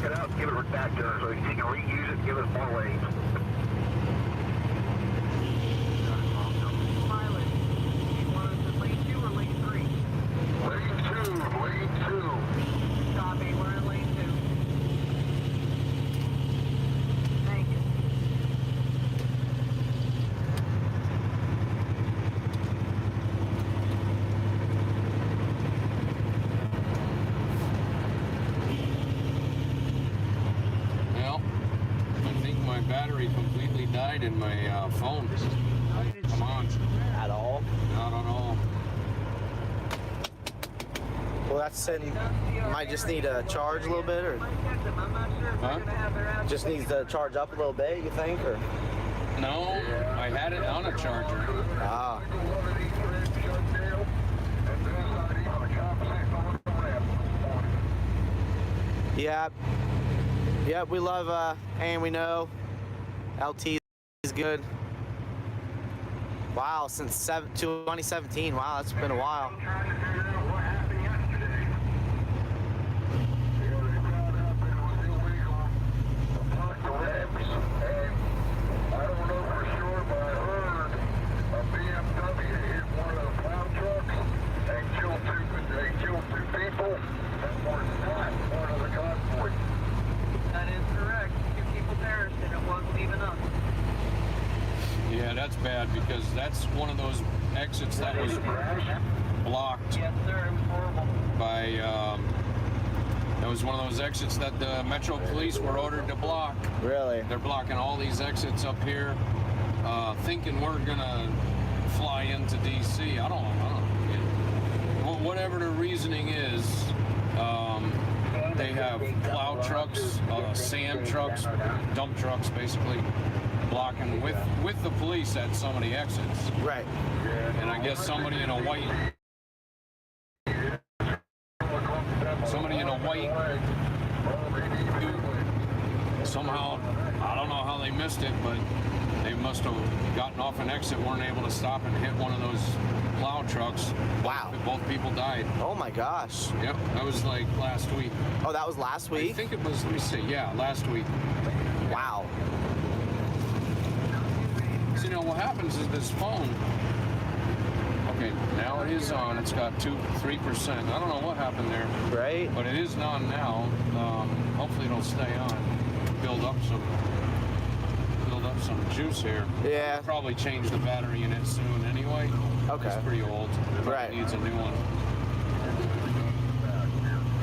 take it out and give it back to her so she can reuse it and give us more lanes. Pilot, you want us in lane 2 or lane 3? Lane 2. Copy, we're in lane 2. Thank you. Well, I think my battery completely died in my phone. Come on. At all? Not at all. Well, that's saying might just need to charge a little bit, or just needs to charge up a little bit, you think, or? No, I had it on a charger. Ah. Yeah. Yeah, we love and we know LT is good. Wow, since 2017. Wow, that's been a while. That is correct. 2 people perished and it wasn't even us. Yeah, that's bad because that's one of those exits that was blocked Yes, sir. It was horrible. by, that was one of those exits that the Metro Police were ordered to block. Really? They're blocking all these exits up here, thinking we're gonna fly into DC. I don't know. Whatever the reasoning is, they have plow trucks, sand trucks, dump trucks, basically blocking with the police at some of the exits. Right. And I guess somebody in a white somehow, I don't know how they missed it, but they must have gotten off an exit, weren't able to stop and hit one of those plow trucks. Wow. Both people died. Oh my gosh. Yep, that was like last week. Oh, that was last I week? think it was, let me see, yeah, last week. Wow. So, you know, what happens is this phone, okay, now it is on, it's got 3%. I don't know what happened there. Right? But it is on now. Hopefully it'll stay on. Build up some juice here. Yeah. I'll probably change the battery in it soon anyway. Okay. It's pretty old. Right. It needs a new one.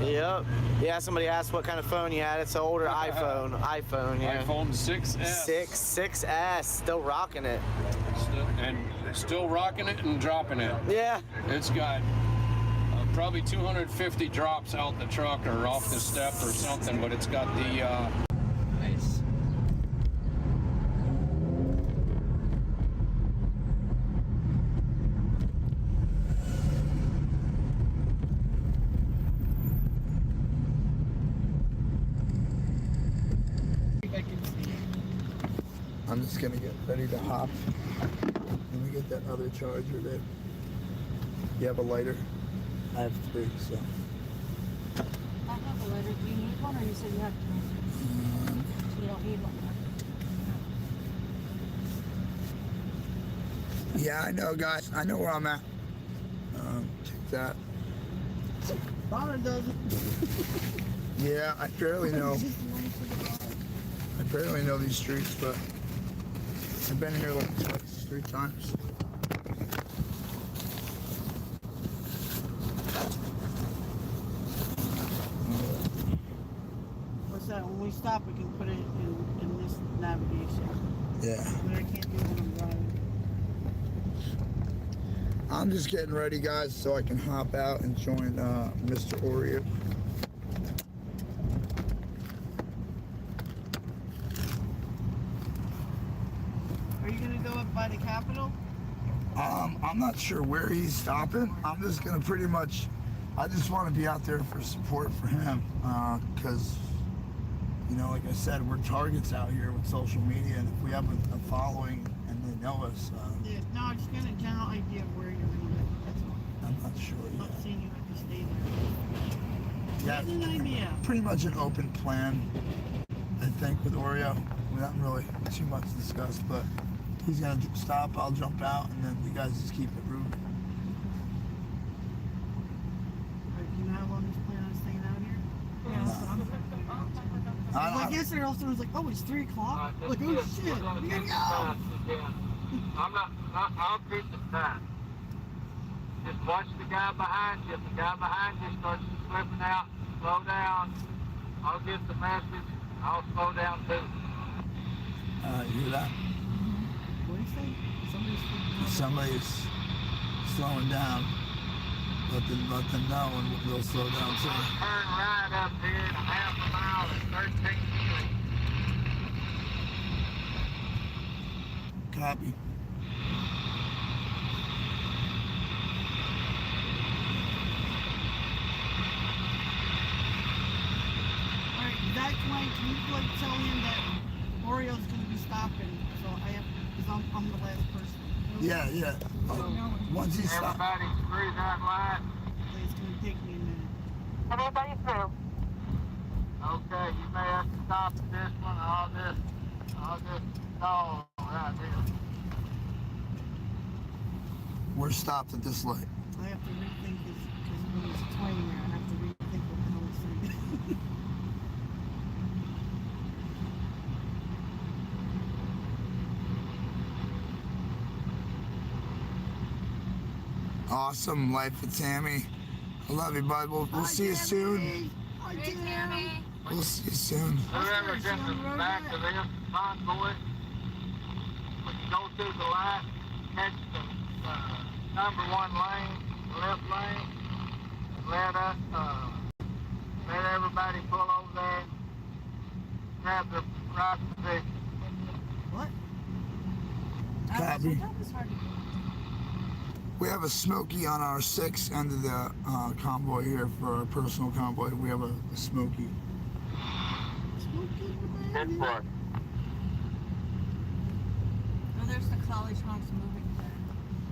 Yep. Yeah, somebody asked what kind of phone you had. It's an older iPhone. iPhone, yeah. iPhone 6S. 6S. Still rocking it. Still rocking it and dropping it. Yeah. It's got probably 250 drops out the truck or off the step or something, but it's got the nice. I'm just gonna get ready to hop. Let me get that other charger there. You have a lighter? I have 3, so. I have a lighter. Do you need one, or you said you have 2? You don't need one. Yeah, I know, guys. I know where I'm at. Check that. Donna doesn't. Yeah, I barely know. I barely know these streets, but I've been here like twice, 3 times. What's that? When we stop, we can put it in this navigation. Yeah. But I can't do it when I'm driving. I'm just getting ready, guys, so I can hop out and join Mr. Oreo. Are you going to go up by the Capitol? I'm not sure where he's stopping. I'm just gonna pretty much, I just want to be out there for support for him, because, you know, like I said, we're targets out here with social media, and if we have a following and they know us, Yeah, no, I just got a general idea of where you're going to go. That's all. I'm not sure I'm not yet. saying you have to stay there. Yeah, What's an idea? pretty much an open plan, I think, with Oreo. Not really too much to discuss, but he's gonna stop, I'll jump out, and then you guys just keep it moving. You know how long he's planning on staying out here? Yeah. I guess there also was like, oh, it's 3 o'clock. Like, oh shit, we gotta go. I'll keep the time. Just watch the guy behind you. If the guy behind you starts slipping out, slow down. I'll get the message. I'll slow down too. You hear that? What do you say? Somebody's slowing down. Let them know, and they'll slow down too. Turn right up here in a half a mile at 13th Street. Copy. Alright, that's why can you like tell him that Oreo's gonna be stopping, so I have, because I'm the last person. Yeah. Once he stops. Everybody screws that line. It's gonna take me a minute. Everybody through. Okay, you may have to stop at this one. I'll just stall right here. We're stopped at this light. I have to rethink because when he's 20 there, I have to rethink what the hell he's saying. Awesome life for Tammy. I love you, bud. We'll see you soon. Hi, Tammy. We'll see you soon. Whoever's in the back of this convoy, when you go through the light, catch the number 1 lane, the left lane, let everybody pull over there, grab the right position. What? Copy. That was hard to do. We have a Smoky on our 6 end of the convoy here for our personal convoy. We have a Smoky. Head for it. Oh, there's the college punks moving there.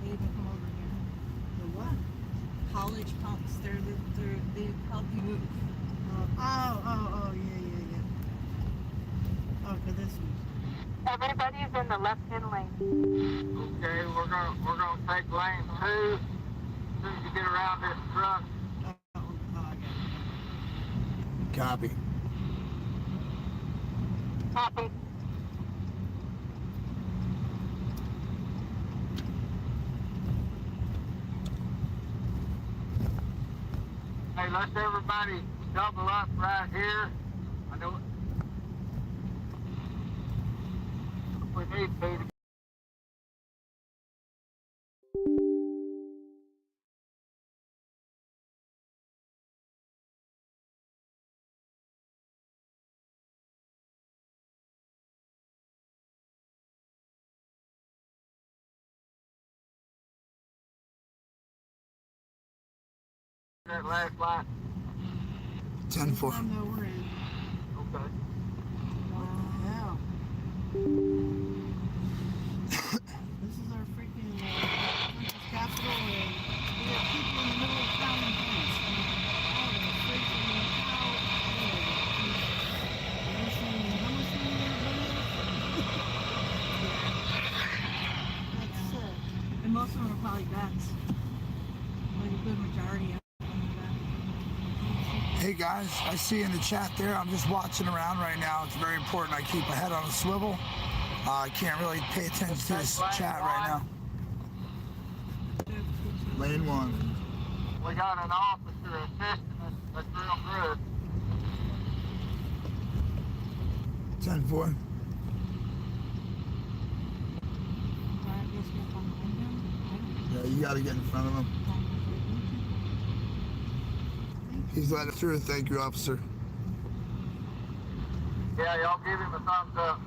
They even come over here. The what? College punks. They help you move. Oh, yeah. Oh, for this one. Everybody's in the left-hand lane. Okay, we're gonna take lane 2 as soon as you get around this truck. I got it. Copy. Copy. Hey, let's everybody double up right here. I know we need to. That last light. 10-4. I know we're in. Okay. Wow. This is our freaking capital, and we have people in the middle of town and things. Oh, they're freaking out. That's sick. And most of them are probably vets. Like a good majority of them are Hey guys, I see in the chat there, I'm just watching around right now. It's very important I keep a head on a swivel. I can't really pay attention to this chat right now. Lane 1. We got an officer assisting us. That's real good. 10-4. Yeah, you gotta get in front of him. He's letting us through. Thank you, officer. Yeah, y'all give him a thumbs up.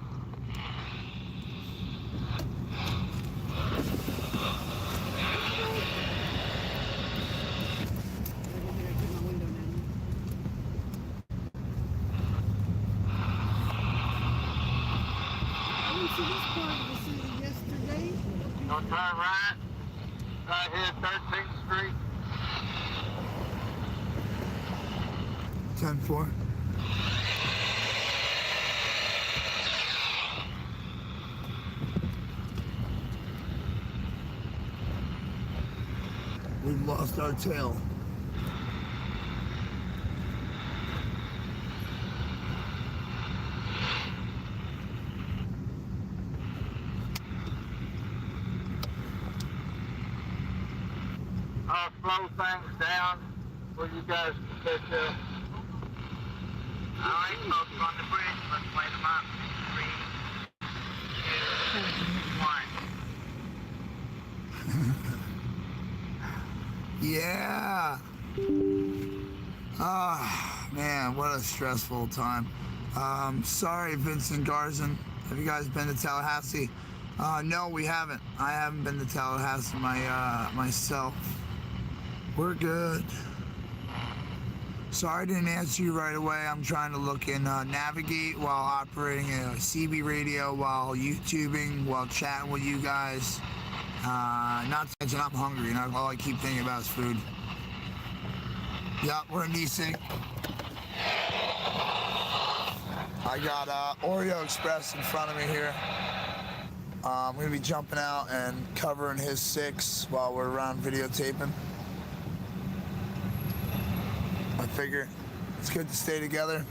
Gonna turn right here, 13th Street. 10-4. We've lost our tail. I'll slow things down where you guys can catch up. All right, folks on the bridge, let's light them up. 3, 2, 1. Yeah. Ah, man, what a stressful time. Sorry, Vincent Garzon. Have you guys been to Tallahassee? No, we haven't. I haven't been to Tallahassee myself. We're good. Sorry I didn't answer you right away. I'm trying to look and navigate while operating a CB radio, while YouTubing, while chatting with you guys. Not to mention I'm hungry and all I keep thinking about is food. Yup, we're in DC. I got Oreo Express in front of me here. I'm going to be jumping out and covering his Sikhs while we're around videotaping. I figure it's good to stay together.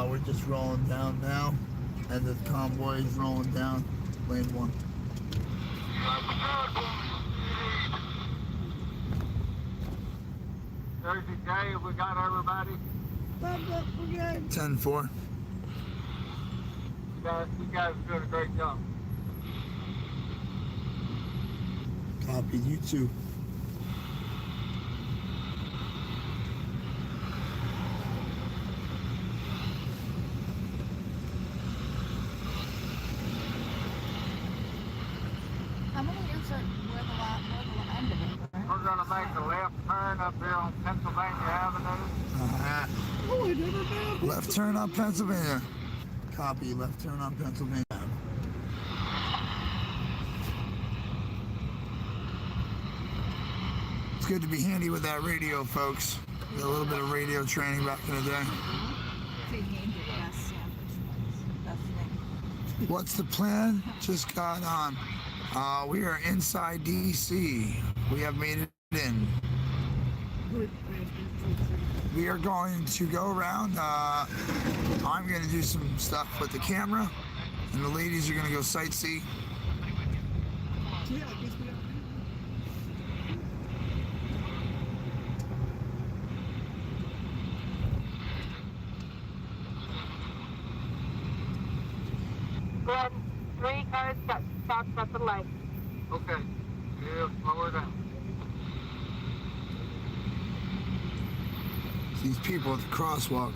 We're just rolling down now, and the convoy is rolling down lane 1. Thursday day, we got everybody. 10-4. You guys are doing a great job. Copy, you too. I'm gonna answer where the end of it, right? We're going to make a left turn up here on Pennsylvania Avenue. Oh, I never been. Left turn on Pennsylvania. Copy, left turn on Pennsylvania. It's good to be handy with that radio, folks. Did a little bit of radio training back in the day. What's the plan? Just got on. We are inside DC. We have made it in. We are going to go around. I'm going to do some stuff with the camera, and the ladies are going to go sightsee. Yeah, I guess we have. Glenn, 3 cars stopped at the light. Okay. Yeah, slow her down. These people at the crosswalk.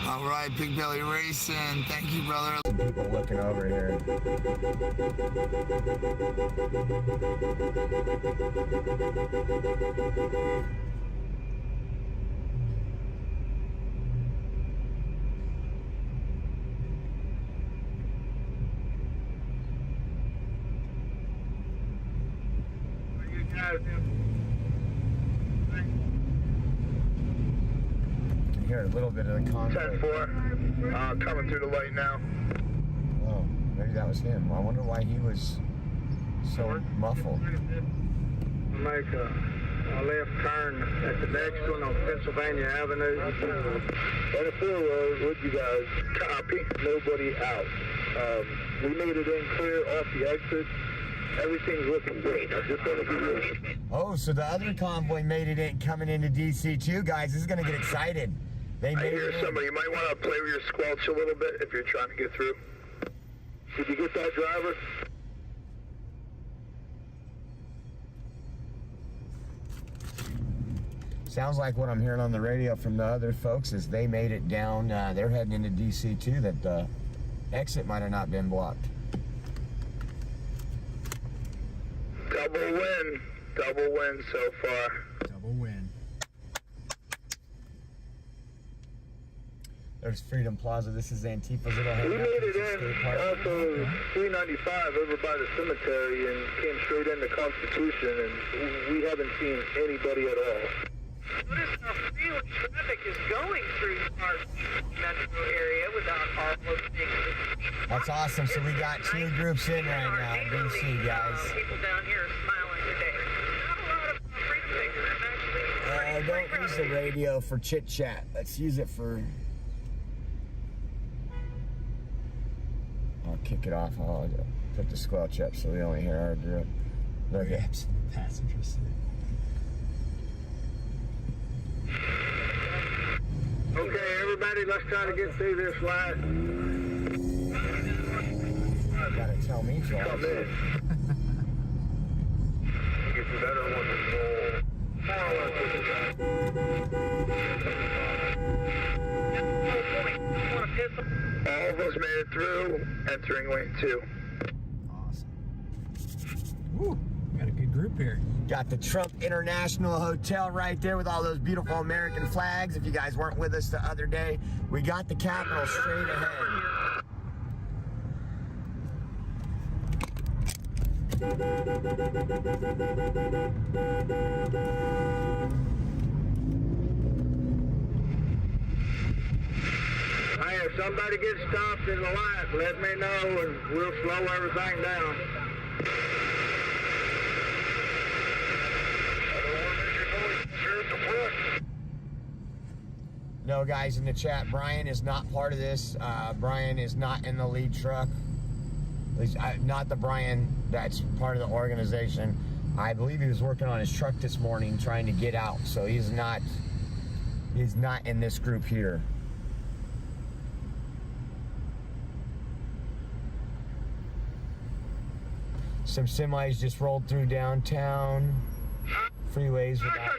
All right, Big Belly Racing. Thank you, brother. People looking over here. What you guys doing? You can hear a little bit of the convoy. 10-4. Coming through the light now. Oh, maybe that was him. I wonder why he was so muffled. Make a left turn at the next one on Pennsylvania Avenue. On the 4 road with you guys. Copy. Nobody out. We made it in clear off the exit. Everything's looking great. I just want to give you Oh, so the other convoy made it in, coming into DC too, guys. This is gonna get excited. They I made hear it in. somebody. You might want to play with your squelch a little bit if you're trying to get through. Did you get that, driver? Sounds like what I'm hearing on the radio from the other folks is they made it down. They're heading into DC too. That the exit might have not been blocked. Double win so far. Double win. There's Freedom Plaza. This is Antifa's little We hangout. made it in also 395 over by the cemetery and came straight into Constitution, and we haven't seen anybody at all. Notice how freely traffic is going through our metro area without all those things. That's awesome. So we got two groups in right now. DC guys. People down here are smiling today. Not a lot of freedom takers. I'm actually Don't use the radio for chit chat. Let's use it for. I'll kick it off. I'll put the squelch up so we only hear our group. Look at passenger seat. Okay, everybody, let's try to get through this last. You gotta tell me, Joel. Come in. Get the better one to all of us made it through, entering lane 2. Awesome. Woo, got a good group here. Got the Trump International Hotel right there with all those beautiful American flags. If you guys weren't with us the other day, we got the Capitol straight ahead. Hey, if somebody gets stopped in the light, let me know and we'll slow everything down. No, guys in the chat, Brian is not part of this. Brian is not in the lead truck. At least not the Brian that's part of the organization. I believe he was working on his truck this morning trying to get out, so he's not in this group here. Some semis just rolled through downtown. Freeways without.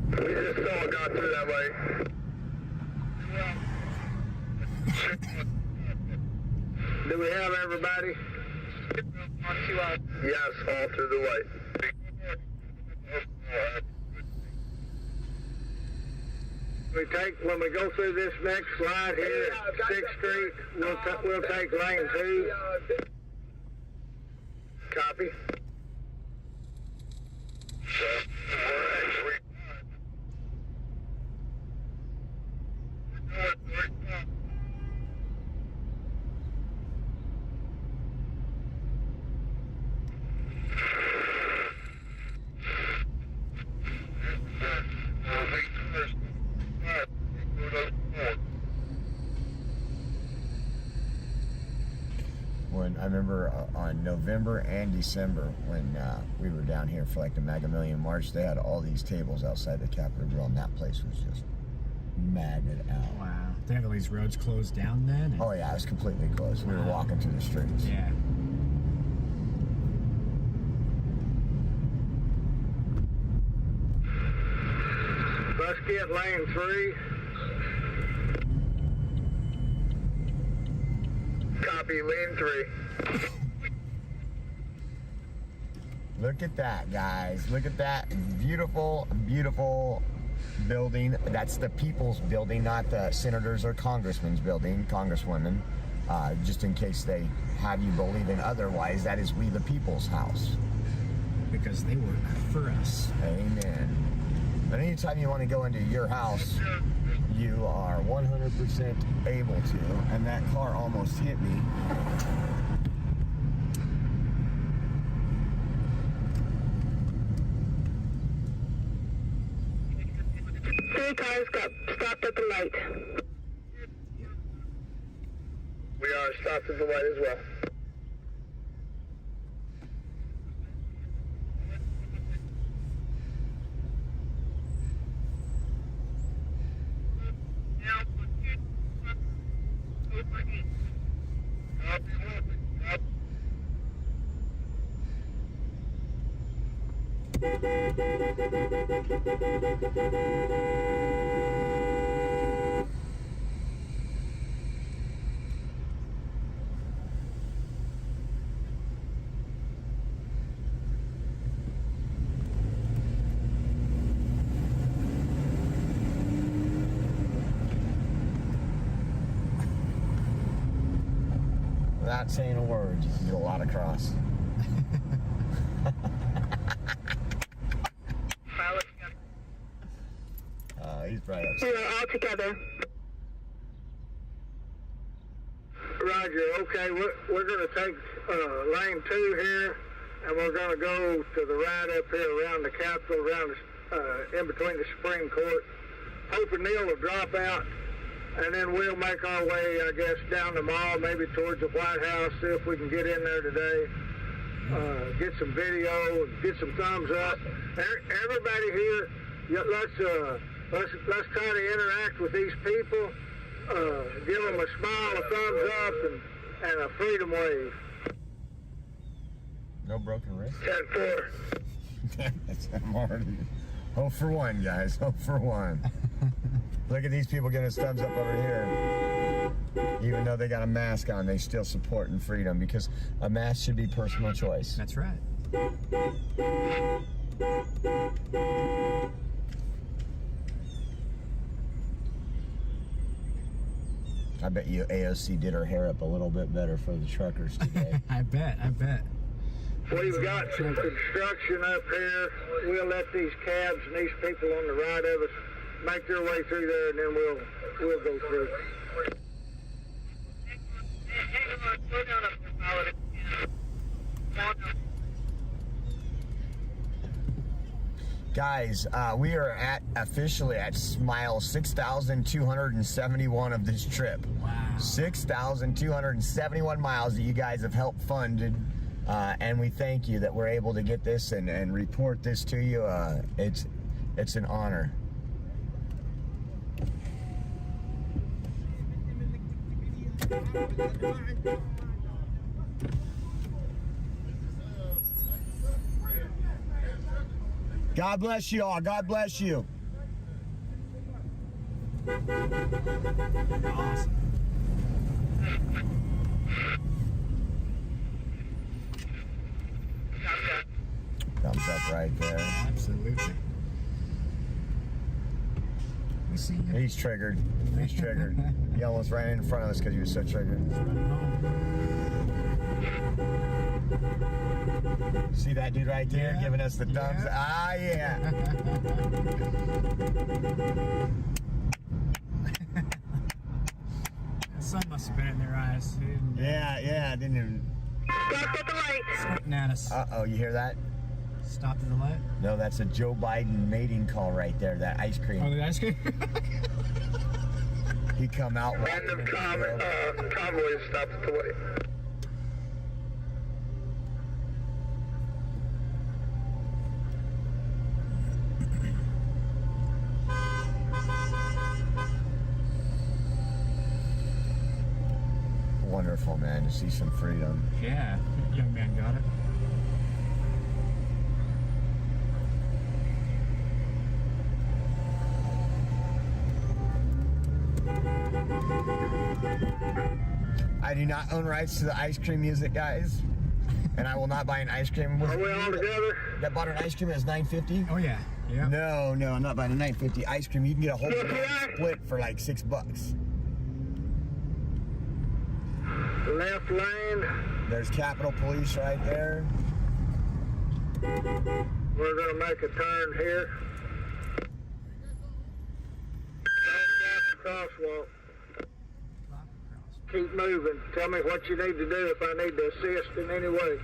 We just all got through that way. Do we have everybody? Yes, all through the way. When we go through this next slide here at 6th Street, we'll take lane 2. Copy. When I remember on November and December when we were down here for like the Mega Million March, they had all these tables outside the Capitol Grill, and that place was just maddened out. Wow. They have all these roads closed down then? Oh yeah, it was completely closed. We were walking through the streets. Yeah. Let's get lane 3. Copy, lane 3. Look at that, guys. Look at that beautiful, beautiful building. That's the people's building, not the senators or congressmen's building, congresswomen. Just in case they have you believing otherwise, that is we the people's house. Because they work for us. Amen. But anytime you want to go into your house, you are 100% able to. And that car almost hit me. 3 cars got stopped at the light. We are stopped at the light as well. Without saying a word, you can get a lot across. He's probably upset. We are all together. Roger, okay, we're going to take lane 2 here, and we're going to go to the right up here around the Capitol, around in between the Supreme Court. Hoping Neil will drop out, and then we'll make our way, I guess, down the mall, maybe towards the White House, see if we can get in there today, get some video, get some thumbs up. Everybody here, let's try to interact with these people. Give them a smile, a thumbs up, and a freedom wave. No broken wrist? 10-4. I'm already... Hope for one, guys. Hope for one. Look at these people getting a thumbs up over here. Even though they got a mask on, they still supporting freedom because a mask should be personal choice. That's right. I bet you AOC did her hair up a little bit better for the truckers today. I bet. We've got some construction up here. We'll let these cabs and these people on the right of us make their way through there, and then we'll go through. Guys, we are officially at mile 6,271 of this trip. Wow. 6,271 miles that you guys have helped funded. And we thank you that we're able to get this and report this to you. It's an honor. God bless you all. God bless you. Awesome. Thumbs up right there. Absolutely. We see you. He's triggered. He's triggered. He almost ran in front of us because he was so triggered. See that dude right there giving us the thumbs? Ah, yeah. The sun must have been in their eyes. Yeah, didn't even... Stopped at the light. Squinting at us. Uh-oh, you hear that? Stopped at the light. No, that's a Joe Biden mating call right there, that ice cream. Oh, the ice cream? He come out... Random convoy stopped at the light. Wonderful, man, to see some freedom. Yeah, young man got it. I do not own rights to the ice cream music, guys. And I will not buy an ice cream. Are we all together? That bought an ice cream that's $9.50? Oh yeah. Yeah. No, I'm not buying a $9.50 ice cream. You can get a whole split for like $6. Left lane. There's Capitol Police right there. We're gonna make a turn here. Crosswalk. Keep moving. Tell me what you need to do if I need to assist in any way.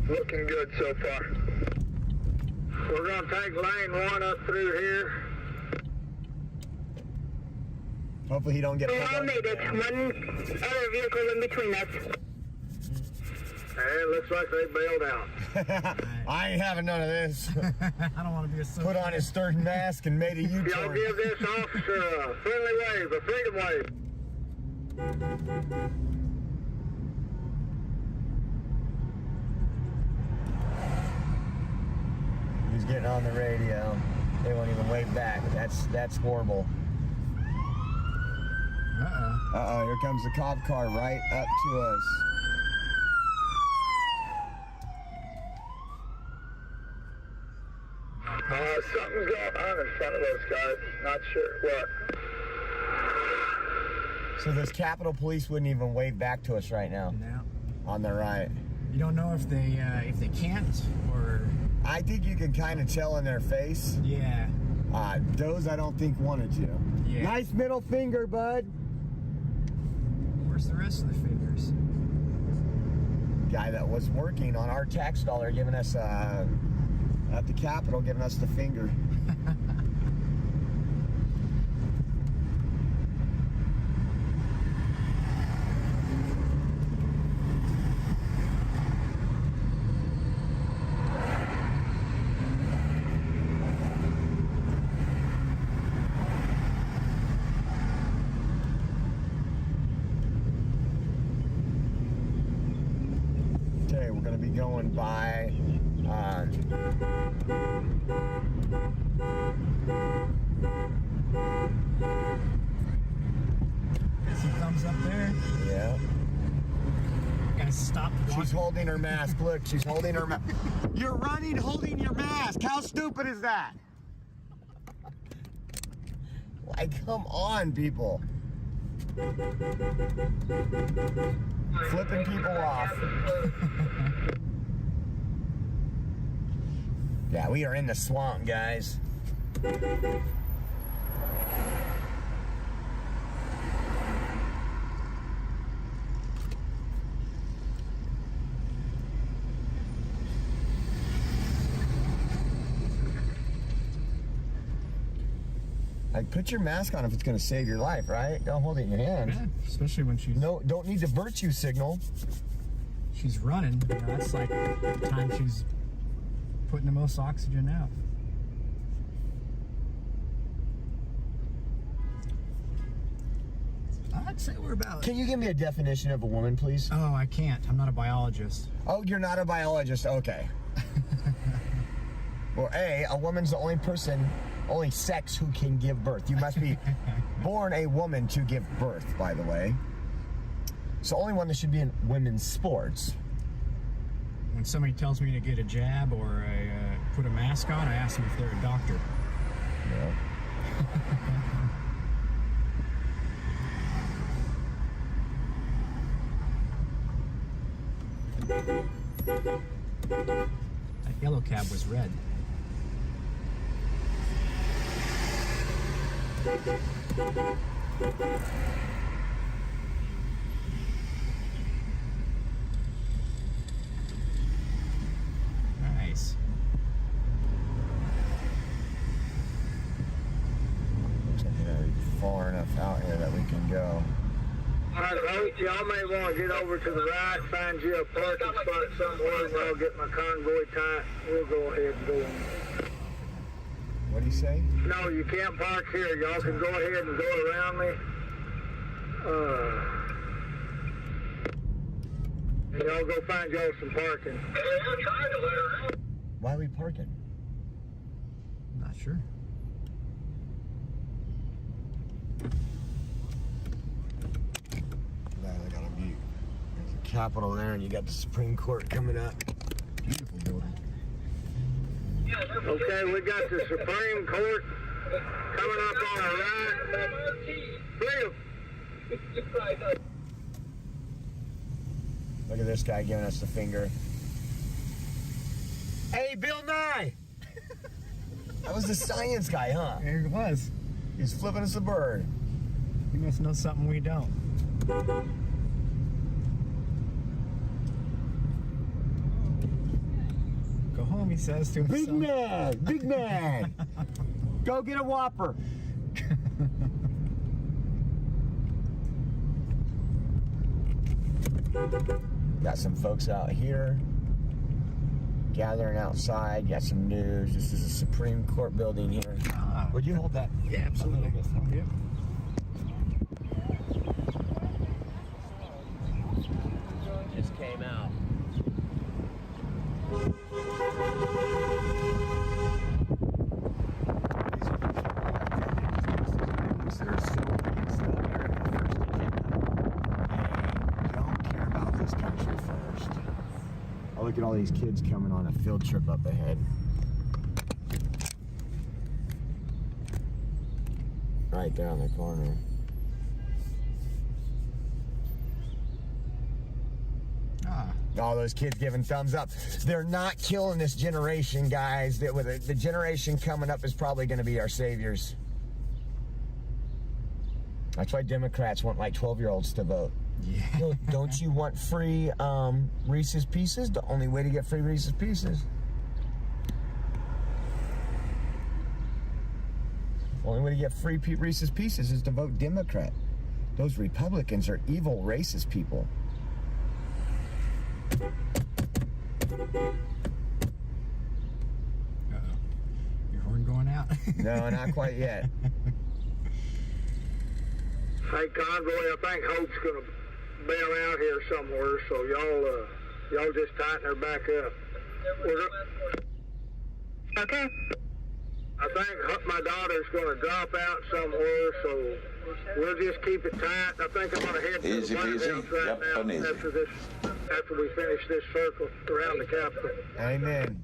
Looking good so far. We're gonna take lane 1 up through here. Hopefully he don't get pulled over. Made it. One other vehicle in between us. It looks like they bailed out. I ain't having none of this. I don't want to be a Put on his third mask and made a Y'all U-turn. give this officer a friendly wave, a freedom wave. He's getting on the radio. They won't even wave back. That's horrible. Uh-oh, here comes the cop car right up to us. Something's going on in front of us, guys. Not sure what. So this Capitol Police wouldn't even wave back to us right now. No. On the right. You don't know if they can't or. I think you can kind of tell in their face. Yeah. Those I don't think wanted to. Yeah. Nice middle finger, bud. Where's the rest of the fingers? Guy that was working on our tax dollar giving us at the Capitol giving us the finger. Okay, we're going to be going by See thumbs up there? yeah. Guys, stop walking. She's holding her mask. Look, she's holding her mask. You're running holding your mask. How stupid is that? Like, come on, people. Flipping people off. Yeah, we are in the swamp, guys. Like, put your mask on if it's going to save your life, right? Don't hold it in your hand. Yeah, especially when she's Don't need to virtue signal. she's running. You know, that's like the time she's putting the most oxygen out. I'd say we're about. Can you give me a definition of a woman, please? Oh, I can't. I'm not a biologist. Oh, you're not a biologist. Okay. Well, a woman's the only sex who can give birth. You must be born a woman to give birth, by the way. It's the only one that should be in women's sports. When somebody tells me to get a jab or put a mask on, I ask them if they're a doctor. Yeah. That yellow cab was red. Nice. Looks like we're far enough out here that we can go. Alright, folks, y'all may want to get over to the right, find you a parking spot somewhere, and I'll get my convoy tight. We'll go ahead and go on. What do you say? No, you can't park here. Y'all can go ahead and go around me. And y'all go find y'all some parking. Why are we parking? Not sure. Capitol there, and you got the Supreme Court coming up. Beautiful building. Okay, we got the Supreme Court coming up on our right. Freedom. Look at this guy giving us the finger. Hey, Bill Nye! That was the science guy, huh? There it was. He's flipping us a bird. He must know something we don't. Go home, he says to himself. Big man! Big man! Go get a Whopper! Got some folks out here gathering outside. Got some news. This is a Supreme Court building here. Would you hold that? Yeah, absolutely. Yep. Just came out. Look at all these kids coming on a field trip up ahead. Right there on the corner. All those kids giving thumbs up. They're not killing this generation, guys. The generation coming up is probably going to be our saviors. That's why Democrats want like 12-year-olds to vote. Yeah. Don't you want free Reese's Pieces? The only way to get free Reese's Pieces. The only way to get free Reese's Pieces is to vote Democrat. Those Republicans are evil, racist people. Uh-oh. Your horn going out? No, not quite yet. Hey, Convoy, I think Hope's going to bail out here somewhere, so y'all just tighten her back up. Okay. I think my daughter's going to drop out somewhere, so we'll just keep it tight. I think I'm going to head to the lighthouse right now after we finish this circle around the Capitol. Amen.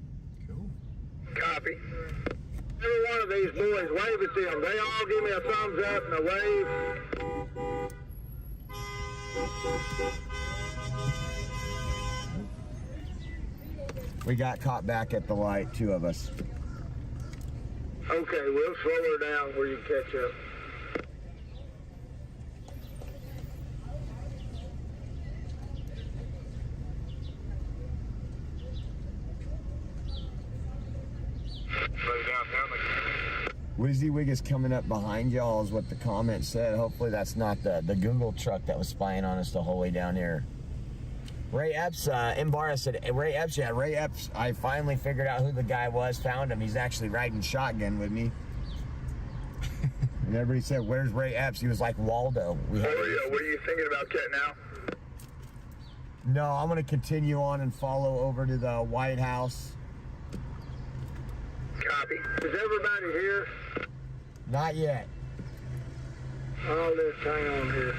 Cool. Copy. Every one of these boys, wave at them. They all give me a thumbs up and a wave. We got caught back at the light, 2 of us. Okay, we'll slow her down where you catch up. WYZZywig is coming up behind y'all is what the comment said. Hopefully that's not the Google truck that was spying on us the whole way down here. Ray Epps, Mbarra said, Ray Epps, I finally figured out who the guy was, found him. He's actually riding shotgun with me. And everybody said, where's Ray Epps? He was like Waldo. What are you thinking about getting out? No, I'm going to continue on and follow over to the White House. Copy. Is everybody here? Not yet. I'll just hang on here.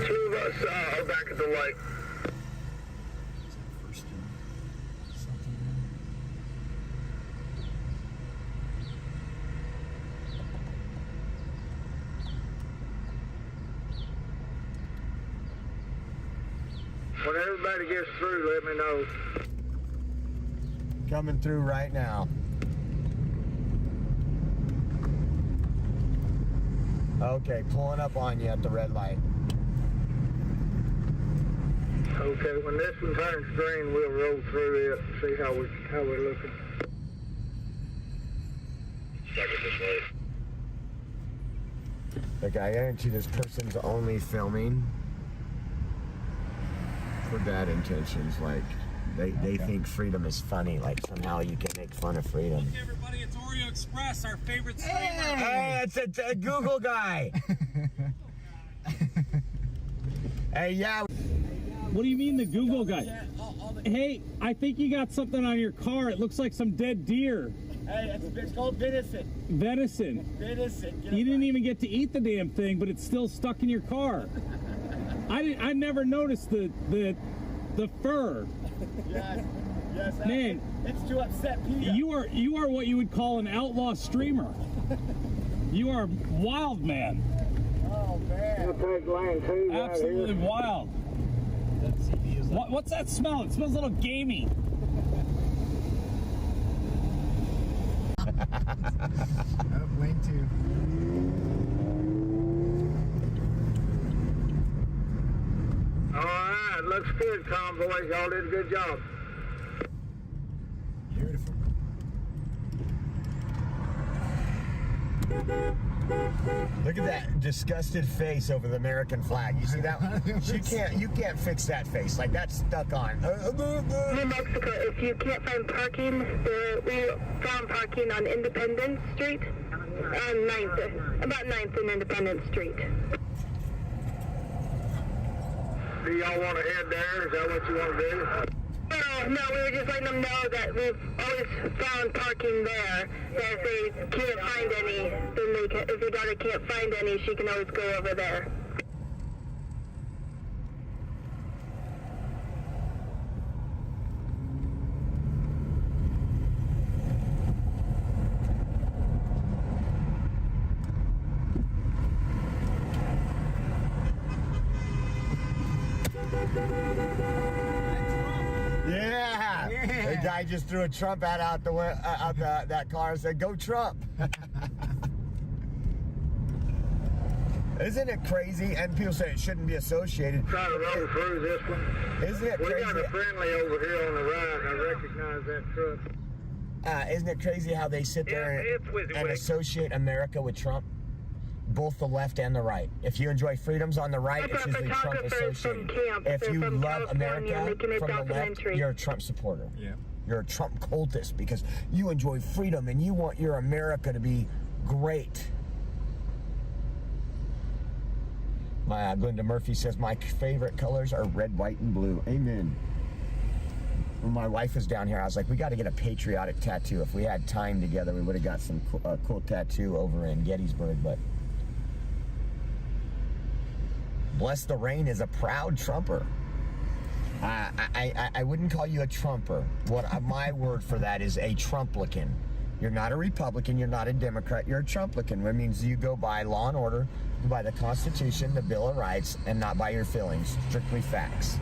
2 of us are back at the light. When everybody gets through, let me know. Coming through right now. Okay, pulling up on you at the red light. Okay, when this one turns green, we'll roll through it and see how we're looking. Look, I guarantee this person's only filming for bad intentions. Like, they think freedom is funny. Like, somehow you can make fun of freedom. Hey everybody, it's Oreo Express, our favorite streamer. Hey, it's a Google guy. Hey, yeah. What do you mean the Google guy? Hey, I think you got something on your car. It looks like some dead deer. Hey, it's called venison. Venison. Venison. You didn't even get to eat the damn thing, but it's still stuck in your car. I never noticed the fur. Yes, Man, it's to upset PETA. You are what you would call an outlaw streamer. You are wild, man. Oh man. Take lane 2 right Absolutely here. wild. What's that smell? It smells a little gamey. Oh, lane 2. All right, looks good, Convoy. Y'all did a good job. Beautiful. Look at that disgusted face over the American flag. You see that? You can't fix that face. Like that's stuck on. New Mexico, if you can't find parking, we found parking on Independence Street and 9th, about 9th and Independence Street. Do y'all want to head there? Is that what you want to do? No, we were just letting them know that we've always found parking there. That if they can't find any, then they can, if your daughter can't find any, she can always go over there. Yeah. The guy just threw a Trump hat out that car and said, "Go Trump." Isn't it crazy? And people say it shouldn't be associated. Try to roll through this one. Isn't it We crazy? got a friendly over here on the right. I recognize that truck. Isn't it crazy how they sit there and associate America with Trump? Both the left and the right. If you enjoy freedoms on the right, it's usually Trump associated. If you love America from the left, you're a Trump supporter. Yeah. You're a Trump cultist because you enjoy freedom and you want your America to be great. My Glenda Murphy says my favorite colors are red, white, and blue. Amen. When my wife was down here, I was like, we got to get a patriotic tattoo. If we had time together, we would have got some cool tattoo over in Gettysburg. But Bless the Rain is a proud Trumper. I wouldn't call you a Trumper. My word for that is a Trumplican. You're not a Republican, you're not a Democrat, you're a Trumplican. That means you go by law and order, by the Constitution, the Bill of Rights, and not by your feelings. Strictly facts.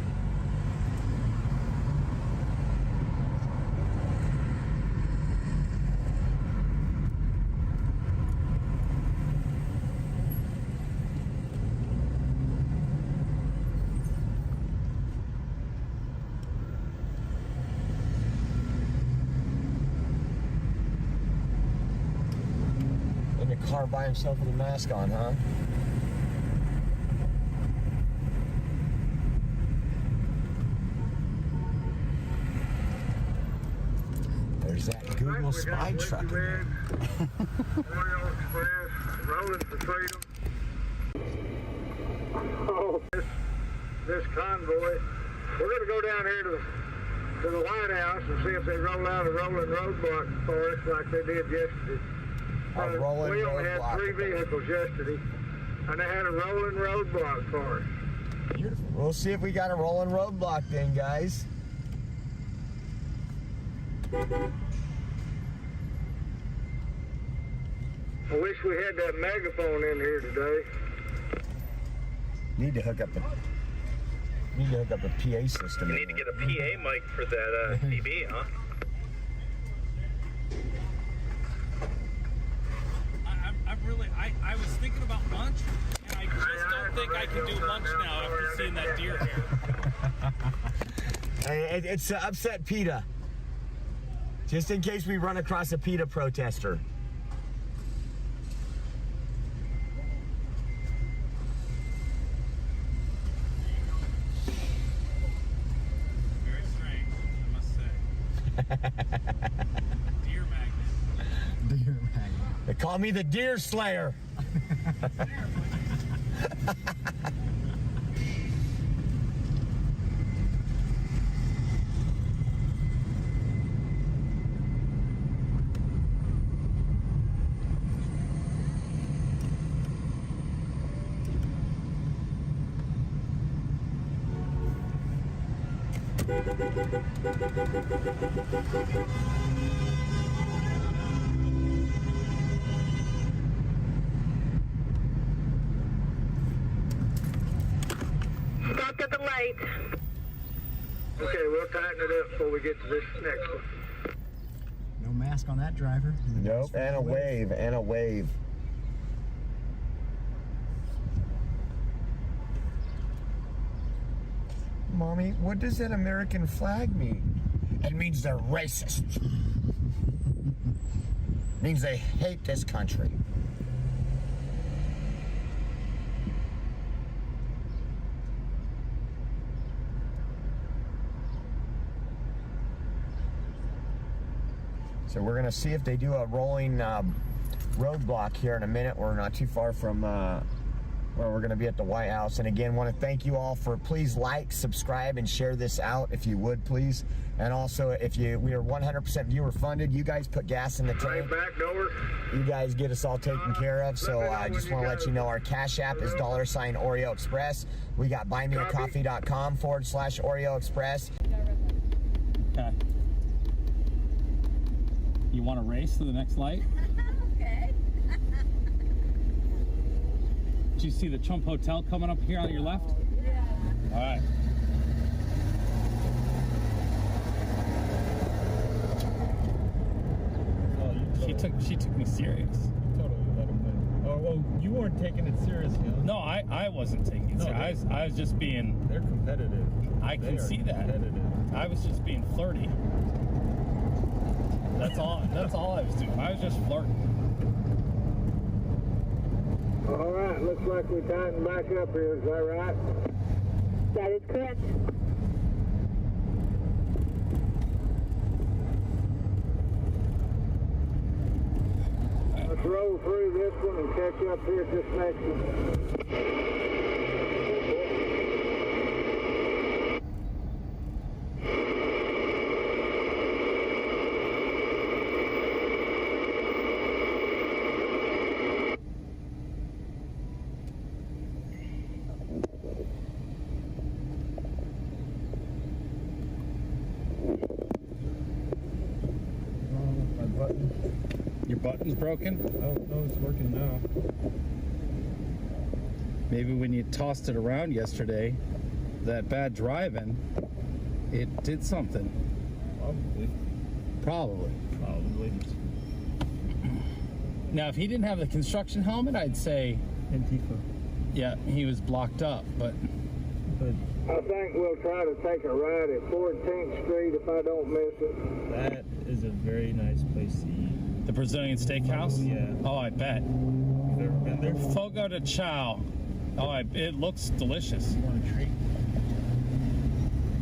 Car by himself with a mask on, huh? There's that Google spy truck. Oreo Express, rolling for freedom. Oh, this convoy. We're going to go down here to the White House and see if they roll out a rolling roadblock for us like they did yesterday. We only had 3 vehicles yesterday, and they had a rolling roadblock for us. Beautiful. We'll see if we got a rolling roadblock then, guys. I wish we had that megaphone in here today. Need to hook up a PA system. You need to get a PA mic for that TV, huh? I was thinking about lunch, and I just don't think I can do lunch now after seeing that deer here. It's to upset PETA. Just in case we run across a PETA protester. Very strange, I must say. Deer magnet. Deer magnet. They call me the Deer Slayer. Stopped at the light. Okay, we'll tighten it up before we get to this next one. No mask on that driver. Nope, and a wave, and a wave. Mommy, what does that American flag mean? It means they're racist. It means they hate this country. So we're gonna see if they do a rolling roadblock here in a minute. We're not too far from where we're gonna be at the White House. And again, want to thank you all for please like, subscribe, and share this out if you would, please. And also, if we are 100% viewer funded, you guys put gas in the tank. Back door. You guys get us all taken care of. So I just want to let you know our Cash App is $ Oreo Express. We got buymeacoffee.com/Oreo Express. Okay. You want to race to the next light? Okay. Do you see the Trump Hotel coming up here on your left? Yeah. All right. She took me serious. Totally let him win. Oh, well, you weren't taking it seriously. Huh? No, I wasn't taking it serious. I was just being... They're competitive. I can see that. I was just being flirty. That's all I was doing. I was just flirting. All right, looks like we tightened back up here. Is that right? That is correct. Let's roll through this one and catch up here at this next one. Your button's broken? Oh, no, it's working now. Maybe when you tossed it around yesterday, that bad driving, it did something. Probably. Now, if he didn't have the construction helmet, I'd say... Antifa. Yeah, he was blocked up, but... I think we'll try to take a ride at 14th Street if I don't miss it. That is a very nice place to eat. The Brazilian Steakhouse? Yeah. Oh, I bet. You've ever been there? Fogo de Chao. Oh, it looks delicious. You want a treat?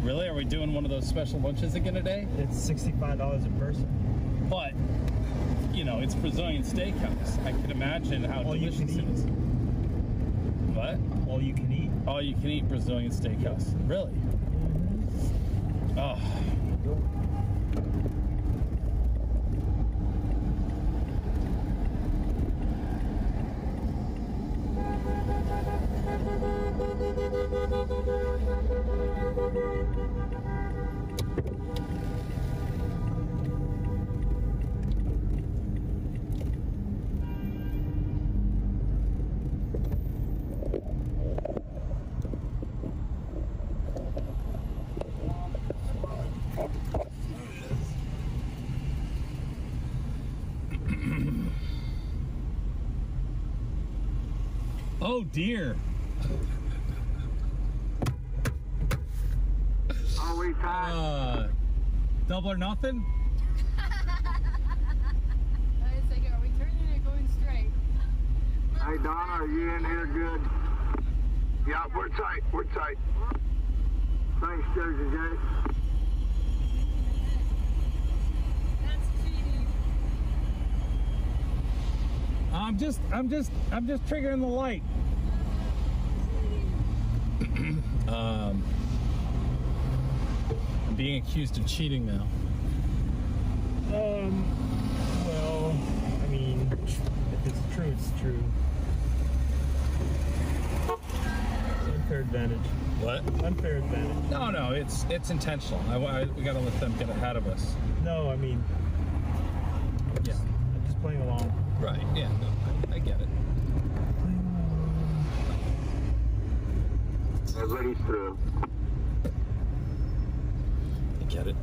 Really? Are we doing one of those special lunches again today? It's $65 a person. But, you know, it's Brazilian Steakhouse. I can imagine how delicious it is. What? All you can eat. All you can eat Brazilian Steakhouse. Really? Mm-hmm. Oh. Oh dear. Are we tied? Double or nothing? Wait a second, are we turning or going straight? Hey Donna, are you in here good? Yeah, we're tight, we're tight. Thanks, Jersey Jay. That's cheating. I'm just triggering the light. I'm being accused of cheating now. Well, I mean, if it's true, it's true. Same for unfair advantage. What? Unfair advantage. No, it's intentional. We gotta let them get ahead of us. No, I mean, Yeah. I'm just playing along. Right. Yeah. No, I get it. Everybody's through. I get it.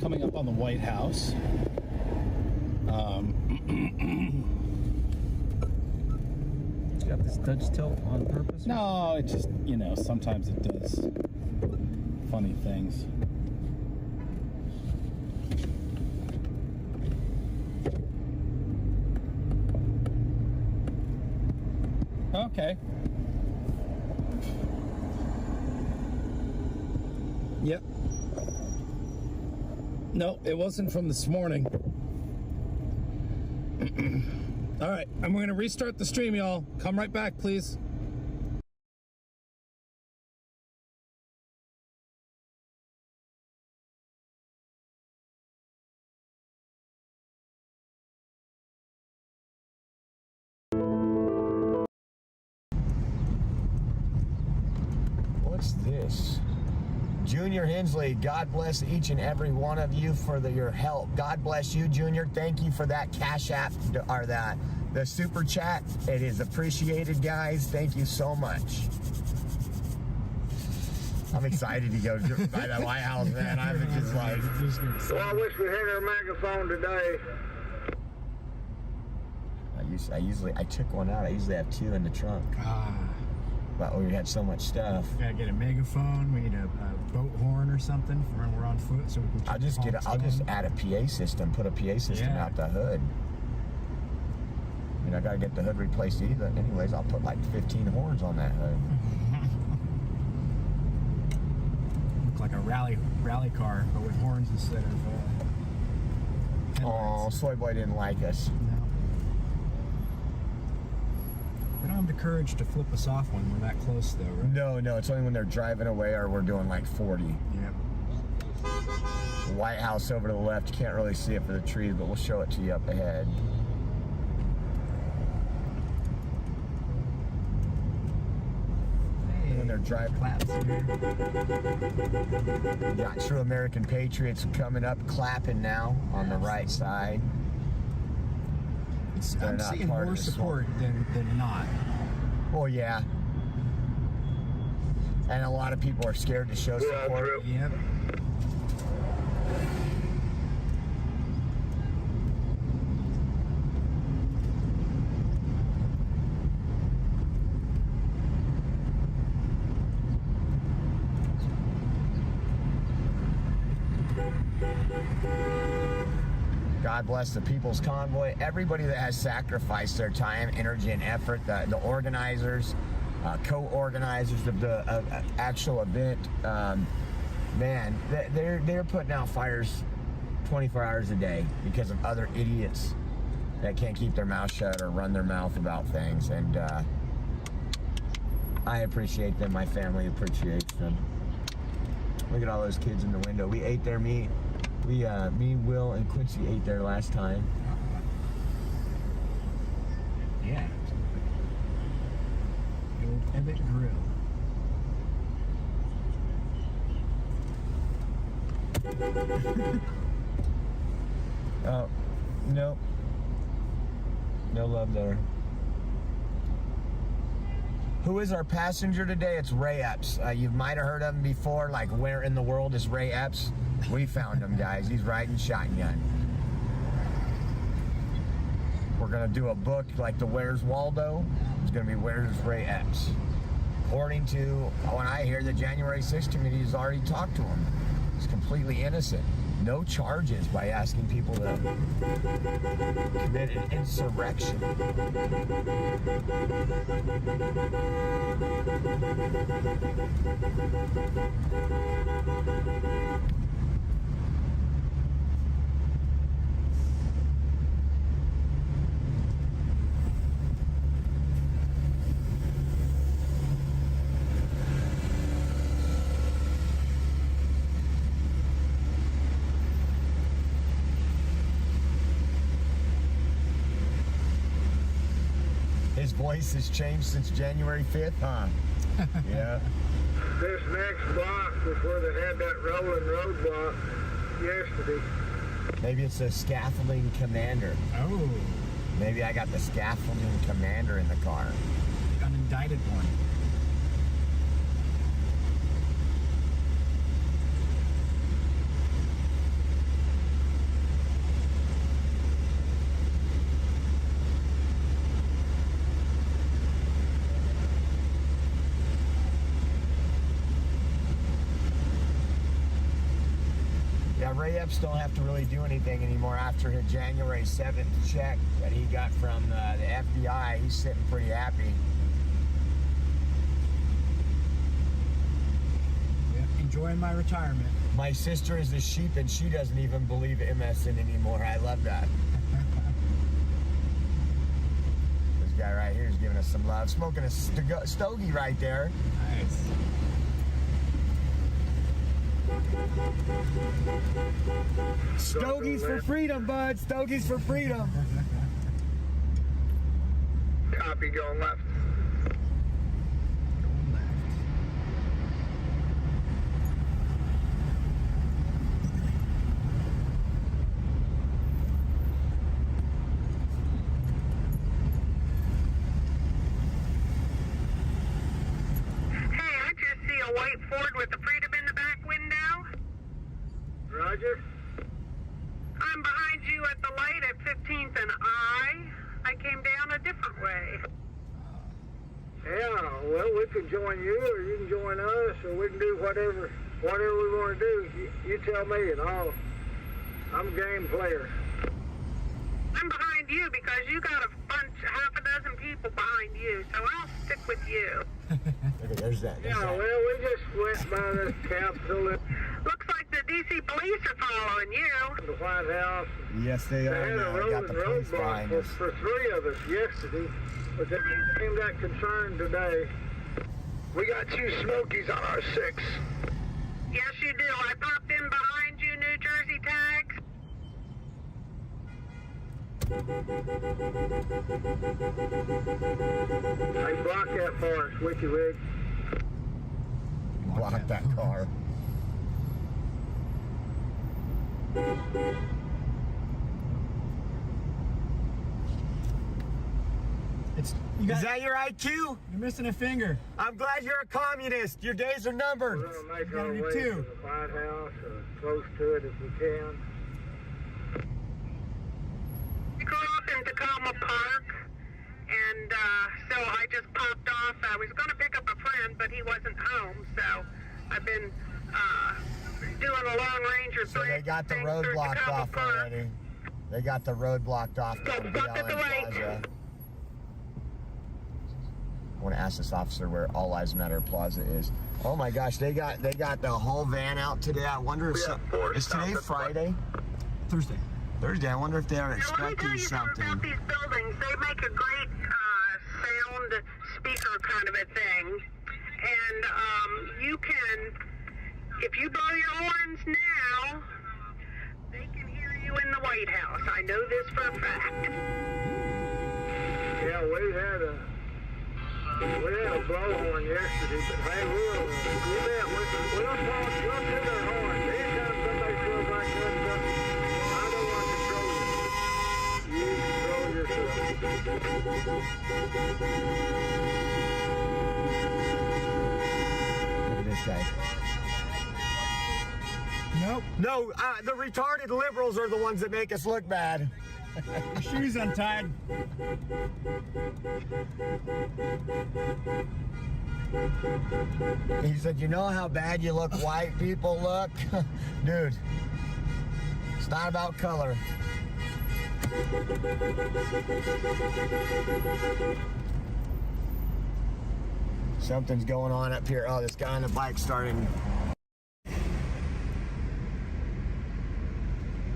Coming up on the White House. You got this Dutch tilt on purpose? No, it just, sometimes it does funny things. Okay. Yep. No, it wasn't from this morning. All right, I'm going to restart the stream, y'all. Come right back, please. What's this? Junior Hensley, God bless each and every one of you for your help. God bless you, Junior. Thank you for that Cash App, or the Super Chat. It is appreciated, guys. Thank you so much. I'm excited to go by the White House, man. I'm just like... Well, I wish we had our megaphone today. I took one out. I usually have two in the trunk. But we had so much stuff. We gotta get a megaphone. We need a boat horn or something for when we're on foot, so we can. I'll just add a PA system. Put a PA system out the hood. I mean, I gotta get the hood replaced either. Anyways, I'll put like 15 horns on that hood. Look like a rally car, but with horns instead of. Oh, Soy Boy didn't like us. No. We don't have the courage to flip us off when we're that close, though, right? No, it's only when they're driving away or we're doing like 40. Yep. White House over to the left. You can't really see it for the trees, but we'll show it to you up ahead. Hey, when they're driving. We got True American Patriots coming up, clapping now on the right side. I'm seeing more support than not. Oh, yeah. And a lot of people are scared to show support. Yep. God bless the People's Convoy, everybody that has sacrificed their time, energy, and effort, the organizers, co-organizers of the actual event. Man, they're putting out fires 24 hours a day because of other idiots that can't keep their mouth shut or run their mouth about things. And I appreciate them. My family appreciates them. Look at all those kids in the window. We ate their meat. Me, Will, and Quincy ate there last time. Yeah. The old Ebbett Grill. Oh, no. No love there. Who is our passenger today? It's Ray Epps. You might have heard of him before, like, where in the world is Ray Epps? We found him, guys. He's riding shotgun. We're going to do a book like the Where's Waldo. It's going to be Where's Ray Epps. According to, when I hear, the January 6th committee has already talked to him. He's completely innocent. No charges by asking people to commit an insurrection. His voice has changed since January 5th, huh? Yeah. This next block is where they had that rolling roadblock yesterday. Maybe it's a scaffolding commander. Oh. Maybe I got the scaffolding commander in the car. Unindicted one. Ray Epps don't have to really do anything anymore after his January 7th check that he got from the FBI. He's sitting pretty happy. Yeah, enjoying my retirement. My sister is a sheep and she doesn't even believe MSN anymore. I love that. This guy right here is giving us some love. Smoking a stogie right there. Nice. Stogies for freedom, bud. Stogies for freedom. Copy, going left. Hey, I just see a white Ford with the Freedom in the back window. Roger. I'm behind you at the light at 15th and I came down a different way. Yeah, well, we can join you, or you can join us, or we can do whatever we want to do. You tell me, and I'm a game player. I'm behind you because you got half a dozen people behind you, so I'll stick with you. There's that. Yeah, well, we just went by this Capitol. Looks like the DC police are following you. The White House. Yes, they They are. had a Now. I got rolling the police roadblock behind us. for 3 of us yesterday, but they became that concerned today. We got 2 Smokies on our 6. Yes, you do. I popped in behind you, New Jersey tags. Hey, block that for us, Wiki Wig. Block that car. Is that your IQ? You're missing a finger. I'm glad you're a communist. Your days are numbered. We're gonna make You gotta our do way 2. to the White House, or close to it if we can. We grew up in Tacoma Park, and so I just popped off. I was going to pick up a friend, but he wasn't home, so I've been doing a long ranger So they got the road blocked off already. They got the road blocked off down BLM Plaza. I want to ask this officer where All Lives Matter Plaza is. Oh my gosh, they got the whole van out today. I wonder if is today Friday? Thursday. Thursday. I wonder if they are Now, let me expecting tell you something. about these buildings. They make a great sound speaker kind of a thing. And you can, if you blow your horns now, they can hear you in the White House. I know this for a fact. Yeah, we had a blowhorn yesterday, but hey, we'll talk to their horns. Anytime somebody feels like doing something, I don't want to control you. You control yourself. Look at this guy. Nope. No, the retarded liberals are the ones that make us look bad. Your shoe's untied. He said, you know how bad you look white people look? Dude, it's not about color. Something's going on up here. Oh, this guy on the bike starting.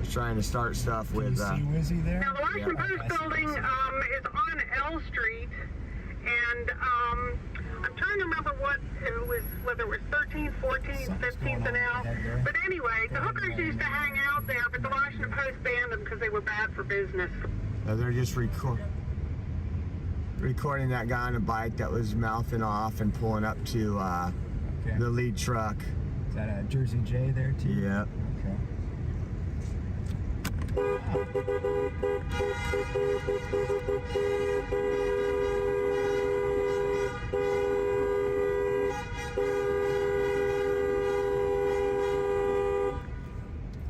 He's trying to start stuff with. See Wizzy there? Now, the Washington Post building is on L Street, and I'm trying to remember what it was, whether it was 13th, 14th, 15th, and L. But anyway, the hookers used to hang out there, but the Washington Post banned them because they were bad for business. They're just recording that guy on a bike that was mouthing off and pulling up to the lead truck. Is that a Jersey J there too? Yep. Okay.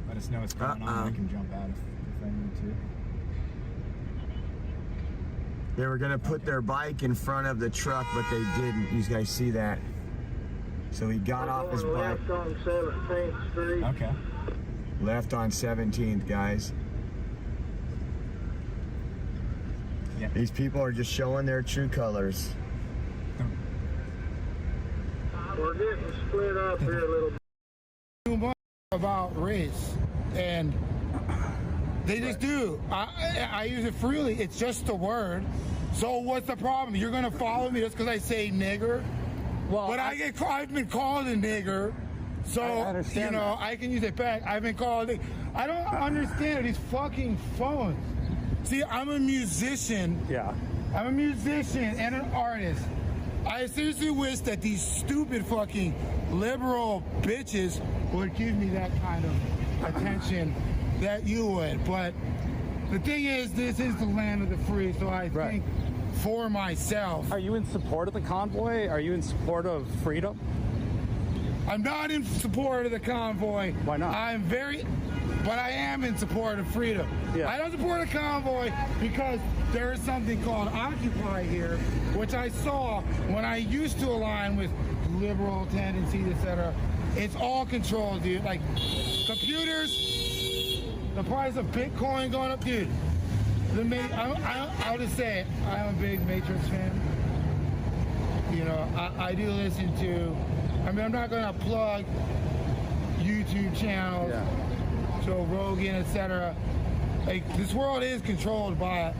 Let us know what's going on. I can jump out if I need to. They were gonna put their bike in front of the truck, but they didn't. You guys see that? So he got off his bike. Left on 17th Street. Okay. Left on 17th, guys. Yeah. These people are just showing their true colors. We're getting split up here a little bit. Too much about race, and they just do. I use it freely. It's just a word. So what's the problem? You're gonna follow me just because I say nigger? Well, but I've been called a nigger, so you know I can use it back. I've been called. I don't understand these fucking phones. See, I'm a musician. Yeah. I'm a musician and an artist. I seriously wish that these stupid fucking liberal bitches would give me that kind of attention that you would. But the thing is, this is the land of the free, so I think for myself. Are you in support of the convoy? Are you in support of freedom? I'm not in support of the convoy. Why not? But I am in support of freedom. Yeah. I don't support a convoy because there is something called Occupy here, which I saw when I used to align with liberal tendencies, etc. It's all controlled, dude. Like computers, the price of Bitcoin going up, dude. I'll just say it. I'm a big Matrix fan. You know, I do listen to. I mean, I'm not gonna plug YouTube channels. Yeah. Joe Rogan, etc. Like this world is controlled by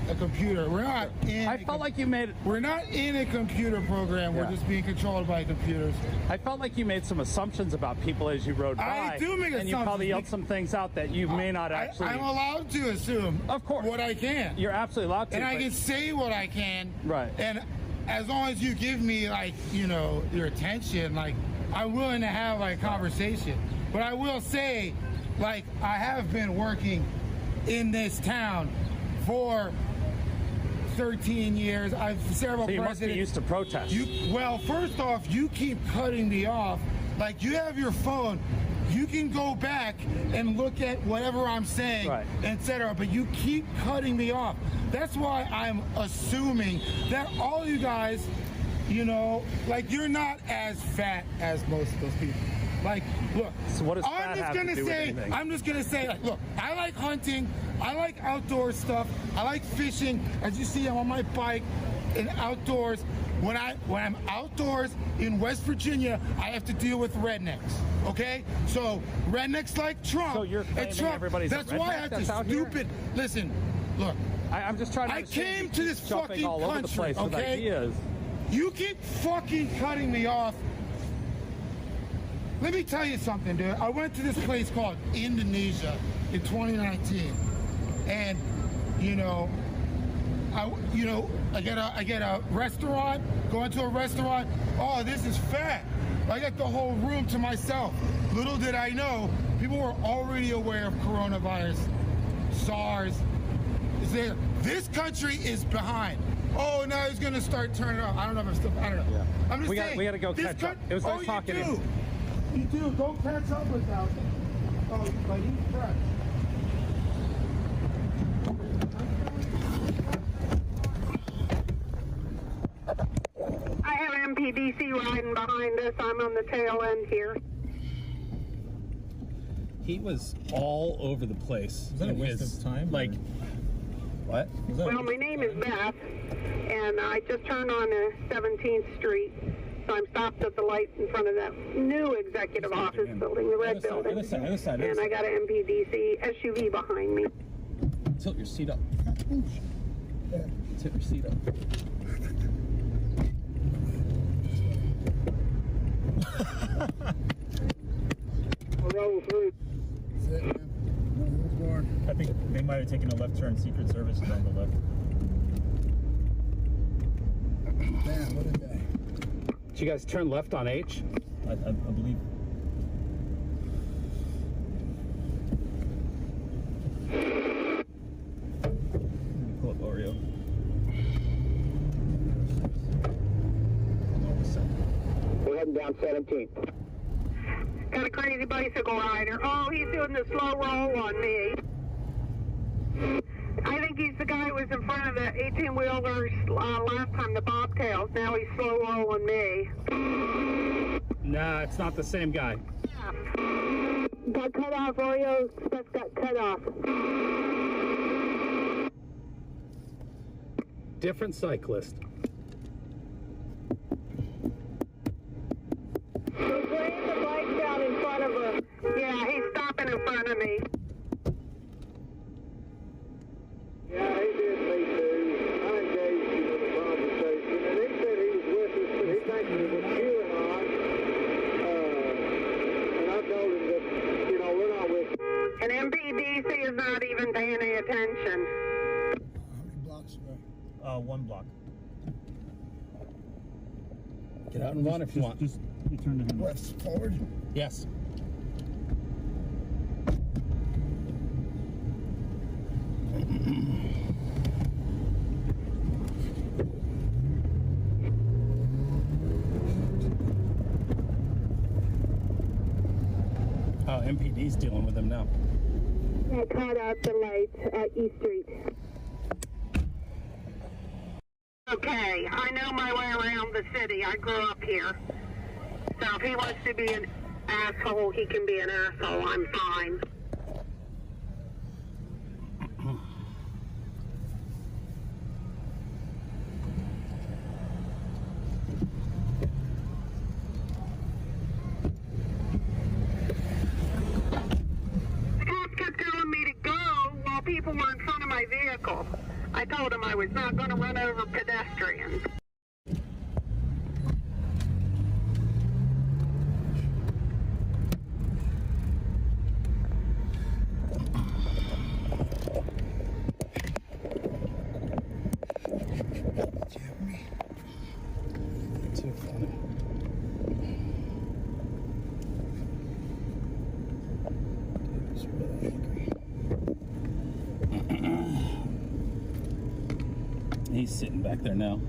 a computer. We're not in. I felt like you made. We're not in a computer program. Yeah. We're just being controlled by computers. I felt like you made some assumptions about people as you rode by. I do make assumptions. And you probably yelled some things out that you may not actually. I'm allowed to assume. Of course. What I can. You're absolutely allowed to. And I can say what I can. Right. And as long as you give me like your attention, like I'm willing to have like a conversation. But I will say. Like, I have been working in this town for 13 years. I've several so you presidents. Must be used to protest. Well, first off, you keep cutting me off. Like, you have your phone. You can go back and look at whatever I'm saying, etc. But you keep cutting me off. That's why I'm assuming that all you guys, like, you're not as fat as most of those people. Like, look, so what does fat have to do with anything? I'm just gonna say, like, look, I like hunting, I like outdoor stuff, I like fishing. As you see, I'm on my bike and outdoors. When I'm outdoors in West Virginia, I have to deal with rednecks. Okay, so rednecks like Trump. So you're claiming everybody's that's a redneck why I have that's to out stupid. Here? Listen, look. I'm just trying to. I came to this fucking all country. Over the place with okay, ideas. You keep fucking cutting me off. Let me tell you something, dude. I went to this place called Indonesia in 2019, and I get a restaurant. Go into a restaurant. Oh, this is fat. I got the whole room to myself. Little did I know, people were already aware of coronavirus, SARS. This country is behind. Oh, now he's gonna start turning up. I don't know if I'm still. I don't know. Yeah. I'm just saying. We gotta go catch up. It was nice talking to you. You do. Go catch up with them. Oh, but he's fresh. I have MPDC riding behind us. I'm on the tail end here. He was all over the place. Was that a waste of time? Like, what? Well, my name is Beth, and I just turned on 17th Street. So I'm stopped at the light in front of that new executive office building, the red building. Other side. And I got an MPDC SUV behind me. Tilt your seat up. Tilt your seat up. Roll through. I think they might have taken a left turn. Secret Service is on the left. Did you guys turn left on H? I believe. Pull up Oreo. We're heading down 17th. Got a crazy bicycle rider. Oh, he's doing the slow roll on me. I think he's the guy who was in front of the 18-wheelers last time, the bobtails. Now he's slow rolling me. Nah, it's not the same guy. Yeah. Got cut off. Oreo Express got cut off. Different cyclist. He's laying the bike down in front of her. Yeah, he's stopping in front of me. Yeah, he did me too. I engaged him in the conversation, and he said he was with us, but he thinks he was cheering on. And I told him that, you know, we're not with you. And MPDC is not even paying any attention. How many blocks ago? 1 block. Get out and run if you want. Just you turn to him. Left forward? Yes. Oh, MPD's dealing with him now. I caught out the lights at E Street. Okay, I know my way around the city. I grew up here. So if he wants to be an asshole, he can be an asshole. I'm fine. The cops kept telling me to go while people were in front of my vehicle. I told him I was not going to run over pedestrians. Too funny. He's really angry. He's sitting back there now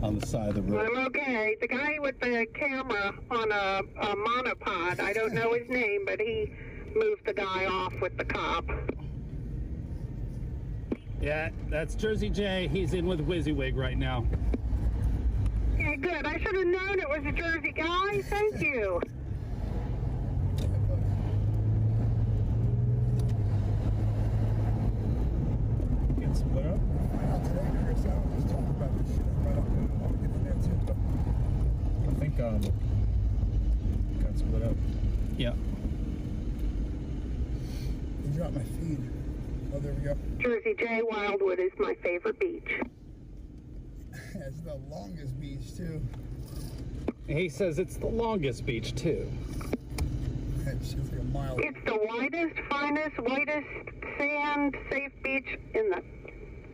on the side of the road. I'm okay. The guy with the camera on a monopod, I don't know his name, but he moved the guy off with the cop. Yeah, that's Jersey J. He's in with WYSIWYG right now. Okay, good. I should have known it was a Jersey guy. Thank you. Get split up. I think got split up. Yeah. You dropped my feed. Oh, there we go. Jersey J. Wildwood is my favorite beach. It's the longest beach, too. He says it's the longest beach, too. It's like a mile. It's the widest, finest, whitest sand, safe beach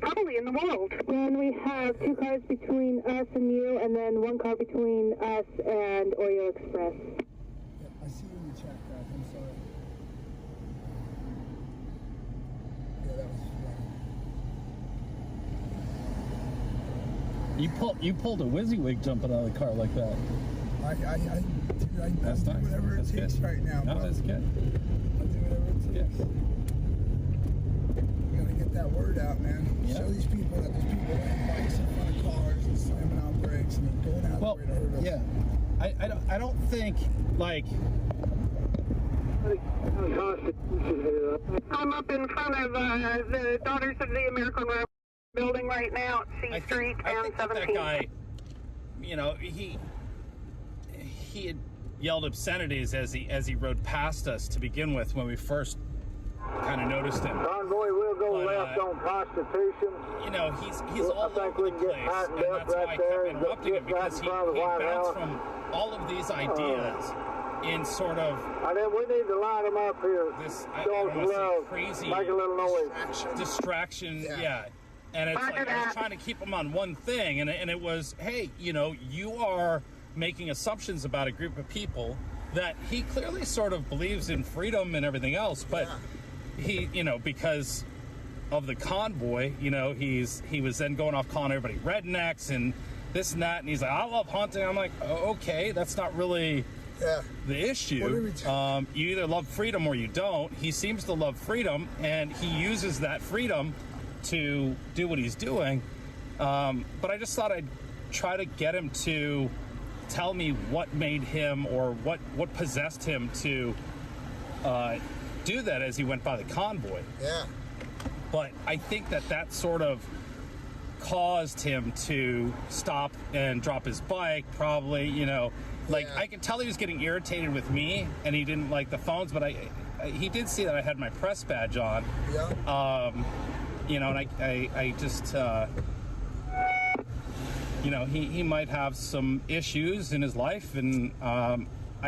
probably in the world. And we have 2 cars between us and you, and then 1 car between us and Oreo Express. Yep, I see when you check that. I'm sorry. Yeah, that was funny. You pulled a WYSIWYG jumping out of the car like that. Dude, That's I'll do nice. whatever That's it takes good. right now. No, bro. that's good. I'll do whatever it takes. Gotta get that word out, man. Yeah. Show these people that there's people riding bikes in front of cars and slamming on brakes and then going out of the way to hurt us. Yeah. I don't think, like... I'm up in front of the Daughters of the American Revolution building right now at C Street and 17th. That guy, you know, he had yelled obscenities as he rode past us to begin with when we first kind of noticed him. Convoy will go left on Constitution. You know, he's all over the place, and that's why I kept interrupting him, because he bounced from all of these ideas in sort of... And then we need to line them up here. This, show some love, crazy make a little noise. Distraction, yeah. And it's like I was trying to keep them on one thing, and it was, hey, you know, you are making assumptions about a group of people that he clearly sort of believes in freedom and everything else, but he, you know, because of the convoy, you know, he was then going off calling everybody rednecks and this and that, and he's like, I love hunting. I'm like, oh, okay, that's not really the issue. You either love freedom or you don't. He seems to love freedom, and he uses that freedom to do what he's doing. But I just thought I'd try to get him to tell me what made him, or what possessed him to do that as he went by the convoy. Yeah. But I think that sort of caused him to stop and drop his bike, probably, you know. Like, I could tell he was getting irritated with me, and he didn't like the phones, but he did see that I had my press badge on. Yeah. You know, and I just, you know, he might have some issues in his life, and I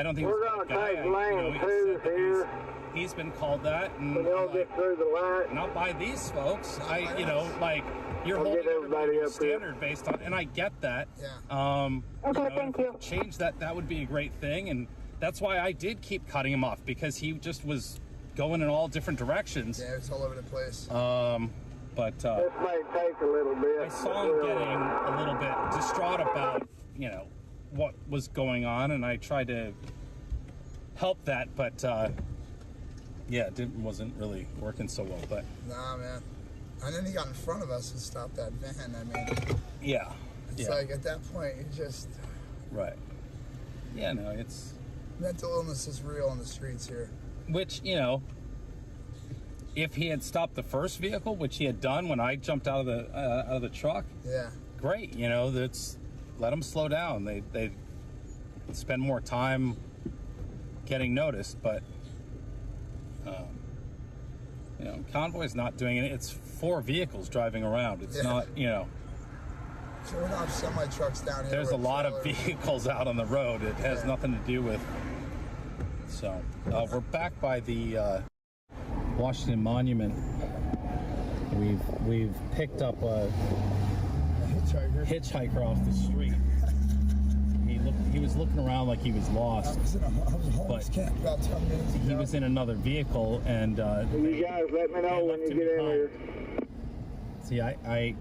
don't think we're going to take lane 2 here. He's been called that, and they'll get through the light. Not by these folks. You know, like, you're holding everybody up standard based on, and I get that. Yeah. Okay, thank you. Change that would be a great thing, and that's why I did keep cutting him off, because he just was going in all different directions. Yeah, it's all over the place. But this may take a little bit. I saw him getting a little bit distraught about, you know, what was going on, and I tried to help that, but yeah, it wasn't really working so well. But nah, man. And then he got in front of us and stopped that van. I mean, yeah, it's like at that point you just yeah, no, it's mental illness is real on the streets here. Which, you know, if he had stopped the first vehicle, which he had done when I jumped out of the truck, great. You know, let him slow down. They spend more time getting noticed, but you know, Convoy's not doing it. It's 4 vehicles driving around. It's not, you know. So we're not semi trucks down here. There's a lot of vehicles out on the road. It has nothing to do with. So we're back by the Washington Monument. We've picked up a hitchhiker off the street. He was looking around like he was lost. I was in a homeless camp about 10 minutes ago. He was in another vehicle, and you guys let me know when you get in here. See, I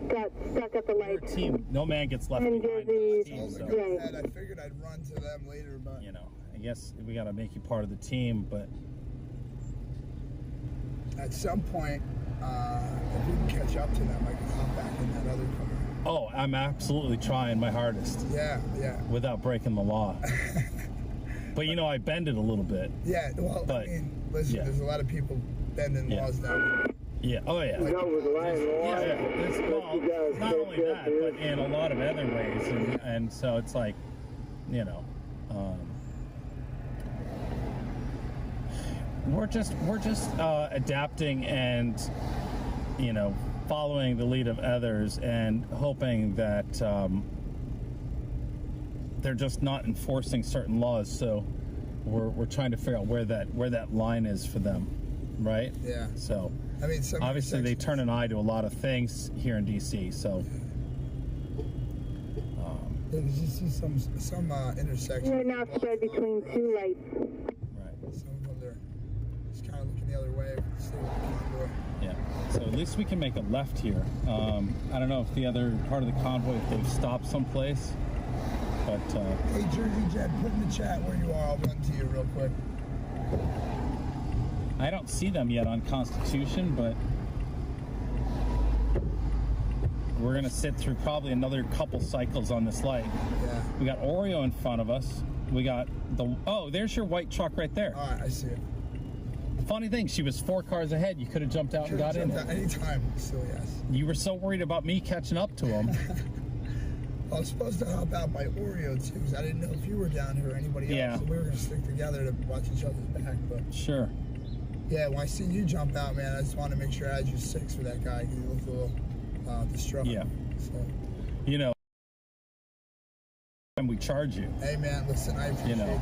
got stuck at the light. Team, no man gets left behind. I figured I'd run to them later, but you know, I guess we got to make you part of the team. But at some point, if we can catch up to them, I can hop back in that other car. Oh, I'm absolutely trying my hardest. Yeah. Without breaking the law. But you know, I bend it a little bit. Yeah, well, I mean, listen, there's a lot of people bending laws down here. Yeah, oh yeah. Like, It's not only that, but in a lot of other ways, and so it's like, you know, we're just adapting and, you know, following the lead of others and hoping that they're just not enforcing certain laws. So we're trying to figure out where that line is for them, right? Yeah. So I mean, obviously they turn an eye to a lot of things here in DC. So you see some intersections. We're now spread between 2 lights. Right. Some of them they're just kind of looking the other way. See what the convoy. Yeah. So at least we can make a left here. I don't know if the other part of the convoy, if they've stopped someplace, but hey, Jersey Jet, put in the chat where you are. I'll run to you real quick. I don't see them yet on Constitution, but we're gonna sit through probably another couple cycles on this light. Yeah. We got Oreo in front of us. We got there's your white truck right there. All right, I see it. Funny thing, she was 4 cars ahead. You could have jumped out and got in there. Anytime, still yes. You were so worried about me catching up to him. I was supposed to hop out my Oreo too, because I didn't know if you were down here or anybody else. So we were gonna stick together to watch each other's back, but sure. Yeah, when I seen you jump out, man, I just wanted to make sure I had you 6 for that guy, because he looked a little distraught. Yeah. So. You know, and we charge you. Hey, man, listen, I appreciate you.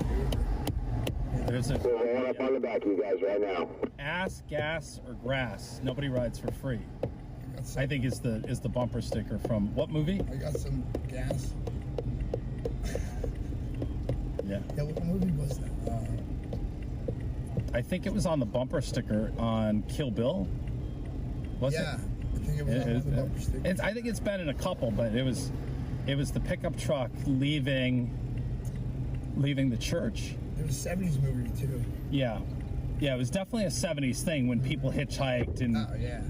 There's a up on the back of you guys right now. Ass, gas, or grass. Nobody rides for free. I think is the bumper sticker from what movie? I got some gas. Yeah. Yeah, what movie was that? I think it was on the bumper sticker on Kill Bill. Was it? I think it was on the bumper sticker. I think it's been in a couple, but it was the pickup truck leaving the church. It was a 70s movie too. Yeah. Yeah, it was definitely a 70s thing when people hitchhiked and,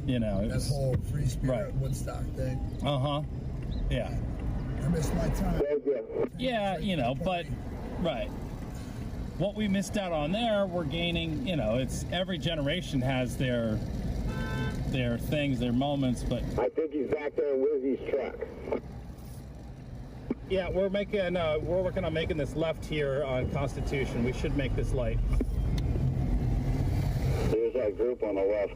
you know. It That was, whole free spirit Woodstock thing. Uh-huh. Yeah. I missed my time. Yeah, you know, but, right. What we missed out on there, we're gaining, you know, it's every generation has their things, their moments, but... I think he's back there in Wizzy's truck. Yeah, we're working on making this left here on Constitution. We should make this light. There's that group on the left.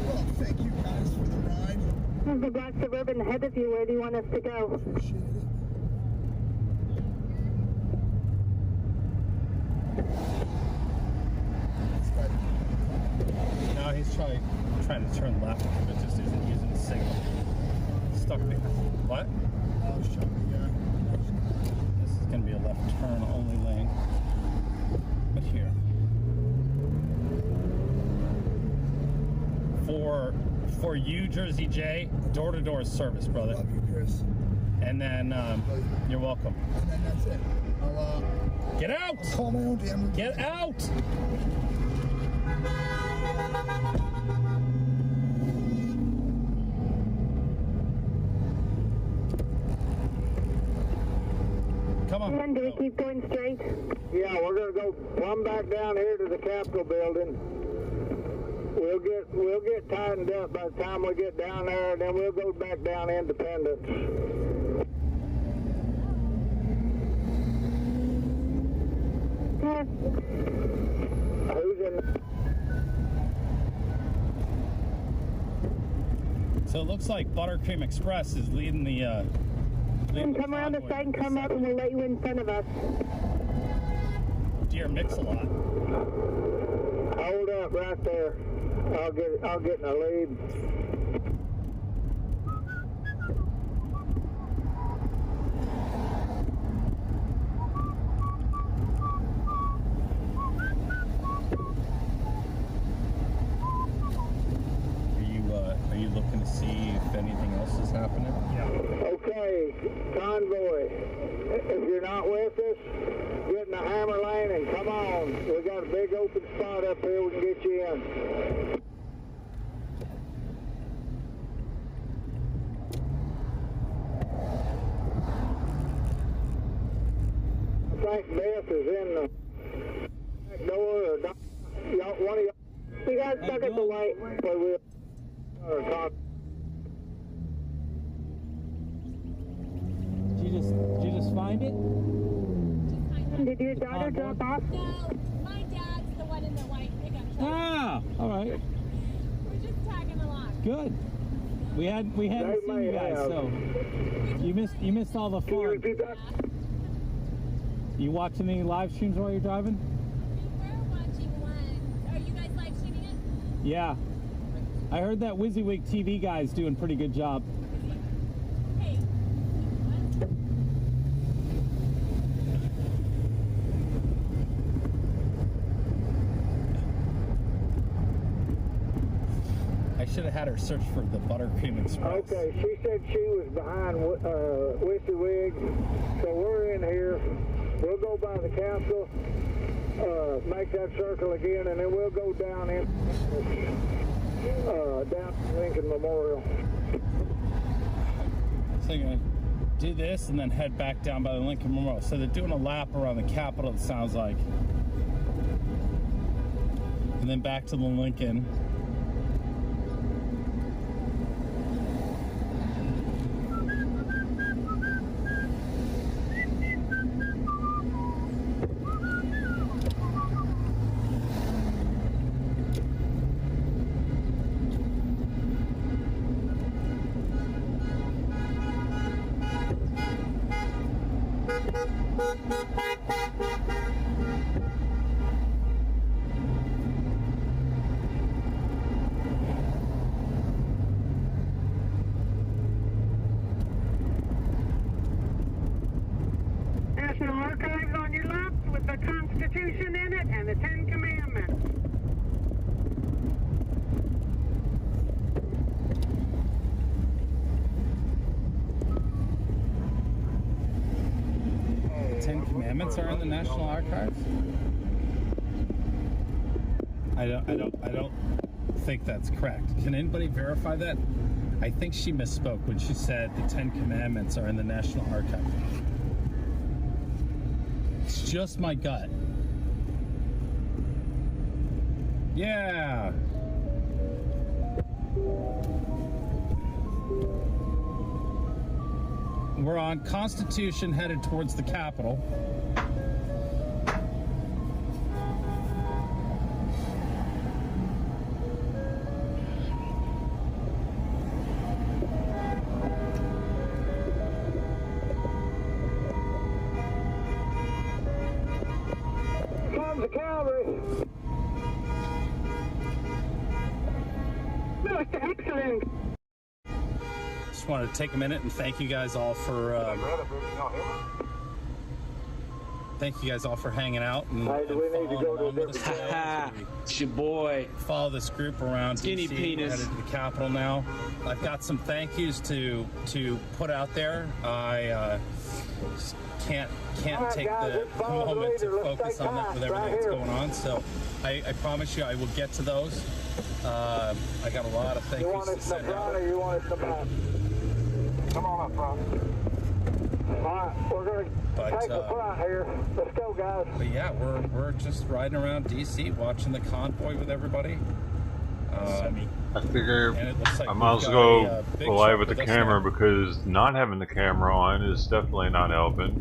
Well, thank you guys for the ride. There's the black Suburban ahead of you. Where do you want us to go? Appreciate it. No, he's trying to turn left, but just isn't using the signal. Stuck behind. What? I was trying to This is going to be a left turn only lane. But here. For you, Jersey J, door-to-door service, brother. Love you, Chris. And then, you're welcome. And then that's it. I'll, Get out! I'll call my own damn... Get out! Come on. And do we keep going straight? Yeah, we're gonna go plumb back down here to the Capitol building. We'll get tightened up by the time we get down there, and then we'll go back down Independence. Who's in? So it looks like Buttercream Express is leading the. Come around the side and come up, and we'll let you in front of us. Deer Mix-a-Lot. Hold up right there. I'll get in the lead. Are you looking to see if anything else is happening? Yeah. Okay, Convoy. If you're not with us, get in the hammer lane and come on. We got a big open spot up here. We can get you in. I think Beth is in the back door. Or one of y'all. We got stuck at the light. But we'll Did you just find it? Did your daughter drop off? No, my dad's the one in the white pickup truck. Ah, all right. We're just tagging along. Good. We hadn't seen you guys, so you missed all the fun. Can you repeat that? You watching any live streams while you're driving? We were watching one. Are you guys live streaming it? Yeah. I heard that WYSIWYG TV guy's doing a pretty good job. Hey. What? I should have had her search for the Buttercream Express. Okay, she said she was behind WYSIWYG, so we're in here. We'll go by the council, make that circle again, and then we'll go down in down to Lincoln Memorial. So you're gonna do this and then head back down by the Lincoln Memorial. So they're doing a lap around the Capitol, it sounds like. And then back to the Lincoln. commandments are in the National Archives? I don't think that's correct. Can anybody verify that? I think she misspoke when she said the 10 Commandments are in the National Archive. It's just my gut. Yeah. We're on Constitution headed towards the Capitol. Comes the cavalry. Mr. Excellent. Just wanted to take a minute and thank you guys all for hanging out and it's your boy. Follow this group around Skinny DC. penis. We're headed to the Capitol now. I've got some thank yous to put out there. I can't take the moment to focus on that with everything that's going on. So I promise you I will get to those. I got a lot of thank yous to send out. You want it to back? Come on up, front. Alright, we're going to take the front here. Let's go, guys. But yeah, we're just riding around DC watching the convoy with everybody. I figure like I might as well go live with the camera because not having the camera on is definitely not helping.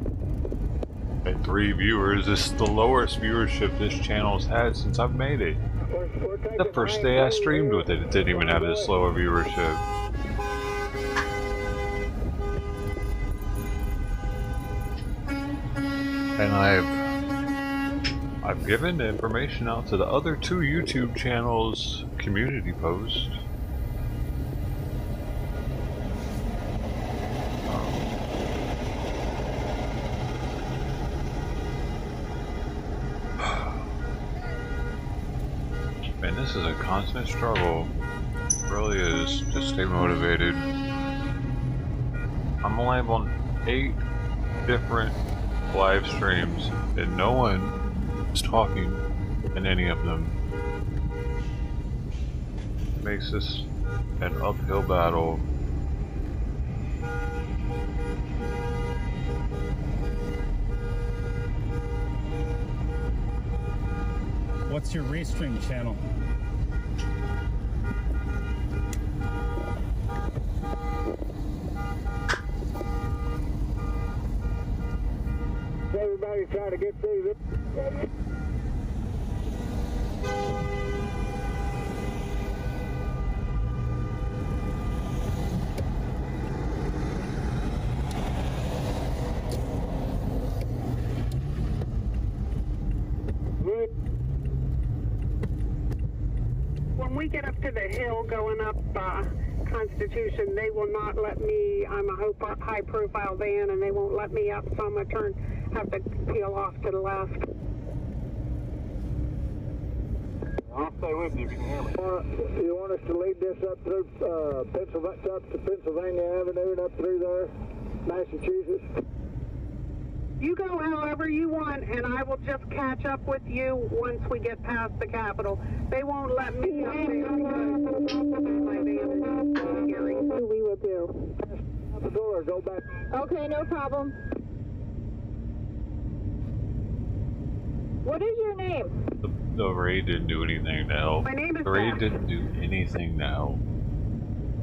At 3 viewers, this is the lowest viewership this channel's had since I've made it. The first day I streamed with it, it didn't even have this lower viewership. And I've given the information out to the other 2 YouTube channels community posts. Man, this is a constant struggle. It really is. Just stay motivated. I'm live on 8 different live streams and no one is talking in any of them. It makes this an uphill battle. What's your restream channel? Everybody try to get through this. When we get up to the hill going up Constitution, they will not let me. I'm a high profile van and they won't let me up, so I'm gonna have to peel off to the left. I'll stay with you if you can hear me. You want us to lead this up through Pennsylvania Avenue and up through there, Massachusetts? You go however you want, and I will just catch up with you once we get past the Capitol. They won't let me up there because my van is scary. We will do. Out the door, go back. Okay, no problem. What is your name? The raid didn't do anything to help. My name is The raid Beth. didn't do anything to help.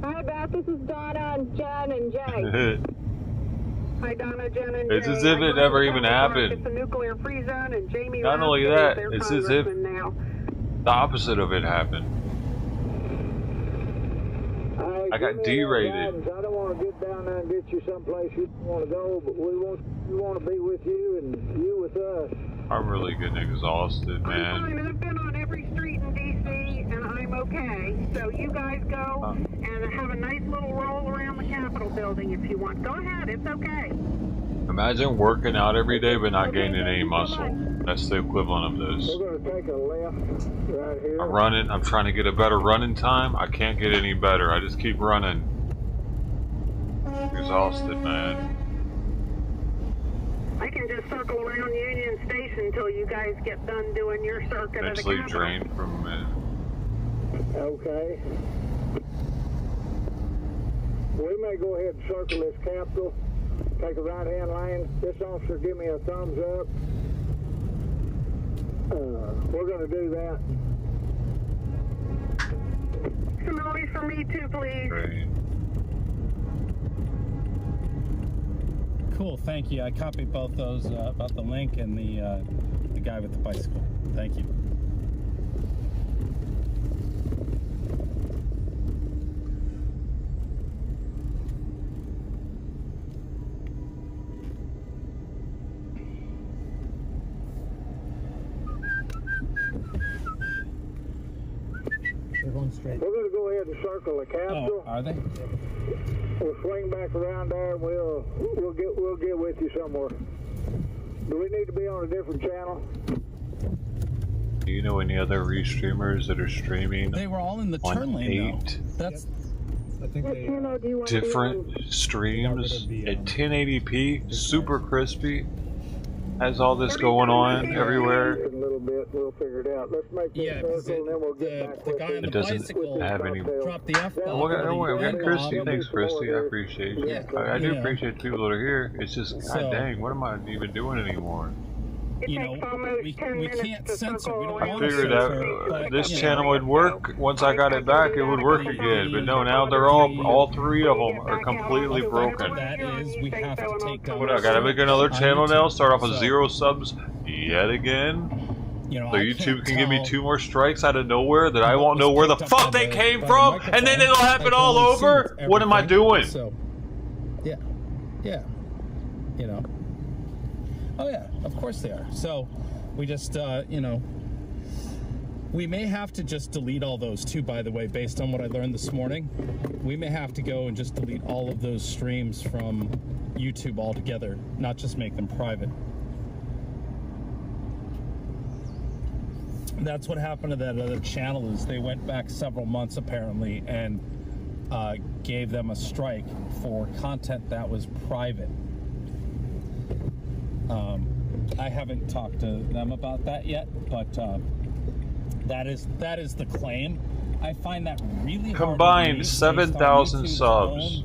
Hi, Beth. This is Donna and Jen and Jay. Hi, Donna, Jen, and It's Jay. as if it never even happened. It's a nuclear free zone, and Jamie Not only Ramsey that, is their it's as if congressman now. the opposite of it happened. I got derated. I don't want to get down there and get you someplace you don't want to go, but we want to be with you and you with us. I'm really getting exhausted, man. I'm fine. I've been on every street in D.C. and I'm okay. So you guys go and have a nice little roll around the Capitol building if you want. Go ahead. It's okay. Imagine working out every day but not gaining any muscle. That's the equivalent of this. We're going to take a left right here. I'm running. I'm trying to get a better running time. I can't get any better. I just keep running. Exhausted, man. I can just circle around Union Station until you guys get done doing your circuit of the Mentally Capitol. drained from it. Okay. We may go ahead and circle this Capitol. Take a right-hand lane. This officer give me a thumbs up. We're going to do that. Some noise for me too, please. Right. Cool, thank you. I copied both those about the link and the guy with the bicycle. Thank you. They're going straight. We're going to go ahead and circle the Capitol. Oh, are they? We'll swing back around there and we'll get with you somewhere. Do we need to be on a different channel? Do you know any other restreamers that are streaming? They were all in the on turn lane, 8 though. That's I think What they, channel do you want to be different on? streams the, at 1080p, super crispy. Has all this going on everywhere. A little bit, we'll figure it out. Let's make this yeah, because circle and then we'll get back the with guy on you. the It doesn't bicycle have any. dropped the F bomb. Oh, don't worry, we got and Christy. Bob. Thanks, Christy. I appreciate you. Yeah. I do Yeah. appreciate people that are here. It's just, So- god dang, what am I even doing anymore? It You takes know, almost we 10 minutes can't to censor. circle We don't around. want to Figured censor, out but, this you know, channel would work. Once I got it back, it would work again. But no, now they're all three of them are completely broken. That is, we have to take down. What, I gotta make another channel on now? YouTube. Start off with So, 0 subs yet again? You know, So I YouTube can't can give me tell 2 more strikes out of nowhere that I what won't know was where the picked up fuck by they the- came by the from, microphone. and then it'll I happen can all only see over? What am I everything. doing? So, yeah, you know. Oh yeah, of course they are. So, we just, you know, we may have to just delete all those too, by the way, based on what I learned this morning. We may have to go and just delete all of those streams from YouTube altogether, not just make them private. That's what happened to that other channel, is they went back several months apparently and gave them a strike for content that was private. I haven't talked to them about that yet, but that is the claim. I find that really hard to Combined believe 7,000 based subs. on YouTube's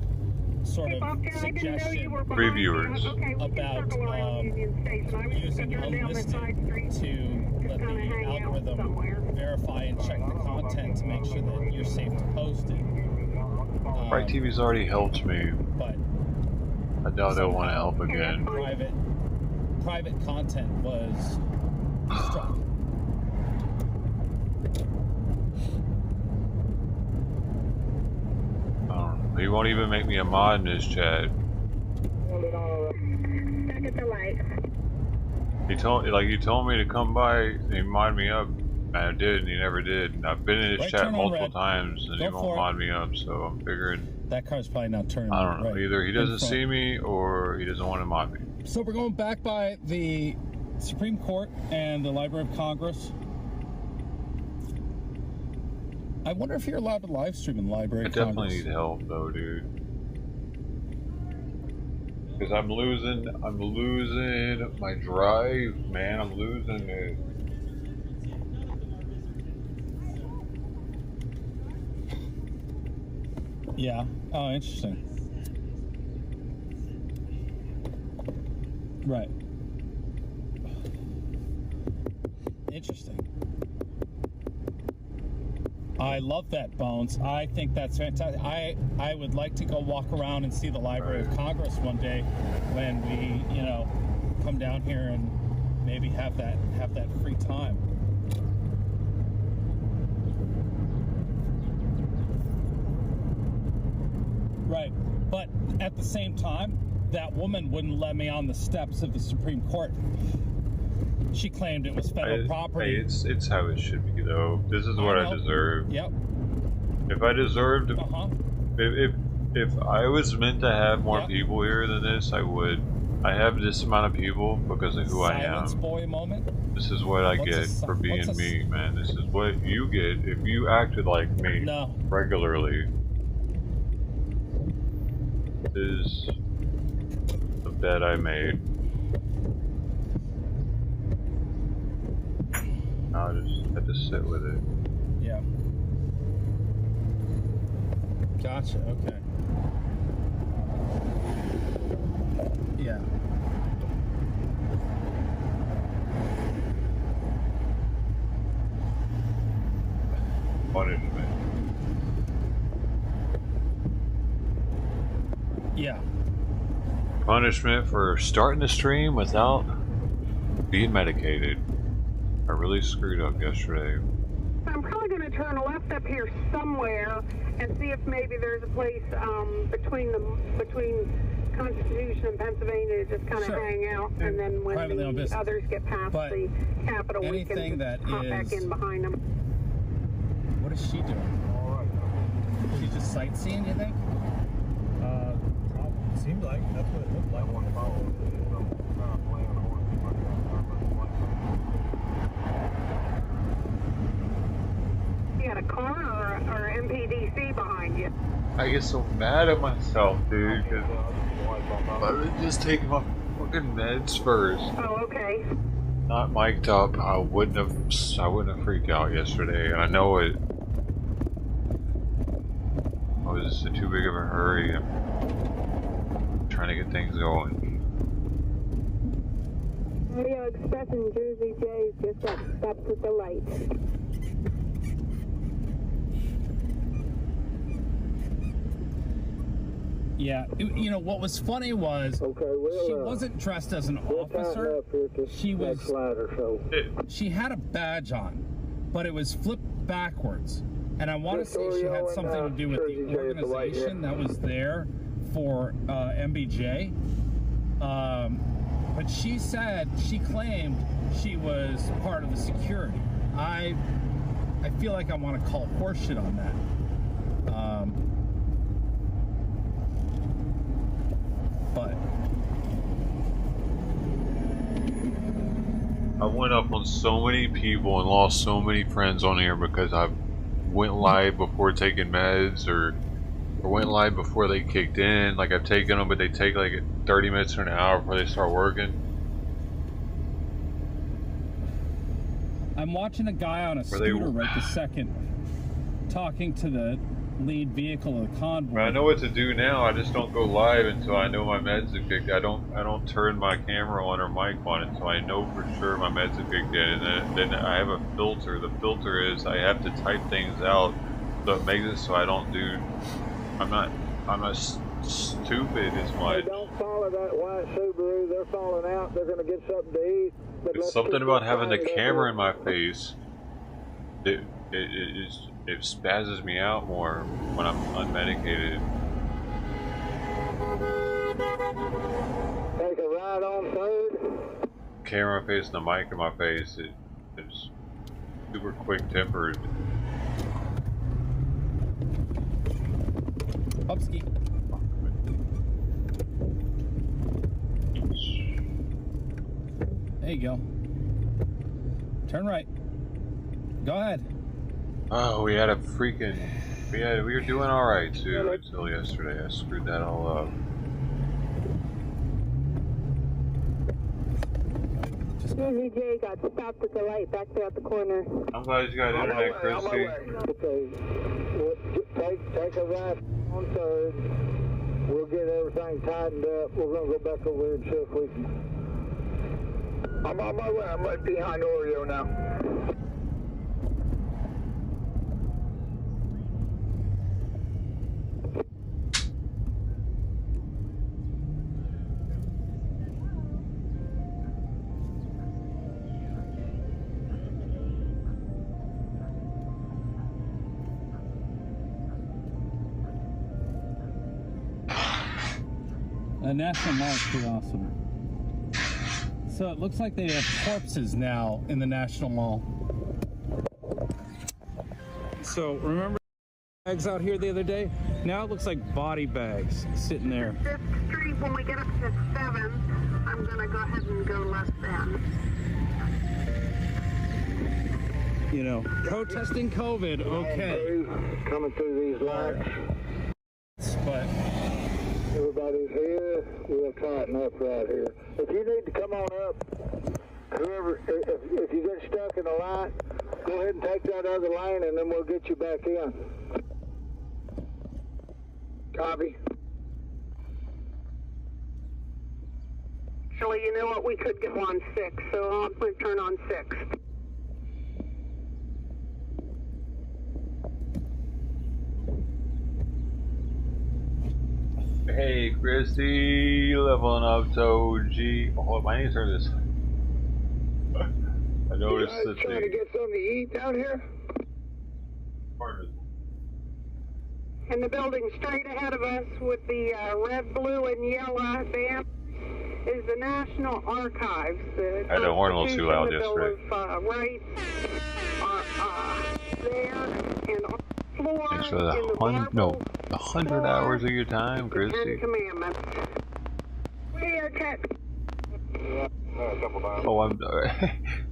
own sort Hey, of Bumpkin, I didn't know you were suggestion behind Reviewers. me. Okay, we can about circle around Union Station. I was just using gonna go down the unlisted side street. to let the kinda hang out algorithm somewhere. verify and check the content to make sure that you're safe to post it. Bright TV's already helped me. But I doubt they'll want to help again. private content was struck. He won't even make me a mod in his chat. Stuck at the light. He told me to come by and mod me up. And I did, and he never did. And I've been in his Right chat turn on multiple red. times, and Go he for won't it. mod me up. So I'm figuring, That car's probably not turning. I don't know. right. Either he In doesn't front. see me, or he doesn't want to mod me. So we're going back by the Supreme Court and the Library of Congress. I wonder if you're allowed to live stream in the Library I of definitely Congress. need help, though, dude. Because I'm losing my drive, man. I'm losing it. Yeah. Oh, interesting. Right. Interesting. I love that, Bones. I think that's fantastic. I would like to go walk around and see the Library of Congress one day when we, you know, come down here and maybe have that free time. Right. But at the same time, that woman wouldn't let me on the steps of the Supreme Court. She claimed it was federal property. Hey, it's how it should be, though. This is what I deserve. Yep. If I deserved, if I was meant to have more people here than this, I would. I have this amount of people because of who Silence I am. boy moment. This is what I get for being me, man. This is what you get if you acted like me regularly. This is the bet I made. I just had to sit with it. Yeah. Gotcha, okay. Yeah. Punishment. Yeah. Punishment for starting the stream without being medicated. I really screwed up yesterday. I'm probably going to turn left up here somewhere and see if maybe there's a place between Constitution and Pennsylvania to just kind of hang out, and then when the others get past the Capitol, we can hop back in behind them. What is she doing? She's just sightseeing, you think? Seemed like that's what it looked like. You got a car or MPDC behind you? I get so mad at myself, dude, because I would just take my fucking meds first. Oh, okay. Not mic'd up, I wouldn't have freaked out yesterday, and I know it. I was in too big of a hurry. I'm trying to get things going. Radio Express in Jersey J's just got stopped at the light. Yeah, you know what was funny was she wasn't dressed as an officer. She had a badge on, but it was flipped backwards, and I want to say she had something to do with the organization that was there for MBJ. But she claimed she was part of the security. I feel like I want to call horseshit on that. But I went up on so many people and lost so many friends on here because I went live before taking meds or went live before they kicked in. Like I've taken them, but they take like 30 minutes or an hour before they start working. I'm watching a guy on a scooter right this second talking to the lead vehicle of the convoy. I know what to do now. I just don't go live until I know my meds have kicked. I don't turn my camera on or mic on until I know for sure my meds have kicked in. And then I have a filter. The filter is I have to type things out, so it makes it so I don't do. I'm not stupid as much. Don't follow that white Subaru. They're falling out. They're gonna get something to eat. It's something about having the camera in my face. It spazzes me out more when I'm unmedicated. Take a ride on third. Camera face and the mic in my face. It's super quick tempered. Upski. There you go. Turn right. Go ahead. Oh, we had a freaking. We were doing all right too until yesterday. I screwed that all up. JJ got stopped at the light back there at the corner. I'm glad you got internet, Christy. Okay, take a right on third. We'll get everything tightened up. We're gonna go back over here and see if we can. I'm on my way. I'm right behind Oreo now. The National Mall is pretty awesome. So it looks like they have corpses now in the National Mall. So remember bags out here the other day? Now it looks like body bags sitting there. This street, when we get up to 7th, I'm gonna go ahead and go left then. You know, protesting COVID, okay. Coming through these lights. But everybody's here. We'll tighten up right here. If you need to come on up, Whoever, if you get stuck in a line, go ahead and take that other lane, and then we'll get you back in. Copy. Actually, you know what? We could go on 6, so I'll return on 6. Hey, Christy, leveling up to OG. Oh, I need to turn this. I noticed you guys that trying to get something to eat down here? In the building straight ahead of us with the red, blue, and yellow band is the National Archives. The I don't want to too loud the Bill yesterday. of Rights there, and on the floor Thanks for in the marble 100 hours of your time, Ten Christy. Commandments. We are Oh, I'm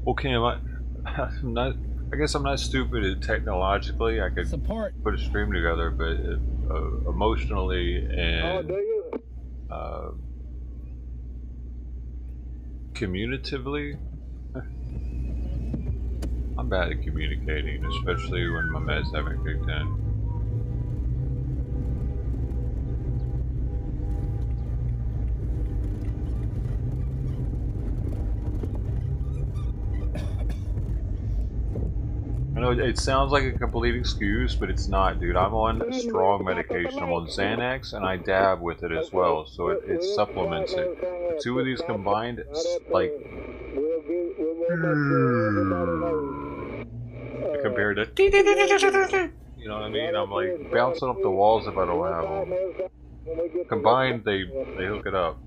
okay. I'm not. I guess I'm not stupid technologically. I could put a stream together, but emotionally and communicatively, I'm bad at communicating, especially when my meds haven't kicked in. I know it sounds like a complete excuse, but it's not, dude. I'm on strong medication. I'm on Xanax, and I dab with it as well, so it supplements it. The two of these combined, it's like compared to, you know what I mean? I'm like bouncing up the walls if I don't have them. Combined, they hook it up.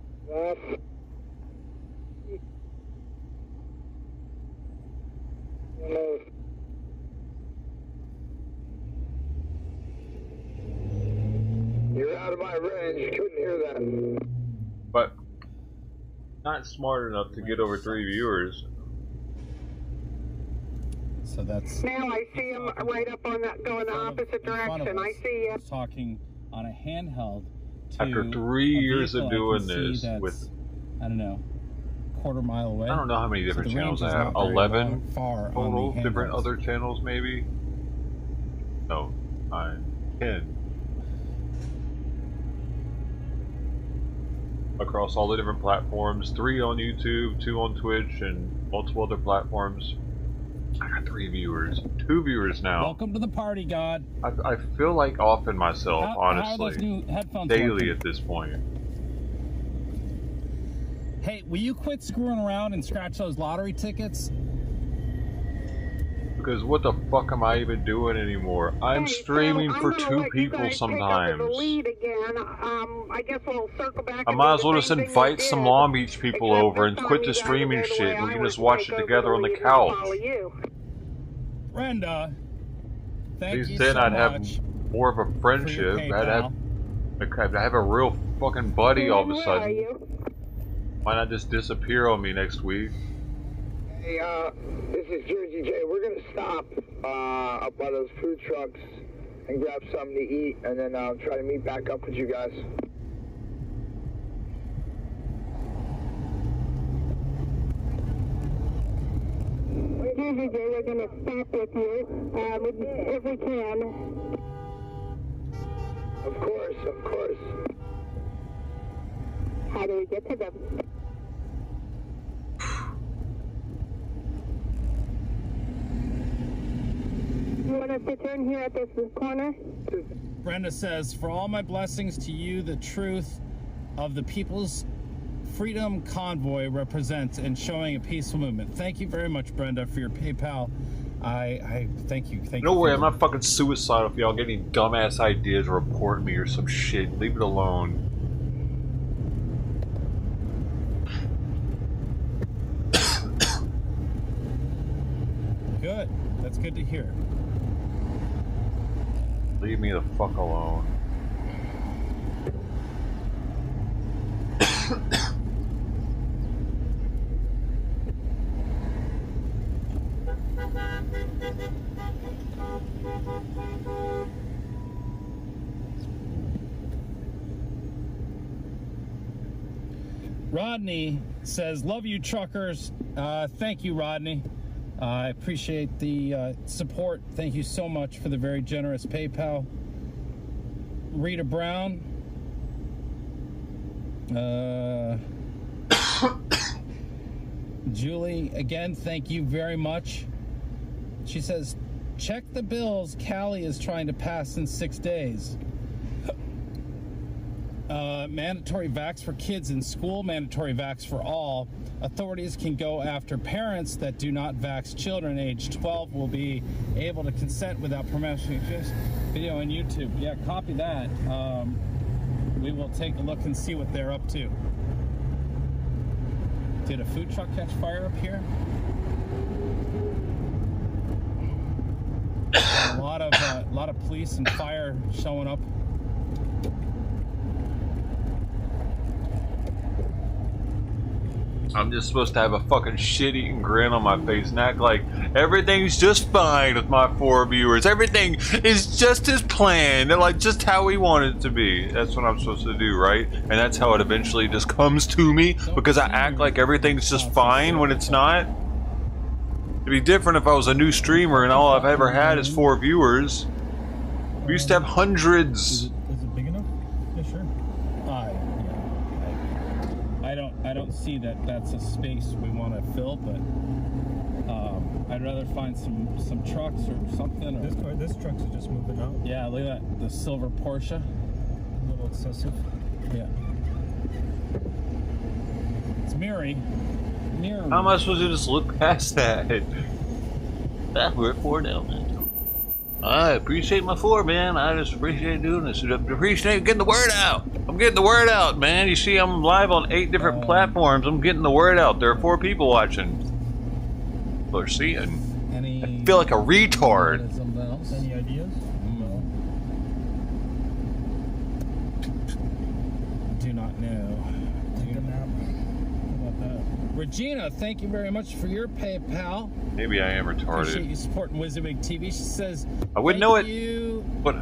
You're out of my range. Couldn't hear that. But not smart enough to get over 3 viewers. So that's Now I see him right up on that, going the opposite direction. I see you. Talking on a handheld. To After 3 years of doing this with, I don't know, quarter-mile away. I don't know how many different channels I have. 11 total different other channels, maybe. No, 9, 10. Across all the different platforms, 3 on YouTube, 2 on Twitch, and multiple other platforms. I got 3 viewers, 2 viewers now. Welcome to the party, God. I feel like offing myself, honestly, how are those new headphones daily working? at this point. Hey, will you quit screwing around and scratch those lottery tickets? Because what the fuck am I even doing anymore? I'm streaming for 2 people sometimes. I guess we'll circle back. I might as well just invite some Long Beach people over and quit the streaming shit. We can just watch it together on the couch. Brenda, thank At least you then so I'd have much more of a friendship. I'd have a real fucking buddy all of a sudden. Why not just disappear on me next week? Hey, this is Jersey J. We're gonna stop up by those food trucks and grab something to eat, and then try to meet back up with you guys. Jersey J, we're gonna stop with you if we can. Of course, of course. How do we get to them? You want us to turn here at this corner? Brenda says, for all my blessings to you, the truth of the People's Freedom Convoy represents and showing a peaceful movement. Thank you very much, Brenda, for your PayPal. I thank you. Thank you. No way, I'm not fucking suicidal if y'all get any dumbass ideas or report me or some shit. Leave it alone. Good. That's good to hear. Leave me the fuck alone. Rodney says, love you, truckers. Thank you, Rodney. I appreciate the support. Thank you so much for the very generous PayPal. Rita Brown. Julie, again, thank you very much. She says, check the bills Callie is trying to pass in 6 days. Mandatory vax for kids in school, mandatory vax for all. Authorities can go after parents that do not vax children. Age 12 will be able to consent without permission. Video on YouTube. Yeah, copy that. We will take a look and see what they're up to. Did a food truck catch fire up here? A lot of police and fire showing up. I'm just supposed to have a fucking shit-eating grin on my face and act like everything's just fine with my 4 viewers. Everything is just as planned and like just how we want it to be. That's what I'm supposed to do, right? And that's how it eventually just comes to me because I act like everything's just fine when it's not. It'd be different if I was a new streamer and all I've ever had is 4 viewers. We used to have hundreds. Is it big enough? Yeah, sure. I don't see that that's a space we want to fill, but I'd rather find some trucks or something. Or This truck's just moving out. yeah, look at that, the silver Porsche. A little excessive. Yeah. It's Mary. How am I supposed to just look past that? That's where 4 now, man. I appreciate my 4, man. I just appreciate doing this. I appreciate getting the word out. I'm getting the word out, man. You see, I'm live on 8 different platforms. I'm getting the word out. There are 4 people watching. People are seeing. I feel like a retard. Any ideas? No. Do not know. Take a nap. How about that? Regina, thank you very much for your PayPal. Maybe I am retarded. Appreciate you supporting WYSIWYG TV. She says, I wouldn't know it. You But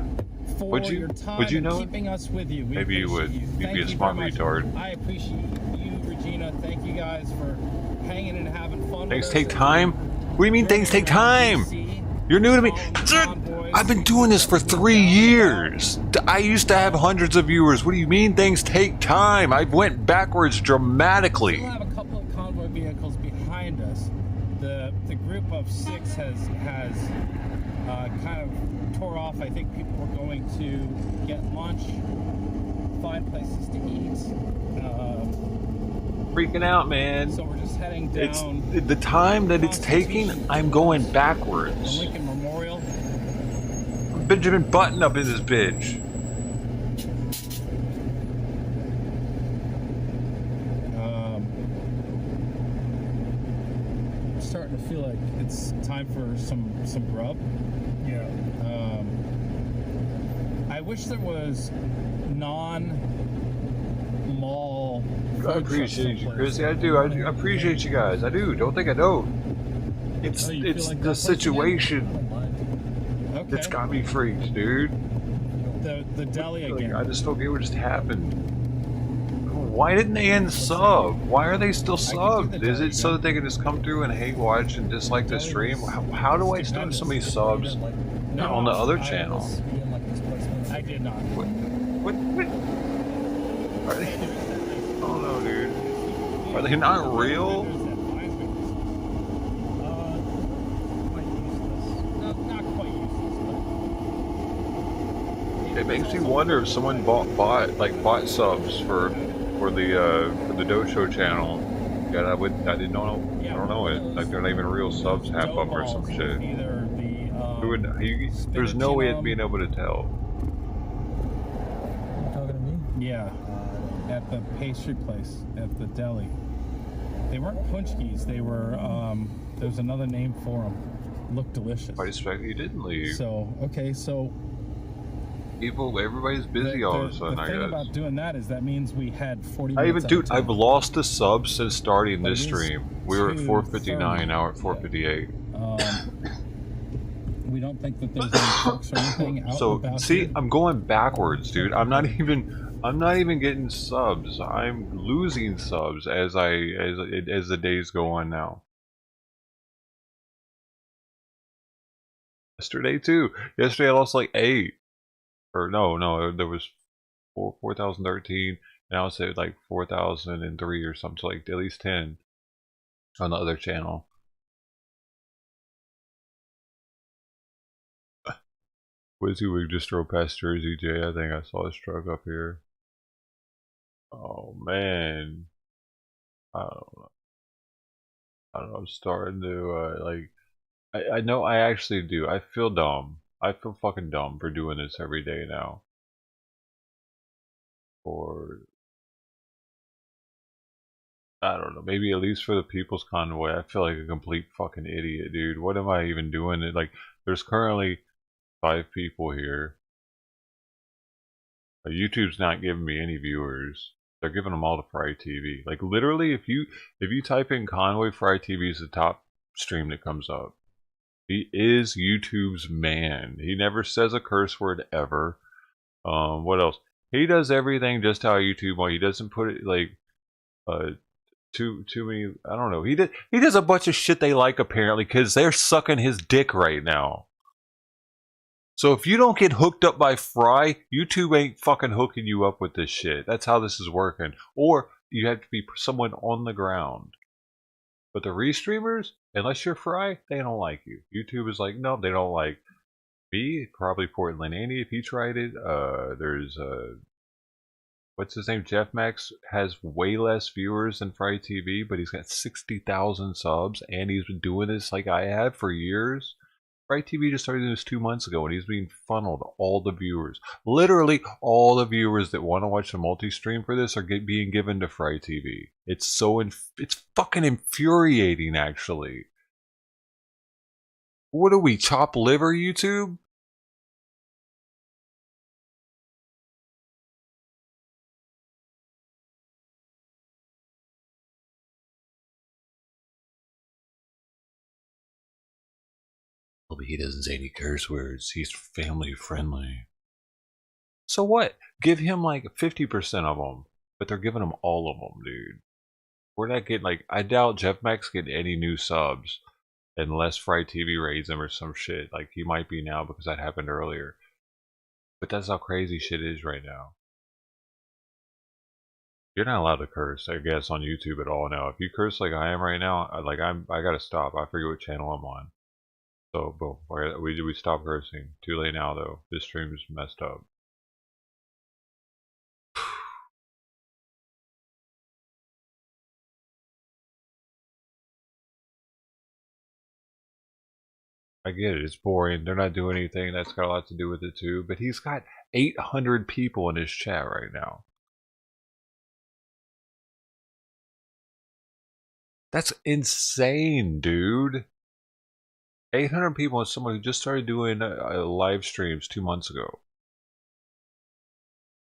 for would you? your time Would you and know keeping us with you. We Maybe you would. appreciate You'd Thank be a you smart very much. retard. I appreciate you, Regina. Thank you guys for hanging and having fun. Things with take us. time? What do you mean things take time? You're new to me. I've been doing this for 3 years. I used to have hundreds of viewers. What do you mean things take time? I went backwards We dramatically. still have a couple of convoy vehicles behind us. The group of 6 has kind of tore off. I think people were going to get lunch, find places to eat. Freaking out, man. So we're just heading down. It's the time that it's taking. I'm going the backwards. Lincoln Memorial. Benjamin Button up in this bitch. I'm starting to feel like it's time for some grub. Yeah. I wish there was non-mall. I appreciate you, Chrissy. I do. I appreciate you guys. I do. Don't think I don't. It's Oh, you feel it's like the that place again? situation Okay. that's got me freaked, dude. The deli Like, again. I just don't get what just happened. Why didn't they end sub? Why are they still subbed? Is it so that they can just come through and hate watch and dislike the stream? How do I still have so many subs on the other channel? I did not. What? Are they? Oh no, dude. Are they not real? Not quite useless, It makes me wonder if someone bought subs for the Dojo channel. Yeah, I didn't know. I don't know it. Like they're not even real subs, half of them or some shit. There's no way of being able to tell. Talking to me? Yeah, at the pastry place, at the deli. They weren't punchkis. They were. There's another name for them. Looked delicious. I expect you didn't leave. So okay, so everybody's busy all of a sudden. the I thing guess. about doing that is that means we had 40 I even, minutes. dude, I've lost the subs since starting But this it is stream. We were at 4:59, 2:30. now we're at 4:58. We don't think that there's any folks or anything out So, about see, here. I'm going backwards, dude. I'm not even I'm not even getting subs. I'm losing subs as the days go on now. Yesterday too. Yesterday I lost like 8. Or no, there was 4,013. Now it's at like 4,003 or something, so like at least 10 on the other channel. Wizzy Wig just drove past Jersey J. I think I saw his truck up here. Oh man, I don't know. I'm starting to like. I know I actually do. I feel dumb. I feel fucking dumb for doing this every day now. Or I don't know. Maybe at least for the People's Convoy, I feel like a complete fucking idiot, dude. What am I even doing? Like, there's currently 5 people here. YouTube's not giving me any viewers. They're giving them all to Fry TV. Like literally, if you type in Convoy, Fry TV is the top stream that comes up. He is YouTube's man. He never says a curse word ever. What else? He does everything just how YouTube wants. He doesn't put it like too many. I don't know. He does a bunch of shit they like apparently because they're sucking his dick right now. So if you don't get hooked up by Fry, YouTube ain't fucking hooking you up with this shit. That's how this is working. Or you have to be someone on the ground. But the restreamers, unless you're Fry, they don't like you. YouTube is like, no, they don't like me. Probably Portland Andy if he tried it. There's what's his name? Jeff Max has way less viewers than Fry TV, but he's got 60,000 subs, and he's been doing this like I have for years. Fry TV just started this 2 months ago, and he's being funneled all the viewers. Literally, all the viewers that want to watch the multi-stream for this are being given to Fry TV. It's it's fucking infuriating, actually. What do we, chop liver, YouTube? But he doesn't say any curse words. He's family friendly. So what? Give him like 50% of them, but they're giving him all of them, dude. We're not getting like. I doubt Jeff Max getting any new subs unless Fry TV raids him or some shit. Like he might be now because that happened earlier. But that's how crazy shit is right now. You're not allowed to curse, I guess, on YouTube at all now. If you curse like I am right now, I gotta stop. I forget what channel I'm on. So, boom. We stopped cursing. Too late now, though. This stream is messed up. I get it. It's boring. They're not doing anything. That's got a lot to do with it, too. But he's got 800 people in his chat right now. That's insane, dude. 800 people is someone who just started doing live streams 2 months ago.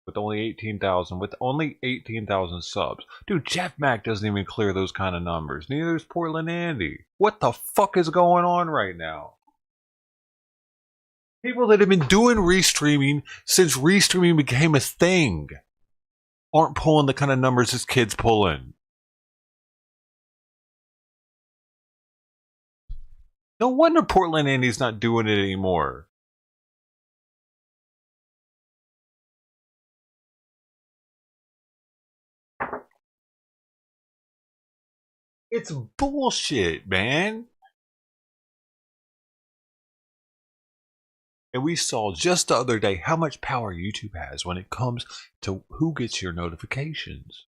With only 18,000 subs. Dude, Jeff Mack doesn't even clear those kind of numbers. Neither is Portland Andy. What the fuck is going on right now? People that have been doing restreaming since restreaming became a thing aren't pulling the kind of numbers this kid's pulling. No wonder Portland Andy's not doing it anymore. It's bullshit, man. And we saw just the other day how much power YouTube has when it comes to who gets your notifications.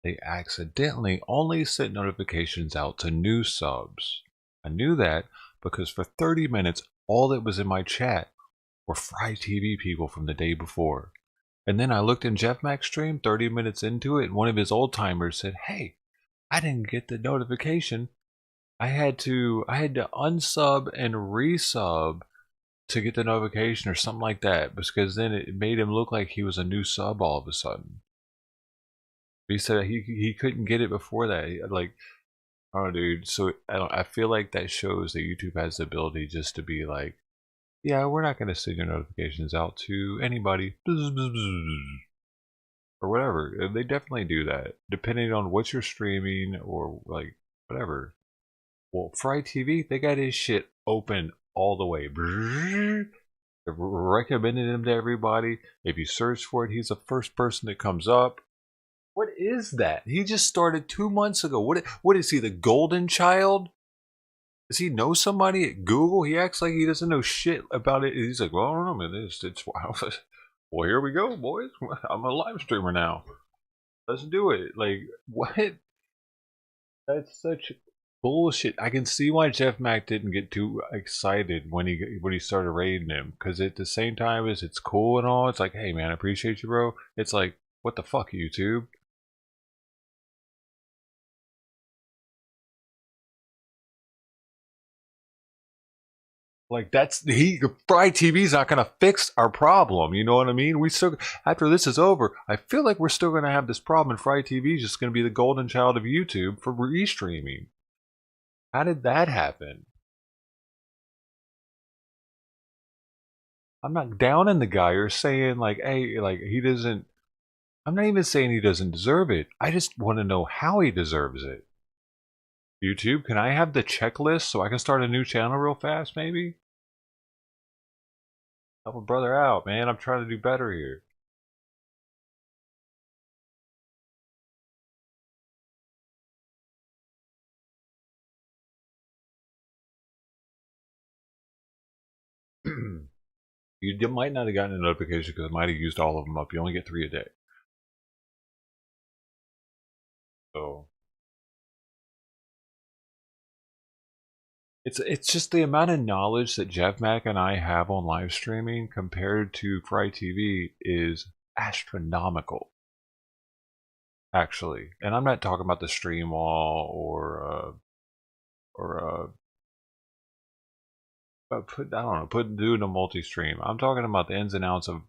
They accidentally only sent notifications out to new subs. I knew that because for 30 minutes, all that was in my chat were Fry TV people from the day before. And then I looked in Jeff Mack's stream 30 minutes into it, and one of his old timers said, "Hey, I didn't get the notification. I had to unsub and resub to get the notification or something like that, because then it made him look like he was a new sub all of a sudden." He said he couldn't get it before that. Like, oh, dude. So I feel like that shows that YouTube has the ability just to be like, yeah, we're not going to send your notifications out to anybody. or whatever. They definitely do that, depending on what you're streaming or like whatever. Well, Fry TV, they got his shit open all the way. They're recommending him to everybody. If you search for it, he's the first person that comes up. What is that? He just started 2 months ago. What is he, the golden child? Does he know somebody at Google? He acts like he doesn't know shit about it. He's like, well, I don't know, man. It's wow. Well, here we go, boys. I'm a live streamer now. Let's do it. Like, what? That's such bullshit. I can see why Jeff Mack didn't get too excited when he started raiding him. Because at the same time as it's cool and all, it's like, hey, man, I appreciate you, bro. It's like, what the fuck, YouTube? Like Fry TV's not gonna fix our problem. You know what I mean? We still, after this is over, I feel like we're still gonna have this problem, and Fry TV's just gonna be the golden child of YouTube for restreaming. How did that happen? I'm not downing the guy or saying like, hey, like he doesn't. I'm not even saying he doesn't deserve it. I just want to know how he deserves it. YouTube, can I have the checklist so I can start a new channel real fast, maybe? Help a brother out, man. I'm trying to do better here. You might not have gotten a notification because I might have used all of them up. You only get 3 a day. So it's just the amount of knowledge that Jeff Mack and I have on live streaming compared to Fry TV is astronomical. Actually, and I'm not talking about the stream wall or doing a multi-stream. I'm talking about the ins and outs of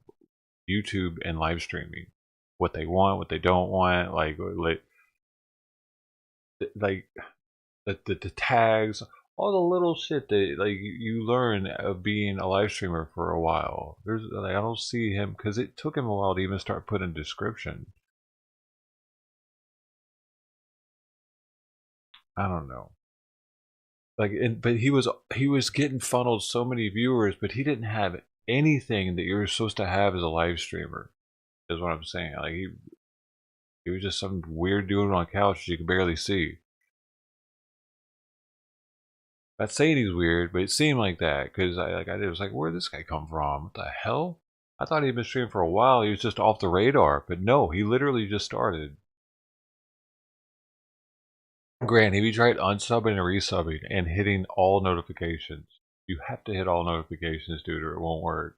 YouTube and live streaming. What they want, what they don't want, like the tags, all the little shit that like you learn of being a live streamer for a while. There's like, I don't see him because it took him a while to even start putting description. I don't know. Like, but he was getting funneled so many viewers, but he didn't have anything that you're supposed to have as a live streamer. Is what I'm saying. Like he was just some weird dude on a couch you could barely see. Not saying he's weird, but it seemed like that because I was like, where'd this guy come from? What the hell? I thought he'd been streaming for a while. He was just off the radar, but no, he literally just started. Grant, if you tried unsubbing and resubbing and hitting all notifications, you have to hit all notifications, dude, or it won't work.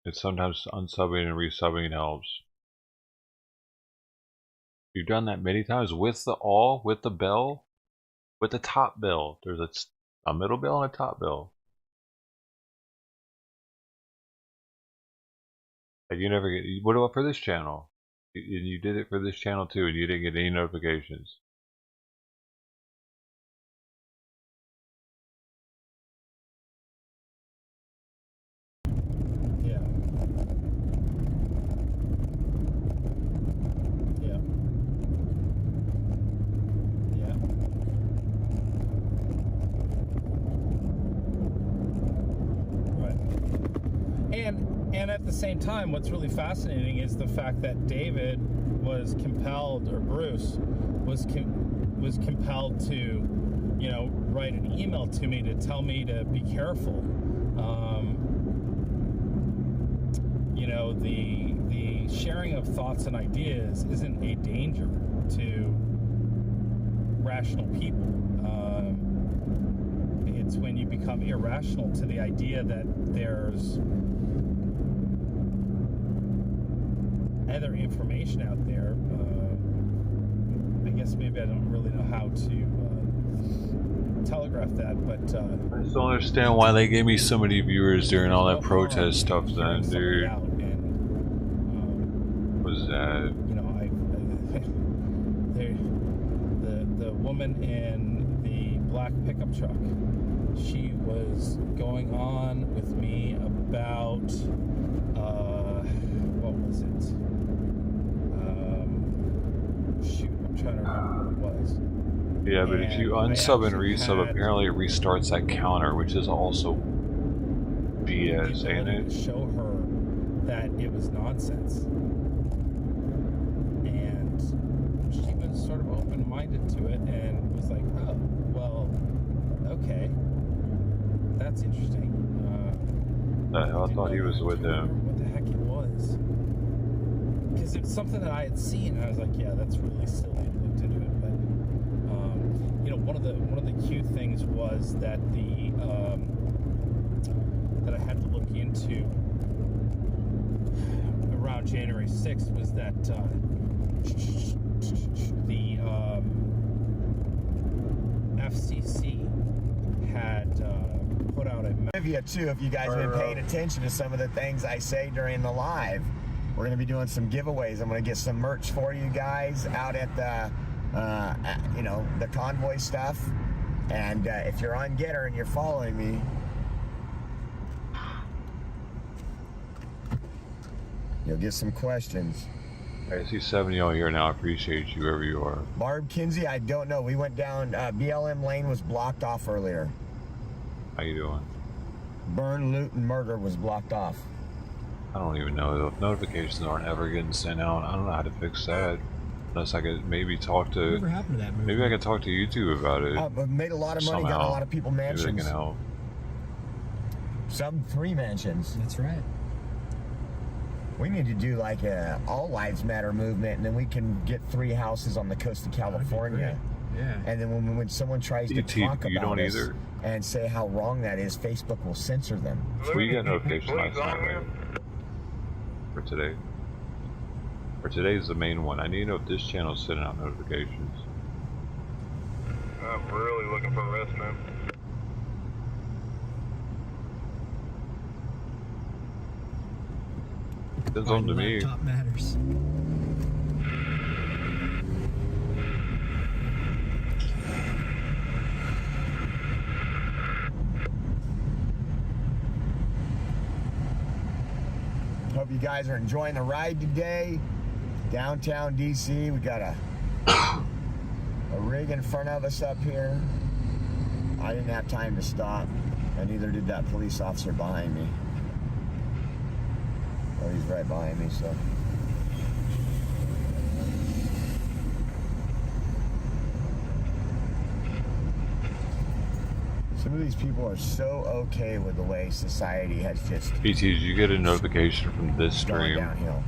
It's sometimes unsubbing and resubbing helps. You've done that many times with the bell, with the top bell. There's a middle bell and a top bell. And you never get. What about for this channel? You did it for this channel too, and you didn't get any notifications. Yeah. Yeah. Yeah. Right. And at the same time, what's really fascinating is the fact that David was compelled, or Bruce was compelled to, you know, write an email to me to tell me to be careful. You know, the sharing of thoughts and ideas isn't a danger to rational people. It's when you become irrational to the idea that there's other information out there. I guess maybe I don't really know how to telegraph that, but I just don't understand why they gave me so many viewers during all that protest stuff then, dude. Was that? You know, the woman in the black pickup truck she was going on with me about what was it? Shoot, I'm trying to remember what it was. Yeah, but if you unsub and resub, apparently it restarts that counter, which is also BS, ain't it? Show her that it was nonsense, and she was sort of open-minded to it and was like, oh, well, okay, that's interesting. I thought he was with him. What the heck it was, because it's something that I had seen and I was like, yeah, that's really silly. I looked into it, but you know, one of the cute things was that that I had to look into around January 6th was that the FCC had put out a trivia too. If you guys have been paying attention to some of the things I say during the live, we're going to be doing some giveaways. I'm going to get some merch for you guys out at the you know, the Convoy stuff. And if you're on Getter and you're following me, you'll get some questions. I see 7 y'all here now. I appreciate you wherever you are. Barb Kinsey, I don't know. We went down, BLM lane was blocked off earlier. How you doing? Burn, loot, and murder was blocked off. I don't even know. The notifications aren't ever getting sent out. I don't know how to fix that. Unless I could maybe talk to... Whatever happened to that movie? Maybe I could talk to YouTube about it. Made a lot of money, somehow. got a lot of people mansions. Maybe they can help. Some 3 mansions. That's right. We need to do like a All Lives Matter movement, and then we can get 3 houses on the coast of California. Yeah. And then when someone tries to talk about us and say how wrong that is, Facebook will censor them. We got notification last night, right? For today. Or today's the main one. I need to know if this channel's sending out notifications. I'm really looking for rest, man. Depends on to me. Laptop matters. Hope you guys are enjoying the ride today. Downtown DC, we got a rig in front of us up here. I didn't have time to stop, and neither did that police officer behind me. Oh, he's right behind me, so. Some of these people are so okay with the way society has just... PT, did you get a notification from this stream? Downhill.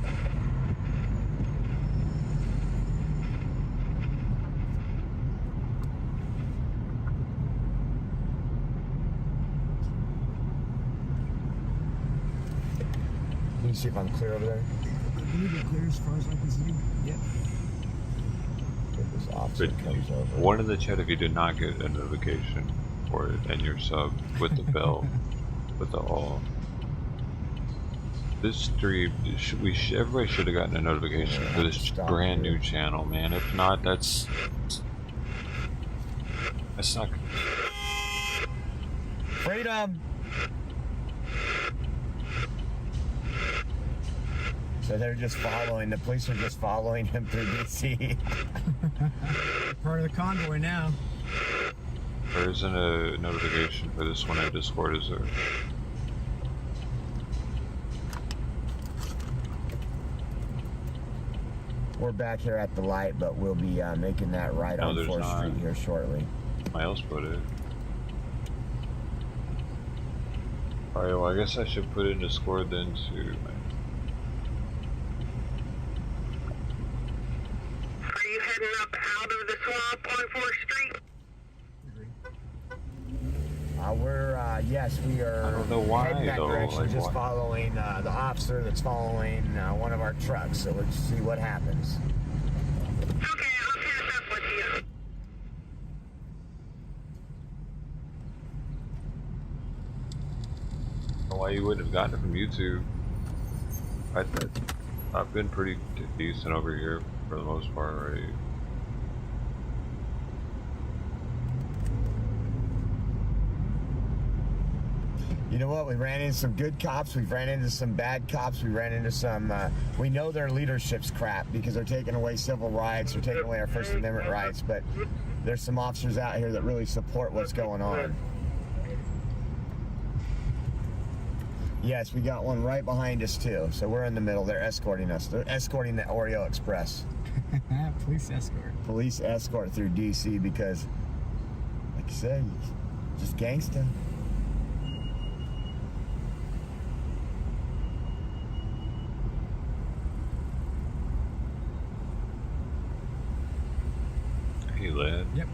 Can you see if I'm clear over there? Can you get clear as far as I can see? Yep. If this officer comes over. One in the chat if you did not get a notification for it and your sub with the bell, with the all. This stream, everybody should have gotten a notification for this brand new channel, man. If not, that's not. Freedom! So they're just following, the police are just following him through DC. Part of the convoy now. There isn't a notification for this one in Discord, is there? We're back here at the light, but we'll be making that right on 4th Street here shortly. Somebody else put it. Alright, well I guess I should put it in Discord then too. Are you heading up out of the swamp on 4th Street? Yes, we are. I don't know why, heading that though. direction, Like, just why? following the officer that's following one of our trucks. So let's see what happens. Okay, I'll catch up with you. Why you wouldn't have gotten it from YouTube? I've been pretty decent over here for the most part already. You know what? We ran into some good cops. We've ran into some bad cops. We ran into some... we know their leadership's crap because they're taking away civil rights. They're taking away our First Amendment rights. But there's some officers out here that really support what's going on. Yes, we got one right behind us, too. So we're in the middle. They're escorting us. They're escorting the Oreo Express. Police escort. Police escort through D.C. because, like you said, just gangsta. Hey, lad. Yep.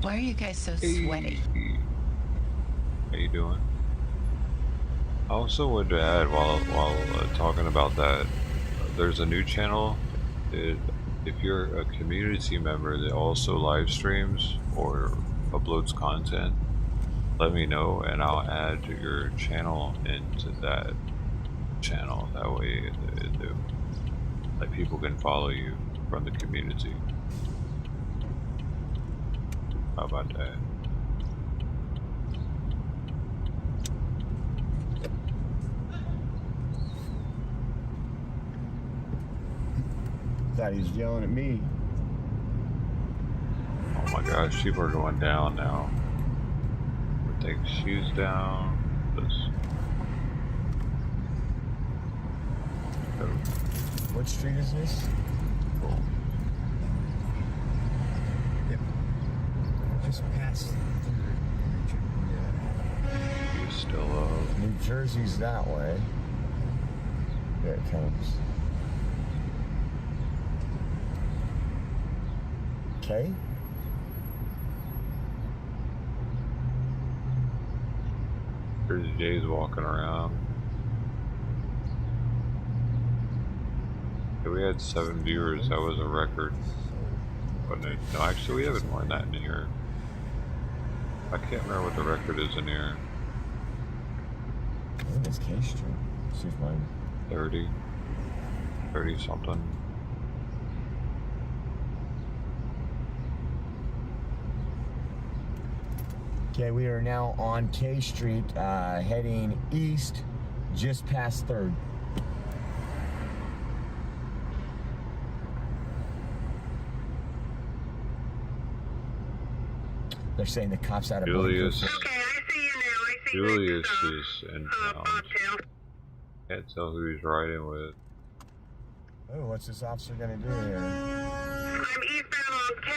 Why are you guys so sweaty? How you doing? I also wanted to add while talking about that, there's a new channel. If you're a community member that also live streams or uploads content, let me know and I'll add your channel into that channel. That way, like people can follow you from the community. How about that? Thought he was yelling at me. Oh my gosh, people are going down now. We'll take shoes down. What street is this? Cool. Yep. Just past. You still up. New Jersey's that way. There it comes. Okay. Here's Jay's walking around. Yeah, we had 7 viewers. That was a record. Wasn't it? No, actually, we haven't more than that in here. I can't remember what the record is in here. I think it's K Street. See if mine. 30 something. Okay, we are now on K Street, heading east, just past 3rd. They're saying the cops out of Julius. Okay, I see you now. I see Julius is in town. Can't tell who he's riding with. Oh, what's this officer gonna do here? I'm eastbound on K,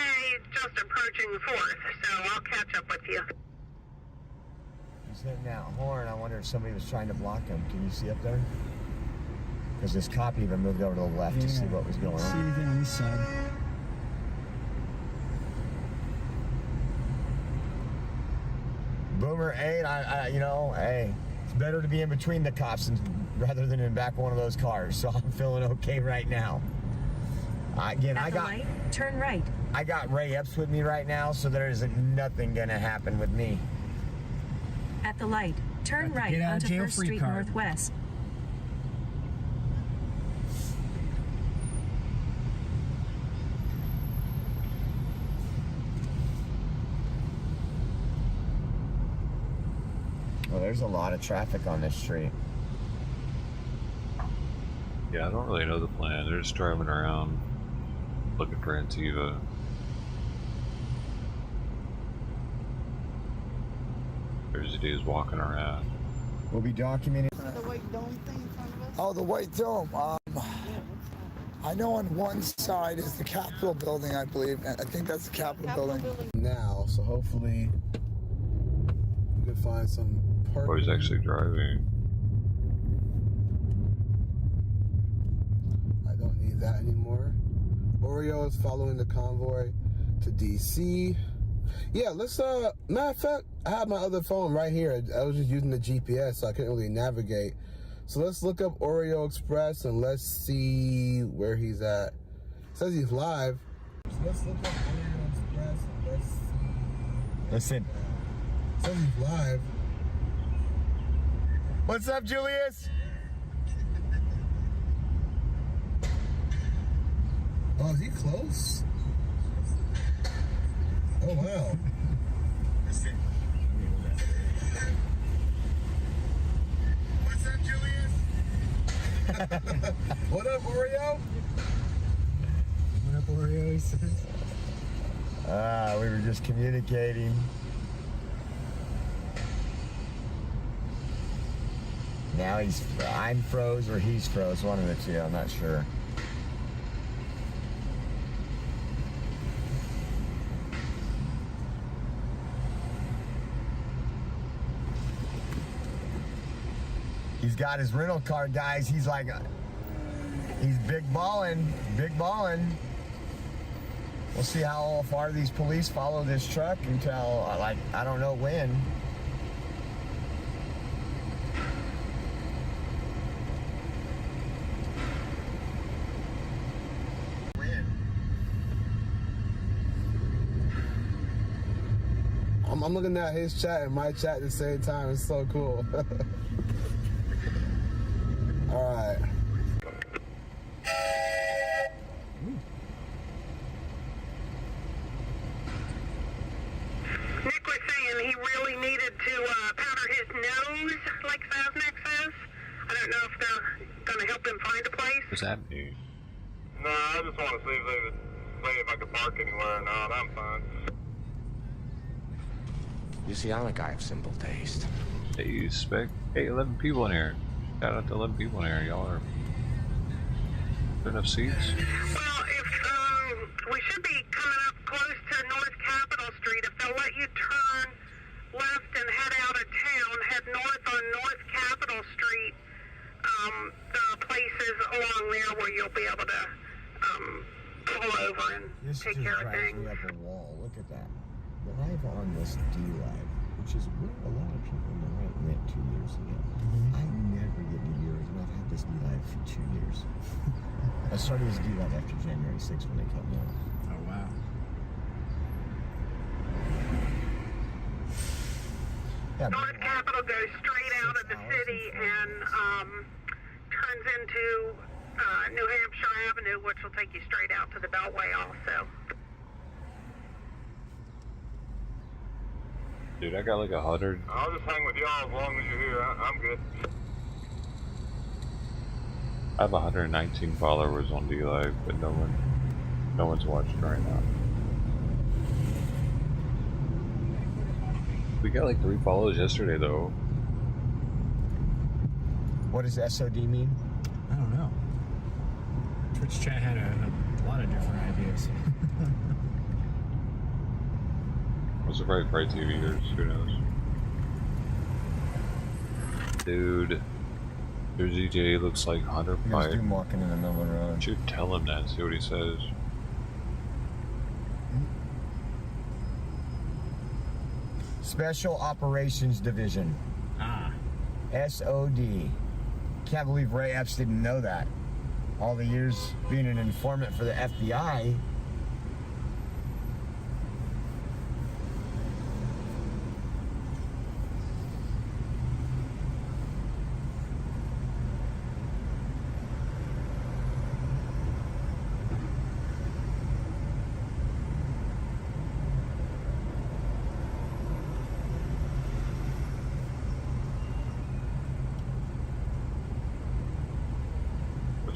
just approaching 4th, so I'll catch up with you. He's hitting that horn. I wonder if somebody was trying to block him. Can you see up there? Because this cop even moved over to the left to see what was going on. See anything on this side? Boomer 8, you know, hey, it's better to be in between the cops rather than in back of one of those cars. So I'm feeling okay right now. Again, Turn right. I got Ray Epps with me right now, so there is nothing gonna happen with me. At the light, turn right onto 1st Street Northwest. Well, there's a lot of traffic on this street. Yeah, I don't really know the plan. They're just driving around looking for Antiva. There's dudes walking around. We'll be documenting. The white dome thing in front of us? Oh, the white dome. I know on one side is the Capitol building, I believe. I think that's the Capitol building. Now, so hopefully we can find some parking. Oh, he's actually driving. I don't need that anymore. Oreo is following the convoy to DC. Yeah, let's matter of fact, I have my other phone right here. I was just using the GPS, so I couldn't really navigate. So let's look up Oreo Express and let's see where he's at. It says he's live. So let's look up Oreo Express and let's see. Listen. It says he's live. What's up, Julius? Oh, is he close? Oh, wow. What up, Oreo? What up, Oreo? He says. We were just communicating. Now I'm froze or he's froze, one of the two, I'm not sure. He's got his rental car, guys. He's like, he's big ballin', big ballin'. We'll see how far these police follow this truck until, like, I don't know when. I'm looking at his chat and my chat at the same time. It's so cool. All right. Nick was saying he really needed to powder his nose, like Faznex says. I don't know if they're going to help him find a place. What's that mean? No, I just want to see if they would say if I could park anywhere or not. I'm fine. You see, I'm a guy of simple taste. Hey, Spec. Hey, 11 people in here. Shout out to 11 people in here. Y'all are... enough seats? Well, if we should be coming up close to North Capitol Street. If they'll let you turn left and head out of town, head north on North Capitol Street, there are places along there where you'll be able to pull over and take care of things. This just drives me up a wall. Look at that. Live on this D-Live, which is where a lot of people know I went 2 years ago. I never get to yours, and I've had this D-Live for 2 years. I started this D-Live after January 6th when they cut me off. Oh, wow. Yeah, North Capitol goes straight out of the city and turns into New Hampshire Avenue, which will take you straight out to the Beltway also. Dude, I got like 100. I'll just hang with y'all as long as you're here. I'm good. I have 119 followers on D-Live, but no one's watching right now. We got like 3 follows yesterday though. What does SOD mean? I don't know. Twitch chat had a lot of different ideas. Was it right TV years? Who knows? Dude, your DJ looks like Hunter Pike. He's walking in the middle of the road. You should tell him that and see what he says. Special Operations Division. Ah. SOD. Can't believe Ray Epps didn't know that. All the years being an informant for the FBI.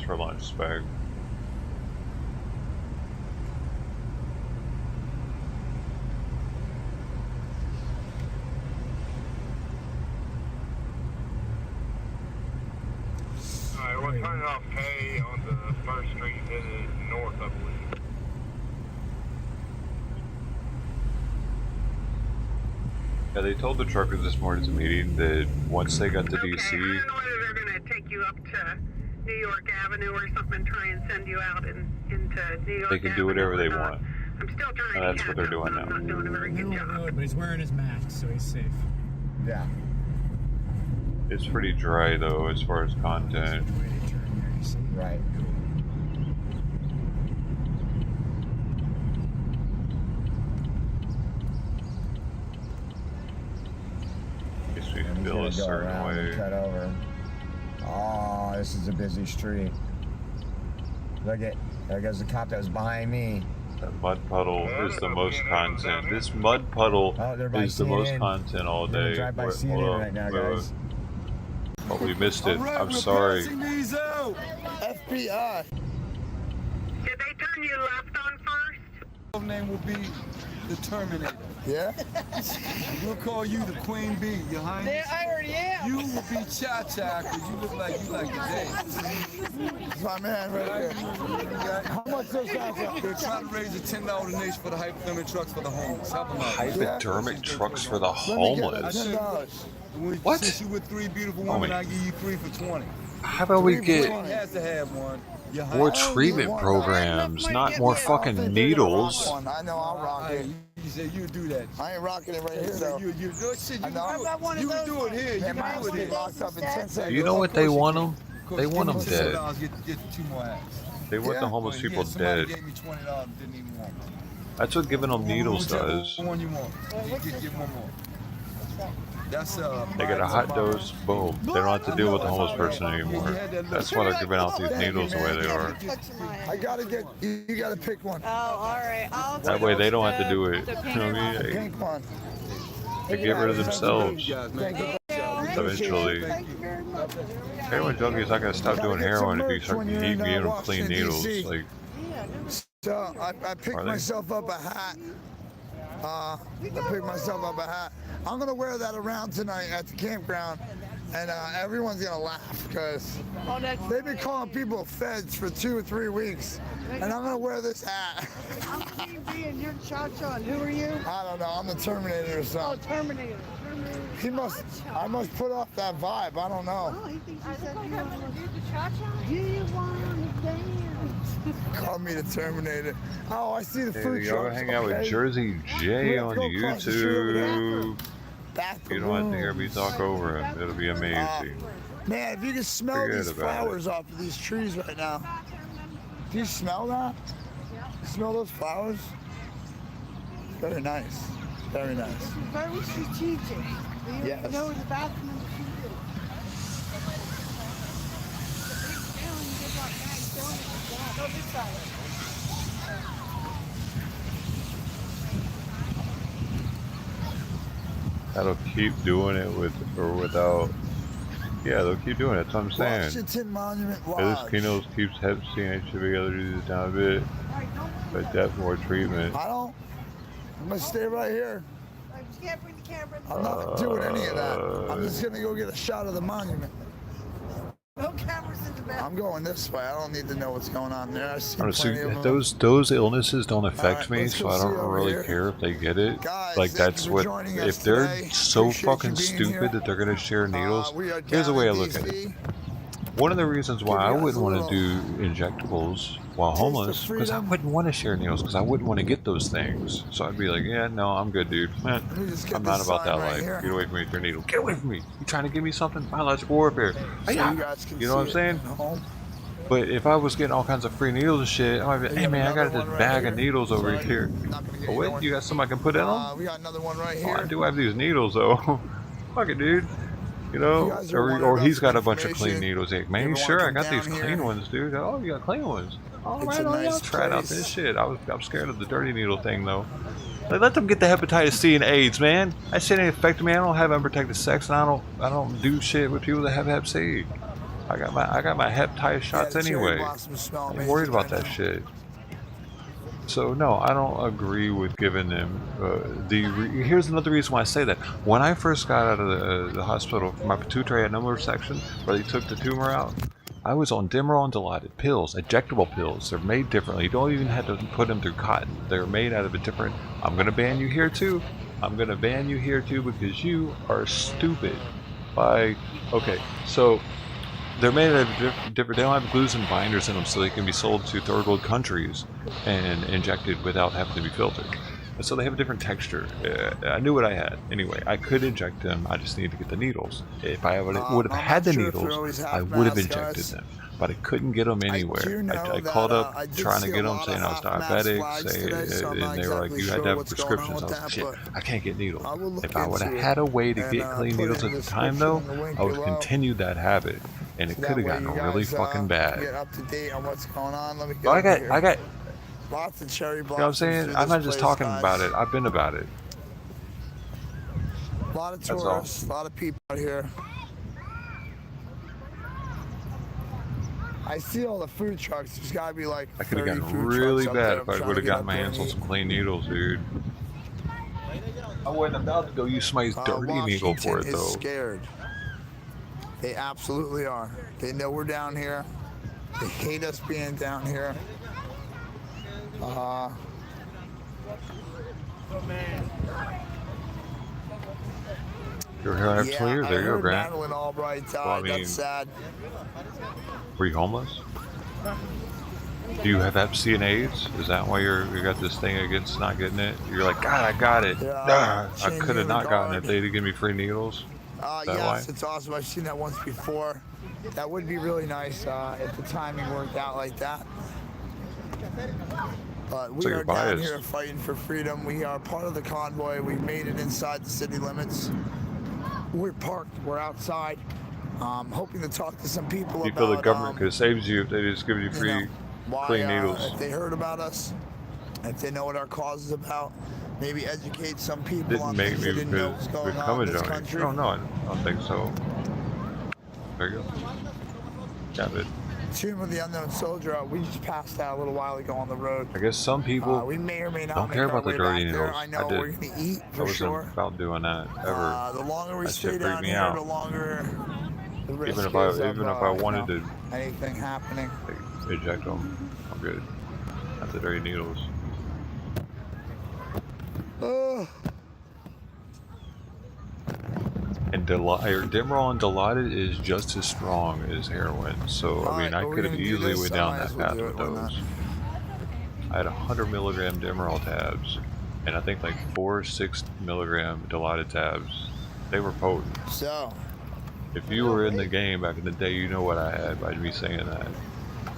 For lunch, Spag. Alright, we're turning off K on the 1st Street headed north, I believe. Yeah, they told the truckers this morning at the meeting that once they got to DC... I don't know whether they're going to take you up to New York Avenue or something and try and send you out into New York. They can do whatever they want. I'm still trying And to that's what they're doing now. I'm not doing a very good job. But he's wearing his mask, so he's safe. Yeah. It's pretty dry though as far as content. Right. Guess we feel a certain way. Cut over. Oh, this is a busy street. Look at, there goes the cop that was behind me. That mud puddle is the most content. This mud puddle is the most content all day. Drive by CNN right now, guys. Oh, we missed it. I'm sorry. you? FBI. Did they turn you left on first? Your name will be the Terminator. Yeah? We'll call you the Queen Bee, Your Highness. Yeah, I already am. You will be Cha-Cha, because you look like you like to dance. It's my man right there. How much those guys are? They're trying to raise a $10 donation for the hypodermic trucks for the homeless. Help them out. Hypodermic trucks for the homeless. What? Since you with 3 beautiful women, I give you 3 for 20. How about we get Has to have one. more treatment programs, not more fucking needles? I know I'll rock it. You said you do that. I ain't rocking it right here though. You do it. Shit, you I know. you can do it here. You Man, can do it here. locked up in 10 seconds. You know what they want them? They want them dead. Get 2 more acts. They want the homeless people Somebody dead. gave me $20, didn't even want one. That's what giving them needles does. One you want. Get one more. That's They get a hot dose, boom. They don't have to deal with the homeless person anymore. That's why they're giving out these needles the way they are. I gotta get, you gotta pick one. Oh, alright. That way they don't have to do it. You know what I mean? Pink one. They get rid of themselves. Eventually. Heroin junkies not gonna stop doing heroin if you start giving them clean needles. Like, so I picked myself up a hat. I picked myself up a hat. I'm gonna wear that around tonight at the campground, and everyone's gonna laugh because they've been calling people feds for 2 or 3 weeks, and I'm gonna wear this hat. I'm TV and you're Cha-Cha, and who are you? I don't know. I'm the Terminator or something. Oh, Terminator. I must put off that vibe. I don't know. Oh, he thinks you said you want to do the Cha-Cha? Do you want to dance? Call me the Terminator. Oh, I see the food y'all trucks. hang out with Jersey J on YouTube. You don't have to hear me talk over him. It'll be amazing. Man, if you can smell these flowers off of these trees right now. Do you smell that? You smell those flowers? Very nice. Very nice. Very strategic. Yes. You know the bathroom in the computer. Go this side. That'll keep doing it with or without. Yeah, they'll keep doing it. That's what I'm saying. Washington Monument Yeah, Lodge. this Keno's keeps Hep C and HIV together to do this down a bit. But that's more treatment. I'm gonna stay right here. You can't bring the camera. I'm not doing any of that. I'm just gonna go get a shot of the monument. No cameras in the back. I'm going this way. I don't need to know what's going on there. I see Honestly, plenty of them. those illnesses don't affect me, let's so go I don't see over really here. care if they get it. Guys, Like thank that's you for what joining us if they're today. so Appreciate you fucking being stupid here. that they're gonna share needles. We are Here's the down way I in look at DC. it. One of the reasons why I wouldn't want to do injectables while homeless, because I wouldn't want to share needles, because I wouldn't want to get those things. So I'd be like, yeah, no, I'm good, dude. Man, I'm not about that life. Get away from me with your needle. Get away from me. You trying to give me something? Biological warfare. You know what I'm saying? But if I was getting all kinds of free needles and shit, I might be, hey man, I got this bag of needles over here. Oh wait, you got something I can put in them? We got another one right Oh, here. I do have these needles though. Fuck it, dude. You know, or he's got a bunch of clean needles. Like, man, sure, I got these clean ones, dude. Oh, you got clean ones. All right, I'll try out this shit. I'm scared of the dirty needle thing though. Like, let them get the hepatitis C and AIDS, man. That shit ain't affecting me. I don't have unprotected sex, and I don't do shit with people that have Hep C. I got my hepatitis shots anyway. I ain't worried about that shit. So no, I don't agree with giving them here's another reason why I say that. When I first got out of the hospital, my pituitary had section where they took the tumor out, I was on Demerol and Dilaudid pills, injectable pills. They're made differently. You don't even have to put them through cotton. They're made out of a different. I'm gonna ban you here too. I'm gonna ban you here too because you are stupid. Okay, so they're made out of different. They don't have glues and binders in them, so they can be sold to third world countries and injected without having to be filtered. And so they have a different texture. I knew what I had. Anyway, I could inject them. I just needed to get the needles. If I would have had the needles, I would have injected them. But I couldn't get them anywhere. I called up trying to get them, saying I was diabetic, and they were like, you had to have prescriptions. I was like, shit, I can't get needles. If I would have had a way to get clean needles at the time, though, I would have continued that habit. And it could have gotten really fucking bad. Get up to date on what's going on. Let me I got lots of cherry blossoms. You know what I'm saying? I'm not just talking about it. I've been about it. A lot of tourists, a lot of people out here. I see all the food trucks. There's gotta be like I could have 30 gotten food really trucks up bad there. if I'm I trying would to have get got up my there hands and on eat. some clean needles, dude. I wasn't about to go use somebody's dirty needle for it, Washington is though. scared. They absolutely are. They know we're down here. They hate us being down here. You're here actually, or there you go, Grant? Madeline Albright died. Well, I mean, That's sad. were you homeless? Do you have Hep C and AIDS? Is that why you got this thing against not getting it? You're like, God, I got it. I could have not gotten it. They didn't give me free needles. Is that why? Yes, it's awesome. I've seen that once before. That would be really nice if the timing worked out like that. But we are down here fighting for freedom. We are part of the convoy. We made it inside the city limits. We're parked. We're outside. Hoping to talk to some people about. You feel the government could have saved you if they just give you free clean needles. If they heard about us, if they know what our cause is about, maybe educate some people on things they didn't know what's going on in this country. No, I don't think so. There you go. Got it. Tomb of the Unknown Soldier. We just passed that a little while ago on the road. I guess some people we may or may not don't care about the dirty needles. I know we're gonna eat for I wasn't sure. about doing that ever. The longer we that stay shit down freaked me here, out. the longer the risk Even if I is wanted to anything happening. eject them, I'm good. Not the dirty needles. And Demerol and Dilaudid is just as strong as heroin, so I mean I could have easily went down that path with those. I had 100 milligram Demerol tabs, and I think like 4 6 milligram Dilaudid tabs. They were potent. So, if you were in the game back in the day, you know what I had by me saying that.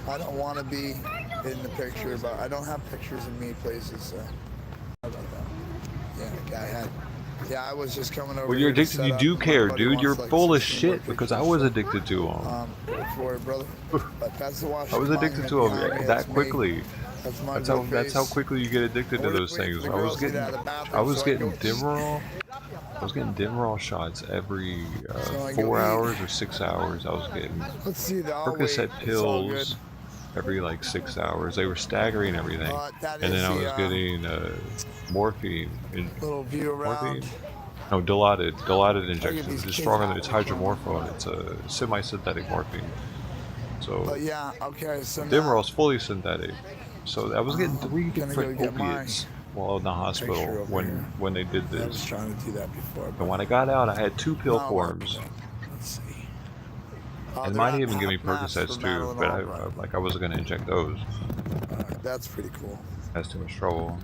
I don't want to be in the picture, but I don't have pictures of me places, so. How about that? Yeah, I had. Yeah, I was just coming over. When you're addicted, you do care, dude. You're full of shit because I was addicted to them. For it, brother. But that's the I was addicted to them that quickly. That's how quickly you get addicted to those things. I was getting Demerol. I was getting Demerol shots every 4 hours or 6 hours. I was getting Percocet pills every like 6 hours. They were staggering everything, and then I was getting morphine. Little view around. Morphine? No, Dilaudid injections. It's stronger than it's hydromorphone. It's a semi-synthetic morphine. So yeah, okay. So Demerol's fully synthetic. So I was getting 3 different opiates while in the hospital when they did this. I was trying to do that before. And when I got out, I had 2 pill forms. Let's see. And might even give me Percocets too, but I wasn't gonna inject those. That's pretty cool. That's too much trouble.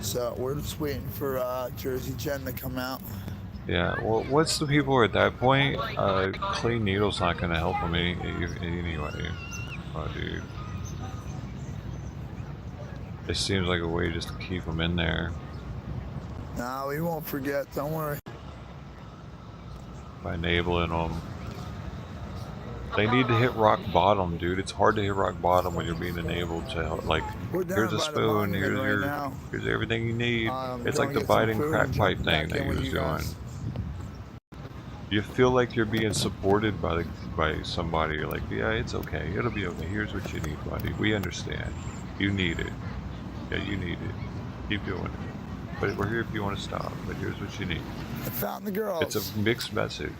So we're just waiting for Jersey Jen to come out. Yeah, well, what's the people at that point? Clean needle's not gonna help them anyway. Oh, dude. It seems like a way just to keep them in there. Nah, we won't forget. Don't worry. By enabling them. They need to hit rock bottom, dude. It's hard to hit rock bottom when you're being enabled to, like, here's a spoon, here's everything you need. It's like the Biden crack pipe thing that he was doing. You feel like you're being supported by somebody. You're like, yeah, it's okay. It'll be okay. Here's what you need, buddy. We understand. You need it. Yeah, you need it. Keep doing it. But we're here if you want to stop. But here's what you need. I found the girls. It's a mixed message.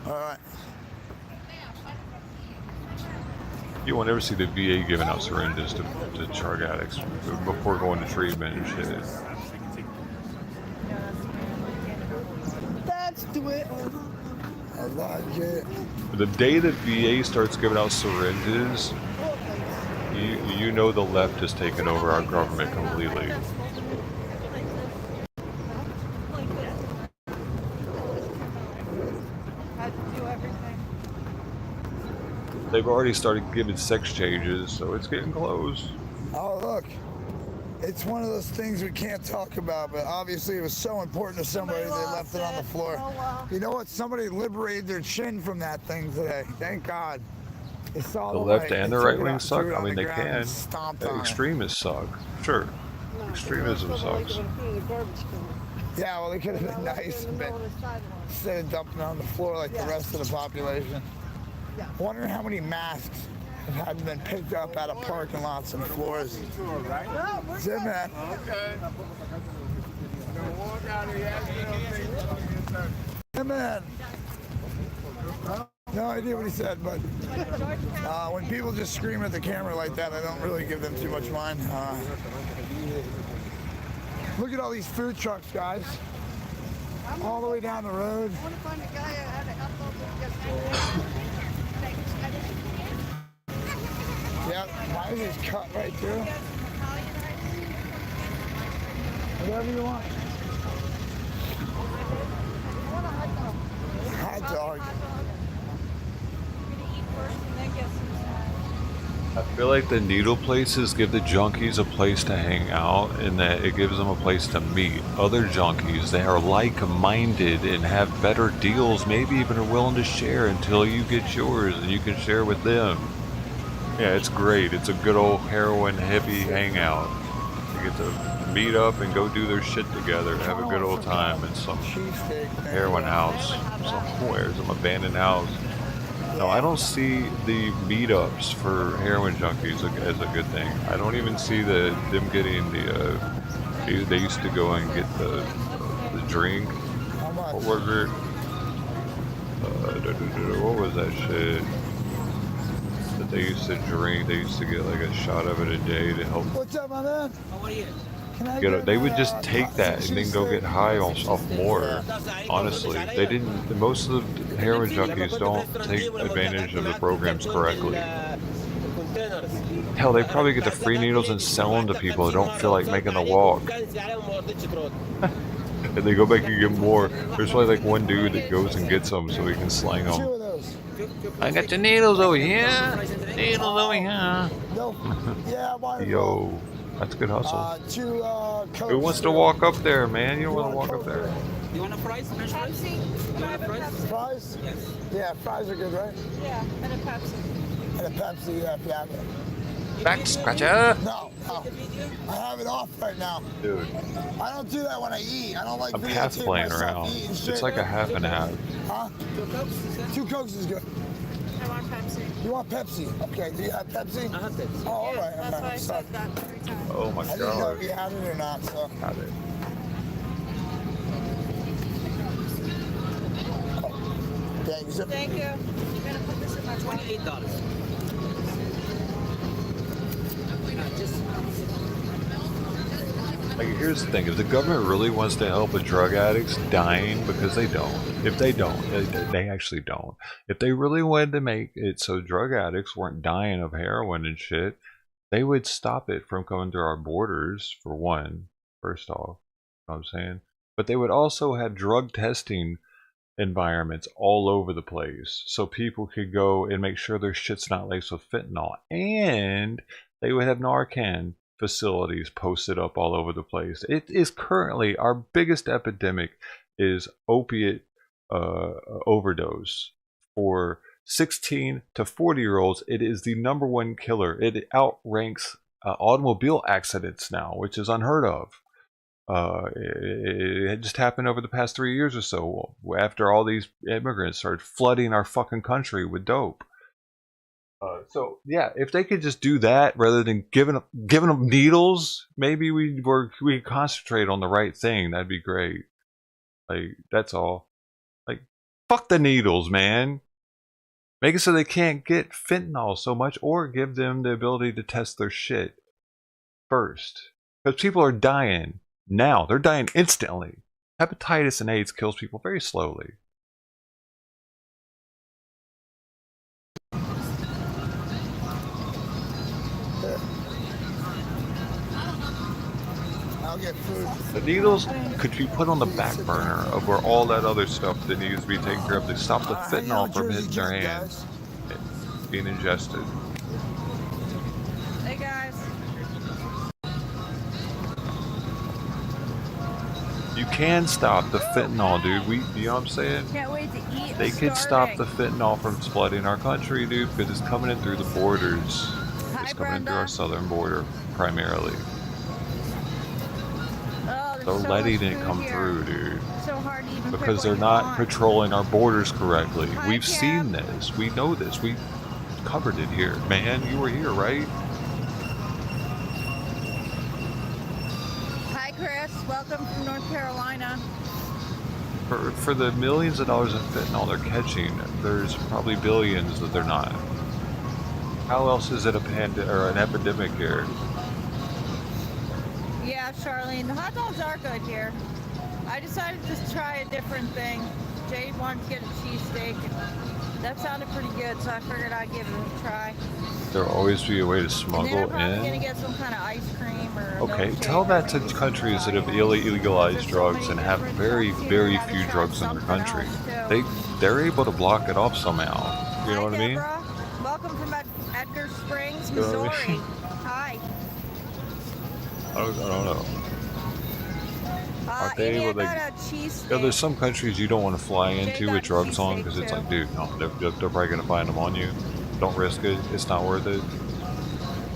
Alright. You won't ever see the VA giving out syringes to drug addicts before going to treatment and shit. That's the way. I like it. The day that VA starts giving out syringes, you know the left has taken over our government completely. They've already started giving sex changes, so it's getting close. Oh, look. It's one of those things we can't talk about, but obviously it was so important to somebody they left it on the floor. You know what? Somebody liberated their chin from that thing today. Thank God. They saw The left and the right wing suck. I mean, they can. Extremists suck. Sure. Extremism sucks. Yeah, well, they could have been nice, but instead of dumping it on the floor like the rest of the population. Wondering how many masks have been picked up out of parking lots and floors. That's it, man. Okay. Hey, man. No idea what he said, but when people just scream at the camera like that, I don't really give them too much mind. Look at all these food trucks, guys. All the way down the road. I want to find a guy who had an upload. Yep, why is this cut right through? Whatever you want. Hot dog. I feel like the needle places give the junkies a place to hang out, and that it gives them a place to meet other junkies that are like-minded and have better deals, maybe even are willing to share until you get yours and you can share with them. Yeah, it's great. It's a good old heroin hippie hangout. You get to meet up and go do their shit together, have a good old time in some heroin house somewhere, some abandoned house. No, I don't see the meetups for heroin junkies as a good thing. I don't even see them getting the. They used to go and get the drink. What was it? What was that shit that they used to drink? They used to get like a shot of it a day to help. What's up, my man? How are you? They would just take that and then go get high off more. Honestly, they didn't. Most of the heroin junkies don't take advantage of the programs correctly. Hell, they probably get the free needles and sell them to people who don't feel like making the walk. And they go back and get more. There's probably like one dude that goes and gets them so he can slang them. I got the needles over here. Needles over here. Yo. That's a good hustle. Who wants to walk up there, man? You don't want to walk up there. You want a fries? Pepsi? You want a Pepsi? Fries? Yes. Yeah, fries are good, right? Yeah, and a Pepsi. And a Pepsi, yeah. Back scratcher. No, I have it off right now. Dude. I don't do that when I eat. I don't like. I'm half playing around. It's like a half and half. Huh? 2 Cokes is good. I want Pepsi. You want Pepsi? Okay, do you have Pepsi? I have Pepsi. Oh, all right. That's why I said that 3 times. Oh my God. I didn't know if you god. had it or not, so. Got it. Thanks. Thank you. You're gonna put this in my $28. Like, here's the thing, if the government really wants to help with drug addicts dying, because they don't, if they don't, they actually don't. If they really wanted to make it so drug addicts weren't dying of heroin and shit, they would stop it from coming through our borders, for one, first off, you know what I'm saying? But they would also have drug testing environments all over the place, so people could go and make sure their shit's not laced with fentanyl, and they would have Narcan facilities posted up all over the place. It is currently our biggest epidemic is opiate overdose. For 16 to 40-year-olds, it is the #1 killer. It outranks automobile accidents now, which is unheard of. It just happened over the past 3 years or so, after all these immigrants started flooding our fucking country with dope. So yeah, if they could just do that rather than giving them needles, maybe we concentrate on the right thing. That'd be great. Like, that's all. Like, fuck the needles, man. Make it so they can't get fentanyl so much, or give them the ability to test their shit first. Because people are dying now. They're dying instantly. Hepatitis and AIDS kills people very slowly. I'll get food. The needles could be put on the back burner of where all that other stuff that needs to be taken care of to stop the fentanyl from hitting their hands, being ingested. Hey guys. You can stop the fentanyl, dude. You know what I'm saying? Can't wait to eat. They could stop the fentanyl from flooding our country, dude, because it's coming in through the borders. It's coming in through our southern border, primarily. Oh, They're so letting much it food come here. through, dude. So hard to even pick Because what they're you not want. patrolling our borders correctly. Hi, We've Kim. seen this. We know this. We covered it here. Man, you were here, right? Hi, Chris. Welcome from North Carolina. For the millions of dollars of fentanyl they're catching, there's probably billions that they're not. How else is it an epidemic here? Yeah, Charlene, the hot dogs are good here. I decided to try a different thing. Jade wanted to get a cheesesteak, and that sounded pretty good, so I figured I'd give it a try. There'll always be a way to And then smuggle I'm probably gonna in. get some kind of ice cream or a Okay, milkshake tell or that to maybe countries that have some illegalized drugs and have very, very few drugs in their country. They're able to block it off somehow. You know what I mean? Deborah. Welcome from Edgar Springs, You know what I Missouri. mean? Hi. I don't know. Aren't they Amy, I able to? got a cheesesteak. There's some countries you don't want to fly into with drugs on because it's like, dude, no, they're probably gonna find them on you. Don't risk it. It's not worth it.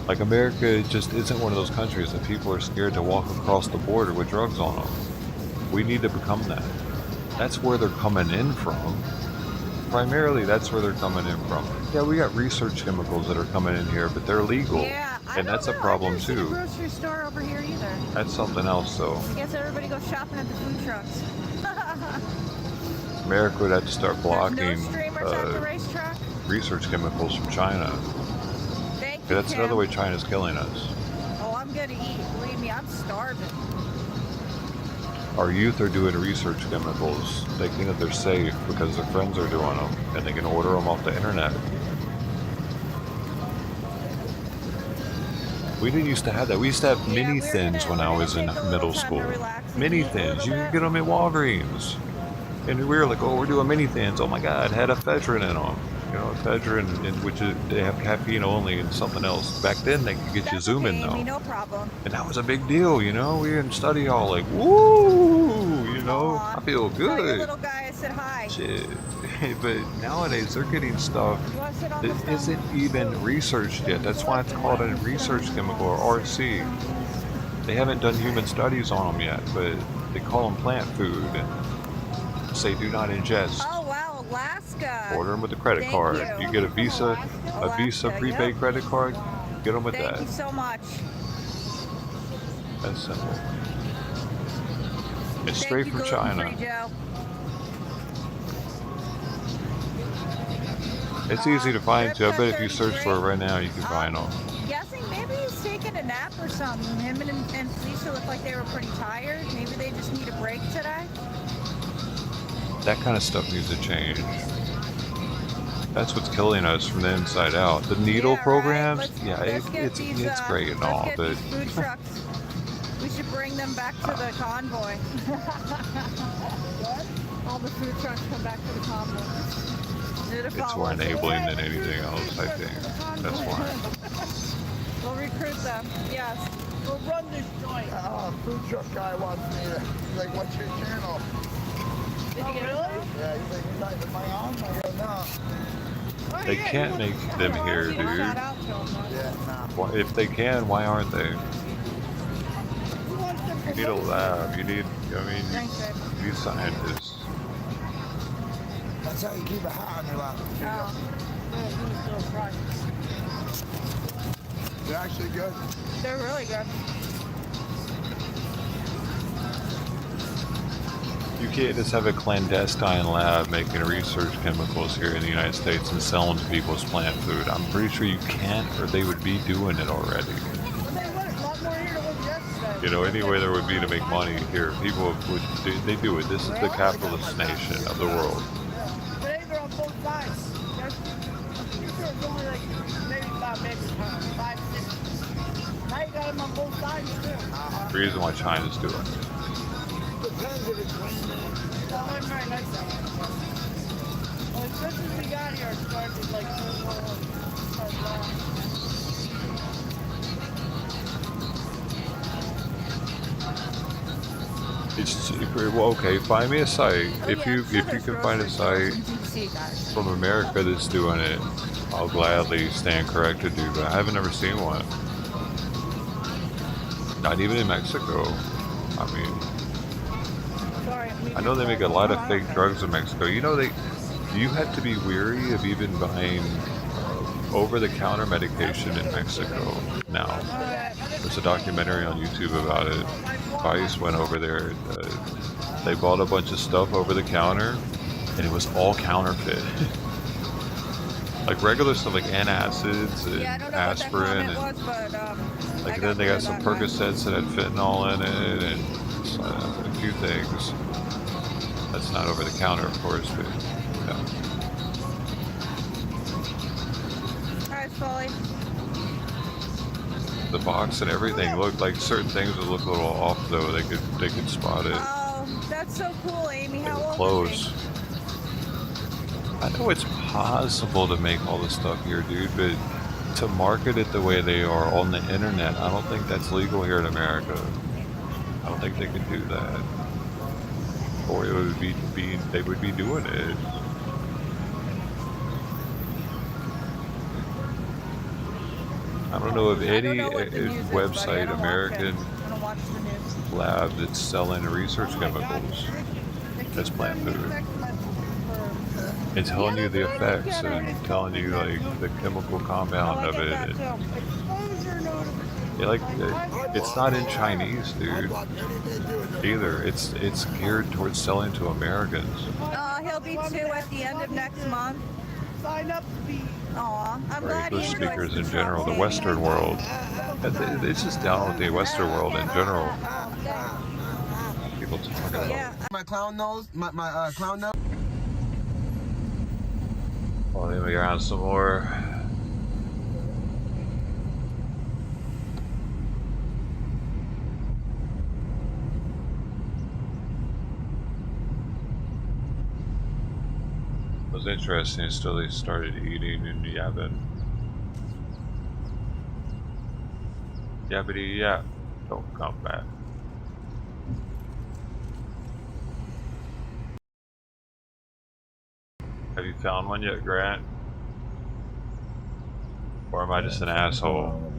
Like America just isn't one of those countries that people are scared to walk across the border with drugs on them. We need to become that. That's where they're coming in from. Primarily, that's where they're coming in from. Yeah, we got research chemicals that are coming in here, but they're legal. Yeah, And that's a problem I've never seen too. a grocery store over here either. That's something else though. I guess everybody goes shopping at the food trucks. America would have to start blocking There's no streamers at the racetrack. research chemicals from China. Thank you, That's Kim. another way China's killing us. Oh, I'm gonna eat. Believe me, I'm starving. Our youth are doing research chemicals, thinking that they're safe because their friends are doing them, and they can order them off the internet. We didn't used to have that. We used to have mini thins when I was in middle school. Mini thins. You could get them at Walgreens. And we were like, oh, we're doing mini thins. Oh my God, had ephedrine in them. You know, ephedrine, in which they have caffeine only and something else. Back then, they could get you zooming though. No problem. And that was a big deal, you know? We didn't study all like, woo, you know? I feel Tell your good. little guy I said hi. Shit. But nowadays, they're getting stuff You wanna sit on that the isn't even researched yet. That's why it's called a research chemical, or RC. They haven't done human studies on them yet, but they call them plant food and say do not ingest. Oh wow, Alaska. Order them with a credit Thank card. you. You get a Visa prepaid yep. credit card. Get them with Thank that. you so much. That's simple. It's Thank straight you, from gluten-free China. Joe. It's easy to find too. I bet if you search for it right now, you can find them. Guessing maybe he's taking a nap or something. Him and Felicia looked like they were pretty tired. Maybe they just need a break today. That kind of stuff needs to change. That's what's killing us from the inside out. The needle programs, it's great and all, but These food trucks. We should bring them back to the convoy. All the food trucks come back to the convoy. it's more enabling than anything else, I think. That's why. We'll recruit them, yes. We'll run this joint. Food truck guy wants me to, he's like, what's your channel? Did you get it? Yeah, he's like, am I on? I go, no. They can't make them here, dude. Why, if they can, why aren't they? You need a lab. You need, you need scientists. That's how you keep a hat on your lap. They're actually good. They're really good. You can't just have a clandestine lab making research chemicals here in the United States and selling to people as plant food. I'm pretty sure you can't, or they would be doing it already. You know, any way there would be to make money here, people would they do it. This is the capitalist nation of the world. Today they're on both sides. There's only like maybe 5, 6. Now you got them on both sides too. The reason why China's doing it. Well, I'm very nice. Well, as soon as we got here, it started like It's well, okay. Find me a site if you can find a site from America that's doing it. I'll gladly stand corrected, dude. But I haven't ever seen one. Not even in Mexico. I mean, Sorry, I know they make a lot of fake drugs in Mexico. You know, you have to be weary of even buying over-the-counter medication in Mexico now. There's a documentary on YouTube about it. Vice went over there. They bought a bunch of stuff over the counter, and it was all counterfeit. Like regular stuff like antacids and aspirin, and like then they got some Percocets that had fentanyl in it, and a few things. That's not over the counter, of course, but yeah. Alright, Sully. The box and everything looked like certain things would look a little off though. They could spot it. Oh, that's so cool, Amy. How old Close. is he? I know it's possible to make all this stuff here, dude, but to market it the way they are on the internet, I don't think that's legal here in America. I don't think they could do that. Or it would be they would be doing it. I don't know of any website, American lab that's selling research chemicals as plant food. And telling you the effects and telling you like the chemical compound of it. And, like it's not in Chinese, dude. Either it's geared towards selling to Americans. He'll be 2 at the end of next month. Sign up to be. Aw, I'm glad English speakers in general, the Western world. It's just down with the Western world in general. People talking about my clown nose, my clown nose. Well, let me around some more. It was interesting until they started eating and yapping. Yappity yap. Don't come back. Have you found one yet, Grant? Or am I just an asshole?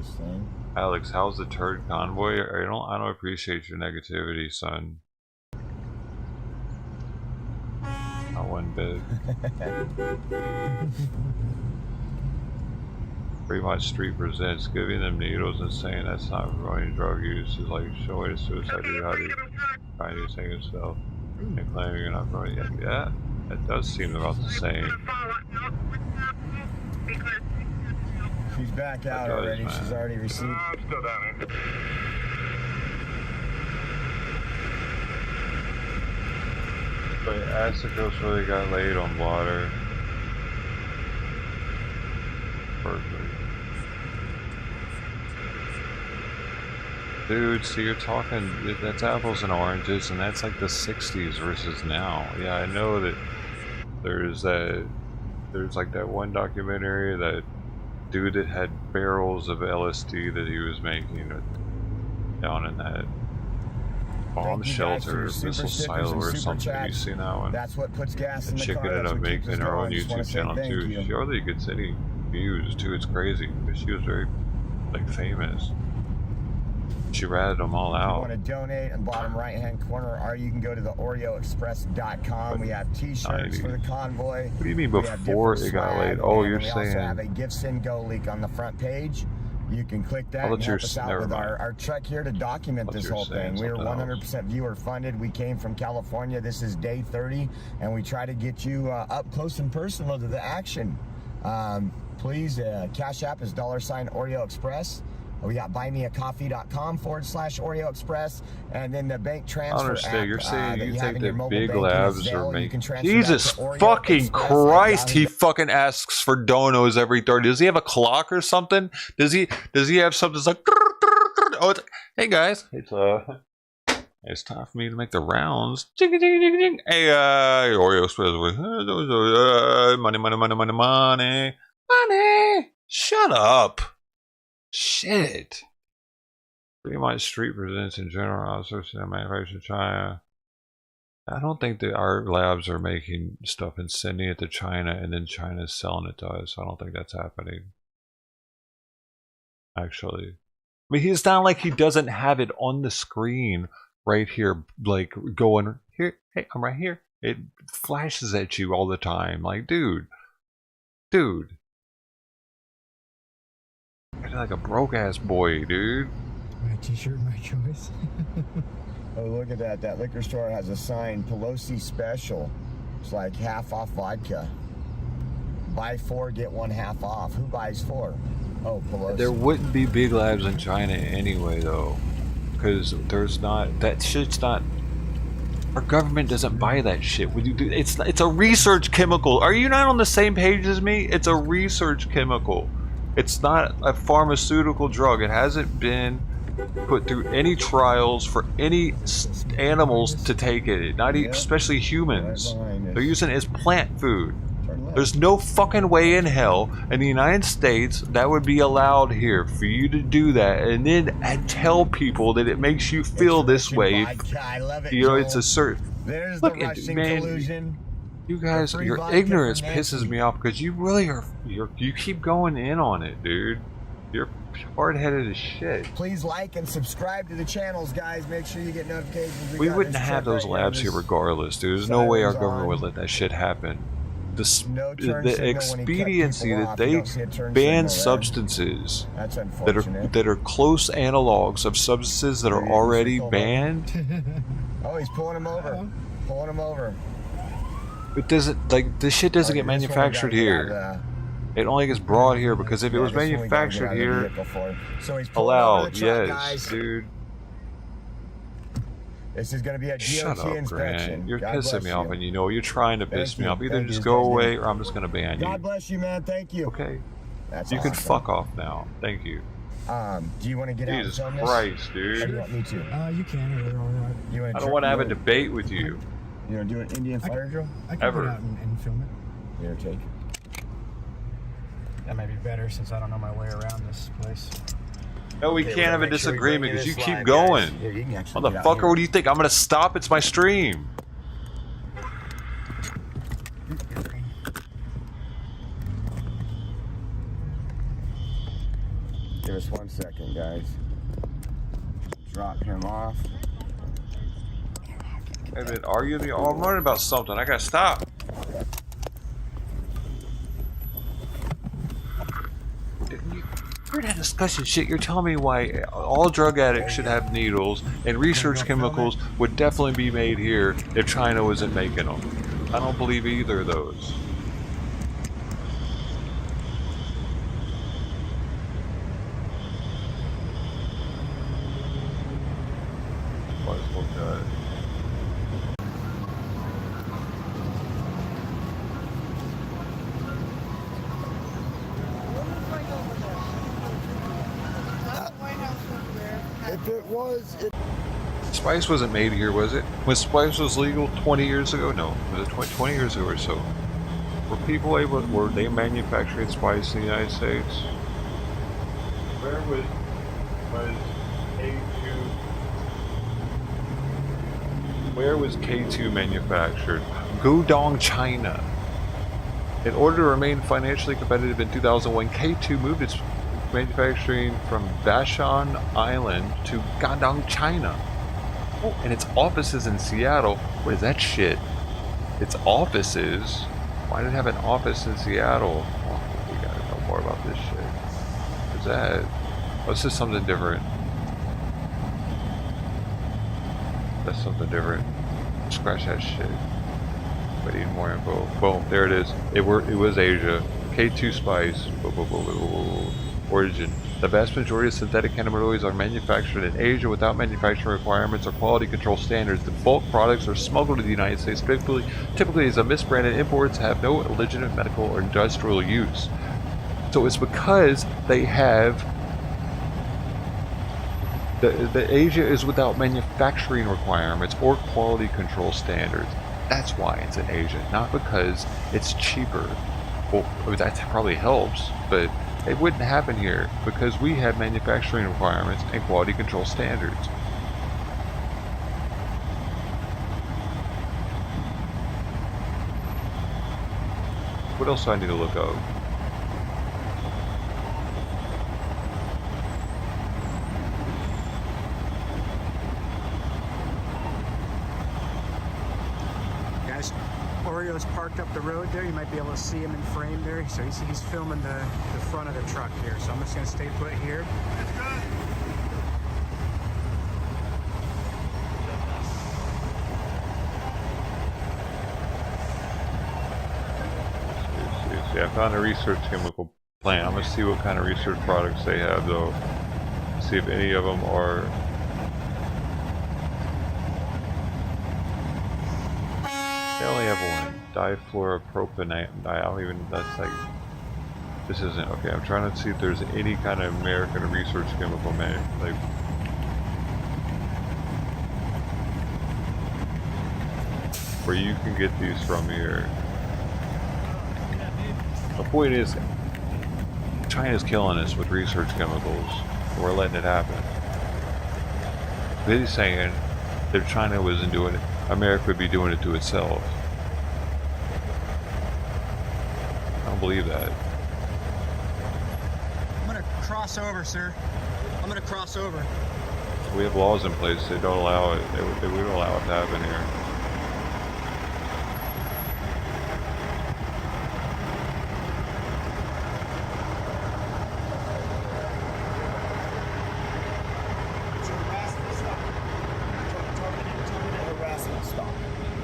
Alex, how's the turd convoy? I don't appreciate your negativity, son. Not one bit. Pretty much Street presents giving them needles and saying that's not promoting drug use is like showing a suicide how to try to say yourself and claiming you're not promoting it. Yeah, it does seem about the same. She's back out already. Man. She's already received. I'm still down here. But Asicos really got laid on Blotter. Perfect. Dude, so you're talking, that's apples and oranges, and that's like the 60s versus now. Yeah, I know that there's like that one documentary, that dude that had barrels of LSD that he was making down in that bomb shelter, missile silo or something. Have you seen that one? That's what puts gas in the car. The chick ended up making her own YouTube channel too. She hardly gets any views too. It's crazy because she was very like famous. She ratted them all out. You want to donate in the bottom right hand corner, or you can go to the OreoExpress.com. We have t-shirts for the convoy. What do you mean before it got laid? Oh, you're saying. We also have a Give Send Go link on the front page. You can click that and help us out with our trek here to document this whole thing. We are 100% viewer funded. We came from California. This is day 30, and we try to get you up close and personal to the action. Please, Cash App is $Oreo Express. We got buymeacoffee.com/Oreo Express, and then the bank transfer. I understand. App, you're saying you think that big banking labs Zelle, are making. Jesus fucking Christ! He fucking asks for donos every 30. Does he have a clock or something? Does he have something that's like? Oh, it's like, hey guys, it's time for me to make the rounds. Hey, Oreo Express. Money. Shut up. Shit. Pretty much Street presents in general outsourcing and manufacturing China. I don't think that our labs are making stuff and sending it to China and then China's selling it to us. I don't think that's happening. Actually. I mean, it's not like he doesn't have it on the screen right here, like going here. Hey, I'm right here. It flashes at you all the time. Like, dude. You're like a broke ass boy, dude. My t-shirt, my choice. Oh, look at that. That liquor store has a sign, Pelosi Special. It's like half off vodka. Buy 4, get 1 half off. Who buys 4? Oh, Pelosi. There wouldn't be Big Labs in China anyway, though. Because there's not... That shit's not... Our government doesn't buy that shit. It's a research chemical. Are you not on the same page as me? It's a research chemical. It's not a pharmaceutical drug. It hasn't been put through any trials for any animals to take it. Not especially humans. They're using it as plant food. There's no fucking way in hell in the United States that would be allowed here for you to do that and then tell people that it makes you feel this way. I love it, you know, Joel. it's a certain... There's Look the at Russian man, collusion. you guys, your ignorance pisses me off because you really are... You keep going in on it, dude. You're hard-headed as shit. Please like and subscribe to the channels, guys. Make sure you get notifications. We wouldn't have those labs here regardless, dude. There's no way our government would let that shit happen. The expediency that they ban substances that are close analogs of substances that are already banned. Oh, he's pulling him over. Pulling him over. It doesn't, like, this shit doesn't get manufactured here. It only gets brought here because if it was manufactured here, allowed, yes, dude. This is going to be a DOT Shut up, inspection. Grant. You're God pissing bless me off, you. and you know you're trying to piss Thank me you. off. Either Thank just you. go Thank you. away, or I'm just going to ban you. God bless you, man. Thank you. Okay. That's You can awesome. fuck off now. Thank you. Do you want to get out and Jesus film this? Christ, Or do you dude. want me to? You can, or alright. You I don't want to have a debate with you. You want to do an Indian fire drill? I can Ever. get out and film it. Here, take. That might be better since I don't know my way around this place. No, we Okay, can't have a make sure we bring disagreement because you this keep live, going. guys. Here, you can actually get out Motherfucker, here. what do you think? I'm going to stop? It's my stream. Give us 1 second, guys. Drop him off. Wait a minute, are you the... Oh, I'm worried about something. I got to stop. We're not discussing shit. You're telling me why all drug addicts should have needles and research chemicals would definitely be made here if China wasn't making them. I don't believe either of those. Might as well cut. If it was, Spice wasn't made here, was it? When Spice was legal 20 years ago? No, was it 20 years ago or so? Were they manufacturing spice in the United States? Where was K2? Where was K2 manufactured? Guangdong, China. In order to remain financially competitive in 2001, K2 moved its manufacturing from Bashan Island to Guangdong, China. Oh, and its offices in Seattle. What is that shit? Its offices? Why did it have an office in Seattle? Oh, we gotta know more about this shit. What is that? Oh, this is something different. That's something different. Scratch that shit. But need more info. Boom, there it is. It was Asia. K2 Spice. Origin. The vast majority of synthetic cannabinoids are manufactured in Asia without manufacturing requirements or quality control standards. The bulk products are smuggled to the United States typically as a misbranded. Imports have no legitimate medical or industrial use. So it's because they have the Asia is without manufacturing requirements or quality control standards. That's why it's in Asia, not because it's cheaper. Well, that probably helps, but it wouldn't happen here because we have manufacturing requirements and quality control standards. What else do I need to look up? guys. Oreo's parked up the road there. You might be able to see him in frame there. So he's filming the front of the truck here. So I'm just going to stay put here. That's good. See, I found a research chemical plant. I'm going to see what kind of research products they have, though. See if any of them are... They only have one. Difluoropropanate. I don't even... That's like... This isn't... Okay, I'm trying to see if there's any kind of American research chemical man. Like... Where you can get these from here. The point is, China's killing us with research chemicals. We're letting it happen. They're saying that if China wasn't doing it, America would be doing it to itself. I don't believe that. I'm going to cross over, sir. I'm going to cross over. We have laws in place that don't allow it. They wouldn't allow it to happen here.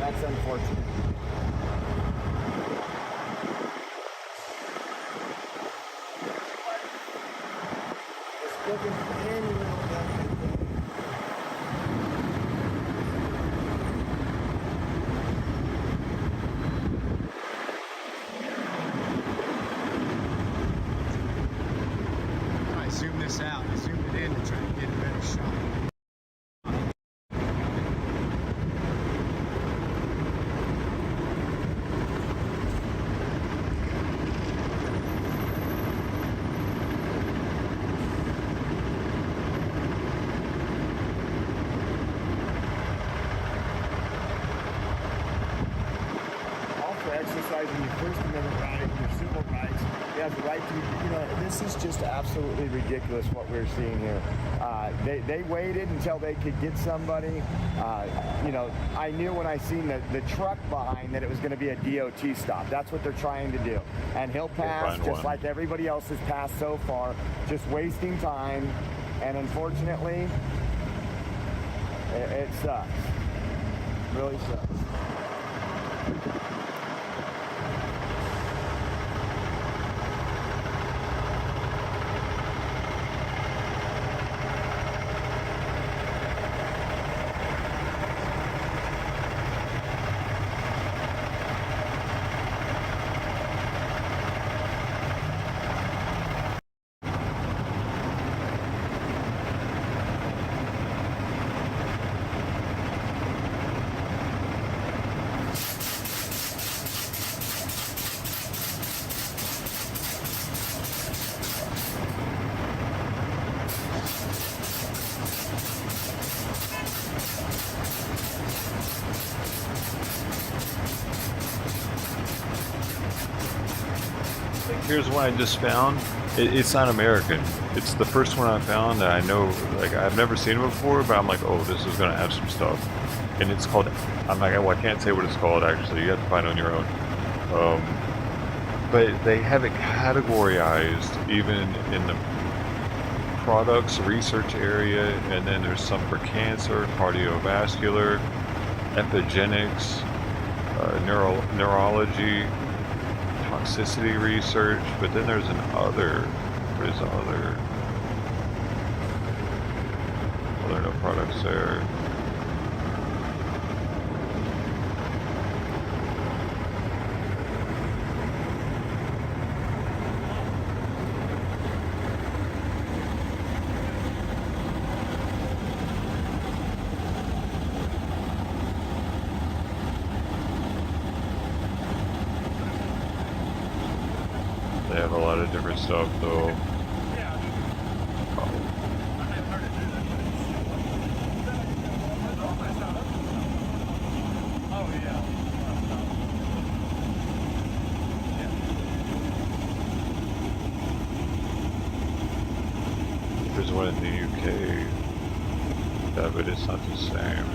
That's unfortunate. I zoomed this out. I zoomed it in to try and get a better shot. Exercising your First Amendment right, your civil rights. You have the right to, this is just absolutely ridiculous what we're seeing here. They waited until they could get somebody. I knew when I seen the truck behind that it was going to be a DOT stop. That's what they're trying to do. And he'll pass just like everybody else has passed so far, just wasting time. And unfortunately, it sucks. It really sucks. Here's one I just found. It's not American. It's the first one I found that I know, like, I've never seen it before, but I'm like, oh, this is gonna have some stuff. And it's called, I'm like, well, I can't say what it's called actually, you have to find it on your own. But they have it categorized even in the products research area, and then there's some for cancer, cardiovascular, epigenetics, neurology, toxicity research, but then there's an other, what is the other? Well, there are no products there. They have a lot of different stuff though. There's one in the UK, yeah, but it's not the same.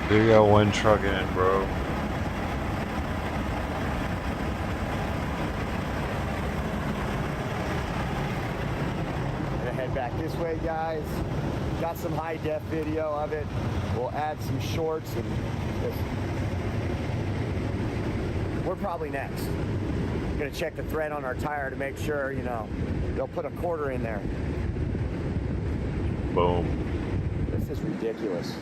They got one truck in, bro. Gonna head back this way, guys. Got some high def video of it. We'll add some shorts and just... We're probably next. Gonna check the thread on our tire to make sure, you know, they'll put a quarter in there. Boom. This is ridiculous.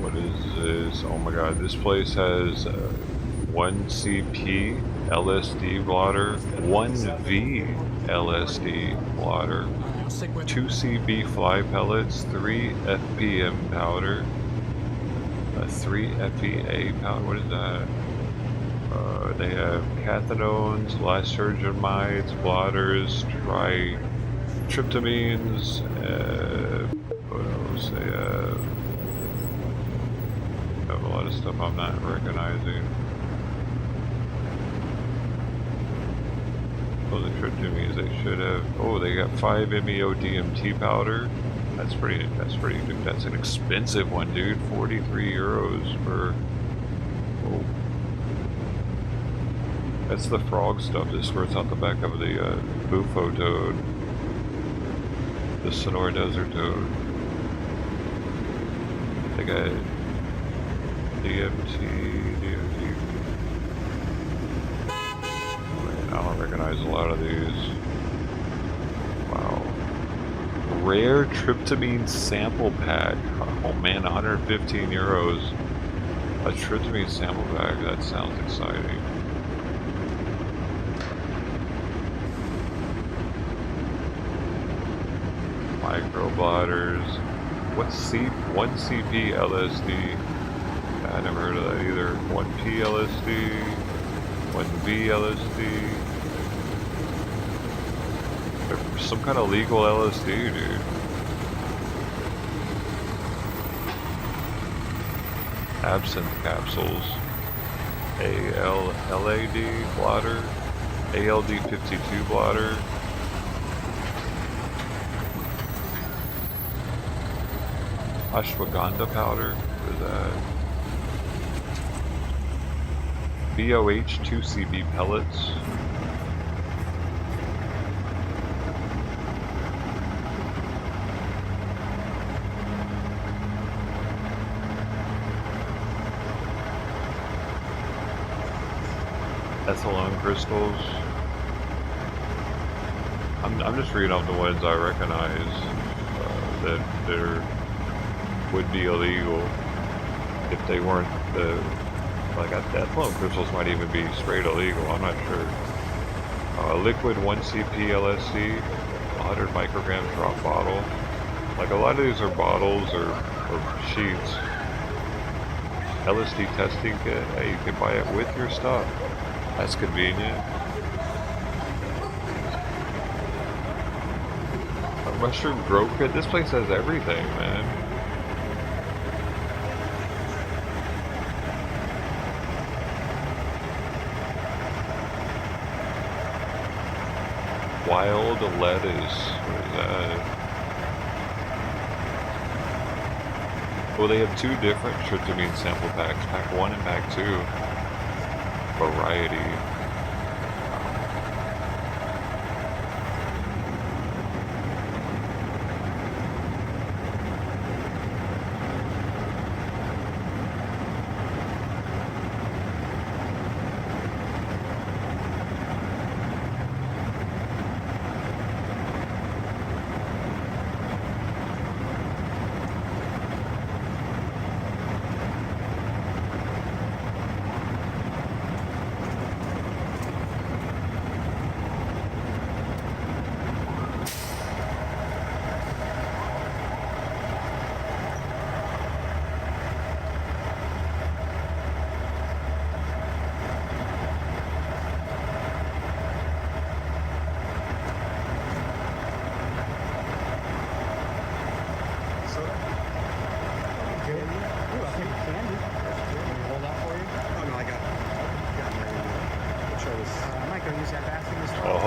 What is this? Oh my god, this place has 1CP LSD blotter, 1V LSD blotter, 2CB fly pellets, 3 FPM powder, 3 FEA powder. What is that? They have cathodones, lysergamides, blotters, tryptamines, what else? They have a lot of stuff I'm not recognizing. Oh, the tryptamines they should have. Oh, they got 5 MEO DMT powder. That's pretty good. That's an expensive one, dude. 43 euros for. Oh. That's the frog stuff that squirts out the back of the bufo toad. The Sonora Desert toad. They got DMT. Man, I don't recognize a lot of these. Wow. Rare tryptamine sample pack. Oh man, 115 euros. A tryptamine sample pack. That sounds exciting. Micro blotters. What's 1CP LSD? I never heard of that either. 1P LSD. 1V LSD. Some kind of legal LSD, dude. Absinthe capsules. LAD blotter. ALD52 blotter. Ashwagandha powder. What is that? BOH 2CB pellets. Ethylene crystals. I'm just reading off the ones I recognize that would be illegal if they weren't the like ethylene crystals might even be straight illegal. I'm not sure. Liquid 1CP LSD, 100 micrograms drop bottle. Like a lot of these are bottles or sheets. LSD testing kit. Hey, you can buy it with your stuff. That's convenient. A mushroom grow kit. This place has everything, man. Wild lettuce. What is that? Well, they have 2 different tryptamine sample packs. Pack 1 and pack 2. Variety.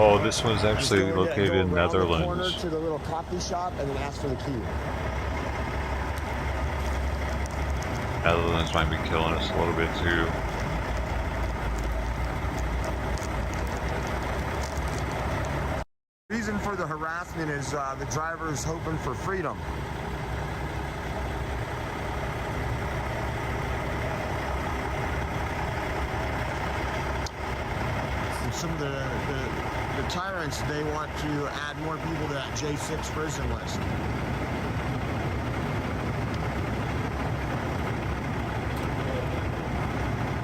Oh, this one's actually located in Netherlands. To the little coffee shop and then ask for the key. Netherlands might be killing us a little bit too. Reason for the harassment is the driver is hoping for freedom. And some of the tyrants, they want to add more people to that J6 prison list.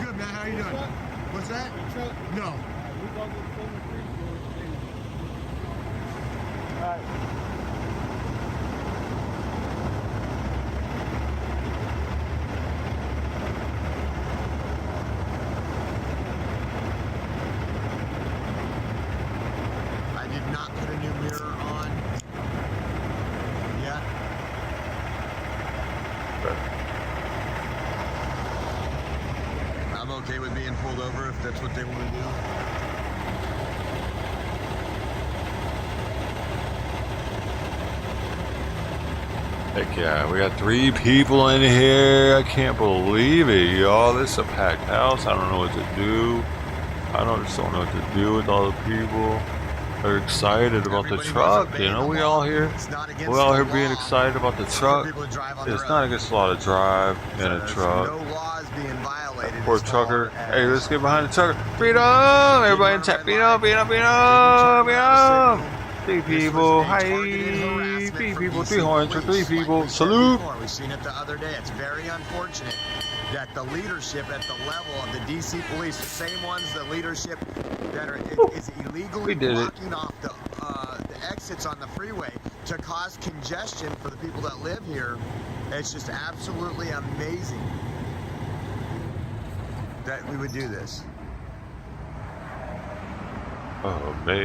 Good, man. How you doing? What's that? No. I did not put a new mirror on yet. I'm okay with being pulled over if that's what they want to do. Heck yeah, we got 3 people in here. I can't believe it, y'all. This is a packed house. I don't know what to do. Just don't know what to do with all the people. They're excited about the truck. You know, we all here being excited about the truck. It's not against the law to drive in a truck. Poor trucker. Hey, let's get behind the trucker. Freedom! Everybody in chat. Freedom! 3 people. Hi. 3 people. 3 horns for 3 people. Salute. We've seen it the other day. It's very unfortunate that the leadership at the level of the DC police, the same ones, the leadership that is illegally blocking off the exits on the freeway to cause congestion for the people that live here. It's just absolutely amazing that we would do this. Amazing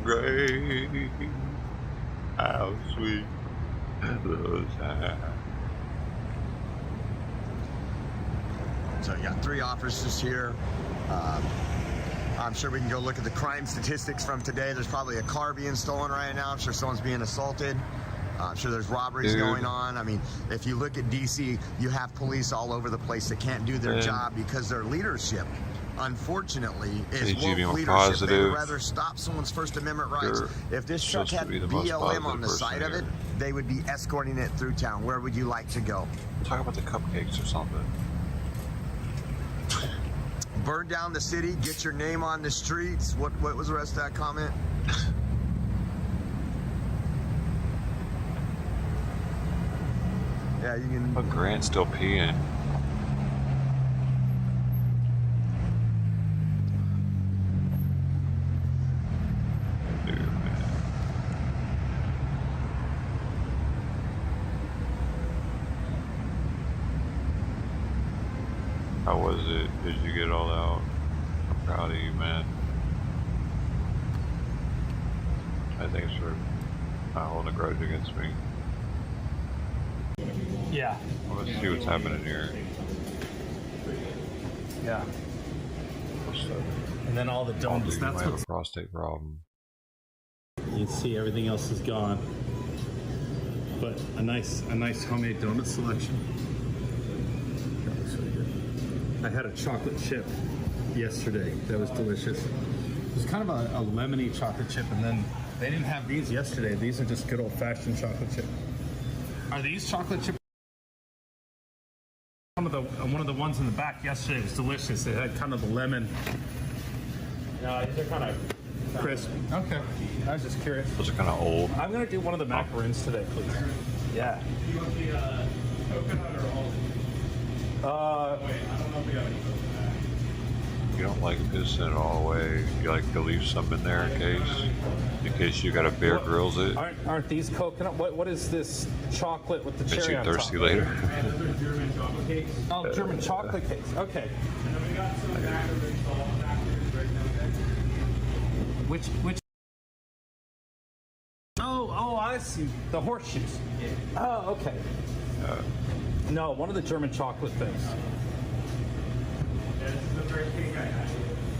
grace, how sweet the sound. So you got 3 officers here. I'm sure we can go look at the crime statistics from today. There's probably a car being stolen right now. I'm sure someone's being assaulted. I'm sure there's robberies going on. I mean, if you look at DC, you have police all over the place that can't do their job because their leadership, unfortunately, is woke leadership. They would rather stop someone's First Amendment rights. If this truck had BLM on the side of it, they would be escorting it through town. Where would you like to go? Talk about the cupcakes or something. Burn down the city, get your name on the streets. What was the rest of that comment? Yeah, you can. But Grant's still peeing. Dude, man. How was it? Did you get all out? I'm proud of you, man. Thanks for not holding a grudge against me. Yeah. Well, let's see what's happening here. Yeah. And then all the donuts. That's what's... have a prostate problem. You can see everything else is gone. But a nice homemade donut selection. That looks really good. I had a chocolate chip yesterday. That was delicious. It was kind of a lemony chocolate chip, and then they didn't have these yesterday. These are just good old-fashioned chocolate chip. Are these chocolate chip? One of the ones in the back yesterday was delicious. It had kind of the lemon. No, these are kind of crisp. Okay. I was just curious. Those are kind of old. I'm going to do one of the macaroons today, please. Yeah. Do you want the coconut or all? Wait, I don't know if we got any coconut. You don't like this send it all away. You like to leave some in there in case you got a Bear Grylls it. Aren't these coconut? What is this chocolate with the cherry on top? Makes you thirsty later. German chocolate cakes. Oh, German chocolate cakes. Okay. And then we got some macaroons right now. Which? Oh, I see. The horseshoes. Yeah. Oh, okay. No, one of the German chocolate things. Yeah, this is the first cake I had.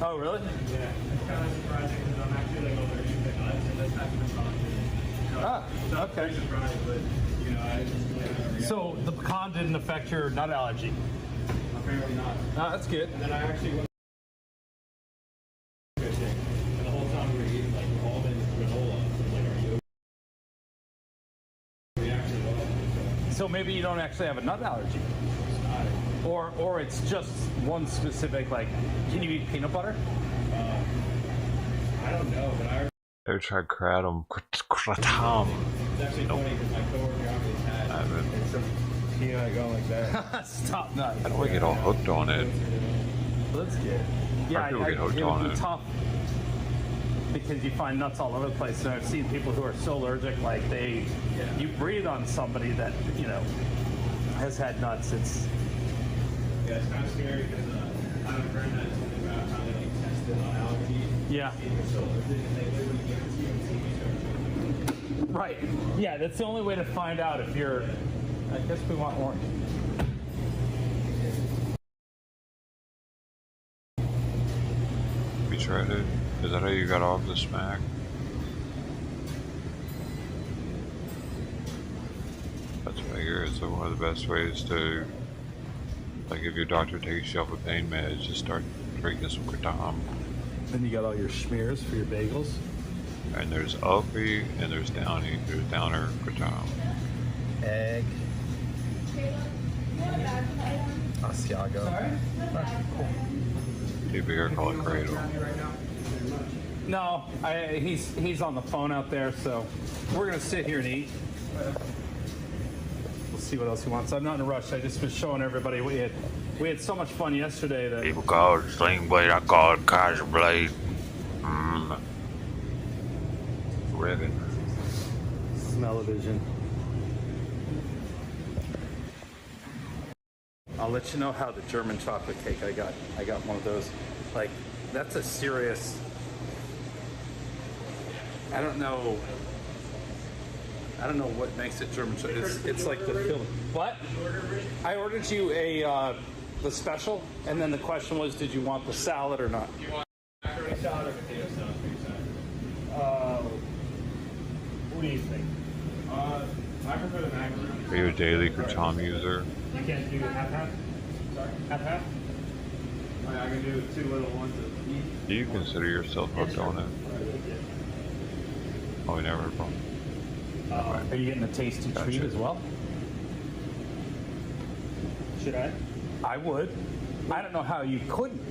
Oh, really? Yeah, it's kind of surprising because I'm actually like allergic to nuts and this type of sausage. Ah, okay. Pretty surprised, but you know, So the pecan didn't affect your nut allergy? Apparently not. That's good. And then I actually went fishing, and the whole time we were eating like almond granola. Like, are you actually love? So maybe you don't actually have a nut allergy. Or it's just one specific, like, can you eat peanut butter? I don't know, but I ever tried kratom? It's actually funny because my coworker always had. I haven't. Peanut going like that. Stop nut. How do I get all hooked on it? That's good. Yeah, How do I get hooked it would on be it? tough because you find nuts all over the place. And I've seen people who are so allergic, like you breathe on somebody that, you know, has had nuts. It's It's kind of scary because I have a friend that told me about how they like tested on allergies. Yeah. See if you're so allergic, and they literally guarantee you see if right. Yeah, that's the only way to find out if you're. I guess we want orange. You tried it? Is that how you got off the smack? That's what I hear. It's like one of the best ways to, like, if your doctor takes you off a pain meds, just start drinking some kratom. Then you got all your schmears for your bagels. And there's uppy and there's downy. There's downer kratom. Egg. Asiago. People here call it cradle. No, he's on the phone out there, so we're gonna sit here and eat. We'll see what else he wants. I'm not in a rush. I just was showing everybody we had so much fun yesterday that People call it sling blade. I call it Kaiser blade. Ribbon. Smell-o-vision. I'll let you know how the German chocolate cake I got one of those. Like, that's a serious. I don't know what makes it German chocolate. It's like the filling. What? I ordered you the special, and then the question was, did you want the salad or not? Do you want macaroni salad or potato salad for your salad? What do you think? I prefer the macaroni. Are you a daily kratom user? You can't do half-half? Sorry? Half-half? I can do 2 little ones of each. Do you consider yourself hooked on it? Oh, we never heard from. Are you getting a tasty treat as well? Should I? I would. I don't know how you couldn't.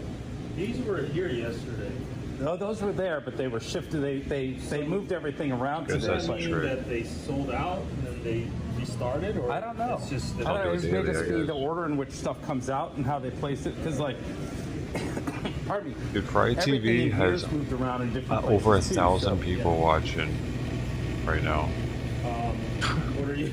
These were here yesterday. No, those were there, but they were shifted. They moved everything around today. Does that mean that they sold out and then they restarted? Or I don't know. It's just I don't know. It may just be the order in which stuff comes out and how they place it. Because, like, pardon me. Dude, Fry TV has over 1,000 people watching right now. What are you?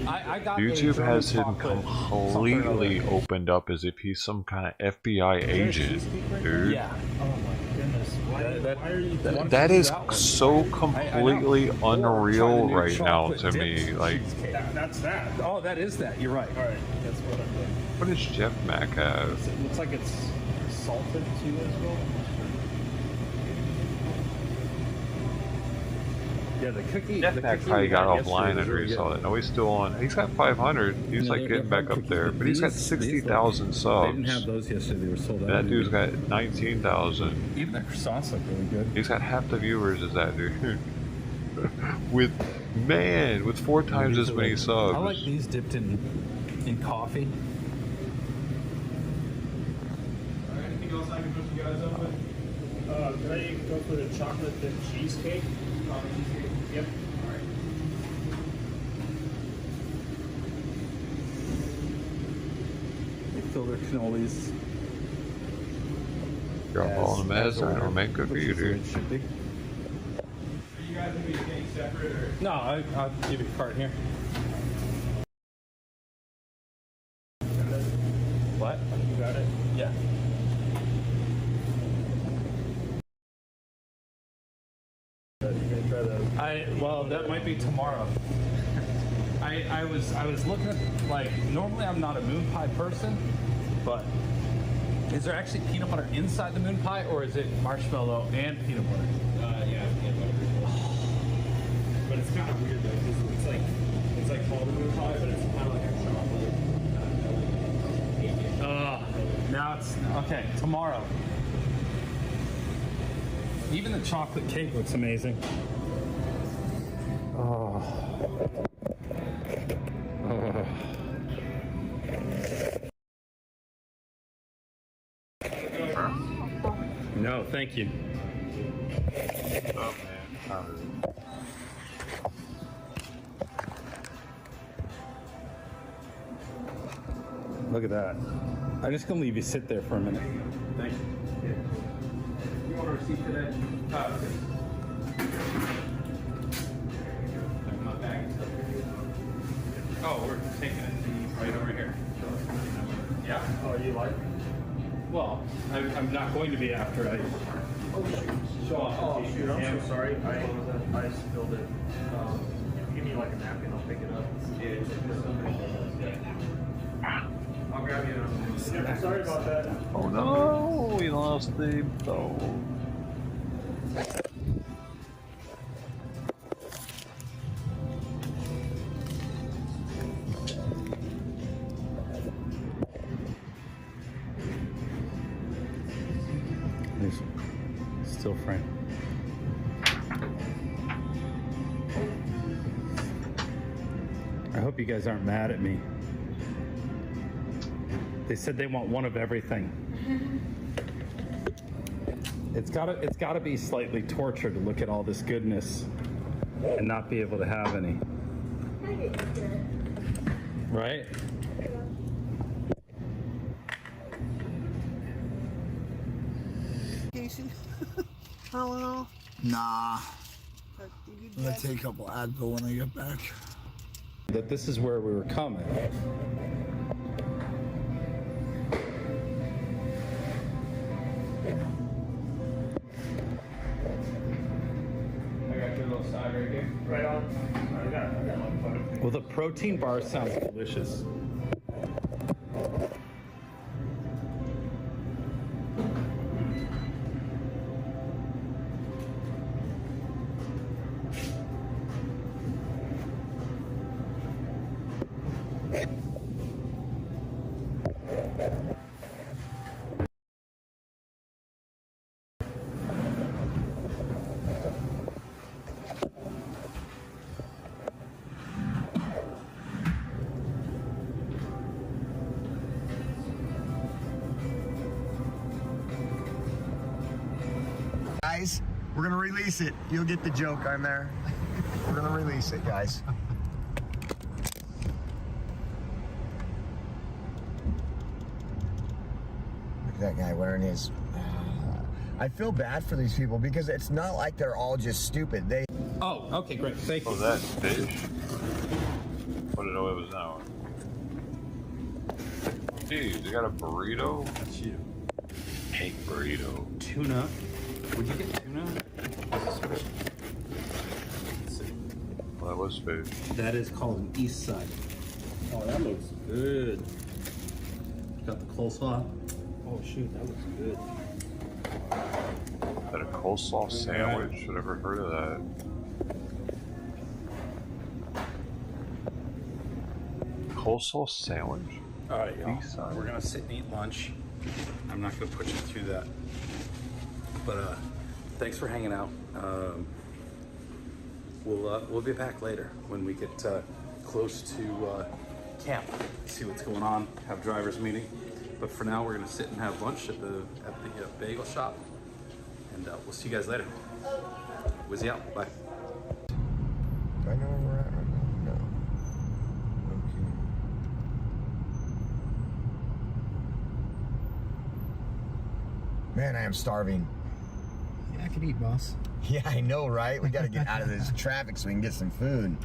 I got YouTube has him completely opened up as if he's some kind of FBI agent, dude. Yeah. Oh my goodness. Why are you That is so completely unreal right now to me. Like, that's that. Oh, that is that. You're right. All right, that's what I'm doing. what does Jeff Mack have? It looks like it's salted too as well. Yeah, the cookie. Jeff Mack probably got offline after he saw that. No, he's still on. He's got 500. He's like getting back up there, but he's got 60,000 subs. They didn't have those yesterday. They were sold out. That dude's got 19,000. Even the croissants look really good. He's got half the viewers as that dude. with 4 times as many subs. I like these dipped in coffee. Anything else I can put you guys up with? Can I go for the chocolate dip cheesecake? Cheesecake? Yep. All right. They fill their cannolis. You're all on the meds, I don't make good for you, dude. Are you guys going to be getting separate or? No, I'll give you a card here. What? You got it? Yeah. Well, that might be tomorrow. I was looking at, like, normally I'm not a moon pie person, but is there actually peanut butter inside the moon pie, or is it marshmallow and peanut butter? Yeah, peanut butter. But it's kind of weird though, because it's like called a moon pie, but it's kind of like a Okay, tomorrow. Even the chocolate cake looks amazing. Oh. Oh. No, thank you. Oh man. Look at that. I'm just gonna leave you sit there for a minute. Thank you. You want a receipt today? My bag is up here. Oh, we're taking it right over here. Yeah. Oh, you like? Well, I'm not going to be after I show off. Oh, shoot, I'm so sorry. I spilled it. Give me like a napkin, I'll pick it up. I'll grab you another. Yeah, sorry about that. Oh no, we lost the bow. Still frame. I hope you guys aren't mad at me. They said they want one of everything. It's gotta be slightly torture to look at all this goodness and not be able to have any. Right? Nah. I'm gonna take a couple Advil when I get back. That this is where we were coming. I got your little side right here. Right on. I got one photo. Well, the protein bar sounds delicious. Guys, we're gonna release it. You'll get the joke on there. We're gonna release it, guys. Look at that guy wearing his... I feel bad for these people because it's not like they're all just stupid. They... Oh, okay, great. Thank you. Oh, that's fish. I didn't know it was now. Dude, they got a burrito? That's you. Egg burrito. Tuna. Would you get tuna? Well, that was fish. That is called an east side. Oh, that looks good. Got the coleslaw. Oh shoot, that looks good. Is that a coleslaw sandwich? I've never heard of that. Coleslaw sandwich? All right, y'all. We're gonna sit and eat lunch. I'm not gonna put you through that. But thanks for hanging out. We'll be back later when we get close to camp, see what's going on, have drivers meeting. But for now, we're gonna sit and have lunch at the bagel shop, and we'll see you guys later. Wizzy out. Bye. Do I know where we're at right now? No. Okay. Man, I am starving. Yeah, I could eat, boss. Yeah, I know, right? We gotta get out of this traffic so we can get some food.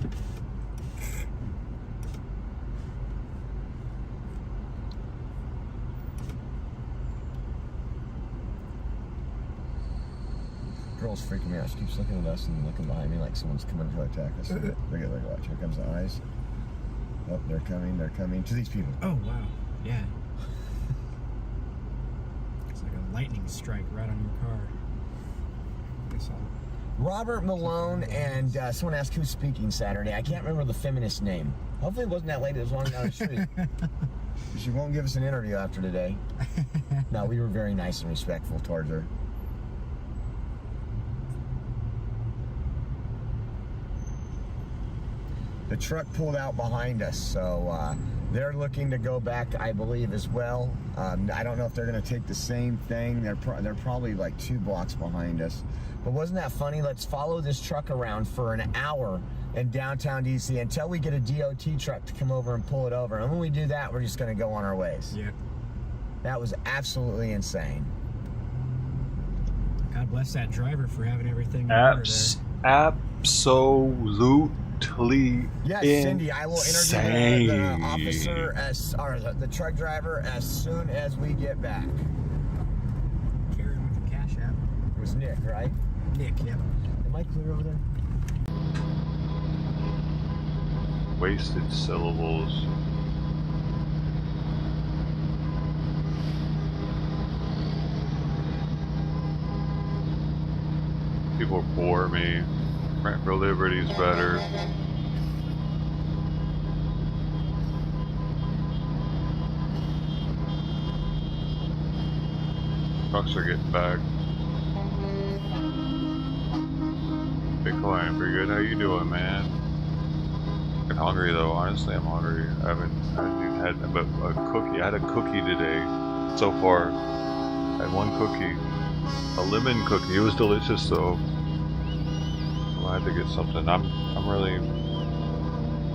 Girl's freaking me out. She keeps looking at us and looking behind me like someone's coming to attack us. Look at, watch. Here comes the eyes. Oh, they're coming to these people. Oh, wow. Yeah. It's like a lightning strike right on your car. Robert Malone and someone asked who's speaking Saturday. I can't remember the feminist name. Hopefully it wasn't that lady that was walking down the street. She won't give us an interview after today. No, we were very nice and respectful towards her. The truck pulled out behind us, so they're looking to go back, I believe, as well. I don't know if they're going to take the same thing. They're probably like 2 blocks behind us. But wasn't that funny? Let's follow this truck around for an hour in downtown DC until we get a DOT truck to come over and pull it over. And when we do that, we're just going to go on our ways. Yeah. That was absolutely insane. God bless that driver for having everything in order there. Absolutely. Yes, Cindy, I will interview the officer or the truck driver as soon as we get back. Karen with the Cash App. It was Nick, right? Nick, yep. Am I clear over there? Wasted syllables. People bore me. Rent for Liberty's better. Trucks are getting back. Bitcoin, pretty good. How you doing, man? I'm hungry though. Honestly, I'm hungry. I haven't had but a cookie. I had a cookie today. So far, I had one cookie, a lemon cookie. It was delicious though. I had to get something. I'm really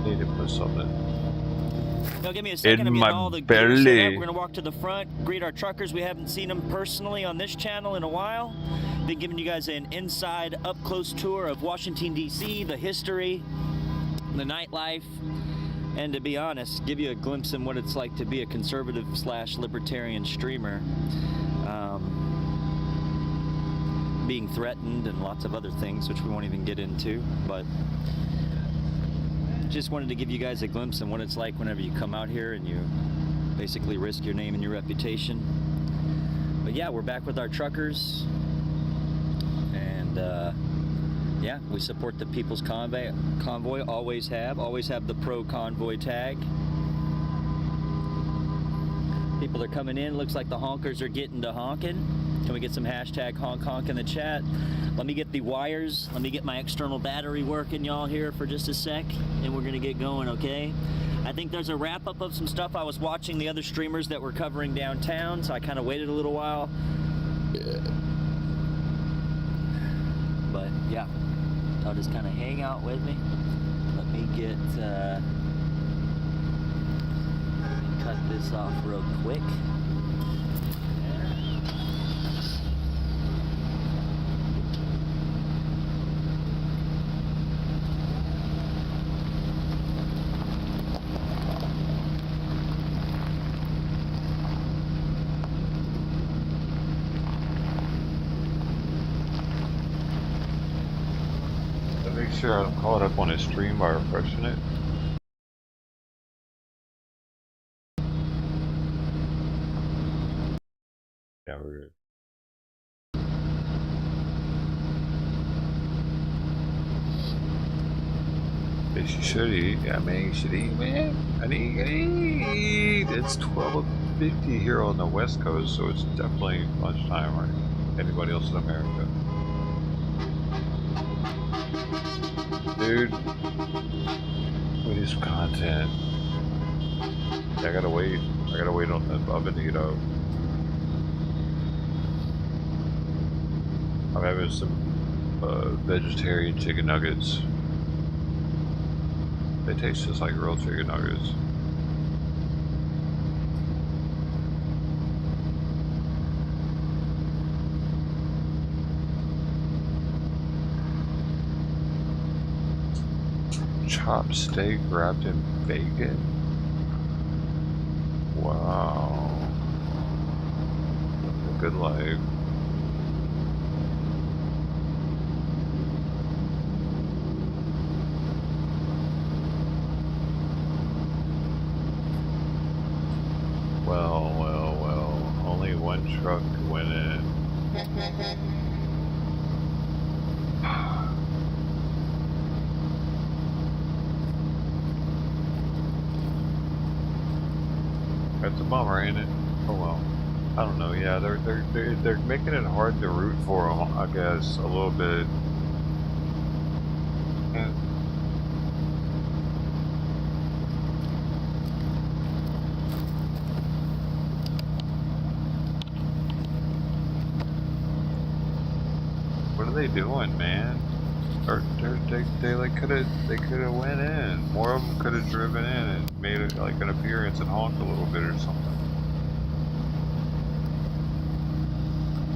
need to put something. Now give me a second. I'm getting all the gear set up. We're gonna walk to the front, greet our truckers. We haven't seen them personally on this channel in a while. Been giving you guys an inside, up-close tour of Washington D.C., the history, the nightlife, and to be honest, give you a glimpse in what it's like to be a conservative/libertarian streamer. Being threatened and lots of other things which we won't even get into, but just wanted to give you guys a glimpse in what it's like whenever you come out here and you basically risk your name and your reputation. But yeah, we're back with our truckers, and yeah, we support the People's Convoy, always have the pro convoy tag. People are coming in, looks like the honkers are getting to honking. Can we get some hashtag honk honk in the chat? Let me get the wires. Let me get my external battery working, y'all, here for just a sec, and we're gonna get going, okay? I think there's a wrap up of some stuff. I was watching the other streamers that were covering downtown, so I kind of waited a little while. But yeah, I'll just kind of hang out with me. Let me get cut this off real quick. Sure, I'm caught up on his stream by refreshing it. Yeah, we're good. Yes, you should eat. Yeah, man, you should eat, man. I need. It's 12:50 here on the West Coast, so it's definitely lunchtime, right? Anybody else in America? Dude, we need some content. I gotta wait. I gotta wait on the oven to heat up. I'm having some vegetarian chicken nuggets. They taste just like real chicken nuggets. Chopped steak wrapped in bacon. Wow. A good life. Well. Only one truck went in. That's a bummer, ain't it? Oh well. I don't know. Yeah, they're making it hard to root for them. I guess a little bit. And what are they doing, man? Or they like could have went in. More of them could have driven in and made it like an appearance and honked a little bit or something.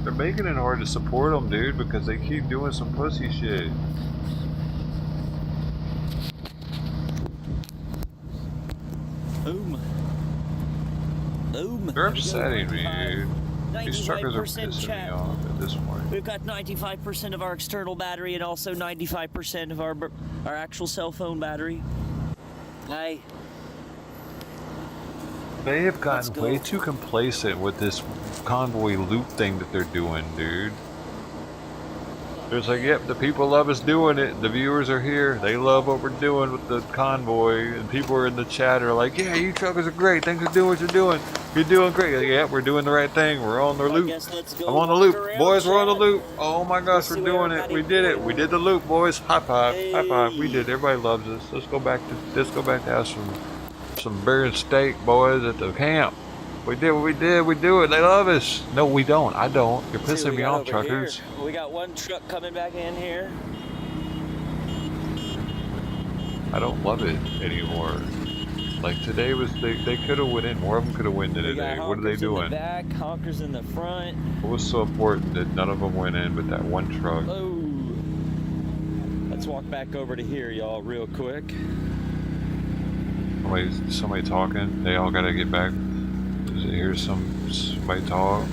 They're making it hard to support them, dude, because they keep doing some pussy shit. Boom. They're upsetting me, dude. These truckers are pissing me off at this point. We've got 95% of our external battery and also 95% of our actual cell phone battery. Hey. They have gotten way too complacent with this convoy loop thing that they're doing, dude. It's like, yep, the people love us doing it. The viewers are here. They love what we're doing with the convoy. And people are in the chat are like, yeah, you truckers are great. Thanks for doing what you're doing. You're doing great. Like, yeah, we're doing the right thing. We're on the loop. I'm on the loop. Boys, we're on the loop. Oh my gosh, we're doing it. We did it. We did the loop, boys. High five. High five. We did it. Everybody loves us. Let's go back to have some beer and steak, boys, at the camp. We did what we did. We do it. They love us. No, we don't. I don't. You're pissing me off, truckers. Here. We got one truck coming back in here. I don't love it anymore. Like today was they could have went in. More of them could have went in today. What are they doing? In the back, honkers in the front. What was so important that none of them went in but that one truck? Oh. Let's walk back over to here, y'all, real quick. Somebody talking. They all gotta get back. Here's somebody talk.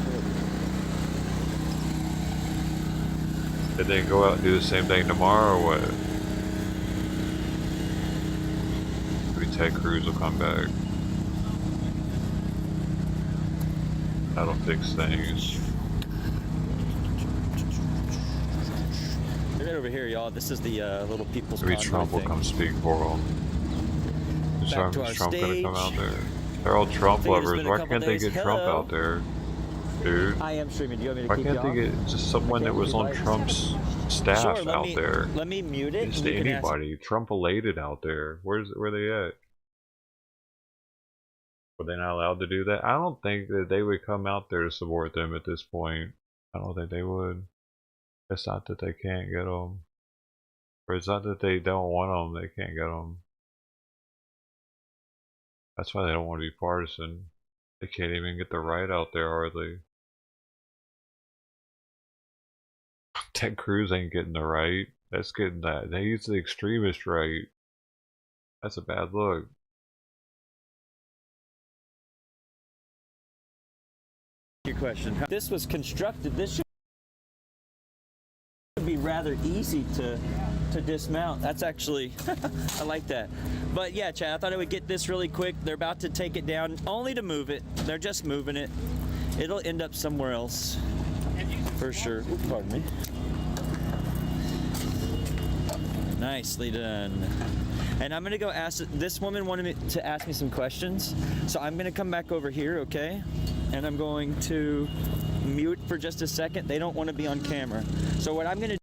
Did they go out and do the same thing tomorrow or what? Maybe Ted Cruz will come back. That'll fix things. Right over here, y'all. This is the little people's Maybe Trump will come speak for them. Is Trump gonna come out there? They're all Trump lovers. Why can't they get Trump out there, dude? I am streaming. Do you want me to Why keep can't they get just someone that was on Trump's staff out there? Let me mute it. Just anybody. Trump elated out there. Where they at? Were they not allowed to do that? I don't think that they would come out there to support them at this point. I don't think they would. It's not that they can't get them. Or it's not that they don't want them. They can't get them. That's why they don't want to be partisan. They can't even get the right out there hardly. Ted Cruz ain't getting the right. That's getting that. He's the extremist right. That's a bad look. Your question. This was constructed. This should be rather easy to dismount. That's actually, I like that. But yeah, Chad, I thought I would get this really quick. They're about to take it down, only to move it. They're just moving it. It'll end up somewhere else, for sure. Oops, pardon me. Nicely done. And I'm gonna go ask, this woman wanted me to ask me some questions, so I'm gonna come back over here, okay? And I'm going to mute for just a second. They don't want to be on camera. So what I'm gonna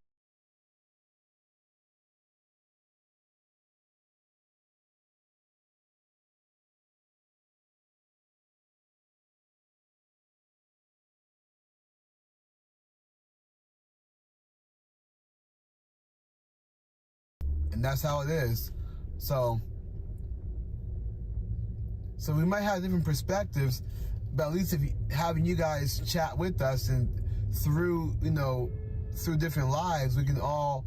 and that's how it is. So we might have different perspectives, but at least if having you guys chat with us and through different lives, we can all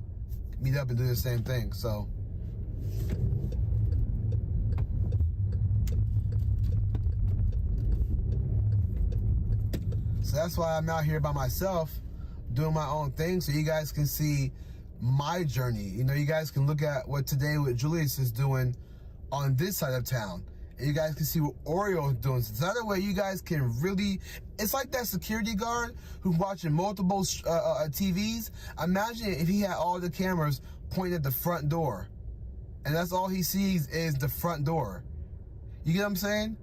meet up and do the same thing. So that's why I'm out here by myself doing my own thing, so you guys can see my journey. You guys can look at what today what Julius is doing on this side of town, and you guys can see what Oreo is doing. So that way you guys can really, it's like that security guard who's watching multiple TVs. Imagine if he had all the cameras pointed at the front door, and that's all he sees is the front door. You get what I'm saying?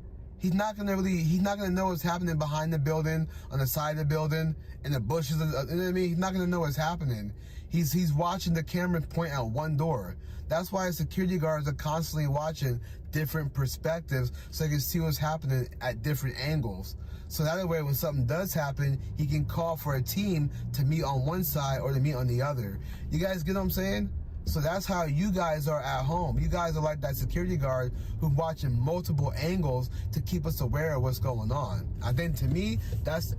he's not gonna know what's happening behind the building, on the side of the building, in the bushes. You know what I mean? He's not gonna know what's happening. He's watching the camera point at one door. That's why security guards are constantly watching different perspectives so they can see what's happening at different angles. So that way, when something does happen, he can call for a team to meet on one side or to meet on the other. You guys get what I'm saying? So that's how you guys are at home. You guys are like that security guard who's watching multiple angles to keep us aware of what's going on. I think to me, that's,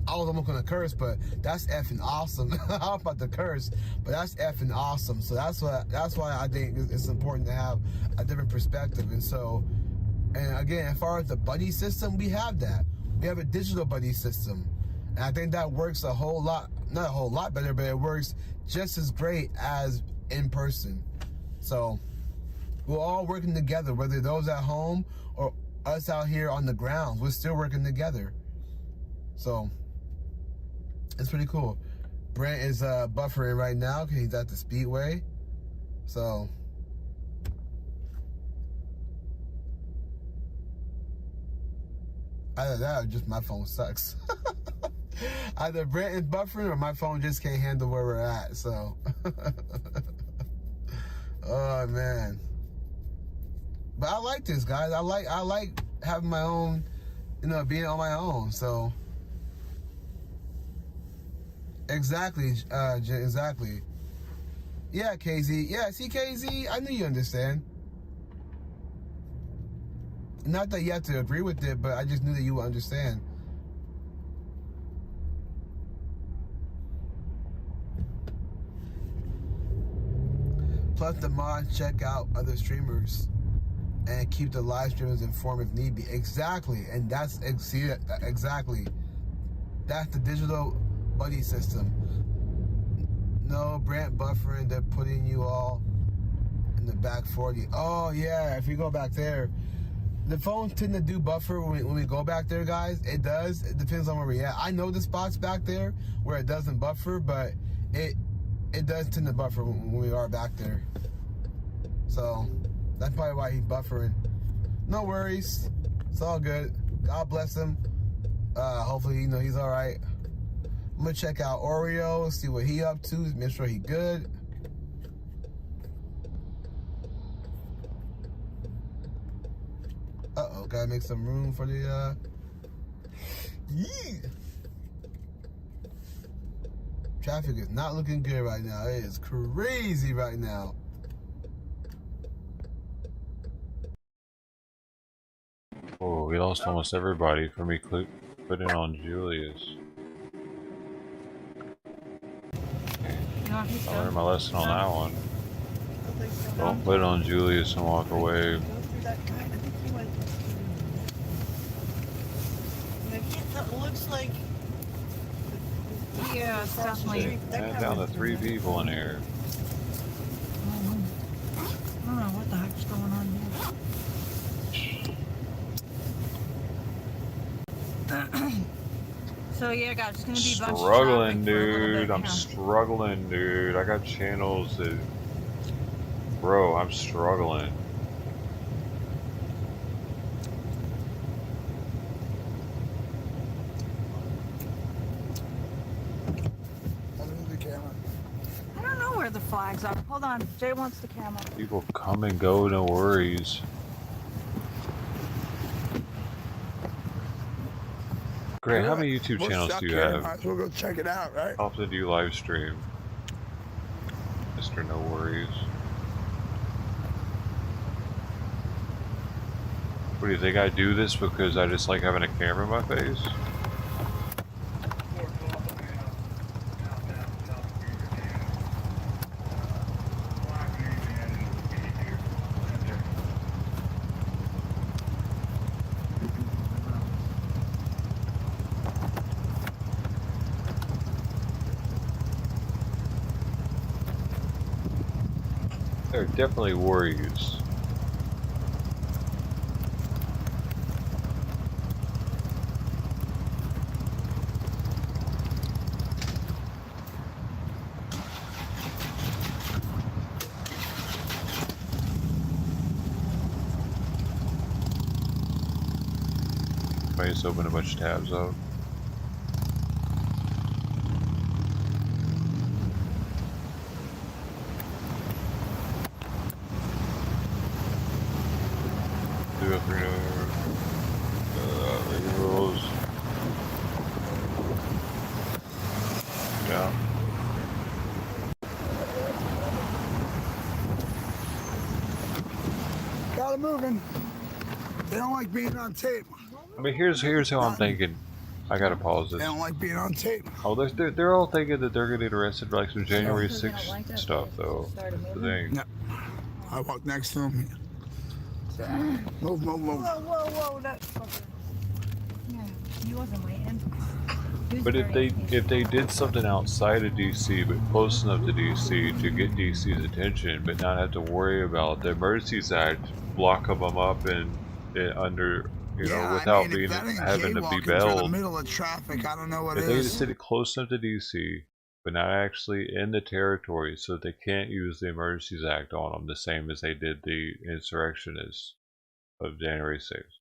I was almost gonna curse, but that's effing awesome. I'm about to curse, but that's effing awesome. So that's why I think it's important to have a different perspective. And so, and again, as far as the buddy system, we have that. We have a digital buddy system. And I think that works a whole lot, not a whole lot better, but it works just as great as in person. So we're all working together, whether those at home or us out here on the grounds, we're still working together. So it's pretty cool. Brent is buffering right now because he's at the Speedway. So either that or just my phone sucks. Either Brent is buffering or my phone just can't handle where we're at. So oh man. But I like this, guys. I like having my own, you know, being on my own. So exactly, exactly. Yeah, KZ. Yeah, see, KZ, I knew you understand. Not that you have to agree with it, but I just knew that you would understand. Plus, the mods check out other streamers and keep the live streamers informed if need be. Exactly, and that's exactly. That's the digital buddy system. No, Brant buffering, they're putting you all in the back 40. Oh yeah, if you go back there, the phones tend to do buffer when we go back there, guys. It does. It depends on where we're at. I know the spots back there where it doesn't buffer, but it does tend to buffer when we are back there. So that's probably why he's buffering. No worries. It's all good. God bless him. Hopefully, you know, he's all right. I'm gonna check out Oreo, see what he up to, make sure he good. Uh-oh, gotta make some room for the, yeah. Traffic is not looking good right now. It is crazy right now. Oh, we lost almost everybody for me putting on Julius. I learned my lesson on that one. Don't put it on Julius and walk away. It looks like, yeah, it's definitely. Man, down to 3 people in here. I don't know what the heck's going on here. So yeah, guys, it's gonna be a bunch of struggling, dude. I'm struggling, dude. I got channels that, bro, I'm struggling. I don't know where the flags are. Hold on, Jay wants the camera. People come and go, no worries. Grant, how many YouTube channels do you have? Might as well go check it out, right? How often do you live stream? Mr. No Worries. What do you think I do this because I just like having a camera in my face? They're definitely warriors. I just opened a bunch of tabs up. Rules. Yeah. Got it moving. They don't like being on tape. I mean, here's how I'm thinking. I gotta pause this. They don't like being on tape. Oh, they're all thinking that they're gonna get arrested for like some January 6th stuff, though. That's the thing. No. I walk next to them. Move. Whoa, that's fucking... Yeah, he wasn't waiting. But if they did something outside of DC, but close enough to DC to get DC's attention, but not have to worry about the Emergencies Act locking them up and under, you know, without being having to be bailed. In the middle of traffic, I don't know what if it they is. just did it close enough to DC, but not actually in the territory, so they can't use the Emergencies Act on them, the same as they did the insurrectionists of January 6th.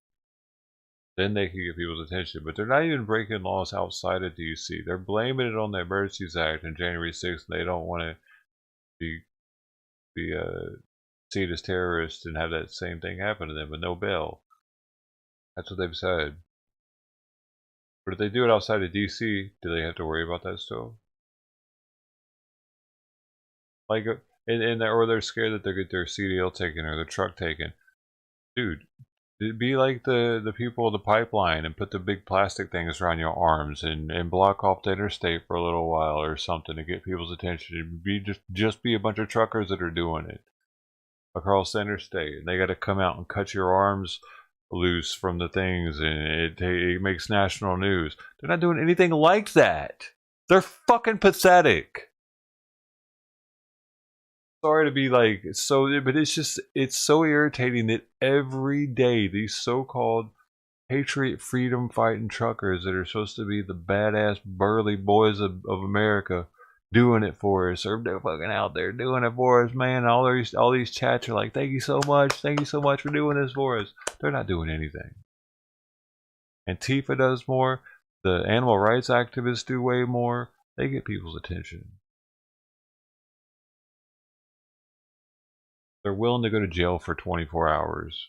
Then they can get people's attention, but they're not even breaking laws outside of DC. They're blaming it on the Emergencies Act and January 6th. And they don't want to be seen as terrorists and have that same thing happen to them with no bail. That's what they've said. But if they do it outside of DC, do they have to worry about that still? Like, or they're scared that they'll get their CDL taken or their truck taken. Dude. It'd be like the people of the pipeline and put the big plastic things around your arms and block off the interstate for a little while or something to get people's attention. It'd be just be a bunch of truckers that are doing it across the interstate. And they got to come out and cut your arms loose from the things, and it makes national news. They're not doing anything like that. They're fucking pathetic. Sorry to be like so, but it's so irritating that every day these so-called patriot freedom fighting truckers that are supposed to be the badass burly boys of America doing it for us, or they're fucking out there doing it for us, man. All these chats are like, thank you so much for doing this for us. They're not doing anything. Antifa does more. The animal rights activists do way more. They get people's attention. They're willing to go to jail for 24 hours.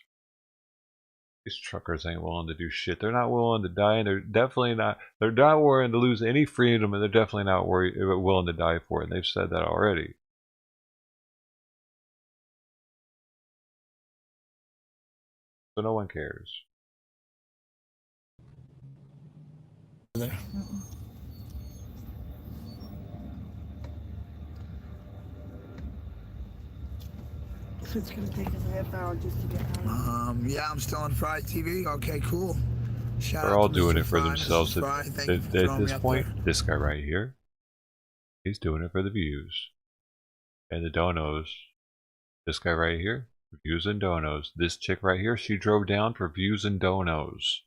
These truckers ain't willing to do shit. They're not willing to die, and they're not willing to lose any freedom, and they're definitely not willing to die for it. And they've said that already. So no one cares. There. It's gonna take us a half hour just to get out. Yeah, I'm still on Friday TV. Okay, cool. They're all doing it for themselves. At this point, this guy right here, he's doing it for the views and the donos. This guy right here, views and donos. This chick right here, she drove down for views and donos.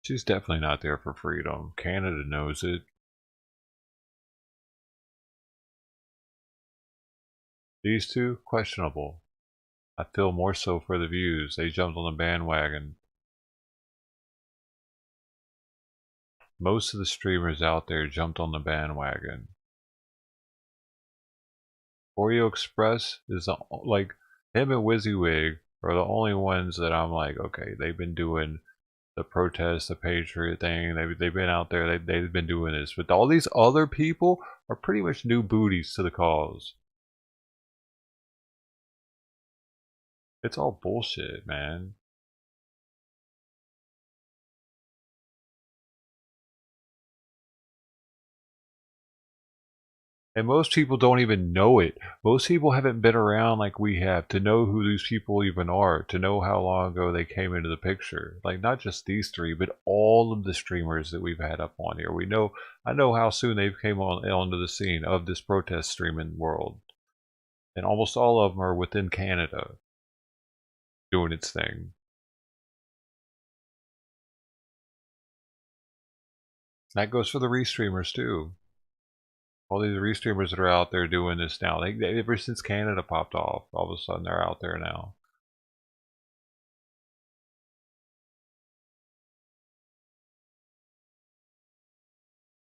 She's definitely not there for freedom. Canada knows it. These two, questionable. I feel more so for the views. They jumped on the bandwagon. Most of the streamers out there jumped on the bandwagon. Oreo Express is like him and WYSIWYG are the only ones that I'm like, okay, they've been doing the protest, the patriot thing. They've been out there. They've been doing this. But all these other people are pretty much new booties to the cause. It's all bullshit, man. And most people don't even know it. Most people haven't been around like we have to know who these people even are, to know how long ago they came into the picture. Like, not just these three, but all of the streamers that we've had up on here. I know how soon they came onto the scene of this protest streaming world. And almost all of them are within Canada, doing its thing. That goes for the restreamers too. All these restreamers that are out there doing this now, they ever since Canada popped off, all of a sudden they're out there now.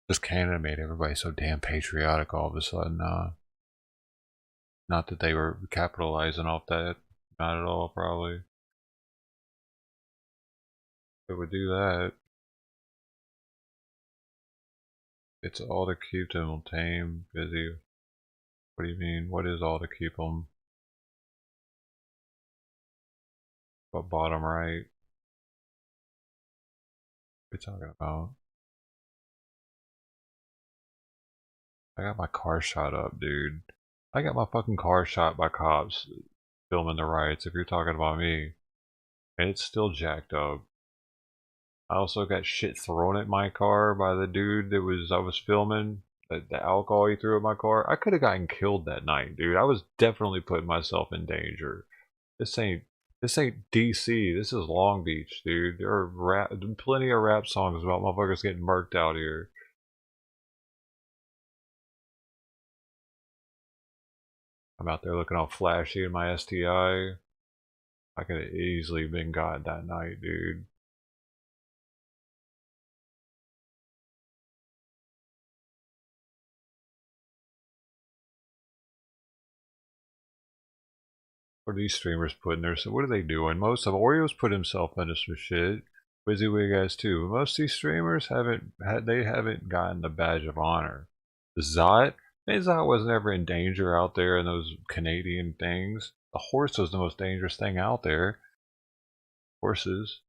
Just Canada made everybody so damn patriotic all of a sudden. Not that they were capitalizing off that. Not at all, probably. They would do that. It's all to keep them tame, busy. What do you mean? What is all to keep them? What, bottom right? What are you talking about? I got my car shot up, dude. I got my fucking car shot by cops filming the riots, if you're talking about me. And it's still jacked up. I also got shit thrown at my car by the dude that I was filming. The alcohol he threw at my car. I could have gotten killed that night, dude. I was definitely putting myself in danger. This ain't DC. This is Long Beach, dude. There are plenty of rap songs about motherfuckers getting murked out here. I'm out there looking all flashy in my STI. I could have easily been got that night, dude. What are these streamers putting there? So what are they doing? Most of Oreo's put himself into some shit. WYSIWYG has too. Most of these streamers haven't gotten the badge of honor. Zot wasn't ever in danger out there in those Canadian things. The horse was the most dangerous thing out there. Horses.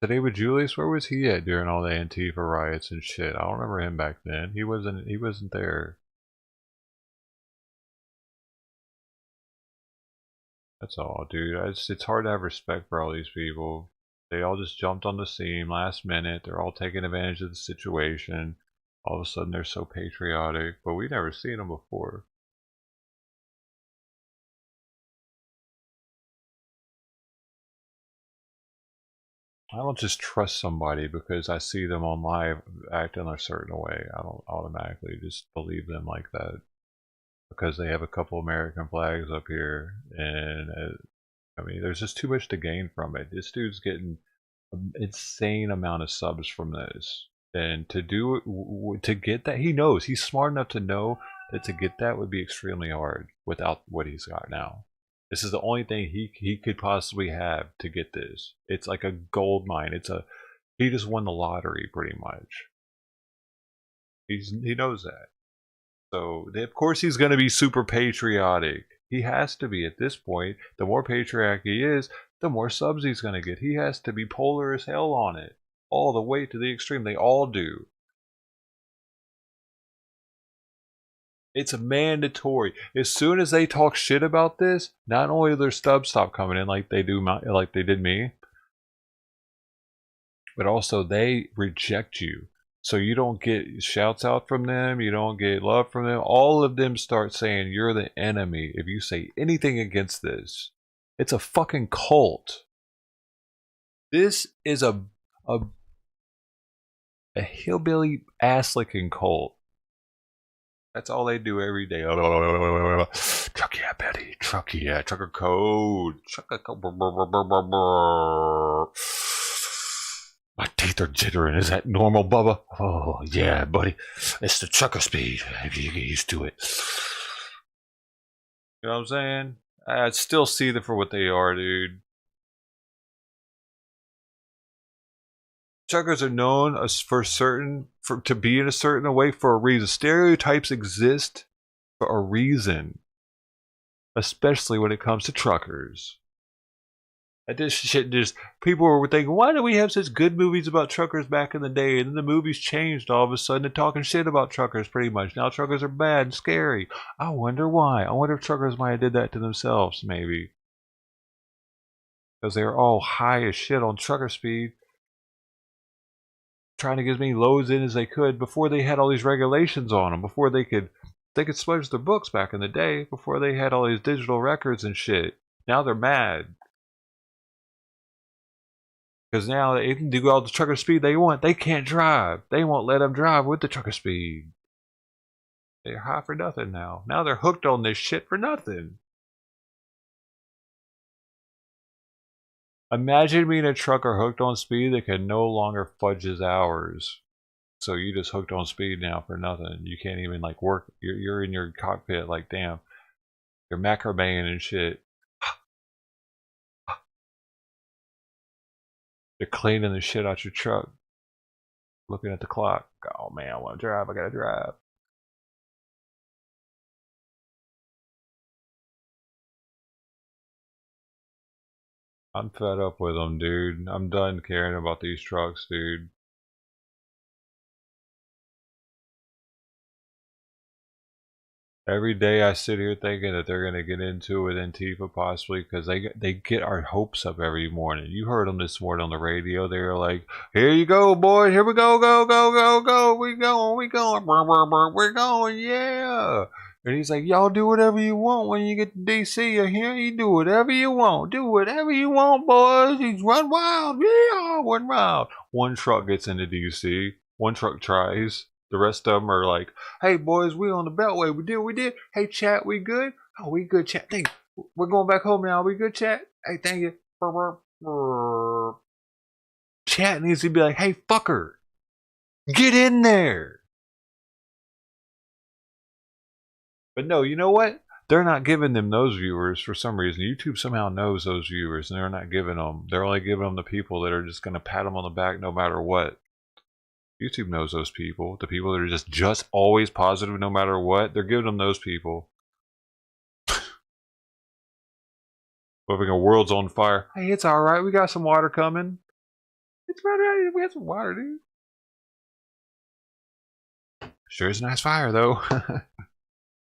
Today with Julius, where was he at during all the Antifa riots and shit? I don't remember him back then. He wasn't there. That's all, dude. It's hard to have respect for all these people. They all just jumped on the scene last minute. They're all taking advantage of the situation. All of a sudden, they're so patriotic, but we never seen them before. I don't just trust somebody because I see them on live acting a certain way. I don't automatically just believe them like that because they have a couple American flags up here, and I mean, there's just too much to gain from it. This dude's getting an insane amount of subs from this, and to get that, he knows, he's smart enough to know that to get that would be extremely hard without what he's got now. This is the only thing he could possibly have to get this. It's like a gold mine. He just won the lottery pretty much. He knows that. So of course he's going to be super patriotic. He has to be at this point. The more patriotic he is, the more subs he's going to get. He has to be polar as hell on it. All the way to the extreme. They all do. It's mandatory. As soon as they talk shit about this, not only do their subs stop coming in like they did me, but also they reject you. So you don't get shouts out from them, you don't get love from them. All of them start saying you're the enemy if you say anything against this. It's a fucking cult. This is a hillbilly ass-licking cult. That's all they do every day. Truck, yeah, Betty. Truck, yeah. Trucker code. Trucker code. My teeth are jittering. Is that normal, Bubba? Oh, yeah, buddy. It's the trucker speed. You get used to it. You know what I'm saying? I'd still see them for what they are, dude. Truckers are known as to be in a certain way for a reason. Stereotypes exist for a reason, especially when it comes to truckers. And this shit people were thinking, why do we have such good movies about truckers back in the day? And then the movies changed all of a sudden. They're talking shit about truckers pretty much. Now truckers are bad and scary. I wonder why. I wonder if truckers might have did that to themselves, maybe. Because they were all high as shit on trucker speed, trying to get as many loads in as they could before they had all these regulations on them, before they could smudge their books back in the day, before they had all these digital records and shit. Now they're mad. Because now they can do all the trucker speed they want. They can't drive. They won't let them drive with the trucker speed. They're high for nothing now. Now they're hooked on this shit for nothing. Imagine being a trucker hooked on speed that can no longer fudge his hours. So you just hooked on speed now for nothing. You can't even like work. You're in your cockpit like, damn, you're macrameing and shit. You're cleaning the shit out your truck. Looking at the clock. Oh man, I want to drive. I gotta drive. I'm fed up with them, dude. I'm done caring about these trucks, dude. Every day I sit here thinking that they're gonna get into it with Antifa possibly because they get our hopes up every morning. You heard them this morning on the radio. They were like, "Here you go, boys. Here we go, go, go, go, go. We going, we're going, yeah." And he's like, "Y'all do whatever you want when you get to DC. Or here, you do whatever you want. Do whatever you want, boys. He's run wild, yeah, run wild." One truck gets into DC. One truck tries. The rest of them are like, "Hey boys, we on the Beltway. We did. Hey chat, we good? Oh, we good, chat. Thank you. We're going back home now. We good, chat? Hey, thank you." Chat needs to be like, "Hey fucker, get in there." But no, you know what? They're not giving them those viewers for some reason. YouTube somehow knows those viewers, and they're not giving them. They're only giving them the people that are just going to pat them on the back no matter what. YouTube knows those people. The people that are just always positive no matter what. They're giving them those people. Moving a world's on fire. Hey, it's alright. We got some water coming. It's right. We got some water, dude. Sure is a nice fire, though.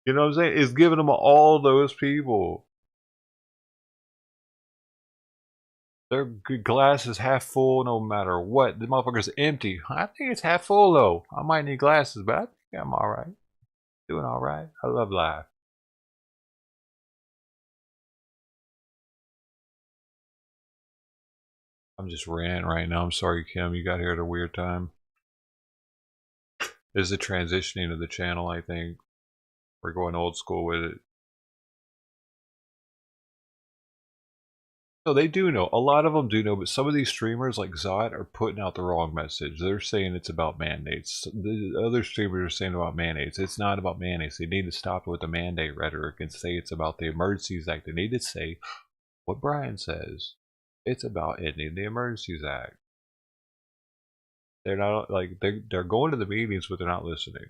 You know what I'm saying? It's giving them all those people. Their glass is half full no matter what. The motherfucker's empty. I think it's half full though. I might need glasses, but I think I'm alright. Doing alright. I love life. I'm just ranting right now. I'm sorry, Kim. You got here at a weird time. This is the transitioning of the channel, I think. We're going old school with it. No, they do know. A lot of them do know, but some of these streamers like Zod are putting out the wrong message. They're saying it's about mandates. The other streamers are saying about mandates. It's not about mandates. They need to stop it with the mandate rhetoric and say it's about the Emergencies Act. They need to say what Brian says. It's about ending the Emergencies Act. They're not like they're going to the meetings, but they're not listening.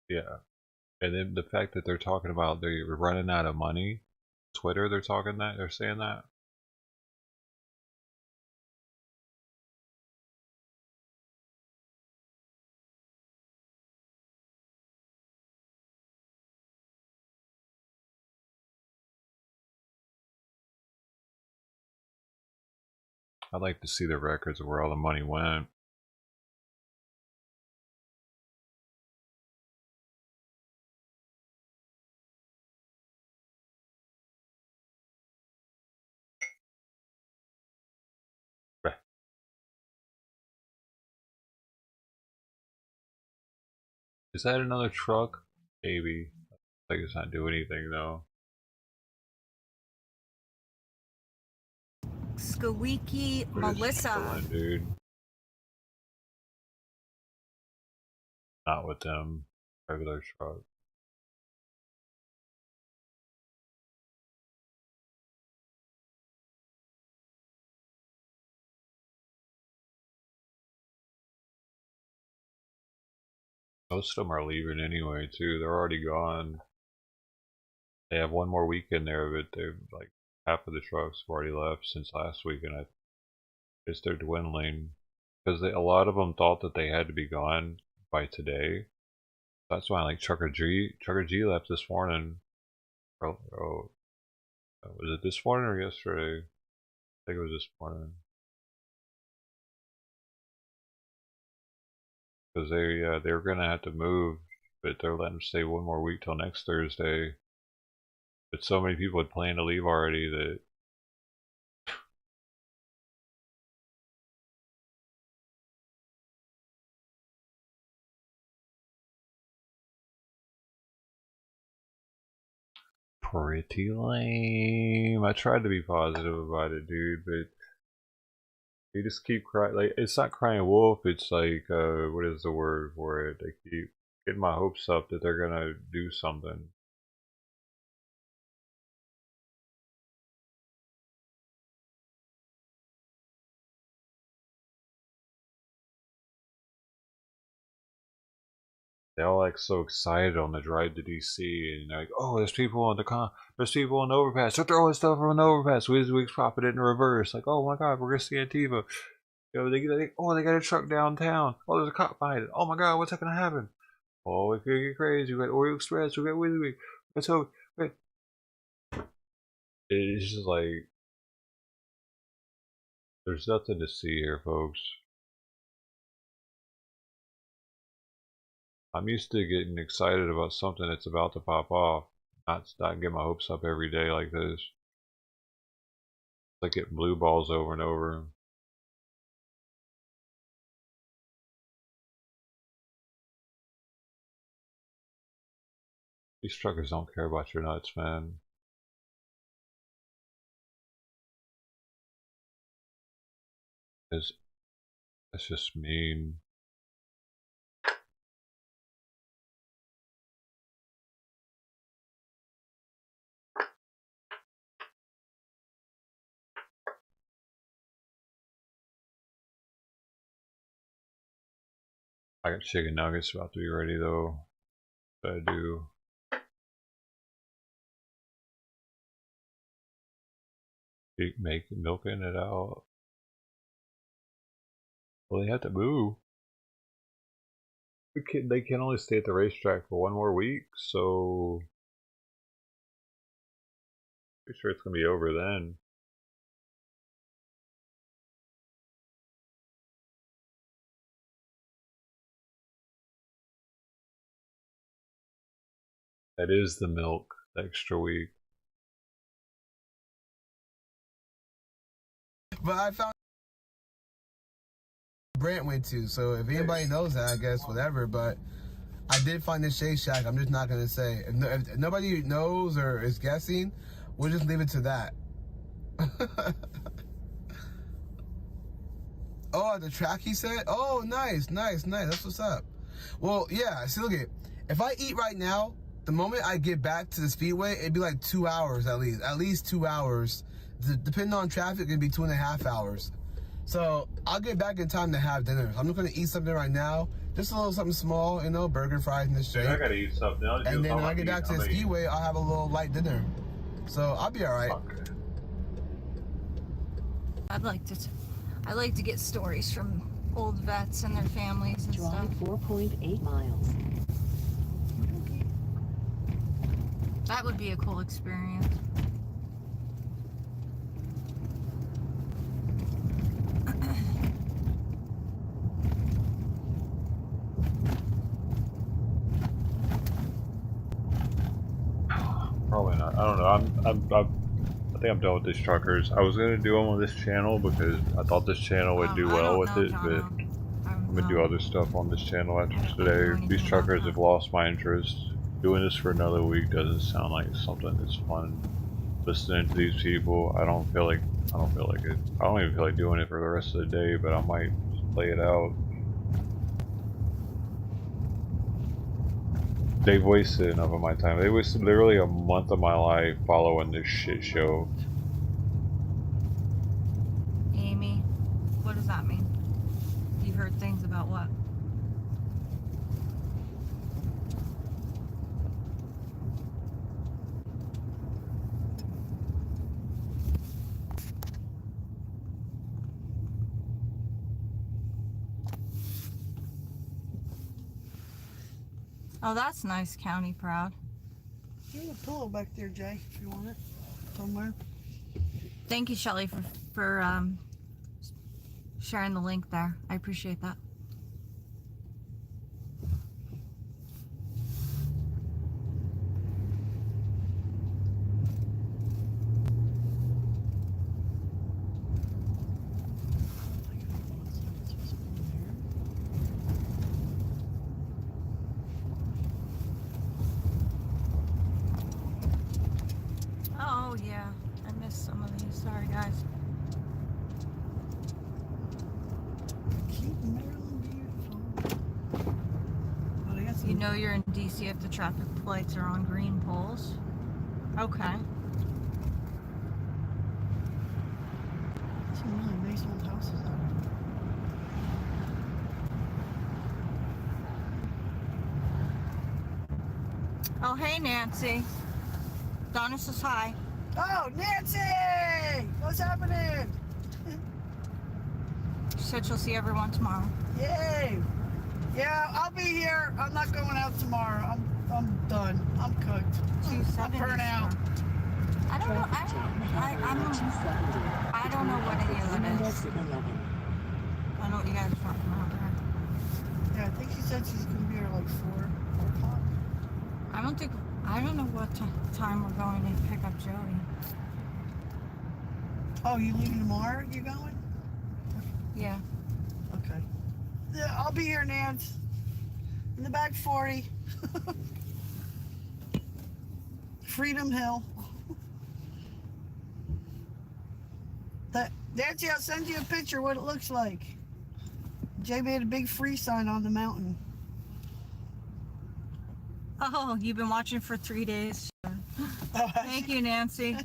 Yeah. And then the fact that they're talking about they're running out of money. Twitter, they're saying that. I'd like to see the records of where all the money went. Is that another truck? Maybe. Like it's not doing anything though. Squeaky Melissa. Chilling, dude. Not with them. Regular truck. Most of them are leaving anyway too. They're already gone. They have one more weekend there, but they're like half of the trucks have already left since last week, and I guess they're dwindling because a lot of them thought that they had to be gone by today. That's why like Trucker G left this morning. Oh, was it this morning or yesterday? I think it was this morning. Because they were gonna have to move, but they're letting them stay one more week till next Thursday. But so many people had planned to leave already that pretty lame. I tried to be positive about it, dude, but they just keep crying. Like, it's not crying wolf. It's like, what is the word for it? They keep getting my hopes up that they're gonna do something. They're all like so excited on the drive to DC, and they're like, "Oh, there's people on there's people on the overpass. They're throwing stuff on the overpass." Week's popping it in reverse, like, "Oh my God, we're gonna see Antifa." You know, they got a truck downtown. Oh, there's a cop behind it. Oh my God, what's that gonna happen? Oh, it could get crazy. We got Oreo Express. We got WYSIWYG. Let's hope. It's just like there's nothing to see here, folks. I'm used to getting excited about something that's about to pop off, not get my hopes up every day like this. It's like getting blue balls over and over. These truckers don't care about your nuts, man. That's just mean. I got chicken nuggets about to be ready though. But I do. Milking it out. Well, they have to move. They can only stay at the racetrack for one more week, so pretty sure it's gonna be over then. That is the milk, the extra week. But I found Brant went to, so if anybody knows that, I guess whatever. But I did find this Shake Shack. I'm just not gonna say. If nobody knows or is guessing, we'll just leave it to that. Oh, the track he said? Oh, nice. That's what's up. Well, yeah, see, look at it. If I eat right now, the moment I get back to the Speedway, it'd be like 2 hours at least. At least 2 hours. Depending on traffic, it'd be 2.5 hours. So I'll get back in time to have dinner. I'm just gonna eat something right now. Just a little something small, you know, burger, fries, and this shit. I gotta eat something. And then when I get back to the Speedway, I'll have a little light dinner. So I'll be all right. I like to get stories from old vets and their families and stuff. 4.8 miles. That would be a cool experience. Probably not. I don't know. I think I'm done with these truckers. I was gonna do them on this channel because I thought this channel would do well with it, but I'm gonna do other stuff on this channel after today. These truckers have lost my interest. Doing this for another week doesn't sound like something that's fun. Listening to these people, I don't feel like it. I don't even feel like doing it for the rest of the day, but I might just play it out. They've wasted enough of my time. They wasted literally a month of my life following this shit show. Amy, what does that mean? You heard things about what? Oh, that's nice, County Proud. There's a pillow back there, Jay, if you want it somewhere. Thank you, Shelly, for sharing the link there. I appreciate that. You know you're in DC if the traffic lights are on green poles. Okay. Some really nice old houses out here. Oh, hey, Nancy. Donna says hi. Oh, Nancy! What's happening? She said she'll see everyone tomorrow. Yay! Yeah, I'll be here. I'm not going out tomorrow. I'm done. I'm cooked. I'm burnt out. I don't know. I don't know what any of that is. I don't know what you guys are talking about there. Yeah, I think she said she's gonna be here like 4 o'clock. I don't know what time we're going to pick up Jody. Oh, you leaving tomorrow? You going? Yeah. Okay. Yeah, I'll be here, Nance. In the back 40. Freedom Hill. Nancy, I'll send you a picture of what it looks like. Jay made a big free sign on the mountain. Oh, you've been watching for 3 days. Thank you, Nancy.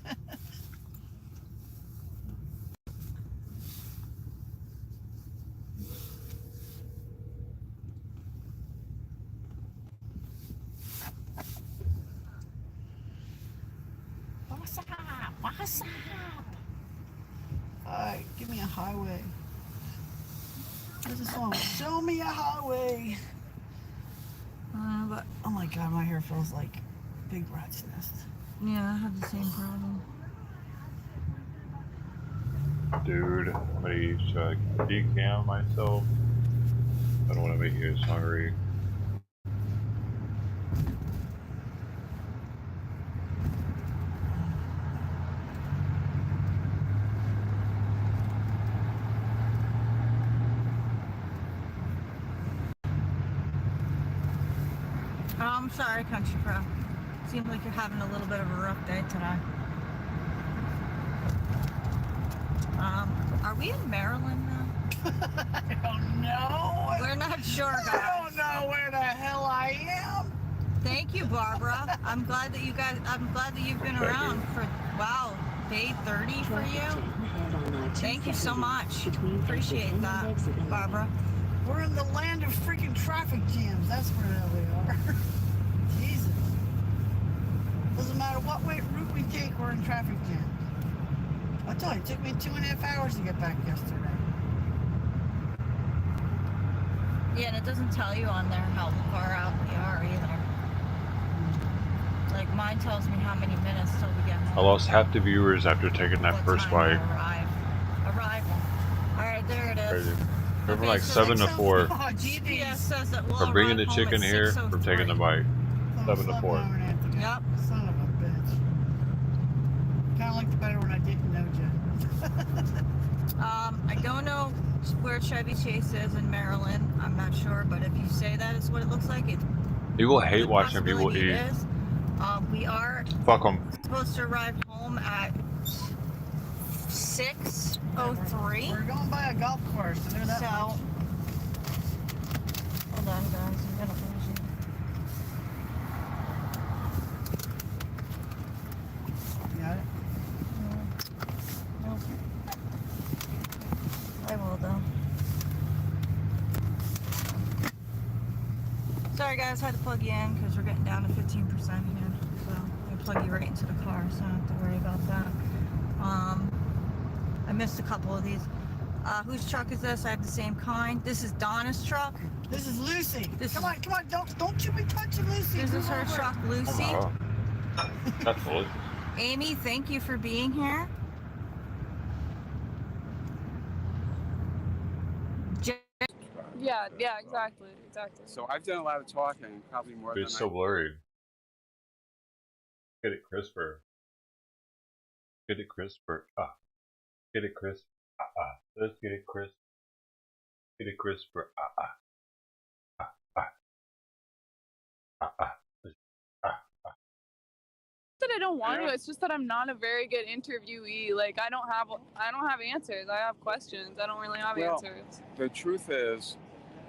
What's up? What's up? Alright, give me a highway. There's a song. Show me a highway. But oh my god, my hair feels like big rat's nest. Yeah, I have the same problem. Dude, I'm gonna decam myself. I don't want to make you guys hungry. I'm sorry, Country Pro. Seems like you're having a little bit of a rough day today. Are we in Maryland now? I don't know. We're not sure, guys. I don't know where the hell I am. Thank you, Barbara. I'm glad that you've been around for, wow, day 30 for you. Thank you so much. Appreciate that, Barbara. We're in the land of freaking traffic jams. That's where the hell we are. Jesus. Doesn't matter what route we take, we're in traffic jams. I told you, it took me 2.5 hours to get back yesterday. Yeah, and it doesn't tell you on there how far out we are either. Like mine tells me how many minutes till we get home. I lost half the viewers after taking that first bite. Arrival. Alright, there it is. We're from like 7 to 4. GPS says that we'll From bringing the arrive chicken home at here, from taking the bite. 7 to 4. Yep. Son of a bitch. Kind of liked better when I didn't know Jen. I don't know where Chevy Chase is in Maryland. I'm not sure, but if you say that is what it looks like, it. People hate watching people eat. Is, we are Fuck them. supposed to arrive home at 6:03. We're going by a golf course. I know that So, much. hold on, guys. I'm gonna lose you. Got it? No. I will though. Sorry guys, had to plug you in because we're getting down to 15% here. So I'm gonna plug you right into the car, so I don't have to worry about that. I missed a couple of these. Whose truck is this? I have the same kind. This is Donna's truck. This is Lucy. Come on, don't you be touching Lucy. This is her truck, Lucy. Oh, that's delicious. Amy, thank you for being here. Yeah, exactly. So I've done a lot of talking, probably more than It's so blurry. Get it crisper. Get it crisper. Get it crisp. Let's get it crisp. Get it crisper. That I don't want to. It's just that I'm not a very good interviewee. Like I don't have answers. I have questions. I don't really have answers. The truth is,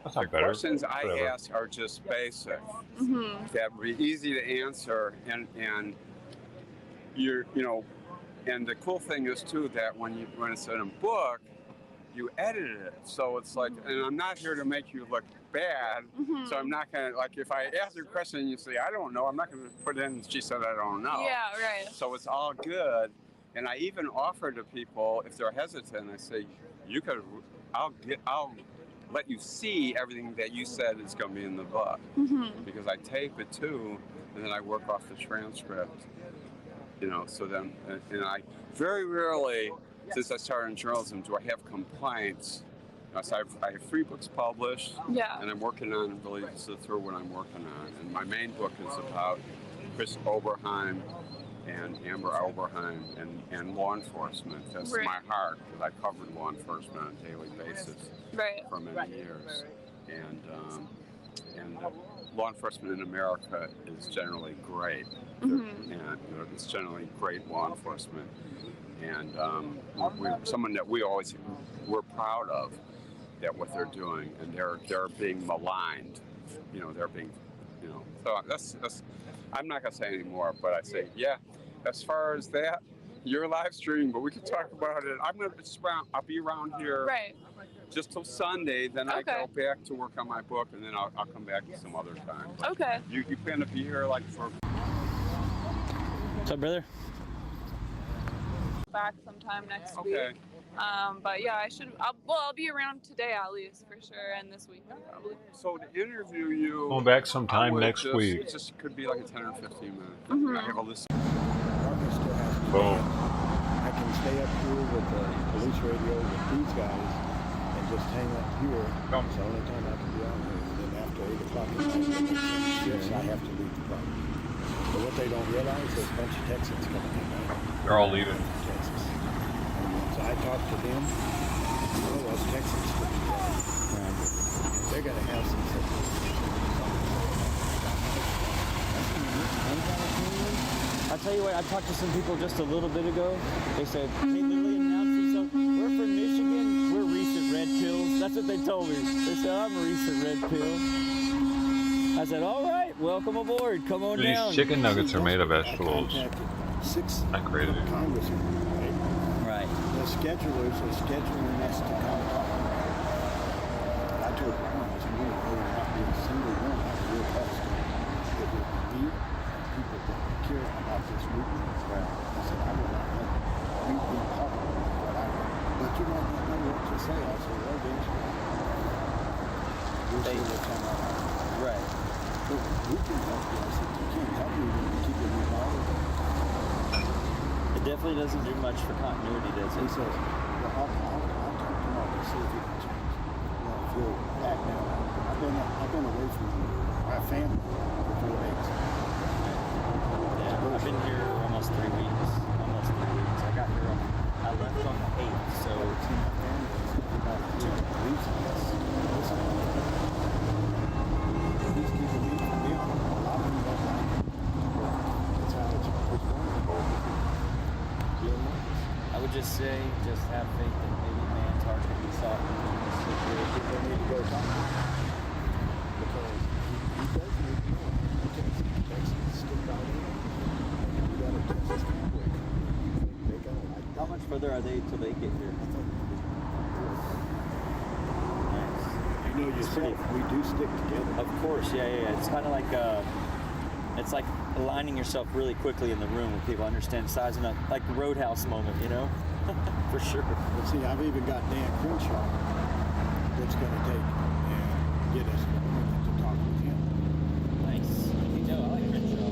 That's the not better. questions I Whatever. ask are just basic. Mm-hmm. That would be easy to answer, and and the cool thing is too that when it's in a book, you edit it, so it's like, and I'm not here to make you look bad, so I'm not gonna, like, if I ask you a question and you say I don't know, I'm not gonna put in she said I don't know. Yeah, right. So it's all good, and I even offer to people if they're hesitant, I say I'll let you see everything that you said is going to be in the book, because I tape it too, and then I work off the transcript. So then, and I very rarely, since I started in journalism, do I have complaints. So I have 3 books published, and I'm working on really the third one I'm working on. And my main book is about Chris Oberheim and Amber Oberheim and law enforcement. That's my heart, because I covered law enforcement on a daily basis for many years. And law enforcement in America is generally great. And it's generally great law enforcement. And someone that we're proud of, that what they're doing, and they're being maligned. They're being, So that's. I'm not gonna say any more, but I say, as far as that, you're live streaming, but we can talk about it. I'll be around here just till Sunday. Then I go back to work on my book, and then I'll come back some other time. But you plan to be here for? What's up, brother? Back sometime next week. But yeah, I'll be around today at least for sure, and this week probably. So to interview you, Come back sometime next week. It just could be like a 10 or 15 minutes. I have a list. Boom. I can stay up here with the police radio with these guys and just hang up here. It's the only time I can be on here. And then after 8 o'clock at night, I have to leave the property. But what they don't realize is a bunch of Texans coming in. They're all leaving. Texas. And so I talked to them. Those Texans stick together. They're going to have some I'll tell you what, I talked to some people just a little bit ago. They said, hey, literally announced themselves. We're from Michigan. We're recent red pills. That's what they told me. They said, I'm a recent red pill. I said, all right, welcome aboard. Come on down. These chicken nuggets are made of vegetables. Not crazy. Right. The schedulers are scheduling us to come talk. I told Brian this morning, there will not be a single one of your customers that will meet people that care about this movement. I said, I will not let you be public with what I want. But you might not know what to say. I said, well, eventually, you'll see what's on our heart. Right. But we can help you. I said, you can't help me when you keep it involved. It definitely doesn't do much for continuity, does it? He says, well, I'll talk to Mark and see if he can change. If you're back now, I've been away from my family for 4 days. Yeah, I've been here almost 3 weeks. I got here I left on the 8th, so... I would just say, just have faith that maybe man's heart can be softened in this situation. They need to go talk to him. Because he does need to know. Texas stick out in. You got a Texas Convoy. They got like how much further are they till they get here? Nice. You know yourself, we do stick together. Of course, yeah. It's kind of like it's like aligning yourself really quickly in the room when people understand sizing up, like the Roadhouse moment, for sure. But see, I've even got Dan Crenshaw that's going to take and get us to talk with him. Nice. I like Crenshaw.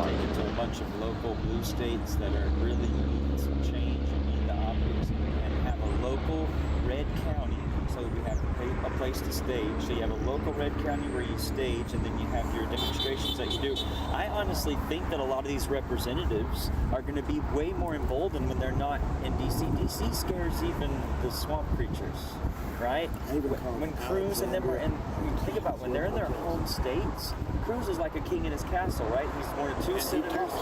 Take it to a bunch of local blue states that are really needing some change and need the optics, and have a local red county so we have a place place to stage. So you have a local red county where you stage, and then you have your demonstrations that you do. I honestly think that a lot of these representatives are going to be way more emboldened when they're not in DC. DC scares even the swamp creatures, right? When Cruz and them are in, think about when they're in their home states, Cruz is like a king in his castle, right? He's one of two senators.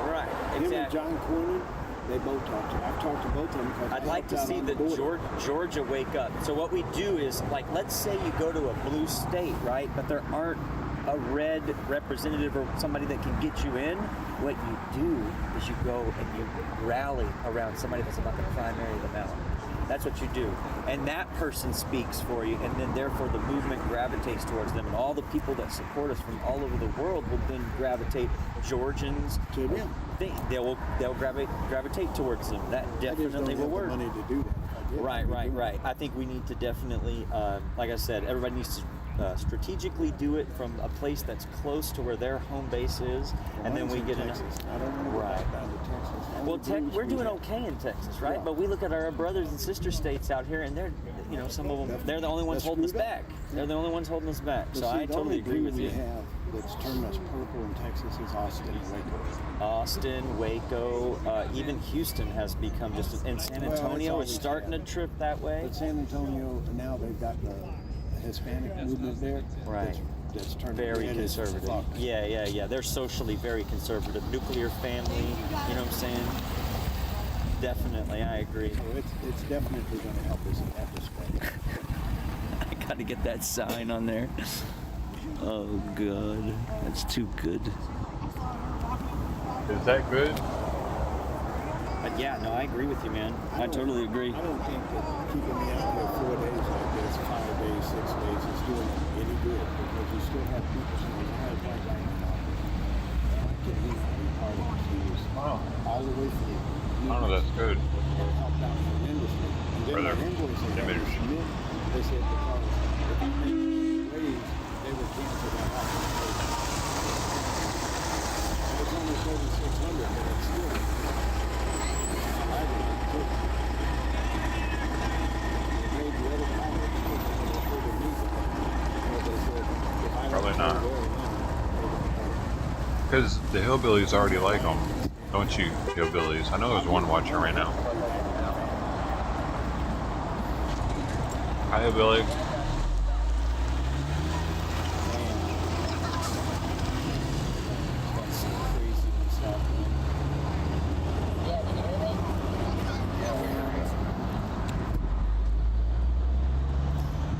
Right, exactly. Him and John Cornyn, they both talked to. I've talked to both of them. I'd like to see the Georgia wake up. So what we do is, like, let's say you go to a blue state, right? But there aren't a red representative or somebody that can get you in. What you do is you go and you rally around somebody that's about the primary the ballot. That's what you do. And that person speaks for you, and then therefore the movement gravitates towards them. And all the people that support us from all over the world will then gravitate. Georgians, they'll gravitate towards them. That definitely will work. Money to do that. Right. I think we need to definitely, like I said, everybody needs to strategically do it from a place that's close to where their home base is, and then we get in. I don't want to go back down to Texas. Well, we're doing okay in Texas, right? But we look at our brothers and sister states out here, and they're, you know, some of them, they're the only ones holding us back. They're the only ones holding us back. So I totally agree with you. That's turned us purple in Texas is Austin and Waco. Austin, Waco, even Houston has become just, and San Antonio is starting to trip that way. But San Antonio, now they've got the Hispanic movement there. Right. That's turned very conservative. Yeah. They're socially very conservative. Nuclear family, you know what I'm saying? Definitely, I agree. So it's definitely going to help us in that respect. I got to get that sign on there. Oh, God. That's too good. Is that good? Yeah, no, I agree with you, man. I totally agree. I don't think that keeping me out here 4 days like this, 5 days, 6 days is doing any good, because you still have people saying, I have like right now. I can be part of this. All the way from Oh, that's good. It helped out tremendously. And then my invoices they said because if you make raise, they would cancel that out. And it's only 3,600, but it's still. Probably not. Because the hillbillies already like them. Don't you, hillbillies? I know there's one watching right now. Hi, hillbilly.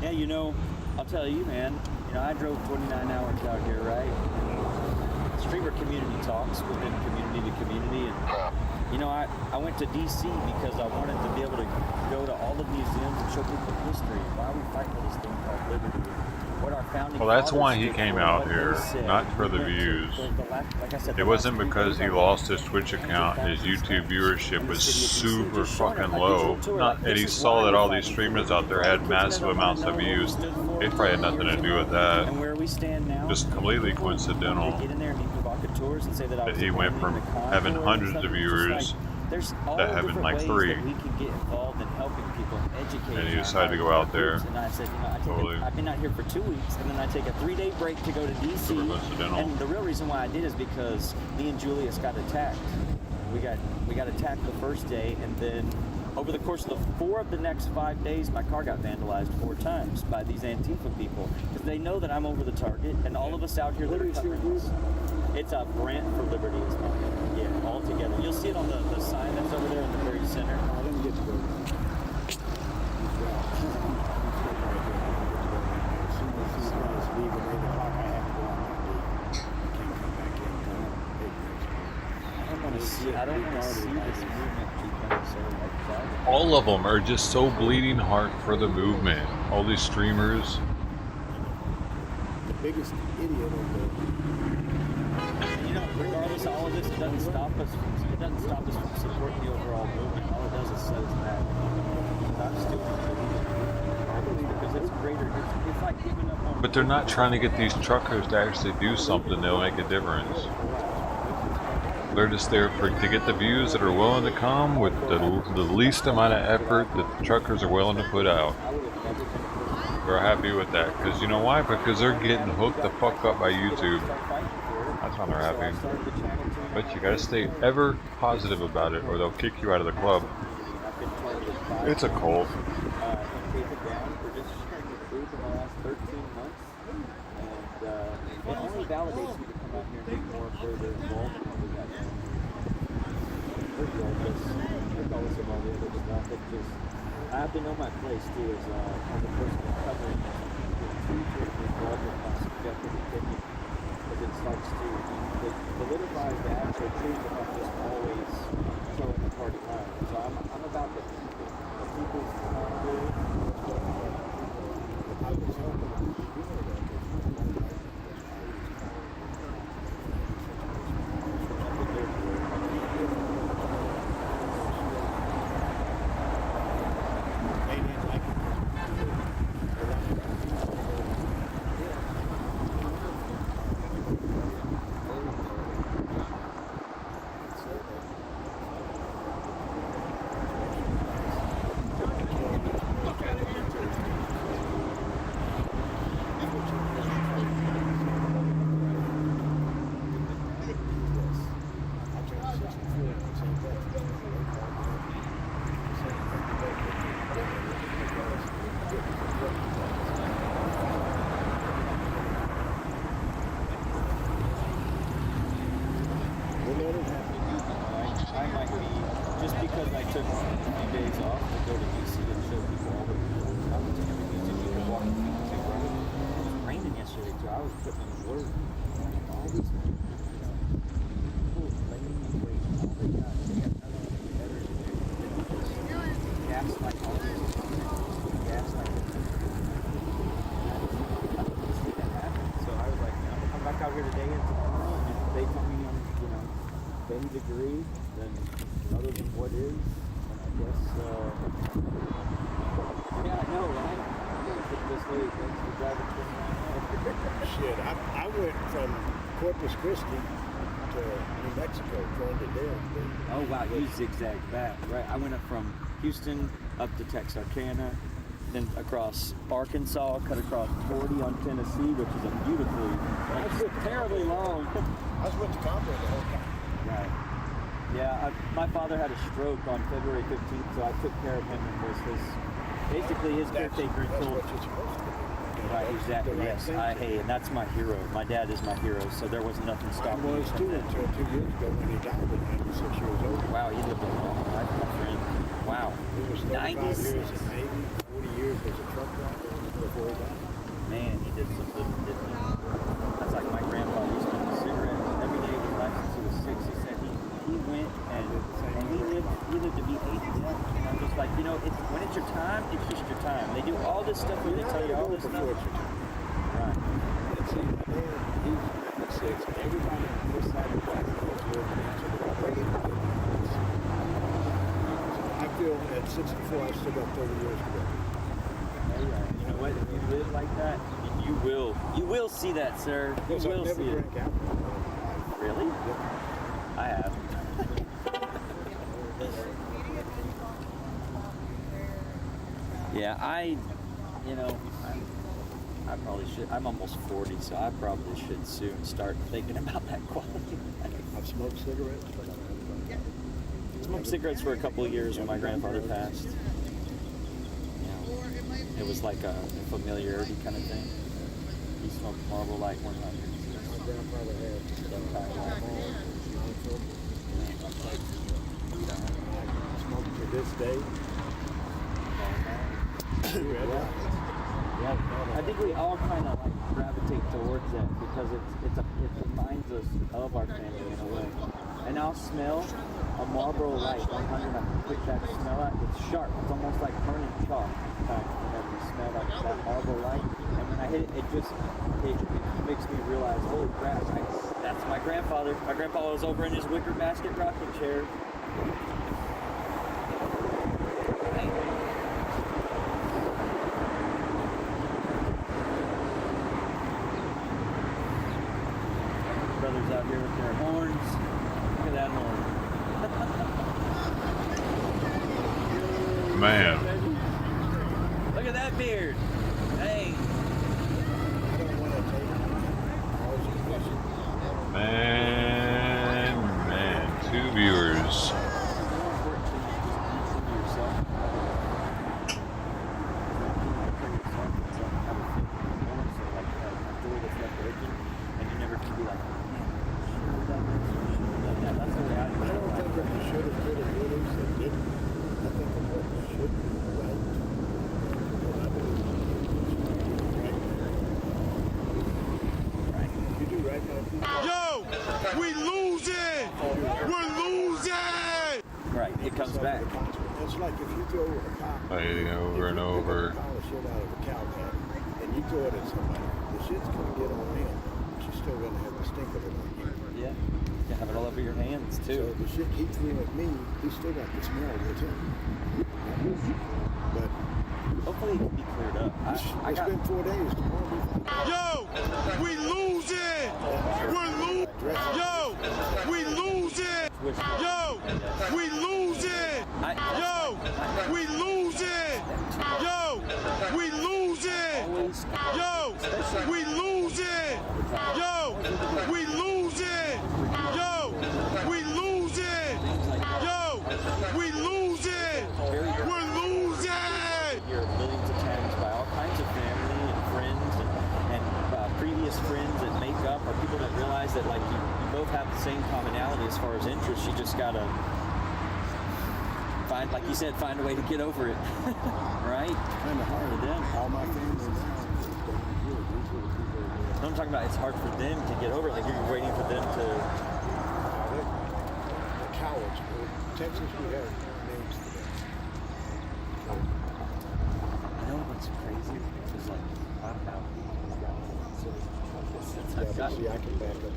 Yeah, you know, I'll tell you, man. You know, I drove 29 hours out here, right? Streamer community talks within community to community, and you know, I went to DC because I wanted to be able to go to all the museums and show people history. Why we fight for this thing called liberty? What our founding Well, that's fathers why he did came for out what here, they said. not for the views. It wasn't because he lost his Twitch account. His YouTube viewership was super fucking low. Not that he saw that all these streamers out there had massive amounts of views. It probably had nothing to do with that. And where we stand now, Just completely coincidental that he went from having hundreds of viewers there's all to having different like ways 3. that we can get involved in helping people, educating. And he decided to go out there. And I said, you know, I've been out here for 2 weeks, and then I take a 3-day break to go to DC. And the real reason why I did is because me and Julius got attacked. We got attacked the first day, and then over the course of the 4 of the next 5 days, my car got vandalized 4 times by these Antifa people, because they know that I'm over the target, and all of us out here that are covering this. It's a Brant for Liberty is mine. Yeah, all together. You'll see it on the sign that's over there in the very center. I didn't get to go there. As soon as these guys leave at 8 o'clock, I have to go on that gate. I can't come back in. I don't want to see this movement become so like All of them are just so bleeding heart for the movement. All these streamers. The biggest idiot of the. You know, regardless of all of this, it doesn't stop us from supporting the overall movement. All it does is set us back. I'm still believe because it's greater. It's like giving up on. But they're not trying to get these truckers to actually do something that'll make a difference. They're just there to get the views that are willing to come with the least amount of effort that the truckers are willing to put out. We're happy with that. Because you know why? Because they're getting hooked the fuck up by YouTube. That's why they're happy. But you gotta stay ever positive about it or they'll kick you out of the club. It's a cult. It only validates me to come out here and be more further involved in what we got going on. Regardless of all the other stuff, it just, I have to know my place too as a person covering this. It's huge involved with my subjective opinion because it starts to validifies the actual truth and not just always throwing the party line. So I'm about the people. The people's degree than other than what is, and I guess yeah, I know, right? This late, thanks for driving 29 Shit, I went from Corpus Christi to New Mexico, joined the deal. Oh wow, you zigzagged back, right? I went up from Houston up to Texarkana, then across Arkansas, cut across 40 on Tennessee, which is a beautifully, terribly long. I was with the Convoy the whole time. Right. Yeah, my father had a stroke on February 15th, so I took care of him and was basically his caretaker until. Right, exactly. Yes, and that's my hero. My dad is my hero, so there was nothing stopping me. I was too until 2 years ago when he died at 96 years old. Wow, he lived a long life, my friend. Wow. He was 35 years in the Navy, 40 years as a truck driver before he died. Man, he did something, didn't he? That's like my grandpa used to smoke cigarettes every day of his life since he was 6. He said he went and he lived to be 80. And I'm just like, when it's your time, it's just your time. They do all this stuff where they tell you all this stuff. Right. And see, my dad, he's 96. Everybody on this side of the track was living into the radio. I feel at 64, I still got 30 years to go. You know what? If you live like that, you will see that, sir. You will see it. Really? Yeah. I have. Yeah, I probably should. I'm almost 40, so I probably should soon start thinking about that quality. I've smoked cigarettes, but I smoked cigarettes for a couple of years when my grandfather passed. It was like a familiarity kind of thing. He smoked Marlboro Light 100. My grandfather had smoked to this day. Yeah, I think we all kind of gravitate towards that because it reminds us of our family in a way. And I'll smell a Marlboro Light 100. I can pick that smell out. It's sharp. It's almost like burning chalk. Whenever you smell that Marlboro Light, and when I hit it, it makes me realize, holy crap, that's my grandfather. My grandpa was over in his wicker basket rocking chair. Brothers out here with their horns. Look at that horn. Man. Look at that beard. Hey. Man, 2 viewers. Yo, we losing! We're losing! Right, it comes back. It's like if you throw a cow, Fighting over and over. pound of shit out of a cow patty, and you throw it at somebody, the shit's gonna get on them. She's still gonna have the stink of it on you. Yeah, you have it all over your hands too. So the shit he threw at me, he still got the smell with him. But hopefully it can be cleared up. It's been 4 days. Yo, we losing! We're losing! Yo, we losing! Yo, we losing! Yo, we losing! Yo, we losing! Yo, we losing! Yo, we losing! Yo, we losing! Yo, we losing! We're losing! You're millions of times by all kinds of family and friends and previous friends that make up, or people that realize that like you both have the same commonality as far as interests. You just gotta find, like you said, find a way to get over it. Right? Kind of hard. For them. All my family now. I'm talking about it's hard for them to get over it. Like you're waiting for them to. The cowards. Texas, we have names for them. I know what's crazy is like I don't know. See, I can back up.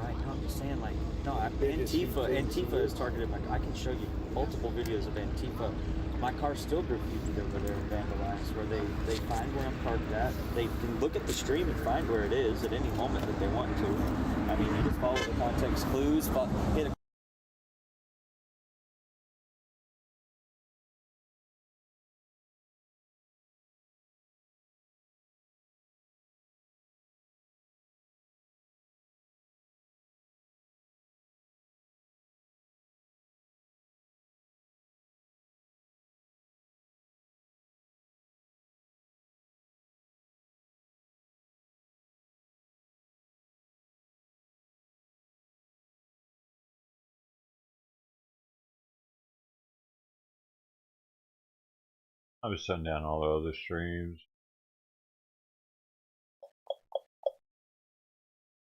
Right, no, I'm just saying, like, no, Antifa is targeted. I can show you multiple videos of Antifa. My car's still graffitied over there and vandalized, where they find where I'm parked at. They can look at the stream and find where it is at any moment that they want to. I mean, you just follow the context clues, hit a I'm just shutting down all the other streams.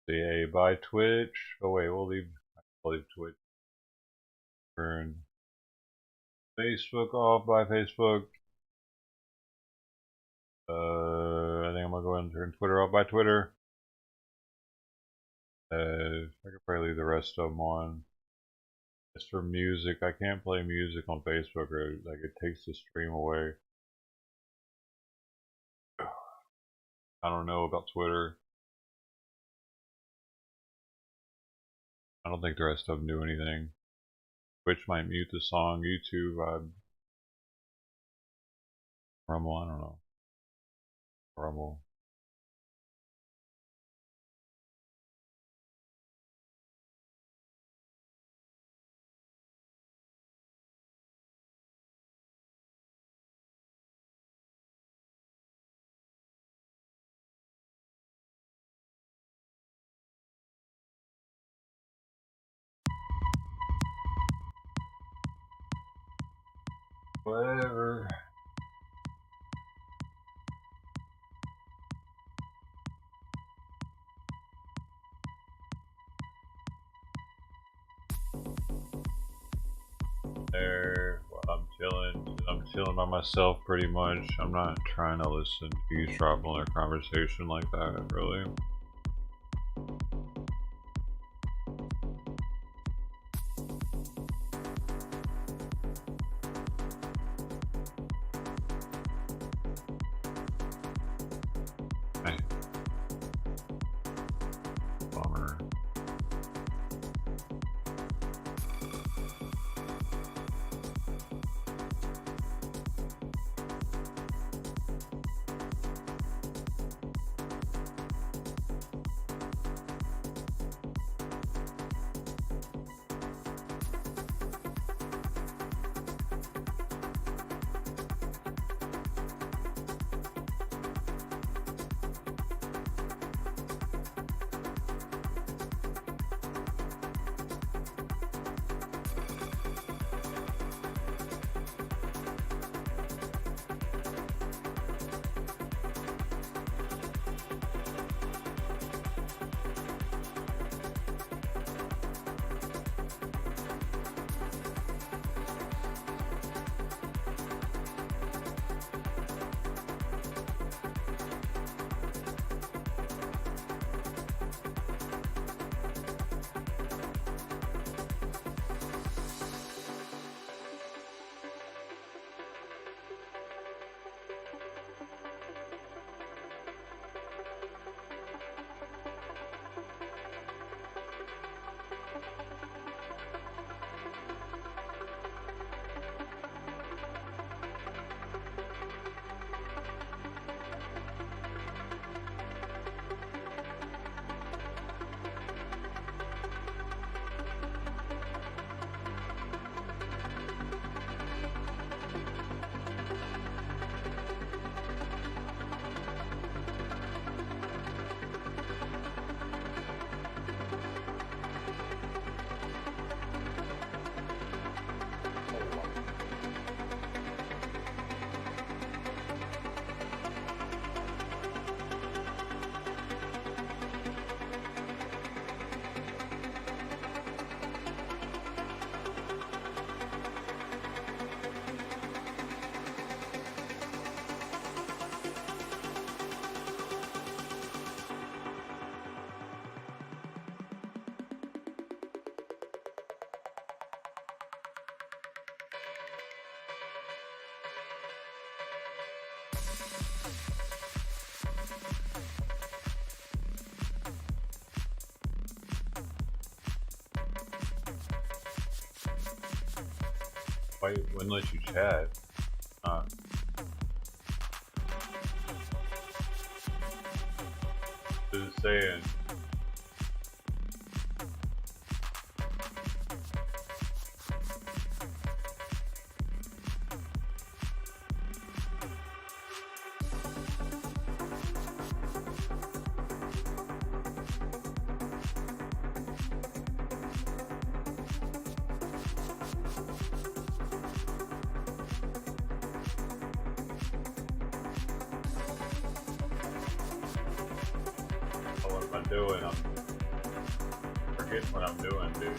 CA by Twitch. Oh wait, we'll leave Twitch. Turn Facebook off by Facebook. I think I'm gonna go ahead and turn Twitter off by Twitter. I could probably leave the rest of them on. As for music, I can't play music on Facebook, or like it takes the stream away. I don't know about Twitter. I don't think the rest of them do anything. Twitch might mute the song. YouTube, Rumble, I don't know. Rumble. Whatever. There, well, I'm chilling by myself pretty much. I'm not trying to listen to eavesdrop on their conversation like that, really. Bummer. Why wouldn't let you chat? Just saying. What am I doing? I'm forgetting what I'm doing, dude.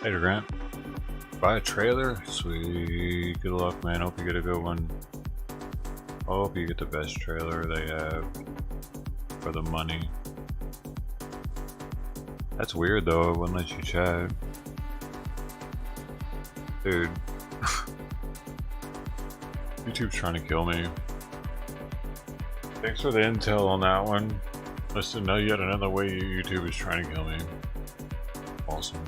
Hey Grant, buy a trailer? Sweet, good luck man, hope you get a good one. Hope you get the best trailer they have for the money. That's weird though, it wouldn't let you chat. Dude. YouTube's trying to kill me. Thanks for the intel on that one. Listen, know yet another way YouTube is trying to kill me. Awesome.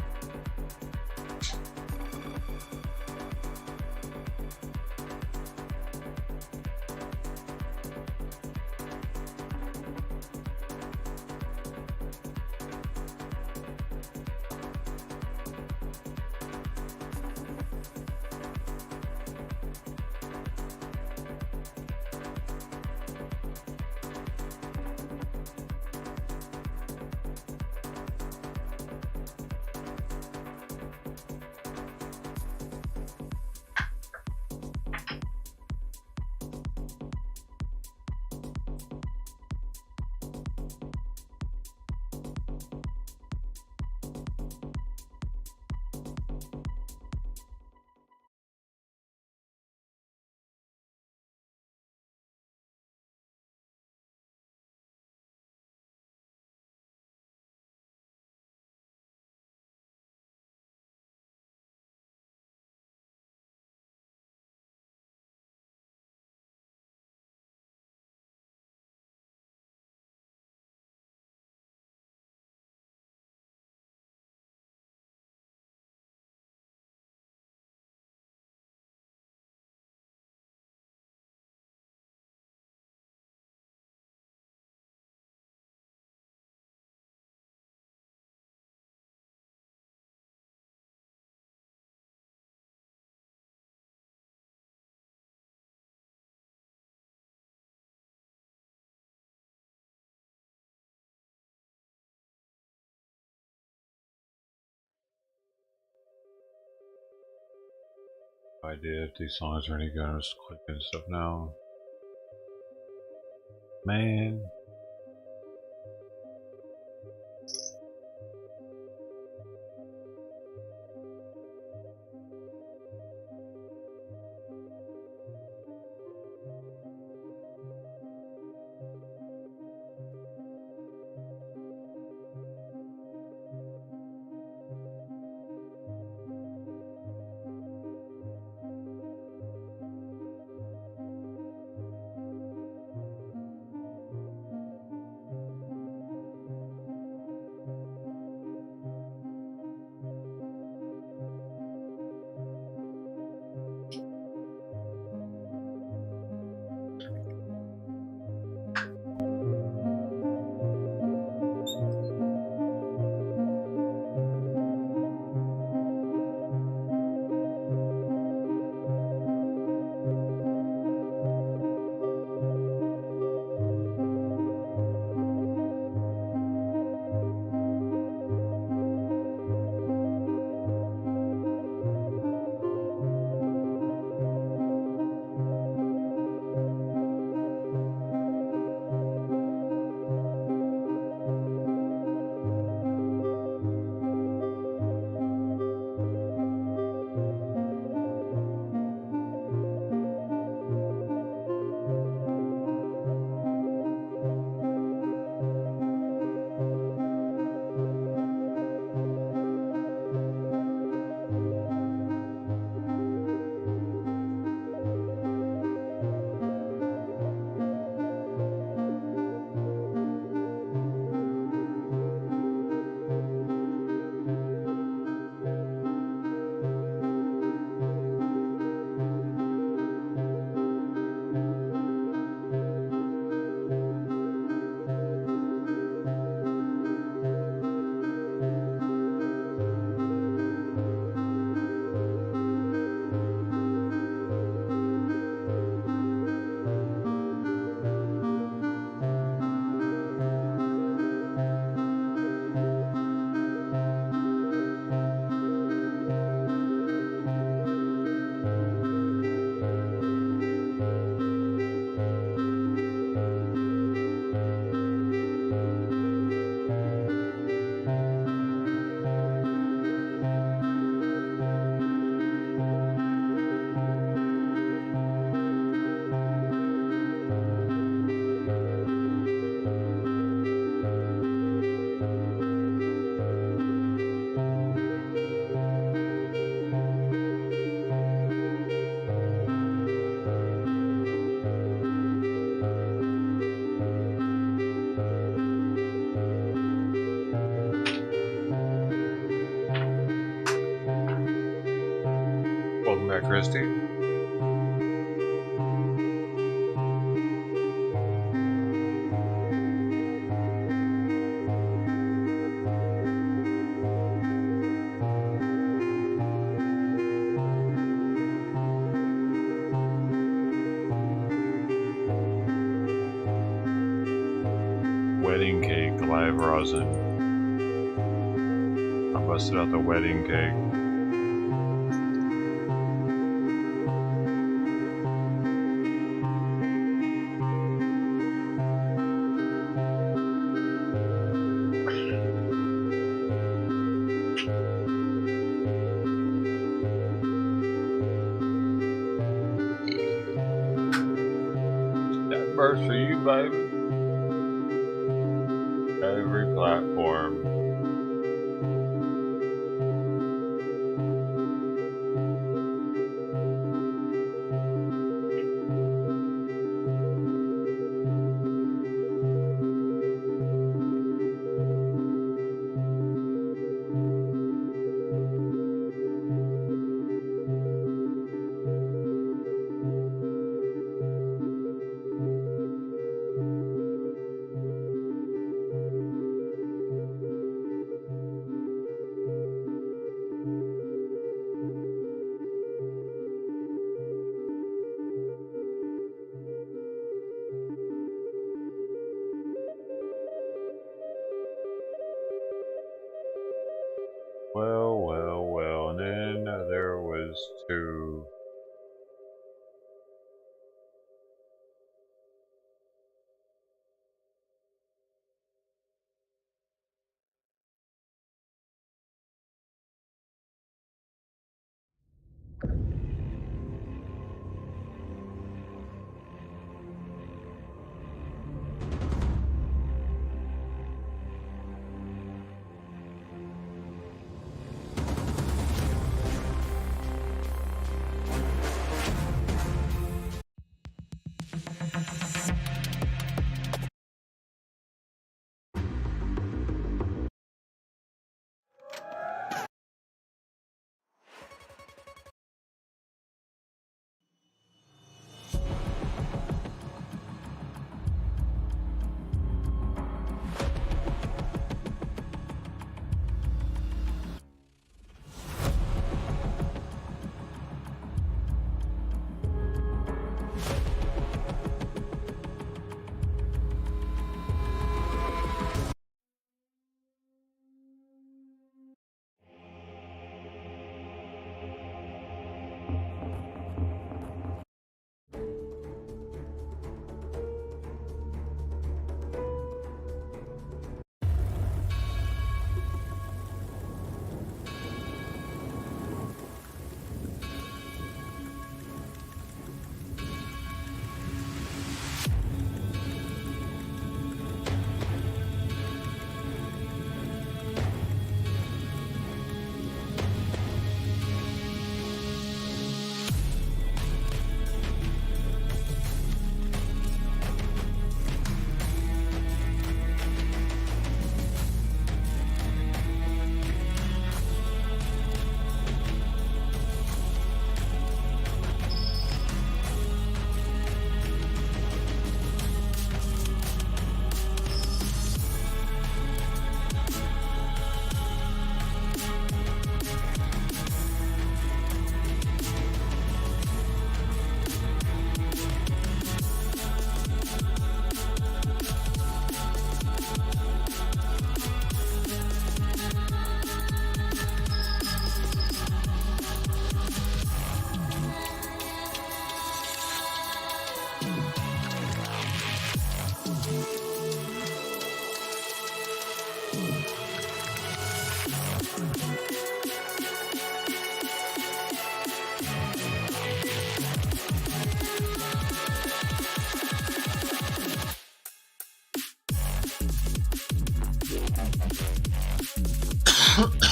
Idea if these songs are any good. I'm just clicking stuff now. Man. Christy. Wedding cake, live rosin. I busted out the wedding cake. That burst for you, baby. Every platform. Well, and then there was two.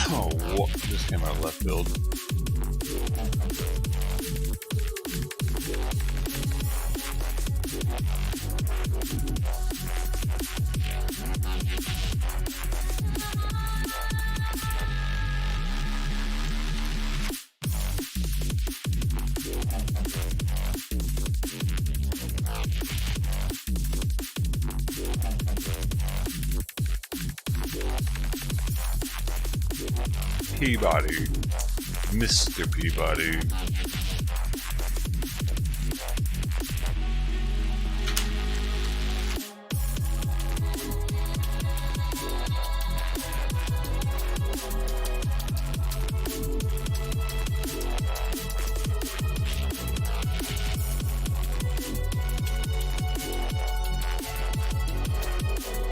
Oh, what? This came out of left field. Peabody. Mr. Peabody.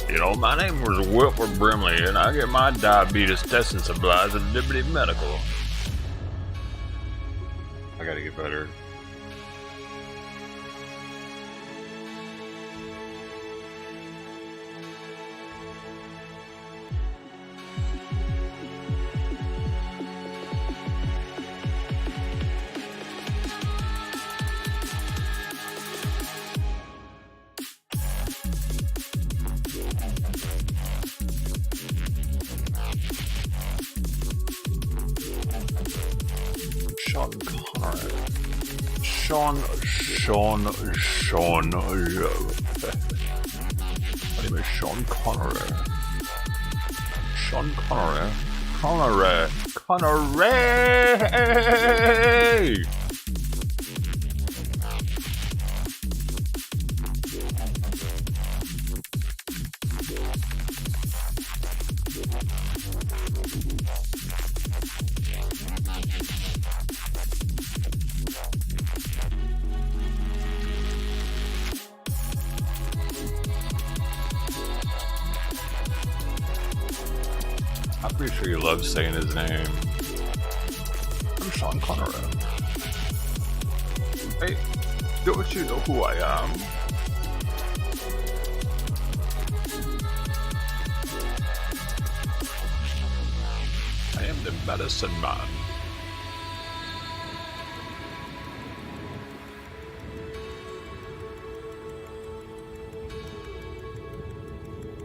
You know, my name was Wilford Brimley, and I get my diabetes testing supplies at Liberty Medical. I gotta get better. Sean Connery. Sean. My name is Sean Connery. Sean Connery. Connery! I'm pretty sure you love saying his name. I'm Sean Connery. Hey, don't you know who I am? I am the medicine man.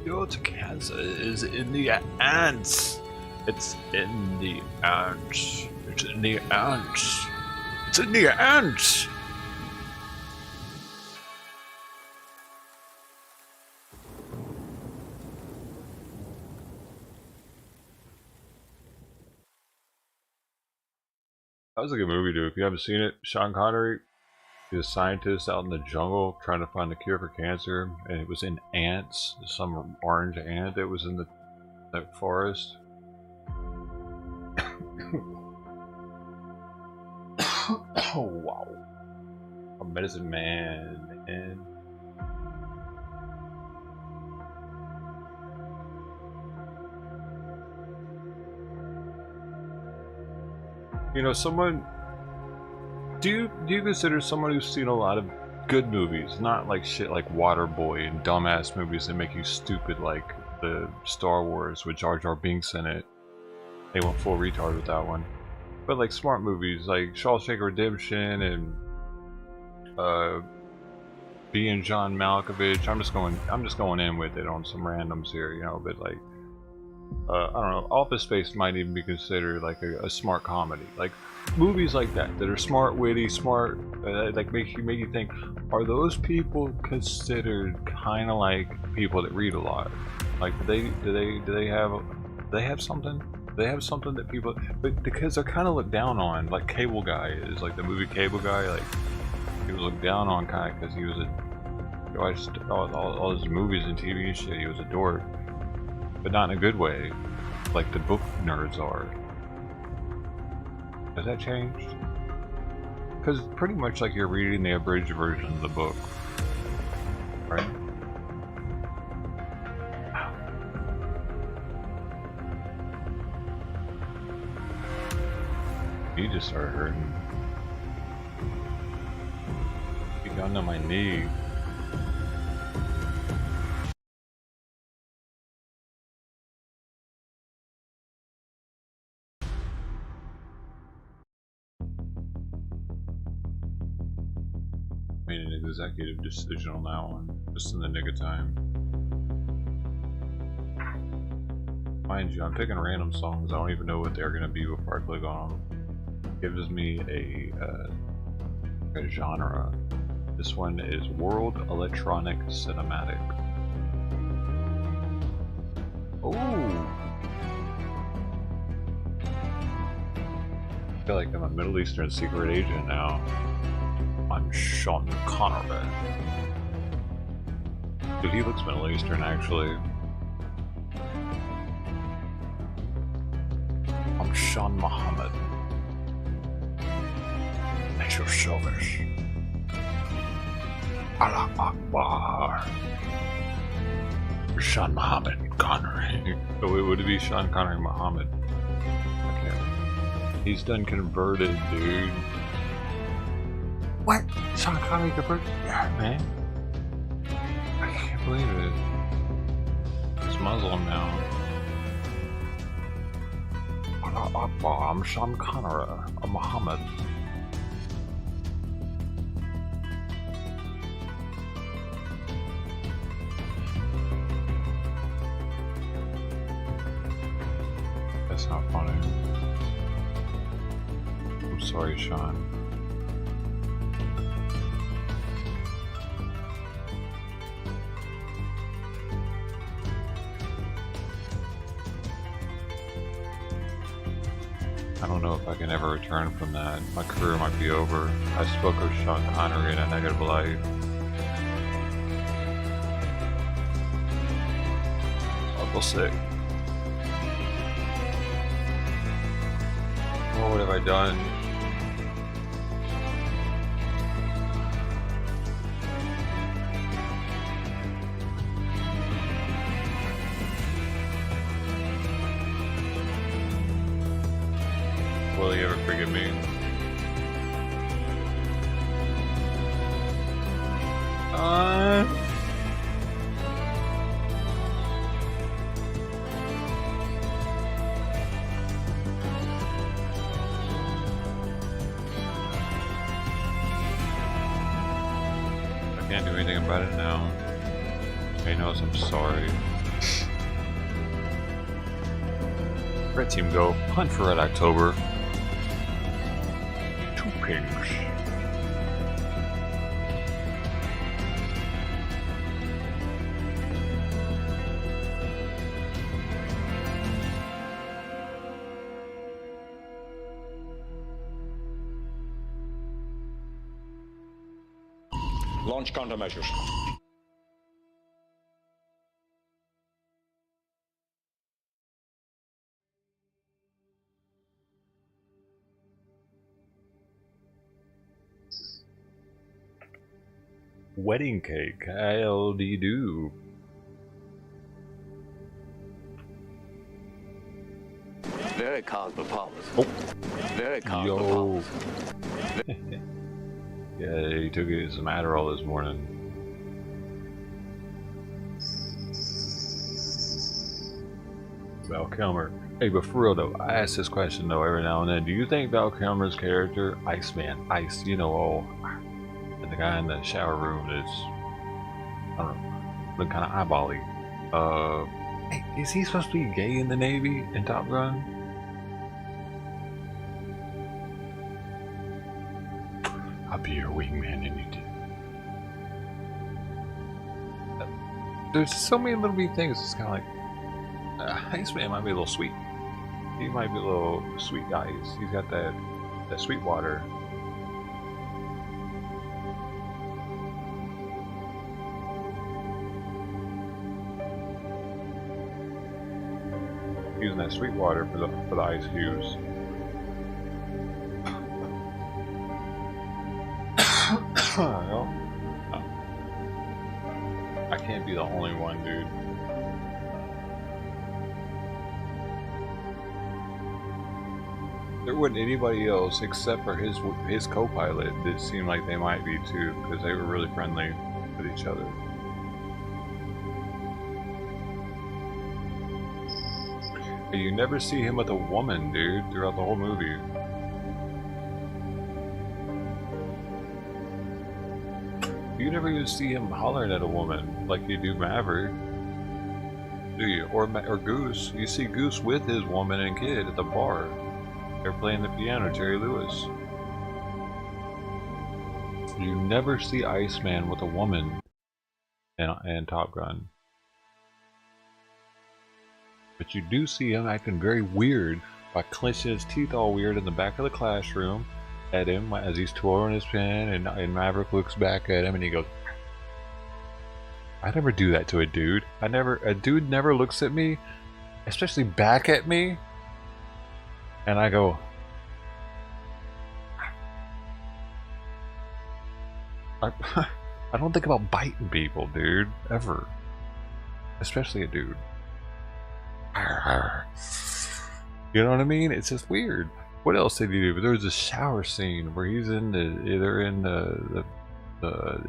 Your cancer is in the ants. It's in the ants. It's in the ants. It's in the ants. That was a good movie, dude. If you haven't seen it, Sean Connery. He's a scientist out in the jungle trying to find a cure for cancer, and it was in ants. Some orange ant that was in the forest. Oh wow! A medicine man, man. You know, someone. Do you consider someone who's seen a lot of good movies, not like shit like Waterboy and dumbass movies that make you stupid like the Star Wars with Jar Jar Binks in it? They went full retard with that one. But like smart movies like Shawshank Redemption and being John Malkovich. I'm just going in with it on some randoms here, you know. But like I don't know, Office Space might even be considered like a smart comedy. Like movies like that are smart, witty, smart, like make you think, are those people considered kind of like people that read a lot? Like do they have something? They have something that people, but because they're kind of looked down on, like Cable Guy is, like the movie Cable Guy, like he was looked down on kind of because he was a, watched all his movies and TV and shit, he was a dork, but not in a good way, like the book nerds are. Has that changed? Because it's pretty much like you're reading the abridged version of the book, right? You just started hurting. You got on my knee. Made an executive decision on that one, just in the nick of time. Mind you, I'm picking random songs. I don't even know what they're gonna be before I click on them. Gives me a genre. This one is World Electronic Cinematic. Oh! feel like I'm a Middle Eastern secret agent now. I'm Sean Connery. Dude, he looks Middle Eastern actually. I'm Sean Muhammad. At your service. Allah Akbar. Sean Muhammad Connery. Oh, wait, would it be Sean Connery Muhammad? Okay. He's done converted, dude. What? Sean Connery converted? Yeah, man. I can't believe it. He's Muslim now. Allah Akbar. I'm Sean Connery. I'm Muhammad. That's not funny. I'm sorry, Sean. I don't know if I can ever return from that. My career might be over. I spoke of Sean Connery in a negative light. Uncle Sick. What have I done? Will he ever forgive me? I can't do anything about it now. He knows I'm sorry. Red team go. Hunt for Red October. 2 pigs. Launch countermeasures. Wedding cake. Howdy-do. Very cosmopolitan. Oh. Very cosmopolitan. Yeah, he took some Adderall this morning. Val Kilmer. Hey, but for real though, I ask this question though every now and then. Do you think Val Kilmer's character, Iceman, Ice, you know, and the guy in the shower room is, I don't know, look kind of eyeball-y. Hey, is he supposed to be gay in the Navy in Top Gun? I'll be your wingman and you do. There's so many little wee things. It's kind of like Iceman might be a little sweet. He might be a little sweet eyes. He's got that sweet water. Using that sweet water for the ice cubes. Well, I can't be the only one, dude. There wasn't anybody else except for his co-pilot that seemed like they might be too, because they were really friendly with each other. And you never see him with a woman, dude, throughout the whole movie. You never even see him hollering at a woman like you do Maverick, do you? Or Goose. You see Goose with his woman and kid at the bar. They're playing the piano, Jerry Lewis. You never see Iceman with a woman in Top Gun. But you do see him acting very weird by clenching his teeth all weird in the back of the classroom at him as he's twirling his pen, and Maverick looks back at him and he goes, I never do that to a dude. A dude never looks at me, especially back at me, and I go, I don't think about biting people, dude, ever. Especially a dude. You know what I mean? It's just weird. What else did he do? But there was a shower scene where he's in they're in the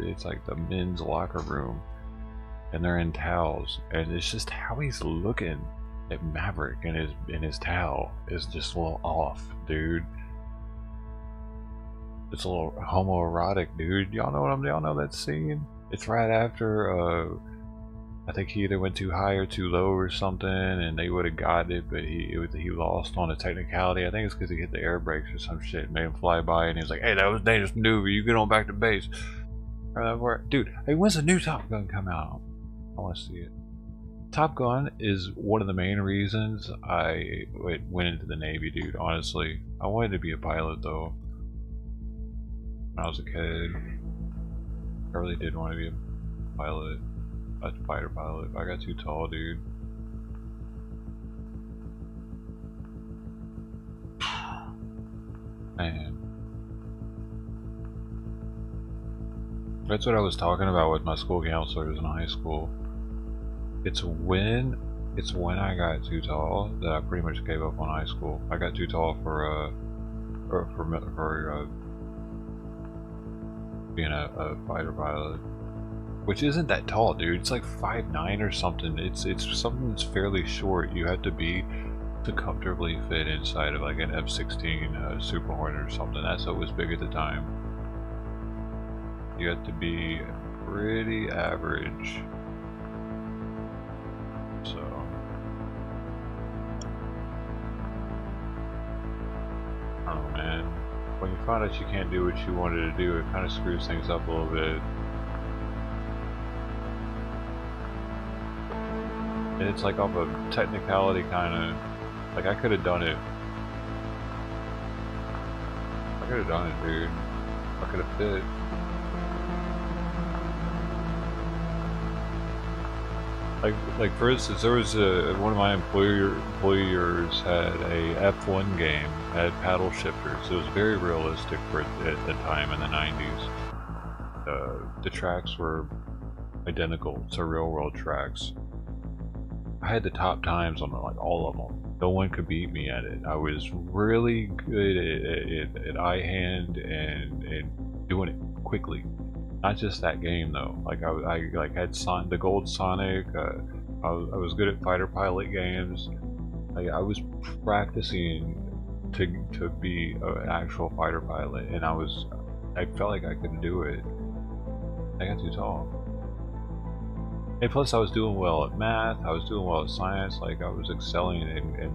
it's like the men's locker room, and they're in towels, and it's just how he's looking at Maverick in his towel is just a little off, dude. It's a little homoerotic, dude. Y'all know that scene? It's right after I think he either went too high or too low or something, and they would have got it, but he lost on a technicality. I think it's because he hit the air brakes or some shit, made him fly by, and he was like, "Hey, that was a dangerous maneuver. You get on back to base." Dude, hey, when's the new Top Gun come out? I want to see it. Top Gun is one of the main reasons I went into the Navy, dude. Honestly, I wanted to be a pilot though. When I was a kid, I really did want to be a pilot. A fighter pilot. I got too tall, dude. Man. That's what I was talking about with my school counselors in high school. It's when I got too tall that I pretty much gave up on high school. I got too tall for being a fighter pilot. Which isn't that tall, dude. It's like 5'9" or something. It's something that's fairly short. You have to be to comfortably fit inside of like an F-16 Super Hornet or something. That's what was big at the time. You have to be pretty average. So I don't know, man. When you find out you can't do what you wanted to do, it kind of screws things up a little bit. And it's like off of technicality, kind of. Like, I could have done it. I could have done it, dude. I could have fit. Like for instance, there was one of my employers had a F1 game, had paddle shifters. It was very realistic for at the time in the 90s. The tracks were identical to real world tracks. I had the top times on like all of them. No one could beat me at it. I was really good at eye hand and doing it quickly. Not just that game though. Like I like had the gold Sonic. I was good at fighter pilot games. Like I was practicing to be an actual fighter pilot, and I felt like I couldn't do it. I got too tall. And plus I was doing well at math, I was doing well at science, like I was excelling in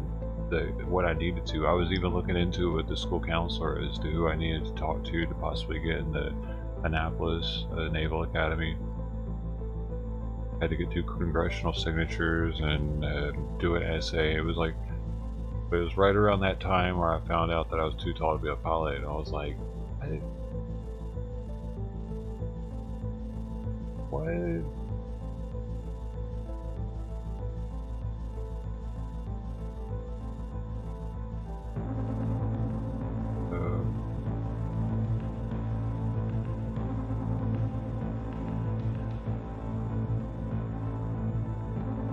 what I needed to. I was even looking into it with the school counselor as to who I needed to talk to possibly get in the Annapolis Naval Academy. I had to get 2 congressional signatures and do an essay. It was right around that time where I found out that I was too tall to be a pilot, and I was like, what?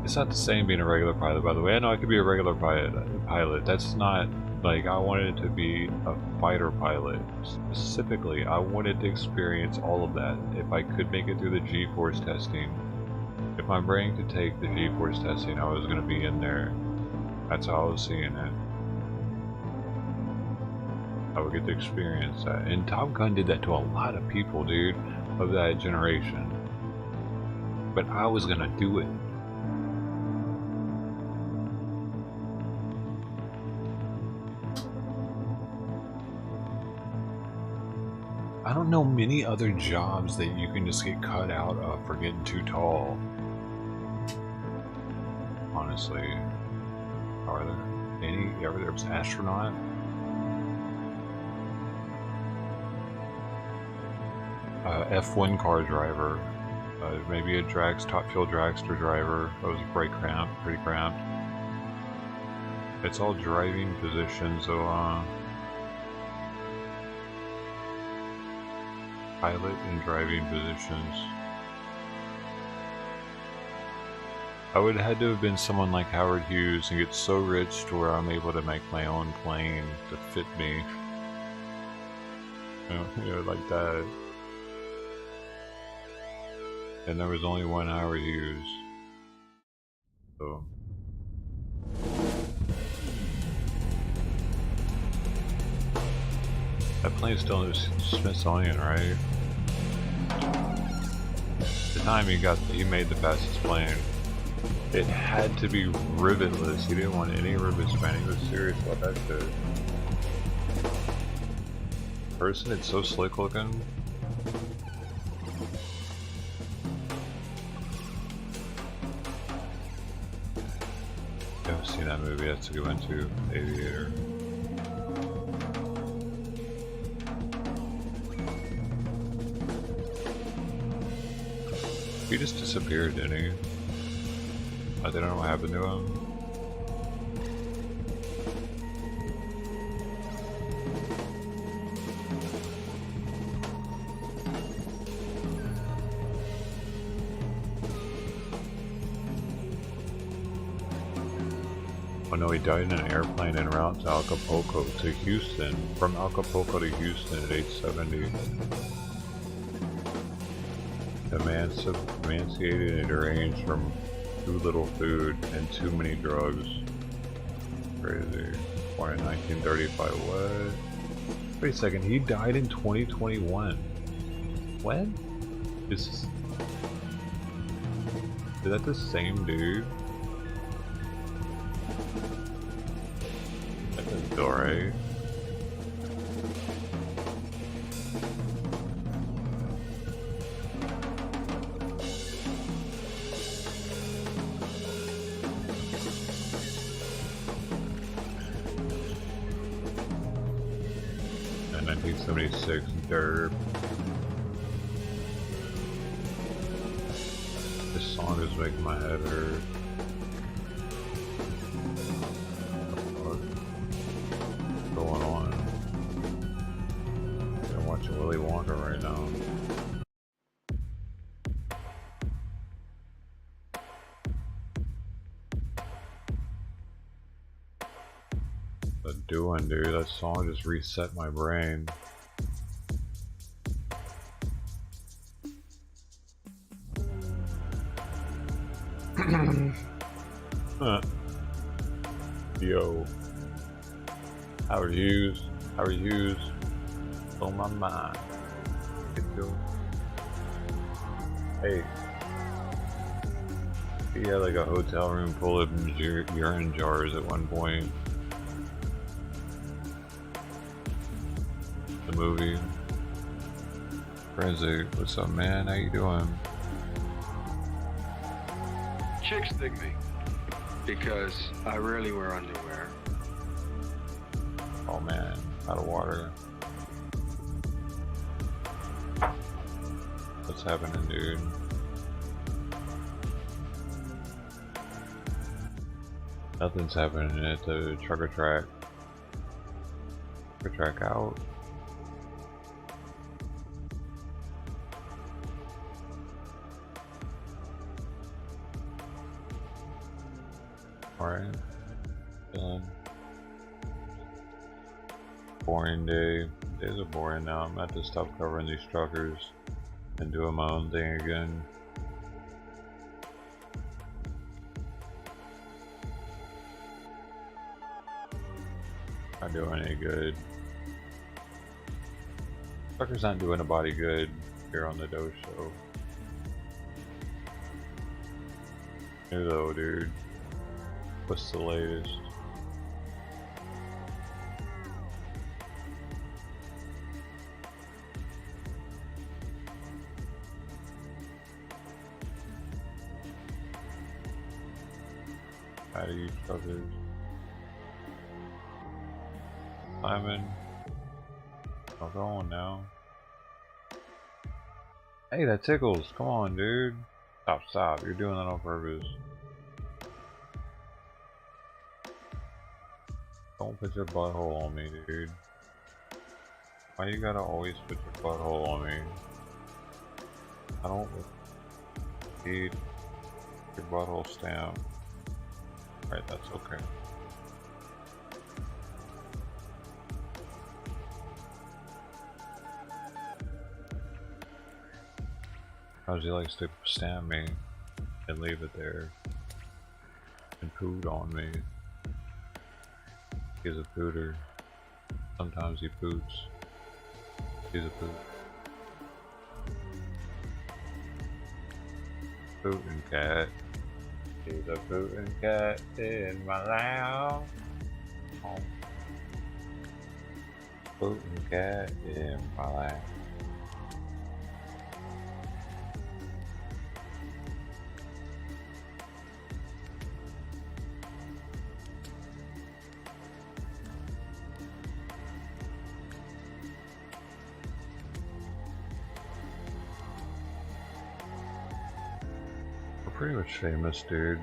It's not the same being a regular pilot, by the way. I know I could be a regular pilot. That's not, like, I wanted to be a fighter pilot. Specifically, I wanted to experience all of that. If I could make it through the G-force testing, if my brain could take the G-force testing, I was going to be in there. That's how I was seeing it. I would get to experience that. And Top Gun did that to a lot of people, dude, of that generation. But I was going to do it. I don't know many other jobs that you can just get cut out of for getting too tall. Honestly. Are there? any. Yeah, there was astronaut. F1 car driver. Maybe a top fuel dragster driver. That was pretty cramped. It's all driving positions, so pilot and driving positions. I would have had to have been someone like Howard Hughes and get so rich to where I'm able to make my own plane to fit me. You know, like that. And there was only one Howard Hughes. So. That plane's still in the Smithsonian, right? At the time he made the fastest plane. It had to be rivetless. He didn't want any rivets, man. He was serious about that shit. Person, it's so slick looking. I haven't seen that movie. That's a good one too. Aviator. He just disappeared, didn't he? I don't know what happened to him. Oh no, he died in an airplane en route to Acapulco to Houston. From Acapulco to Houston at age 70. Emaciated and deranged from too little food and too many drugs. Crazy. Born in 1935. What? Wait a second. He died in 2021. When? Is that the same dude? That doesn't feel right. And 1976 Derp. This song is making my head hurt. What's going on? I'm watching Willy Wonka right now. What doing, dude? That song just reset my brain. Yo, Howard Hughes, on my mind. Hey, he had like a hotel room full of urine jars at one point. The movie. Crazy. What's up, man? How you doing? Chicks dig me because I rarely wear underwear. Oh man, out of water. What's happening, dude? Nothing's happening at the trucker track. Trucker track out. Alright. Done. Boring day. Days are boring now. I'm gonna have to stop covering these truckers and doing my own thing again. Not doing any good. Truckers not doing a body good here on the Doe Show. New though, dude. What's the latest? How do you truckers? Simon. Oh, go on now. Hey, that tickles. Come on, dude. Stop. You're doing that on purpose. Don't put your butthole on me, dude. Why you gotta always put your butthole on me? I don't need your butthole stamp. Right, that's okay. Because he likes to stamp me and leave it there and poot on me. He's a pooter. Sometimes he poots. He's a poot. Pootin' cat. He's a pootin' cat in my lap. Oh. Pootin' cat in my lap. Pretty much famous, dude.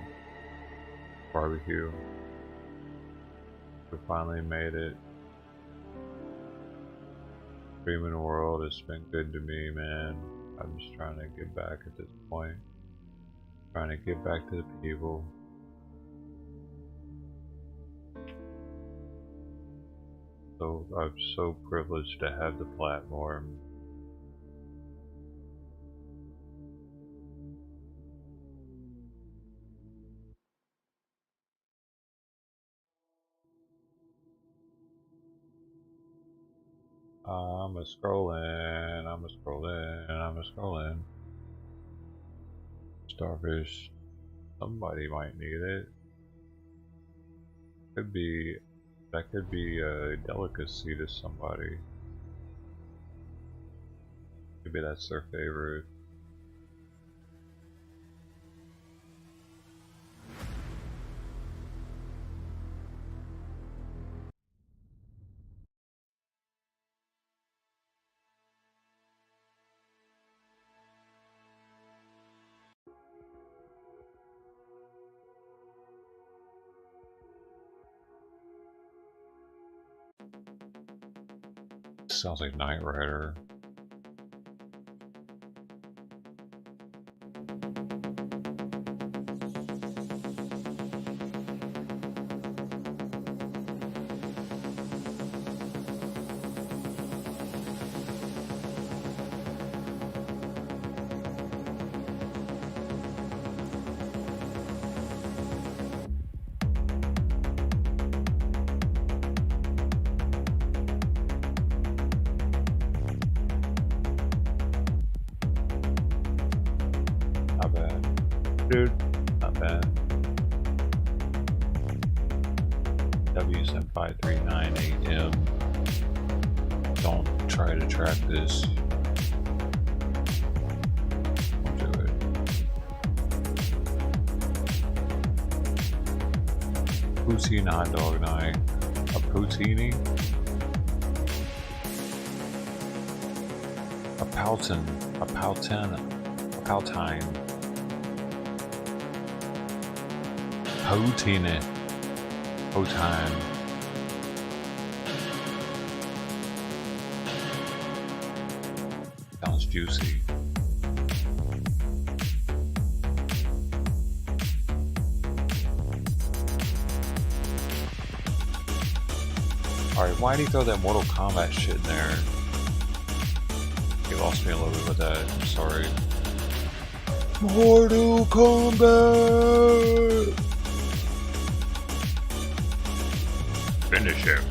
Barbecue. We finally made it. Dream in the world has been good to me, man. I'm just trying to get back at this point. Trying to get back to the people. So I'm so privileged to have the platform. I'm a scrolling. Starfish. Somebody might need it. That could be a delicacy to somebody. Maybe that's their favorite. Sounds like Knight Rider. Not bad. Dude, not bad. WSM5398M. Don't try to track this. Don't do it. Poutine hot dog night. A poutine? A Poutine. Poutine. Sounds juicy. Alright, why did he throw that Mortal Kombat shit in there? He lost me a little bit with that, I'm sorry. Mortal Kombat! Finish him.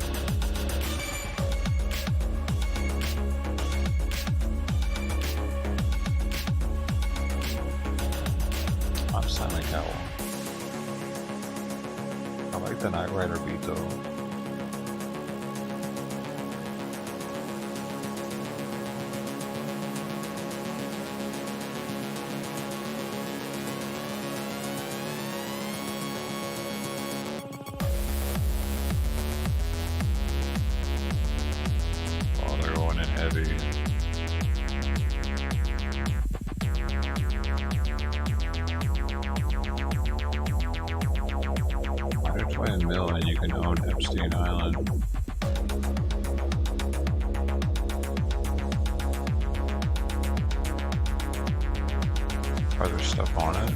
I'm Silent Cow. I like the Knight Rider beat though. $125 million you can own Epstein Island. Are there stuff on it?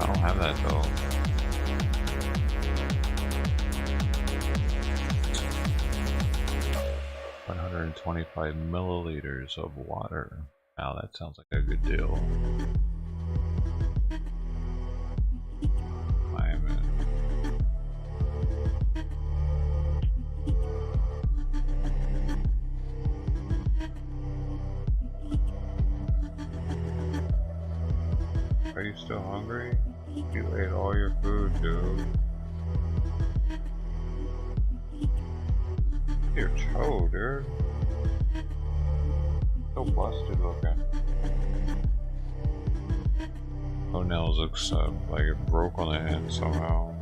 I don't have that though. $125 milliliters of water. Wow, that sounds like a good deal. I am in. Are you still hungry? You ate all your food, dude. You're toe, dude. So busted looking. Toenails looks like it broke on the end somehow.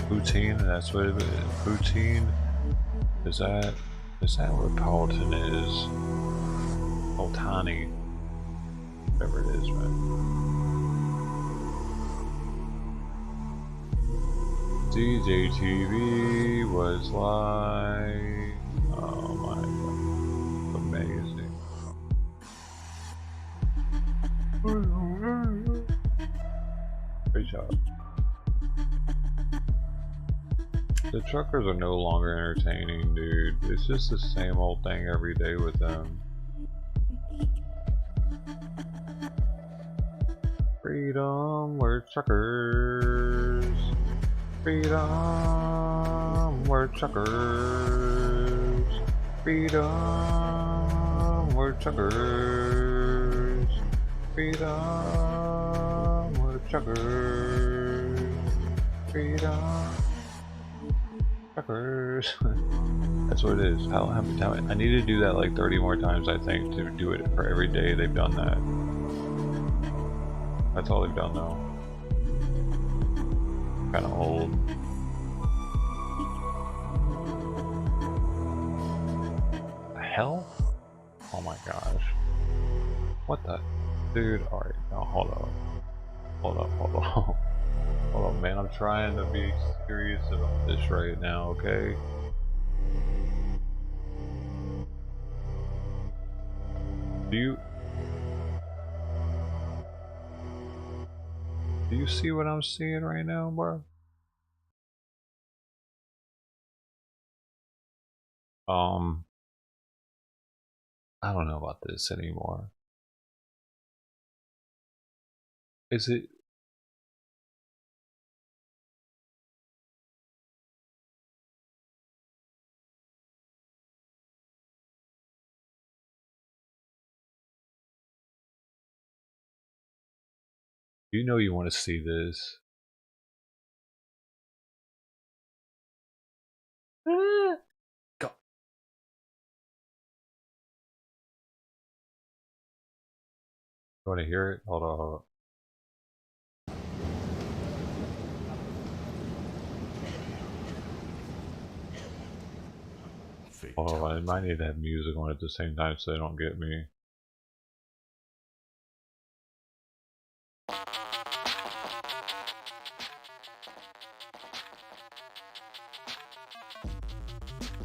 Poutine, that's what it is. Poutine, is that what Paulton is? Poltani, whatever it is, right? DJTV was live. Oh my god, amazing. Great job. The truckers are no longer entertaining, dude. It's just the same old thing every day with them. Freedom, we're truckers. Freedom, we're truckers. Freedom, we're truckers. Freedom, we're truckers. Freedom. Truckers. That's what it is. How many times? I need to do that like 30 more times, I think, to do it for every day they've done that. That's all they've done though. Kind of old. The hell? Oh my gosh. What the? Dude, alright, now hold on. Hold on. Hold on, man, I'm trying to be serious about this right now, okay? Do you see what I'm seeing right now, bro? I don't know about this anymore. Is it? You know you want to see this. Go. You want to hear it? Hold on. Oh, I might need to have music on at the same time so they don't get me.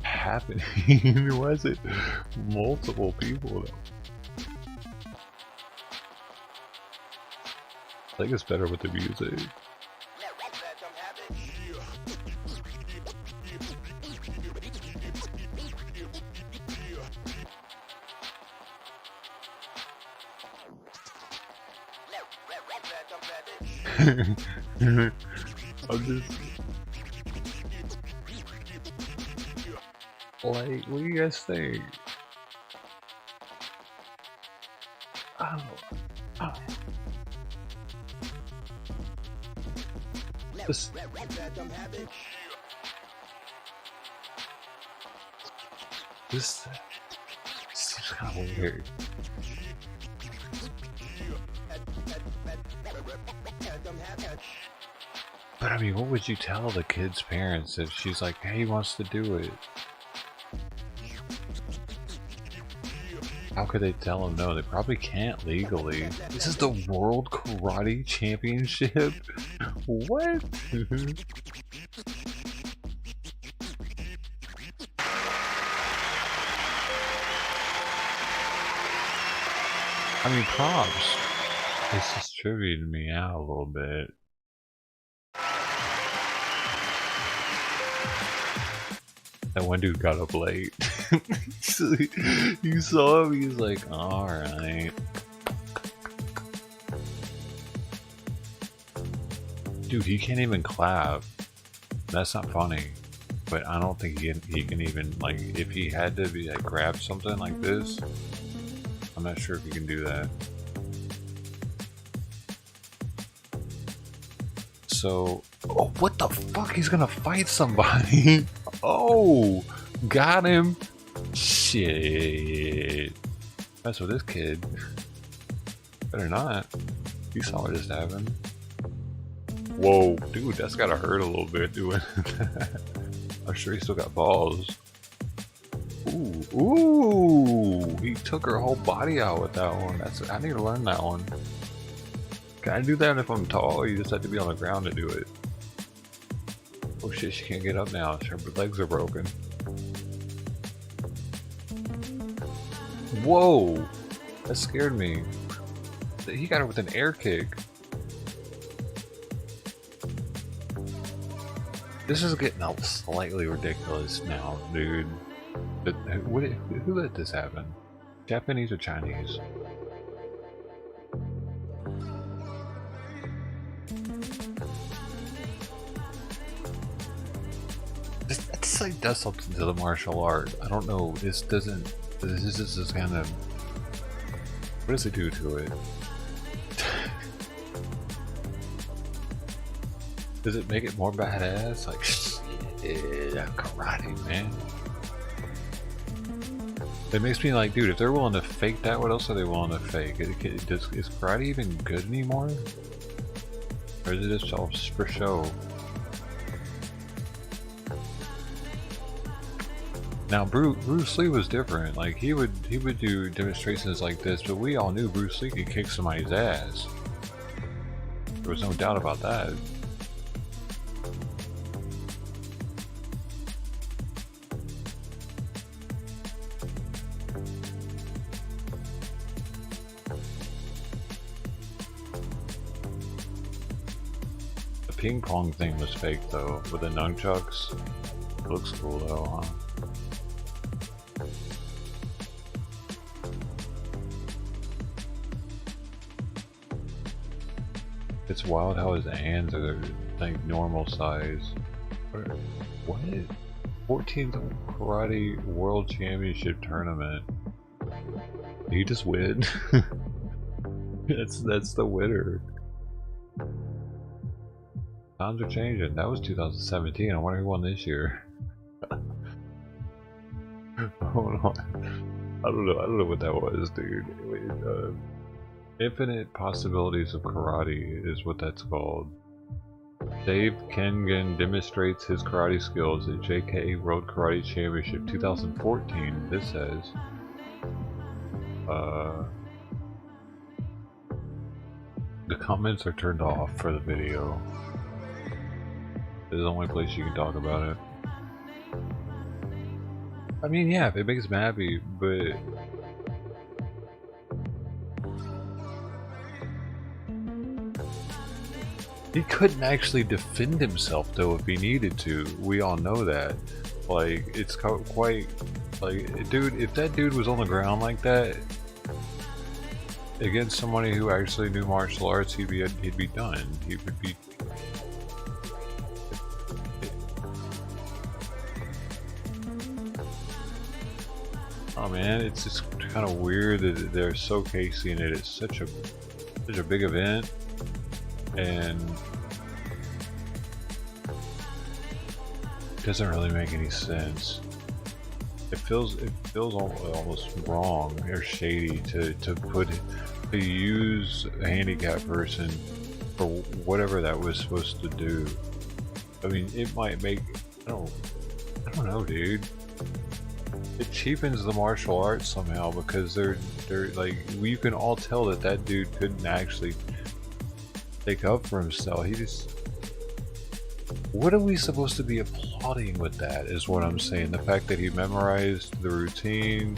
Happening? Was it multiple people though? I think it's better with the music. I'm just like, what do you guys think? Oh. This seems kind of weird. But I mean, what would you tell the kid's parents if she's like, hey, he wants to do it? How could they tell him no? They probably can't legally. This is the World Karate Championship? What? I mean, props. It's just triviating me out a little bit. That one dude got up late. You saw him, he's like, alright. Dude, he can't even clap. That's not funny. But I don't think he can even, like, if he had to be, like, grab something like this, I'm not sure if he can do that. So, oh, what the fuck? He's gonna fight somebody. Oh, got him. Shit. That's with this kid. Better not. You saw what just happened. Whoa, dude, that's gotta hurt a little bit doing that. I'm sure he still got balls. Ooh, ooh, he took her whole body out with that one. I need to learn that one. Can I do that if I'm tall? You just have to be on the ground to do it. Oh shit, she can't get up now. Her legs are broken. Whoa! That scared me. He got her with an air kick. This is getting slightly ridiculous now, dude. Who let this happen? Japanese or Chinese? This like does something to the martial art. I don't know. This doesn't. This is kind of. What does it do to it? Does it make it more badass? Like, yeah, karate, man. It makes me like, dude, if they're willing to fake that, what else are they willing to fake? Is karate even good anymore? Or is it just all for show? Now, Bruce Lee was different. Like, he would do demonstrations like this, but we all knew Bruce Lee could kick somebody's ass. There was no doubt about that. The ping pong thing was fake though, with the nunchucks. It looks cool though, huh? It's wild how his hands are like normal size. What? 14th Karate World Championship Tournament. Did he just win? That's the winner. Times are changing. That was 2017. I wonder who won this year. Hold on. I don't know what that was, dude. Wait, Infinite Possibilities of Karate is what that's called. Dave Kengan demonstrates his karate skills at JK World Karate Championship 2014, this says. The comments are turned off for the video. This is the only place you can talk about it. I mean, yeah, if it makes me happy, but... He couldn't actually defend himself though if he needed to. We all know that. Like, it's quite... Like, dude, if that dude was on the ground like that against somebody who actually knew martial arts, he'd be done. He would be... Oh man, it's just kind of weird that they're showcasing it. It's such a big event. And it doesn't really make any sense. It feels almost wrong or shady to use a handicapped person for whatever that was supposed to do. I mean, it might make, I don't know, dude. It cheapens the martial arts somehow because they're like, you can all tell that that dude couldn't actually take up for himself. He just, what are we supposed to be applauding with that is what I'm saying. The fact that he memorized the routine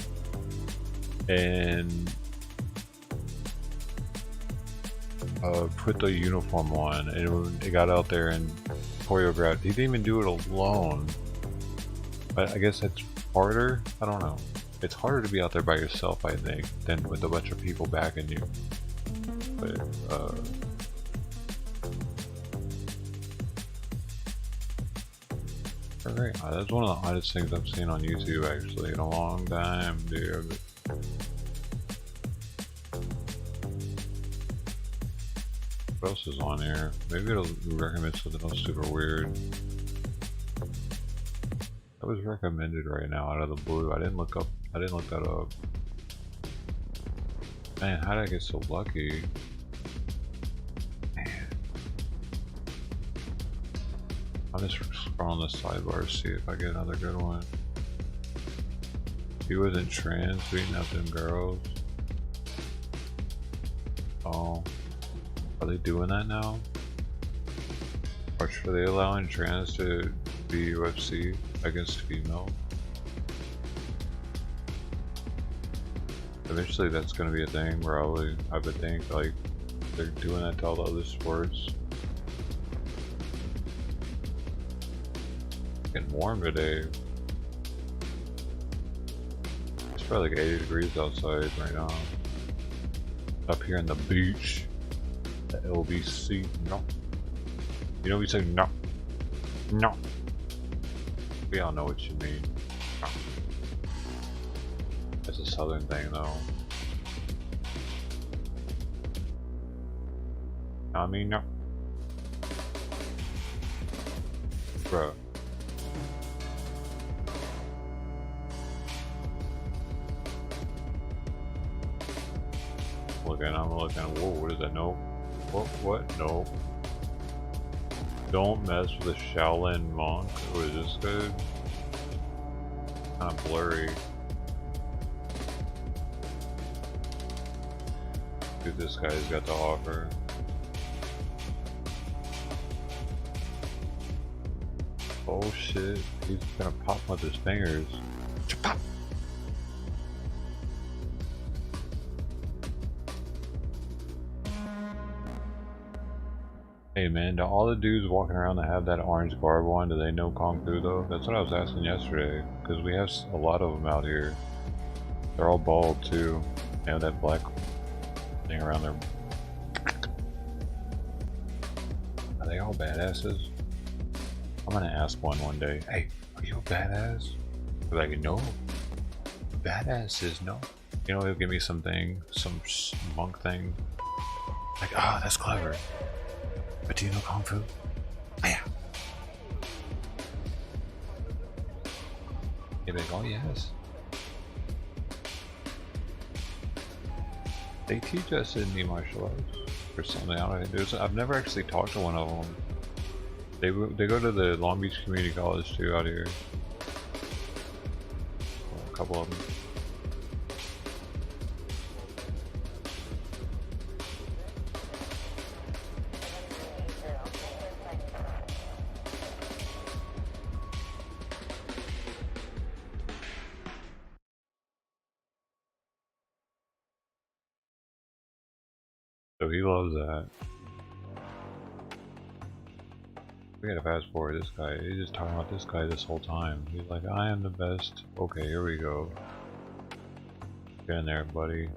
and put the uniform on and it got out there and choreographed. He didn't even do it alone. But I guess that's harder. I don't know. It's harder to be out there by yourself, I think, than with a bunch of people backing you. But alright, that's one of the oddest things I've seen on YouTube actually in a long time, dude. What else is on here? Maybe it'll recommend something else super weird. That was recommended right now out of the blue. I didn't look that up. Man, how did I get so lucky? Man. I'm just scrolling the sidebar to see if I get another good one. He wasn't trans, beating up them girls. Oh. Are they doing that now? Or are they allowing trans to be UFC against female? Eventually that's going to be a thing, probably. I would think, like, they're doing that to all the other sports. It's getting warm today. It's probably like 80 degrees outside right now. Up here on the beach. The LBC, no. You know we say no. No. We all know what you mean. No. That's a southern thing though. I mean no. Bruh. I'm looking, whoa, what is that? No. What? No. Don't mess with the Shaolin monk. Oh, is this good? Kind of blurry. See what this guy's got to offer. Oh shit, he's gonna pop with his fingers. Pop! Hey man, do all the dudes walking around that have that orange garb on, do they know Kung Fu though? That's what I was asking yesterday, because we have a lot of them out here. They're all bald too. They have that black thing around their... Are they all badasses? I'm gonna ask one day, hey, are you a badass? They're like, no. Badasses, no. You know, he'll give me something, some monk thing. Like, oh, that's clever. But do you know Kung Fu? Oh, yeah. You're like, oh yes. They teach us in the martial arts or something. I don't know. I've never actually talked to one of them. They go to the Long Beach Community College too out here. Well, a couple of them. So he loves that. We gotta fast forward this guy. He's just talking about this guy this whole time. He's like, I am the best. Okay, here we go. Get in there, buddy.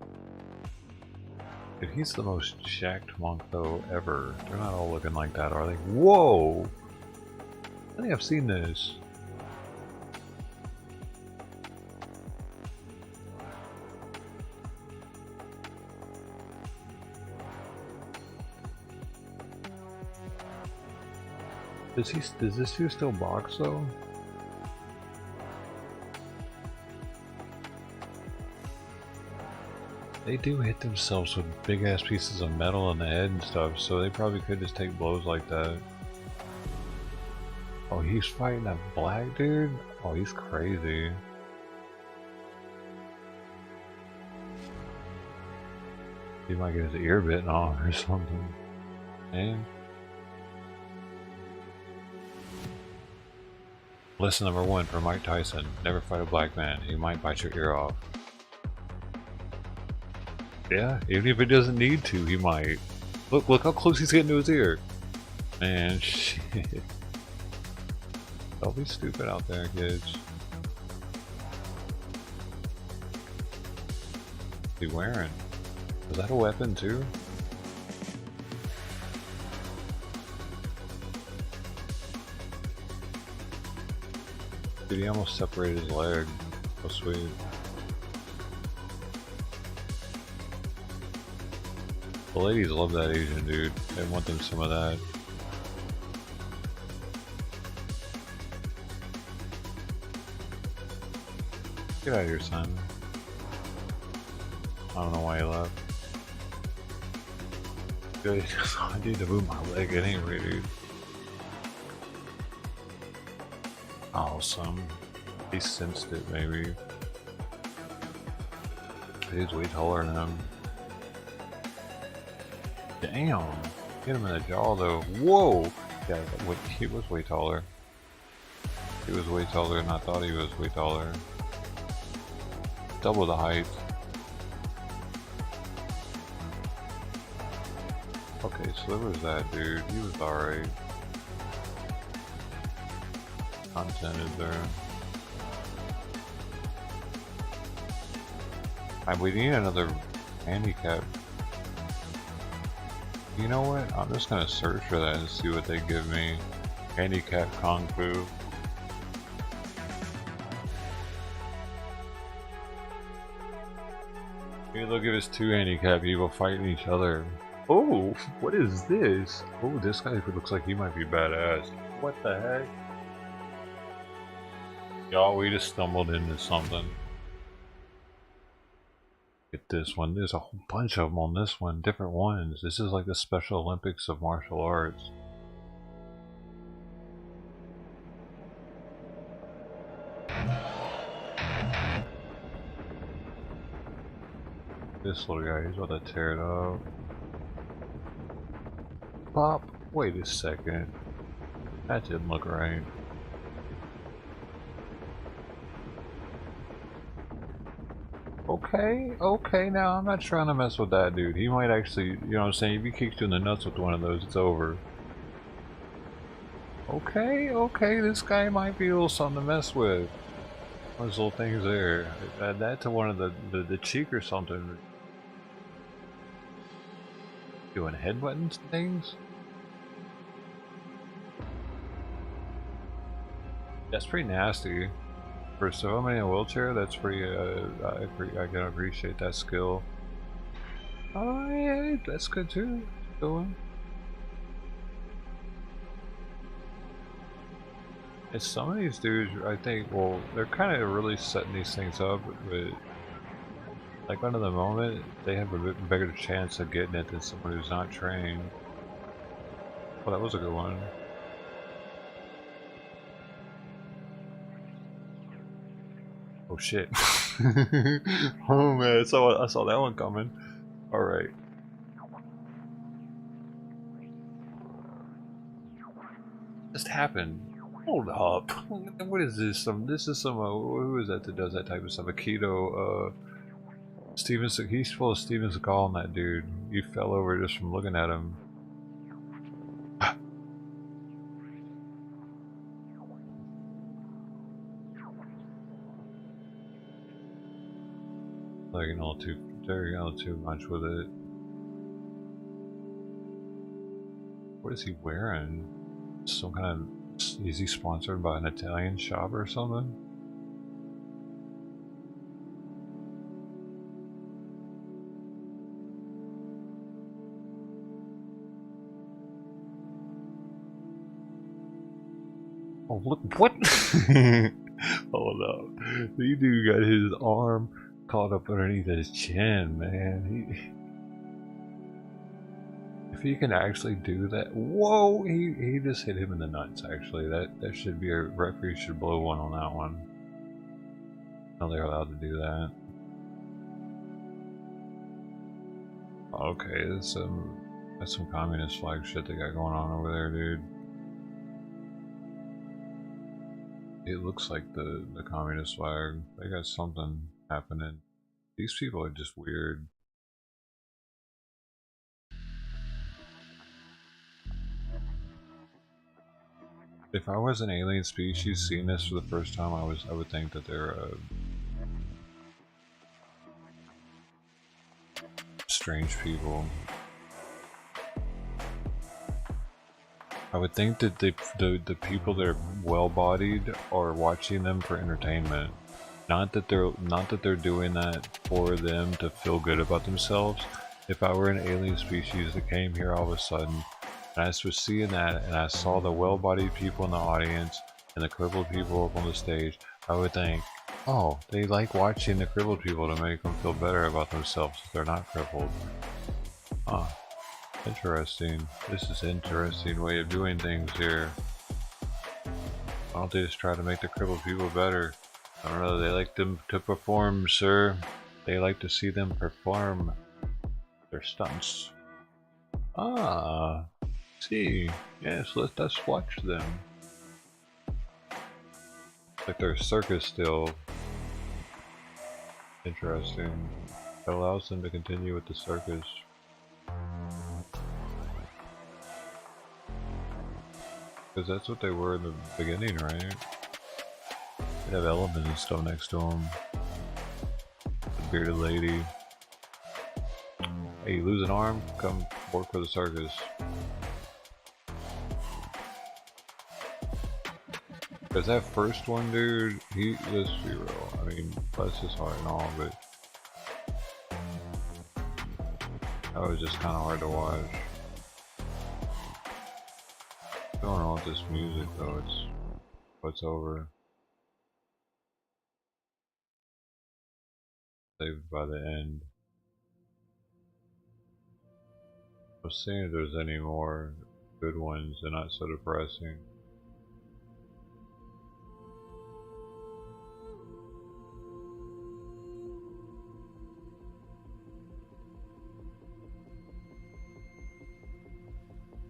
If he's the most shacked monk though ever, they're not all looking like that, are they? Whoa! I think I've seen this. Does this dude still box though? They do hit themselves with big ass pieces of metal in the head and stuff, so they probably could just take blows like that. Oh, he's fighting that black dude? Oh, he's crazy. He might get his ear bitten off or something. Man. Lesson number 1 for Mike Tyson. Never fight a black man. He might bite your ear off. Yeah, even if he doesn't need to, he might. Look how close he's getting to his ear. Man, shit. Don't be stupid out there, kids. What's he wearing? Is that a weapon too? Dude, he almost separated his leg. So sweet. The ladies love that Asian dude. They want them some of that. Get out of here, son. I don't know why he left. Good. I need to move my leg anyway, dude. Awesome. He sensed it, maybe. He's way taller than him. Damn! Hit him in the jaw, though. Whoa! Yeah, he was way taller. He was way taller than I thought he was way taller. Double the height. Okay, so there was that dude. He was alright. Content is there. We need another handicap. You know what? I'm just gonna search for that and see what they give me. Handicap Kung Fu. Maybe they'll give us 2 handicap people fighting each other. Oh, what is this? Oh, this guy looks like he might be badass. What the heck? Y'all, we just stumbled into something. Get this one. There's a whole bunch of them on this one. Different ones. This is like the Special Olympics of martial arts. This little guy, he's about to tear it up. Pop! Wait a second. That didn't look right. Okay, now I'm not trying to mess with that dude. He might actually, you know what I'm saying, if he kicks you in the nuts with one of those, it's over. Okay, this guy might be a little something to mess with. Those little things there. Add that to one of the cheek or something. Doing headbutting things? That's pretty nasty. For somebody in a wheelchair, that's pretty, I can appreciate that skill. Oh yeah, that's good too. Good one. And some of these dudes, I think, well, they're kind of really setting these things up, but like under the moment, they have a bit bigger chance of getting it than someone who's not trained. Well, that was a good one. Oh shit. Oh man, I saw that one coming. Alright. Just happened. Hold up. What is this? This is some, who is that does that type of stuff? Aikido, he's full of Steven Seagal on that dude. You fell over just from looking at him. They're getting a little too much with it. What is he wearing? Some kind of... Is he sponsored by an Italian shop or something? Oh look, what? Hold up. The dude got his arm caught up underneath his chin, man. If he can actually do that, whoa! He just hit him in the nuts. Actually, that should be a referee should blow one on that one. Now they're allowed to do that. Okay, that's some communist flag shit they got going on over there, dude. It looks like the communist flag. They got something happening. These people are just weird. If I was an alien species seeing this for the first time, I would think that they're strange people. I would think that the people that are well-bodied are watching them for entertainment. Not that they're doing that for them to feel good about themselves. If I were an alien species that came here all of a sudden, and I was seeing that, and I saw the well-bodied people in the audience and the crippled people up on the stage, I would think, oh, they like watching the crippled people to make them feel better about themselves if they're not crippled. Huh. Interesting. This is an interesting way of doing things here. Why don't they just try to make the crippled people better? I don't know, they like them to perform, sir. They like to see them perform their stunts. Ah, see. Yes, let's watch them. Like they're a circus still. Interesting. That allows them to continue with the circus. Because that's what they were in the beginning, right? They have elements and stuff next to them. The bearded lady. Hey, you lose an arm? Come work for the circus. Because that first one, dude, let's be real. I mean, bless his heart and all, but that was just kind of hard to watch. Going on with this music though, it's over. Saved by the end. I was seeing if there's any more good ones and not so depressing.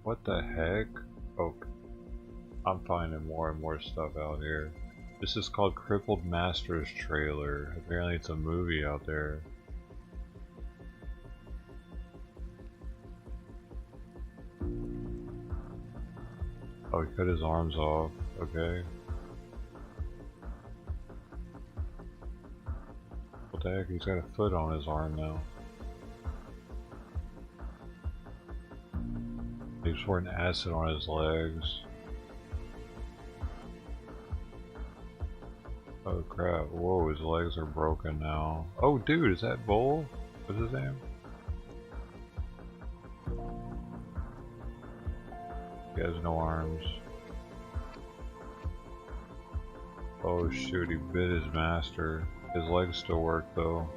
What the heck? Oh, I'm finding more and more stuff out here. This is called Crippled Masters Trailer. Apparently it's a movie out there. Oh, he cut his arms off. Okay. What the heck? He's got a foot on his arm now. He's pouring acid on his legs. Oh crap, whoa, his legs are broken now. Oh dude, is that Bull? What's his name? He has no arms. Oh shoot, he bit his master. His legs still work though.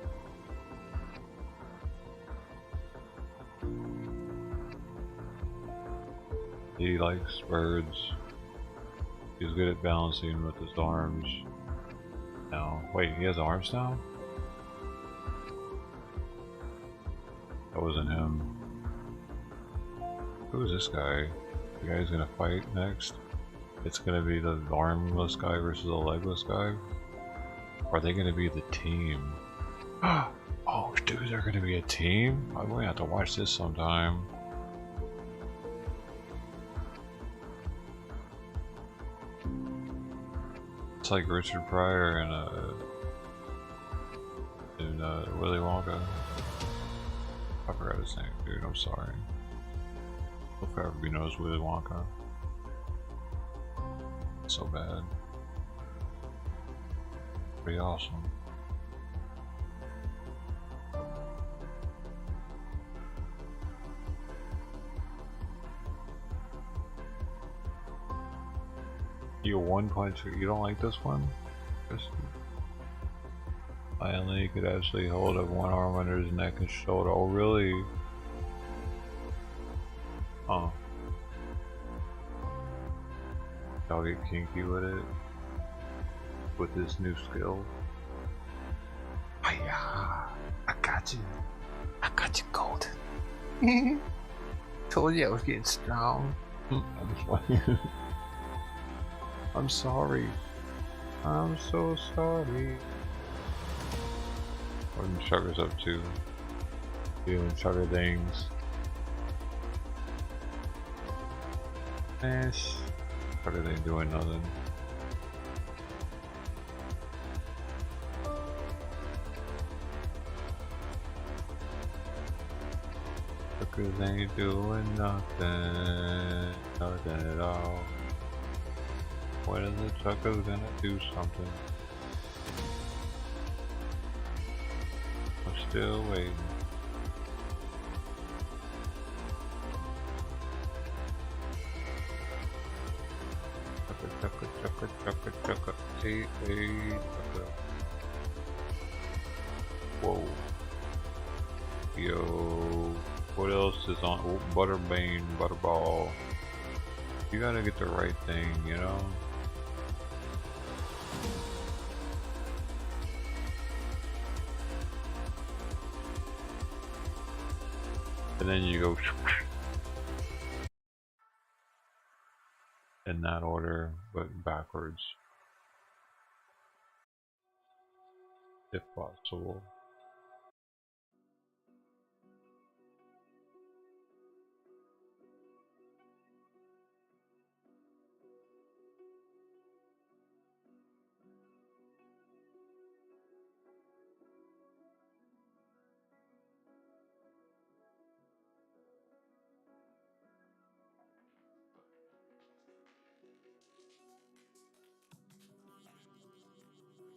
He likes birds. He's good at balancing with his arms. Now, wait, he has arms now? That wasn't him. Who is this guy? The guy who's gonna fight next? It's gonna be the armless guy versus the legless guy? Or are they gonna be the team? Oh, dude, they're gonna be a team? I'm gonna have to watch this sometime. It's like Richard Pryor and Willy Wonka. I forgot his name, dude. I'm sorry. If everybody knows Willy Wonka. It's so bad. Pretty awesome. You one punch. You don't like this one? Finally, he could actually hold up one arm under his neck and shoulder. Oh, really? Huh. I'll get kinky with it. With this new skill. Hiya! I got you. I got you, Golden. Told you I was getting strong. I'm just playing. I'm sorry. I'm so sorry. What are the truckers up to? Doing trucker things. Trucker ain't doing nothing. Truckers ain't doing nothing. Nothing at all. When are the truckers gonna do something? I'm still waiting. Chugga. Hey, chugga. Whoa. Yo. What else is on? Oh, Butterbane, Butterball. You gotta get the right thing, you know? And then you go in that order, but backwards, if possible.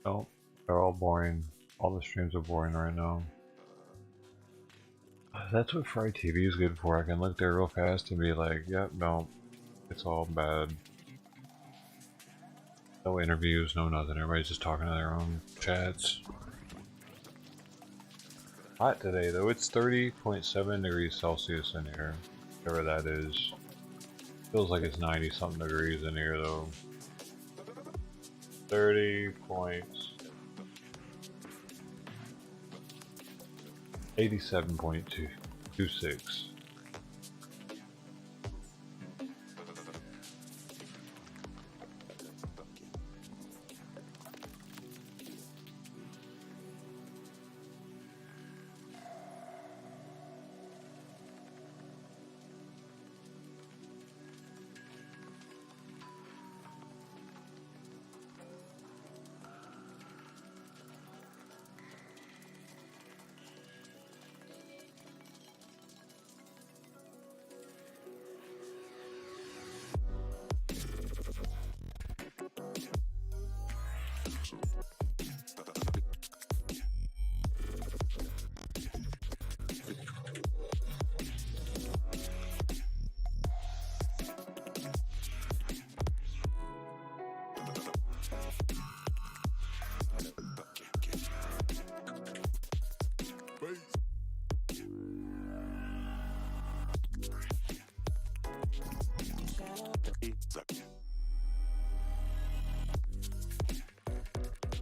No, they're all boring. All the streams are boring right now. That's what Fry TV is good for. I can look there real fast and be like, yep, no, it's all bad. No interviews, no nothing. Everybody's just talking to their own chats. Hot today though. It's 30.7 degrees Celsius in here. Whatever that is. Feels like it's 90 something degrees in here though. 87.26.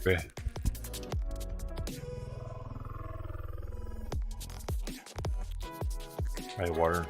Okay. Hey, water.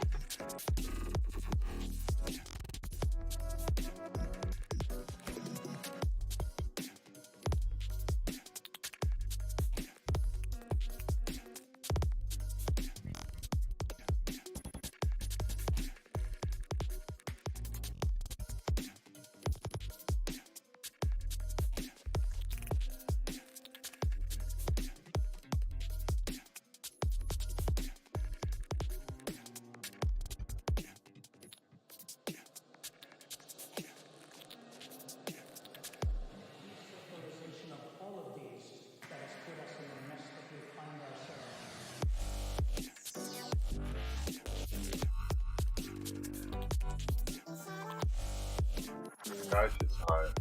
Gosh, it's hot.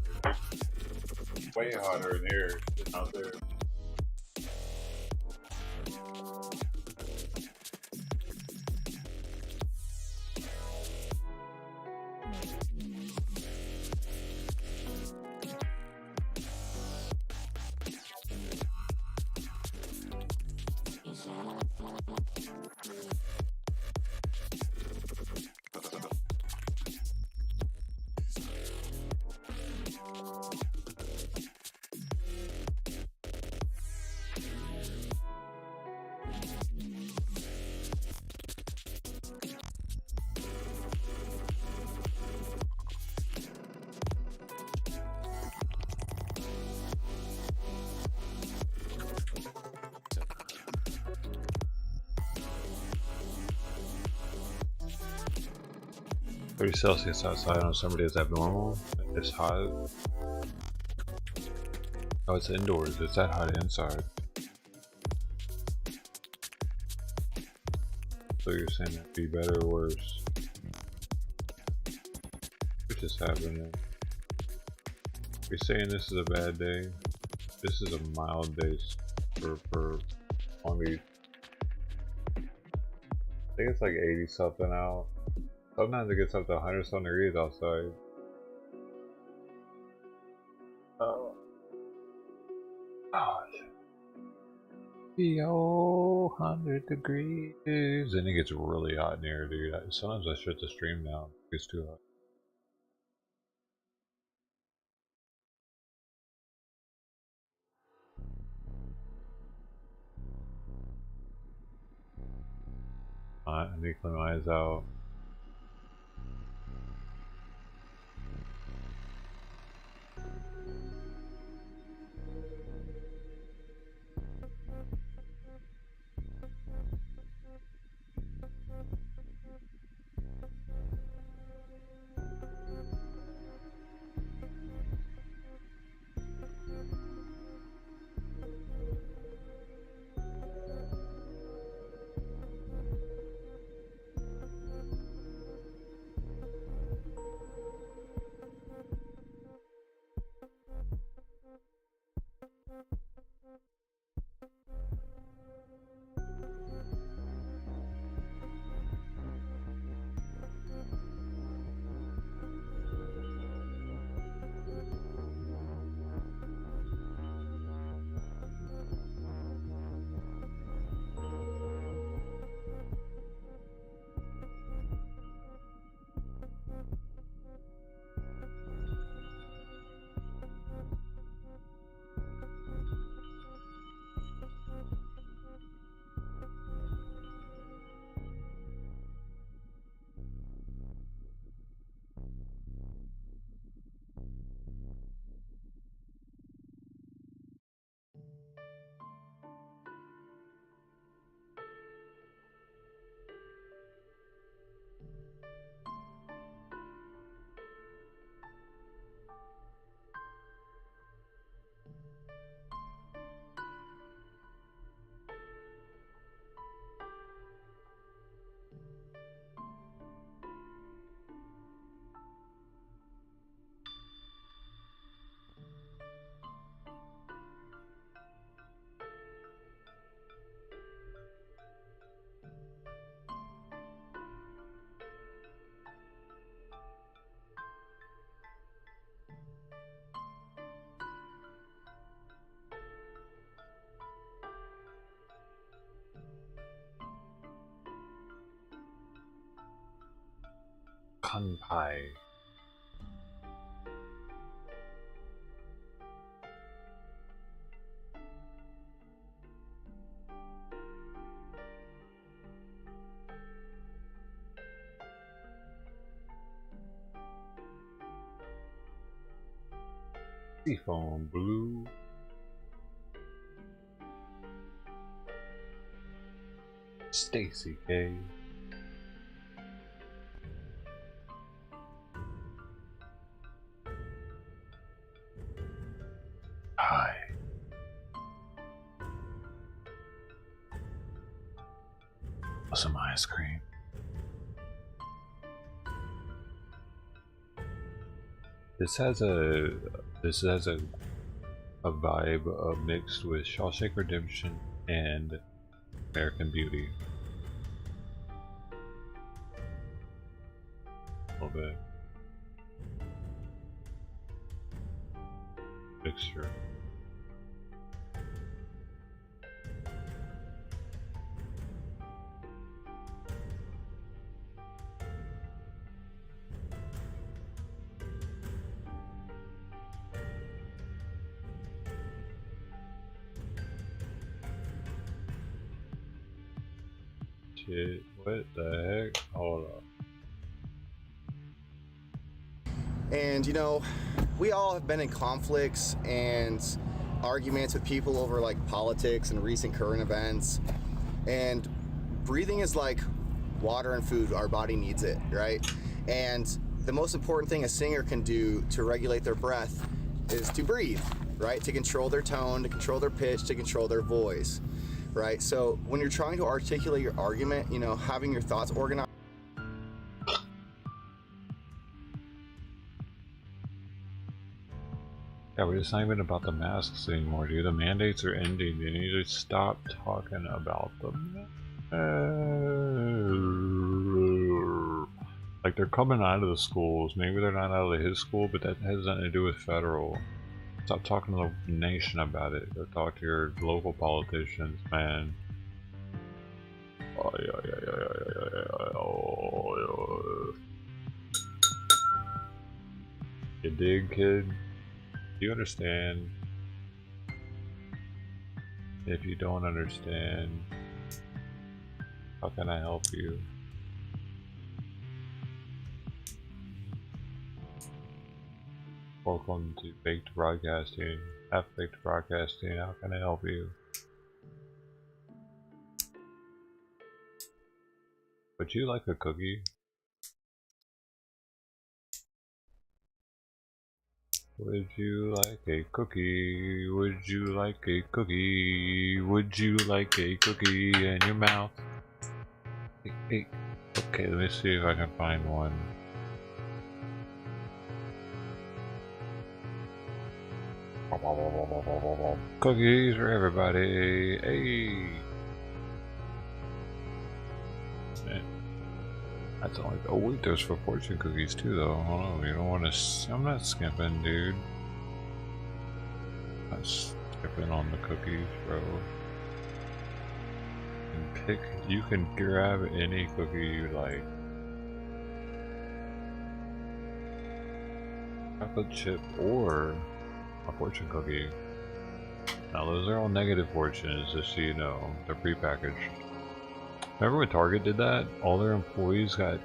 It's way hotter in here than out there. 30 Celsius outside on some days abnormal. It's hot. Oh, it's indoors. It's that hot inside. So you're saying it'd be better or worse? What just happened? You're saying this is a bad day? This is a mild day for Long Beach. I think it's like 80 something out. Sometimes it gets up to 100 some degrees outside. Oh. Yo, 100 degrees. Then it gets really hot in here, dude. Sometimes I shut the stream down. It gets too hot. I need to clean my eyes out. Convoy. Seafoam blue. Stacy K. Hi. Some ice cream. This has a vibe mixed with Shawshank Redemption and American Beauty. A little bit. Mixture. Shit, what the heck? Hold up. And you know, we all have been in conflicts and arguments with people over like politics and recent current events. And breathing is like water and food. Our body needs it, right? And the most important thing a singer can do to regulate their breath is to breathe, right? To control their tone, to control their pitch, to control their voice, right? So when you're trying to articulate your argument, you know, having your thoughts organized. Yeah, it's not even about the masks anymore, dude. The mandates are ending. They need to stop talking about them. Like, they're coming out of the schools. Maybe they're not out of his school, but that has nothing to do with federal. Stop talking to the nation about it. Go talk to your local politicians, man. You dig, kid? Do you understand? If you don't understand, how can I help you? Welcome to Baked Broadcasting. Half-Baked Broadcasting, how can I help you? Would you like a cookie? Would you like a cookie? Would you like a cookie? Would you like a cookie in your mouth? Hey. Okay, let me see if I can find one. Cookies for everybody. Hey. Man. That's only. Oh wait, there's for fortune cookies too, though. Hold on, you don't want to. I'm not skimping, dude. I'm not skipping on the cookies, bro. You can grab any cookie you like. Chocolate chip or a fortune cookie. Now those are all negative fortunes, just so you know. They're prepackaged. Remember when Target did that? All their employees got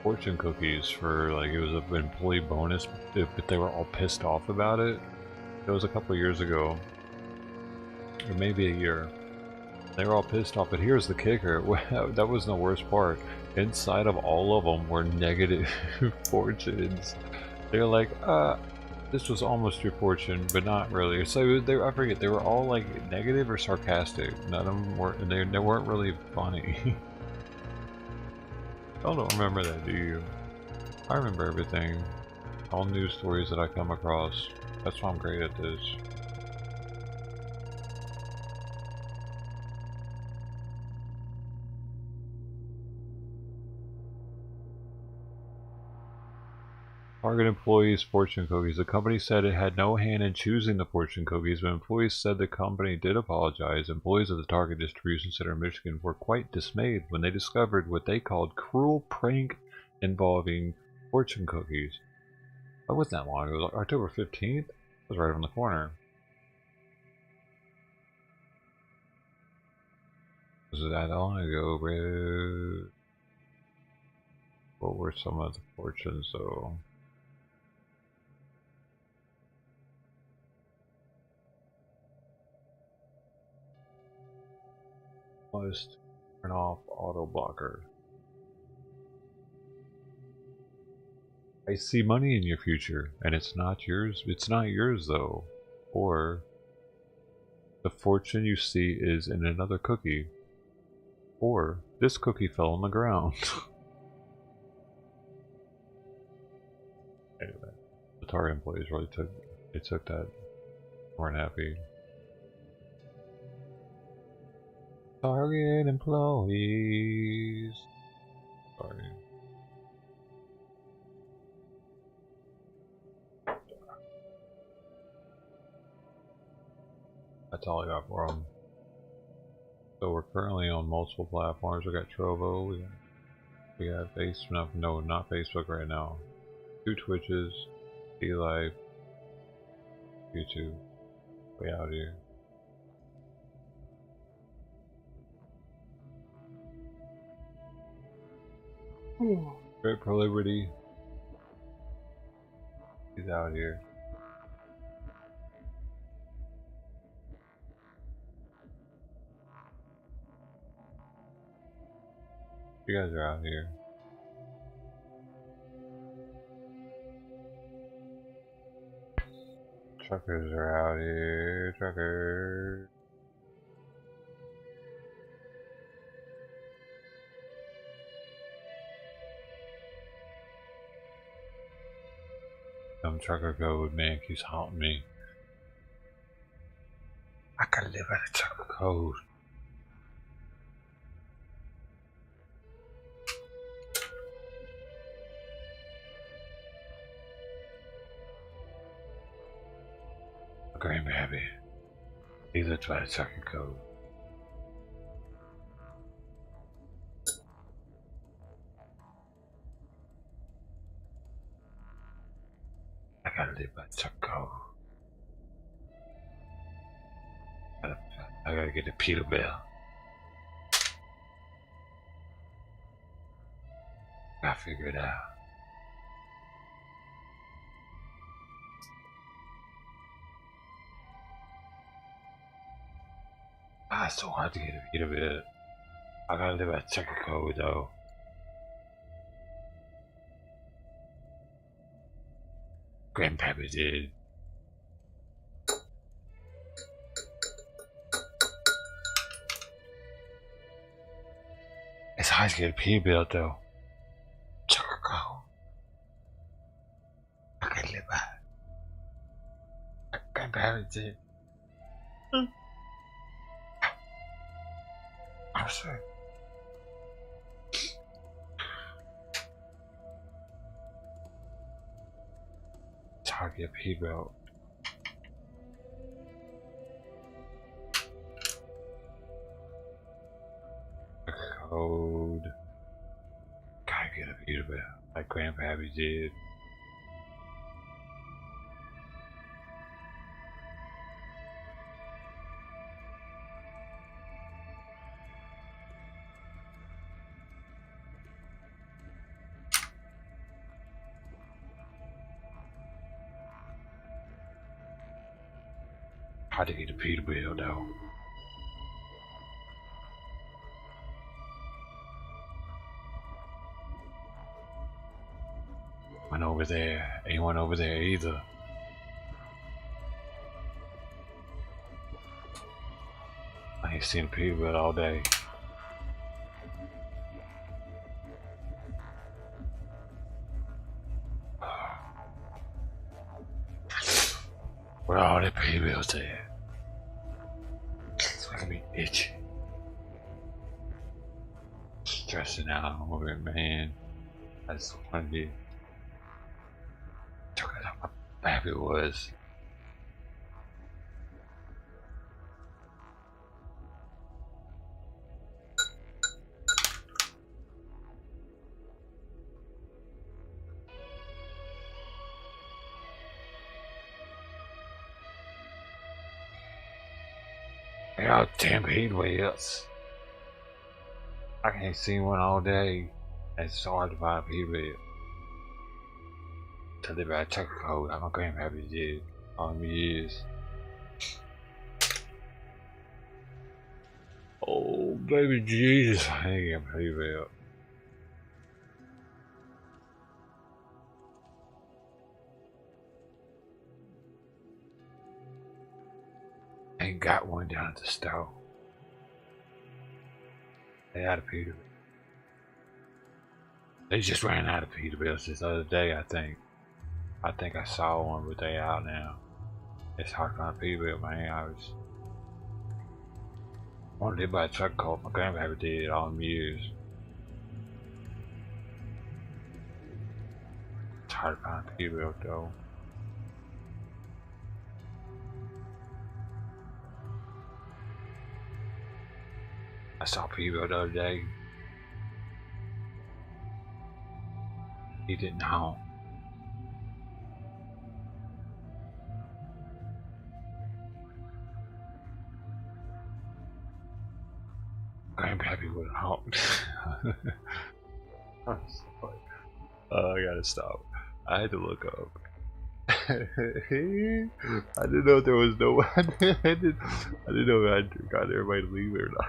fortune cookies for, like, it was an employee bonus, but they were all pissed off about it. It was a couple years ago, or maybe a year. They were all pissed off, but here's the kicker. That wasn't the worst part. Inside of all of them were negative fortunes. They're like, this was almost your fortune, but not really. So I forget, they were all like negative or sarcastic. None of them were, and they weren't really funny. Y'all don't remember that, do you? I remember everything. All news stories that I come across. That's why I'm great at this. Target employees' fortune cookies. The company said it had no hand in choosing the fortune cookies, but employees said the company did apologize. Employees of the Target distribution center in Michigan were quite dismayed when they discovered what they called cruel prank involving fortune cookies. That wasn't that long. It was October 15th. It was right on the corner. Was it that long ago, bro? What were some of the fortunes, though? Must turn off auto blocker. I see money in your future, and it's not yours. It's not yours, though. Or the fortune you see is in another cookie. Or this cookie fell on the ground. Anyway, the Target employees really took that. Weren't happy. Target employees. Sorry. That's all I got for them. So we're currently on multiple platforms. We got Trovo. We got Facebook. No, not Facebook right now. 2 Twitches, DLive, YouTube. Way out here. Great Pro Liberty. He's out here. You guys are out here. Truckers are out here, truckers. Some trucker code man keeps haunting me. I could live at a trucker code. Grandbaby. He lives by the trucker code. I gotta live by the trucker code. I gotta get a Peterbilt. Gotta figure it out. Ah, it's so hard to get a Peterbilt. I gotta live by the trucker code though. Grandpappy did. It's hard to get a Peterbilt though. Trucker code. I gotta live by it. Grandpappy did. I'm sorry. It's hard to get a Peterbilt. Code. Gotta get a Peterbilt like Grandpappy did. Hard to get a Peterbilt though. Went over there. Ain't one over there either. I ain't seen a Peterbilt all day. Where are all the Peterbilts at? It's making me itchy. Stressing out over it, man. I just wanted to talk about how bad it was. They all damn Peterbilts. I can't see one all day. It's so hard to find a Peterbilt. To live at a trucker code, I'm a grandpappy did all them years. Oh baby Jesus, I ain't got a Peterbilt. Ain't got one down at the store. They out of Peterbilt. They just ran out of Peterbilts this other day, I think. I think I saw one, but they out now. It's hard to find a Peterbilt, man. I wanted to live by a truck code. My grandpa did all them years. It's hard to find a Peterbilt though. I saw a Peterbilt the other day. He didn't know. Grandpappy would have honked. I'm sorry. I gotta stop. I had to look up. I didn't know there was no. I didn't know I got everybody to leave it or not.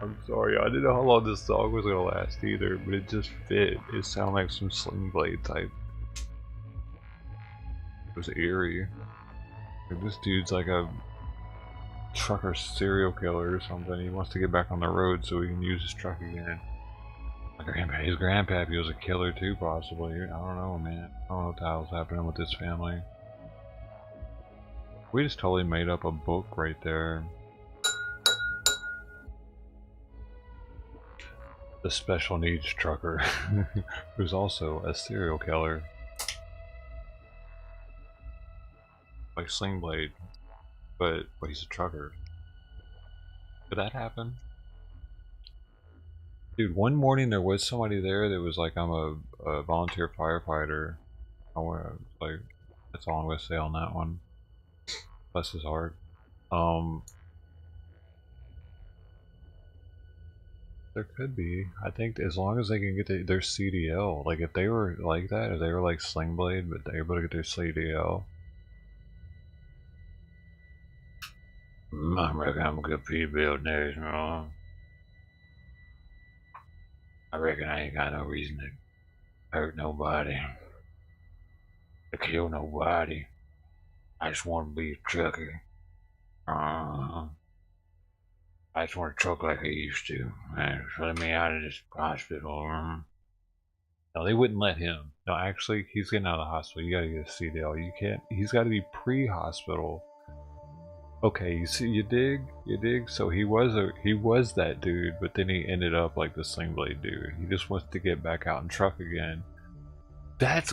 I'm sorry. I didn't know how long this song was gonna last either, but it just fit. It sounded like some Sling Blade type. It was eerie. Like, this dude's like a trucker serial killer or something. He wants to get back on the road so he can use his truck again. His grandpappy was a killer too, possibly. I don't know, man. I don't know what the hell's happening with this family. We just totally made up a book right there. The special needs trucker, who's also a serial killer. Like Sling Blade, but he's a trucker. Did that happen? Dude, one morning there was somebody there that was like, I'm a volunteer firefighter. I was like, that's all I'm gonna say on that one. Bless his heart. There could be. I think as long as they can get their CDL, like if they were like that, if they were like Sling Blade, but they're able to get their CDL. I reckon I'm a good P-build next, man. I reckon I ain't got no reason to hurt nobody, to kill nobody. I just want to be a trucker. I just want to truck like I used to. Man, just let me out of this hospital. No, they wouldn't let him. No, actually, he's getting out of the hospital. You gotta get a CDL. You can't. He's got to be pre-hospital. Okay, you see, you dig. So he was that dude, but then he ended up like the Sling Blade dude. He just wants to get back out and truck again. That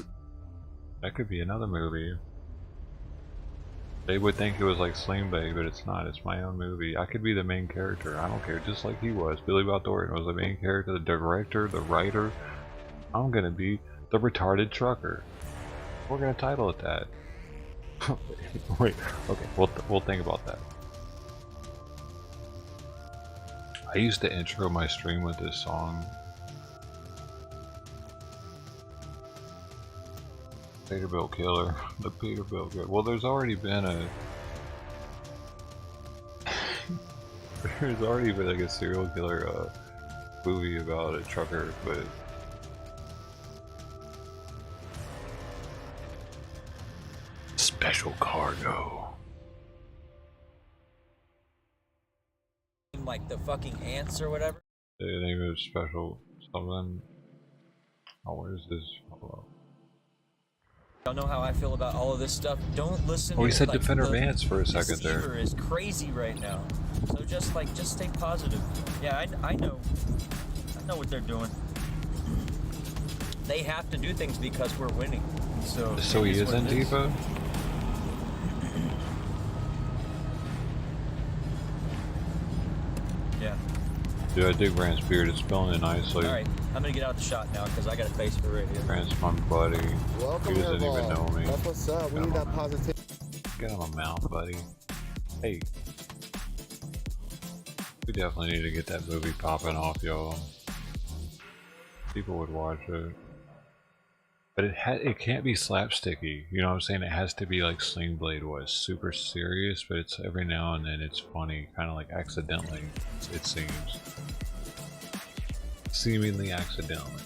could be another movie. They would think it was like Sling Blade, but it's not. It's my own movie. I could be the main character. I don't care. Just like he was. Billy Bob Thornton was the main character, the director, the writer. I'm gonna be the retarded trucker. We're gonna title it that. Wait. Okay. We'll think about that. I used to intro my stream with this song. Peterbilt Killer. The Peterbilt Killer. Well, there's already been a... there's already been like a serial killer movie about a trucker, but... Special Cargo. Like the fucking ants or whatever? The name is Special something. Oh, where is this? Hello. Y'all know how I feel about all of this stuff. Don't listen. Oh, he to, said like, Defender Vance for a second there. The is crazy right now. So just stay positive. Yeah, I know what they're doing. They have to do things because we're winning. So he is Antifa? Yeah. Dude, I dig Grant's beard. It's smelling in nicely. Alright, I'm gonna get out of the shot now because I got a face for radio. Grant's my buddy. Welcome, he doesn't even know me. That's what's up. We need that positivity. Get on my mouth, buddy. Hey. We definitely need to get that movie popping off, y'all. People would watch it. But it can't be slapsticky, you know what I'm saying? It has to be like Sling Blade was, super serious, but it's every now and then it's funny, kind of like accidentally, it seems. Seemingly accidentally.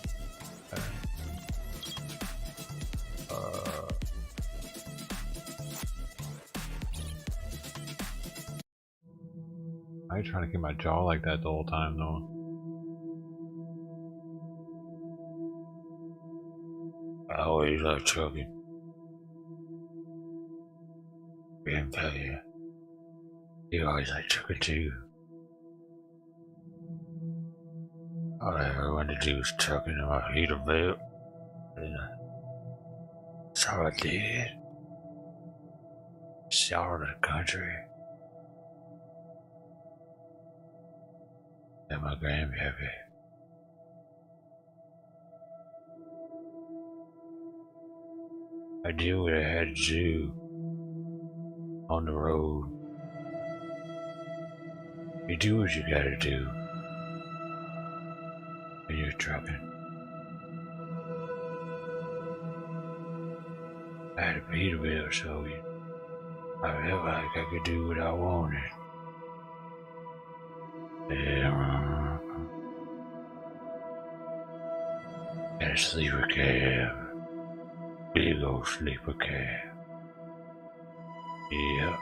I ain't trying to keep my jaw like that the whole time though. I always love trucking. Damn, tell you. You always like trucking too. All I ever wanted to do was trucking in my heater belt. That's all I did. Shower to the country. And my grandpappy. I did what I had to do on the road. You do what you gotta do when you're trucking. I had a Peterbilt, so I felt like I could do what I wanted. Yeah. Had a sleeper cab. Big old sleeper cab. Yep.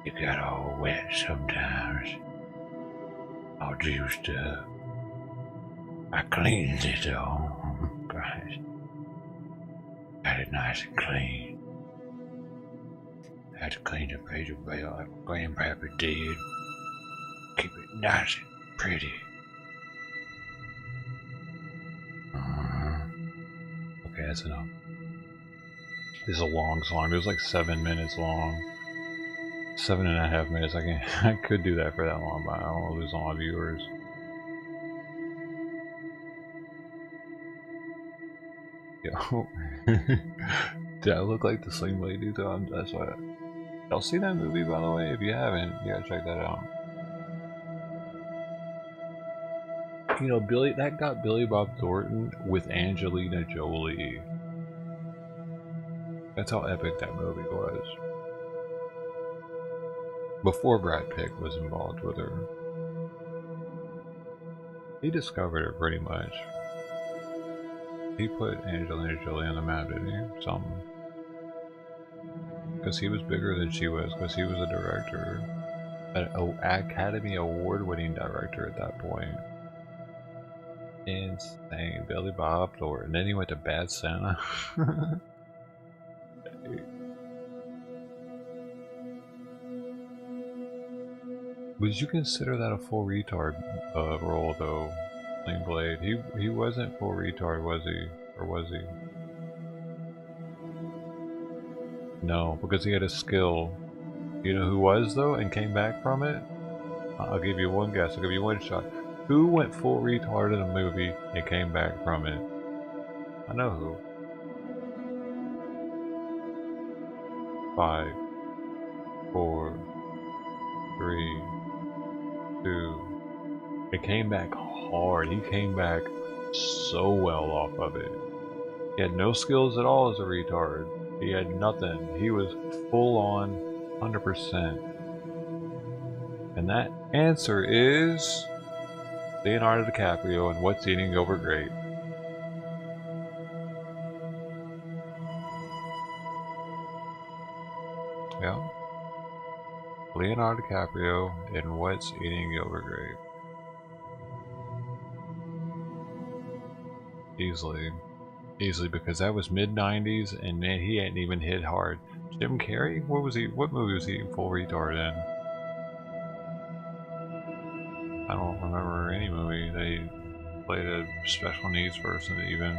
You got all wet sometimes. All juiced up. I cleaned it all. Christ. Got it nice and clean. Had to clean the razor blade like my grandpapa did. Keep it nice and pretty. Okay, that's enough. This is a long song. It was like 7 minutes long. 7.5 minutes. I could do that for that long, but I don't want to lose all my viewers. Yo. Did I look like the same lady though? That's why. Y'all see that movie, by the way? If you haven't, you gotta check that out. You know, that got Billy Bob Thornton with Angelina Jolie. That's how epic that movie was. Before Brad Pitt was involved with her. He discovered her pretty much. He put Angelina Jolie on the map, didn't he? Something. Because he was bigger than she was, because he was a director. An Academy Award-winning director at that point. Insane. Billy Bob Thornton. Then he went to Bad Santa. Would you consider that a full retard role though, Sling Blade? He wasn't full retard, was he? Or was he? No, because he had a skill. You know who was though and came back from it? I'll give you one guess. I'll give you one shot. Who went full retard in a movie and came back from it? I know who. 5, 4, 3, 2. It came back hard. He came back so well off of it. He had no skills at all as a retard. He had nothing. He was full on 100%. And that answer is Leonardo DiCaprio and What's Eating Gilbert Grape. Yeah. Leonardo DiCaprio and What's Eating Gilbert Grape. Easily. Easily, because that was mid-90s and man, he hadn't even hit hard. Jim Carrey? What movie was he full retard in? I don't remember any movie that he played a special needs person even.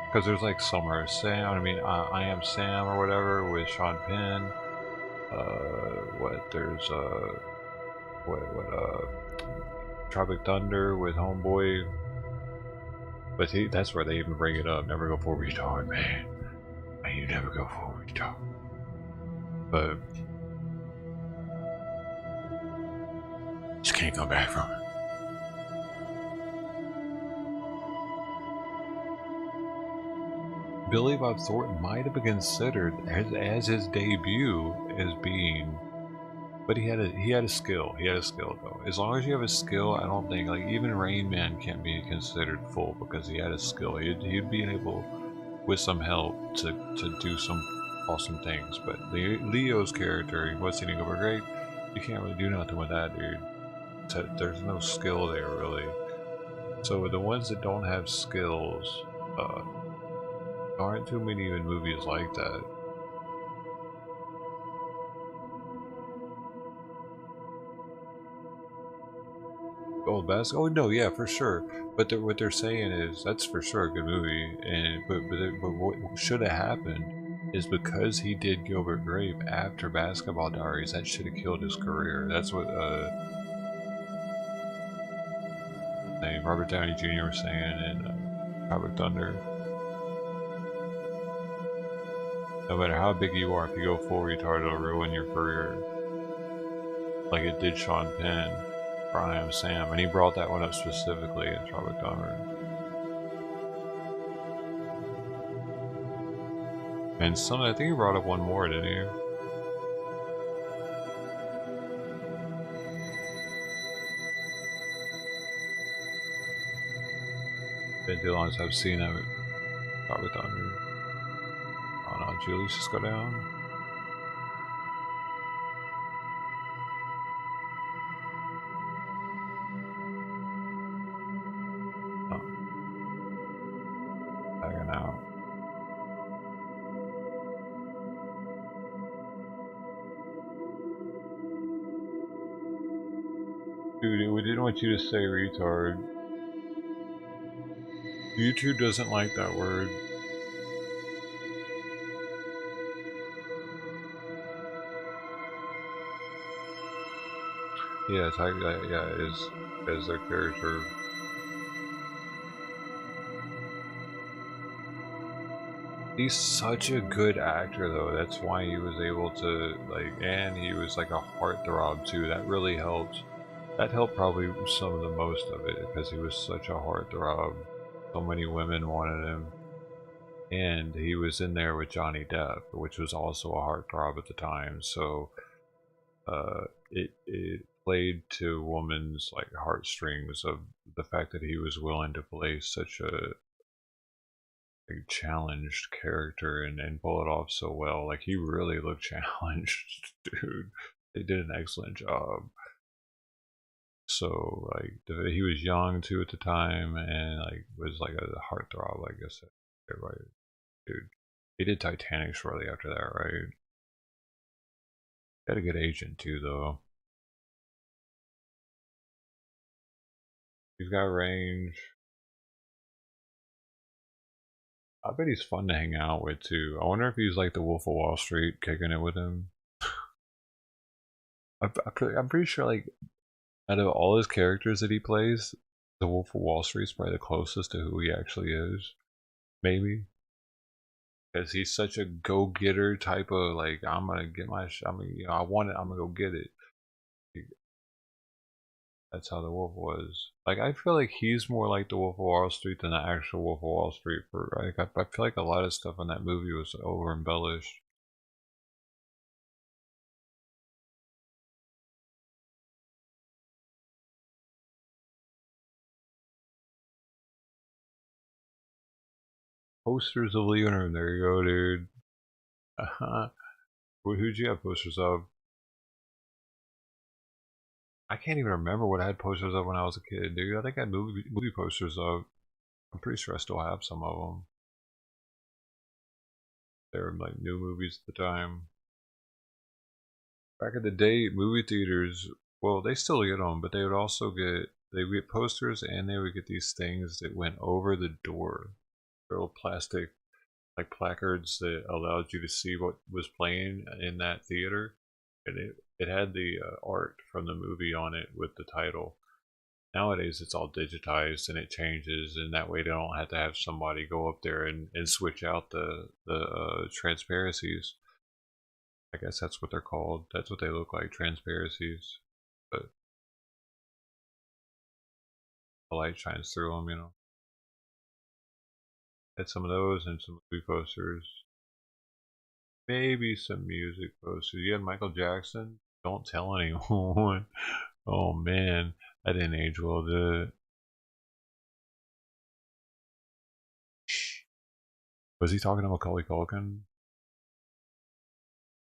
Because there's like Summer of Sam, I Am Sam or whatever with Sean Penn. Tropic Thunder with Homeboy. But that's where they even bring it up. Never go full retard, man. You never go full retard. But just can't go back from it. Billy Bob Thornton might have been considered as his debut as being, but he had a skill. He had a skill though. As long as you have a skill, I don't think like even Rain Man can't be considered full because he had a skill. He'd be able, with some help, to do some awesome things. But Leo's character, What's Eating Gilbert Grape, you can't really do nothing with that dude. There's no skill there really. So the ones that don't have skills, aren't too many in movies like that. Oh, basketball? Oh no, yeah, for sure. But what they're saying is that's for sure a good movie. And but what should have happened is because he did Gilbert Grape after Basketball Diaries, that should have killed his career. That's what Robert Downey Jr. was saying in Tropic Thunder. No matter how big you are, if you go full retard, it'll ruin your career. Like it did Sean Penn for I Am Sam, and he brought that one up specifically in Tropic Thunder. And I think he brought up one more, didn't he? Been too long since I've seen him. Start with Thunder. Oh no, Julius, just go down. Oh. Hanging out. Dude, we didn't want you to say retard. YouTube doesn't like that word. Yeah, yeah, is their character. He's such a good actor though, that's why he was able to, like, and he was like a heartthrob too, that really helped. That helped probably some of the most of it, because he was such a heartthrob. So many women wanted him. And he was in there with Johnny Depp, which was also a heartthrob at the time, so it played to women's like heartstrings of the fact that he was willing to play such a challenged character and pull it off so well. Like, he really looked challenged, dude. They did an excellent job. So like he was young too at the time, and like was like a heartthrob, like I said. Right, dude. He did Titanic shortly after that, right? Got a good agent too, though. He's got range. I bet he's fun to hang out with too. I wonder if he's like the Wolf of Wall Street, kicking it with him. I'm pretty sure, like, out of all his characters that he plays, the Wolf of Wall Street is probably the closest to who he actually is. Maybe. Because he's such a go-getter type of, like, I'm gonna get my, I want it, I'm gonna go get it. That's how the Wolf was. Like, I feel like he's more like the Wolf of Wall Street than the actual Wolf of Wall Street. For like, I feel like a lot of stuff in that movie was over embellished. Posters of Leonard, there you go, dude. Who'd you have posters of? I can't even remember what I had posters of when I was a kid, dude. I think I had movie posters of. I'm pretty sure I still have some of them. They were like new movies at the time. Back in the day, movie theaters, well, they still get them, but they would also get, they would get posters, and they would get these things that went over the door. Little plastic, like, placards that allowed you to see what was playing in that theater. And it had the art from the movie on it with the title. Nowadays it's all digitized and it changes, and that way they don't have to have somebody go up there and switch out the transparencies. I guess that's what they're called. That's what they look like, transparencies. But the light shines through them, you know. Had some of those and some movie posters. Maybe some music posters. You had Michael Jackson. Don't tell anyone. Oh man, that didn't age well, did it? Was he talking to Macaulay Culkin?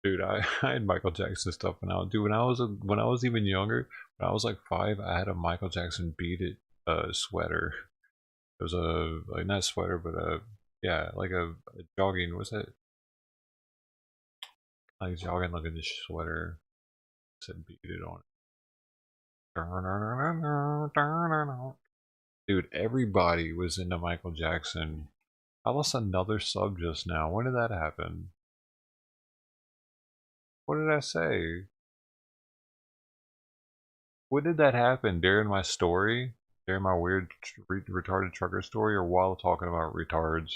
Dude, I had Michael Jackson stuff when when I was even younger. When I was like 5, I had a Michael Jackson Beat It sweater. It was a, like, not a sweater, but a, yeah, like a jogging. What's that? Like jogging looking sweater. It said Beat It on it. Dude, everybody was into Michael Jackson. I lost another sub just now. When did that happen? What did I say? When did that happen? During my story? During my weird retarded trucker story, or while talking about retards?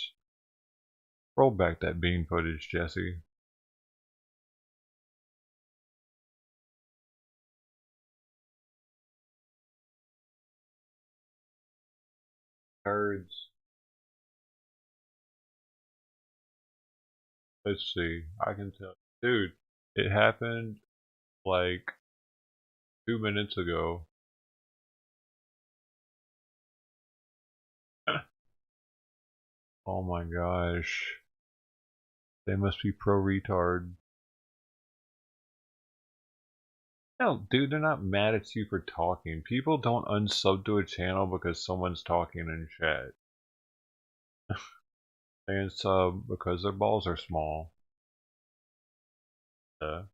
Roll back that bean footage, Jesse. Retards. Let's see. I can tell. Dude, it happened like 2 minutes ago. Oh my gosh. They must be pro-retard. No, dude, they're not mad at you for talking. People don't unsub to a channel because someone's talking in chat. They unsub because their balls are small. And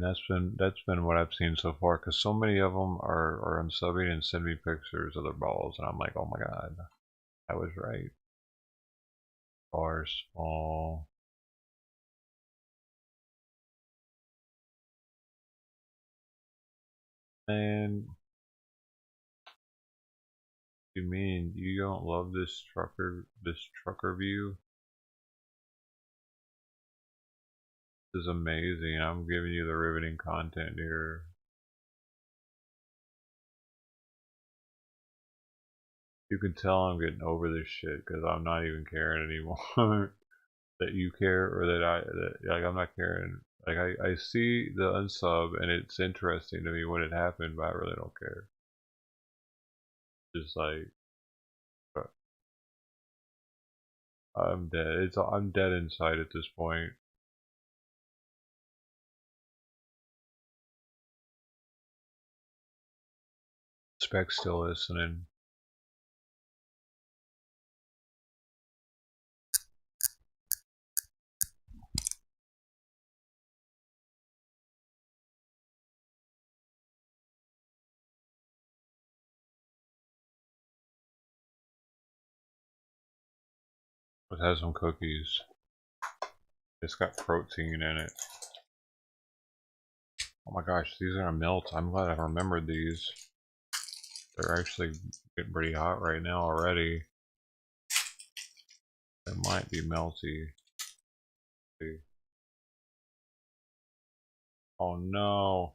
that's been what I've seen so far. Because so many of them are unsubbing and send me pictures of their balls, and I'm like, oh my god, I was right. Are small. And you mean you don't love this trucker view? This is amazing. I'm giving you the riveting content here. You can tell I'm getting over this shit because I'm not even caring anymore. That you care or like I'm not caring. Like I see the unsub and it's interesting to me when it happened, but I really don't care. Just like I'm dead. I'm dead inside at this point. Spec's still listening. Let's have some cookies. It's got protein in it. Oh my gosh, these are gonna melt. I'm glad I remembered these. They're actually getting pretty hot right now already. They might be melty. Oh no.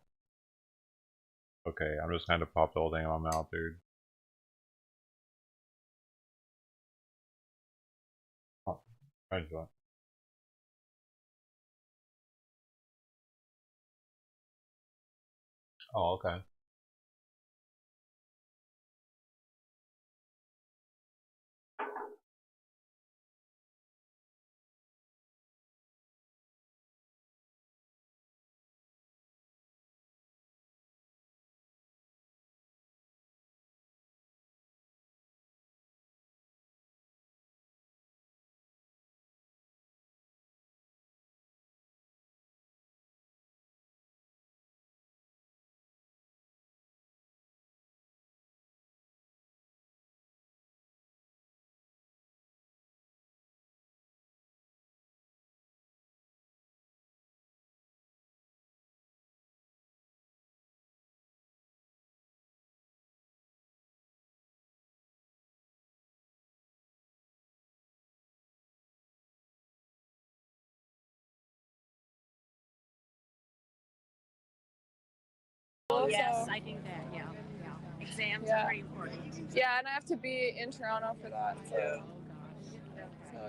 Okay, I'm just gonna pop the whole thing in my mouth, dude. Oh, I just want. Oh, okay. Yes, I do that, yeah. Exams are pretty important. Yeah, and I have to be in Toronto for that, so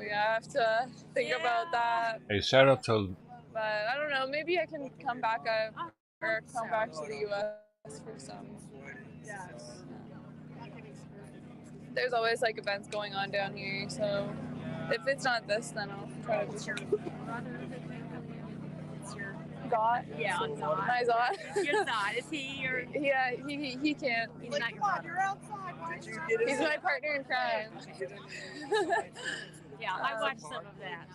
yeah, I have to think about that. Hey, shout out to. But I don't know, maybe I can come back or come back to the US for some. There's always like events going on down here, so if it's not this, then I'll try to do something. Zot? Yeah, Zot. My Zot. Your Zot. Is he your... Yeah, he can't. He's not your brother. You're outside. He's my partner in crime. Yeah, I watched some of that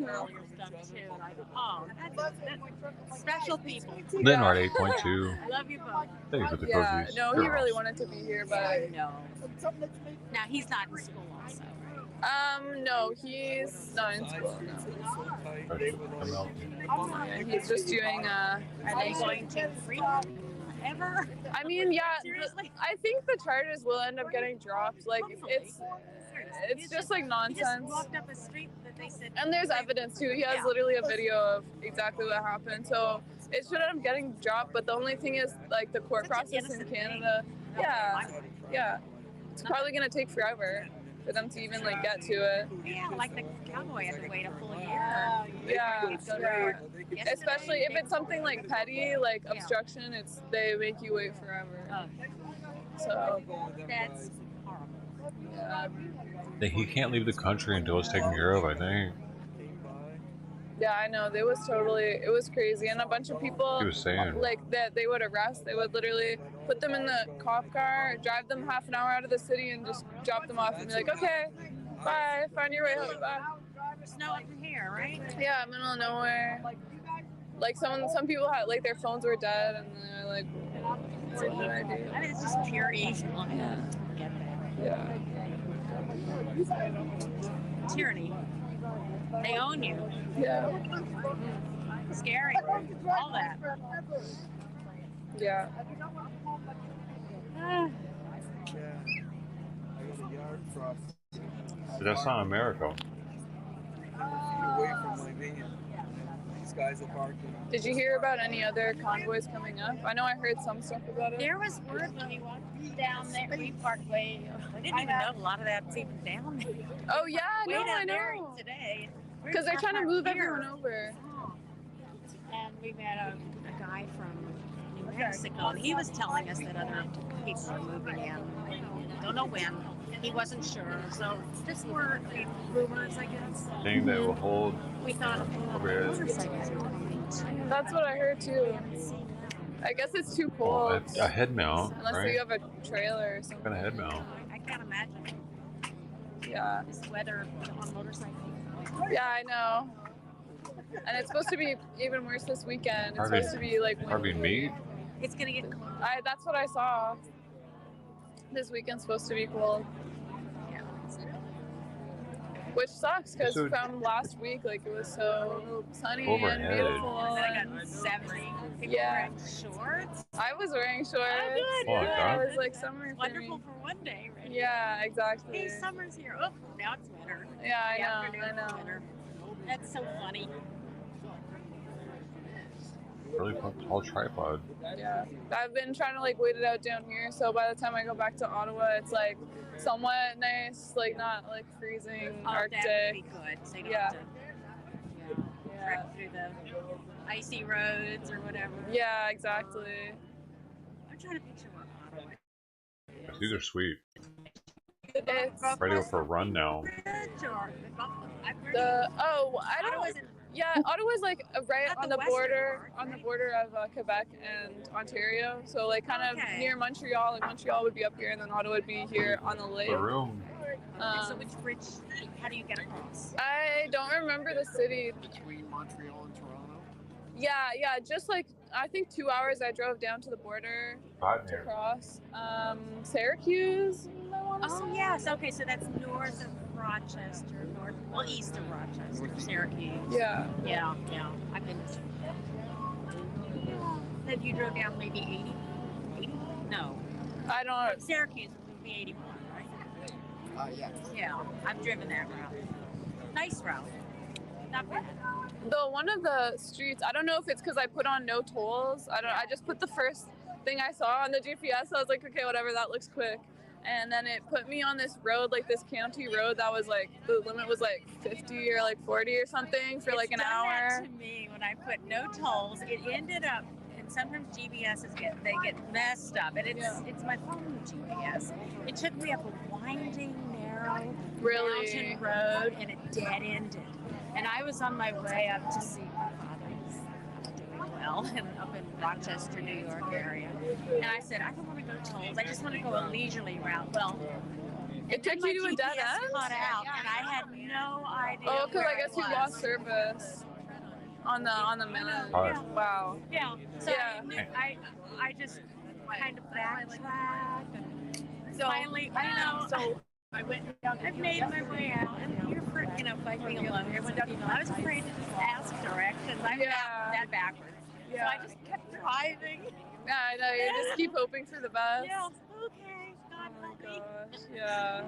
earlier stuff too, and I thought, oh, that's special people. Linhart 8.2. I love you both. Thank you for the Yeah, cookies. no, he really wanted to be here, but no. Now he's not in school also, right? No, he's not in school. No. Yeah, he's just doing. Are they going to freedom ever? I mean, yeah. Seriously? I think the charges will end up getting dropped. Like it's just like nonsense. He just walked up a street that they said. And there's evidence too. He has literally a video of exactly what happened. So it should end up getting dropped. But the only thing is, like, the court process in Canada. Yeah. It's probably gonna take forever for them to even like get to it. Yeah, like the Convoy had to wait a full year. Yeah. Especially if it's something like petty, like obstruction. They make you wait forever. So that's horrible. He can't leave the country until it's taken care of, I think. Yeah, I know. It was crazy. And a bunch of people, He was saying. like, that they would arrest. They would literally put them in the cop car, drive them half an hour out of the city, and just drop them off and be like, okay, bye, find your way home, bye. There's no up here, right? Yeah, middle of nowhere. Like, some people had, like, their phones were dead, and they're like, what did I do? I mean, it's just pure evil. Yeah. Tyranny. They own you. Yeah. Scary. All that. Yeah. But that's not America. Away from my van. These guys are parking. Did you hear about any other convoys coming up? I know I heard some stuff about it. There was word when we walked down there, we parked way. I didn't even know a lot of that's even down there. Oh yeah, Way no, down I there know. today. Because they're trying to move everyone over. And we met a guy from New Mexico, and he was telling us that other people are moving in. Don't know when. He wasn't sure. So just were rumors, I guess. Thing that will hold. We thought motorcycles were coming too. That's what I heard too. I guess it's too cold. A head mount, Unless right? you have a trailer or something. What kind of head mount? I can't imagine. Yeah. This weather on motorcycles. Yeah, I know. And it's supposed to be even worse this weekend. It's supposed to be like Harvey meat? It's gonna get cold. That's what I saw. This weekend's supposed to be cold. Which sucks because from last week, like it was so sunny and beautiful. And then I got 70 people wearing shorts. I was wearing shorts. Oh, good. Yeah, it was like summer. Wonderful for one day, right? Yeah, exactly. Hey, summer's here. Oh, now it's winter. Yeah, I know. Winter. That's so funny. Really tall tripod. Yeah, I've been trying to like wait it out down here, so by the time I go back to Ottawa, it's like somewhat nice, like not like freezing Arctic. That would be good. So you don't have to trek through the icy roads or whatever. Yeah, exactly. I'm trying to picture what Ottawa. These are sweet. It's Ready to go for a run now. Ottawa's like right on the border, of Quebec and Ontario. So like kind of near Montreal. Like Montreal would be up here, and then Ottawa would be here on the lake. The room. So which bridge? How do you get across? I don't remember the city. Between Montreal and Toronto? Yeah. Just like I think 2 hours I drove down to the border to cross. Syracuse. Yes. Okay, so that's north of Rochester, east of Rochester, Syracuse. Yeah. Yeah. I've been. Then you drove down maybe 80? No. I don't. From Syracuse would be 81, right? Yeah. Yeah, I've driven that route. Nice route. Not bad. Though one of the streets, I don't know if it's because I put on no tolls. I just put the first thing I saw on the GPS. So I was like, okay, whatever, that looks quick. And then it put me on this road, like this county road that was like, the limit was like 50 or like 40 or something for like an hour. That to me when I put no tolls. It ended up, and sometimes GPSs get messed up, and it's my phone GPS. It took me up a winding, narrow mountain road, and it dead ended. And I was on my way up to see my father. He's doing well, and up in Rochester, New York area. And I said, I don't want to go tolls. I just want to go a leisurely route. Well, it took you to a dead end? Cut out, and I had no idea. Oh, because I guess you lost service on the minute. Wow. Yeah. So I just kind of backtracked. And so finally, So I went down. I made my way out, and you're biking alone. I was afraid to just ask directions. I'm that backwards. Yeah. So I just kept driving. Yeah, I know. You just keep hoping for the best. Yeah. Okay. God help me. Yeah.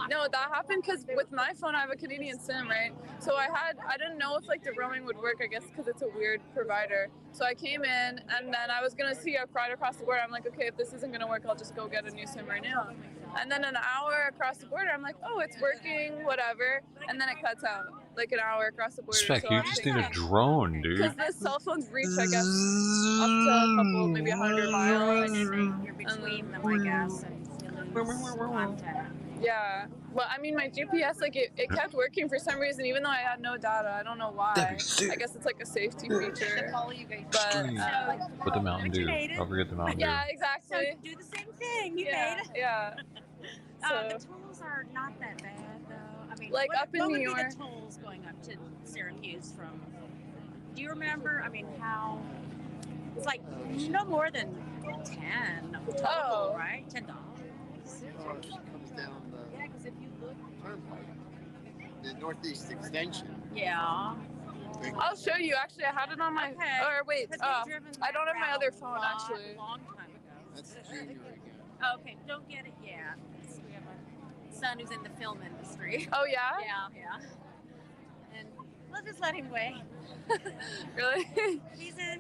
No, that happened because with my phone, I have a Canadian SIM, right? So I didn't know if like the roaming would work, I guess, because it's a weird provider. So I came in, and then I was going to see right across the border. I'm like, okay, if this isn't going to work, I'll just go get a new SIM right now. And then an hour across the border, I'm like, oh, it's working, whatever. And then it cuts out, like an hour across the border. Spec, you just need a drone, dude. Because the cell phones reach, I guess, up to a couple, maybe 100 miles. You're between them, I guess, and you lose contact. Yeah. Well, I mean, my GPS, like, it kept working for some reason, even though I had no data. I don't know why. I guess it's like a safety feature. But, Put the Mountain Dew. Don't forget the Mountain Dew. yeah, exactly. So do the same thing. You Yeah, made it. yeah. The tolls are not that bad, though. I mean, Like, what, up in what New would be York. the tolls going up to Syracuse from? Do you remember? I mean, how? It's like no more than 10 total, right? $10. Well, she comes down the turnpike, the northeast extension. Yeah. I'll show you. Actually, I had it on my. Okay. Or wait, I don't have my other phone actually. A long time ago. That's the junior again. Okay, don't get it yet. We have a son who's in the film industry. Oh yeah? Yeah. And we'll just let him wait. Really? He's a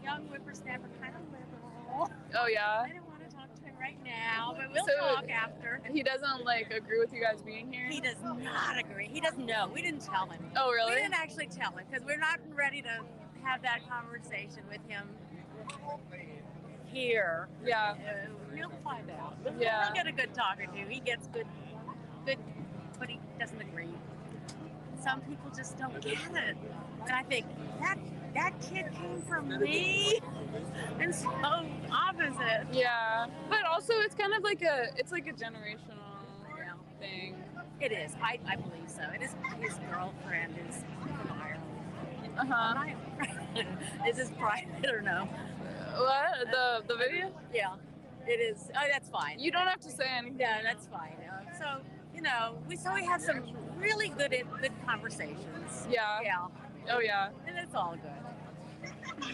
young whippersnapper, kind of liberal. Oh yeah? I don't want to talk to him right now, but we'll So, talk after. He doesn't like agree with you guys being here? He does not agree. He doesn't know. We didn't tell him. Oh really? We didn't actually tell him because we're not ready to have that conversation with him here. Yeah. We'll find out. Yeah. He'll get a good talking to. He gets good, but he doesn't agree. Some people just don't get it. And I think, that kid came from me? And so opposite. Yeah. But also it's kind of like a generational thing. It is. I believe so. It is. His girlfriend is from Ireland. Uh-huh. Is this private or no? What? The video? Yeah. It is. Oh, that's fine. You don't have to say anything. Yeah, that's fine. So, you know, we have some really good conversations. Yeah. Yeah. Oh yeah. And it's all good.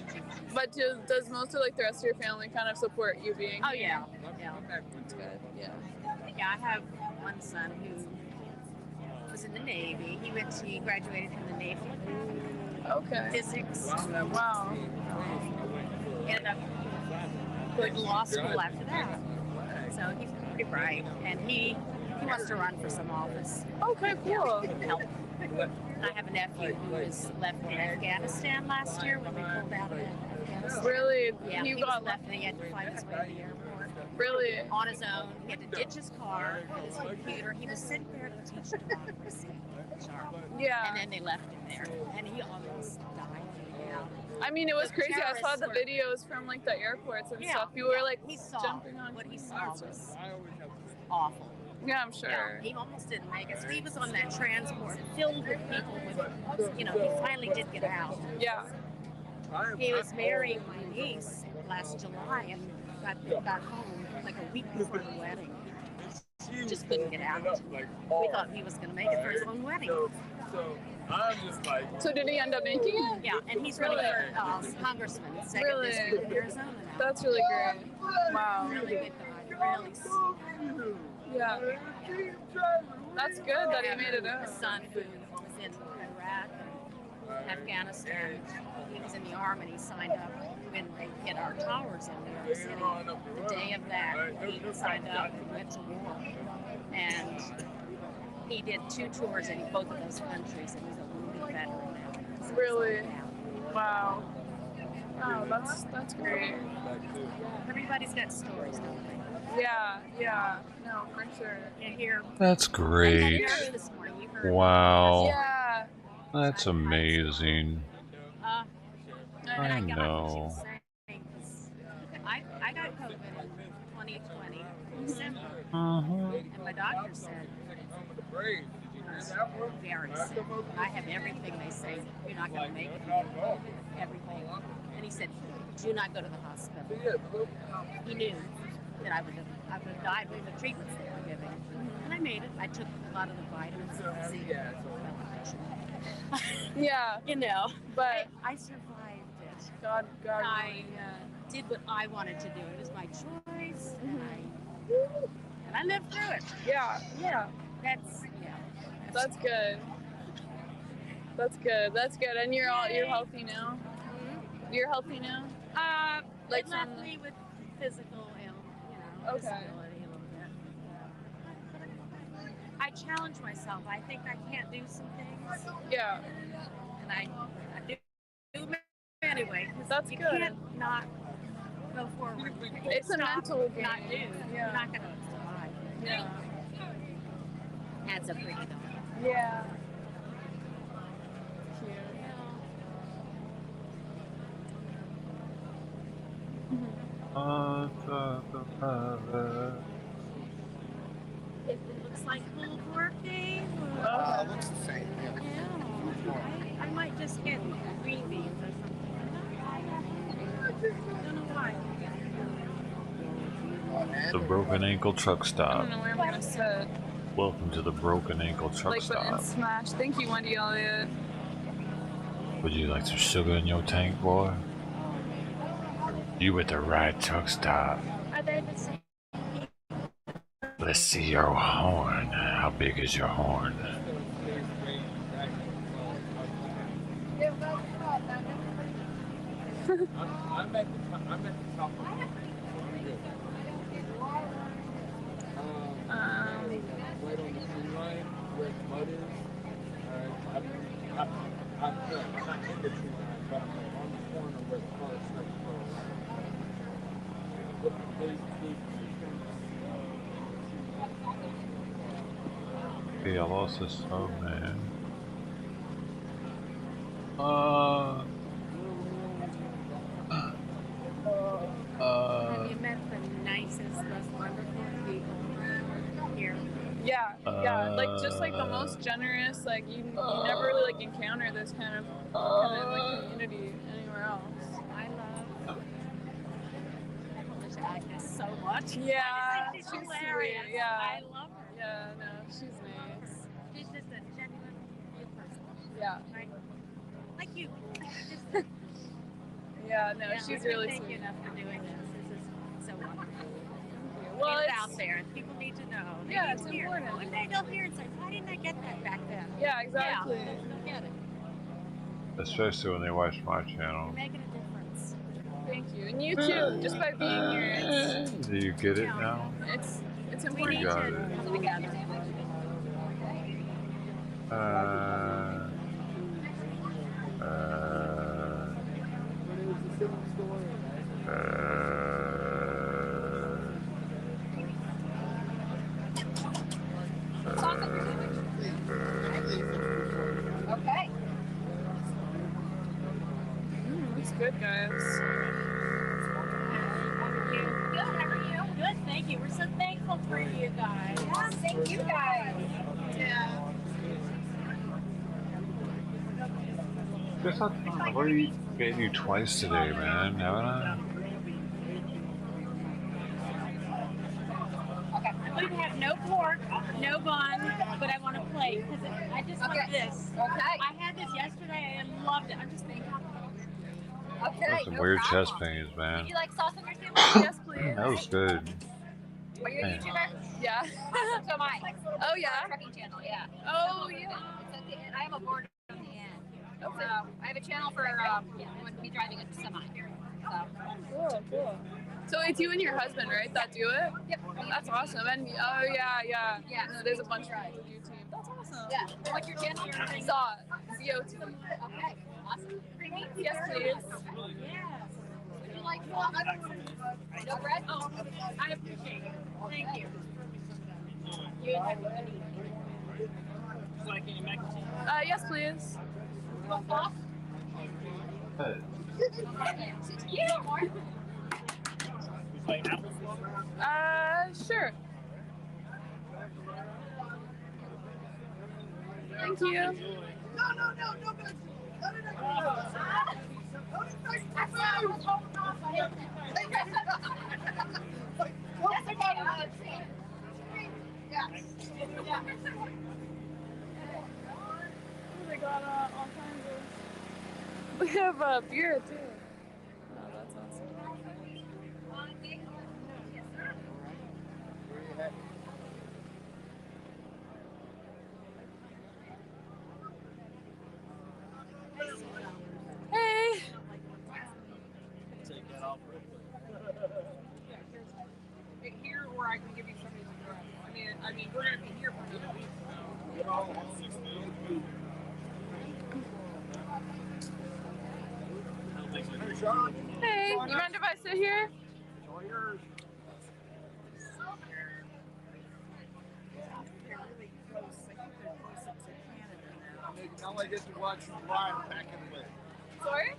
But does most of like the rest of your family kind of support you being Oh here? yeah. That's good. Yeah. Yeah, I have one son who was in the Navy. He graduated from the Navy. Okay. Physics. Wow. Ended up going to law school after that. So he's pretty bright, and he wants to run for some office. Okay, cool. Help. I have a nephew who was left in Afghanistan last year when we pulled out of Afghanistan. Really? Yeah, You he got was left and he had to find his way to the airport. Really? On his own. He had to ditch his car, his computer. He was sitting there to teach democracy. Yeah. And then they left him there, and he almost died. Yeah. I mean, it was The crazy. I saw the terrorists videos from like the airports and Yeah, stuff. You were like he saw jumping on. what he saw was awful. Yeah, I'm sure. Yeah, he almost didn't make it. So he was on that transport filled with people with, he finally did get out. Yeah. He was marrying my niece last July and got home like a week before the wedding. He just couldn't get out. We thought he was going to make it for his own wedding. So did he end up making it? Yeah, and he's running for congressman, second Really? district in Arizona now. That's really great. Wow. Really good guy. Really sweet. Yeah. That's good that he made it out. His son who was in Iraq and Afghanistan, he was in the army and he signed up when they hit our towers in New York City. The day of that, he signed up and went to war. And he did 2 tours in both of those countries, and he's a wounded veteran now. So Really? Wow. Wow, that's great. everybody's got stories, don't they? Yeah. No, for sure. And here. That's great. This morning, we heard. Wow. Yeah. That's amazing. And I got what she know. was saying, 'cause I got COVID in 2020, December. And my doctor said, very sick. I have everything they say. You're not going to make it. Everything. And he said, do not go to the hospital. He knew that I would have died with the treatments they were giving. And I made it. I took a lot of the vitamins and zinc. Yeah. But I survived it. God, I did what I wanted to do. It was my choice, and I lived through it. Yeah. That's good. That's good. And you're healthy now. You're healthy now. It left me with physical disability a little bit. I challenge myself. I think I can't do some things. Yeah. And I do anyway. That's you good. Can't not go forward. It's a mental game. Not do. Yeah. You're not going to survive. Yeah. That's a pretty dog. Yeah. It looks like full workday. It looks the same. Yeah. I might just get green beans or something. I don't know why. The Broken Ankle Truck I Stop. don't know where I'm gonna sit. Welcome to the Broken Ankle Truck Like button Stop. smash. Thank you, Wendy Elliott. Would you like some sugar in your tank, boy? You at the right truck stop. Are they the same? Let's see your horn. How big is your horn? I'm at the top of it. Right on the tree line where the mud is. I'm not in the tree line, but I'm on the corner where the car starts to go around. Okay, I lost this. Oh man. Have you met the nicest, most wonderful people here? Yeah, yeah, like just like the most generous. Like you never really like encounter this kind of like community anywhere else. I love Agnes so much. Yeah, I think she's she's hilarious. sweet. Yeah, I love her. Yeah, no, she's nice. She's just a genuine real person. Yeah. Like you. Yeah, no, Yeah, she's we really thank sweet. you enough for doing this. This is so wonderful. Well, it's it's out there. People need to know. They Yeah, need it's to hear. important. One day they'll hear it and say, why didn't I get that back then? Yeah, exactly. Yeah, they'll get it. Especially when they watch my channel. You're making a difference. Thank you, and you too. Just by being here, Do you get it now? it's We important. need got to it. come together. Okay. It's good, guys. Good, how are you? Good, thank you. We're so thankful for you guys. Yeah, thank you guys. Yeah. Guess I've already bitten you twice today, man, haven't I? I'm going to have no pork, no bun, but I want a plate because I just want this. Okay. I had this yesterday and loved it. I'm just thinking. Okay. Got some weird chest pains, man. Would you like sauce on your sandwich? Yes, please. That was good. Are you a Man. YouTuber? Yeah. So am I. Oh, yeah? Trucking channel, yeah. Oh, yeah. It's at the end. I have a board at the end. So I have a channel for when me driving a semi. So. Cool. So it's you and your husband, right, that do it? Yep. That's awesome. And yeah. Yeah. No, there's a bunch of people with your team. That's awesome. Yeah. What's your channel? Zot. ZOT. Okay. Awesome. Yes, please. Yes. Would you like no bread? Oh, I appreciate it. Thank you. You Like any mac and cheese? Yes, please. You want sauce? You want more? Like applesauce? Sure. Thank you. No. They got all kinds of. We have beer too. Oh, that's awesome. Hey. Take that off real quick. Here, or I can give you somebody's address. I mean, we're gonna be here for Hey, you mind if I sit here? yours. Now I get to watch you live back in the way. Sorry?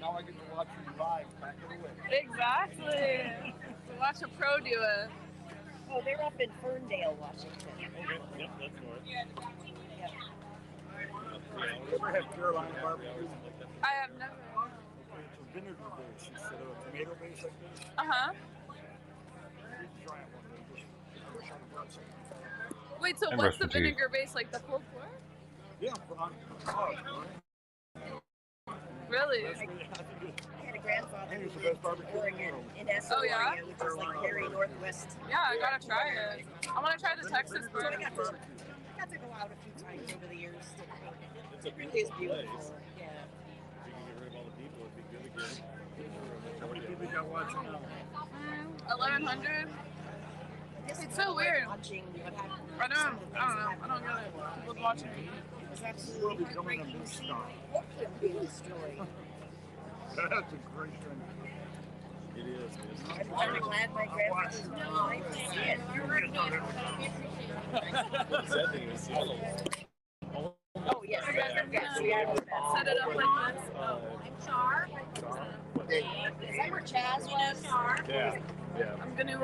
Now I get to watch you live back in the way. Exactly. To watch a pro do it. Oh, they're up in Ferndale, Washington. Okay, yep, that's north. Yep. You ever had Carolina barbecue? I have never. Okay, it's a vinegar base instead of a tomato base like this. Uh-huh. You can try it one day. Just push on the pretzel. Wait, so And what's the rest in peace. vinegar base, like the pulled pork? Yeah, on Really? I had a grandfather Hey, it's the who best lived in barbecue Oregon, in Oh, Astoria, yeah? which is like very northwest. Yeah, I gotta try it. I wanna try the Texas So I barbecue. got to go out a few times over the years. It's a It really is beautiful beautiful. place. Yeah. If you can get rid of all the people, it'd be good again. How many people you got watching now? 1,100. It's so weird. I don't get it. People's watching me. It was absolutely heartbreaking to see Oakland being destroyed. That's a great thing. It is. I'm kind of glad my grandfather's not alive to see it. Sad thing is Seattle. Oh, yes. Yes, we have Set it up like this. I'm Char. Is that where Chaz was? Yeah. Yeah. I'm gonna,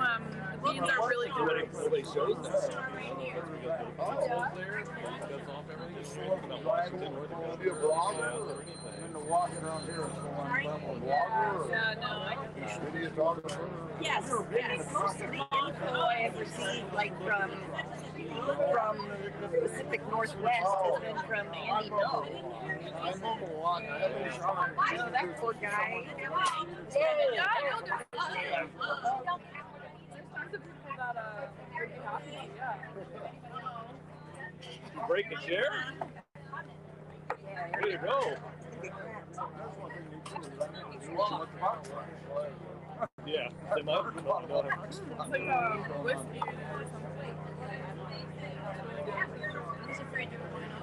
the beans are really good. Nobody shows that. Be a blogger and the walking around here is going level blogger. Yeah, no, I don't. Videographer. Yes, yes. Most of the info I have received, like from the Pacific Northwest, has been from Andy No. I remember a lot. I haven't tried. You know, that poor guy. Yeah, I know there's tons of people that would be happy, yeah. Break a chair? Way to go. Yeah, they might. It's like whiskey or something.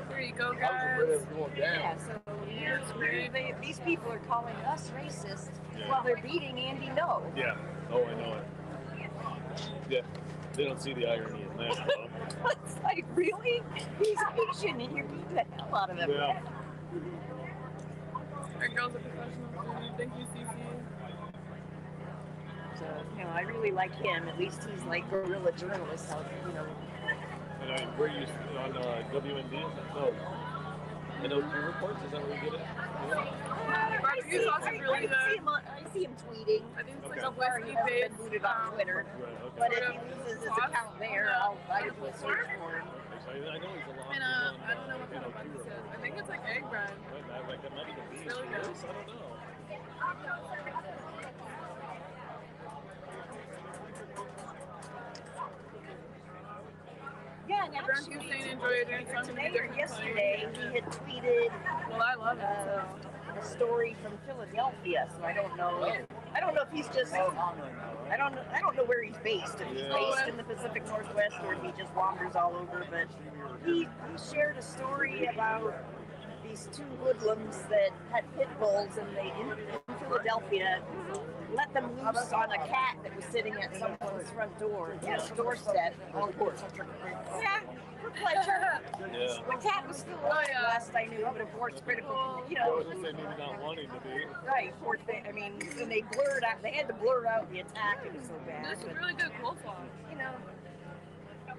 There you go, guys. Yeah, so these people are calling us racist while they're beating Andy No. Yeah. Oh, I know it. Yeah. They don't see the irony in that, though. It's like, really? He's Asian and you're beating the hell out of him. Yeah. That girl's a professional. Thank you, Cece. So, you know, I really like him. At least he's like guerrilla journalist, you know. And where you on WND? No. NO2 reports? Is that where you get it? I see him tweeting. I think it's Okay. like a whiskey He's base. been booted on Twitter. Right, okay. But if he loses his account there, I will search for him. I know he's a lot. And I don't know what kind of bun this is. I think it's like egg bread. Like that might even be Really good. I don't know. Yeah, and Everyone actually, keeps saying enjoy it doing so many today or different yesterday, he had tweeted Well, I love it. a story from Philadelphia. So I don't know. I don't know if he's just. I don't know where he's based. If he's based in the Pacific Northwest or if he just wanders all over. But he shared a story about these two hoodlums that had pit bulls, and they in Philadelphia let them loose on a cat that was sitting at someone's front door, doorstep. Yeah, for pleasure. Yeah. The cat was still alive last I knew, but of course critical, you I know. was gonna say maybe not wanting to be. Right, poor thing. I mean, and they blurred out. They had to blur out the attack. It was so bad. This is but, really good coleslaw. you know,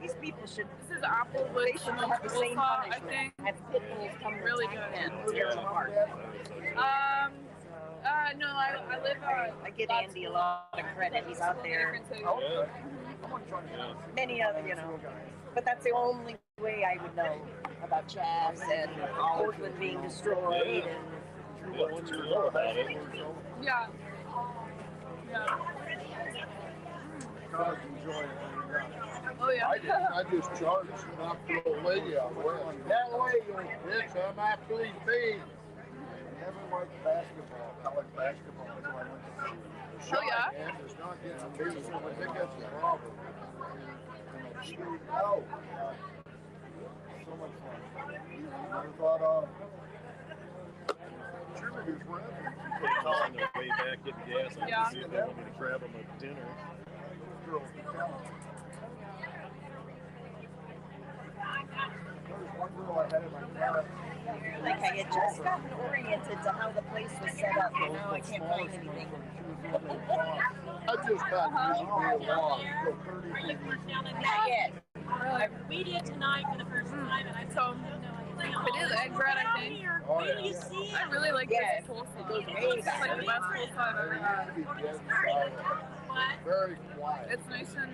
these people should. This is apple with They should have the same coleslaw, I punishment. think. Have pit bulls come and Really attack good. them and tear them apart. No, I live I get Andy a lot of credit. He's out there. Many other, you know. But that's the only way I would know about Chaz and Portland being destroyed. And Yeah, once you know about it. Yeah. Yeah. Cars enjoy it. Oh, yeah. I just charged and knocked the old lady out. That way, you bitch, I'm after these beans. I never liked basketball. I like basketball. So I went to the Oh, yeah? and it's not getting beat. I think that's the problem. Oh, so much fun. Never thought cheerleaders were ever. On their way back getting gas, I Yeah. can see if they want me to grab them at dinner. Girls were telling. There was one girl I had in my car. Like I had just gotten oriented to how the place was set up, and now I can't find anything. I just got used to be a log. Not yet. Really? We did tonight for the first time, and I told him it is egg bread, I think. Oh, yeah. I really like this coleslaw. It's like the best coleslaw I've ever had. Very quiet. It's nice and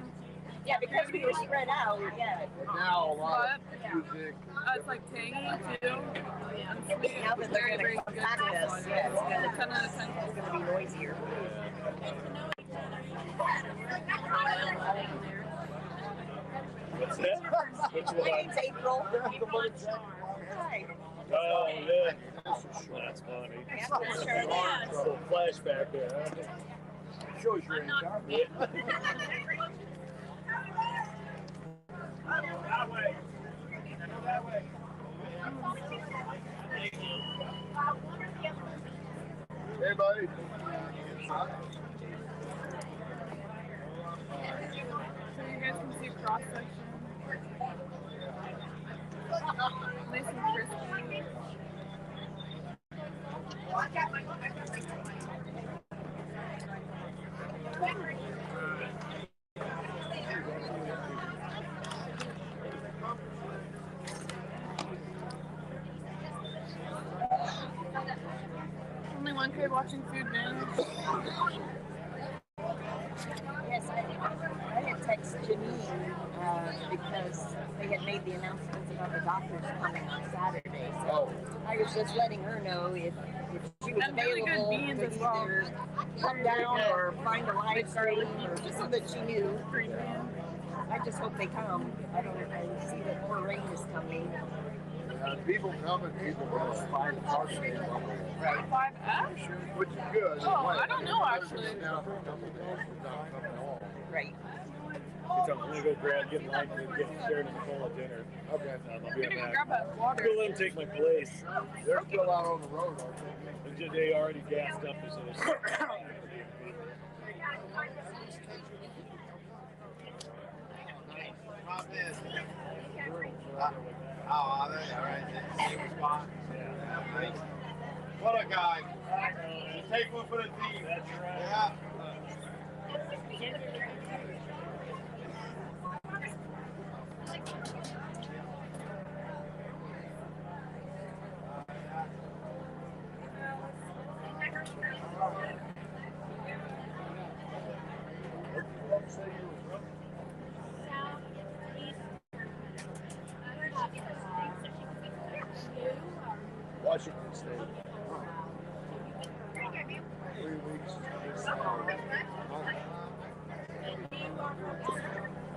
Yeah, because we were spread out. Yeah. But now a lot of music. it's like tangy too. And sweet. Now that they're Very, going very to good compact us, coleslaw. yeah, it's going 10 out of 10. to be noisier. What's that? What's My name's April. Hi. Oh, yeah. That's funny. Yeah, sure. Little flashback there, huh? Shows your age, huh? Hey, buddy. So you guys can see cross section. Nice and crispy. Only one kid watching Food Vanish. Yes, I had texted Janine because they had made the announcements about the doctors coming on Saturday. So I was just letting her know if she was And really good available beans to as well. either come down or find a live stream, or just so that she knew. I just hope they come. I see that more rain is coming. People coming, people going to find the park stand. Right. 5F? Which is good. Oh, I don't know actually. Right. I'm gonna go get lunch and get Sharon and Nicole a dinner. Okay. I'll I'm be gonna go back. grab that water. Go let them take my place. They're still out on the road, aren't they? They already gassed up as All right. What a guy. Take one for the team. That's right. Yeah. Washington State. 3 weeks.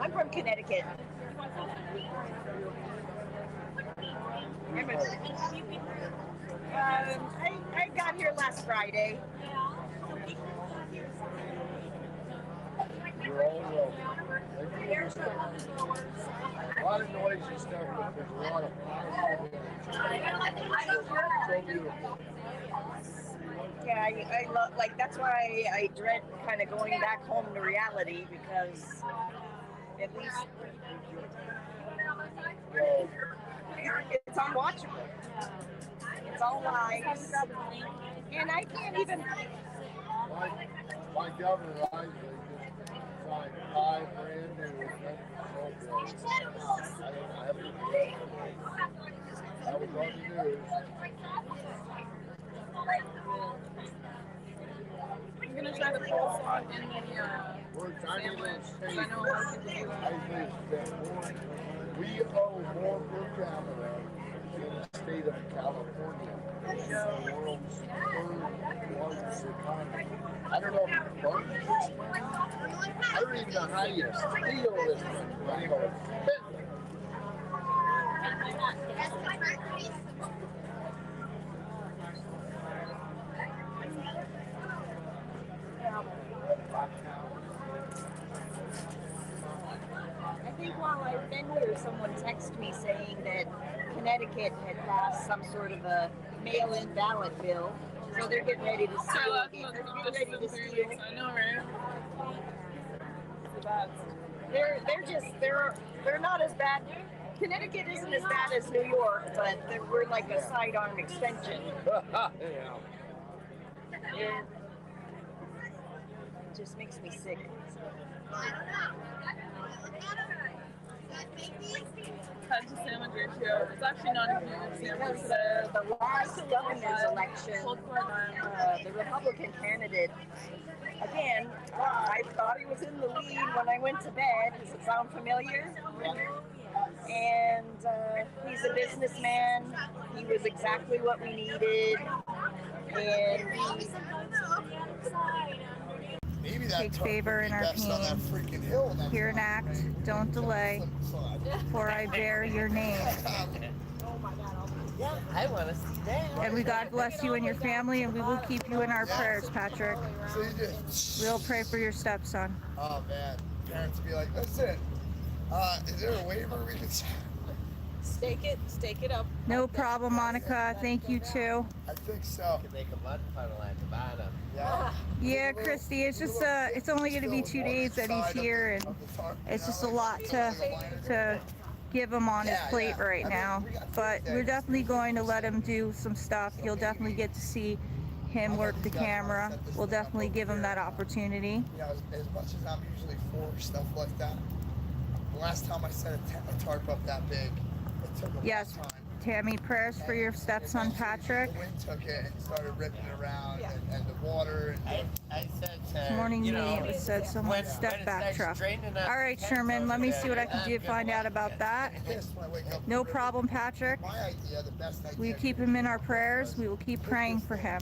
I'm from Connecticut. I got here last Friday. You're all welcome. A lot of noisy stuff, but there's a lot of positive energy. So beautiful. Yeah, I love, like, that's why I dread kind of going back home to reality, because at least it's unwatchable. It's all lies. And I can't even... My governor, Isley, just signed 5 brand new bills. I haven't read it. That was on the news. I'm gonna try the coleslaw in the We're a tiny little state. I know a lot of people do that. Isley spent more. We owe more per capita in the state of California. It's the world's 3rd largest economy. I don't know if it runs this money. I don't even know how you steal this money, but anyway, spend it. I think while I've been here, someone texted me saying that Connecticut had passed some sort of a mail-in ballot bill, so they're getting ready to steal. I know, right? They're not as bad Connecticut isn't as bad as New York, but we're like a sidearm extension. It just makes me sick. Head to sandwich ratio. It's actually not even a sandwich. The last governor's election, the Republican candidate, again, I thought he was in the lead when I went to bed. Does it sound familiar? And he's a businessman. He was exactly what we needed. And take favor in our pain. Hear an act, don't delay, for I bear your name. Yeah, I want to see that. And we God bless you and your family, and we will keep you in our prayers, Patrick. We'll pray for your stepson. Oh man, parents be like, listen, is there a waiver we can Stake it up. No problem, Monica. Thank you too. I think so. You can make a mud puddle at the bottom. Yeah, Christy, it's just it's only going to be 2 days that he's here, and it's just a lot to give him on his plate right now. But we're definitely going to let him do some stuff. You'll definitely get to see him work the camera. We'll definitely give him that opportunity. You know, as much as I'm usually for stuff like that, the last time I set a tarp up that big, it took a Yes, long time. Tammy, prayers for your stepson, Patrick. The wind took it and started ripping it around, and the water. And I said This morning meeting, it said someone step back truck. All right, Sherman, let me see what I can do to find out about that. No problem, Patrick. My idea, the best idea. We keep him in our prayers. We will keep praying for him.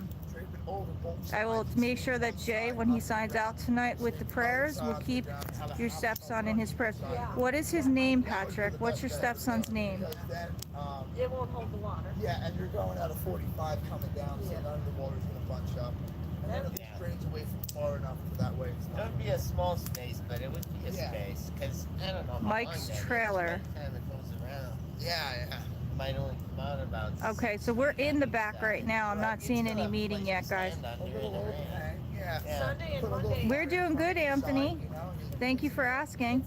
I will make sure that Jay, when he signs out tonight with the prayers, will keep your stepson in his prayers. What is his name, Patrick? What's your stepson's name? It won't hold the water. Yeah, and you're going out of 45 coming down, so none of the water's going to bunch up. And then it drains away from far enough for that way. It would be a small space, but it would be a space. Because, I don't know how Mike's long that trailer. Is. By the time it goes around. Yeah. Might only come out about... Okay, so we're in the back right now. I'm not seeing any meeting yet, guys. Sunday and Monday. We're doing good, Anthony. Thank you for asking.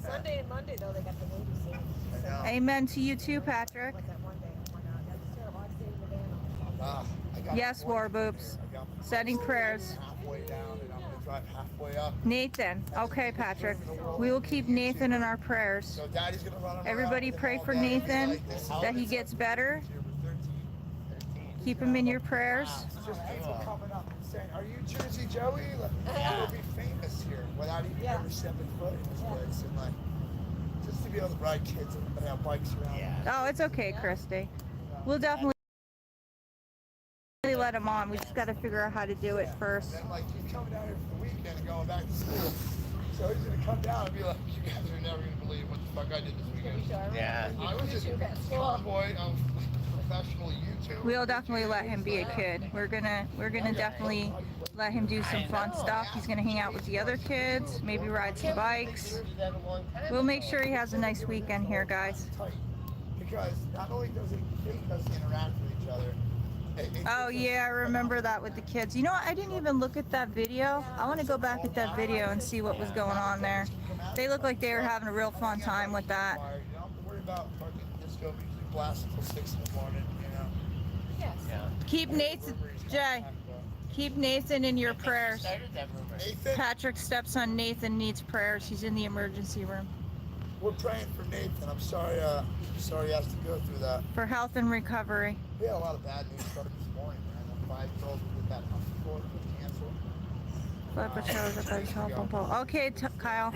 Sunday and Monday, though, they got the windy season. Amen to you too, Patrick. Yes, War Boobs. Sending prayers. Nathan. Okay, Patrick. We will keep Nathan in our prayers. Everybody pray for Nathan, that he gets better. Keep him in your prayers. Just people coming up and saying, "Are you Jersey Joey?" Like, we'll be famous here without even ever stepping foot in this place, and like just to be able to ride kids and have bikes around. Oh, it's okay, Christy. We'll definitely let him on. We just got to figure out how to do it first. And then like he's coming down here for the weekend and going back to school, so he's gonna come down and be like, "You guys are never gonna believe what the fuck I did this weekend." Yeah. I was just Convoy of professional YouTube. We'll definitely let him be a kid. We're gonna definitely let him do some fun stuff. He's gonna hang out with the other kids, maybe ride some bikes. We'll make sure he has a nice weekend here, guys. Because not only does it make us interact with each other. Oh yeah, I remember that with the kids. You know what? I didn't even look at that video. I want to go back at that video and see what was going on there. They look like they were having a real fun time with that. You don't have to worry about fucking disco music blasting till 6 in the morning, you know. Yes. Yeah. Keep Nathan, Jay. Keep Nathan in your prayers. Nathan? Patrick's stepson Nathan needs prayers. He's in the emergency room. We're praying for Nathan. I'm sorry he has to go through that. For health and recovery. We had a lot of bad news start this morning, man. The 5-year-old with that cancer. Okay, Kyle.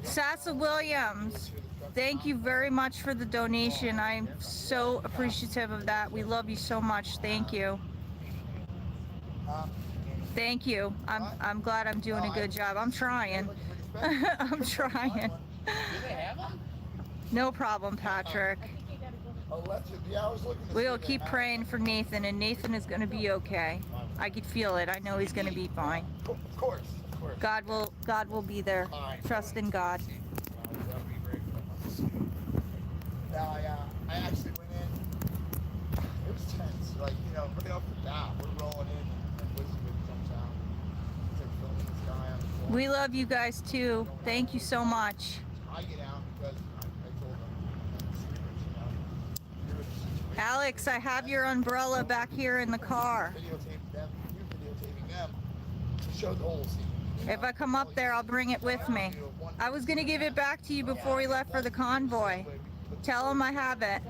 Sassa Williams, thank you very much for the donation. I'm so appreciative of that. We love you so much. Thank you. Thank you. I'm glad I'm doing a good job. I'm trying. I'm trying. No problem, Patrick. We'll keep praying for Nathan, and Nathan is going to be okay. I could feel it. I know he's going to be fine. Of course. God will be there. Trust in God. Now I actually went in. It was tense. Like, you know, right off the bat, we're rolling in, and Elizabeth comes out. It's like filming this guy on the floor. We love you guys too. Thank you so much. I get out because I told them. Alex, I have your umbrella back here in the car. Videotape them, you videotaping them to show the whole scene. If I come up there, I'll bring it with me. I was gonna give it back to you before we left for the convoy. Tell him I have it.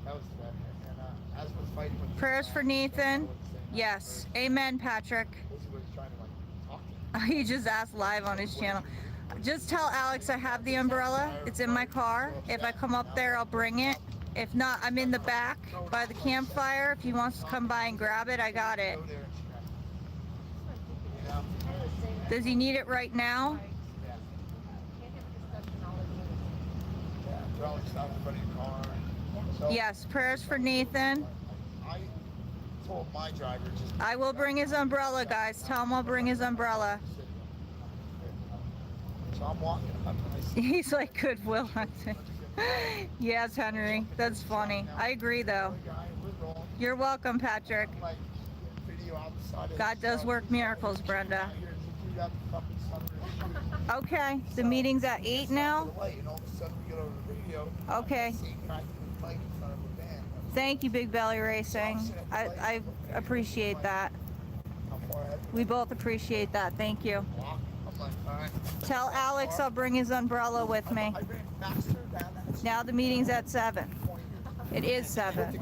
That was fair. And as was fighting with Prayers for Nathan. Yes. Amen, Patrick. He just asked live on his channel. Just tell Alex I have the umbrella. It's in my car. If I come up there, I'll bring it. If not, I'm in the back by the campfire. If he wants to come by and grab it, I got it. Does he need it right now? Yes, prayers for Nathan. I told my driver just. I will bring his umbrella, guys. Tell him I'll bring his umbrella. So I'm walking up and I see. He's like Goodwill Hunting. Yes, Henry. That's funny. I agree, though. You're welcome, Patrick. God does work miracles, Brenda. Okay, the meeting's at 8 now? Okay. Thank you, Big Belly Racing. I appreciate that. We both appreciate that. Thank you. Tell Alex I'll bring his umbrella with me. Now the meeting's at 7. It is 7.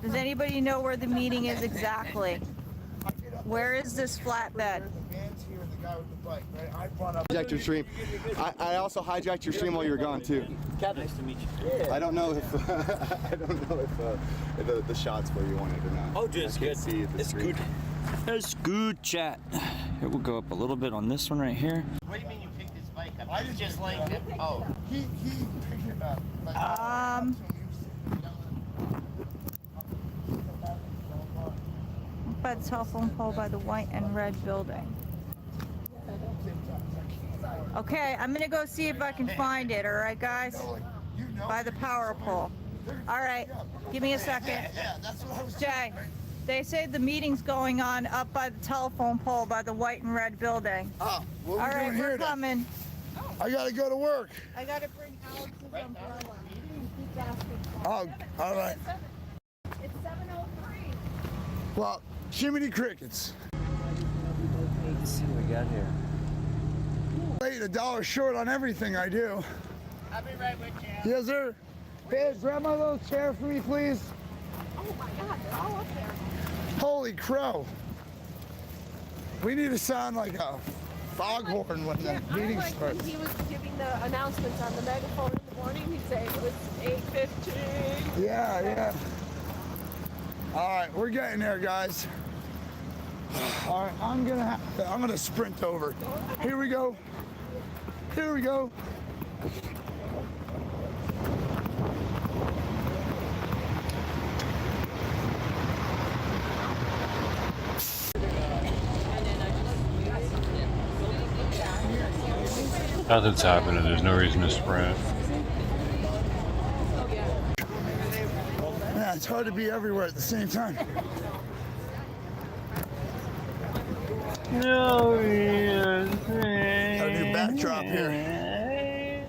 Does anybody know where the meeting is exactly? Where is this flatbed? Hijacked your stream. I also hijacked your stream while you were gone too. Nice to meet you. I don't know if the shots where you wanted or not. Oh, dude, it's good. See It's screen. good. It's good, chat. Here, we'll go up a little bit on this one right here. What do you mean you picked this bike up? I just like it. Oh. He picked it up. By the telephone pole by the white and red building. Okay, I'm gonna go see if I can find it, all right, guys? By the power pole. All right, give me a second. Jay, they say the meeting's going on up by the telephone pole by the white and red building. Oh, what all are we right, doing we're here? coming. I gotta go to work. I gotta bring Alex's umbrella. He keeps asking for Oh, all right. It's 7:03. Well, Jiminy Crickets. Let's see what we got here. Wait, $1 short on everything I do. I'll be right with you. Yes, sir. Babe, grab my little chair for me, please. Oh my God, they're all up there. Holy crow. We need to sound like a foghorn when the meeting Like starts. when he was giving the announcements on the megaphone in the morning, he'd say it was 8:15. Yeah, yeah. All right, we're getting there, guys. All right, I'm gonna sprint over. Here we go. Here we go. Nothing's happening. There's no reason to sprint. Yeah, it's hard to be everywhere at the same time. No, Got a new backdrop here.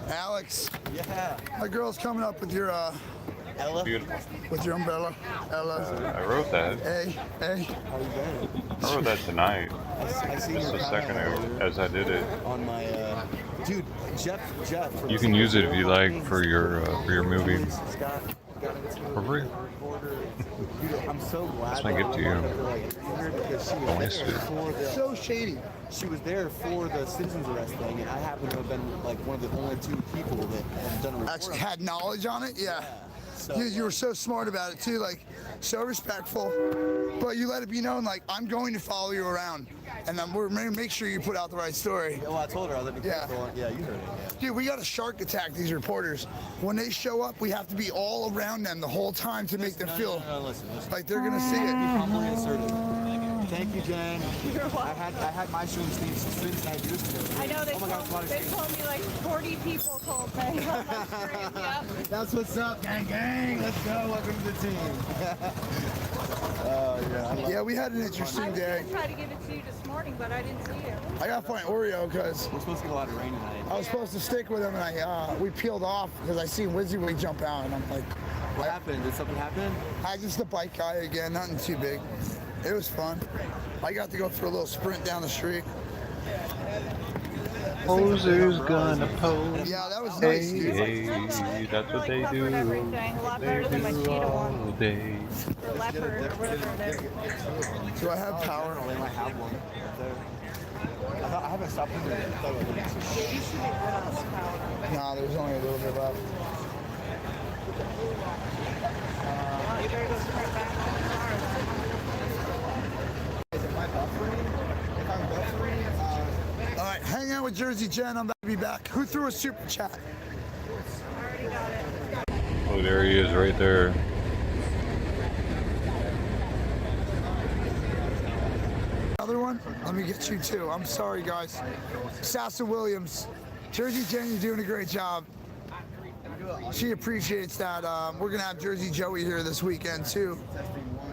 Alex. Yeah. My girl's coming up with your Ella. Beautiful. with your umbrella. Ella. I wrote that. Hey. How you been? I wrote that tonight. I seen Just your a second comment ago, as I did it. on my dude, Jeff. From You can use it if you like for your movie. For free. Dude, I'm so glad. That's my gift to you. Because she Don't was waste there it. for the, So shady. She was there for the citizens arrest thing, and I happen to have been like one of the only 2 people that have done a report. Actually had knowledge on it, yeah. So, You were so smart about it too, like so respectful. But you let it be known, like I'm going to follow you around, and we're going to make sure you put out the right story. well, I told her I let me careful. Yeah, you heard it. Yeah. Dude, we got to shark attack these reporters. When they show up, we have to be all around them the whole time to make them feel No, listen. like they're gonna see it. Humbly assertive. Thank you, Jen. You're welcome. I had my stream tonight yesterday. I know they, oh my God, they told me like 40 people told me on my stream. Yep. That's what's up, gang, gang. Let's go. Welcome to the team. Yeah, we had an interesting day. I was going to try to give it to you this morning, but I didn't see you. I gotta find Oreo because we're supposed to get a lot of rain tonight. I was supposed to stick with him, and we peeled off because I seen WYSIWYG jump out, and I'm like, what happened? Did something happen? I just a bike guy again, nothing too big. It was fun. I got to go for a little sprint down the street. Poser's gonna pose. Yeah, that was nice, dude. Hey, that's what they do. A lot better than my cheetah one. All day. Or leopard, or whatever it is. Do I have power? I might have one. I haven't stopped in there yet. Yeah, you should get rid of this power. Nah, there's only a little bit left. You better go sprint back on the car. All right, hang out with Jersey Jen. I'm about to be back. Who threw a super chat? I already got it. Oh, there he is right there. Another one? Let me get you too. I'm sorry, guys. Sassa Williams. Jersey Jen, you're doing a great job. She appreciates that. We're going to have Jersey Joey here this weekend, too.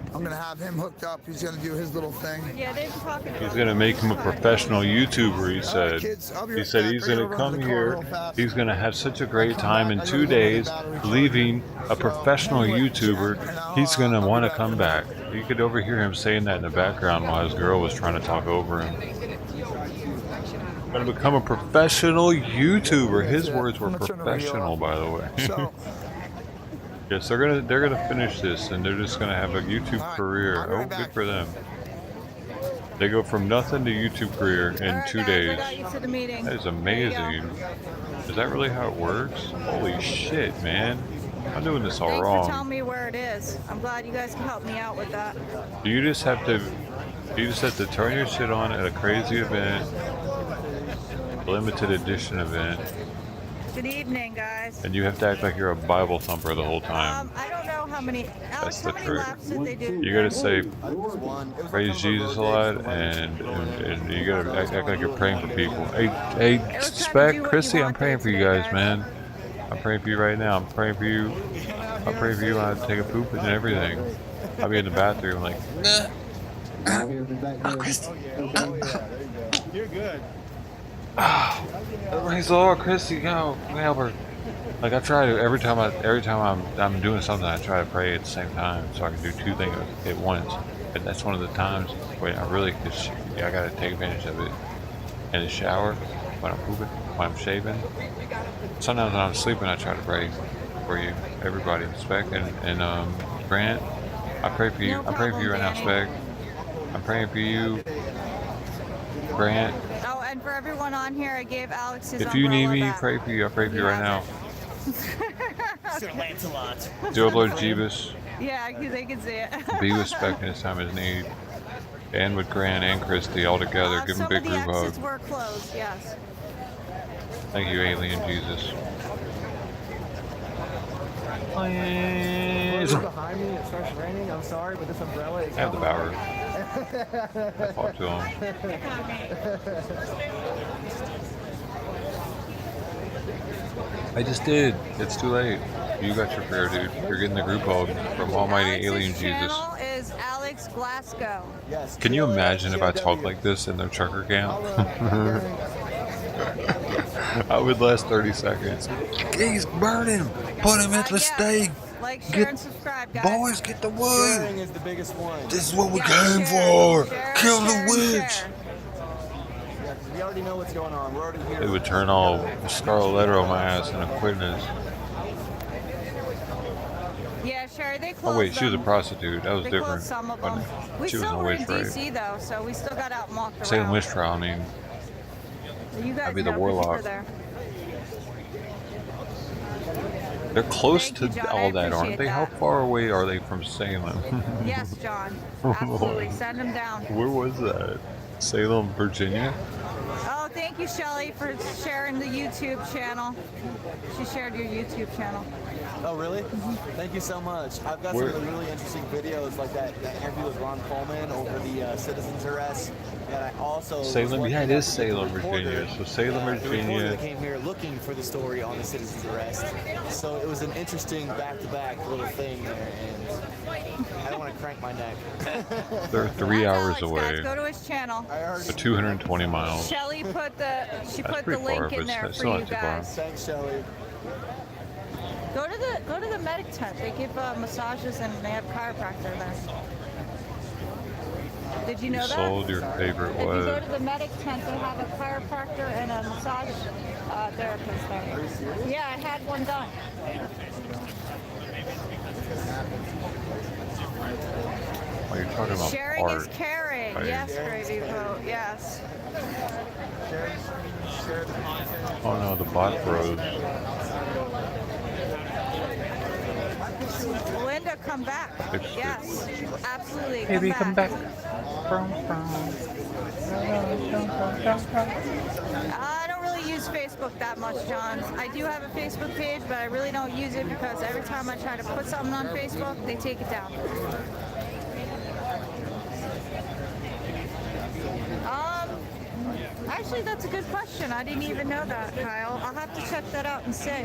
I'm going to have him hooked up. He's going to do his little thing. Yeah, they've been talking about He's going to make him a professional YouTuber, he said. He said he's going to come here. He's going to have such a great time in 2 days, leaving a professional YouTuber. He's going to want to come back. You could overhear him saying that in the background while his girl was trying to talk over him. Going to become a professional YouTuber. His words were professional, by the way. Yes, they're gonna finish this, and they're just gonna have a YouTube career. Oh, good for them. They go from nothing to YouTube career in 2 days. That is amazing. Is that really how it works? Holy shit, man! I'm doing this all wrong. Thanks for telling me where it is. I'm glad you guys can help me out with that. You just have to turn your shit on at a crazy event, limited edition event. Good evening, guys. And you have to act like you're a Bible thumper the whole time. I don't know how many. Alex, how many laps did they do? You gotta say, praise Jesus a lot, and you gotta act like you're praying for people. Hey, Spec, Chrissy, I'm praying for you guys, man. I'm praying for you right now. I'm praying for you. I'm praying for you when I take a poop and everything. I'll be in the bathroom like, Christy. You're good. Praise the Lord, Christy, go help her. Like I try to every time I'm doing something, I try to pray at the same time so I can do two things at once. But that's one of the times when I really I gotta take advantage of it. In the shower, when I'm pooping, when I'm shaving. Sometimes when I'm sleeping, I try to pray for you, everybody, Spec and Grant. I pray for you. I'm praying for you right now, Spec. I'm praying for you, Grant. Oh, and for everyone on here, I gave Alex his If you need me, back. pray for you. I pray for you right now. Sir Lancelot. Dear Lord Jeebus. Yeah, they can see it. Be with Spec in his time of need. And with Grant and Christy all together. Give them a big group hug. Some of the exits were closed, yes. Thank you, Alien Jesus. Please. Behind me, it starts raining. I'm sorry, but this umbrella is. I have the power. I talked to him. I just did. It's too late. You got your prayer, dude. You're getting the group hug from Almighty Alien Jesus. Channel is Alex Glasgow. Yes. Can you imagine if I talk like this in their trucker camp? I would last 30 seconds. He's burning. Put him at the stake. Like, share, and subscribe, guys. Boys, get the wood. Sharing is the biggest one. This is what we came for. Kill the witch. Yeah, we already know what's going on. We're already here. It would turn all scarlet letter on my ass and a witness. Yeah, Sherry, they closed Oh wait, she was a them. prostitute. That was They different. closed some of them. We She was still in a were in witch, right? DC though, so we still got out and walked Salem around. witch trial. I mean, You guys I'd be the know 'cause you were warlock. there. They're close Thank you, to John. I all that, aren't appreciate they? How that. far away are they from Salem? Yes, John. Absolutely. Send them down. Where was that? Salem, Virginia? Oh, Oh, thank you, Shelly, for sharing the YouTube channel. She shared your YouTube channel. Oh, really? Thank you so much. I've got some really interesting videos like that interview with Ron Coleman over the citizens arrest. And I also Salem, yeah, it is Salem, Virginia. So Salem, the reporter Virginia. that came here looking for the story on the citizens arrest. So it was an interesting back-to-back little thing there, and I don't want to crank my neck. They're 3 hours away. Guys, go to his channel. So 220 miles. Shelly put the pretty link far, in but there it's for still you not too far. guys. Thanks, Shelly. Go to the medic tent. They give massages and they have chiropractor there. Did you know that? Sold your favorite If you go what? to the medic tent, they have a chiropractor and a massage therapist there. Yeah, I had one done. Oh, you're talking about Sharing art. is caring. Right. Yes, Gravy Vote. Yes. Oh no, the bot froze. Linda, come back. Yes, absolutely. Baby, come back. I don't really use Facebook that much, John. I do have a Facebook page, but I really don't use it because every time I try to put something on Facebook, they take it down. Actually, that's a good question. I didn't even know that, Kyle. I'll have to check that out and see.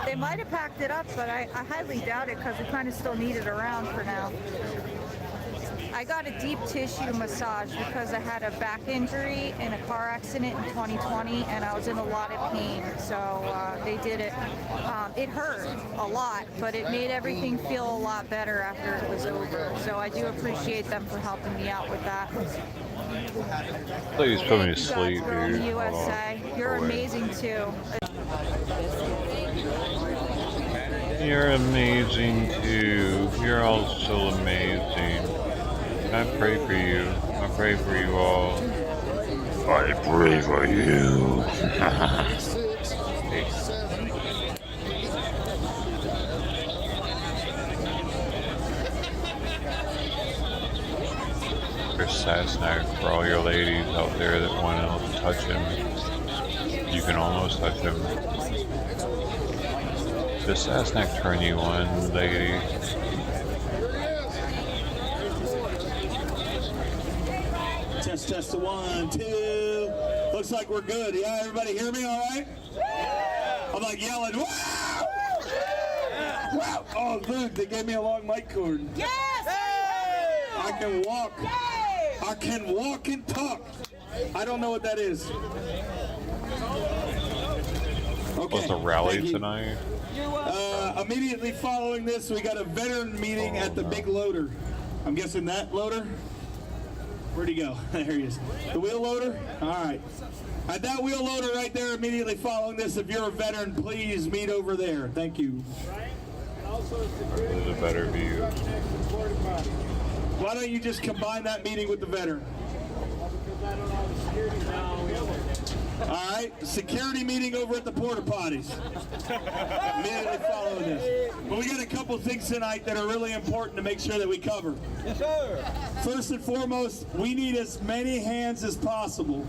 They might have packed it up, but I highly doubt it because we kind of still need it around for now. I got a deep tissue massage because I had a back injury in a car accident in 2020 and I was in a lot of pain. So they did it. It hurt a lot, but it made everything feel a lot better after it was over. So I do appreciate them for helping me out with that. Please put me to sleep, Girl dude. USA. You're amazing too. You're amazing too. You're all so amazing. I pray for you. I pray for you all. I pray for you. There's Sasnak for all your ladies out there that want to touch him. You can almost touch him. Does Sasnak turn you on, lady? Test 1, 2. Looks like we're good. Yeah, everybody hear me all right? I'm like yelling, wow! Wow! Oh, dude, they gave me a long mic cord. Yes! I can walk. I can walk and talk. I don't know what that is. Okay. What's the rally tonight? Immediately following this, we got a veteran meeting at the Big Loader. I'm guessing that loader? Where'd he go? There he is. The wheel loader? All right. At that wheel loader right there, immediately following this, if you're a veteran, please meet over there. Thank you. There's a better view. Why don't you just combine that meeting with the veteran? All right, security meeting over at the porta potties. Immediately following this. But we got a couple things tonight that are really important to make sure that we cover. Yes, sir. First and foremost, we need as many hands as possible.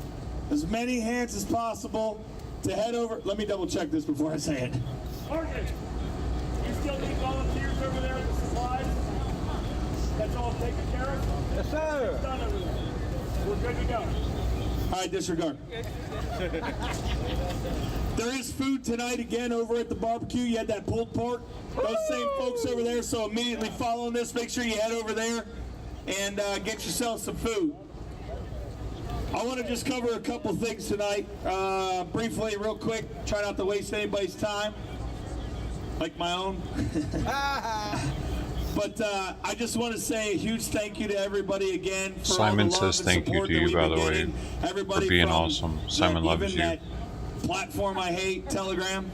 As many hands as possible to head over. Let me double check this before I say it. Morgan, you still need volunteers over there at the supplies? That's all taken care of? Yes, sir. It's done over there. We're good to go. All right, disregard. There is food tonight again over at the barbecue. You had that pulled pork. Those same folks over there. So immediately following this, make sure you head over there and get yourself some food. I want to just cover a couple things tonight, briefly, real quick. Try not to waste anybody's time, like my own. But I just want to say a huge thank you to everybody again for Simon all the love says and thank you support to that you, we've by been the way, getting. Everybody for being from awesome. Simon loves even you. that platform I hate, Telegram,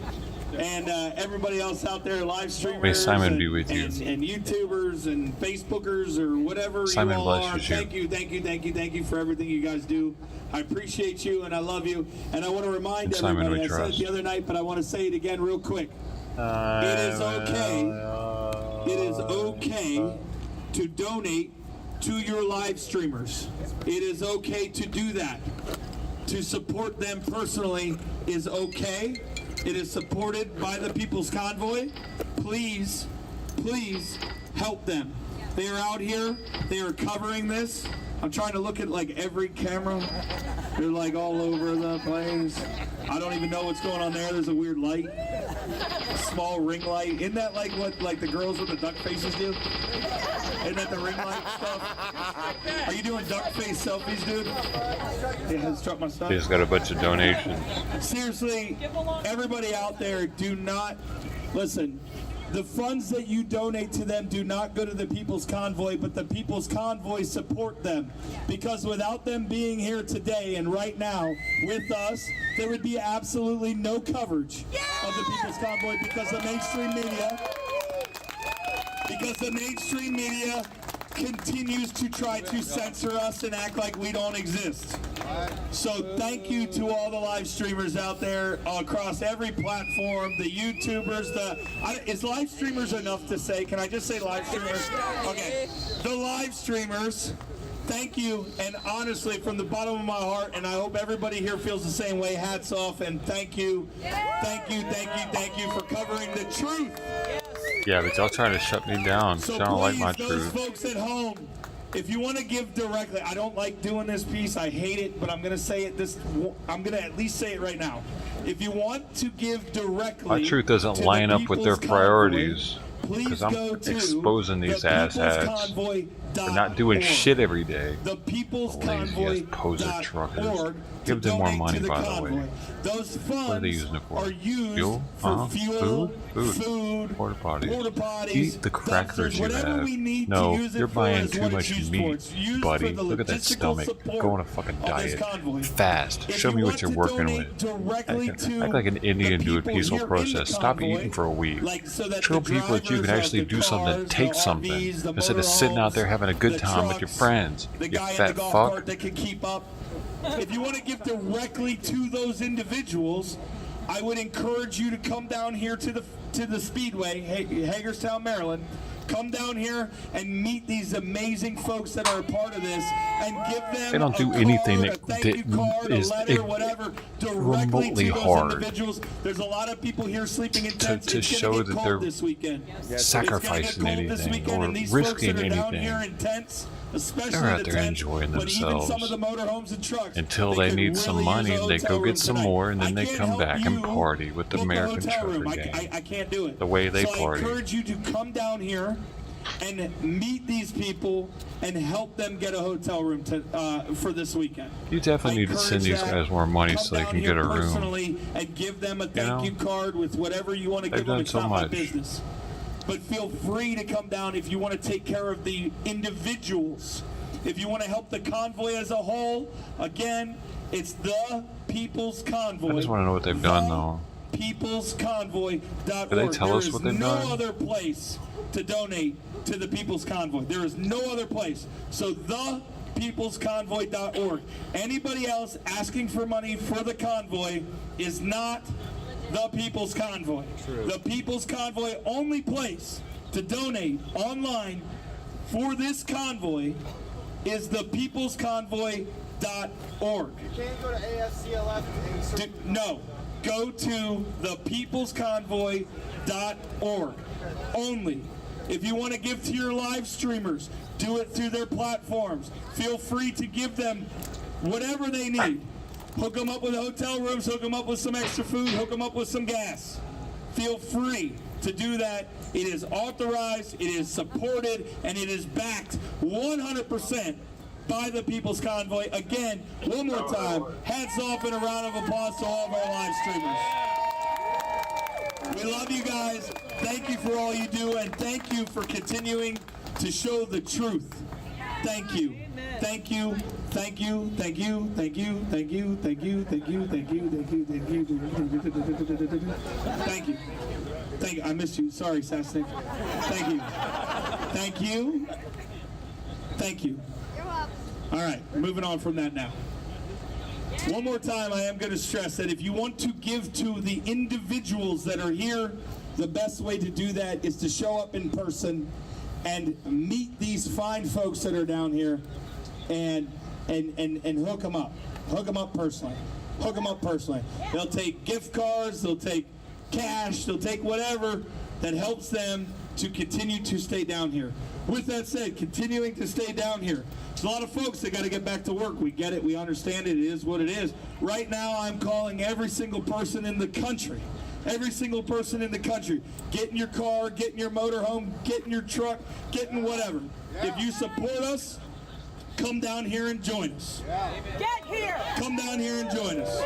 and everybody else out there, live streamers, May Simon be with you. and YouTubers and Facebookers or whatever Simon you all are. blesses you. Thank you for everything you guys do. I appreciate you and I love you. And I want to remind And Simon everybody, we I said it trust. the other night, but I want to say it again real quick. It is okay. It is okay to donate to your live streamers. It is okay to do that. to support them personally is okay. It is supported by the People's Convoy. Please, please help them. They are out here. They are covering this. I'm trying to look at like every camera. They're like all over the place. I don't even know what's going on there. There's a weird light. A small ring light. Isn't that like what like the girls with the duck faces do? Isn't that the ring light stuff? Are you doing duck face selfies, dude? Yeah, I struck my stomach. They just got a bunch of donations. Seriously, everybody out there, do not listen. The funds that you donate to them do not go to the People's Convoy, but the People's Convoy support them. Because without them being here today and right now with us, there would be absolutely no coverage of the People's Convoy because the mainstream media continues to try to censor us and act like we don't exist. So thank you to all the live streamers out there across every platform, the YouTubers, is live streamers enough to say? Can I just say live streamers? Okay, the live streamers, thank you, and honestly, from the bottom of my heart, and I hope everybody here feels the same way, hats off, and thank you for covering the truth. Yeah, but y'all trying to shut me down. So I don't like my those truth. folks at home, if you want to give directly, I don't like doing this piece, I hate it, but I'm going to say it I'm going to at least say it right now. If you want to give directly, My truth doesn't line up with their priorities. Because I'm exposing these asshats. They're not doing shit every day. Lazy-ass poser truckers. Give them more money, by the way. Those What are they funds using it for? are used Fuel? for fuel, Food. Porta potties. Eat the crackers you whatever have. we need to No, use it you're for buying is too what much it's used meat, for. It's used buddy. for the Look at that logistical stomach. support Go on a fucking of this diet. convoy. Fast. If Show you me want what you're to working donate with. directly Act like an Indian do a people peaceful here in the protest. Stop convoy, eating for a week. like, so that Show the people that you can drivers actually of the do something, cars, take the something, RVs, the instead of sitting out there motorhomes, having a good the time with your trucks, friends. the You guy in fat the golf fuck. cart that can keep up. If you want to give directly to those individuals, I would encourage you to come down here to the Speedway, Hagerstown, Maryland. Come down here and meet these amazing folks that are a part of this, and give them They don't do anything that is remotely hard There's a lot of people here sleeping in tents. to show that they're this weekend. sacrificing anything or risking anything. They're out there enjoying themselves until they need some money. They go get some more, and then they come back and party with the American trucker gang. I can't do it. The way they so party. I encourage you to come down here and meet these people and help them get a hotel room for this weekend. You definitely need to send these guys more money so they can get a room. Personally, and give them a thank you card with whatever you want to give them. It's not my business. But feel free to come down if you want to take care of the individuals. If you want to help the convoy as a whole, again, it's the People's Convoy. I just want to know what they've done, though. peoplesconvoy.org. Do they tell us what they've done? There is no other place to donate to the People's Convoy. There is no other place. So thepeoplesconvoy.org. Anybody else asking for money for the convoy is not the People's Convoy. True. The People's Convoy only place to donate online for this convoy is the peoplesconvoy.org. You can't go to ASCLF and search. No. Go to the peoplesconvoy.org only. If you want to give to your live streamers, do it through their platforms. Feel free to give them whatever they need. Hook them up with hotel rooms, hook them up with some extra food, hook them up with some gas. Feel free to do that. It is authorized, it is supported, and it is backed 100% by the People's Convoy. Again, one more time, hats off and a round of applause to all of our live streamers. We love you guys. Thank you for all you do, and thank you for continuing to show the truth. Thank you. Thank you. Thank you. Thank you. Thank you. Thank you. Thank you. Thank you. Thank you. Thank you. Thank you. Thank you. Thank you. I missed you. Sorry, Sasnick. Thank you. Thank you. Thank you. All right, moving on from that now. One more time, I am going to stress that if you want to give to the individuals that are here, the best way to do that is to show up in person and meet these fine folks that are down here and hook them up. Hook them up personally. Hook them up personally. They'll take gift cards, they'll take cash, they'll take whatever that helps them to continue to stay down here. With that said, continuing to stay down here. There's a lot of folks that got to get back to work. We get it, we understand it, it is what it is. Right now, I'm calling every single person in the country. Every single person in the country. Get in your car, get in your motorhome, get in your truck, get in whatever. If you support us, come down here and join us. Get here! Come down here and join us.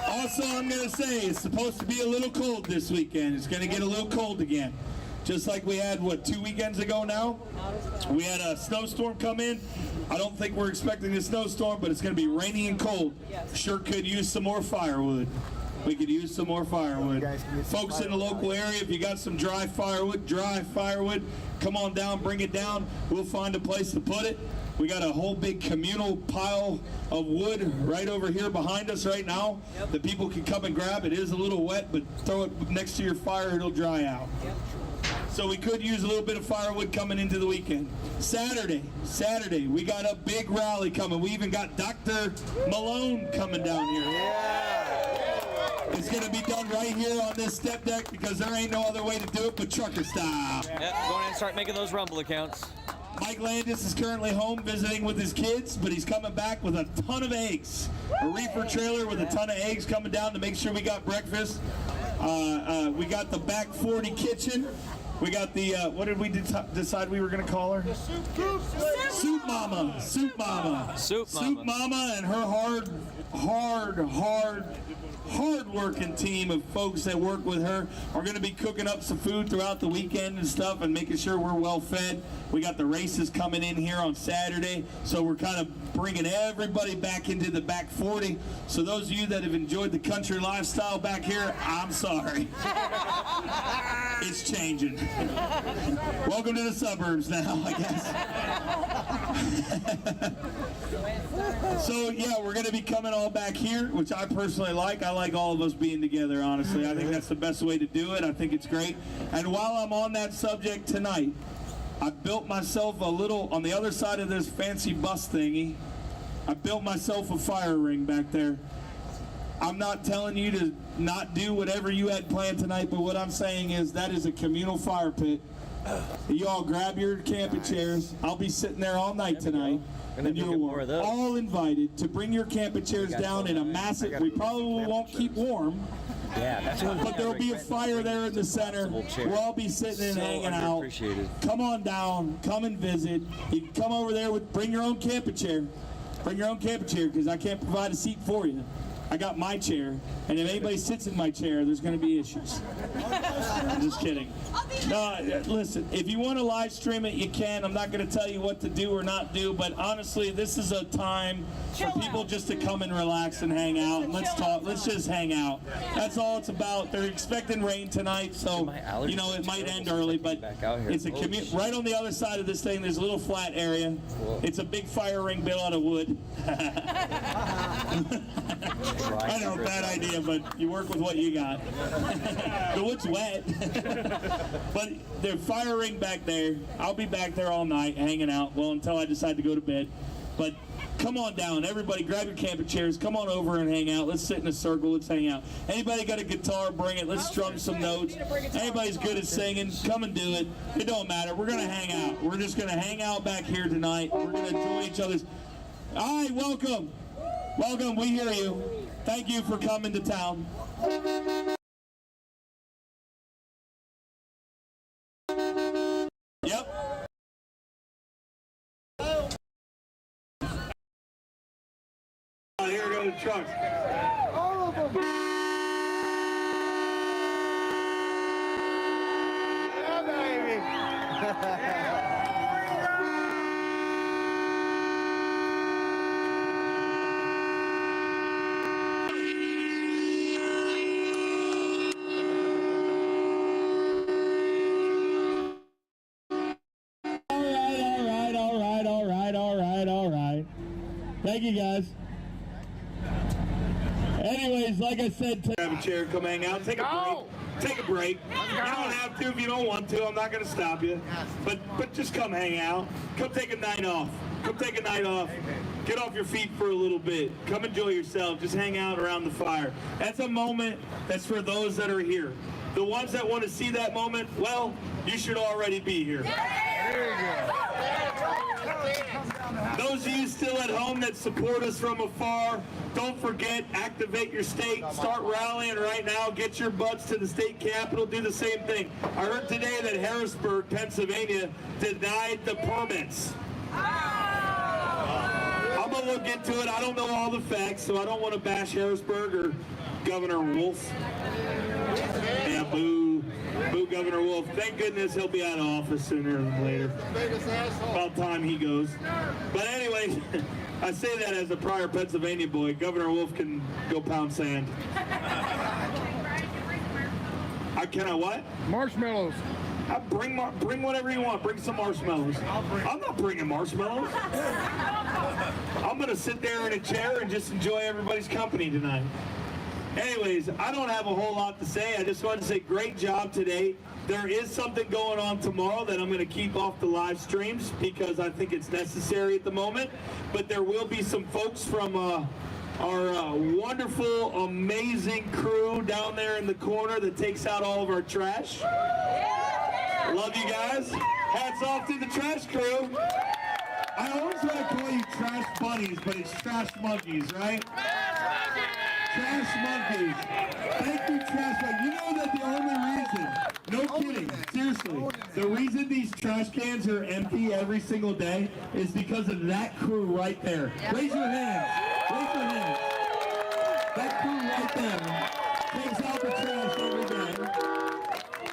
Also, I'm going to say, it's supposed to be a little cold this weekend. It's going to get a little cold again. Just like we had, what, 2 weekends ago now? We had a snowstorm come in. I don't think we're expecting a snowstorm, but it's going to be rainy and cold. Sure could use some more firewood. We could use some more firewood. Folks in the local area, if you got some dry firewood, come on down, bring it down. We'll find a place to put it. We got a whole big communal pile of wood right over here behind us right now that people can come and grab. It is a little wet, but throw it next to your fire, it'll dry out. So we could use a little bit of firewood coming into the weekend. Saturday, we got a big rally coming. We even got Dr. Malone coming down here. It's going to be done right here on this step deck because there ain't no other way to do it but trucker style. Yep, go ahead and start making those Rumble accounts. Mike Landis is currently home visiting with his kids, but he's coming back with a ton of eggs. A reefer trailer with a ton of eggs coming down to make sure we got breakfast. We got the back 40 kitchen. We got the, what did we decide we were going to call her? Soup Mama. Soup Mama. Soup Mama. Soup Mama and her hard-working team of folks that work with her are going to be cooking up some food throughout the weekend and stuff and making sure we're well fed. We got the races coming in here on Saturday, so we're kind of bringing everybody back into the back 40. So those of you that have enjoyed the country lifestyle back here, I'm sorry. It's changing. Welcome to the suburbs now, I guess. So yeah, we're going to be coming all back here, which I personally like. I like all of us being together, honestly. I think that's the best way to do it. I think it's great. And while I'm on that subject tonight, I built myself a little, on the other side of this fancy bus thingy, I built myself a fire ring back there. I'm not telling you to not do whatever you had planned tonight, but what I'm saying is that is a communal fire pit. You all grab your camping chairs. I'll be sitting there all night tonight. And you're all invited to bring your camping chairs down in a massive, we probably won't keep warm. Yeah, that's but there'll be a fire there in the center. We'll all be sitting and hanging out. Come on down, come and visit. You can come over there with, bring your own camping chair. Bring your own camping chair because I can't provide a seat for you. I got my chair, and if anybody sits in my chair, there's going to be issues. I'm just kidding. No, listen, if you want to live stream it, you can. I'm not going to tell you what to do or not do, but honestly, this is a time for people just to come and relax and hang out, and let's talk. Let's just hang out. That's all it's about. They're expecting rain tonight, so, you know, it might end early, but it's a commute. Right on the other side of this thing, there's a little flat area. It's a big fire ring built out of wood. I know, bad idea, but you work with what you got. The wood's wet. But the fire ring back there, I'll be back there all night hanging out, well, until I decide to go to bed. But come on down, everybody grab your camping chairs, come on over and hang out. Let's sit in a circle, let's hang out. Anybody got a guitar, bring it, let's strum some notes. Anybody's good at singing, come and do it. It don't matter, we're gonna hang out. We're just gonna hang out back here tonight. We're gonna enjoy each other's. All right, welcome. Welcome, we hear you. Thank you for coming to town. Yep. Oh, here go the trucks. All of them. Yeah, baby. Thank you, guys. Anyways, like I said, grab a chair, come hang out, take a break. Take a break. You don't have to if you don't want to. I'm not going to stop you. But just come hang out. Come take a night off. Come take a night off. Get off your feet for a little bit. Come enjoy yourself. Just hang out around the fire. That's a moment that's for those that are here. The ones that want to see that moment, well, you should already be here. Those of you still at home that support us from afar, don't forget, activate your state. Start rallying right now. Get your butts to the state capitol. Do the same thing. I heard today that Harrisburg, Pennsylvania, denied the permits. I'm going to look into it. I don't know all the facts, so I don't want to bash Harrisburg or Governor Wolf. Yeah, boo. Boo Governor Wolf. Thank goodness he'll be out of office sooner than later. About time he goes. But anyway, I say that as a prior Pennsylvania boy. Governor Wolf can go pound sand. Can I what? Marshmallows. Bring whatever you want. Bring some marshmallows. I'm not bringing marshmallows. I'm going to sit there in a chair and just enjoy everybody's company tonight. Anyways, I don't have a whole lot to say. I just wanted to say great job today. There is something going on tomorrow that I'm going to keep off the live streams because I think it's necessary at the moment. But there will be some folks from our wonderful, amazing crew down there in the corner that takes out all of our trash. Love you guys. Hats off to the trash crew. I always want to call you trash bunnies, but it's trash monkeys, right? Trash monkeys. Thank you, trash monkeys. You know that the only reason, no kidding, seriously, the reason these trash cans are empty every single day is because of that crew right there. Raise your hands. Raise your hands. That crew right there takes out the trash every day.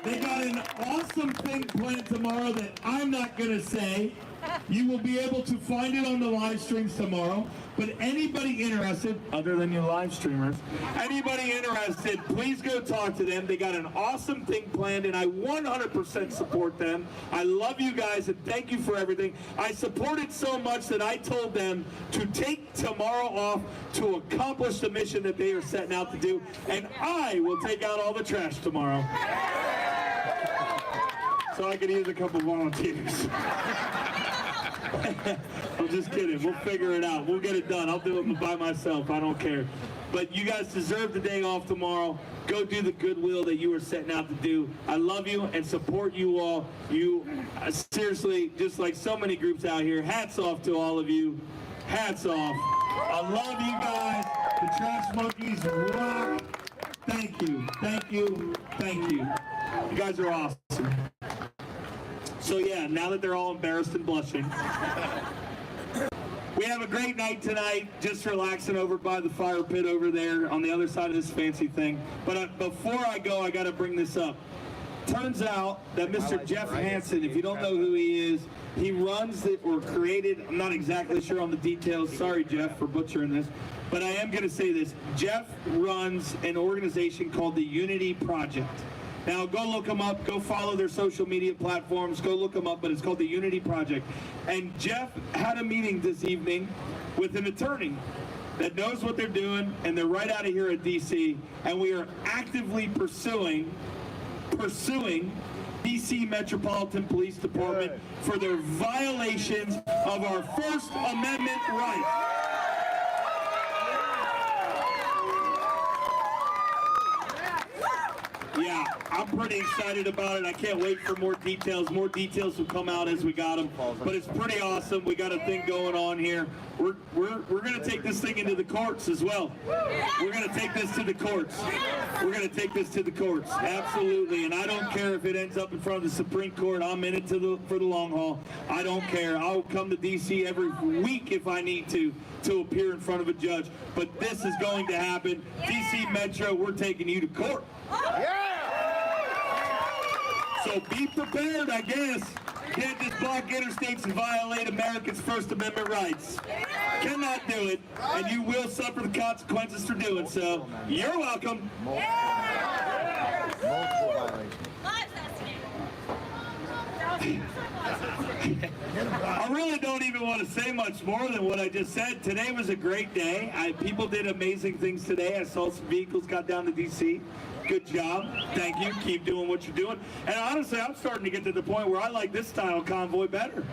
They got an awesome thing planned tomorrow that I'm not going to say. You will be able to find it on the live streams tomorrow. But anybody interested, other than you live streamers, anybody interested, please go talk to them. They got an awesome thing planned, and I 100% support them. I love you guys, and thank you for everything. I support it so much that I told them to take tomorrow off to accomplish the mission that they are setting out to do, and I will take out all the trash tomorrow. So I could use a couple volunteers. I'm just kidding. We'll figure it out. We'll get it done. I'll do it by myself. I don't care. But you guys deserve the day off tomorrow. Go do the goodwill that you were setting out to do. I love you and support you all. You, seriously, just like so many groups out here, hats off to all of you. Hats off. I love you guys. The Trash Monkeys rock. Thank you. Thank you. Thank you. You guys are awesome. So yeah, now that they're all embarrassed and blushing, we have a great night tonight, just relaxing over by the fire pit over there on the other side of this fancy thing. But before I go, I got to bring this up. Turns out that Mr. Jeff Hansen, if you don't know who he is, he runs it or created, I'm not exactly sure on the details, sorry Jeff for butchering this, but I am going to say this. Jeff runs an organization called the Unity Project. Now, go look them up. Go follow their social media platforms. Go look them up, but it's called the Unity Project. And Jeff had a meeting this evening with an attorney that knows what they're doing, and they're right out of here at D.C., and we are actively pursuing D.C. Metropolitan Police Department for their violations of our First Amendment rights. Yeah, I'm pretty excited about it. I can't wait for more details. More details will come out as we got them. But it's pretty awesome. We got a thing going on here. We're going to take this thing into the courts as well. We're going to take this to the courts. We're going to take this to the courts. Absolutely. And I don't care if it ends up in front of the Supreme Court. I'm in it for the long haul. I don't care. I'll come to D.C. every week if I need to appear in front of a judge. But this is going to happen. D.C. Metro, we're taking you to court. Yeah! So be prepared, I guess. Can't just block interstates and violate Americans' First Amendment rights. Cannot do it, and you will suffer the consequences for doing so. You're welcome. Multiple violations. I really don't even want to say much more than what I just said. Today was a great day. People did amazing things today. I saw some vehicles got down to DC. Good job. Thank you. Keep doing what you're doing. And honestly, I'm starting to get to the point where I like this style of convoy better.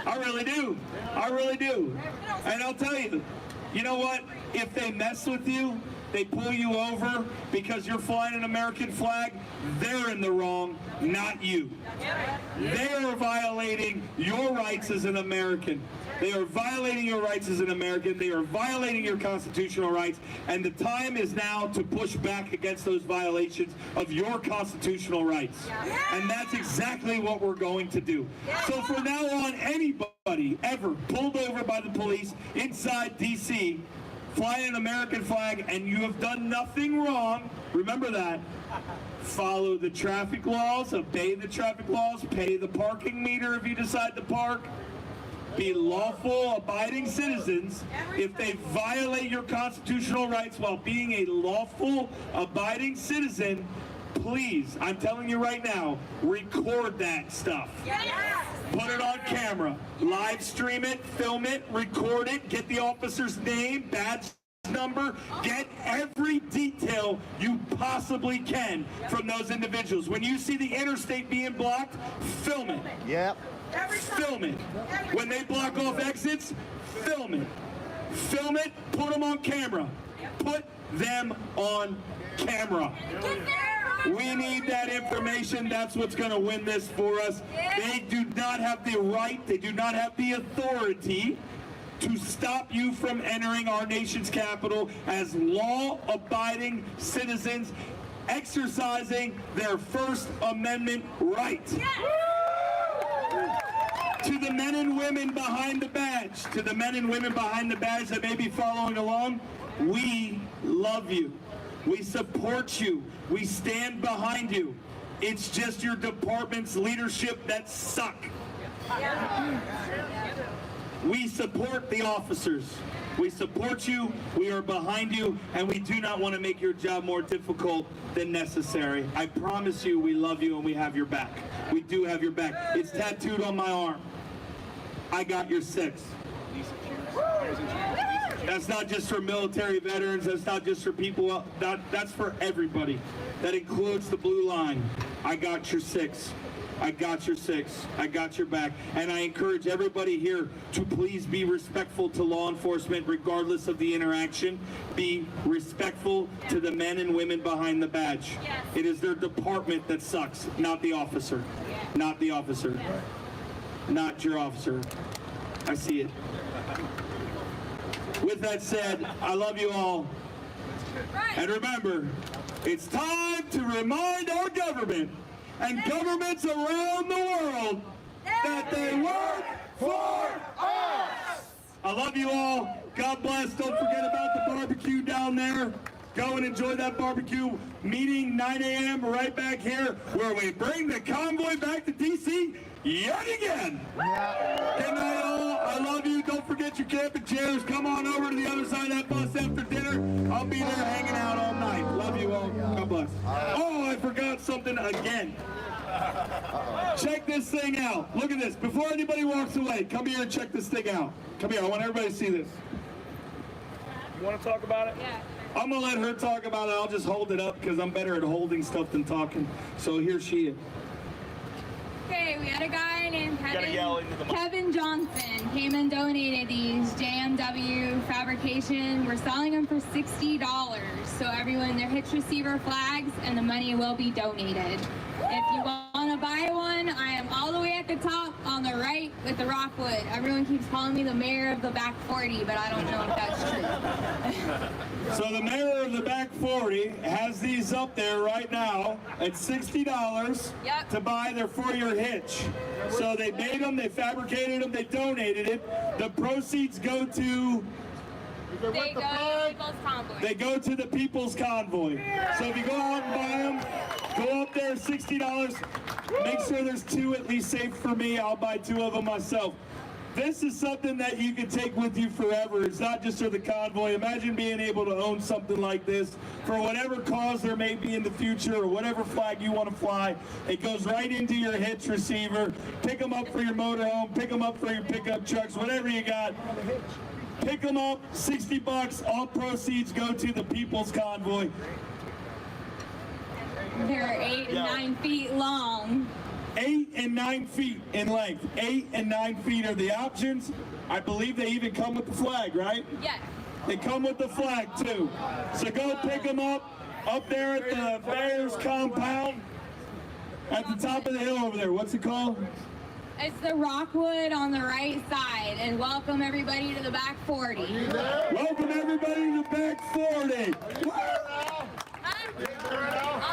I really do. I really do. And I'll tell you, you know what? If they mess with you, they pull you over because you're flying an American flag, they're in the wrong, not you. They are violating your rights as an American. They are violating your rights as an American. They are violating your constitutional rights. And the time is now to push back against those violations of your constitutional rights. And that's exactly what we're going to do. So from now on, anybody ever pulled over by the police inside DC, flying an American flag, and you have done nothing wrong, remember that. Follow the traffic laws, obey the traffic laws, pay the parking meter if you decide to park. Be lawful, abiding citizens. If they violate your constitutional rights while being a lawful, abiding citizen, please, I'm telling you right now, record that stuff. Put it on camera. Live stream it, film it, record it, get the officer's name, badge number, get every detail you possibly can from those individuals. When you see the interstate being blocked, film it. Yep. Film it. When they block off exits, film it. Film it, put them on camera. Put them on camera. We need that information. That's what's going to win this for us. They do not have the right, they do not have the authority to stop you from entering our nation's capital as law-abiding citizens exercising their First Amendment right. To the men and women behind the badge, to the men and women behind the badge that may be following along, we love you. We support you. We stand behind you. It's just your department's leadership that suck. We support the officers. We support you, we are behind you, and we do not want to make your job more difficult than necessary. I promise you we love you and we have your back. We do have your back. It's tattooed on my arm. I got your 6. That's not just for military veterans, that's not just for people, that's for everybody. That includes the blue line. I got your 6. I got your 6. I got your back. And I encourage everybody here to please be respectful to law enforcement regardless of the interaction. Be respectful to the men and women behind the badge. It is their department that sucks, not the officer. Not the officer. Not your officer. I see it. With that said, I love you all. And remember, it's time to remind our government and governments around the world that they work for us. I love you all. God bless. Don't forget about the barbecue down there. Go and enjoy that barbecue. Meeting 9 a.m. right back here where we bring the convoy back to D.C. yet again. Good night all. I love you. Don't forget your camping chairs. Come on over to the other side of that bus after dinner. I'll be there hanging out all night. Love you all. God bless. Oh, I forgot something again. Check this thing out. Look at this. Before anybody walks away, come here and check this thing out. Come here. I want everybody to see this. You want to talk about it? Yeah. I'm going to let her talk about it. I'll just hold it up because I'm better at holding stuff than talking. So here she is. Okay, we had a guy named Kevin Johnson came and donated these JMW fabrication. We're selling them for $60. So everyone, they're hitch receiver flags and the money will be donated. If you want to buy one, I am all the way at the top on the right with the rockwood. Everyone keeps calling me the mayor of the back 40, but I don't know if that's true. So the mayor of the back 40 has these up there right now at $60 to buy. They're for your hitch. So they made them, they fabricated them, they donated it. The proceeds go to... They go to the People's Convoy. So if you go out and buy them, go up there, $60. Make sure there's 2 at least saved for me. I'll buy 2 of them myself. This is something that you can take with you forever. It's not just for the convoy. Imagine being able to own something like this for whatever cause there may be in the future or whatever flag you want to fly. It goes right into your hitch receiver. Pick them up for your motorhome, pick them up for your pickup trucks, whatever you got. Pick them up, 60 bucks. All proceeds go to the People's Convoy. They're 8 and 9 feet long. 8 and 9 feet in length. 8 and 9 feet are the options. I believe they even come with the flag, right? Yes. They come with the flag too. So go pick them up there at the Bears compound at the top of the hill over there. What's it called? It's the Rockwood on the right side. And welcome everybody to the back 40. Welcome everybody to the back 40.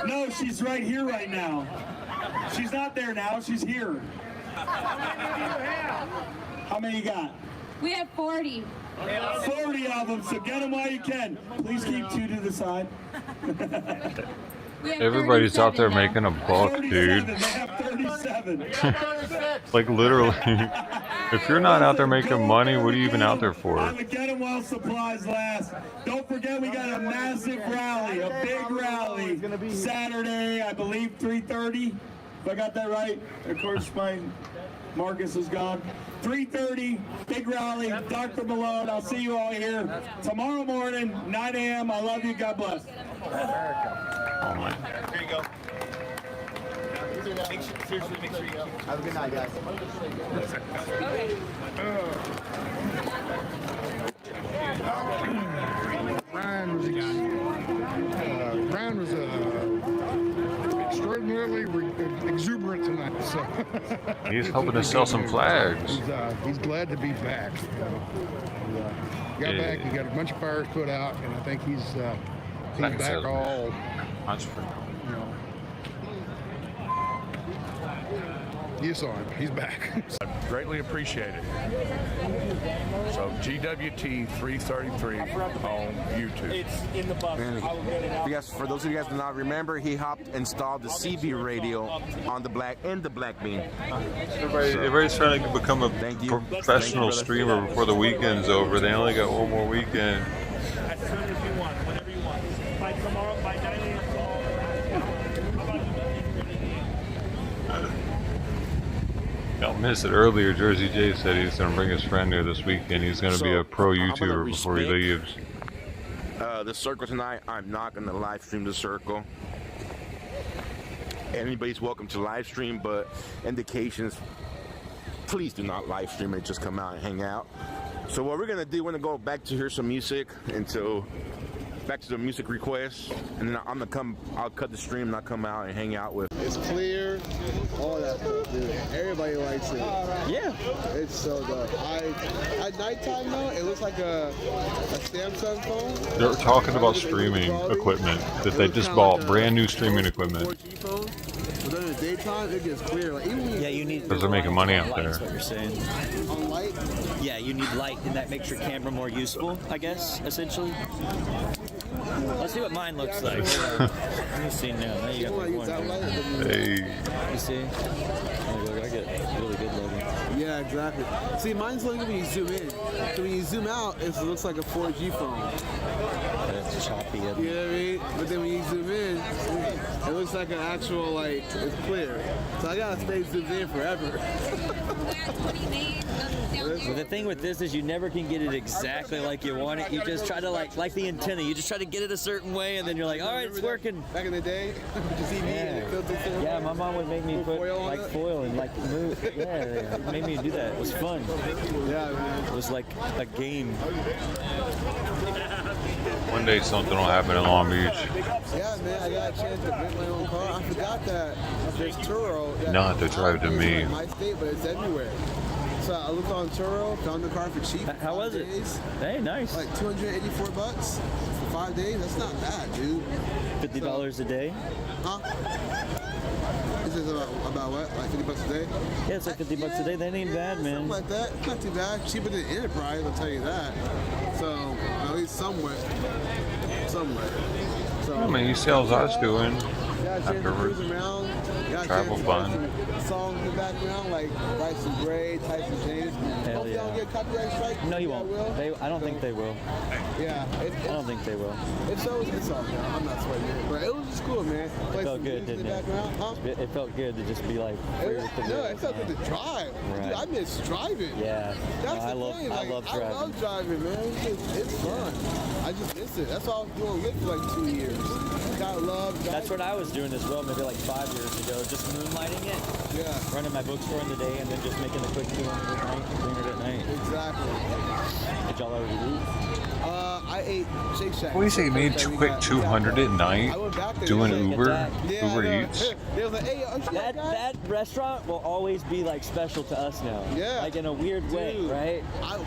No, she's right here right now. She's not there now, she's here. How many you got? We have 40. 40 of them, so get them while you can. Please keep 2 to the side. Everybody's out there making a buck, dude. They have 37. Like literally. If you're not out there making money, what are you even out there for? I'm gonna get them while supplies last. Don't forget we got a massive rally, a big rally. Saturday, I believe 3:30. If I got that right. Of course, my Marcus is gone. 3:30, big rally. Dr. Malone, I'll see you all here tomorrow morning, 9 a.m. I love you. God bless. Oh my. Here you go. Seriously, make sure you keep. Have a good night, guys. Brian was extraordinarily exuberant tonight. So He's helping us sell some flags. He's glad to be back. He got back. He got a bunch of fires put out, and I think he's back all. You know. You saw him. He's back. Greatly appreciated. So GWT 333 on YouTube. It's in the bus. Yes, for those of you guys who do not remember, he installed the CB radio on the black bean. Everybody's trying to become a professional streamer before the weekend's over. They only got one more weekend. As soon as you want, whenever you want. By tomorrow, by 9 a.m. I'll miss it earlier. Jersey J said he's going to bring his friend here this weekend. He's going to be a pro YouTuber before he leaves. The circle tonight, I'm not going to live stream the circle. Anybody's welcome to live stream, but indications, please do not live stream it. Just come out and hang out. So what we're going to do, we're going to go back to hear some music back to the music requests, and then I'll cut the stream and I'll come out and hang out with. It's clear, all that stuff, dude. Everybody likes it. Yeah. It's so dope. At nighttime though, it looks like a Samsung phone. They're talking about streaming equipment that they just bought, brand new streaming equipment. 4G phone. But then in the daytime, it gets clear. Like, even you need. Because they're making money out there. That's what you're saying. On light. Yeah, you need light, and that makes your camera more useful, I guess, essentially. Let's see what mine looks like. Let me see now. Now you got the one. Hey. You see? Oh, look, I get really good lighting. Yeah, exactly. See, mine's only when you zoom in. So when you zoom out, it looks like a 4G phone. It's choppy. You know what I mean? But then when you zoom in, it looks like an actual, like, it's clear. So I gotta stay zoomed in forever. Well, the thing with this is you never can get it exactly like you want it. You just try to like the antenna. You just try to get it a certain way, and then you're like, all right, it's working. Back in the day, yeah, my mom would make me put like foil and like move. Yeah, it made me do that. It was fun. Yeah, man. It was like a game. One day something will happen in Long Beach. Yeah, man, I got a chance to rent my own car. I forgot that there's Turo. Not to drive to me. My state, but it's everywhere. So I looked on Turo, found the car for cheap. How was it? Hey, nice. Like $284 for 5 days. That's not bad, dude. $50 a day? Huh? This is about what? Like $50 a day? Yeah, it's like $50 a day. That ain't bad, man. Something like that. It's not too bad. Cheaper than Enterprise, I'll tell you that. So at least somewhat. So, I mean, he sells us doing. Yeah, cruising around. Yeah, travel fun. Songs in the background, like Bryson Gray, Tyson James. Hell Hope they don't yeah. get copyright strike. No, you Yeah, won't. will. I don't think they will. Yeah. I don't think they will. It's all good. I'm not sweating it, but it was just cool, man. Play It felt some good, music in didn't the it? background, huh? It felt good to just be like free with the No, wheels, it felt good to drive. Right. Dude, I miss driving. Yeah. That's No, the thing. Like, I love driving. I love driving, man. It's fun. I just miss it. That's why I was doing Lyft for like 2 years. Gotta love driving. That's what I was doing as well, maybe like 5 years ago. Just moonlighting it. Yeah. Running my bookstore in the day and then just making a quick 200 at night, doing it at night. Exactly. Did y'all already eat? I ate Shake Shack. What do you say, made quick 200 at night? Doing Uber? Uber Eats? That restaurant will always be like special to us now. Yeah. Like in a weird way, right?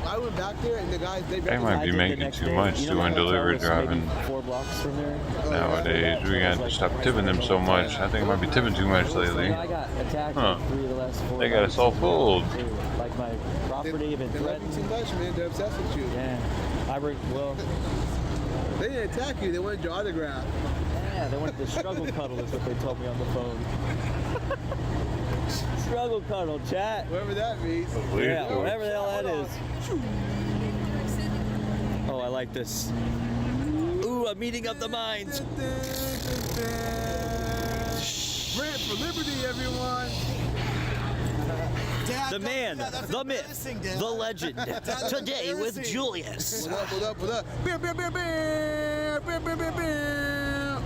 I went back there and the guys, They might be making too much doing delivery driving 4 blocks from there. nowadays. We gotta stop tipping them so much. I think I might be tipping too much lately. I got attacked Huh. like 3 of the last 4. They got us all fooled. Like my property been They love threatened. you too much, man. They're obsessed with you. Yeah. Well, they didn't attack you. They wanted your autograph. Yeah, they wanted the struggle cuddle is what they told me on the phone. Struggle cuddle, chat. Whatever that means. Yeah, whatever the hell that is. Oh, I like this. Ooh, a meeting of the minds. Rant for liberty, everyone. The man, the myth, the legend. Today with Julius. What up? Beer, beer, beer, beer, beer, beer, beer, beer.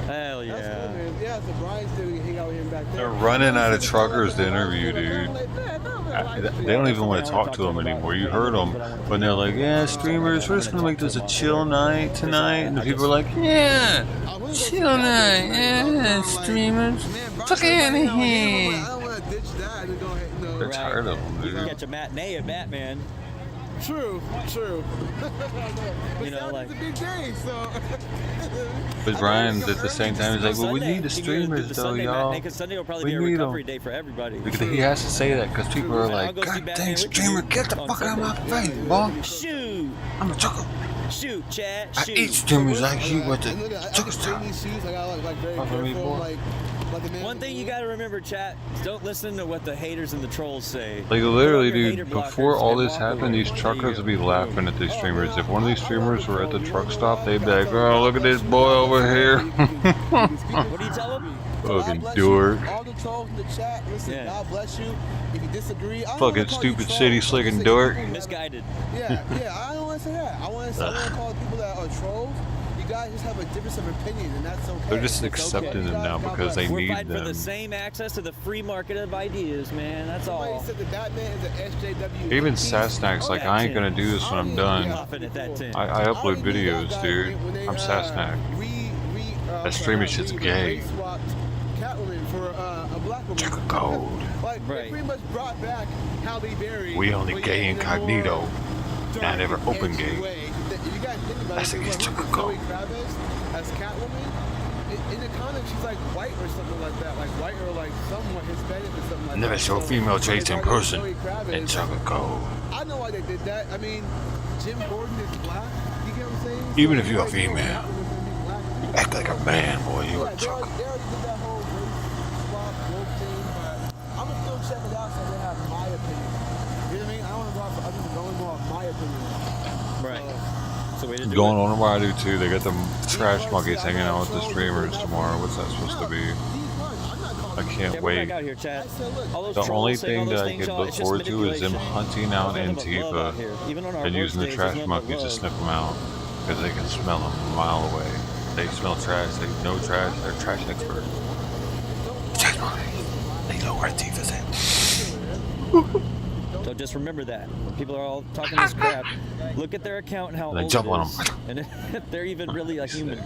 Hell yeah. That's cool, man. Yeah, so Brian's still hang out with him back there. They're running out of truckers to interview, dude. They don't even want to talk to them anymore. You heard them when they're like, yeah, streamers, we're just going to make this a chill night tonight. And the people are like, yeah, chill night, yeah, streamers. Fuck out of here. They're tired of them, dude. You catch a matinee at Batman. True. You know, like it's a big day, so. But Brian, at the same time, he's like, well, we need the streamers, though, y'all. Because Sunday will probably We be a need recovery 'em. day for everybody. Because he has to say that because people are like, God dang, streamer, get the fuck out of my face, boy. Shoot. I'm a trucker. Shoot, chat. I Shoot. eat streamers like you at the trucker stop. One thing you gotta remember, chat, is don't listen to what the haters and the trolls say. Like literally, dude, before all this happened, these truckers would be laughing at these streamers. If one of these streamers were at the truck stop, they'd be like, oh, look at this boy over here. What do you tell them? Fucking dork. All the trolls in the chat, listen, God bless you. If you disagree, I don't Fucking wanna call you stupid trolls. city slicking dork. Misguided. Yeah, I don't want to say that. I want to call people that are trolls. You guys just have a difference of opinion, and that's okay. They're just accepting them now because they We're need fighting for the them. same access to the free market of ideas, man. That's all. Somebody said that Batman is an SJW. Even Sasnack's like, I ain't gonna do this when I'm done. Laughing at that tin. I upload videos, dude. I'm Sasnack. That streaming shit's gay. Catwoman for a black woman. Check a code. Like, they pretty much brought back Halle Berry. We only gay incognito. Not ever open gay. You guys think about I think it. it's Zoe Kravitz as Catwoman. In the comics, she's like white or something like that. Like white or like somewhat Hispanic or something like Never that. show female traits in person. Zoe Kravitz. And Chuck a code. I know why they did that. I mean, Jim Gordon is black. You get what I'm saying? Even if you're a female, you act like a man, boy. You a They trucker. already did that whole race swap woke thing, but I'm gonna still check it out so they have my opinion. You know what I mean? I don't want to go off of others, I only go off my opinion. Right. So we didn't Going on where I do too. They got the trash monkeys hanging out with the streamers tomorrow. What's that supposed to be? I can't wait. Out here, chat. The only thing that I could look forward to is them hunting out Antifa and using the trash monkeys to sniff them out because they can smell them a mile away. They smell trash. They know trash. They're trash experts. Trash monkeys. They know where Antifa's at. So just remember that. When people are all talking this crap, look at their account and how And then old jump it on is. And if they're even really a human.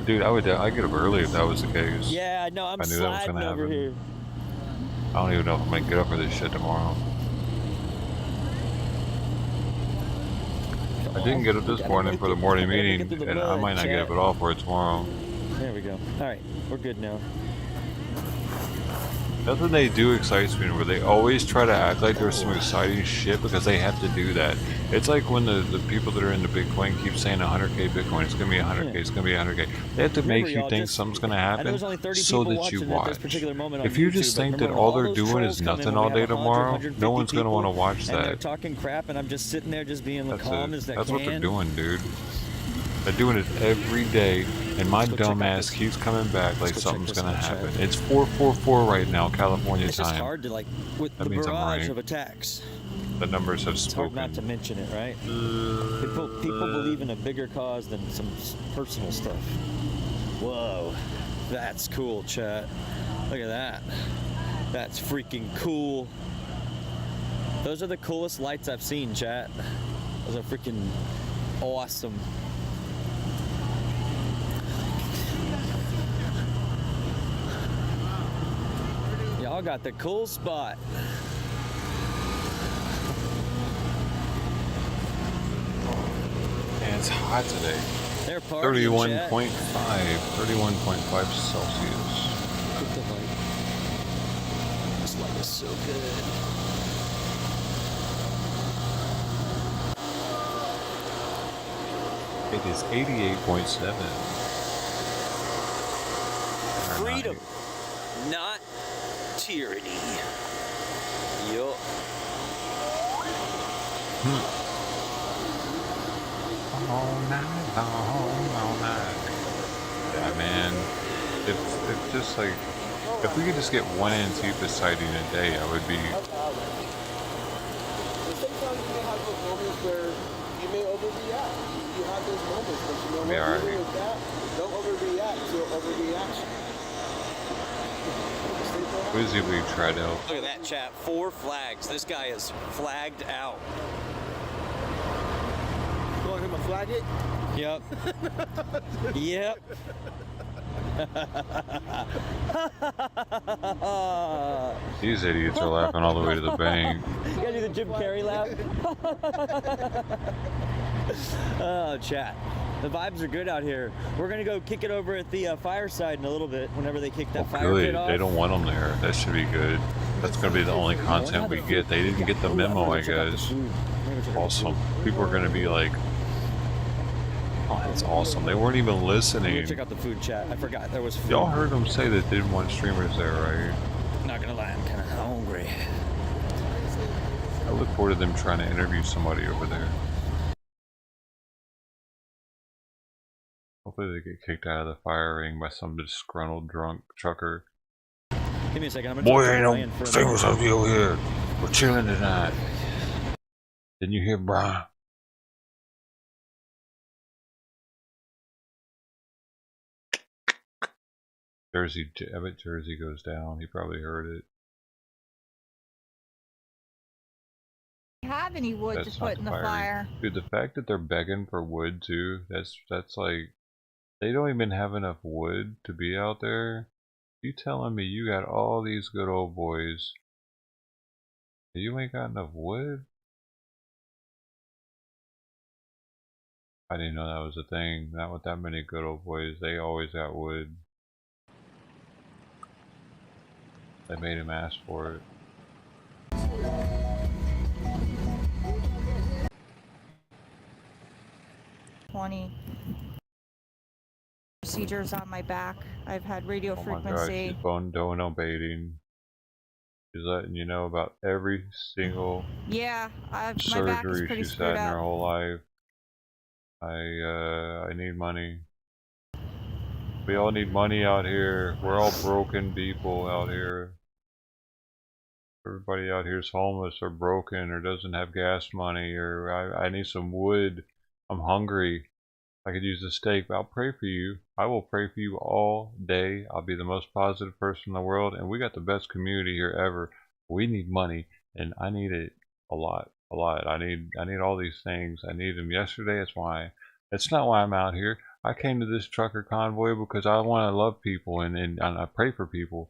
Dude, I'd get up early if that was the case. Yeah, no, I'm I knew that was sliding gonna over happen. here. I don't even know if I'm gonna get up for this shit tomorrow. I didn't get up this morning for the morning meeting, and I might not get up at all for it tomorrow. There we go. All right, we're good now. Nothing they do excites me, where they always try to act like there's some exciting shit because they have to do that. It's like when the people that are into Bitcoin keep saying 100k Bitcoin, it's gonna be 100k, it's gonna be 100k. They have to make you think something's gonna happen so that you watch. If you just think that all they're doing is nothing all day tomorrow, no one's gonna want to watch And they're that. talking crap, and I'm just sitting there just being That's calm it. as they That's can. what they're doing, dude. They're doing it every day, and my dumbass keeps coming back like something's gonna happen. It's 4:44 right now, California It's just time. hard to with That the means I'm barrage right. of attacks. The numbers have It's hard spoken. not to mention it, right? People believe in a bigger cause than some personal stuff. Whoa, that's cool, chat. Look at that. That's freaking cool. Those are the coolest lights I've seen, chat. Those are freaking awesome. Y'all got the cool spot. And it's hot today. They're partying, 31.5 Celsius. Look at the light. This light is so good. It is 88.7. Freedom, not tyranny. Yup. All night long, all night. Yeah, man. If just like, if we could just get one Antifa sighting a day, I would be. Sometimes you may have those moments where you may overreact. You have those moments, but you know what? Alright. Even with that, don't overreact to an overreaction. Quizzically try to help. Look at that, chat. 4 flags. This guy is flagged out. You want him to flag it? Yep. Yep. These idiots are laughing all the way to the bank. You gotta do the Jim Carrey laugh. Oh, chat. The vibes are good out here. We're gonna go kick it over at the fireside in a little bit. Whenever they kick that fire Good. pit off. They don't want them there. That should be good. That's gonna be the only content we get. They didn't get the memo, I guess. Awesome. People are gonna be like, "Oh, that's awesome." They weren't even listening. Check out the food, chat. I forgot there was food. Y'all heard them say that they didn't want streamers there, right? Not gonna lie, I'm kind of hungry. I look forward to them trying to interview somebody over there. Hopefully they get kicked out of the fire ring by some disgruntled drunk trucker. Give me a second. I'm gonna Boy, talk to ain't Brian no for a famous minute. of you over here. We're chilling tonight. Didn't you hear Brian? Jersey, I bet Jersey goes down. He probably heard it. Have any wood to put in the fire? Dude, the fact that they're begging for wood too, that's like, they don't even have enough wood to be out there. You telling me you got all these good old boys, you ain't got enough wood? I didn't know that was a thing. Not with that many good old boys. They always got wood. They made him ask for it. Procedures on my back. I've had radio Oh my god, frequency. she's dono baiting. She's letting you know about every single Yeah, my back is surgery pretty she's screwed had in her up. whole life. I need money. We all need money out here. We're all broken people out here. Everybody out here is homeless or broken or doesn't have gas money, or I need some wood. I'm hungry. I could use a steak. I'll pray for you. I will pray for you all day. I'll be the most positive person in the world, and we got the best community here ever. We need money, and I need it a lot, a lot. I need all these things. I need them yesterday. That's not why I'm out here. I came to this trucker convoy because I want to love people and I pray for people.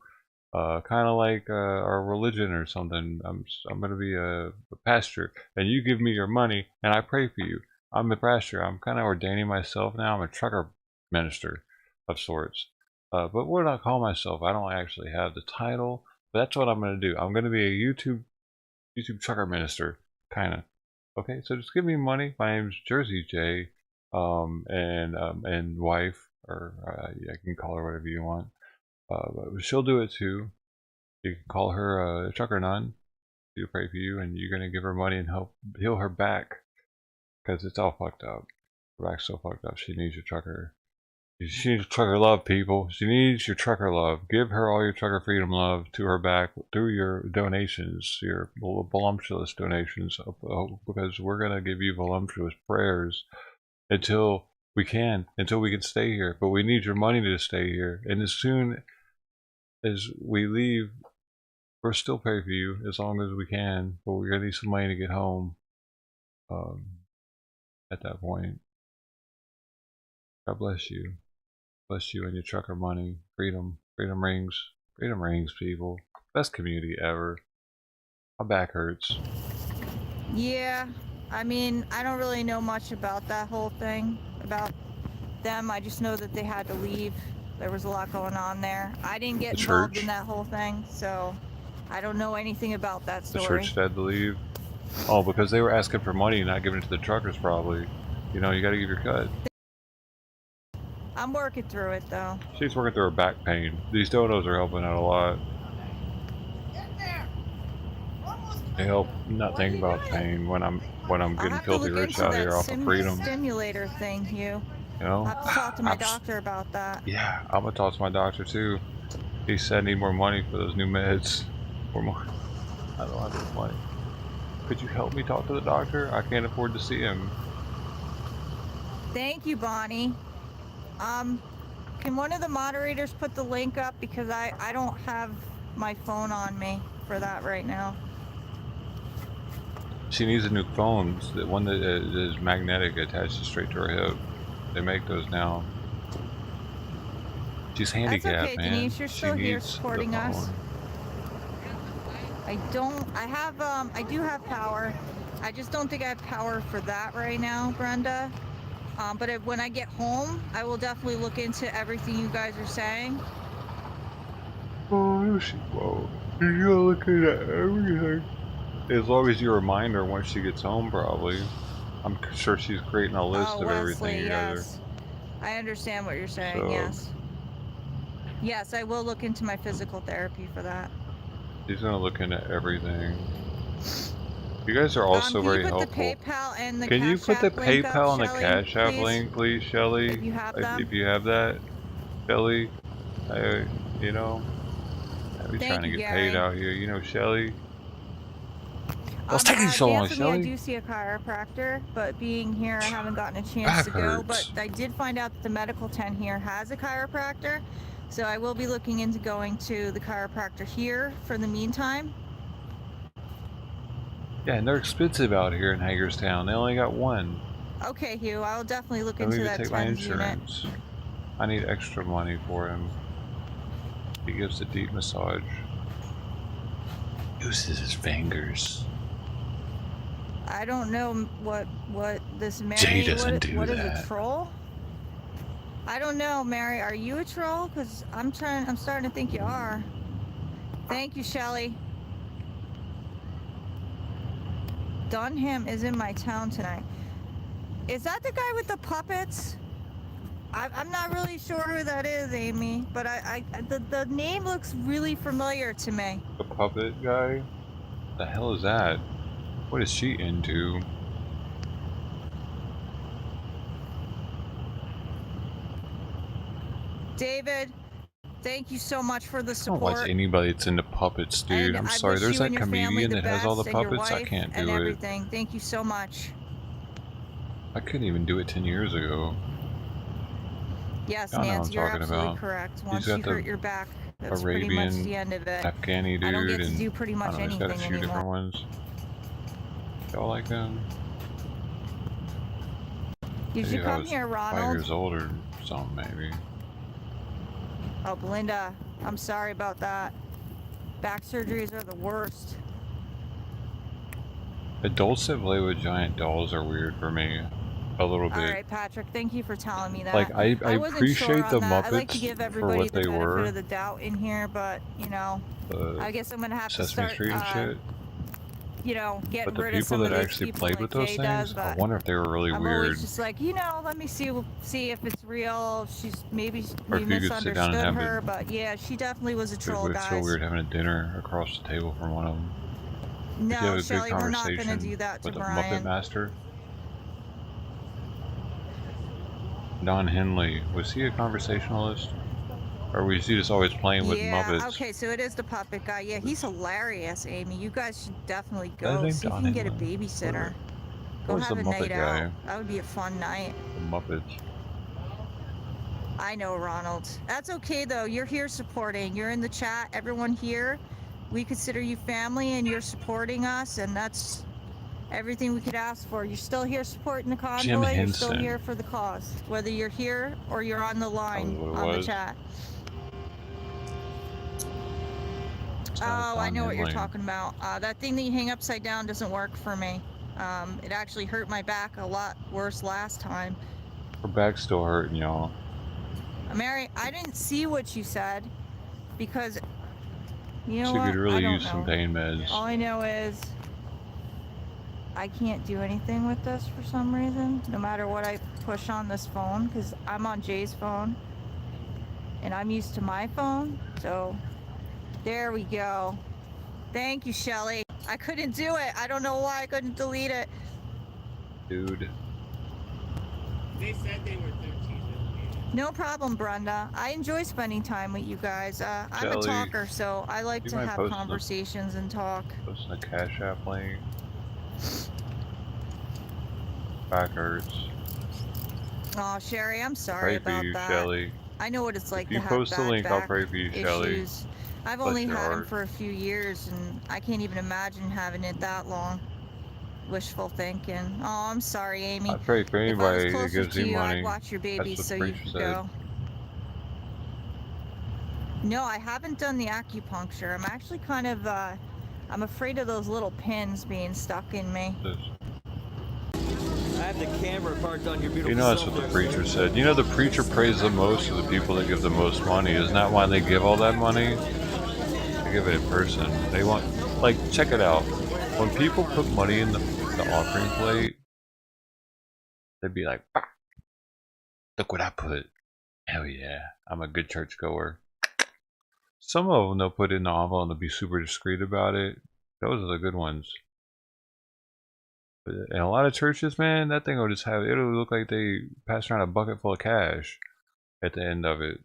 Kind of like our religion or something. I'm going to be a pastor, and you give me your money, and I pray for you. I'm a pastor. I'm kind of ordaining myself now. I'm a trucker minister of sorts. But what do I call myself? I don't actually have the title. But that's what I'm gonna do. I'm gonna be a YouTube trucker minister, kinda. Okay, so just give me money. My name's Jersey J, and wife, or yeah, I can call her whatever you want. But she'll do it too. You can call her Trucker Nun. She'll pray for you, and you're gonna give her money and help heal her back, because it's all fucked up. Her back's so fucked up. She needs your trucker. She needs trucker love, people. She needs your trucker love. Give her all your trucker freedom love to her back through your donations, your voluptuous donations, because we're gonna give you voluptuous prayers until we can stay here. But we need your money to stay here, and as soon as we leave, we'll still pray for you as long as we can, but we're gonna need some money to get home. At that point, God bless you. Bless you and your trucker money. Freedom rings, people. Best community ever. My back hurts. Yeah, I mean, I don't really know much about that whole thing, about them. I just know that they had to leave. There was a lot going on there. I didn't get involved in that whole thing, so I don't know anything about that story. The church had to leave? Oh, because they were asking for money and not giving it to the truckers, probably. You know, you gotta give your cut. I'm working through it, though. She's working through her back pain. These donos are helping out a lot. They help not think about pain when I'm getting filthy rich out here off of freedom. Stimulator thing, Hugh. You know? I have to talk to my doctor about that. Yeah, I'm gonna talk to my doctor too. He said I need more money for those new meds. Or more. I don't have enough money. Could you help me talk to the doctor? I can't afford to see him. Thank you, Bonnie. Can one of the moderators put the link up, because I don't have my phone on me for that right now. She needs a new phone, the one that is magnetic, attaches straight to her hip. They make those now. She's handicapped, That's okay, man. Denise, you're still here supporting us. I do have power. I just don't think I have power for that right now, Brenda. But when I get home, I will definitely look into everything you guys are saying. Oh, whoa. You're looking at everything. As long as you remind her once she gets home, probably. I'm sure she's creating a list of everything you guys yes. I understand what you're saying, So- yes. Yes, I will look into my physical therapy for that. She's gonna look into everything. You guys are also very helpful. PayPal and the Can you put the Cash App link up, PayPal and the Shelley, Cash App please? link, please, Shelly? If you have them. If you have that, Shelly. You know, I'll be Thank trying to you, get Gary. paid out here. You know, Shelly. What's taking so long, Dancing, I Shelly? do see a chiropractor, but being here, I haven't gotten a chance Back to go. hurts. But I did find out that the medical tent here has a chiropractor, so I will be looking into going to the chiropractor here for the meantime. Yeah, and they're expensive out here in Hagerstown. They only got one. Okay, Hugh, I will definitely look Let me into even that take my TENS unit. insurance. I need extra money for him. He gives a deep massage. Uses his fingers. I don't know what this Mary. Jay doesn't do what is that. a troll? I don't know, Mary. Are you a troll? Because I'm starting to think you are. Thank you, Shelly. Dunham is in my town tonight. Is that the guy with the puppets? I'm not really sure who that is, Amy, but the name looks really familiar to me. The puppet guy? The hell is that? What is she into? David, thank you so much for the I don't support. like anybody that's into puppets, dude. And I'm I sorry, wish there's you that and your family comedian the that has all the best, and your puppets. I wife can't and do it. everything. Thank you so much. I couldn't even do it 10 years ago. Yes, I know what I'm Nancy, you're talking absolutely about. correct. He's Once got you the hurt your back, that's pretty much Arabian, the end of it. Afghani dude, I don't get to and do pretty much I don't know, he's got a anything few anymore. different ones. Y'all like them? Did Maybe you I come was here, 5 Ronald? years old or something, maybe. Oh, Belinda, I'm sorry about that. Back surgeries are the worst. Adults that play with giant dolls are weird for me. a little bit. All right, Patrick. Thank you for telling me that. Like I wasn't appreciate sure on the that. I like to Muppets give for everybody what the they benefit were. of the doubt in here, but you know, I guess I'm gonna have to Sesame start, Street and shit. you know, But getting the rid of people some of that these actually people played like with those Jay does. things, I But wonder if they were really I'm weird. always just like, you know, let me see if it's real. Maybe Or we if you could sit down and misunderstood have her, it. but yeah, she definitely was a troll, It's so guys. weird having a dinner across the table from one of them. If you have No, a good Shelly, we're not gonna conversation do that to with a Brian. Muppet Master. Don Henley, was he a conversationalist? Or was he just always playing with Yeah, Muppets? okay, so it is the puppet guy. Yeah, he's hilarious, Amy. You guys should definitely That go. name See if you Don can get a Henley. babysitter. What Go was the have a Muppet night guy? out. That would be a fun night. The Muppets. I know, Ronald. That's okay, though. You're here supporting. You're in the chat. Everyone here, we consider you family, and you're supporting us, and that's everything we could ask for. You're still here supporting the Jim convoy. You're still Henson. here for the cause, whether you're here or you're on the line That was what it on the was. chat. It's Oh, I Don know what you're Henley. talking about. That thing that you hang upside down doesn't work for me. It actually hurt my back a lot worse last time. Her back's still hurting, y'all. Mary, I didn't see what you said because you know She what? could really I don't use know. some pain meds. All I know is I can't do anything with this for some reason, no matter what I push on this phone, because I'm on Jay's phone and I'm used to my phone. So there we go. Thank you, Shelly. I couldn't do it. I don't know why I couldn't delete it. Dude. They said they were 13. No problem, Brenda. I enjoy spending time with you guys. I'm a Shelly, talker, so I like you to mind have posting conversations and talk. Posting a Cash App link. Back hurts. Oh, Sherry, I'm Pray sorry for about you, that. Shelly. I know what it's like If you to have post the bad link, I'll back pray for you, Shelly. issues. I've Bless only your had them heart. for a few years, and I can't even imagine having it that long. Wishful thinking. Oh, I'm sorry, Amy. I pray for If I was anybody that closer gives to you you, money. I'd watch your That's babies what so the you preacher could said. go. No, I haven't done the acupuncture. I'm actually kind of, I'm afraid of those little pins being stuck in me. I have the camera parked on your beautiful You know that's what the preacher said. You know the preacher prays the most to the people that give the most money. Isn't that why they give all that money? They give it in person. They want, like, check it out. When people put money in the offering plate, they'd be like, "Ah, look what I put. Hell yeah, I'm a good churchgoer." Some of them they'll put in the envelope and they'll be super discreet about it. Those are the good ones. But in a lot of churches, man, that thing will just have, it'll look like they passed around a bucket full of cash at the end of it.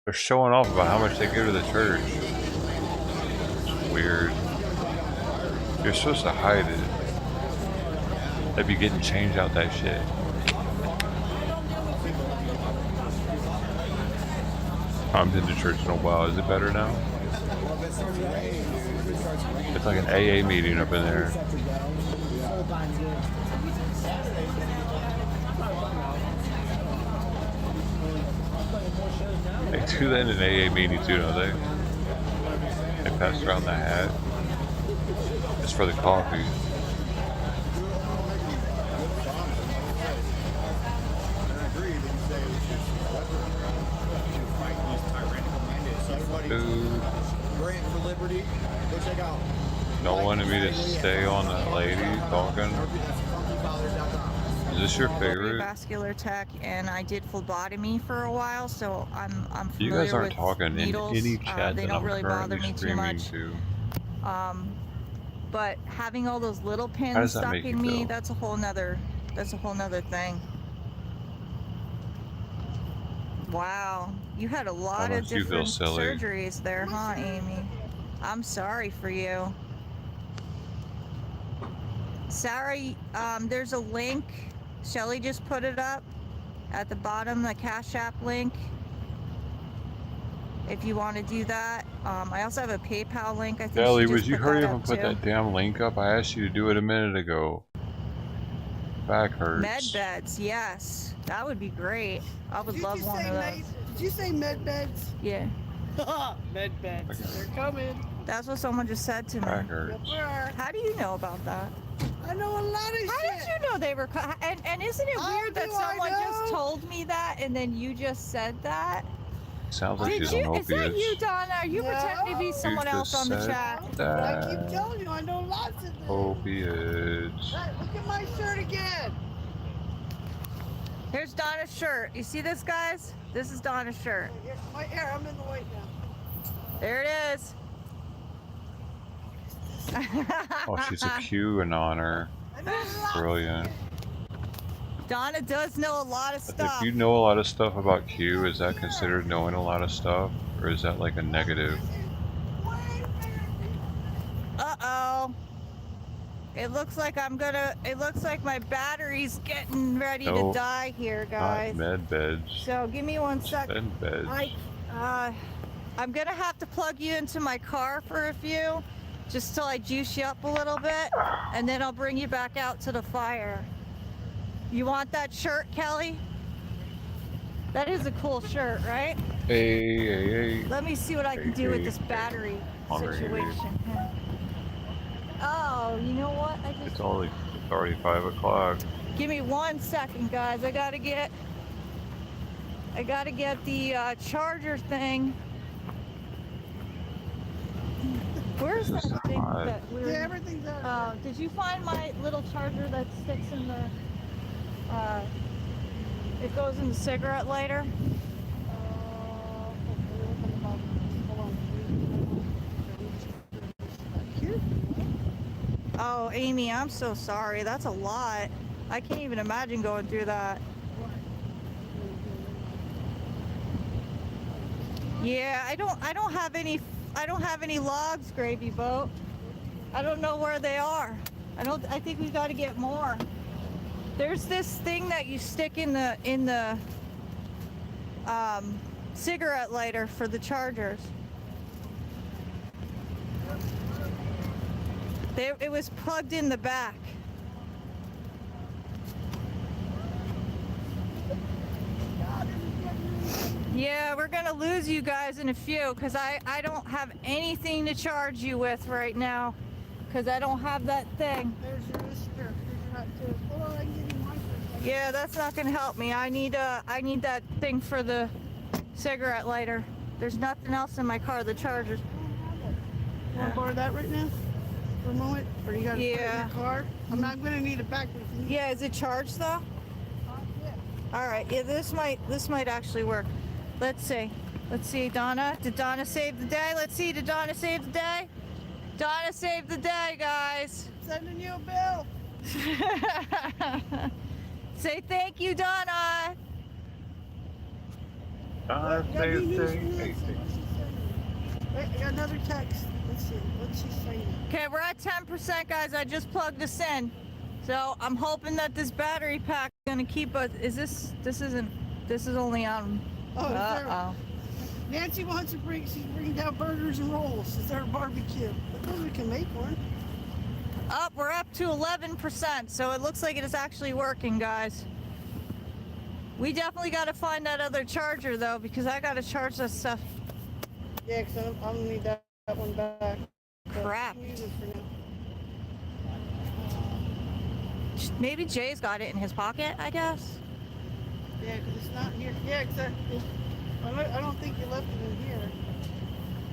They're showing off about how much they give to the church. Weird. You're supposed to hide it. They'd be getting change out that shit. I haven't been to church in a while. Is it better now? It's like an AA meeting up in there. They do that in an AA meeting too, don't they? They pass around the hat. It's for the coffee. Dude. Grant for Liberty. Go check out. Don't want me to stay on that lady talking. Is this your favorite? Vascular tech, and I did phlebotomy for a while, so I'm You familiar guys aren't with talking needles. in any chat they that don't I'm really bother currently me too streaming much. to. But having all those little How pins does that stuck make you in me, feel? that's a whole nother thing. Wow, you had a lot of must you feel different silly? surgeries there, huh, Amy? I'm sorry for you. Sarah, there's a link. Shelly just put it up at the bottom, the Cash App link. If you want to do that. I also have a PayPal link. I think Ellie, she would just you put hurry that up up and put too. that damn link up? I asked you to do it a minute ago. Back hurts. Med beds, yes. That would be great. I would love one of those. Did you say med beds? Yeah. Med beds. They're coming. That's what someone just said to me. Back hurts. How do you know about that? I know a lot of How shit. did you know they were, and isn't it weird that someone just told me that and then you just said that? Sounds like she's on Is that opiates. you, Donna? Are you pretending to be someone else just on the said chat? that. I keep telling you, I know lots of things. Opiates. Hey, look at my shirt again. Here's Donna's shirt. You see this, guys? This is Donna's shirt. Here, I'm in the white now. There it is. Oh, she's a QAnoner. Brilliant. Donna does know a lot of stuff. If you know a lot of stuff about Q, is that considered knowing a lot of stuff? Or is that like a negative? Uh-oh. It looks like my battery's getting ready to die here, guys. Not med beds. So give me 1 second. Med beds. I'm gonna have to plug you into my car for a few, just till I juice you up a little bit, and then I'll bring you back out to the fire. You want that shirt, Kelly? That is a cool shirt, right? Hey. Let me see what I can do with this battery situation. Oh, you know what? It's already 5 o'clock. Give me 1 second, guys. I gotta get the charger thing. Where's that thing that we're... Yeah, everything's out. Did you find my little charger that sticks in the... it goes in the cigarette lighter? Oh, Amy, I'm so sorry. That's a lot. I can't even imagine going through that. Yeah, I don't have any logs, Gravy Boat. I don't know where they are. I think we got to get more. There's this thing that you stick in the cigarette lighter for the chargers. It was plugged in the back. Yeah, we're gonna lose you guys in a few because I don't have anything to charge you with right now because I don't have that thing. There's your spear. Hold on, I can give you mine. Yeah, that's not gonna help me. I need that thing for the cigarette lighter. There's nothing else in my car. The chargers. You want to borrow that right now? For a moment? Or you got to put it in your car? I'm not going to need it back with you. Yeah, is it charged though? Yeah. All right. Yeah, this might actually work. Let's see. Let's see, Donna. Did Donna save the day? Let's see. Did Donna save the day? Donna saved the day, guys. Sending you a bill. Say thank you, Donna. Donna saved the day. Wait, I got another text. Let's see. What's she saying? Okay, we're at 10%, guys. I just plugged this in. So I'm hoping that this battery pack is gonna keep us. This is only on. Oh, Nancy wants to she's bringing down burgers and rolls. Is there a barbecue? I think we can make one. We're up to 11%, so it looks like it is actually working, guys. We definitely got to find that other charger though, because I got to charge this stuff. Yeah, because I'm gonna need that one back. Crap. Maybe Jay's got it in his pocket, I guess. Yeah, because it's not here. Yeah, exactly. I don't think you left it in here.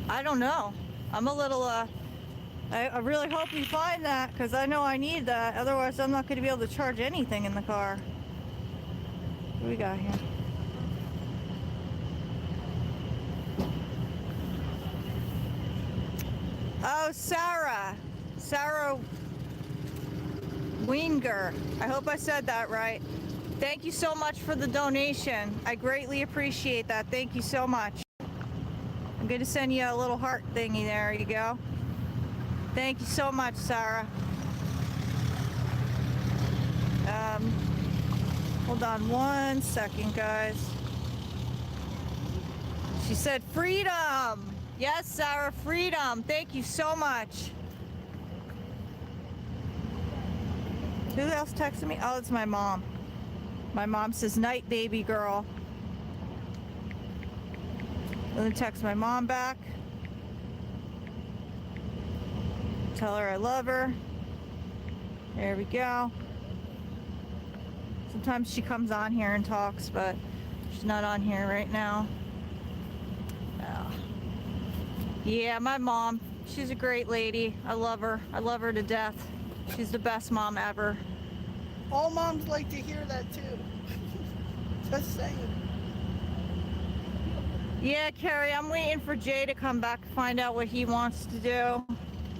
I don't know. I'm a little, I really hope we find that, because I know I need that. Otherwise, I'm not going to be able to charge anything in the car. What do we got here? Oh, Sarah Wienger. I hope I said that right. Thank you so much for the donation. I greatly appreciate that. Thank you so much. I'm going to send you a little heart thingy. There you go. Thank you so much, Sarah. Hold on 1 second, guys. She said freedom. Yes, Sarah, freedom. Thank you so much. Who else texted me? Oh, it's my mom. My mom says, night, baby girl. Let me text my mom back. Tell her I love her. There we go. Sometimes she comes on here and talks, but she's not on here right now. Yeah, my mom, she's a great lady. I love her. I love her to death. She's the best mom ever. All moms like to hear that too. Just saying. Yeah, Carrie, I'm waiting for Jay to come back to find out what he wants to do.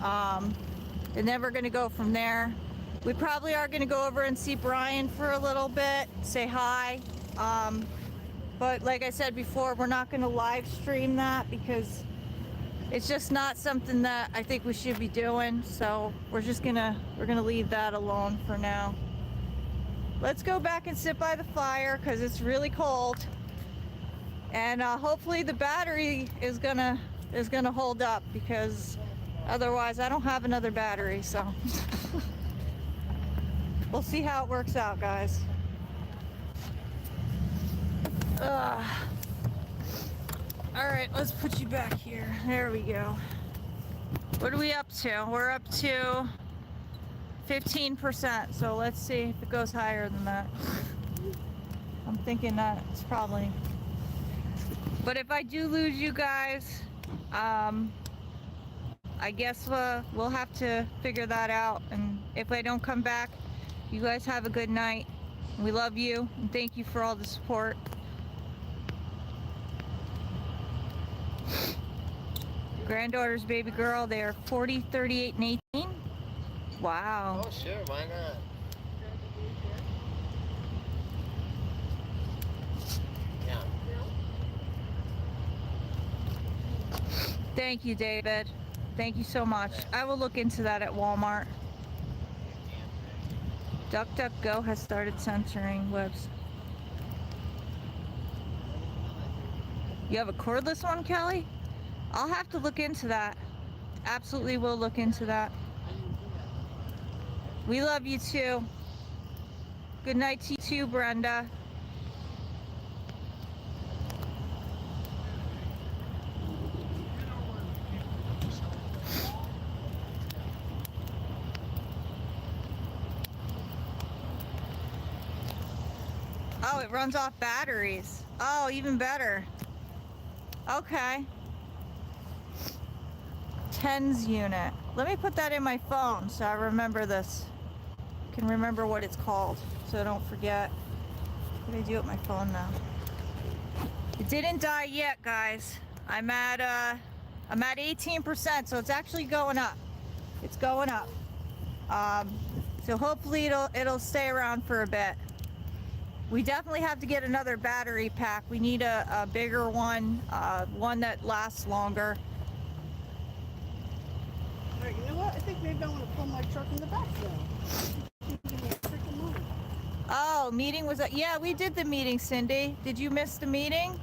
And then we're going to go from there. We probably are going to go over and see Brian for a little bit, say hi. But like I said before, we're not going to live stream that because it's just not something that I think we should be doing. So we're gonna leave that alone for now. Let's go back and sit by the fire because it's really cold. And hopefully the battery is gonna hold up because otherwise I don't have another battery, so we'll see how it works out, guys. All right, let's put you back here. There we go. What are we up to? We're up to 15%, so let's see if it goes higher than that. I'm thinking that it's probably. But if I do lose you guys, I guess we'll have to figure that out. And if I don't come back, you guys have a good night. We love you, and thank you for all the support. Granddaughter's baby girl, they are 40, 38, and 18. Wow. Oh, sure, why not? Yeah. Thank you, David. Thank you so much. I will look into that at Walmart. DuckDuckGo has started censoring webs. You have a cordless one, Kelly? I'll have to look into that. Absolutely will look into that. We love you too. Good night to you too, Brenda. Oh, it runs off batteries. Oh, even better. Okay. TENS unit. Let me put that in my phone so I remember this. Can remember what it's called so I don't forget. What do I do with my phone now? It didn't die yet, guys. I'm at 18%, so it's actually going up. It's going up. So hopefully it'll stay around for a bit. We definitely have to get another battery pack. We need a bigger one, one that lasts longer. All right, you know what? I think maybe I want to pull my truck in the back now. Oh, meeting was yeah, we did the meeting, Cindy. Did you miss the meeting?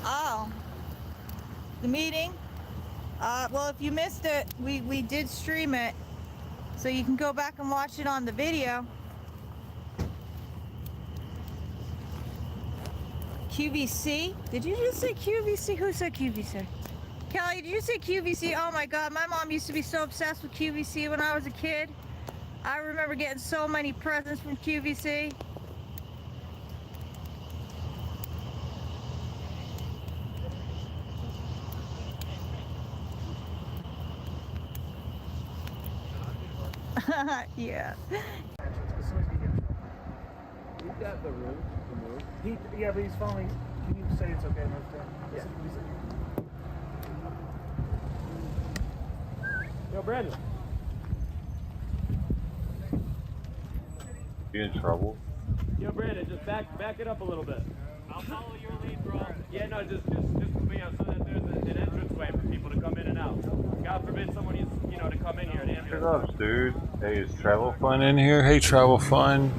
Oh, the meeting? Well, if you missed it, we did stream it, so you can go back and watch it on the video. QVC? Did you just say QVC? Who said QVC? Kelly, did you say QVC? Oh my God, my mom used to be so obsessed with QVC when I was a kid. I remember getting so many presents from QVC. Yeah. You got the room removed. Yeah, but he's following. Can you say it's okay? Yeah. Yo, Brandon. You in trouble? Yo, Brandon, just back it up a little bit. I'll follow your lead, bro. Yeah, no, just move me out so that there's an entrance way for people to come in and out. God forbid someone needs, to come in here and answer. Shut up, dude. Hey, is Travel Fun in here? Hey, Travel Fun.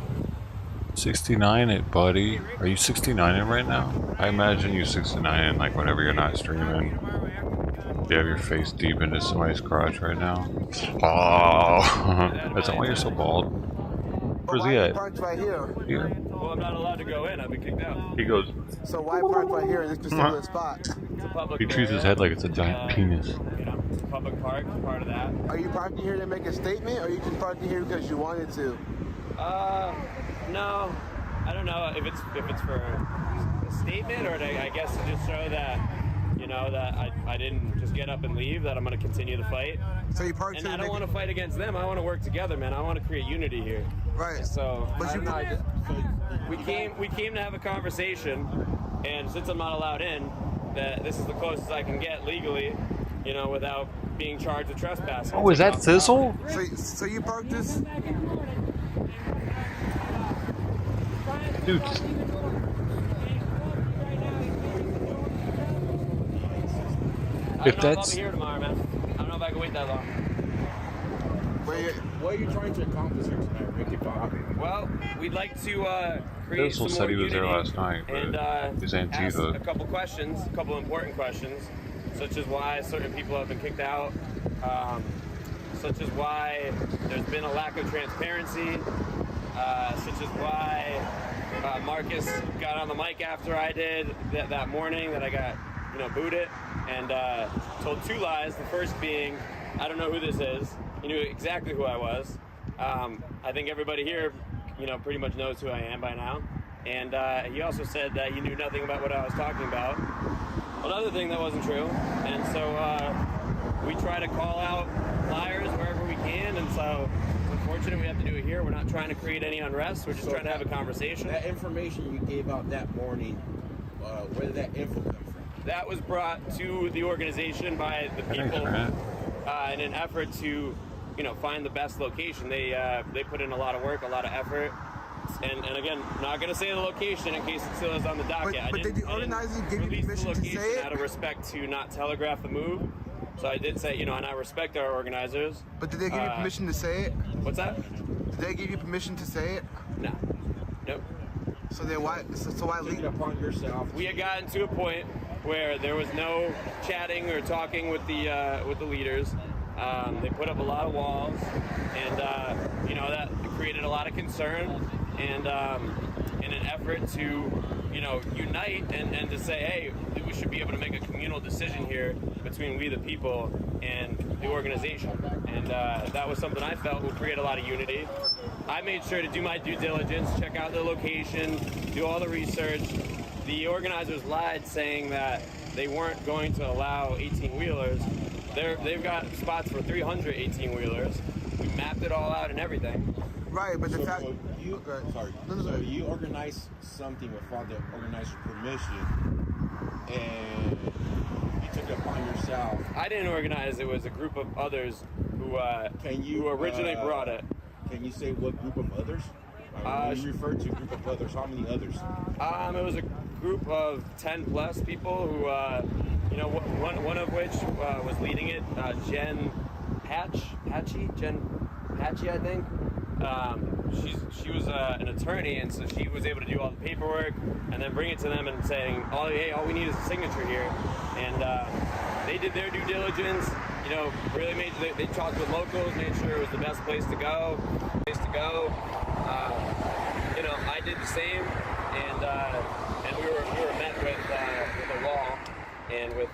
69 it, buddy. Are you 69 in right now? I imagine you 69 in like whenever you're not streaming. You have your face deep into somebody's crotch right now. Oh, that's not why you're so bald. Where's he at? Parked right here. Here. Well, I'm not allowed to go in. I've been kicked out. He goes. So why park right here in this particular spot? He treats his head like it's a giant penis. public park is part of that. Are you parking here to make a statement, or are you just parking here because you wanted to? No, I don't know if it's for a statement or to, I guess, to just show that, you know, that I didn't just get up and leave, that I'm going to continue the fight. So you parked and here I don't want to fight against them. I want to work together, man. I want to create unity here. Right. So, But you we came to have a conversation, and since I'm not allowed in, that this is the closest I can get legally, you know, without being charged with trespassing. Oh, is that Thistle? So you parked this? Dude. If that's... I'll be here tomorrow, man. I don't know if I can wait that long. What are you trying to accomplish here tonight, Ricky Bob? Well, we'd like to create Thistle some said more he was there unity last night, but and he's ask Antifa. a couple questions, a couple important questions, such as why certain people have been kicked out, such as why there's been a lack of transparency, such as why Marcus got on the mic after I did that morning that I got, you know, booted, and told 2 lies. The first being, I don't know who this is. He knew exactly who I was. I think everybody here, you know, pretty much knows who I am by now. And he also said that he knew nothing about what I was talking about. Another thing that wasn't true. And so we try to call out liars wherever we can. And so it's unfortunate we have to do it here. We're not trying to create any unrest. We're just trying to have a conversation. That information you gave out that morning, where did that info come from? That was brought to the organization by the people in an effort to, you know, find the best location. They put in a lot of work, a lot of effort, and again, not going to say the location in case it still is on the docket. But did the organizers give you permission to say it? Out of respect to not telegraph the move. So I did say, you know, and I respect our organizers. But did they give you permission to say it? What's that? Did they give you permission to say it? No. Nope. So then why? So why leave? Upon yourself. We had gotten to a point where there was no chatting or talking with the leaders. They put up a lot of walls, and you know, that created a lot of concern. And in an effort to, you know, unite and to say, hey, we should be able to make a communal decision here between we the people and the organization. And that was something I felt would create a lot of unity. I made sure to do my due diligence, check out the location, do all the research. The organizers lied, saying that they weren't going to allow 18-wheelers. They've got spots for 300 18-wheelers. We mapped it all out and everything. Right, but the fact... So you organized something without the organizer's permission, and you took it upon yourself. I didn't organize. It was a group of others who originally brought it. Can you say what group of others? When you referred to a group of others, how many others? It was a group of 10+ people who, you know, one of which was leading it, Jen Hatchie, I think. She was an attorney, and so she was able to do all the paperwork and then bring it to them and saying, hey, all we need is a signature here. And they did their due diligence, you know, really they talked with locals, made sure it was the best place to go. You know, I did the same, and we were met with a wall and with,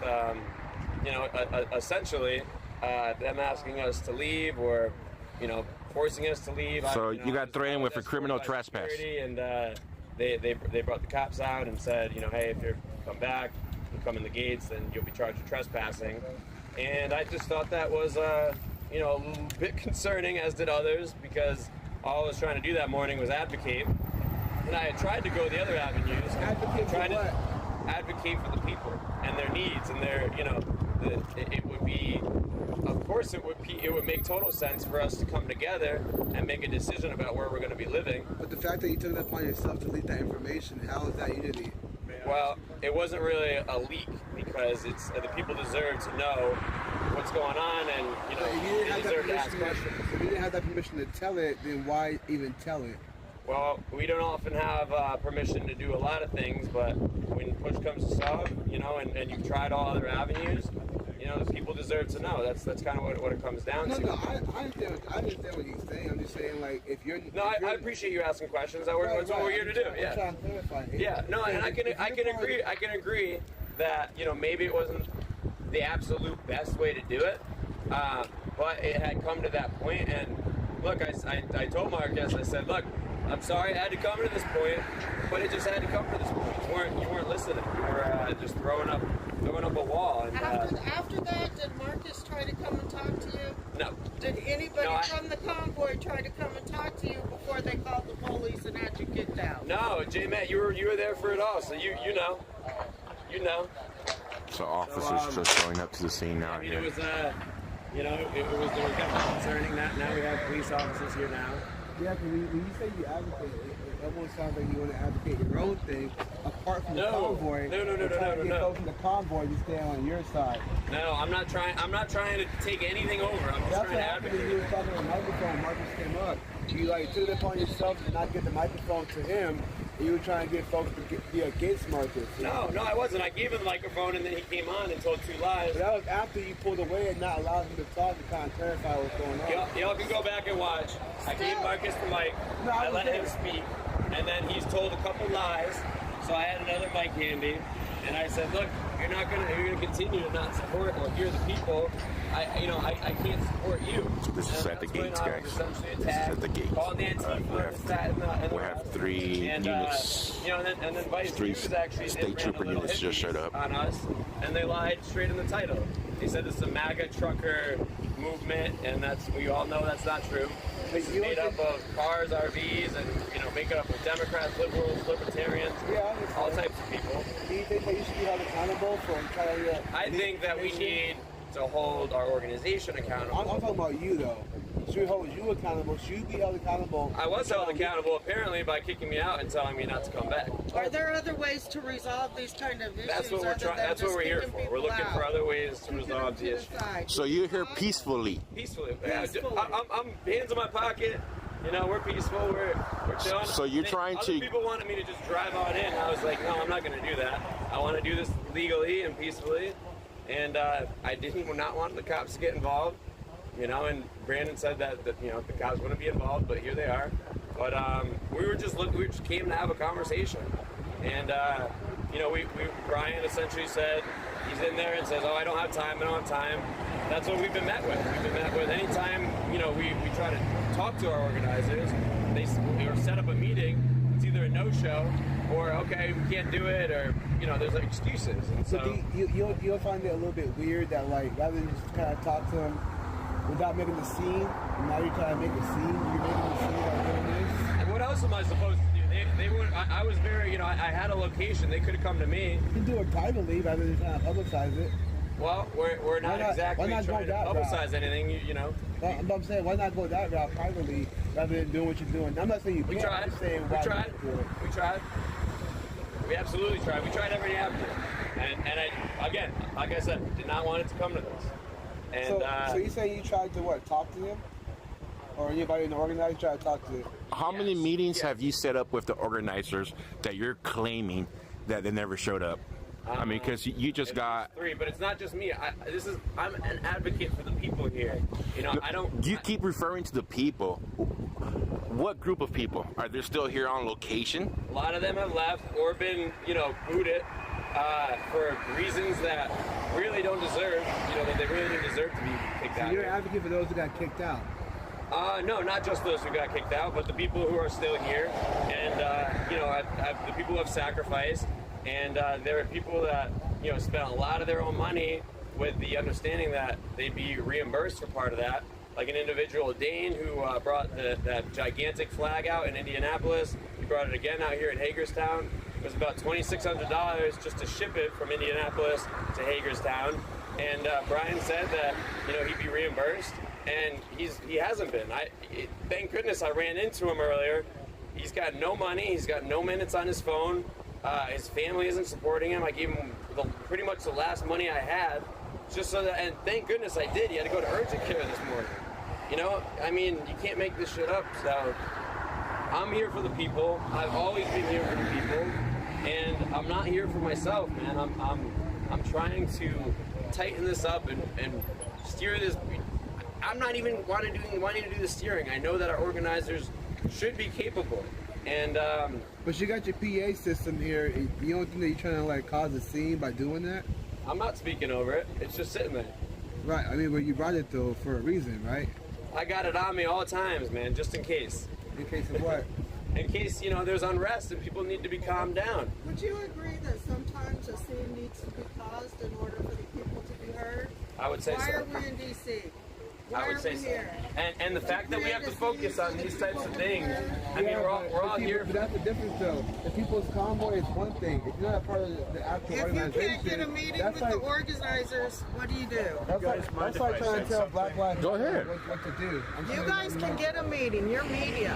you know, essentially them asking us to leave, or, you know, forcing us to leave. So you got threatened with a criminal trespass. And they brought the cops out and said, you know, hey, if you come back, you come in the gates, then you'll be charged with trespassing. And I just thought that was, you know, a little bit concerning, as did others, because all I was trying to do that morning was advocate. And I had tried to go the other avenues. Advocate for what? Advocate for the people and their needs and their, you know, it would be, of course it would make total sense for us to come together and make a decision about where we're going to be living. But the fact that you took it upon yourself to leak that information, how is that unity? Well, it wasn't really a leak, because it's the people deserve to know what's going on, and, you know, they deserve to ask questions. If you didn't have that permission to tell it, then why even tell it? Well, we don't often have permission to do a lot of things, but when push comes to shove, you know, and you've tried all other avenues, you know, the people deserve to know. That's kind of what it comes down to. No, I understand what you're saying. I'm just saying, like, if you're... No, I appreciate you asking questions. That's what we're here to do. Yeah. I'm trying to clarify. Yeah, no, and I can agree that, you know, maybe it wasn't the absolute best way to do it, But it had come to that point, and look, I told Marcus, I said, look, I'm sorry it had to come to this point, but it just had to come to this point. You weren't listening. You were just throwing up a wall. And, after that, did Marcus try to come and talk to you? No. Did anybody from the convoy try to come and talk to you before they called the police and had you kicked out? No, J-Matt, you were there for it all, so you know. You know. So officers just showing up to the scene now. I mean, it was there was definitely concerning that. Now we have police officers here now. Yeah, because when you say you advocate, it almost sounds like you want to advocate your own thing apart from the convoy. No. Folks in the convoy to stay on your side. No, I'm not trying to take anything over. I'm just trying to advocate. You were talking on the microphone. Marcus came up. You took it upon yourself to not get the microphone to him. And you were trying to get folks to be against Marcus. No, I wasn't. I gave him the microphone, and then he came on and told 2 lies. But that was after you pulled away and not allowed him to talk to kind of clarify what's going on. Y'all can go back and watch. I gave Marcus the mic. I let him speak, and then he's told a couple lies. So I had another mic handy, and I said, "Look, you're gonna continue to not support or hear the people. I can't support you." So this is at the gates, guys. This is at the gates. We have 3 units. And then Vice 3 News actually state trooper units just showed up on us, and they lied straight in the title. They said it's a MAGA trucker movement, and we all know that's not true. This is made up of cars, RVs, and make it up of Democrats, liberals, libertarians, all types of people. Do you think that you should be held accountable for trying to? I think that we need to hold our organization accountable. I'm talking about you though. Should we hold you accountable? Should you be held accountable? I was held accountable apparently by kicking me out and telling me not to come back. Are there other ways to resolve these kind of issues? That's what we're trying. That's what we're here for. We're looking for other ways to resolve the issue. So you're here peacefully. Peacefully. I'm hands in my pocket. We're peaceful. We're chilling. So you're trying Other to. people wanted me to just drive on in. I was like, no, I'm not going to do that. I want to do this legally and peacefully. And I did not want the cops to get involved. And Brandon said that the cops wouldn't be involved, but here they are. But we just came to have a conversation. And Brian essentially said, he's in there and says, oh, I don't have time. That's what we've been met with. We've been met with anytime, we try to talk to our organizers, or set up a meeting, it's either a no-show or, okay, we can't do it, or, there's excuses. And so you'll find it a little bit weird that, rather than just kind of talk to them without making the scene, and now you're trying to make a scene, you're making the scene by doing this? And what else am I supposed to do? They would. I was very, I had a location. They could have come to me. You can do it privately rather than trying to publicize it. Well, we're not exactly trying to publicize anything, I'm saying, why not go that route privately rather than doing what you're doing? I'm not saying you can't. I'm just saying why not do it. We tried. We absolutely tried. We tried every avenue. And again, like I said, did not want it to come to this. And, so you saying you tried to talk to him? Or anybody in the organization tried to talk to him? How many meetings have you set up with the organizers that you're claiming that they never showed up? I mean, because you just got 3, but it's not just me. I'm an advocate for the people here. I don't. You keep referring to the people. What group of people are they still here on location? A lot of them have left or been, booted for reasons that really don't deserve. That they really didn't deserve to be kicked out. So you're an advocate for those who got kicked out. No, not just those who got kicked out, but the people who are still here, and the people who have sacrificed. And there are people that spent a lot of their own money with the understanding that they'd be reimbursed for part of that. Like an individual, Dane, who brought that gigantic flag out in Indianapolis. He brought it again out here in Hagerstown. It was about $2,600 just to ship it from Indianapolis to Hagerstown. And Brian said that he'd be reimbursed, and he hasn't been. Thank goodness I ran into him earlier. He's got no money. He's got no minutes on his phone. His family isn't supporting him. I gave him pretty much the last money I had, just so that, and thank goodness I did. He had to go to urgent care this morning. You can't make this shit up. So I'm here for the people. I've always been here for the people, and I'm not here for myself, man. I'm trying to tighten this up and steer this. I'm not even wanting to do the steering. I know that our organizers should be capable. And but you got your PA system here. You don't think that you're trying to cause a scene by doing that? I'm not speaking over it. It's just sitting there. Right. I mean, but you brought it though for a reason, right? I got it on me all times, man, just in case. In case of what? In case, you know, there's unrest and people need to be calmed down. Would you agree that sometimes a scene needs to be caused in order for the people to be heard? I would say Why so. are we in D.C.? Why I would are say we so. here? And the fact that we have to focus on these types of things, I mean, we're all here. But that's the difference, though. The People's Convoy is one thing. If you're not part of the actual organization, If you can't get a meeting with the organizers, what do you do? That's like trying to tell Black Lives Matter what to do. You guys can get a meeting. You're media.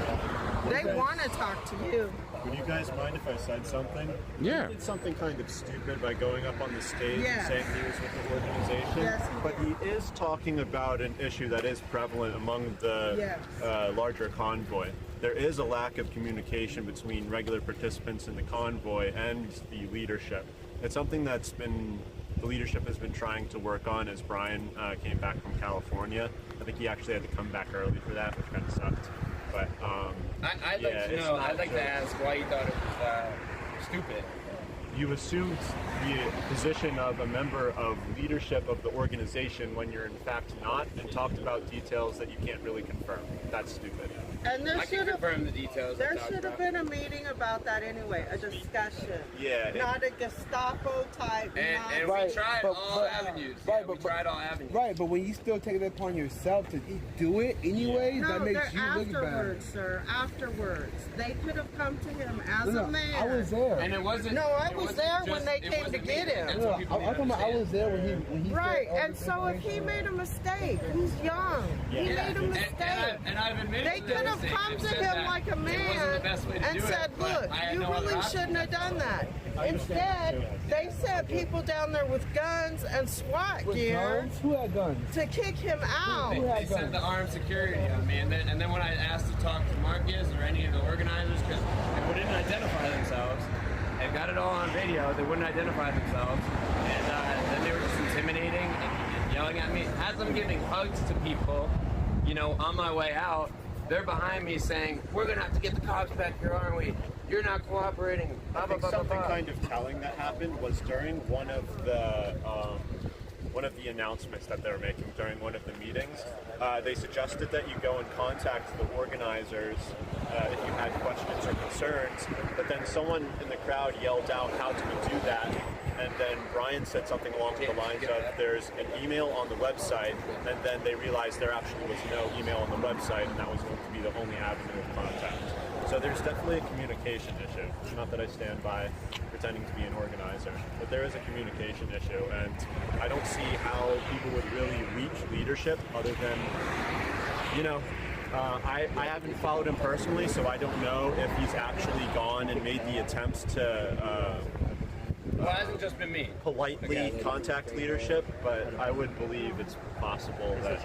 They want to talk to you. Would you guys mind if I said something? Yeah. He did something kind of stupid by going up on the stage Yeah. and saying he was with the organization. Yes, he but he is talking about an issue that is prevalent among the larger convoy. There is a lack of communication between regular participants in the convoy and the leadership. It's something that's been the leadership has been trying to work on as Brian came back from California. I think he actually had to come back early for that, which kind of sucked. But I'd like to know, I'd like to ask why you thought it was stupid. You assumed the position of a member of leadership of the organization when you're in fact not, and talked about details that you can't really confirm. That's stupid. And there I can confirm the details. There should have been a meeting about that anyway, a discussion. Yeah. Not a Gestapo type. And we tried all avenues. Right, we tried all avenues. Right, but when you still take it upon yourself to do it anyways, No, that makes you look bad. afterwards, sir. Afterwards, they could have come to him as No, a man. I was there. And it wasn't. No, I was there when they came to get him. No, I'm talking about I was there when he Right, said all and this so if he made a mistake, he's young. He made a mistake. And I've admitted They to that could have mistake. come I've to said him that like a it wasn't the man best way to and do it, said, but look, I had you no other really option. shouldn't have done that. Instead, they sent people down there with guns and SWAT gear guns? Who had guns? to kick him out. They sent the armed security on me, and then when I asked to talk to Marcus or any of the organizers, because they wouldn't identify themselves, and got it all on video, they wouldn't identify themselves, and then they were just intimidating and yelling at me. As I'm giving hugs to people, you know, on my way out, they're behind me saying, "We're gonna have to get the cops back here, aren't we? You're not cooperating." I think something kind of telling that happened was during one of the announcements that they were making during one of the meetings. They suggested that you go and contact the organizers if you had questions or concerns, but then someone in the crowd yelled out, "How do we do that?" And then Brian said something along the lines of, "There's an email on the website," and then they realized there actually was no email on the website, and that was going to be the only avenue of contact. So there's definitely a communication issue. Not that I stand by pretending to be an organizer, but there is a communication issue, and I don't see how people would really reach leadership other than, you know, I haven't followed him personally, so I don't know if he's actually gone and made the attempts to Well, it hasn't just been me. politely contact leadership, but I would believe it's possible that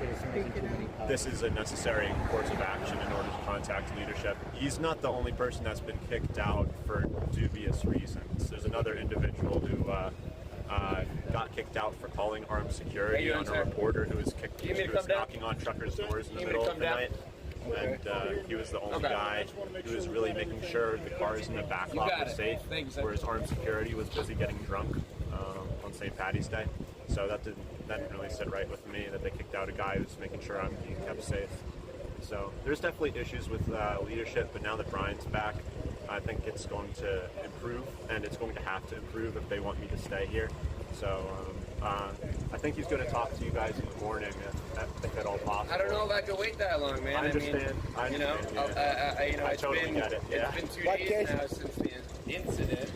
this is a necessary course of action in order to contact leadership. He's not the only person that's been kicked out for dubious reasons. There's another individual who got kicked out for calling armed security on a reporter who was kicked. Who was knocking on truckers' doors in the middle of the night. And he was the only guy who was really making sure the cars in the back lot were safe, whereas armed security was busy getting drunk on St. Patty's Day. So that didn't really sit right with me that they kicked out a guy who's making sure I'm being kept safe. So there's definitely issues with leadership, but now that Brian's back, I think it's going to improve, and it's going to have to improve if they want me to stay here. So I think he's going to talk to you guys in the morning if at all possible. I don't know if I could wait that long, man. I understand. You know, I totally get it. Yeah. It's been 2 days now since the incident,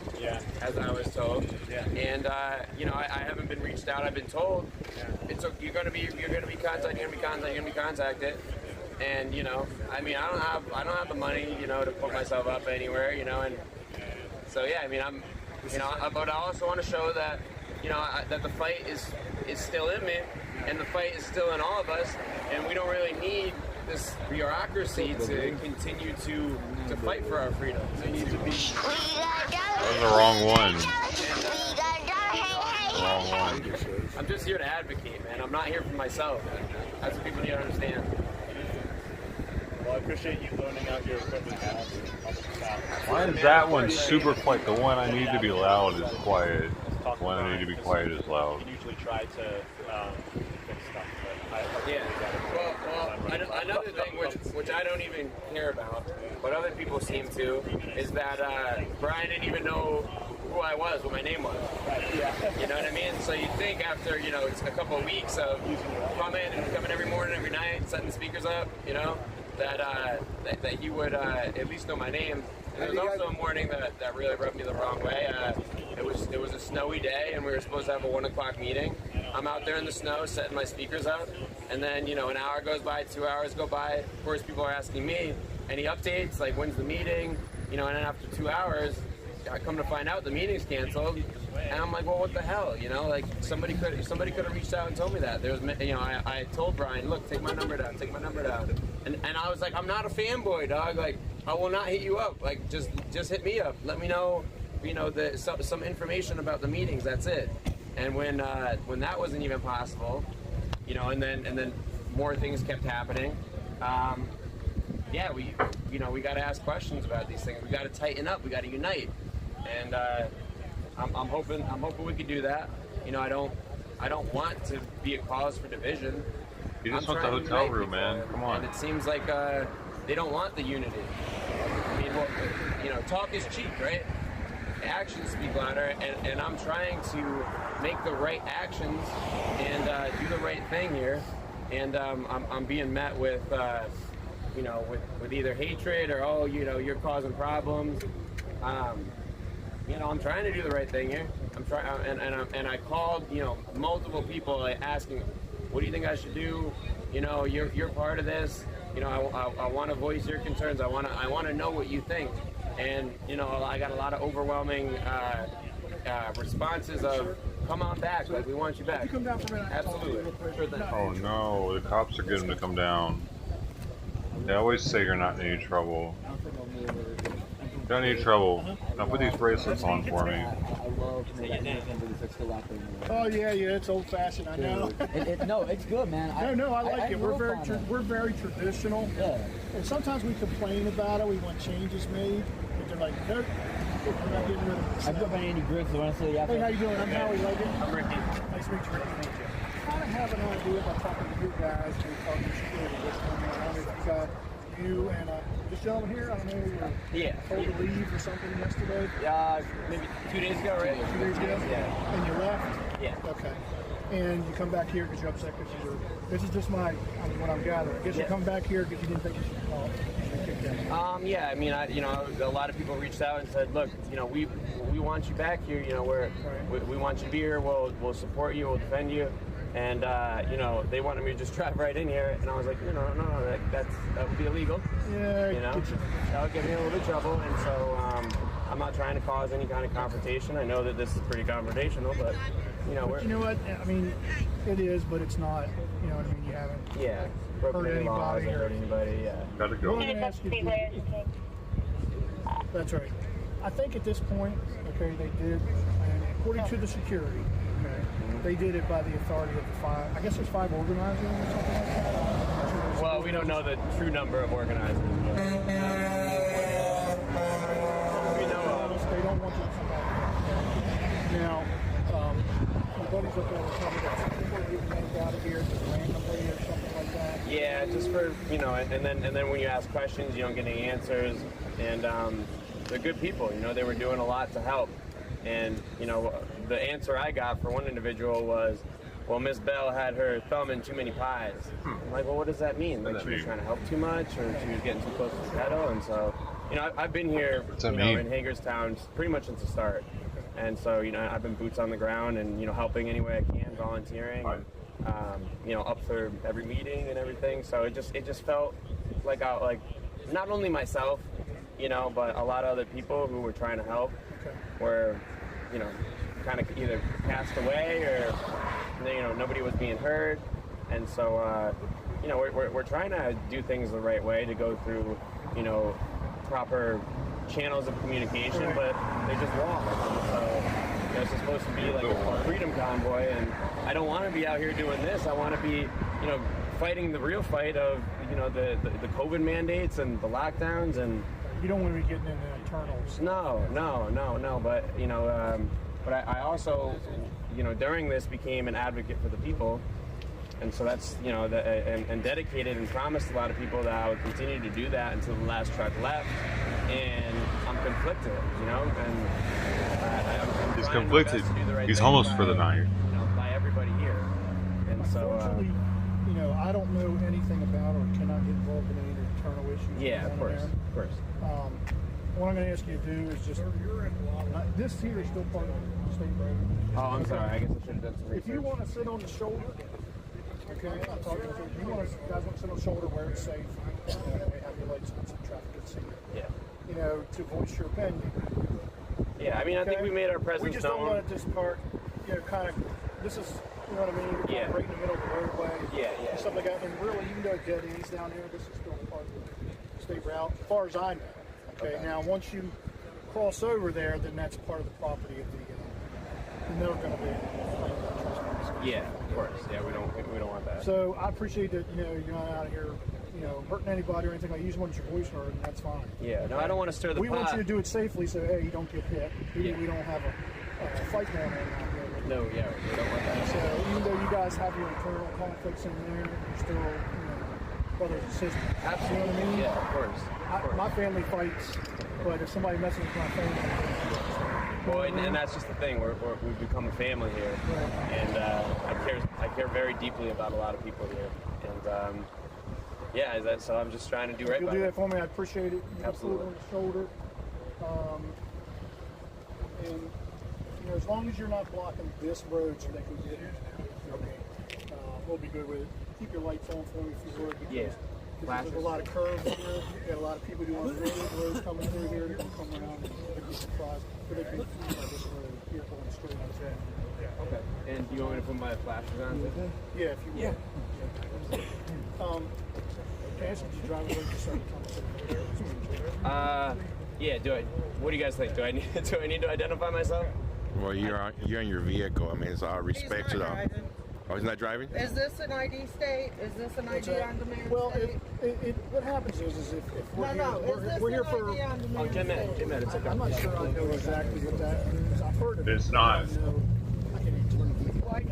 as I was told. Yeah. And you know, I haven't been reached out. I've been told you're gonna be contacted. And you know, I mean, I don't have the money, you know, to put myself up anywhere, you know, and so yeah, I mean, but I also want to show that, you know, that the fight is still in me, and the fight is still in all of us, and we don't really need this bureaucracy to continue to fight for our freedom. We need to be. That was the wrong one. The wrong one. I'm just here to advocate, man. I'm not here for myself. That's what people need to understand. Well, I appreciate you loaning out your equipment. Why is that one super quiet? The one I need to be loud is quiet. The one I need to be quiet is loud. You can usually try to fix stuff. Yeah. Well, another thing which I don't even care about, but other people seem to, is that Brian didn't even know who I was, what my name was. Yeah. You know what I mean? So you'd think after, it's a couple of weeks of coming every morning, every night, setting the speakers up, that he would at least know my name. And there was also a morning that really rubbed me the wrong way. It was a snowy day, and we were supposed to have a 1 o'clock meeting. I'm out there in the snow setting my speakers up, and then an hour goes by, 2 hours go by. Of course, people are asking me any updates, like when's the meeting, and then after 2 hours, I come to find out the meeting's canceled, and I'm like, well, what the hell, like somebody could have reached out and told me that. There was, I told Brian, look, take my number down, and I was like, I'm not a fanboy, dog. Like, I will not hit you up. Like, just hit me up. Let me know, some information about the meetings. That's it. And when that wasn't even possible, and then more things kept happening. We got to ask questions about these things. We got to tighten up. We got to unite. And I'm hoping we could do that. I don't want to be a cause for division. You just want the hotel room, man. Come on. And it seems like they don't want the unity. I mean, talk is cheap, right? Actions speak louder, and I'm trying to make the right actions and do the right thing here. And I'm being met with with either hatred or you're causing problems. I'm trying to do the right thing here. I'm trying, and I called multiple people asking, what do you think I should do? You're part of this. I want to voice your concerns. I want to know what you think. And I got a lot of overwhelming responses of, come on back, like we want you back. Could you come down for a minute? Absolutely. Sure thing. Oh no, the cops are getting them to come down. They always say you're not in any trouble. Don't need trouble. Now put these bracelets on for me. Oh yeah, it's old fashioned. I know. No, it's good, man. No, I like it. We're very traditional. Yeah. And sometimes we complain about it. We want changes made, but they're like, nope. I'm not getting rid of this. I grew up on Andy Griggs, so honestly, yeah. Hey, how you doing? I'm Howie Logan. I'm Ricky. Nice to meet you, Ricky. I kind of have an idea by talking to you guys and talking to security what's going on. If you and this gentleman here, I don't know, we were told to leave or something yesterday. Maybe 2 days ago, right? 2 days ago? Yeah. And you left? Yeah. Okay. And you come back here because you're upset because you were, this is just what I'm gathering. I guess you come back here because you didn't think you should call. Yeah, I mean, a lot of people reached out and said, look, we want you back here. We want you to be here. We'll support you. We'll defend you. And they wanted me to just drive right in here, and I was like, no, that would be illegal. Yeah. That would get me in a little bit of trouble. And so I'm not trying to cause any kind of confrontation. I know that this is pretty confrontational, but you know what? I mean, it is, but it's not. You know what I mean? You haven't. Broken any laws or hurt anybody. Yeah. Gotta go. That's right. I think at this point, okay, they did, and according to the security, okay, they did it by the authority of the 5. I guess there's 5 organizers or something like that. Well, we don't know the true number of organizers. But, we know they don't want you to come back. Now, my buddies up there were telling me that people are getting named out of here just randomly or something like that. Yeah, just for and then when you ask questions, you don't get any answers, and they're good people. They were doing a lot to help, and the answer I got for one individual was, well, Miss Bell had her thumb in too many pies. I'm like, well, what does that mean? Like she was trying to help too much, or she was getting too close to the pedal? And so, I've been here, in Hagerstown pretty much since the start. And so, I've been boots on the ground and, helping any way I can, volunteering, and, up for every meeting and everything. So it just felt like not only myself, but a lot of other people who were trying to help were, kind of either passed away or, nobody was being heard. And so, we're trying to do things the right way, to go through, proper channels of communication, but they're just wrong. So, it's supposed to be like a freedom convoy, and I don't want to be out here doing this. I want to be, fighting the real fight of, the COVID mandates and the lockdowns, and you don't want to be getting into internals. No. But I also, during this became an advocate for the people, And so that's, you know, and dedicated and promised a lot of people that I would continue to do that until the last truck left. And I'm conflicted, you know, and I'm he's conflicted. He's homeless for the night. You know, by everybody here. And so, unfortunately, you know, I don't know anything about or cannot get involved in any of the internal issues. yeah, of course, there. of course. What I'm going to ask you to do is just, this here is still part of the state road. Oh, I'm sorry. I guess I should have done some research. If you want to sit on the shoulder, okay, I'm talking to you. You guys want to sit on the shoulder where it's safe, have your lights on so traffic can see you. Yeah. You know, to voice your opinion. Yeah, I mean, I think we made our presence known. We just don't want to just park, you know, kind of, this is, you know what I mean? We're Yeah. right in the middle of the roadway. Yeah, yeah. And stuff like that. And really, even though dead ends down here, this is still part of the state route, as far as I know. Okay, now once you cross over there, then that's part of the property of the, and they're going to be. Yeah, of course. Yeah, we don't want that. So I appreciate that, you know, you're not out here, you know, hurting anybody or anything like that. You just want your voice heard, and that's fine. Yeah, no, I don't want to stir the pot. We want you to do it safely, so hey, you don't get hit. Maybe we don't have a fight going on out here. No, yeah, we don't want that. So even though you guys have your internal conflicts in there, you're still, you know, brothers and sisters. Absolutely. You know what I mean? Yeah, of course. My family fights, but if somebody messes with my family, well, and that's just the thing. We've become a family here, and I care very deeply about a lot of people here, and yeah, so I'm just trying to do right You'll by do them. that for me. I appreciate it. You Absolutely. put it on the shoulder, and you know, as long as you're not blocking this road so they can get here, okay, we'll be good with it. Keep your lights on for me if you would. Yeah. There's a lot of curves here. You got a lot of people doing roads coming through here. They're going to come around and they'd be surprised. But they'd be by this road here going straight on that. Okay. And do you want me to put my flashers on? Yeah, if you would. Yeah. Can I ask you to drive away just so you come yeah. What do you guys think? Do I need to identify myself? Well, you're in your vehicle. I mean, it's all respect to the. Oh, he's not driving? Is this an ID state? Is this an ID on demand? Well, state? what happens is if we're we're here for. Oh, Jim, it's okay. I'm not sure I know exactly what that is. I've heard of it. It's not.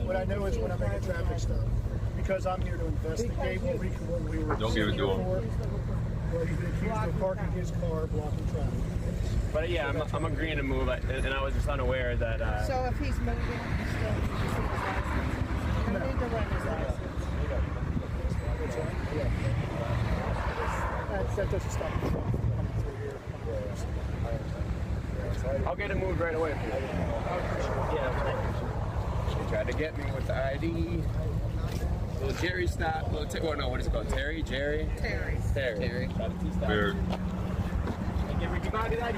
What I know is when I make a traffic stop, because I'm here to investigate what we were. Don't give it to him. Well, he's been accused of parking his car, blocking traffic. But yeah, I'm agreeing to move, and I was just unaware that. So if he's moving, he's still you need to run his license. That doesn't stop the truck from coming through here. I'll get it moved right away for you. Yeah. They tried to get me with the ID. Little Jerry stop. Well, no, what is it called? Terry? Jerry? Terry. Terry. Weird. Give me divided ID.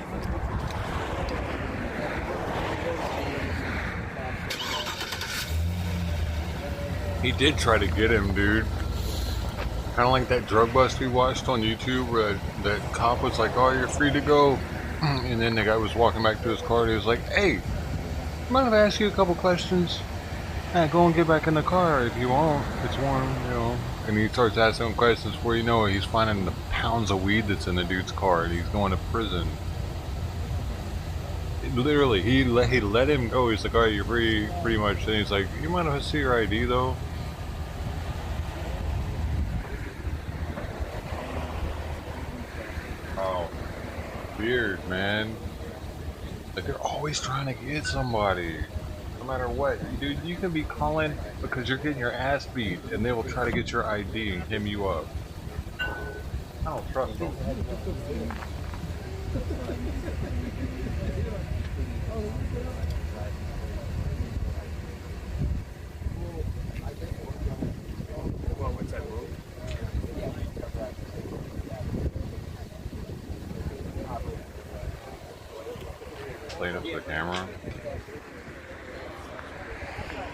He did try to get him, dude. Kind of like that drug bust we watched on YouTube where that cop was like, oh, you're free to go. And then the guy was walking back to his car and he was like, hey, mind if I ask you a couple questions? Go and get back in the car if you want. It's warm, you know. And he starts asking him questions before you know it. He's finding the pounds of weed that's in the dude's car and he's going to prison. Literally, he let him go. He's like, all right, you're free, pretty much. Then he's like, you mind if I see your ID though? Oh, weird, man. Like they're always trying to get somebody, no matter what. Dude, you can be calling because you're getting your ass beat, and they will try to get your ID and hem you up. I don't trust them. Playing up the camera.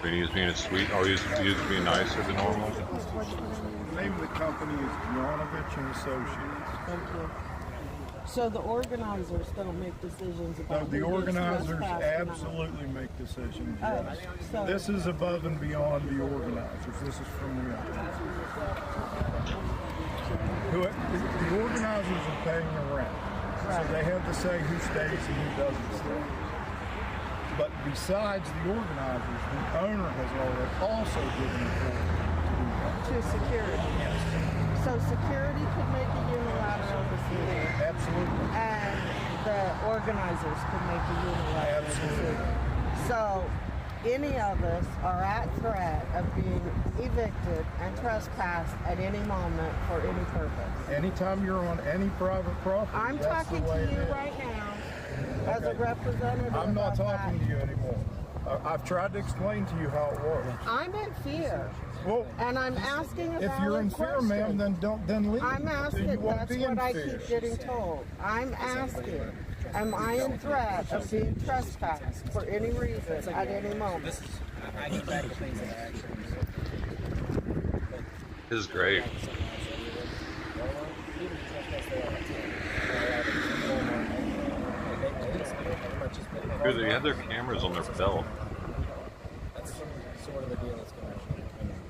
But he's being sweet. Oh, he's being nicer than normal. The name of the company is Agnostics and Associates. Thank you. So the organizers don't make decisions about The who gets organizers trespassed or not? absolutely make decisions. Oh, Yes. so- This is above and beyond the organizers. This is from the the organizers are paying a rent. So they have to say who stays and who doesn't stay. But besides the organizers, the owner has already also given authority to do to security. So security could make a unilateral decision. Absolutely. And the organizers could make a unilateral decision. So any of us are at threat of being evicted and trespassed at any moment for any purpose. Anytime you're on any private property, I'm that's talking the way to you it is. right now as a representative. I'm not of talking that. to you anymore. I've tried to explain to you how it works. I'm in fear. Well, and I'm asking a if you're in fear, ma'am, then leave. I'm Then asking. you won't That's be in what I fear. keep getting told. I'm asking. Am I in threat of being trespassed for any reason at any moment? I get back to things that are actually. This is great. Good, they have their cameras on their belt. That's sort of the deal that's going to happen.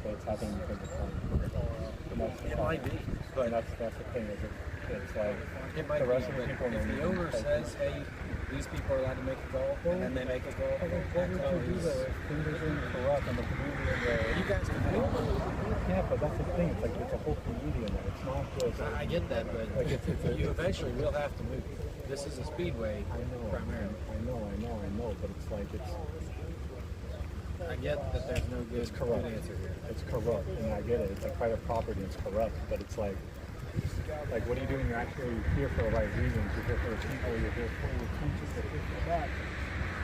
But it's happening because of fun. It might be. But that's the thing, is it's like it might the rest of the people if the owner says, hey, these people are allowed to make a goal, and then they make a goal, what would you do though if things are being corrupt and the community in there? You guys can do it. Yeah, but that's the thing, it's like it's a whole community in there. It's not just I get that, but like you eventually will have to move. This is a speedway primarily. I know, but it's like I get that there's no good answer here. It's corrupt, and I get it. It's like private property, it's corrupt, but it's like what are you doing? You're actually here for the right reasons. You're here for the people. You're here for your teachers. You're here for that.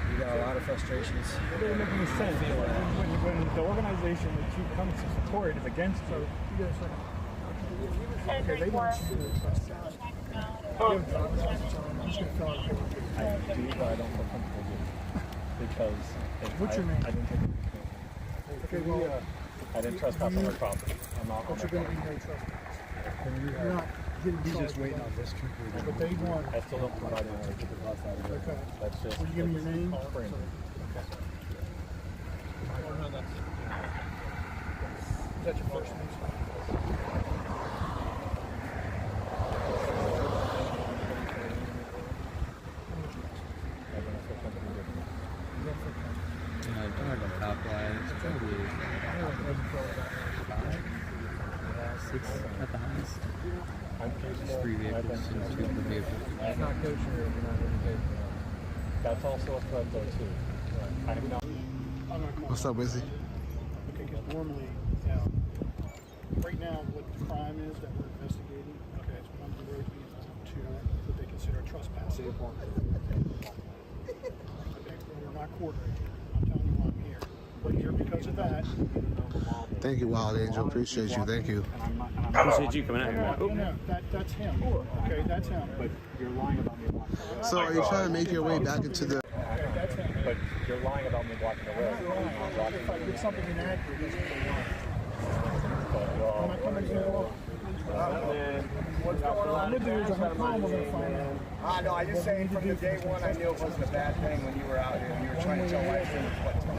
You got a lot of frustrations. It doesn't make any sense. When the organization that you come to support is against you. Okay, they want you to trust that. I do, but I don't feel comfortable with it because what's your name? I didn't take it. Okay, well, I didn't trespass on their property. I'm not. But you're going to be no trespass. You're not getting charged. He's just waiting on this trooper. But they want. I still don't provide any to get the bus out of here. Okay. That's just. Will you give me your name? Okay. Is that your first name? Six at the highest. Just 3 vehicles and 2 other vehicles. That's not kosher if you're not getting paid for that. That's also a threat though too. I have no. What's up, Wizzy? Okay, because normally, right now, what the crime is that we're investigating, okay, it's 1 0 to what they consider trespassing. Okay, we're not coordinating. I'm telling you why I'm here. We're here because of that. Thank you, Wild Angel. Appreciate you. Thank you. Appreciate you coming out here. No, that's him. Okay, that's him. But you're lying about me blocking the road. So are you trying to make your way back into the... Okay, that's him. But you're lying about me blocking the road. If I get something inaccurate, that's what I want. I'm not coming here alone. What's going on? I'm going to find out. No, I just saying from the day one, I knew it wasn't a bad thing when you were out here and you were trying to tell live streamers what to do.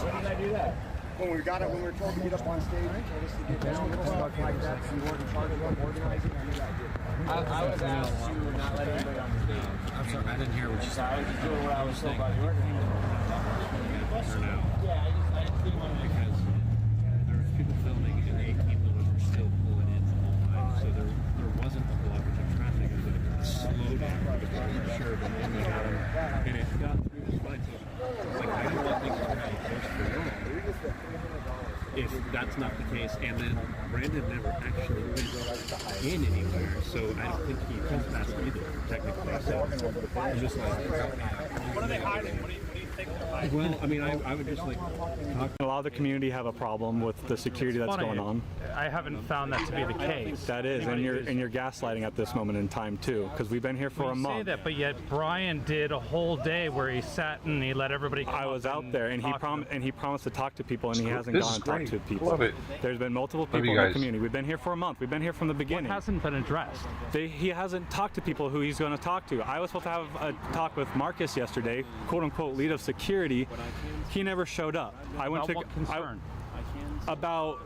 When did I do that? When we were told to get up on stage, and told us to get down and stuff like that, so you weren't in charge of organizing. I knew that did. I was asked to not let anybody on the stage. I'm sorry, I didn't hear what you said. I was just doing what I was told by the organizer. Yeah, I just didn't want to because there was people filming and the 18 wheelers were still pulling in the whole time, so there wasn't a blockage of traffic. It was a slow down for sure, but then we got them, and it got through the spike. Like I don't want things to happen close for long. If that's not the case, and then Brandon never actually went in anywhere, so I don't think he trespassed either, technically. So I'm just like, what are they hiding? What do you think they're hiding? Well, I mean, I would just like talk. A lot of the community have a problem with the security that's going on. I haven't found that to be the case. That is, and you're gaslighting at this moment in time too, because we've been here for a month. You say that, but yet Brian did a whole day where he sat and he let everybody come. I was out there, and he promised to talk to people, and he hasn't This gone is and talked great. to people. Love it. There's been multiple Love people you in the guys. community. We've been here for a month. We've been here from the beginning. What hasn't been addressed? He hasn't talked to people who he's going to talk to. I was supposed to have a talk with Marcus yesterday, quote unquote lead of security. He never showed up. I went to what concern? about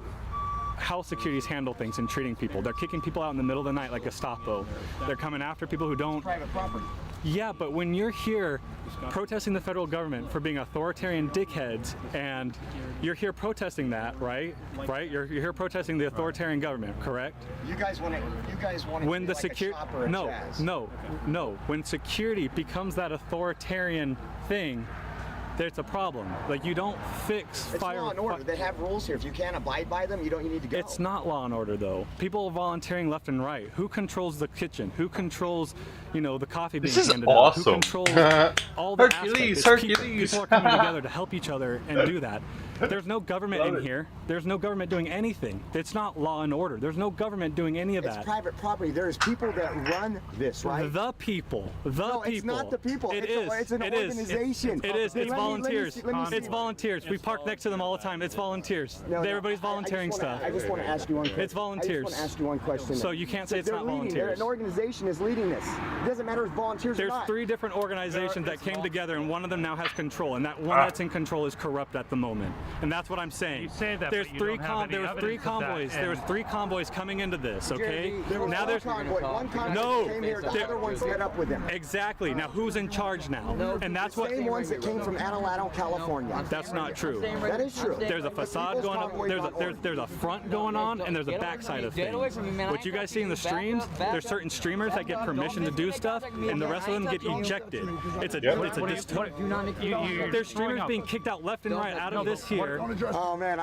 how securities handle things and treating people. They're kicking people out in the middle of the night like Gestapo. They're coming after people who don't. Private property. Yeah, but when you're here protesting the federal government for being authoritarian dickheads, and you're here protesting that, right? Right? You're here protesting the authoritarian government, correct? You guys want to. You guys want to. When the like security, no. When security becomes that authoritarian thing, there's a problem. Like, you don't fix it's fire. Law and order. They have rules here. If you can't abide by them, you need to go. It's not law and order, though. People are volunteering left and right. Who controls the kitchen? Who controls, the coffee being handed out? Who controls all the Hercules. People are coming together to help each other and do that. There's no government in here. There's no government doing anything. It's not law and order. There's no government doing any of that. It's private property. There's people that run this, right? The people. No, it's not the people. It's an organization. It is. It's volunteers. It's volunteers. We park next to them all the time. It's volunteers. Everybody's volunteering stuff. I just want to ask you one question. It's volunteers. I just want to ask you one question. So you can't say it's not volunteers. An organization is leading this. It doesn't matter if volunteers or not. There's 3 different organizations that came together, and one of them now has control, and that one that's in control is corrupt at the moment. And that's what I'm saying. You say that, there's but you three don't have any there was 3 evidence of that, convoys. There was 3 convoys coming into this. Okay. There was now one convoy. One convoy came here. The other ones met up with them. Exactly. Now who's in charge now? And that's what. Same ones that came from Adelanto, California. That's not true. That is true. There's a facade going on. There's a front going on, and there's a backside of things. What you guys see in the streams, there's certain streamers that get permission to do stuff, and the rest of them get ejected. It's a there's streamers being kicked out left and right out of this here. Oh man,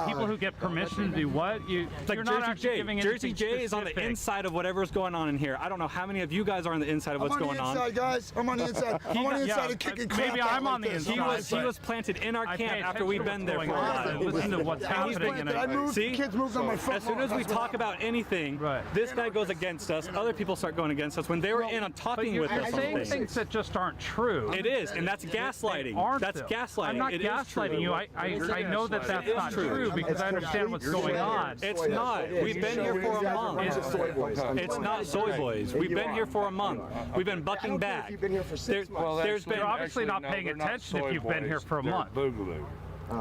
people who get permission to do what? You're not actually giving Jersey J is on the inside of whatever's going on in here. I don't know how many of you guys are on the inside of what's going on. I'm on the inside, guys. I'm on the inside. I'm on the inside of kicking crap. Maybe I'm on the inside. He was planted in our camp after we've been there for a while. Listen to what's happening. See, kids moved on my front as soon as we talk about anything, this guy goes against us. Other people start going against us. When they were in on talking with us, saying things that just aren't true. It is, and that's gaslighting. That's gaslighting. I'm not gaslighting you. I know that that's not true because I understand what's going on. It's not. We've been here for a month. It's not soy boys. We've been here for a month. We've been bucking back. You're obviously not paying attention if you've been here for a month.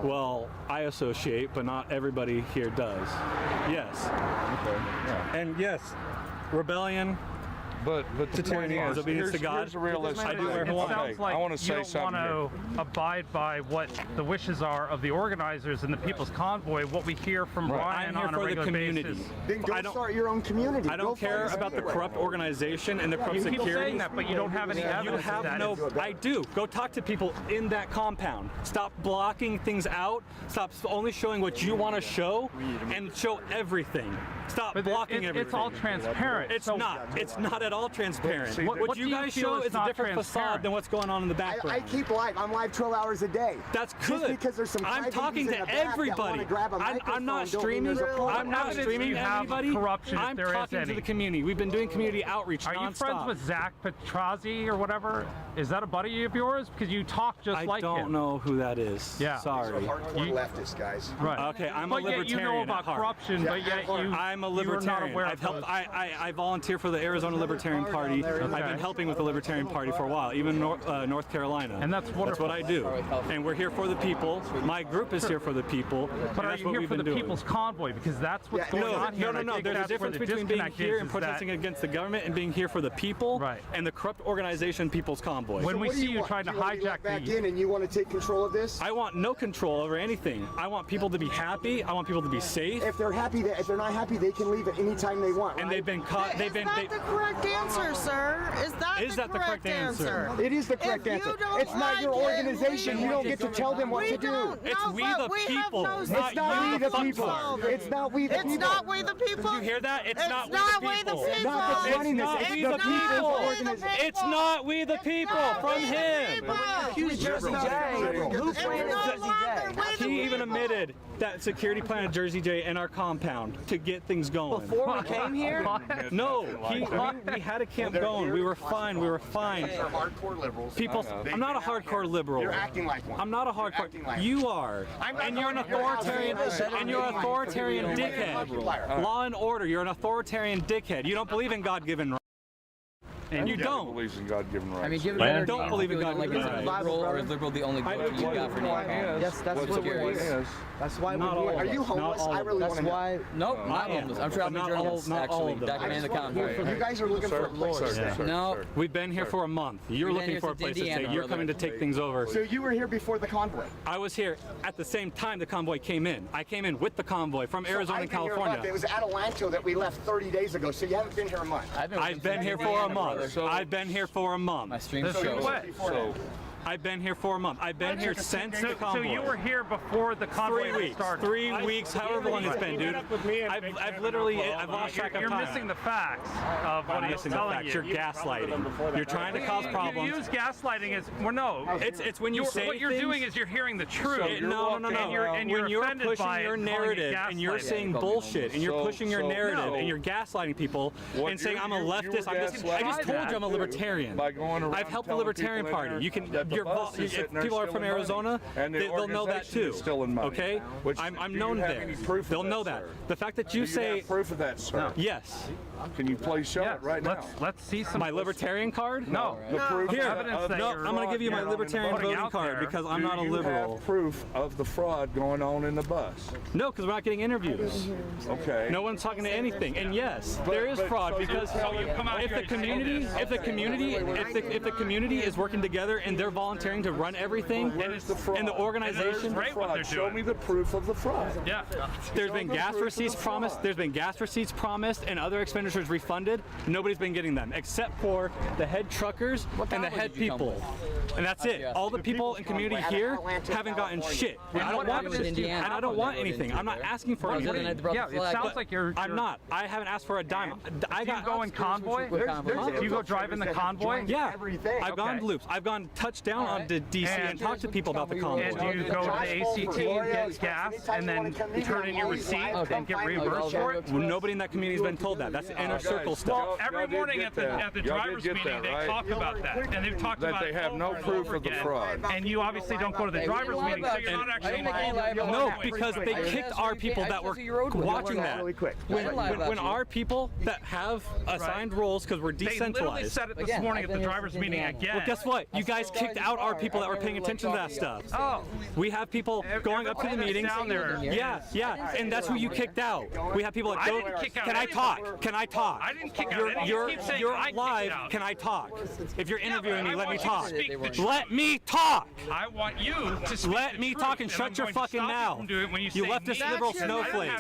Well, I associate, but not everybody here does. Yes. And yes, rebellion. But to tyranny is obedience to God. Here's a realistic I do whatever I want. Sounds like I want to say you don't want to abide by what the wishes are of the organizers and the People's Convoy. What we hear from Ryan on a regular basis. Then go start your own community. I don't care about the corrupt organization and the corrupt security. You keep saying that, but you don't have any evidence. You have no. I do. Go talk to people in that compound. Stop blocking things out. Stop only showing what you want to show, and show everything. Stop blocking everything. It's all transparent. It's not. It's not at all transparent. What you guys show is a different facade than what's going on in the background. I keep live. I'm live 12 hours a day. That's good. Just because there's some I'm talking to everybody. I'm not streaming. I'm not streaming anybody. I'm talking to the community. We've been doing community outreach nonstop. Are you friends with Zach Petrazi or whatever? Is that a buddy of yours? Because you talk just like him. I don't know who that is. Yeah. Sorry. Hardcore leftist guys. Right. Okay. I'm a libertarian. But yet you know about corruption. But yet I'm a libertarian. I've helped. I volunteer for the Arizona Libertarian Party. I've been helping with the Libertarian Party for a while, even North Carolina. And that's wonderful. That's what I do. And we're here for the people. My group is here for the people. But are you here for the People's Convoy? Because that's what's going on here. No. There's a difference between being here and protesting against the government and being here for the people and the corrupt organization People's Convoy. When we see you trying to hijack back in and you want to take control of this? I want no control over anything. I want people to be happy. I want people to be safe. If they're happy, if they're not happy, they can leave at any time they want. And they've been caught. Is that the correct answer, sir? Is that the correct answer? It is the correct answer. It's not your organization. You don't get to tell them what to do. It's we the people. It's not we the people. It's not we the people. It's not we the people. Did you hear that? It's not we the people. It's not we the people. It's not we the people. From him. Who's Jersey J? Who planted Jersey J? He even admitted that security planted Jersey J in our compound to get things going. Before we came here? No, we had a camp going. We were fine. We were fine. Hardcore liberals. People, I'm not a hardcore liberal. You're acting like one. I'm not a hardcore. You are. And you're an authoritarian. And you're an authoritarian dickhead. Law and order. You're an authoritarian dickhead. You don't believe in God-given rights. And you don't. believes in God-given rights. I mean, give it I don't believe in God-given like, is it rights. liberal or is liberal the only vote you got for now? Yes, that's what we're here. That's why we're here. Are you homeless? I really want to know. Why? Nope, not homeless. I'm traveling journalist, actually, documenting the convoy. You guys are looking for a place to stay. No. We've been here for a month. You're We've been looking here for a since place to Indiana, stay. You're brother. coming to take things over. So you were here before the convoy? I was here at the same time the convoy came in. I came in with the convoy from Arizona and California. It was Adelanto that we left 30 days ago, so you haven't been here a month. I've been here for a month. I've been here for a month. My stream show. I've been here for a month. I've been here since the convoy. So you were here before the convoy 3 weeks. started? 3 weeks, however long it's been, dude. I've literally, I've lost track of time. You're missing the facts of what he's telling you. You're gaslighting. You're trying to cause problems. You use gaslighting as, well, no. It's when you say what you're things, doing is you're hearing the truth. No. And you're when you're offended pushing by your it, narrative and you're saying bullshit and you're pushing your narrative and you're gaslighting people and saying I'm a leftist. I just told you I'm a libertarian. I've helped the Libertarian Party. You can. If people are from Arizona, they'll know that too. Okay, I'm known there. They'll know that. The fact that you say proof of that, sir. Yes. Can you please show it right now? Let's see some. My libertarian card? No. The proof Here, of no, I'm going to give you my libertarian voting card because I'm not a liberal. Do you have proof of the fraud going on in the bus? No, because we're not getting interviews. Okay. No one's talking to anything. And yes, there is fraud because if the community is working together and they're volunteering to run everything and the organization, show me the proof of the fraud. Yeah. There's been gas receipts promised. There's been gas receipts promised and other expenditures refunded. Nobody's been getting them except for the head truckers and the head people. And that's it. All the people in community here haven't gotten shit. I don't want shit. And I don't want anything. I'm not asking for anything. Yeah, it sounds like you're. I'm not. I haven't asked for a dime. Do you go in convoy? Do you go drive in the convoy? Yeah. I've gone to loops. I've gone touchdown on to DC and talked to people about the convoy. And do you go to the ACT and get gas and then turn in your receipt and get reimbursed for it? Well, nobody in that community has been told that. That's inner circle stuff. Well, every morning at the drivers' meeting, they talk about that, and they've talked about they have no proof of the fraud. And you obviously don't go to the drivers' meeting, so you're not actually. No, because they kicked our people that were watching that. When our people that have assigned roles, because we're decentralized. They literally said it this morning at the drivers' meeting again. Well, guess what? You guys kicked out our people that were paying attention to that stuff. Oh. We have people going up to the meetings. Down there. Yeah, and that's who you kicked out. We have people that go. Can I talk? Can I talk? I didn't kick out. You're live. Can I talk? If you're interviewing me, let me talk. Let me talk. I want you to speak. Let me talk and shut your fucking mouth. You leftist liberal snowflake.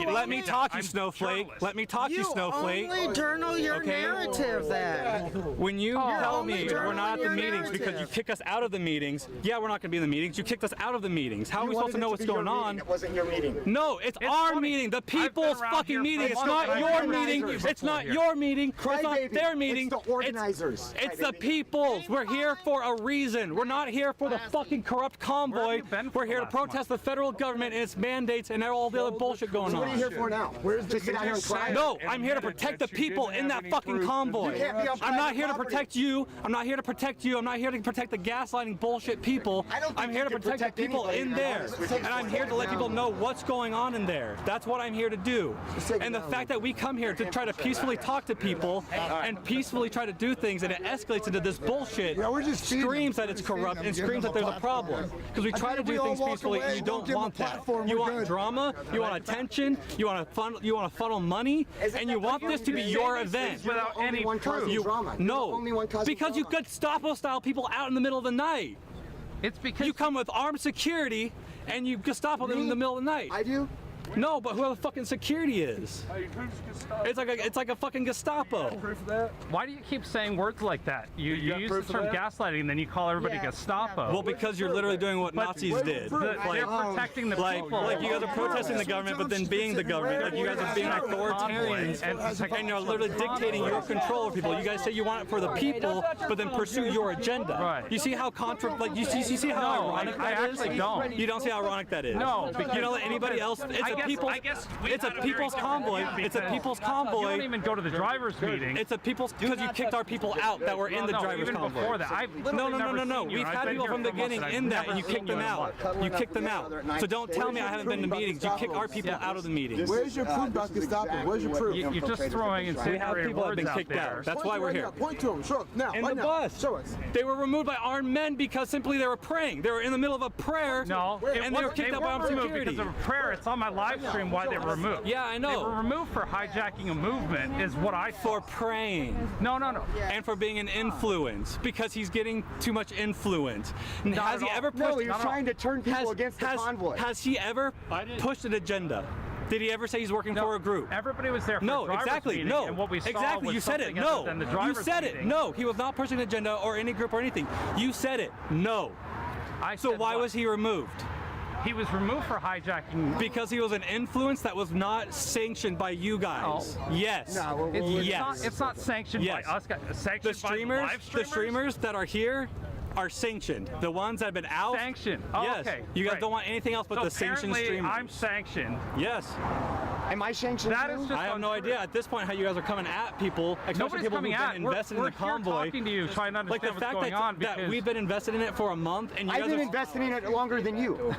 Let me talk, you snowflake. Let me talk, you snowflake. You only journal your narrative then. When you tell me we're not at the meetings because you kick us out of the meetings, yeah, we're not going to be in the meetings. You kicked us out of the meetings. How are we supposed to know what's going on? It wasn't your meeting. No, it's our meeting. The people's fucking meeting. It's not your meeting. It's not your meeting. It's not their meeting. It's the organizers. It's the people's. We're here for a reason. We're not here for the fucking corrupt convoy. We're here to protest the federal government and its mandates and all the other bullshit going on. What are you here for now? Just sit out here and cry? No, I'm here to protect the people in that fucking convoy. I'm not here to protect you. I'm not here to protect you. I'm not here to protect the gaslighting bullshit people. I'm here to protect the people in there. And I'm here to let people know what's going on in there. That's what I'm here to do. And the fact that we come here to try to peacefully talk to people and peacefully try to do things and it escalates into this bullshit screams that it's corrupt and screams that there's a problem. Because we try to do things peacefully and you don't want that. You want drama, you want attention, you want to funnel money, and you want this to be your event. Without any proof. No, because you Gestapo style people out in the middle of the night. It's because you come with armed security and you Gestapo them in the middle of the night. I do? No, but whoever fucking security is. It's like a fucking Gestapo. Why do you keep saying words like that? You use the term gaslighting, and then you call everybody Gestapo. Well, because you're literally doing what Nazis did. They're protecting the people. Like you guys are protesting the government, but then being the government. Like you guys are being authoritarians, and you're literally dictating your control of people. You guys say you want it for the people, but then pursue your agenda. Right. You see how you see how ironic that is? I actually don't. You don't see how ironic that is? No. You don't let anybody else. It's a It's a people's convoy. It's a people's convoy. You don't even go to the drivers' meeting. It's a people's because you kicked our people out that were in the drivers' even convoy. before that. No. We've had people from the beginning in that, and you kicked them out. You kicked them out. So don't tell me I haven't been to meetings. You kick our people out of the meetings. Where's your proof, Dr. Stopper? Where's your proof? You're just throwing incendiary words been out kicked there. out. That's why we're here. Point to them. Show us now. In the bus. Show us. They were removed by armed men because simply they were praying. They were in the middle of a prayer. No, and they were kicked out by armed security. Because of a prayer. It's on my live stream why they were removed. Yeah, I know. They were removed for hijacking a movement is what I for praying. No. And for being an influence because he's getting too much influence. Has he ever pushed? No, he was trying to turn people against the convoy. Has he ever pushed an agenda? Did he ever say he's working for a group? Everybody was there for no, the drivers exactly. meeting, No, and what we saw exactly. was You said it. something No, other than the you drivers said meeting. it. No, he was not pushing an agenda or any group or anything. You said it. No. So why was he removed? He was removed for hijacking because he was an influence that was not sanctioned by you guys. No. Yes. No, it's not sanctioned by us. Sanctioned The streamers that are here are sanctioned. The ones that have been out. Sanctioned. Oh, yes. okay. You guys Great. don't want anything else but So the sanctioned streamers. I'm sanctioned. Yes. Am I sanctioned? That is just I have no idea at this point how you guys are coming at people, especially Nobody's people coming who've at. been invested in the convoy. We're talking to you, trying to understand like the fact what's going on. that we've been invested in it for a month, and you I've guys been are invested in it longer than you.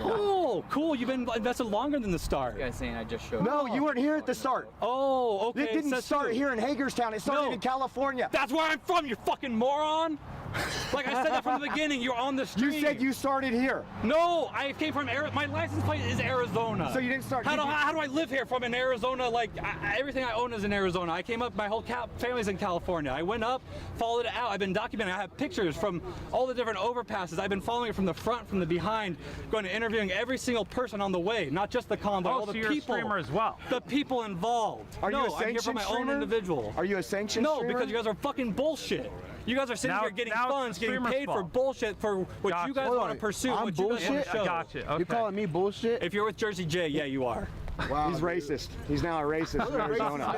Cool. You've been invested longer than the start. You guys saying I just showed? No, you weren't here at the start. Oh, okay. It didn't start here in Hagerstown. It started in California. That's where I'm from, you fucking moron. Like I said that from the beginning, you're on the street. You said you started here. No, I came from Arizona. My license plate is Arizona. So you didn't start. How do I live here from in Arizona? Like everything I own is in Arizona. I came up, my whole family's in California. I went up, followed it out. I've been documenting. I have pictures from all the different overpasses. I've been following it from the front, from the behind, going and interviewing every single person on the way, not just the convoy, all the you're people. A streamer as well. The people involved. Are you a I'm here for my own individual. Are you a sanctioned No, streamer? because you guys are fucking bullshit. You guys are sitting here getting funds, getting paid for bullshit for what you guys want to pursue. I'm what you guys want bullshit? to show. Gotcha. Okay. You're calling me bullshit? If you're with Jersey J, yeah, you are. Wow, he's racist. He's now a racist in Arizona.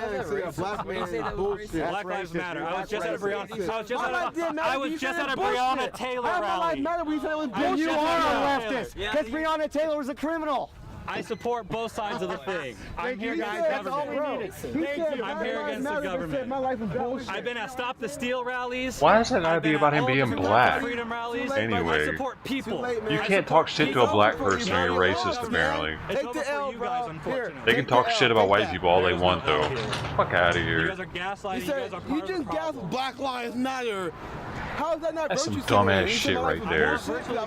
Black man is bullshit. Black Lives Matter. I was just at a Breonna. I was just at a bullshit. Breonna Taylor How rally. Lives Matter? We said it was bullshit. You are a leftist. Because Breonna Taylor was a criminal. I support both sides of the thing. I'm here against That's all we government. needed. Thank you. I'm here against the government. My life is bullshit. I've been at Stop the Steal rallies. Why does that gotta be about him being black? Freedom rallies. Anyway, I support people. you can't talk shit to a black person or you're racist, apparently. It's over for you guys, unfortunately. They can talk shit about white people all they want, though. Fuck out of You here. guys are gaslighting. You guys are part You of the just gassed problem. Black Lives Matter. How is that not That's some virtue dumbass signaling? shit right there.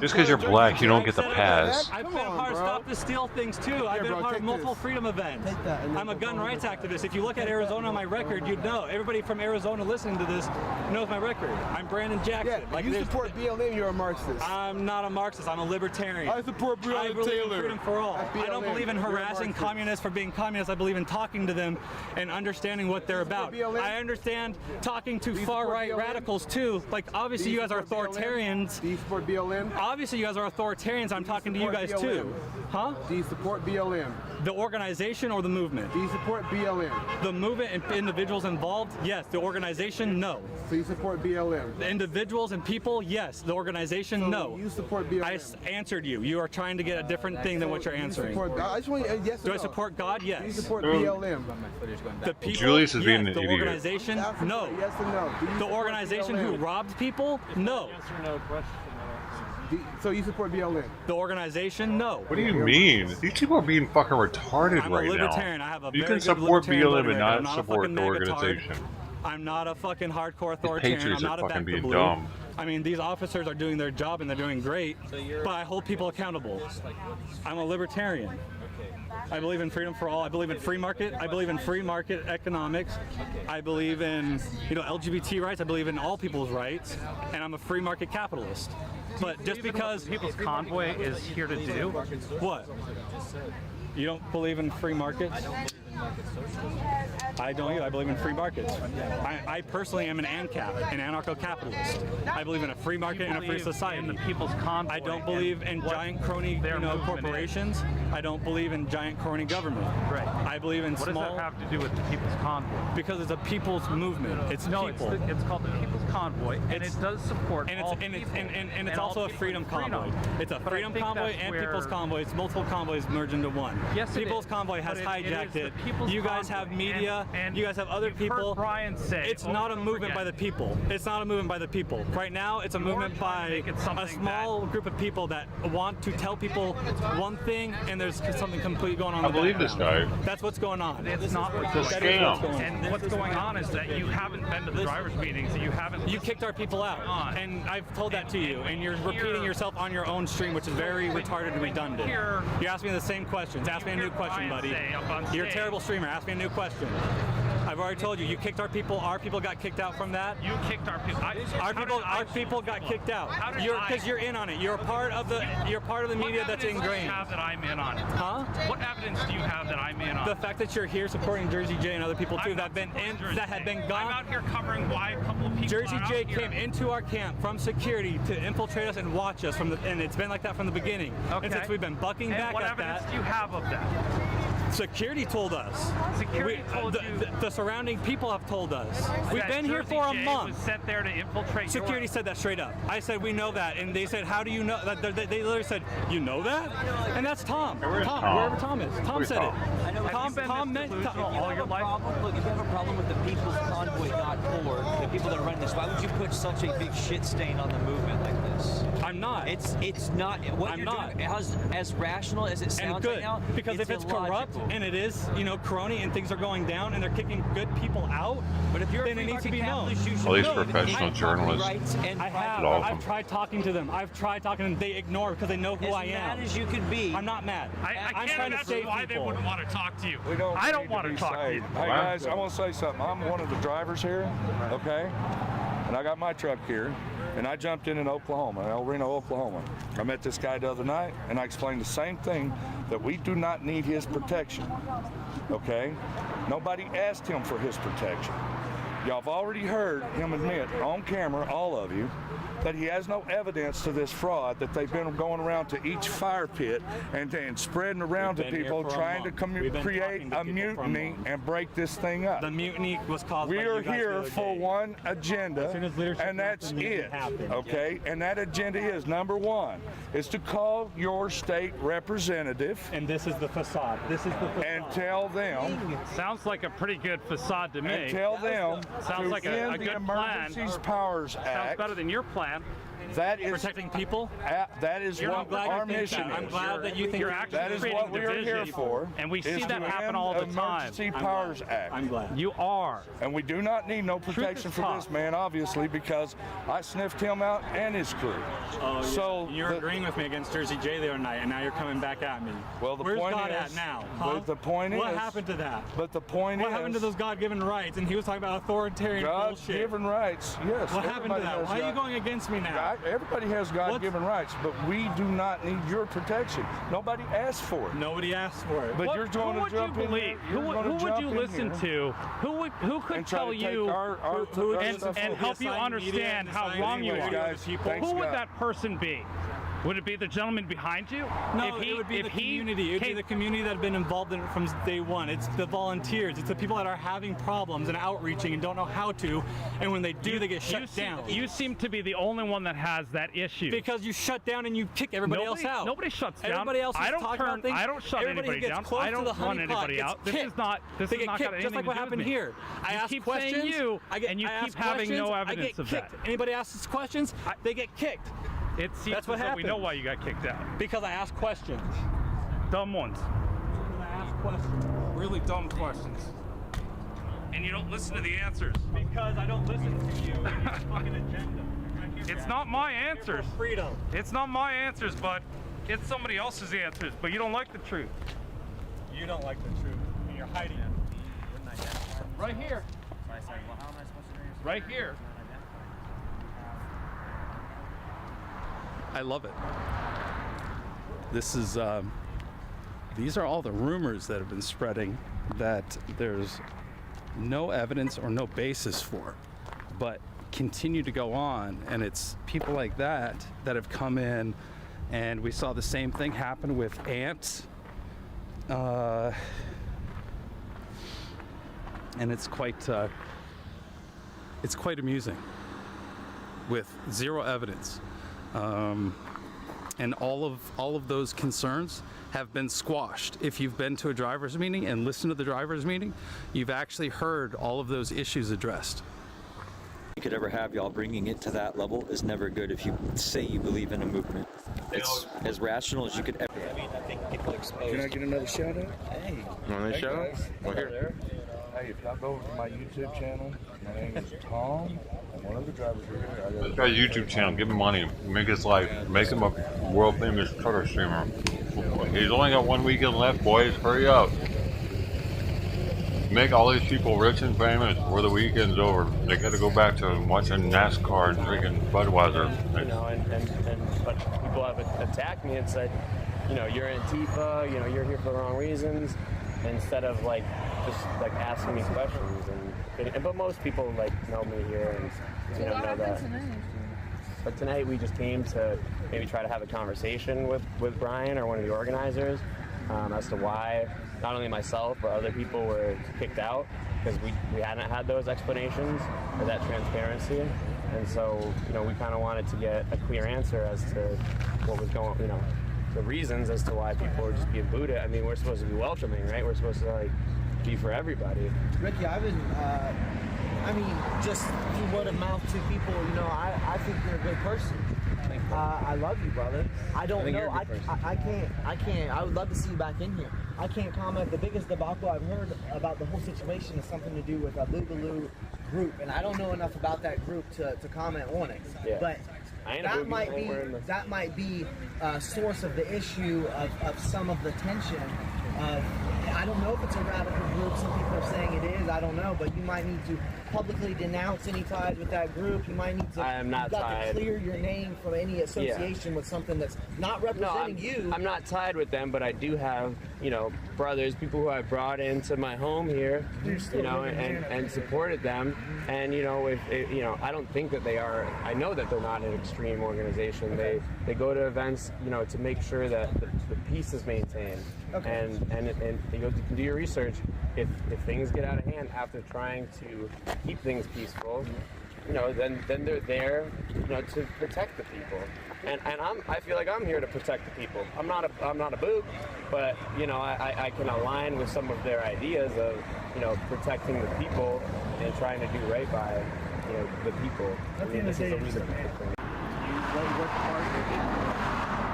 Just because you're black, you don't get the pass. I've been a part of Stop the Steal things too. I've been a part of multiple freedom events. I'm a gun rights activist. If you look at Arizona on my record, you'd know. Everybody from Arizona listening to this knows my record. I'm Brandon Jackson. Yeah, you support BLM, you're a Marxist. I'm not a Marxist. I'm a libertarian. I support I Breonna believe in Taylor. freedom for all. I don't BLM. believe in You're a harassing Marxist. communists for being communists. I believe in talking to them and understanding what they're about. BLM? I understand talking to you far-right support BLM? radicals too. Like obviously you guys are authoritarians. Do you support BLM? Obviously you guys are authoritarians. I'm talking to you support guys BLM? too. Huh? Do you support BLM? The organization or the movement? Do you support BLM? The movement and individuals involved, yes. The organization, no. So you support BLM? The individuals and people, yes. The organization, So no. you support BLM? I answered you. You are trying to get a different thing than what you're answering. I just want yes or Do I no. support God? Do you Yes. support BLM? The people, Julius is being yes. an The idiot. organization, no. Yes or no? Do you The support organization who BLM? robbed people, no. So you support BLM? The organization, no. What do you mean? These people are being fucking retarded I'm a right libertarian. now. I have a You very can good support libertarian BLM and motivator. I'm not not a support fucking the negatard. organization. I'm not a fucking hardcore The authoritarian. Patriots I'm are not a fucking back the being blue. dumb. I mean, these officers are doing their job and they're doing great, but I hold people accountable. I'm a libertarian. I believe in freedom for all. I believe in free market. I believe in free market economics. I believe in, LGBT rights. I believe in all people's rights, and I'm a free market capitalist. But just because People's Convoy is here to do what? You don't believe in free markets? market socialism? I don't either. I believe in free markets. I personally am an ANCAP, an anarcho-capitalist. I believe in a free market and a free society. In the People's Convoy. I don't believe in giant crony corporations. I don't believe in giant crony government. Right. I believe in what small... What does that have to do with the People's Convoy? Because it's a people's movement. It's people. It's called the People's Convoy, and it does support and all it's, people. And it's also a freedom convoy. It's a freedom convoy and people's convoy. It's multiple convoys merged into one. Yes, People's Convoy has hijacked it. You guys have media. You guys have other people. Heard Brian say it's not a movement by the people. It's not a movement by the people. Right now, it's a movement by a small group of people that want to tell people one thing, and there's something completely going on. I believe this guy. That's what's going on. It's not what's going on. And what's going on is that you haven't been to the drivers' meetings. That you haven't. You kicked our people out, and I've told that to you, and you're repeating yourself on your own stream, which is very retarded and redundant. You ask me the same questions. Ask me a new question, buddy. You're a terrible streamer. Ask me a new question. I've already told you. You kicked our people. Our people got kicked out from that. You kicked our people. Our people got kicked out. Because you're in on it. You're part of the. You're part of the media that's ingrained. What evidence do you have that I'm in on it? Huh? What evidence do you have that I'm in on? The fact that you're here supporting Jersey J and other people too that have been gone. I'm out here covering why a couple of people. Jersey J came into our camp from security to infiltrate us and watch us and it's been like that from the beginning. Okay. And since we've been bucking back what at that. What evidence do you have of that? Security told us. Security told you. The surrounding people have told us. We've been here Jersey for a J month. Was sent there to infiltrate. Security said that straight up. I said we know that, and they said, "How do you know?" They literally said, "You know that?" And that's Tom. Wherever Tom is. Tom said it. Tom meant all your life. Look, if you have a problem with the People's Convoy.org, the people that are running this, why would you put such a big shit stain on the movement like this? I'm not. It's not. What you're doing, as rational as it sounds right now, because if it's corrupt and it is, crony and things are going down and they're kicking good people out, but if you're then it needs to be known. At least professional journalists. I've tried talking to them. They ignore because they know who I am. As mad as you can be. I'm not mad. I'm trying to save why they wouldn't want to talk to you. I don't want to talk to you. Hey guys, I want to say something. I'm one of the drivers here, okay? And I got my truck here, and I jumped in Oklahoma, El Reno, Oklahoma. I met this guy the other night, and I explained the same thing, that we do not need his protection, okay? Nobody asked him for his protection. Y'all have already heard him admit on camera, all of you, that he has no evidence to this fraud, that they've been going around to each fire pit and spreading around to people trying to create a mutiny and break this thing up. The mutiny was caused We by are you guys here the for day. one agenda, and that's it, okay? And that agenda is, number one, is to call your state representative. And this is the facade. This is the facade. And tell them. Sounds like a pretty good facade to me. And tell them sounds like a good the plan. Emergencies Powers Act. Sounds better than your plan. That is protecting people. That is what our mission is. I'm glad that you think you're actually that is what we are here for. And we see that happen all the time. Emergency Powers Act. I'm glad. You are. And we do not need no protection for this man, obviously, because I sniffed him out and his crew. Oh, yeah. So you're agreeing with me against Jersey J the other night, and now you're coming back at me. Well, the Where's point God is, at now? Huh? But the point what is, happened to that? But the point what is, happened to those God-given rights? And he was talking about authoritarian bullshit. God-given rights, yes. What happened to that? Why are you going against me now? Everybody has God-given rights, but we do not need your protection. Nobody asked for it. Nobody asked for it. But you're going to jump in here. Who would you listen to? Who could tell you and help you understand how wrong you are? Who would that person be? Would it be the gentleman behind you? No, it would be the community. It would be the community that have been involved in it from day one. It's the volunteers. It's the people that are having problems and outreaching and don't know how to. And when they do, they get shut down. You seem to be the only one that has that issue. Because you shut down and you kick everybody else out. Nobody shuts down. Everybody else is talking about things. I don't shut anybody down. I don't run anybody out. This is not got anything just like what happened here. I ask questions. And you keep having no evidence of that. Anybody asks questions, they get kicked. It seems that's what happened. We know why you got kicked out. Because I asked questions. Dumb ones. Because I asked questions. Really dumb questions. And you don't listen to the answers. Because I don't listen to you and your fucking agenda. It's not my answers. Freedom. It's not my answers, but it's somebody else's answers. But you don't like the truth. You don't like the truth. And you're hiding it. Right here. So I said, well, how am I supposed to know? Right here. I love it. This is, these are all the rumors that have been spreading that there's no evidence or no basis for, but continue to go on. And it's people like that that have come in, and we saw the same thing happen with ants. And it's quite amusing, with zero evidence. And all of those concerns have been squashed. If you've been to a driver's meeting and listened to the driver's meeting, you've actually heard all of those issues addressed. You could ever have y'all bringing it to that level is never good if you say you believe in a movement. It's as rational as you could ever. I mean, I think people exposed. Can I get another shout out? Hey. Another shout out? Right here. Hey, if y'all go over to my YouTube channel, my name is Tom. I'm one of the drivers here. This guy's YouTube channel, give him money, make his life, make him a world famous trucker streamer. He's only got 1 weekend left, boys. Hurry up. Make all these people rich and famous before the weekend's over. They got to go back to watching NASCAR and drinking Budweiser. You know, but people have attacked me and said, you know, you're Antifa, you know, you're here for the wrong reasons, instead of like just like asking me questions. But most people like know me here and you know that. But tonight we just came to maybe try to have a conversation with Brian or one of the organizers as to why not only myself but other people were kicked out, because we hadn't had those explanations or that transparency. And so, you know, we kind of wanted to get a clear answer as to what was going, you know, the reasons as to why people were just being booed. I mean, we're supposed to be welcoming, right? We're supposed to like be for everybody. Ricky, I've been, I mean, just through word of mouth to people, you know, I think you're a good person. I love you, brother. I don't know. I can't. I would love to see you back in here. I can't comment. The biggest debacle I've heard about the whole situation is something to do with a Boogaloo group, and I don't know enough about that group to comment on it. Yeah. But that might be a source of the issue of some of the tension. I don't know if it's a radical group. Some people are saying it is. I don't know, but you might need to publicly denounce any ties with that group. You might need to. I am not tied. To clear your name from any association with something that's not representing you. I'm not tied with them, but I do have, you know, brothers, people who I brought into my home here, you know, and supported them. And you know, if you know, I don't think that they are. I know that they're not an extreme organization. Okay. They go to events, you know, to make sure that the peace is maintained. Okay. And you can do your research. If things get out of hand after trying to keep things peaceful, you know, then they're there, you know, to protect the people. And I feel like I'm here to protect the people. I'm not a boot, but you know, I can align with some of their ideas of, you know, protecting the people and trying to do right by, you know, the people. I mean, this is a reasonable thing.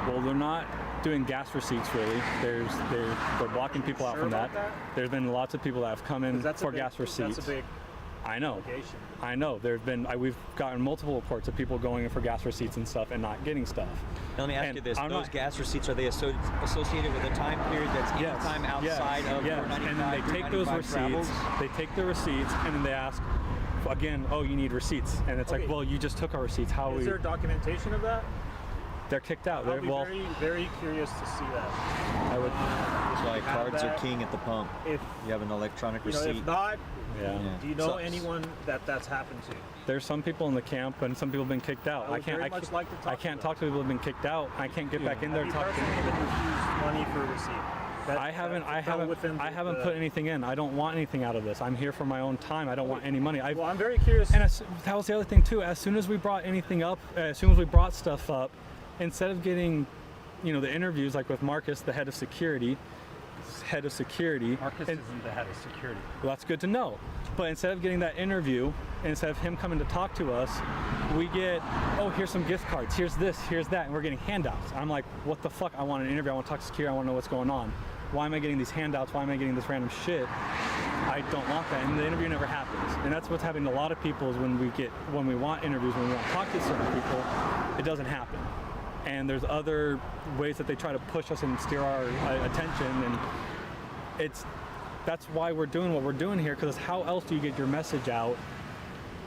Well, they're not doing gas receipts really. They're blocking people out from that. There's been lots of people that have come in for gas receipts. That's a big I know. There's been we've gotten multiple reports of people going in for gas receipts and stuff and not getting stuff. Now, let me ask you this: those gas receipts, are they associated with a time period that's any time outside of 495? And then they take those receipts. Travels? They take the receipts and then they ask again, oh, you need receipts, and it's like, well, you just took our receipts. How is there documentation of that? They're kicked out. I'll be very, very curious to see that. I would. That's why cards are king at the pump. If you have an electronic receipt. If not, yeah. Do you know anyone that's happened to? There's some people in the camp, and some people have been kicked out. I can't talk to people who've been kicked out. I can't get back in there and talk to them. Have you personally been refused money for a receipt? I haven't put anything in. I don't want anything out of this. I'm here for my own time. I don't want any money. Well, I'm very curious. And that was the other thing too. As soon as we brought anything up, as soon as we brought stuff up, instead of getting, you know, the interviews like with Marcus, the head of security. Marcus isn't the head of security. Well, that's good to know. But instead of getting that interview, instead of him coming to talk to us, we get, oh, here's some gift cards, here's this, here's that, and we're getting handouts. I'm like, what the fuck? I want an interview. I want to talk to security. I want to know what's going on. Why am I getting these handouts? Why am I getting this random shit? I don't want that, and the interview never happens. And that's what's happening to a lot of people is when we want interviews, when we want to talk to certain people, it doesn't happen. And there's other ways that they try to push us and steer our attention, and that's why we're doing what we're doing here, because how else do you get your message out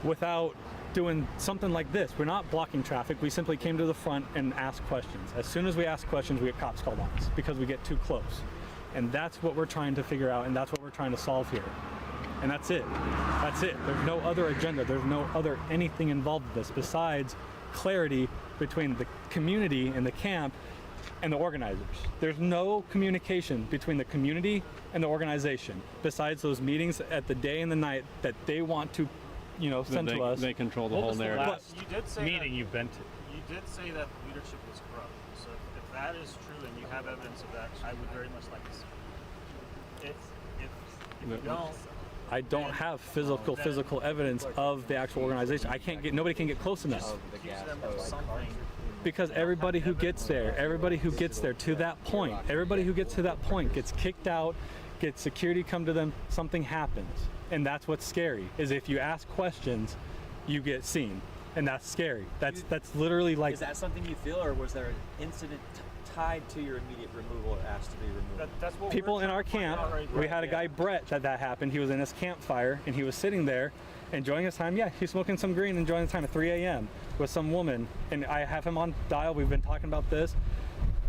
without doing something like this? We're not blocking traffic. We simply came to the front and asked questions. As soon as we ask questions, we get cops called on us because we get too close. And that's what we're trying to figure out, and that's what we're trying to solve here. And that's it. That's it. There's no other agenda. There's no other anything involved with this besides clarity between the community and the camp and the organizers. There's no communication between the community and the organization besides those meetings at the day and the night that they want to, you know, send to us. They control the whole narrative. You did say meeting that, you've been to. You did say that leadership was corrupt. So if that is true and you have evidence of that, I would very much like to see it. If you don't, I don't have physical evidence of the actual organization. I can't get, nobody can get close enough. Because everybody who gets there to that point, gets kicked out, gets security come to them, something happens. And that's what's scary, is if you ask questions, you get seen. And that's scary. That's literally like... Is that something you feel, or was there an incident tied to your immediate removal or asked to be removed? That's what people in our camp, we had a guy, Brett, that happened. He was in his campfire, and he was sitting there enjoying his time. Yeah, he's smoking some green, enjoying his time at 3 a.m. with some woman. And I have him on dial. We've been talking about this.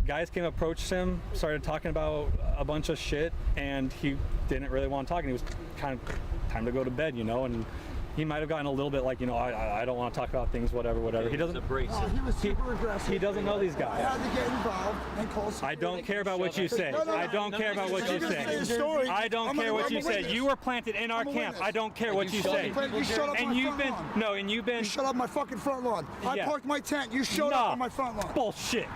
Guys came, approached him, started talking about a bunch of shit, and he didn't really want to talk. And he was kind of time to go to bed, you know. And he might have gotten a little bit like, you know, I don't want to talk about things, whatever. He doesn't. He was super aggressive. He doesn't know these guys. I had to get involved and call I don't care about what you say. I don't care about what you say. I don't care what you say. You were planted in our camp. I don't care what you say. You shut up and my you've front been lawn. You shut up my fucking front lawn. I parked my tent. You showed up on my front lawn. Bullshit.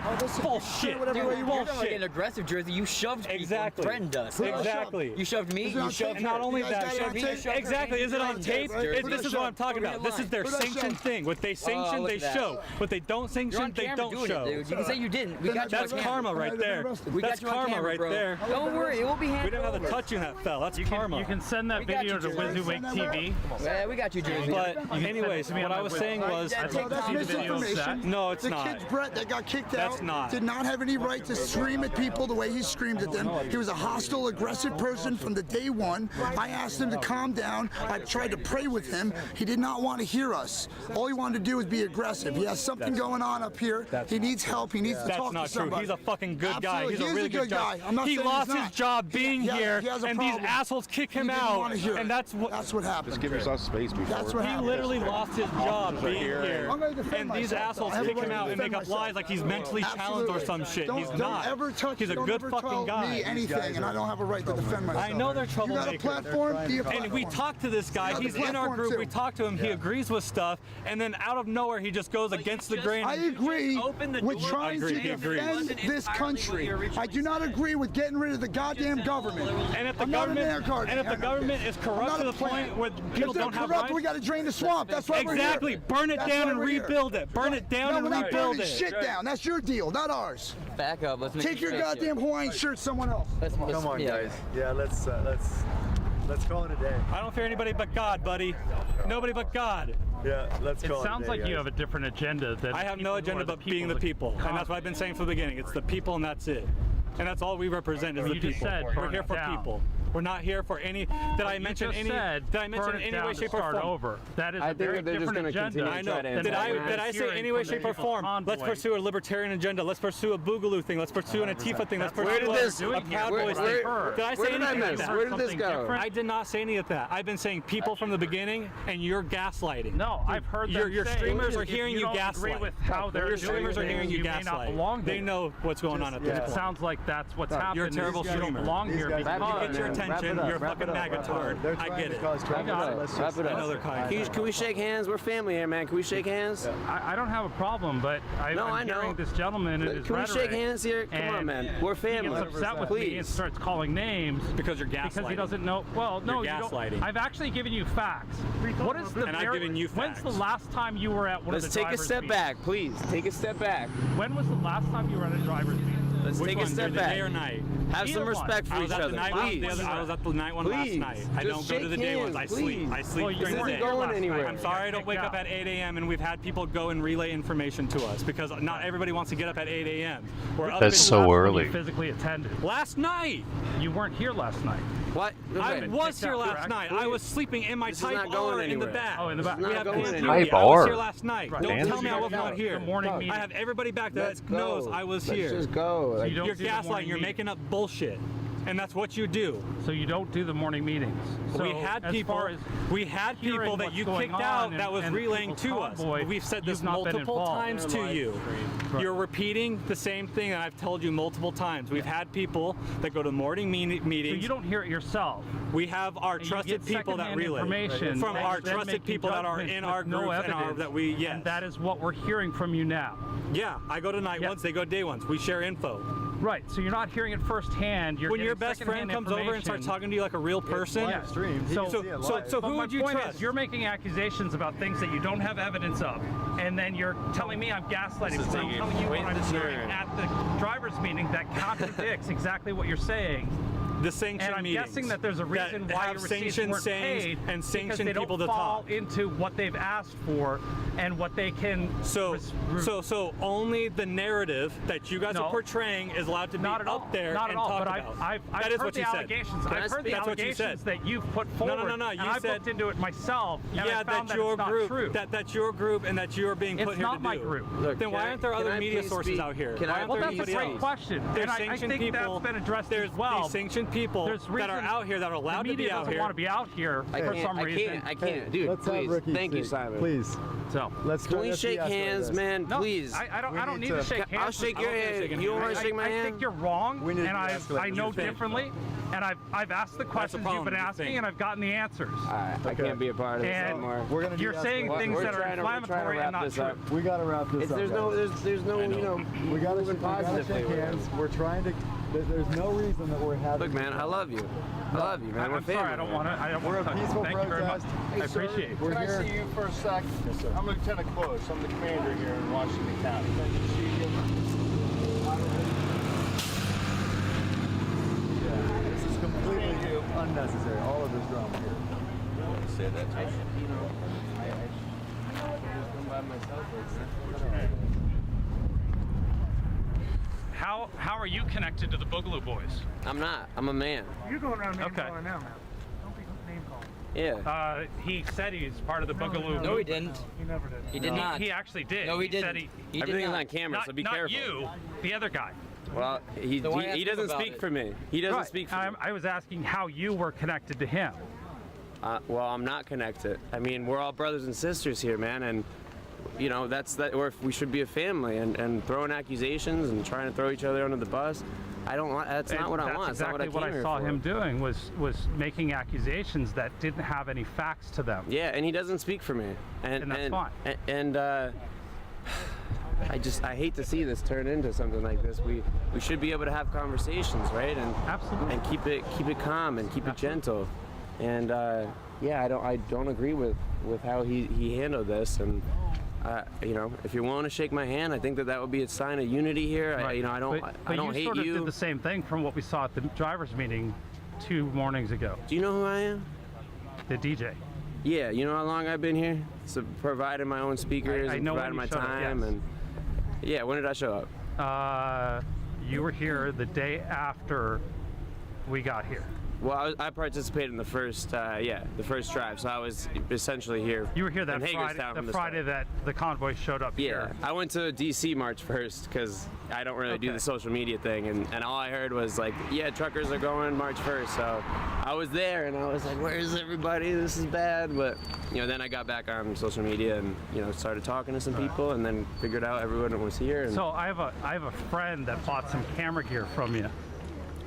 Bullshit. Dude, you're talking like an aggressive jersey. You shoved people and threatened us. Exactly. You shoved me. You shoved her. Not only that. You shoved me, you shoved her. Exactly. Is it on tape? This is what I'm talking about. This is their sanctioned thing. What they sanction, they show. What they don't sanction, they don't show. Dude. You can say you didn't. We got you. That's karma right there. That's karma right there. Don't worry, it will be handled. We didn't have to touch you in that fell. That's karma. You can send that video to WYZZWAKE TV. Yeah, we got you, Jersey. But anyways, what I was saying was, that's misinformation. No, it's not. The kid Brett that got kicked out did not have any right to scream at people the way he screamed at them. He was a hostile, aggressive person from the day one. I asked him to calm down. I tried to pray with him. He did not want to hear us. All he wanted to do was be aggressive. He has something going on up here. He needs help. He needs to talk to somebody. That's not true. He's a fucking good guy. He's a really good guy. I'm not he saying lost he's not. his job being here, and these assholes kick him out. And that's what happened. Just give yourself space before. That's what happened. He literally lost his job being here. And these assholes kick him out and make up lies like he's mentally challenged or some shit. He's not. He's a good fucking guy. Me anything, and I don't have a right to defend myself. I know they're troublemakers. You got a platform, be a platform. And we talked to this guy. He's in our group. We talked to him. He agrees with stuff, and then out of nowhere he just goes against the grain. I agree with trying to defend this country. I do not agree with getting rid of the goddamn government. And if the government is corrupt to the point where people don't have rights, we got to drain the swamp. That's why we're here. Exactly. Burn it down and rebuild it. Burn it down and rebuild it. Shit down. That's your deal, not ours. Back up. Let's take your goddamn Hawaiian shirt someone else. Come on, guys. Yeah, let's call it a day. I don't fear anybody but God, buddy. Nobody but God. Yeah, let's call it. It sounds like you have a different agenda than I have no agenda but being the people, and that's what I've been saying from the beginning. It's the people, and that's it. And that's all we represent is the people. We're here for people. We're not here for any. Did I mention any? Did I mention in any way, shape, or form? That is a very different agenda. I know. Did I say any way, shape, or form? Let's pursue a libertarian agenda. Let's pursue a Boogaloo thing. Let's pursue an Antifa thing. Let's pursue a Proud Boys thing. Did I say anything like that? Where did this go? I did not say any of that. I've been saying people from the beginning, and you're gaslighting. No, I've heard that. Your streamers are hearing you gaslight. Your streamers are hearing you gaslight. They know what's going on at this point. It sounds like that's what's happening. You're a terrible streamer. You don't belong here because you get your attention. You're a fucking magatard. I get it. I got it. Wrap it up. Can we shake hands? We're family here, man. Can we shake hands? I don't have a problem, but I'm hearing this gentleman and his rhetoric. Can we shake hands here? Come on, man. We're family. He gets upset with me and starts calling names because you're gaslighting. Because he doesn't know. Well, no, you're gaslighting. I've actually given you facts. What is the? And I've given you facts. When's the last time you were at one of the drivers' Let's take a step back, please. Take a step back. When was the last time you were at a driver's meeting? Let's take a step back. Day or night? Have some respect for each other, please. I was at the night one last night. I don't go to the day ones. I sleep. I sleep during the day. Going anywhere. I'm sorry I don't wake up at 8 a.m. and we've had people go and relay information to us because not everybody wants to get up at 8 a.m. That's so early. You physically attended. Last night. You weren't here last night. What? I was here last night. I was sleeping in my Type R in the back. Oh, in the back. We have Type I R. was here last night. Don't tell me I was not here. I have everybody back that knows I was here. Let's just go. You're gaslighting. You're making up bullshit. and that's what you do. So you don't do the morning meetings. So we had people that you kicked out that was relaying to us. We've said this multiple times to you. You're repeating the same thing that I've told you multiple times. We've had people that go to morning meetings. So you don't hear it yourself. We have our trusted people that relay from our trusted people that are in our group and that we and that is what we're hearing from you now. Yeah, I go to night ones, they go day ones. We share info. Right, so you're not hearing it firsthand. When your best friend comes over and starts talking to you like a real person, so who would you trust? You're making accusations about things that you don't have evidence of, and then you're telling me I'm gaslighting. So I'm telling you what I'm hearing at the driver's meeting that contradicts exactly what you're saying. The sanctioned and I'm meetings guessing that there's a reason that why have your receipts sanctioned weren't paid and sanctioned because they people don't to fall talk into what they've asked for and what they can. So only the narrative that you guys are portraying is allowed to be up there and talked about. I've that is heard what the you allegations. said. I've heard the allegations that you've put forward. No. You I've looked into it myself. And Yeah, I found that's your it's group. Not true. That's your group, and that you're being put here to do. It's not my group. Look, then why aren't there other media sources out here? Well, that's a great question. There's And I sanctioned think people. that's been addressed There's as well. these sanctioned people that are out here that are allowed to be out here. Want to be out here for some reason. I can't, dude. Please, thank you, Simon. Please. So can we shake hands, man? Please. I don't need to shake hands. I'll shake your hand. You don't want to shake my hand? I think you're wrong, and I know differently. And I've asked the questions you've been asking, and I've gotten the answers. I can't be a part of this and anymore. You're saying things that are inflammatory and not true. We gotta wrap this up. There's no, you know, we gotta shake hands. We're trying to. There's no reason that we're having. Look, man, I love you. I love you, man. I'm sorry, I don't want to. We're a peaceful protest. I appreciate it. Can I see you for a sec? Yes, sir. I'm Lieutenant Close. I'm the commander here in Washington County. Nice to see you. This is completely unnecessary. All of this drama here. I want to say that. I should, you know, I just come by myself. How are you connected to the Boogaloo Boys? I'm not. I'm a man. You're going around name calling now, man. Don't be name calling. Yeah. He said he's part of the Boogaloo. No, he didn't. He never did. He did not. He actually did. No, he didn't. Said he Everything did is on camera, so be careful. Not you, the other guy. Well, he doesn't speak for me. He doesn't speak for me. I was asking how you were connected to him. Well, I'm not connected. I mean, we're all brothers and sisters here, man, and you know or we should be a family. And throwing accusations and trying to throw each other under the bus, that's not what I want. That's exactly not what I came here saw for. him doing was making accusations that didn't have any facts to them. Yeah, and he doesn't speak for me, and that's fine. And I hate to see this turn into something like this. We should be able to have conversations, right? And absolutely. And keep it calm and keep it gentle. And yeah, I don't agree with how he handled this. And you know, if you're willing to shake my hand, I think that would be a sign of unity here. Right. I don't you hate sort of you. did the same thing from what we saw at the drivers' meeting 2 mornings ago. Do you know who I am? The DJ. Yeah, you know how long I've been here? So providing my own speakers and providing my time. And yeah, when did I show up? You were here the day after we got here. Well, I participated in the first drive, so I was essentially here. You were here that Friday that the convoy showed up here. Yeah, I went to DC March first because I don't really do the social media thing, and all I heard was like, yeah, truckers are going March 1st, so I was there, and I was like, where's everybody? This is bad, but you know, then I got back on social media and you know started talking to some people, and then figured out everyone was here. And so I have a friend that bought some camera gear from you.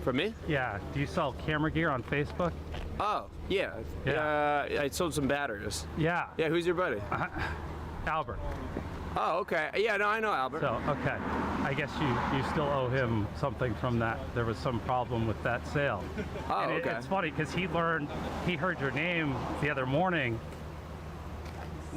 From me? Yeah. Do you sell camera gear on Facebook? Oh, yeah. I sold some batteries. Yeah. Yeah, who's your buddy? Albert. Oh, okay. Yeah, no, I know Albert. So, okay. I guess you still owe him something from that. There was some problem with that sale. Oh, and okay. It's funny because he heard your name the other morning.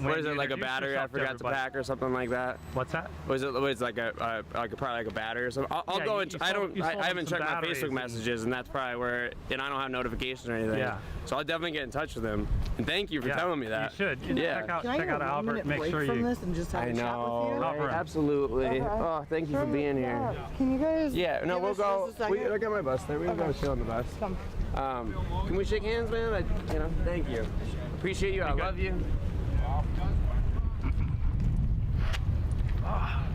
What is it, like a battery I forgot to pack or something like that? What's that? Was it like probably like a battery or something? I'll go into. I haven't checked my Facebook messages, and that's probably where. And I don't have notifications or anything. Yeah. So I'll definitely get in touch with him. And thank you for telling me that. You should. Yeah. Check out Albert. Make sure you. From this and just have I a chat with you? know. Right? Absolutely. Okay. Oh, thank you for being here. Can you guys? Yeah. No, we'll go. I got my bus there. We can go chill on the bus. Come. Can we shake hands, man? Thank you. Appreciate you. I love you.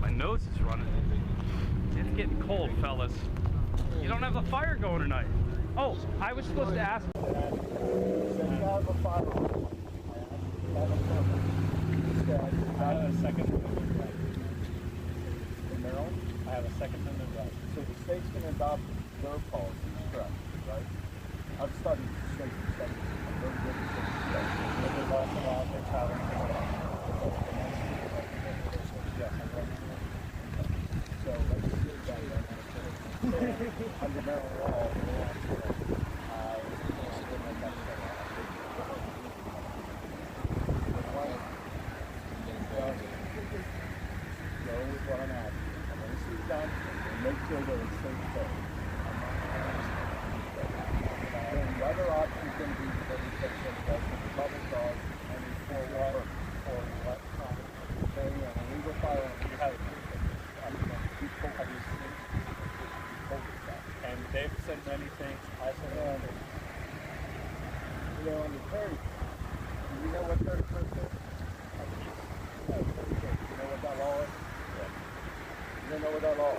My nose is running. It's getting cold, fellas. You don't have the fire going tonight. Oh, I was supposed to ask. I have a second in Maryland. I have a second amendment right. So the state's going to adopt their policy, correct? Right? I've studied state studies. I'm very good at state studies. They've also allowed their traveling to go out. Yes, I'm right. So let's see about that. Under Maryland law, make sure that it's safe there. Then the other option is going to be that we take some bubble guard and we pour water or electronic. Okay, and when we go fire, we have and they've said many things. I said, you know, on the 30, do you know what 31st is? You know what that law is? You don't know what that law is?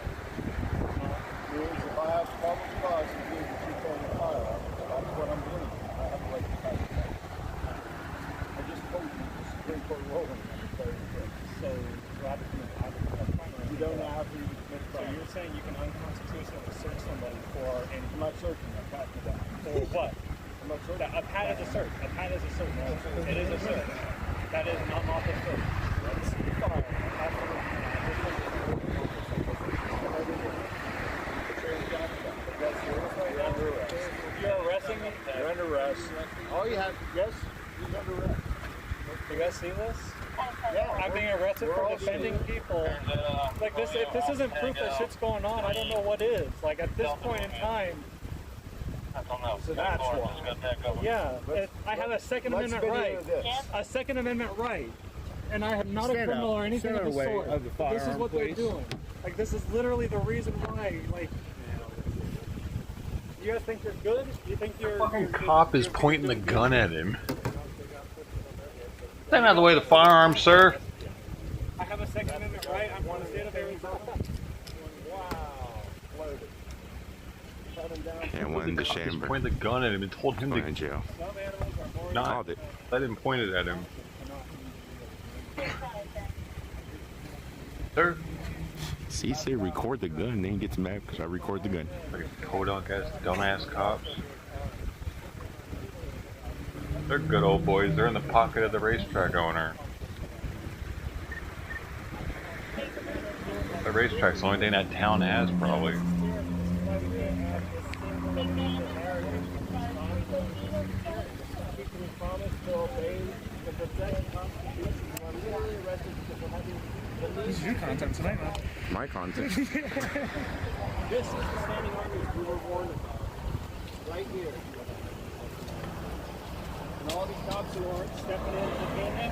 If I have public cause to do the 230 fire, that's what I'm doing. I have a right to fight that. I just told you the Supreme Court ruling on the 31st. So, you don't have to commit a crime. So you're saying you can unconstitutionally search somebody for, and I'm not searching, I'm talking about. For what? I'm not searching. A pat is a search. A pat is a search. It is a search. That is not lawful search. That's fine. You're arresting me? You're under arrest. All you have, yes, he's under arrest. You guys see this? Yeah, I'm being arrested for defending people. Like this, if this isn't proof that shit's going on, I don't know what is. Like at this point in time, so that's why. Yeah, I have a Second Amendment right. A Second Amendment right. And I am not a criminal or anything of the sort. This is what they're doing. Like this is literally the reason why. Like, you guys think you're good? You think you're... The fucking cop is pointing the gun at him. Stand out of the way of the firearm, sir. I have a Second Amendment right. I'm from the state of Arizona. And one in the chamber. Pointed the gun at him and told him to go in jail. Not, I didn't point it at him. Sir? See, say record the gun, then he gets mad because I record the gun. Dumbass cops. They're good old boys. They're in the pocket of the racetrack owner. The racetrack's the only thing that town has, probably. This is your content tonight, man. My content. This is the standing army we were warned about. Right here. And all these cops who aren't stepping in and defending,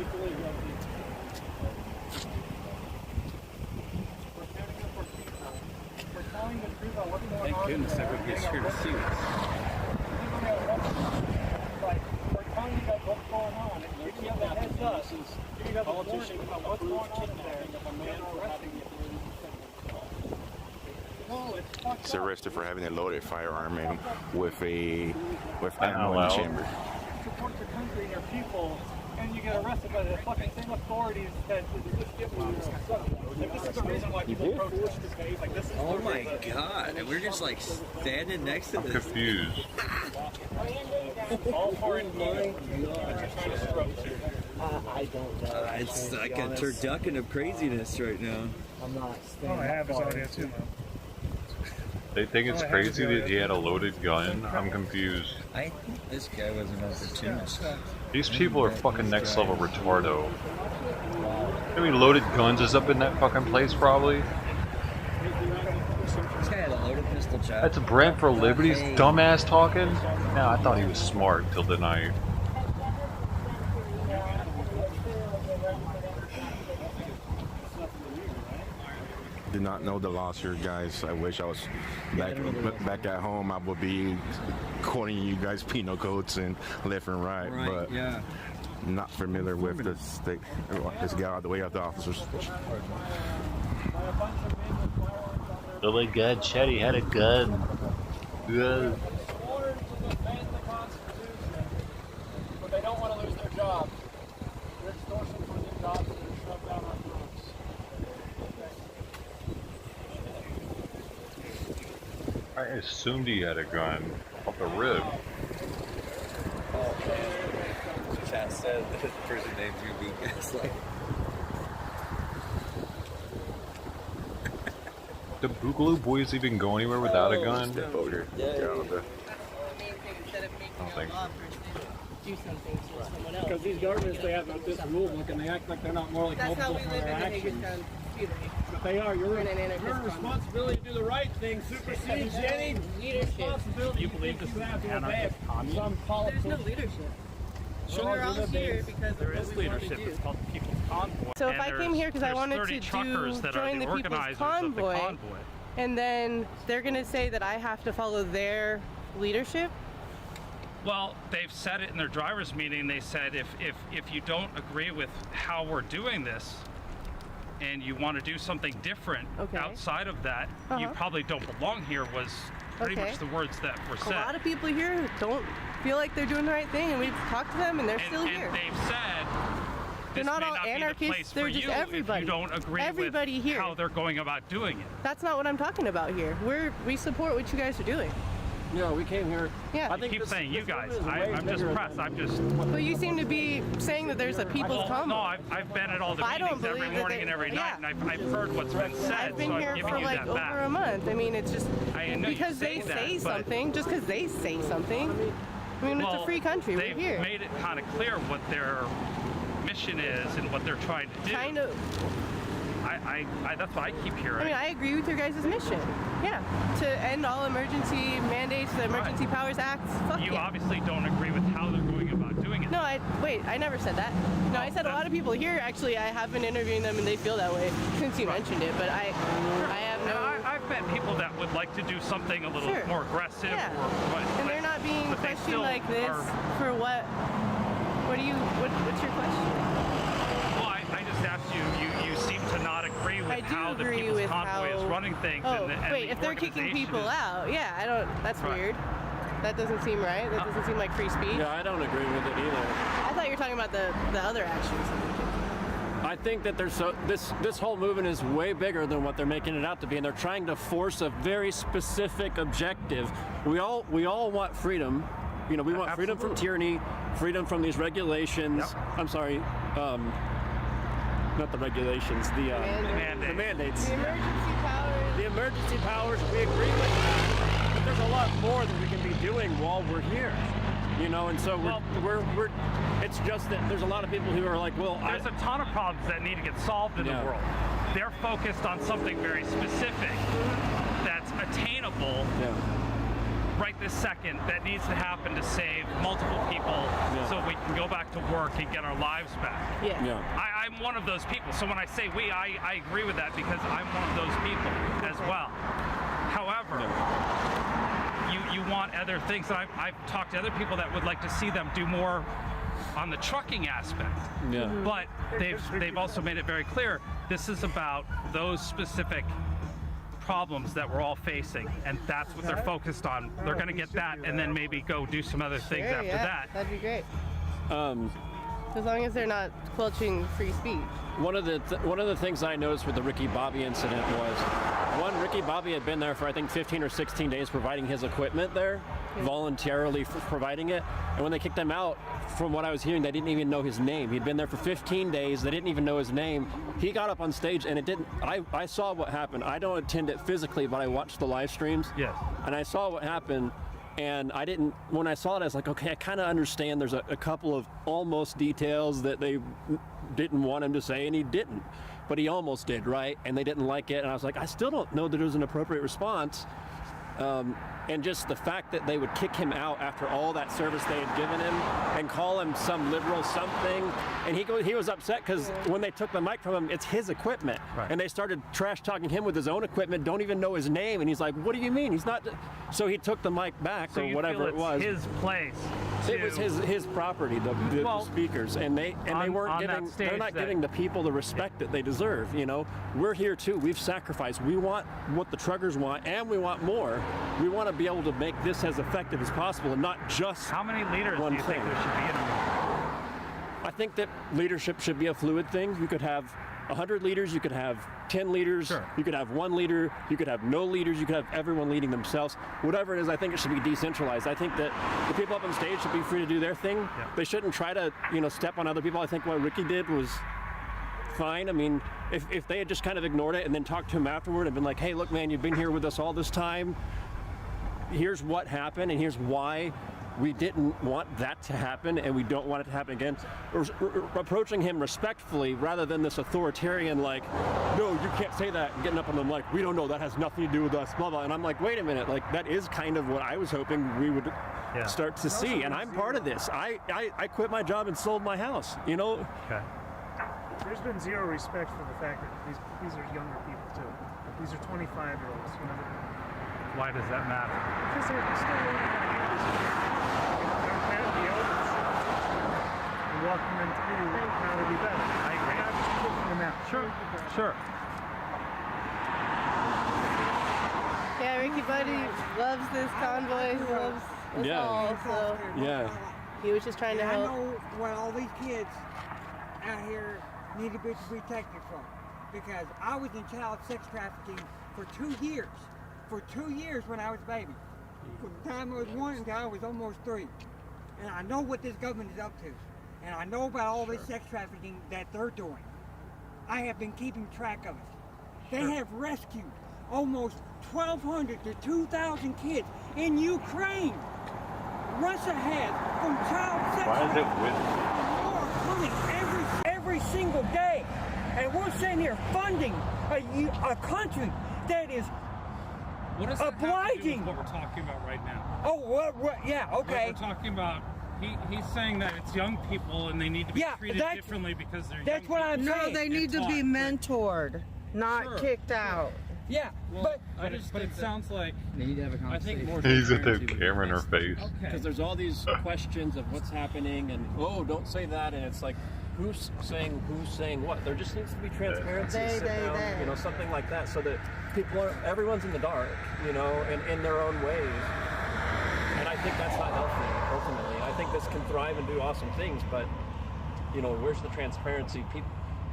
equally guilty. We're standing up for people. We're telling the truth about what's going on. Thank goodness everyone gets here to see us. Like, we're telling you guys what's going on. And giving you the heads up. Giving you guys a warning about what's going on in there. He's arrested for having a loaded firearm and with ammo in the chamber. Support your country and your people, and you get arrested by the fucking same authorities that just get me. Like, this is the reason why people protest. Like, this is Oh my god, and we're just like standing next to this. Confused. All foreign money. I don't know. It's like a turducken of craziness right now. I'm not All I have is audio too, man. They think it's crazy that he had a loaded gun? I'm confused. I think this guy was an opportunist. These people are fucking next level retardo. How many loaded guns is up in that fucking place, probably? This guy had a loaded pistol, Chad. That's Brent for Liberty's dumbass talking? No, I thought he was smart till tonight. Did not know the laws here, guys. I wish I was back at home. I would be quoting you guys penal codes and left and right, but yeah. Not familiar with this. Let's get out of the way of the officers. Really good, Chetty had a gun. Good. I assumed he had a gun off the rib. Oh man. Chat said that the person named you being gaslighted. The Boogaloo Boys even go anywhere without a gun? Yeah. I don't think so. Do something to someone else. Because these governments, they have this rule book and they act like they're not morally That's how culpable we for live their in the actions. Hagerstown Speedway. But they are. We're in an anarchist Your country. responsibility to do the right thing supersedes any responsibility You believe this is an anarchist communist? There's no leadership. Sure, We're all here because There of is what we want to leadership. do. It's called the People's Convoy. So if And I came here because I there's wanted 30 to truckers that join are the the People's organizers Convoy, of the convoy. and then they're going to say that I have to follow their leadership? Well, they've said it in their drivers' meeting. They said if you don't agree with how we're doing this, and you want to do something different outside of that, you probably don't belong here. Was pretty much the words that were said. A lot of people here don't feel like they're doing the right thing, and we've talked to them, and they're still here. And they've said They're this not may all not anarchists, be the place they're for just you everybody. if you don't agree Everybody with here. how they're going about doing it. That's not what I'm talking about here. We support what you guys are doing. No, we came here. Yeah. I think keep saying you guys. I'm just pressed. I'm just. But you seem to be saying that there's a people's convoy. No, I've been at all the I don't meetings every believe that morning and every night, and I've heard what's been said. I've been so here I'm giving for you like that over back. a month. I mean, it's just I know you because they say that, say but- something, just because they say something. I mean, it's a Well, free country. We're They've here. made it kind of clear what their mission is and what they're trying to do. Kind of. That's what I keep hearing. I mean, I agree with your guys' mission. Yeah, to end all emergency mandates, the Emergency Powers Act. Fuck you yeah. obviously don't agree with how they're going about doing it. No, I never said that. No, I said a lot of people here, actually, I have been interviewing them and they feel that way since you mentioned it, but I have no... And I've met people that would like to do something a little more aggressive. Yeah. Or, And they're not being but they questioned still like this are- for what? What's your question? Well, I just asked you, you seem to not agree with I do how the agree People's with Convoy is how- running things. Oh, and wait, the if they're kicking organization people is- out, yeah, I don't, that's Right. weird. That doesn't seem right. That doesn't seem like free speech. Yeah, I don't agree with it either. I thought you were talking about the other actions. I think that there's this whole movement is way bigger than what they're making it out to be, and they're trying to force a very specific objective. We all want freedom. You know, we want freedom from tyranny, freedom from these regulations. I'm sorry, not the regulations, the mandates. The emergency powers. The emergency powers. We agree with that, but there's a lot more that we can be doing while we're here. You know, and so we're it's just that there's a lot of people who are like, well, there's a ton of problems that need to get solved in the world. They're focused on something very specific that's attainable right this second, that needs to happen to save multiple people so we can go back to work and get our lives back. I'm one of those people. So when I say we, I agree with that because I'm one of those people as well. However, you want other things, and I've talked to other people that would like to see them do more on the trucking aspect. But they've also made it very clear this is about those specific problems that we're all facing, and that's what they're focused on. They're going to get that and then maybe go do some other things after that. That'd be great. As long as they're not squelching free speech. One of the things I noticed with the Ricky Bobby incident was, Ricky Bobby had been there for I think 15 or 16 days providing his equipment there, voluntarily providing it, and when they kicked him out, from what I was hearing, they didn't even know his name. He'd been there for 15 days, they didn't even know his name. He got up on stage and I saw what happened. I don't attend it physically, but I watched the live streams. Yes. And I saw what happened. And when I saw it, I was like, okay, I kind of understand there's a couple of almost details that they didn't want him to say, and he didn't. But he almost did, right? And they didn't like it. And I was like, I still don't know that it was an appropriate response. And just the fact that they would kick him out after all that service they had given him and call him some liberal something. And he was upset because when they took the mic from him, it's his equipment. And they started trash talking him with his own equipment, don't even know his name. And he's like, what do you mean? He's not. So he took the mic back or whatever it was. His place. It was his property, the speakers, and they weren't giving. They're not giving the people the respect that they deserve. You know, we're here too. We've sacrificed. We want what the truckers want, and we want more. We want to be able to make this as effective as possible, and not just how many leaders do you think there should be in a movement? I think that leadership should be a fluid thing. You could have 100 leaders, you could have 10 leaders, you could have 1 leader, you could have no leaders, you could have everyone leading themselves. Whatever it is, I think it should be decentralized. I think that the people up on stage should be free to do their thing. They shouldn't try to, step on other people. I think what Ricky did was fine. I mean, if they had just kind of ignored it and then talked to him afterward and been like, hey, look, man, you've been here with us all this time. Here's what happened and here's why we didn't want that to happen and we don't want it to happen again. Approaching him respectfully rather than this authoritarian like, no, you can't say that, and getting up on them like, we don't know, that has nothing to do with us, blah, blah. And I'm like, wait a minute, like that is kind of what I was hoping we would start to see. And I'm part of this. I quit my job and sold my house, Okay. There's been zero respect for the fact that these are younger people too. These are 25-year-olds, Why does that matter? Because they're still learning how to use the elders and walking them through how to be better. I agree. Not just kicking them out. Sure. Yeah, Ricky Buddy loves this convoy. He loves us all. So he was just trying to help. I know what all these kids out here need to be protected from, because I was in child sex trafficking for 2 years. For 2 years when I was a baby. From the time I was 1 until I was almost 3. And I know what this government is up to. And I know about all this sex trafficking that they're doing. I have been keeping track of it. They have rescued almost 1,200 to 2,000 kids in Ukraine. Russia has from child sex trafficking. More coming every single day. And we're sitting here funding a country that is What does that have to do with what we're talking about right now? Oh, well, yeah, okay. What we're talking about, he's saying that it's young people and they need to be treated differently because they're That's what I'm saying. No, they need to be mentored, not kicked out. Yeah, but it sounds like they need to have a conversation. He's at the camera in her face. Because there's all these questions of what's happening and, oh, don't say that. And it's like, who's saying what? There just needs to be transparency, something like that, so that everyone's in the dark, and in their own ways. And I think that's not healthy, ultimately. I think this can thrive and do awesome things, but, where's the transparency?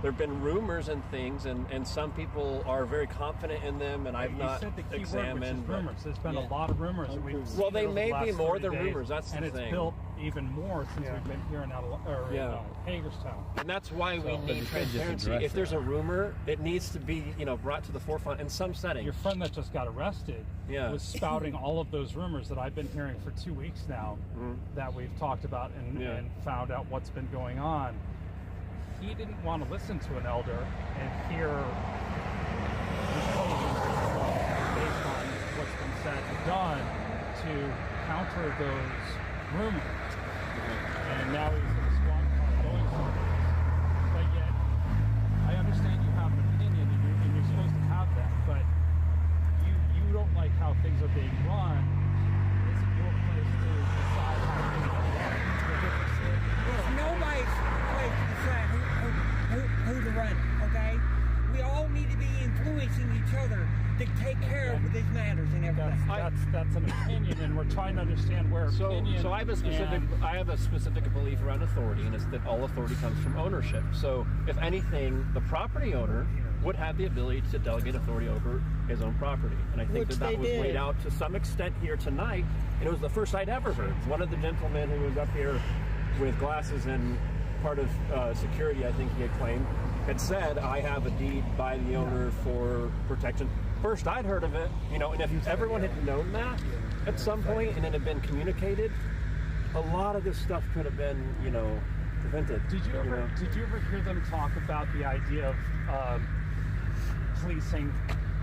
There have been rumors and things, and some people are very confident in them, and I've not said the key examined. Word, which is rumors. There's been a lot of rumors that we've seen. Well, they over may the last be more 30 than days, rumors. That's and the it's thing. built even more since we've been here in Hagerstown. And that's why we need transparency. If there's a rumor, it needs to be, brought to the forefront in some setting. Your friend that just got arrested was spouting all of those rumors that I've been hearing for 2 weeks now that we've talked about and found out what's been going on. He didn't want to listen to an elder and hear based on what's been said and done to counter those rumors. And now he's in a squad car going somewhere. But yet, I understand you have an opinion and you're supposed to have that, but you don't like how things are being run. It's your place to decide how things are run. It's nobody's place to decide who to run, okay? We all need to be influencing each other to take care of these matters and everything. That's an opinion, and we're trying to understand where opinion. So I have a specific belief around authority, and it's that all authority comes from ownership. So if anything, the property owner would have the ability to delegate authority over his own property, and I think that was laid out to some extent here tonight. And it was the first I'd ever heard. One of the gentlemen who was up here with glasses and part of security, I think he had claimed, had said, I have a deed by the owner for protection. First I'd heard of it, and if everyone had known that at some point and it had been communicated, a lot of this stuff could have been, prevented. Did you ever hear them talk about the idea of policing?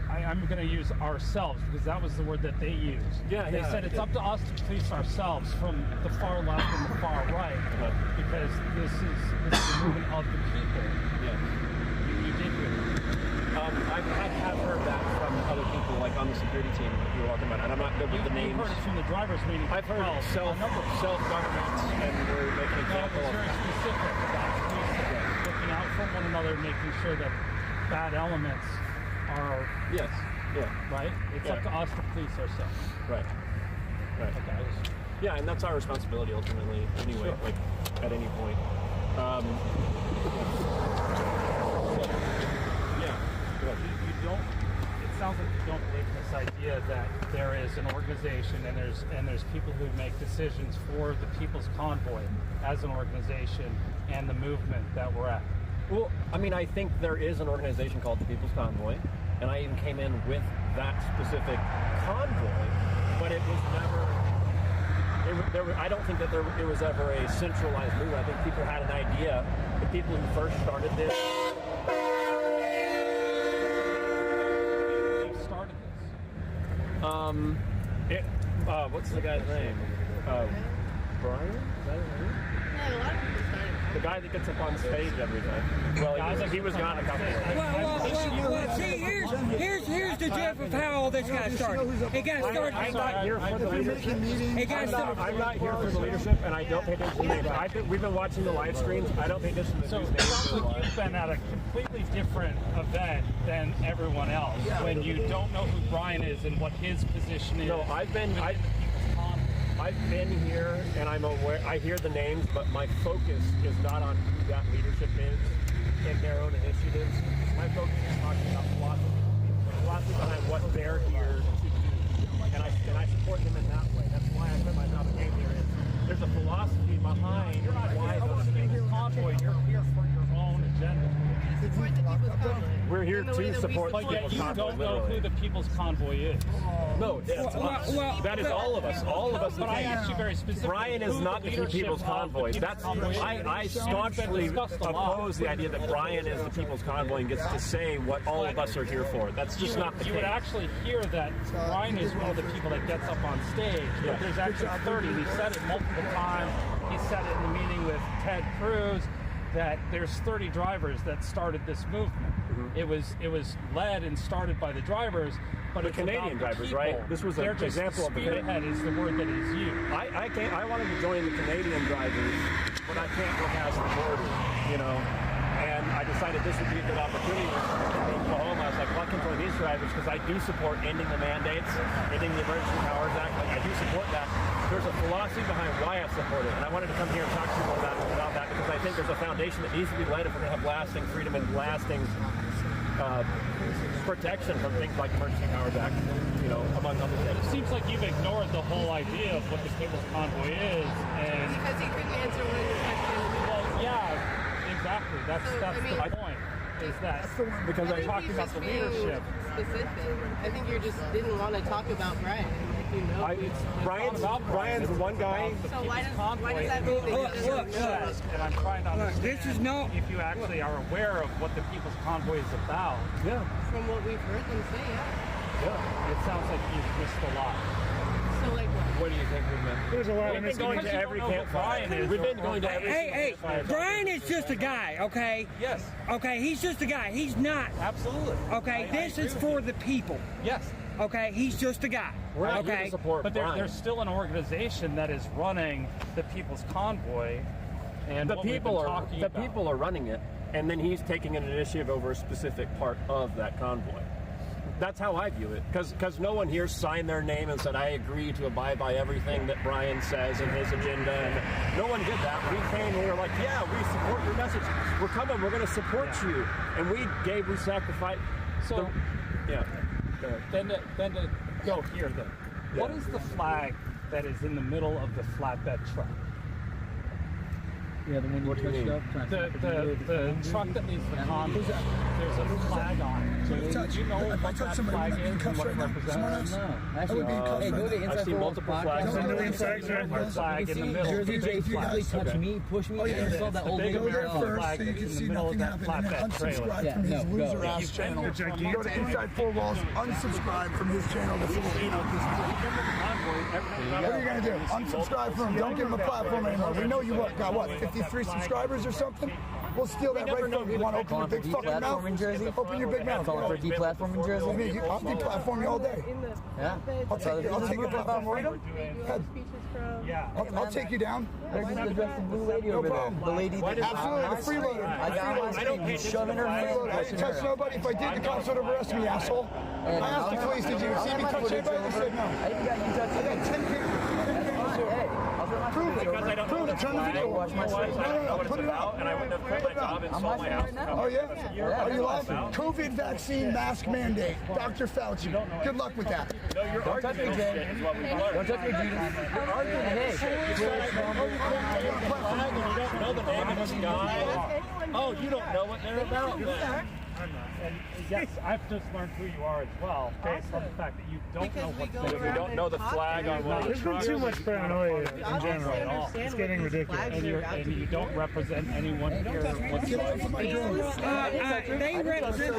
I'm going to use ourselves because that was the word that they used. They said it's up to us to police ourselves from the far left and the far right because this is the movement of the people. You did hear that. I have heard that from other people, like on the security team that you were talking about, and I'm not good with the names. You've heard it from the drivers' meeting. I've heard self-government, and we're making an example of very specific about looking out for one another, making sure that bad elements are right. It's up to us to police ourselves. Right. Okay. Yeah, and that's our responsibility ultimately. Anyway, like at any point. sounds like you don't believe in this idea that there is an organization and there's people who make decisions for the People's Convoy as an organization and the movement that we're at. Well, I mean, I think there is an organization called the People's Convoy, and I even came in with that specific convoy, but it was never. I don't think that it was ever a centralized movement. I think people had an idea. The people who first started this. What's the guy's name? Brian? Is that his name? Yeah, a lot of people started. The guy that gets up on stage every day. Well, he was gone a couple of days. Well, see, here's the drift of how all this got started. It got started. I'm not here for the leadership. I'm not here for the leadership, and I don't pay attention to names. We've been watching the live streams. I don't pay attention to these names. So you've been at a completely different event than everyone else when you don't know who Brian is and what his position is. No, I've been here, and I'm aware. I hear the names, but my focus is not on who that leadership is and their own initiatives. My focus is talking about philosophy behind what they're here to do, and I support them in that way. That's why I put myself in here. There's a philosophy behind why those things. Convoy, you're here for your own agenda. We're here to support the People's People's Convoy. You don't know who the People's Convoy is. No, that is all of us. All of us. But I asked you very specifically. Brian is not the People's Convoy. I staunchly oppose the idea that Brian is the People's Convoy and gets to say what all of us are here for. That's just not the case. You would actually hear that Brian is one of the people that gets up on stage. Yeah. But there's actually 30. He said it multiple times. He said it in the meeting with Ted Cruz that there's 30 drivers that started this movement. It was led and started by the drivers, but the it's Canadian about the drivers, people. right? This was an example of the spearhead is the word that is used. I wanted to join the Canadian drivers, but I can't go past the border, you know. And I decided this would be a good opportunity in Oklahoma. I was like, well, I can join these drivers because I do support ending the mandates, ending the Emergency Powers Act. Like, I do support that. There's a philosophy behind why I support it, and I wanted to come here and talk to you about that because I think there's a foundation that needs to be laid if we're going to have lasting freedom and lasting protection from things like Emergency Powers Act, you know, among other things. It seems like you've ignored the whole idea of what the People's Convoy is, and because he couldn't answer one of your questions. Well, yeah, exactly. That's the point. Is that because I'm talking about the leadership. Specific. I think you just didn't want to talk about Brian. You know, Brian's one guy. So why does that mean that Look, and I'm trying to understand if you actually are aware of what the People's Convoy is about. Yeah. From what we've heard them say, Yeah. It sounds like you've missed a lot. So like what do you think we've missed? There's a lot. We've been going to every campfire. We've been going to every Hey, Brian is just a guy, okay? Yes. Okay, he's just a guy. He's not. Absolutely. Okay, this is for the people. Yes. Okay, he's just a guy. We're not okay. here to support but there's still an organization that is running the People's Convoy, and the people are running it, and then he's taking an initiative over a specific part of that convoy. That's how I view it, because no one here signed their name and said, I agree to abide by everything that Brian says in his agenda, and no one did that. We came and we were like, yeah, we support your message. We're coming, we're going to support you. And we sacrificed. So, yeah. Then to go here then. Yeah. What is the flag that is in the middle of the flatbed truck? Yeah, the one you touched up. The truck that leads the convoy. There's a flag on it. Do you know what that flag is and what it represents? No. Actually, hey, go to I've seen multiple flags. Flag in the middle. Jersey J physically touch me, push me, and saw that old big American flag that's in the middle of that flatbed trailer. Yeah, no, Loser ass channel. Go to Inside Four Walls, unsubscribe from his channel. What are you going to do? Unsubscribe from him. Don't give him a platform anymore. We know you got what, 53 subscribers or something? We'll steal that right from you. You want to open your big fucking mouth? Open your big mouth. Calling for deplatforming Jersey? I'll deplatform you all day. Yeah. I'll take your platform freedom. Yeah. I'll take you down. There's the blue lady over there. The lady that absolutely, the freeloader. I got my screen shoving her hand. I didn't touch nobody. If I did, the cops would have arrested me, asshole. I asked the police, did you see me touch anybody? They said no. I even got you touching. I got 10 pictures. Prove it. Prove it. Turn the video. Watch my No. Put it out. And I wouldn't have quit my job install my house. Oh, yeah? Are you live? COVID vaccine mask mandate. Dr. Fauci. Good luck with that. No, you're Don't touch me, Jay. Don't touch me, Judas. You're arguing. Hey. You don't know the name of this guy. Oh, you don't know what they're about. And yes, I've just learned who you are as well, based on the fact that you don't know what You don't know the flag on one of the There's been trucks. too much paranoia in general. It's getting ridiculous. and you don't represent anyone here. Get away from my girl. They represent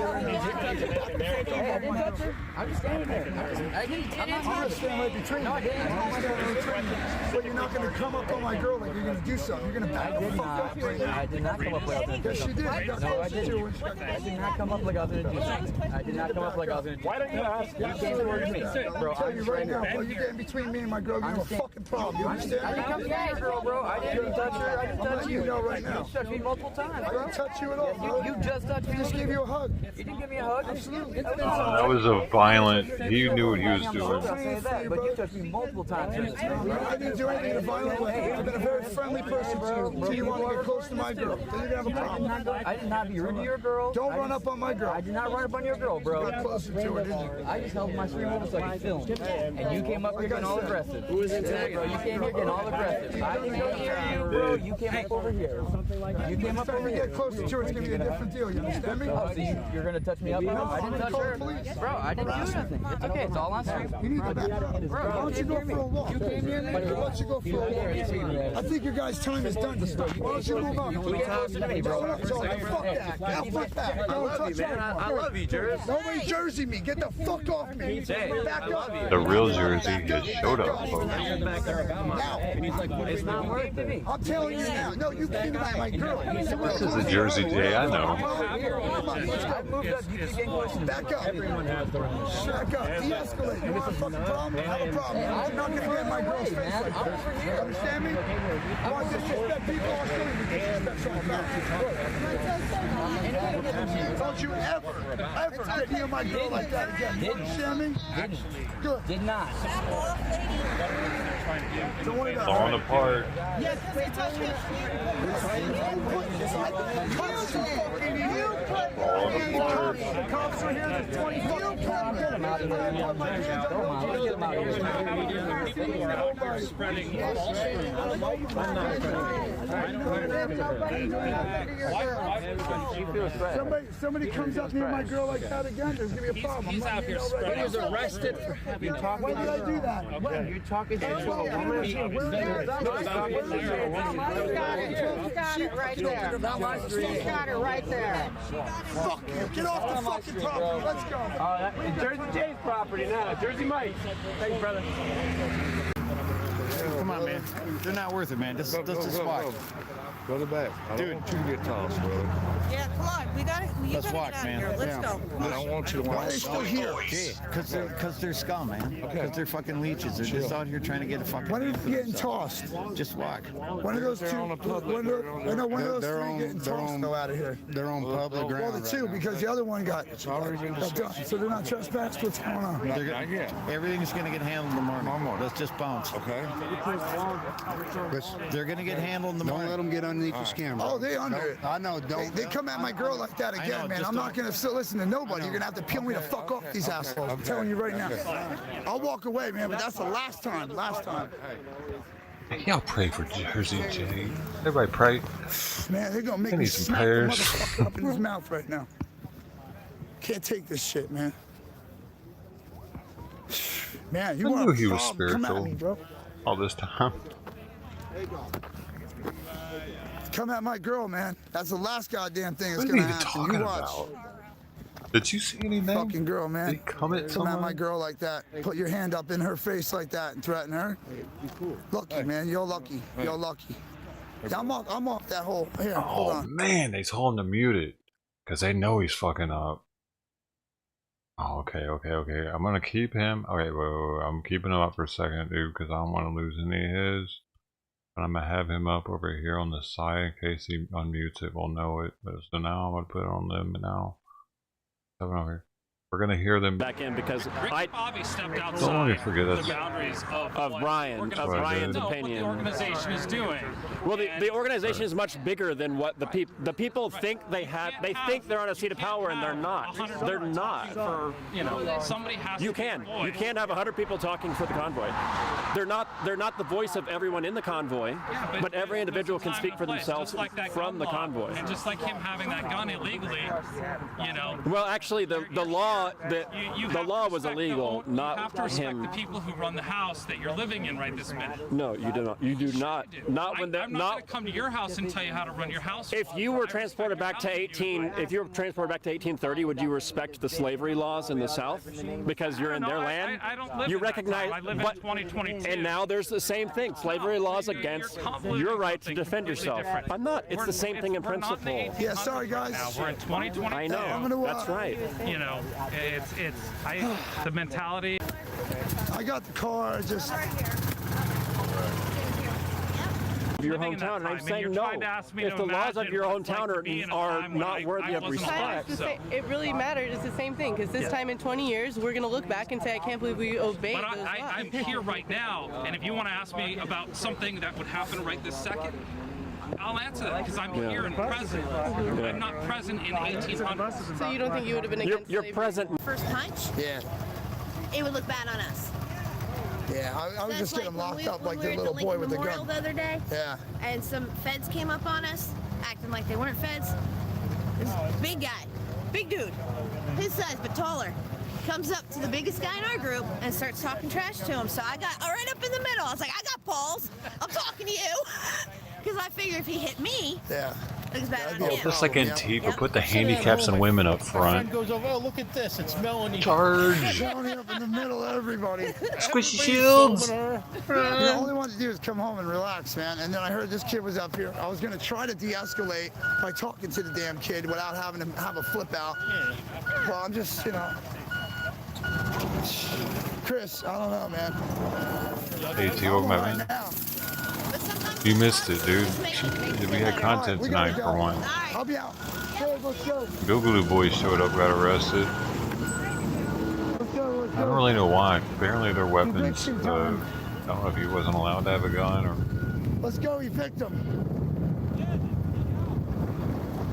I'm just standing there. I'm not I'm going to stand right between you. But you're not going to come up on my girl like you're going to do something. You're going to back the fuck up right now. I did not come up with that. Yes, you did. No, I didn't. I did not come up like I was going to do something. I did not come up like I was going to do something. Why don't you ask? You came towards me. Bro, I'll tell you right now, bro, you getting between me and my girl, you have a fucking problem. You understand? I didn't come to your girl, bro. I didn't touch her. I didn't touch you. You know right now. You touched me multiple times, I bro. didn't touch you at all, bro. You just touched me. I just gave you a hug. You didn't give me a hug. Absolutely. That was a violent. He knew what he was I'll doing. say that, but you touched me multiple times. I didn't do anything in a violent way. I've been a very friendly person to you. Until you want to get close to my girl. Then you're going to have a problem. I did not be rude to your girl. Don't run up on my girl. I did not run up on your girl, bro. Get closer to her, didn't you? I just held my screen over so I could film. And you came up here getting all aggressive. Who is it today? Bro, you came here getting all aggressive. I didn't go near you, bro. You came up over here. You came up over If you here. get closer to her, it's going to be a different deal. You understand me? Oh, so you're going to touch me up? No, I didn't touch her. Bro, I didn't do nothing. It's okay. It's all on stream. You need to back up. Bro, Why don't you go for a walk? You came near me. Why don't you go for a walk? I think your guys' time is done. Why don't you move on? You get closer to me, bro. Fuck that. Now fuck that. Don't touch me. I love you, Jersey. Nobody Jersey me. Get the fuck off me. Back up. The real Jersey has showed up, folks. Now. It's not worth it. I'm telling you now. No, you came at my girl. This is the Jersey Jay I know. Come on, let's go. Back up. Back up. De-escalate. You want a fucking problem? Have a problem. I'm not going to get in my girl's face like that. You understand me? I want to disrespect people. I'll show you disrespect someone back. Don't you ever get near my girl like that again. You understand me? Good. Did not. Don't worry about it. Falling apart. Yes, they touched me. The cops are here. There's 20 fucking cameras. Get him out of here. Get him out of here. Spreading false Somebody comes up near my girl like that again, there's gonna be a problem. He's out here spreading. He was arrested for having talked. When did I do that? When? You're talking to a woman. He's got it right there. He's got it right there. Fuck you. Get off the fucking property. Let's go. It's Jersey Jay's property now. Jersey Mike. Thanks, brother. Come on, man. They're not worth it, man. Let's just walk. Go to the back. I don't want you to get tossed, brother. Yeah, come on. We got it. Let's walk, man. Let's go. I don't want you to walk. Why are they still here? Because they're scum, man. Because they're fucking leeches. They're just out here trying to get a fucking... When are you getting tossed? Just walk. One of those two, one of those three getting tossed though out of here. They're on public ground. Well, the two, because the other one got done. So they're not trespassed? What's going on? Everything's going to get handled tomorrow. Let's just bounce. Okay. They're going to get handled in the morning. Don't let them get underneath the scam. Oh, they under it. I know. They come at my girl like that again, man. I'm not going to listen to nobody. You're going to have to peel me the fuck off these assholes. I'm telling you right now. I'll walk away, man, but that's the last time. Last time. Y'all pray for Jersey Jay. Everybody pray. Man, they're going to make me some smack the prayers. motherfucker up in his mouth right now. Can't take this shit, man. Man, you I want knew a he was problem, come at spiritual me, bro. all this time. Come at my girl, man. That's the last goddamn thing that's What are gonna you happen. talking You watch. about? Did you see anything? Fucking girl, man. Did he come at Come someone? at my girl like that. Put your hand up in her face like that and threaten her. Lucky, man. You're lucky. You're lucky. Yeah, I'm off that whole. Here, hold Oh on. man, they told him to mute it because they know he's fucking up. Oh, okay. I'm gonna keep him. Okay, wait. I'm keeping him up for a second, dude, because I don't want to lose any of his. But I'm gonna have him up over here on the side in case he unmutes it. We'll know it. But so now I'm gonna put it on them now. Over here. We're gonna hear them back in because Bobby stepped Don't let outside me forget the that. boundaries of Ryan's what the opinion. organization is doing. Well, the organization is much bigger than what the people think they have. They think they're on a seat of power, and they're not. They're not. For somebody has. You can have 100 people talking for the convoy. They're not the voice of everyone in the convoy, but every individual can speak for themselves from the convoy. And just like him having that gun illegally, Well, actually, the law was illegal, you not have to respect him. the people who run the house that you're living in right this minute. No, you do not. You do not. Not when they're I'm not going to come to your house and tell you how to run your house. If you were transported back to 1830, would you respect the slavery laws in the South because you're in their land? I don't live You in that recognize, time. I live in 2022. and now there's the same thing. Slavery laws against your right to defend yourself. I'm not. It's the same thing in principle. Yeah, sorry guys. Now we're in 2022. I know. That's right. The mentality. I got the car. Just. Your hometown, and I'm saying no. If the laws of your hometown are not worthy of respect, It really mattered. It's the same thing because this time in 20 years, we're going to look back and say, I can't believe we obeyed But those laws. I'm here right now, and if you want to ask me about something that would happen right this second, I'll answer that because I'm here and present. I'm not present in 1800. So you don't think you would have been against you're slavery? present. First punch, Yeah. it would look bad on us. Yeah, I was just getting like locked up like when the we were little at the boy with the Memorial gun. the other day. Yeah. And some feds came up on us, acting like they weren't feds. This big guy, big dude, his size but taller, comes up to the biggest guy in our group and starts talking trash to him. So I got right up in the middle. I was like, I got balls. I'm talking to you. Because I figure if he hit me, yeah. it was bad on him. Just like Antifa, put the handicaps and women up My front. friend goes over, oh, look at this. It's Melanie. Charge. Melanie up in the middle of everybody. Squishy shields. The only one to do is come home and relax, man. And then I heard this kid was up here. I was going to try to de-escalate by talking to the damn kid without having him have a flip out. Well, I'm just, Chris, I don't know, man. Hey, T, welcome back, man. You missed it, dude. We had content tonight for one. I'll be out. Let's go. Boogaloo Boys showed up, got arrested. I don't really know why. Apparently their weapons, I don't know if he wasn't allowed to have a gun or... Let's go evict him.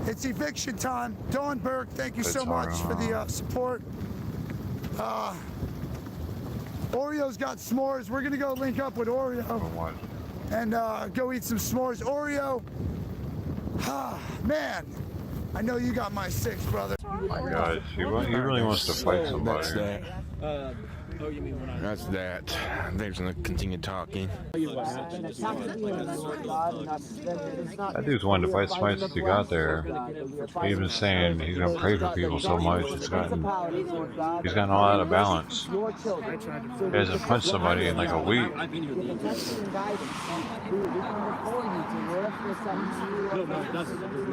It's eviction time. Dawn Burke, thank you so much for the support. Oreo's got s'mores. We're gonna go link up with Oreo and go eat some s'mores. Oreo, man, I know you got my six, brother. Oh my gosh, he really wants to fight somebody. That's that. They're just gonna continue talking. That dude's wanted to fight somebody since he got there. He's been saying he's gonna pray for people so much. He's gotten all out of balance. He hasn't punched somebody in like a week. No, it doesn't. It does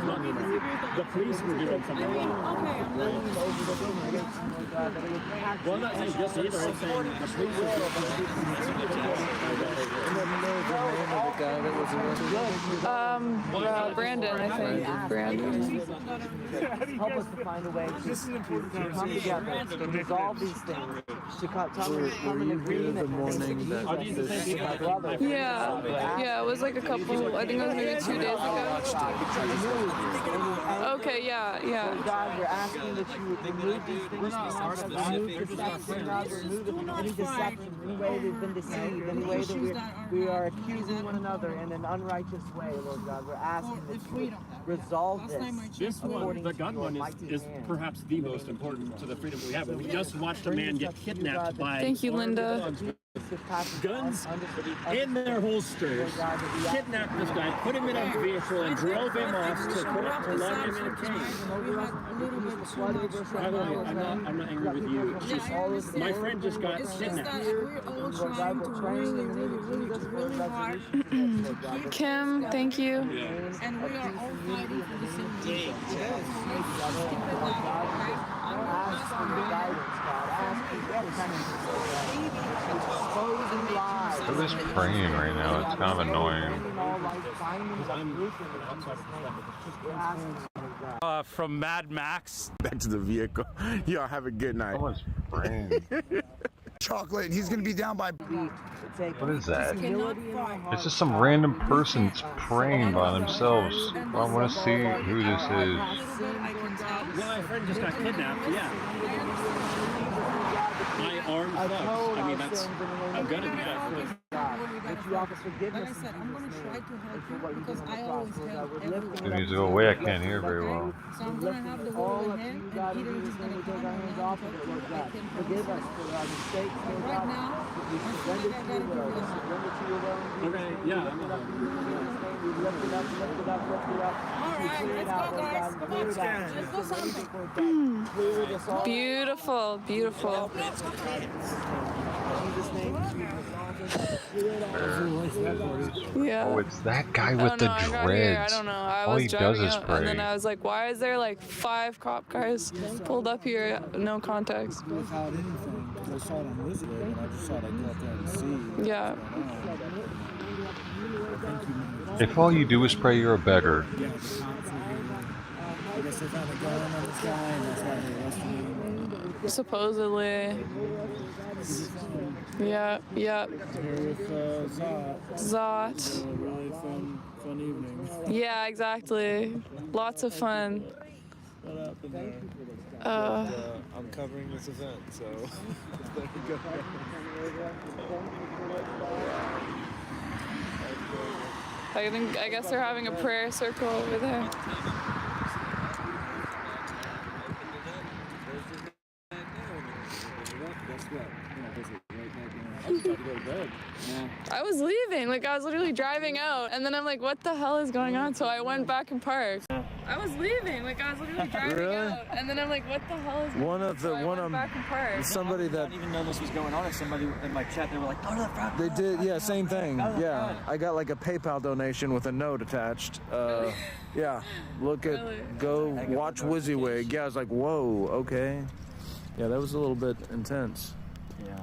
not mean that. The police were doing something wrong. Well, I'm not saying just either. I'm saying the police were Brandon, I think. Brandon. Help us to find a way to come together, to resolve these things, to come in agreement. Yeah, it was like a couple, I think it was maybe 2 days ago. Okay, yeah. God, we're asking that you would remove these things, remove deception, God, remove any deception, any way we've been deceived, any way that we are accusing one another in an unrighteous way, Lord God. We're asking that you would resolve this. one, the gun one, is perhaps the most important to the freedom we have. We just watched a man get kidnapped by... Thank you, Linda. Guns in their holsters, kidnapped this guy, put him in a vehicle, and drove him off to lock him in a cage. By the way, I'm not angry with you. My friend just got kidnapped. We're all trying to really hard. Kim, thank you. And we are all fighting for the same thing. They're just praying right now. It's kind of annoying. from Mad Max. Back to the vehicle. Y'all have a good night. Someone's praying. Chocolate, and he's gonna be down by. What is that? It's just some random person's praying by themselves. I want to see who this is. My friend just got kidnapped, yeah. My arm fucked. I mean, that's... I'm gonna do that for Like I said, I'm going to try to help you because I always help everyone. It needs to go away. I can't hear very well. So I'm going to have the word with him, and either he's going to come or not talk to you. I can Forgive us for our mistakes. But right now, I feel like I got to give you a hug. Okay, yeah. Alright, let's go guys. Let's do something. Beautiful, beautiful. Yeah. Oh, it's that guy with the dreads. I don't know. I All was he driving does is out, pray. and then I was like, why is there like 5 cop cars pulled up here? No context. Without anything, because I saw it on Elizabeth, and I just thought I'd go up there and see. Yeah. If all you do is pray, you're a beggar. I guess they found a gun on this guy, and that's why they arrested him. Supposedly. Yeah, yeah. Here with Zot. Really fun evening. Yeah, exactly. Lots of fun. What happened there? I'm covering this event, so there you go. I guess they're having a prayer circle over there. I was leaving, like I was literally driving out, and then I'm like, what the hell is going on? So I went back and parked. I was leaving, like I was literally driving out, and then I'm like, what the hell is going on? So I went back and parked. Somebody that I didn't even know this was going on. And somebody in my chat, they were like, "Go to the front." they did, yeah, same thing. Yeah, I got like a PayPal donation with a note attached. Yeah, look at, go watch WYSIWYG. Yeah, I was like, whoa, okay. Yeah, that was a little bit intense. Yeah.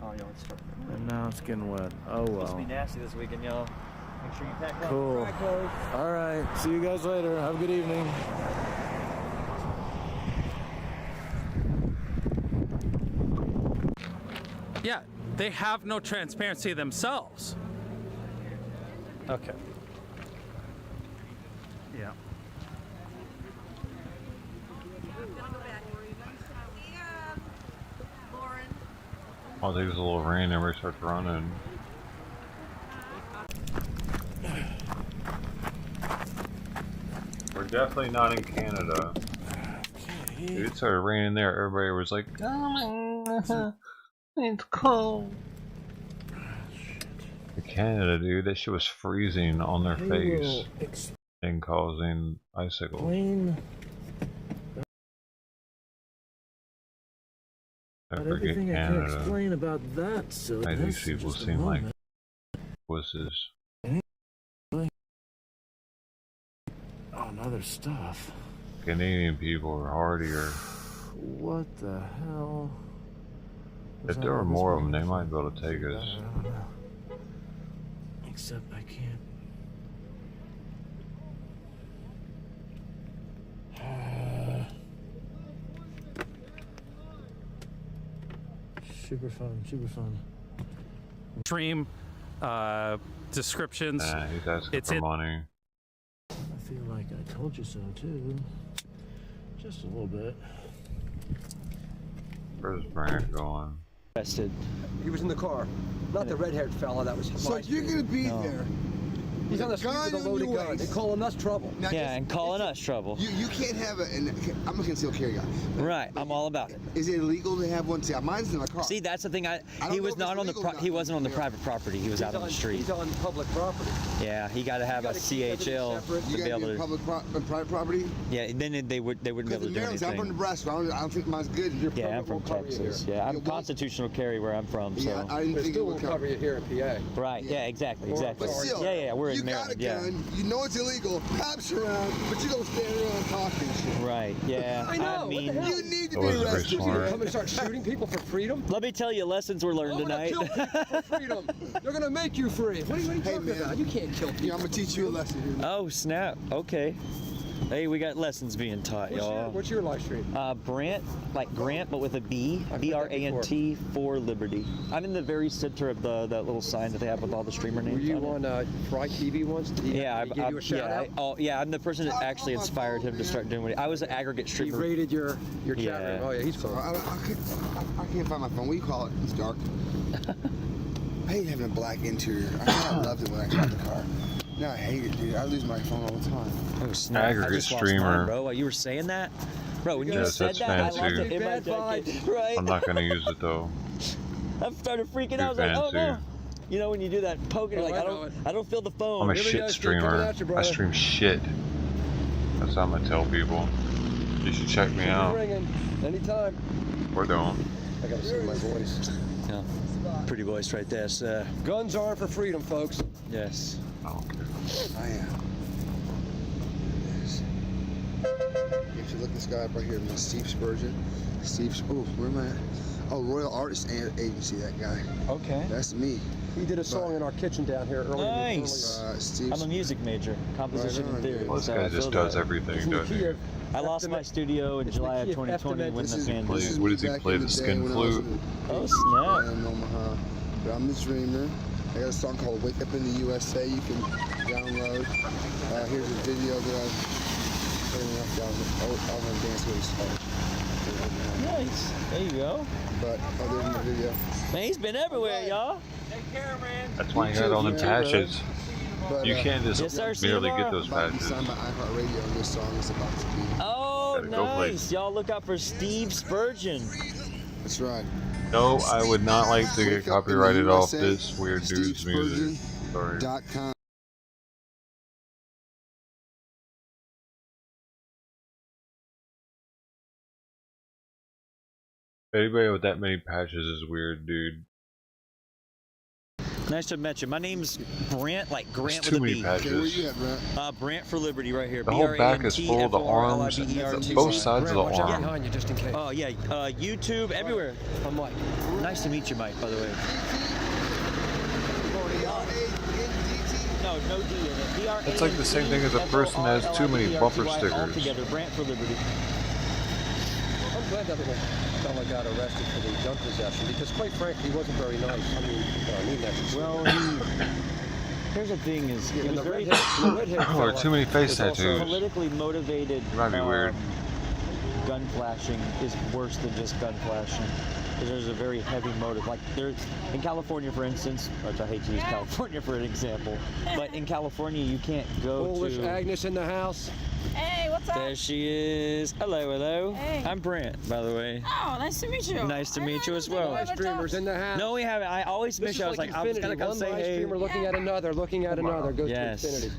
Oh, y'all, it's starting. And now it's getting wet. Oh well. It's supposed to be nasty this weekend, y'all. Make sure you pack up. Cool. All right. See you guys later. Have a good evening. Yeah, they have no transparency themselves. Okay. Yeah. I'll take this a little rain and everybody starts running. We're definitely not in Canada. Dude, it started raining there. Everybody was like, oh, it's cold. In Canada, dude, that shit was freezing on their face and causing icicles. I forget everything Canada. I can explain about that, so These people seem like wusses. Oh, and other stuff. Canadian people are hardier. What the hell? If there were more of them, they might be able to take us. I don't know. Except I can't. Super fun, super fun. Stream descriptions. He's asking for money. I feel like I told you so too. Just a little bit. Where's Brant going? Arrested. He was in the car. Not the red-haired fella that was. So you're gonna be there. He's on the street with a loaded gun. They're calling us trouble. Now, Yeah, and calling us trouble. You can't have it. I'm a concealed carry guy. Right, I'm all about it. Is it illegal to have one? See, mine's in my car. See, that's the thing. don't He know was if not it's on the. illegal or He not. wasn't on the private property. He was out on the street. He's on public property. Yeah, he got to have a CHL to You be gotta able be to. private property. Yeah, then they wouldn't be able to do Maryland, I'm from anything. Nebraska. I don't think mine's good. Your Yeah, I'm from Texas. Yeah, I'm constitutional carry where I'm from. So. Yeah, I didn't think it would cover you here in PA. Right. Yeah. Exactly. But still, Yeah. We're you in got Maryland. a gun. You know it's illegal. Cops around, but you don't stand around talking shit. Right. Yeah. I know. mean, what the hell? You need to be arrested. Come and start shooting people for freedom? Let me tell you lessons were learned tonight. Kill people for freedom. They're gonna make you free. What are you talking about? You can't kill people. Yeah, I'm gonna teach you a lesson here. Oh snap! Okay. Hey, we got lessons being taught, y'all. What's your live stream? Brant, like Grant, but with a B. B-R-A-N-T for Liberty. I'm in the very center of that little sign that they have with all the streamer names. Were you on Fry TV once? Did he give you a shout out? I'm the person that actually inspired him to start doing what I was an aggregate streamer. He rated your chat room. Oh yeah, he's cool. I can't find my phone. What do you call it? It's dark. I hate having a black interior. I loved it when I got the car. No, I hate it, dude. I lose my phone all the time. Oh, snap. Aggregate streamer. Bro, you were saying that? Bro, when you said that's that, I lost fancy. it in my jacket. Right? I'm not gonna use it though. I started freaking out. I was like, oh no. You know when you do that poking, like I don't feel the phone. I'm a shit streamer. I stream shit. That's how I'm gonna tell people. You should check me out. Anytime. Or don't. I gotta see my voice. Yeah. Pretty voice right there, sir. Guns are for freedom, folks. Yes. I don't care. I am. If you look this guy up right here, Steve Spurgeon. Where am I at? Oh, Royal Artist Agency, that guy. Okay. That's me. He did a song in our kitchen down here earlier. Nice. I'm a music major, composition and theory. Well, this guy just does everything, doesn't he? I lost my studio in July of 2020 when the pandemic. What does he play? The skin flute? Oh snap! In Omaha. But I'm the dreamer. I got a song called "Wake Up in the USA." You can download. Here's a video that I've putting up down. I'm gonna dance with his heart. Nice. There you go. But there's my video. Man, he's been everywhere, y'all. Take care, man. That's why he had all them patches. But, you can't just merely get those patches. Signed by iHeartRadio, and this song is about to be. Oh, nice. Y'all look out for Steve Spurgeon. That's right. No, I would not like to get copyrighted off this weird dude's music. Sorry. Anybody with that many patches is weird, dude. Nice to meet you. My name's Brant, like Grant There's with too a B. many patches. Where you at, Brent? Brant for Liberty right here. The whole back is full of the arms, both sides of the arm. Oh yeah, YouTube, everywhere. I'm Mike. Nice to meet you, Mike, by the way. No D in it. It's like the same thing as a person has too many bumper stickers. All together, Brant for Liberty. I'm glad that little fella got arrested for the gun possession because, quite frankly, he wasn't very nice. I mean that. Well, here's the thing: is he was very. Or too many face tattoos. Politically motivated. It might be weird. Gun flashing is worse than just gun flashing. There's a very heavy motive. Like there's in California, for instance, which I hate to use California for an example, but in California you can't go Polish to. Agnes in the house. Hey, what's up? There she is. Hello, hello. Hey. I'm Brant, by the way. Oh, nice to meet you. Nice to meet you as well. Live streamers in the house. No, we haven't. I always miss you. I was like, I was gonna come say hey. Streamer looking at another, looking at another, goes to infinity.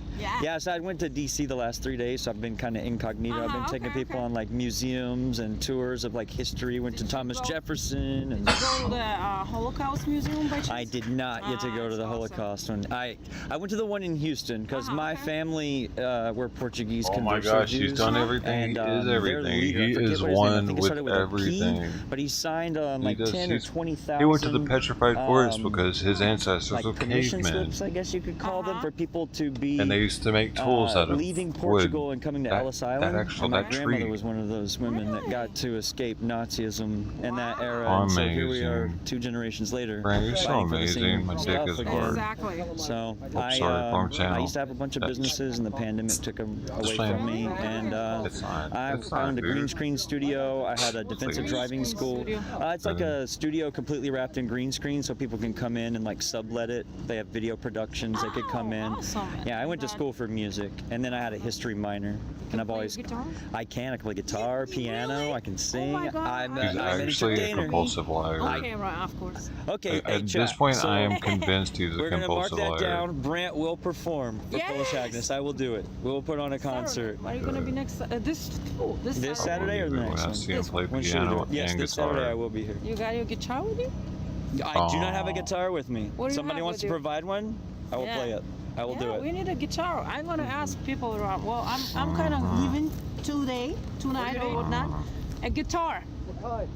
Yeah. So I went to DC the last 3 days, so I've been kind of incognito. I've been taking people on like museums and tours of like history. Went to Thomas Jefferson and. Did you go to the Holocaust Museum by chance? I did not get to go to the Holocaust one. I went to the one in Houston because my family were Portuguese Oh my converso gosh, Jews. he's done everything. And, He is their everything. leader, He I forget is what his name- I one think it with started a P, everything. but he signed like 10 or 20,000. He went to the Petrified Forest because his ancestors like were permission cavemen. slips, I guess you could call them, for people to be. And they used to make tools out of leaving wood. Portugal and coming to That- Ellis that Island. actual- and my that grandmother tree. was one of those women that got to escape Nazism in that era. And so here we are, Amazing. 2 generations later. Brand, you're so fighting for the amazing. same My dick stuff is again. hard. Exactly. So Oops, sorry, wrong I channel. used to have a bunch of businesses, and the pandemic took them away fine. from me. And I owned a green screen studio. I had a defensive driving school. It's like a studio completely wrapped in green screen, so people can come in and like sublet it. They have video productions. They could come in. Awesome. Yeah, I went to school for music, and then I had a history minor. And I've always. Guitar? I can play guitar, piano. I can sing. my God. I'm He's an actually a entertainer. compulsive liar. Okay, right, of course. Okay, At this point, I am convinced he's a we're gonna mark compulsive that liar. down. Brant will perform for Polish Agnes. I will do it. We'll put on a concert. Are you going to be next? This Saturday or the When next I one? see him play When should we do piano it? Yes, and this guitar. Saturday I will be here. You got your guitar with you? I do not have a guitar with me. What do you Somebody have wants with to you? provide one. I will play it. I will do it. We need a guitar. I'm gonna ask people around. Well, I'm kind of leaving tonight or whatnot. A guitar. What kind?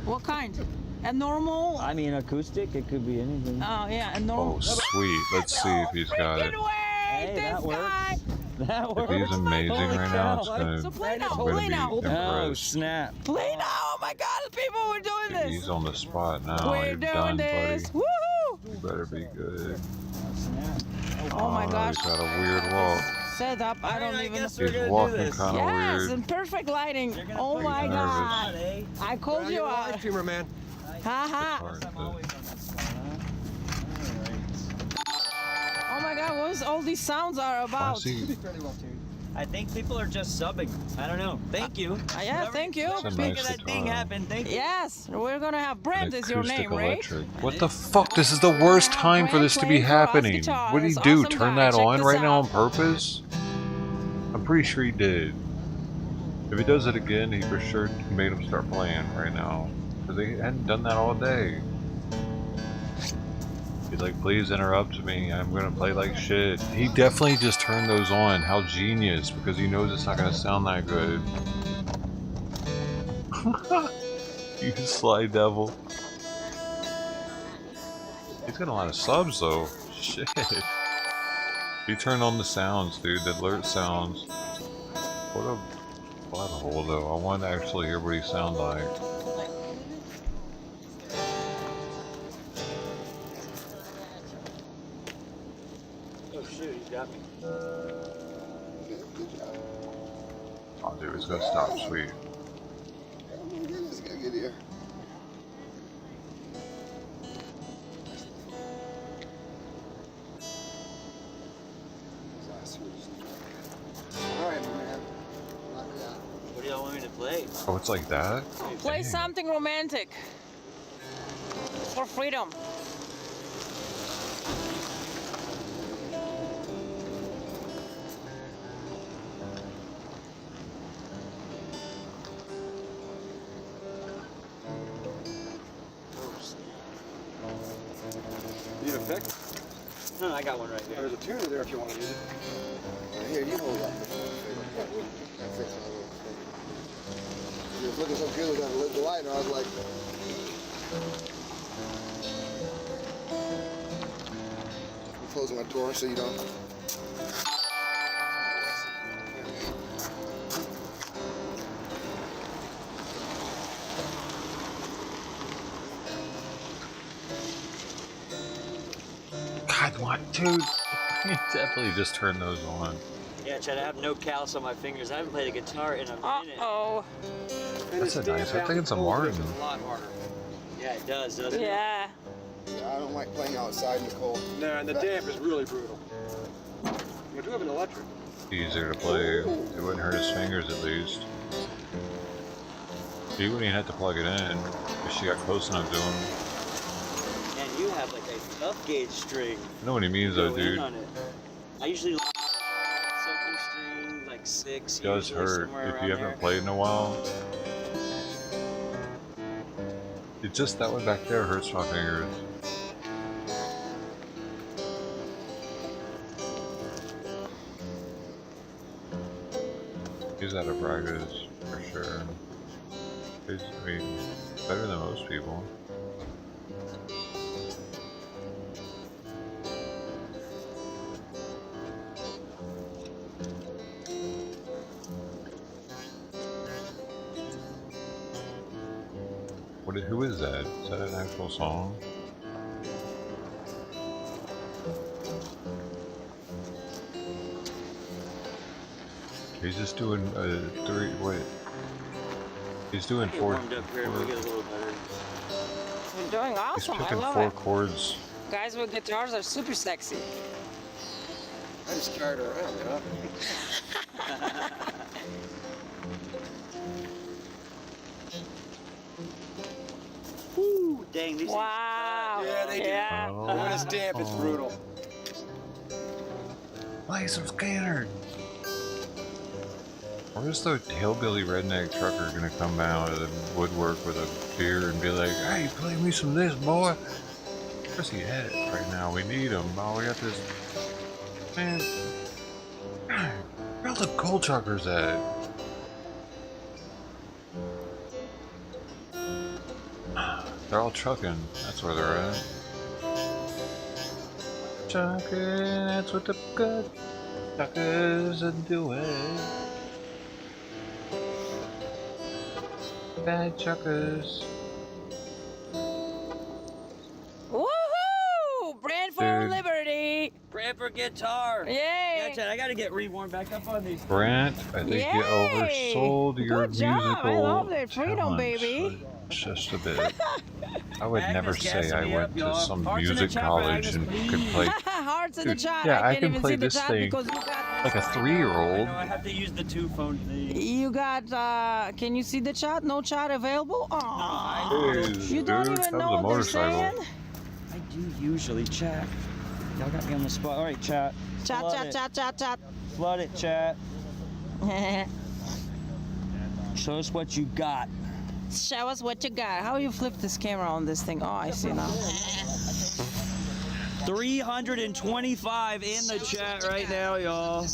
What kind? A normal. I mean, acoustic. It could be anything. Oh yeah, a normal. Oh, sweet. Let's see if he's got it. Hey, that works. That If he's amazing right now, it's gonna, So play now, I'm gonna play be now. Oh, impressed. snap. Play now! Oh my God, people, we're doing Dude, this. he's on the spot now. We're You're doing done, this. buddy. Woohoo! You better be good. Oh my gosh. He's got a weird walk. Set up. I don't even. He's walking kind of Yes, weird. and perfect lighting. Oh my nervous. God. I called you You're a out. live streamer, man. Haha. Oh my God, what all these sounds are about? I think people are just subbing. I don't know. Thank you. Yeah, thank you. That's a Making nice that thing guitar. happen. Thank you. Yes, we're gonna have Brent is your Acoustic name, right? electric. What the fuck? This is the worst time for this to be playing for us happening. guitar. What did he It's do? awesome Turn guy. that Check on this right now on out. purpose? I'm pretty sure he did. If he does it again, he for sure made him start playing right now. Because he hadn't done that all day. He's like, please interrupt me. I'm gonna play like shit. He definitely just turned those on. How genius, because he knows it's not gonna sound that good. You sly devil. He's got a lot of subs though. Shit. He turned on the sounds, dude. The alert sounds. What a butthole though. I want to actually hear what he sounds like. Oh shoot, he's got me. Oh dude, it's gonna stop sweet. Oh my goodness, I gotta get here. Alright, man. Knock it out. What do y'all want me to play? Oh, it's like that? Play something romantic. For freedom. Need a pick? No, I got one right here. There's a tuner there if you want to use it. Here, you hold up. That's it. He was looking so good with that light, and I was like, I'm closing my door so you don't. God, what, dude? He definitely just turned those on. Yeah, Chad, I have no callus on my fingers. I haven't played a guitar in a minute. Oh. That's a nice. I think it's a Martin. A lot harder. Yeah, it does, doesn't it? Yeah. I don't like playing outside in the cold. No, and the damp is really brutal. You do have an electric. Easier to play. It wouldn't hurt his fingers at least. He wouldn't even have to plug it in if she got close enough to him. And you have like a tough gauge string. I know what he means though, Go in dude. on it. I usually like silky string, like 6. It does usually, hurt somewhere if around you haven't there. played in a while. It just, that one back there hurts my fingers. He's out of practice, for sure. He's, I mean, better than most people. Who is that? Is that an actual song? He's just doing he's doing Get four. warmed up here and we'll get a little better. You're doing awesome. He's I picking love 4 it. chords. Guys with guitars are super sexy. I just carried her around, you know? Woo, dang, these Wow. Yeah, they do. Yeah. When it's damp, it's brutal. Play some Scanner. Where's the hillbilly redneck trucker gonna come out of the woodwork with a beer and be like, hey, play me some of this, boy? Where's he at right now? We need him. Oh, we got this. Man. Where all the coal truckers at? They're all trucking. That's where they're at. Trucking, that's what the good. Chuckers are doing. Bad chuckers. Woohoo! Brand for Dude. liberty. Brand for guitar. Yay! Yeah, Chad, I gotta get reworn back up on these. Brant, I think you Yay! oversold your Good job. musical I love that freedom, talent baby. just a bit. I would Agnes never say gassing I me went up, to y'all. some Hearts in the music chat for college Agnes, and please. could play. Hearts in the Dude, chat. yeah, I can't can even play see the this chat thing because you got like a 3-year-old. I have to use the 2-phone thing. You got, can you see the chat? No chat available? Aww. Hey, You don't dude, even that know was a what they're motorcycle. saying? I do usually chat. Y'all got me on the spot. All right, chat. Chat, Flood chat, it. chat, chat, chat. Flood it, chat. Show us what you got. Show us what you got. How you flip this camera on this thing? Oh, I see now. 325 in the chat right now, y'all.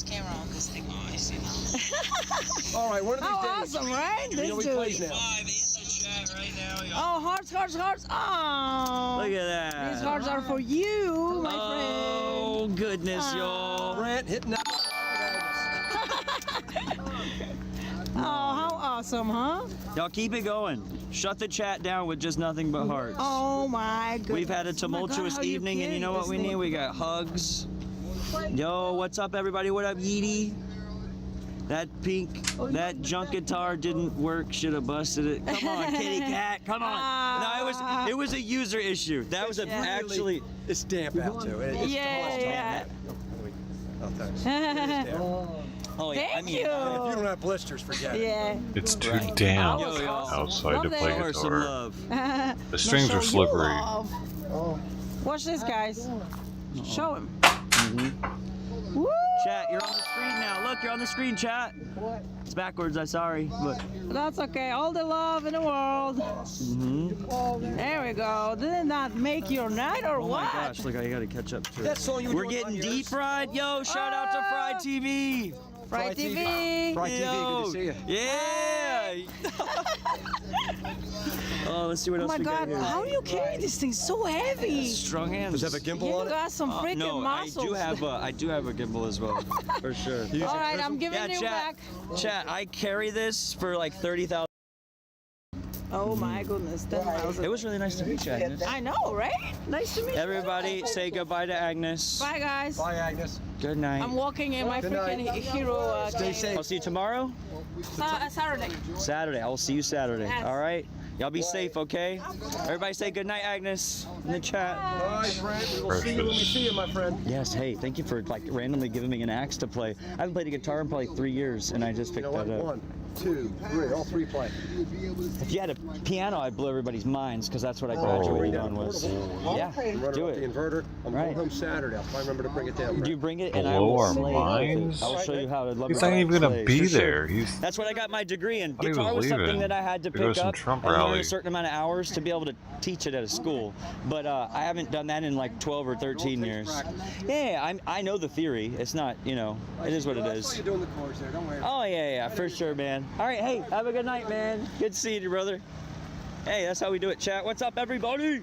All right, one of these How days. awesome, right? You This know he dude. plays now. Oh, hearts, hearts, hearts. Oh. Look at that. These hearts are for you, my Oh, goodness, y'all. Brant hitting that. Oh, how awesome, huh? Y'all keep it going. Shut the chat down with just nothing but hearts. Oh my goodness. We've had a tumultuous how you evening, and you carry know what this we thing? need? We got hugs. Yo, what's up, everybody? What up, Yeety? That pink, that junk guitar didn't work. Should have busted it. Come on, kitty cat. Come on. No, it was a user issue. That was actually. It's damp out too. Yeah. Oh, thanks. Oh, yeah. Thank you. If you don't have blisters, forget it. Yeah. It's too damp Yo, yo. outside to play Or some guitar. love. The strings are slippery. Watch this, guys. Show him. Woo! Chat, you're on the screen now. Look, you're on the screen, chat. What? It's backwards, I'm sorry. But That's okay. All the love in the world. There we go. Did that make your night or oh what? my gosh, look, I gotta catch up to it. That's all you were We're doing getting on deep yours? fried. Yo, shout out to Fried TV. Fried TV. Fried TV, good to see you. Yeah. Oh, let's see what Oh else my we got God, here. how do you carry this thing so heavy? Strong hands. Does it have a gimbal You on it? got some freaking No, muscles. I do have a gimbal as well, for sure. All right, I'm giving you chat, back. Chat, I carry this for like 30,000. Oh my goodness, 10,000. It was really nice to meet you, Agnes. I know, right? Nice to meet you. Everybody, say goodbye to Agnes. Bye, guys. Bye, Agnes. Good night. I'm walking in my Good freaking night. hero. Stay safe. I'll see you tomorrow. Saturday. Saturday. I will see you Saturday. Yes. All right. Y'all be safe, okay? Everybody say good night, Agnes, in the chat. All right, Brant. We will see you when we see you, my friend. Yes. Hey, thank you for like randomly giving me an axe to play. I haven't played a guitar in probably 3 years, and I just You picked know what? that up. 1, 2, 3. All 3 play. If you had a piano, I'd blow everybody's minds because that's what I graduated on was. Yeah, Run do it. The it. inverter. I'm Right. going home Saturday. I'll try to remember to bring it down. Do you bring it and I Blow will our slay minds? it. I will show you how to love He's it. not even gonna be there. That's what I got my degree in. thought he was Guitar was something leaving that I had to to go to pick some up Trump and learn rally. a certain amount of hours to be able to teach it at a school. But I haven't done that in like 12 or 13 years. Yeah, I know the theory. It's not, you know, it is what it I saw is. you doing the chords there. Don't worry. Oh yeah, for sure, man. All right, hey, have a good night, man. Good seeing you, brother. Hey, that's how we do it, chat. What's up, everybody? Hey.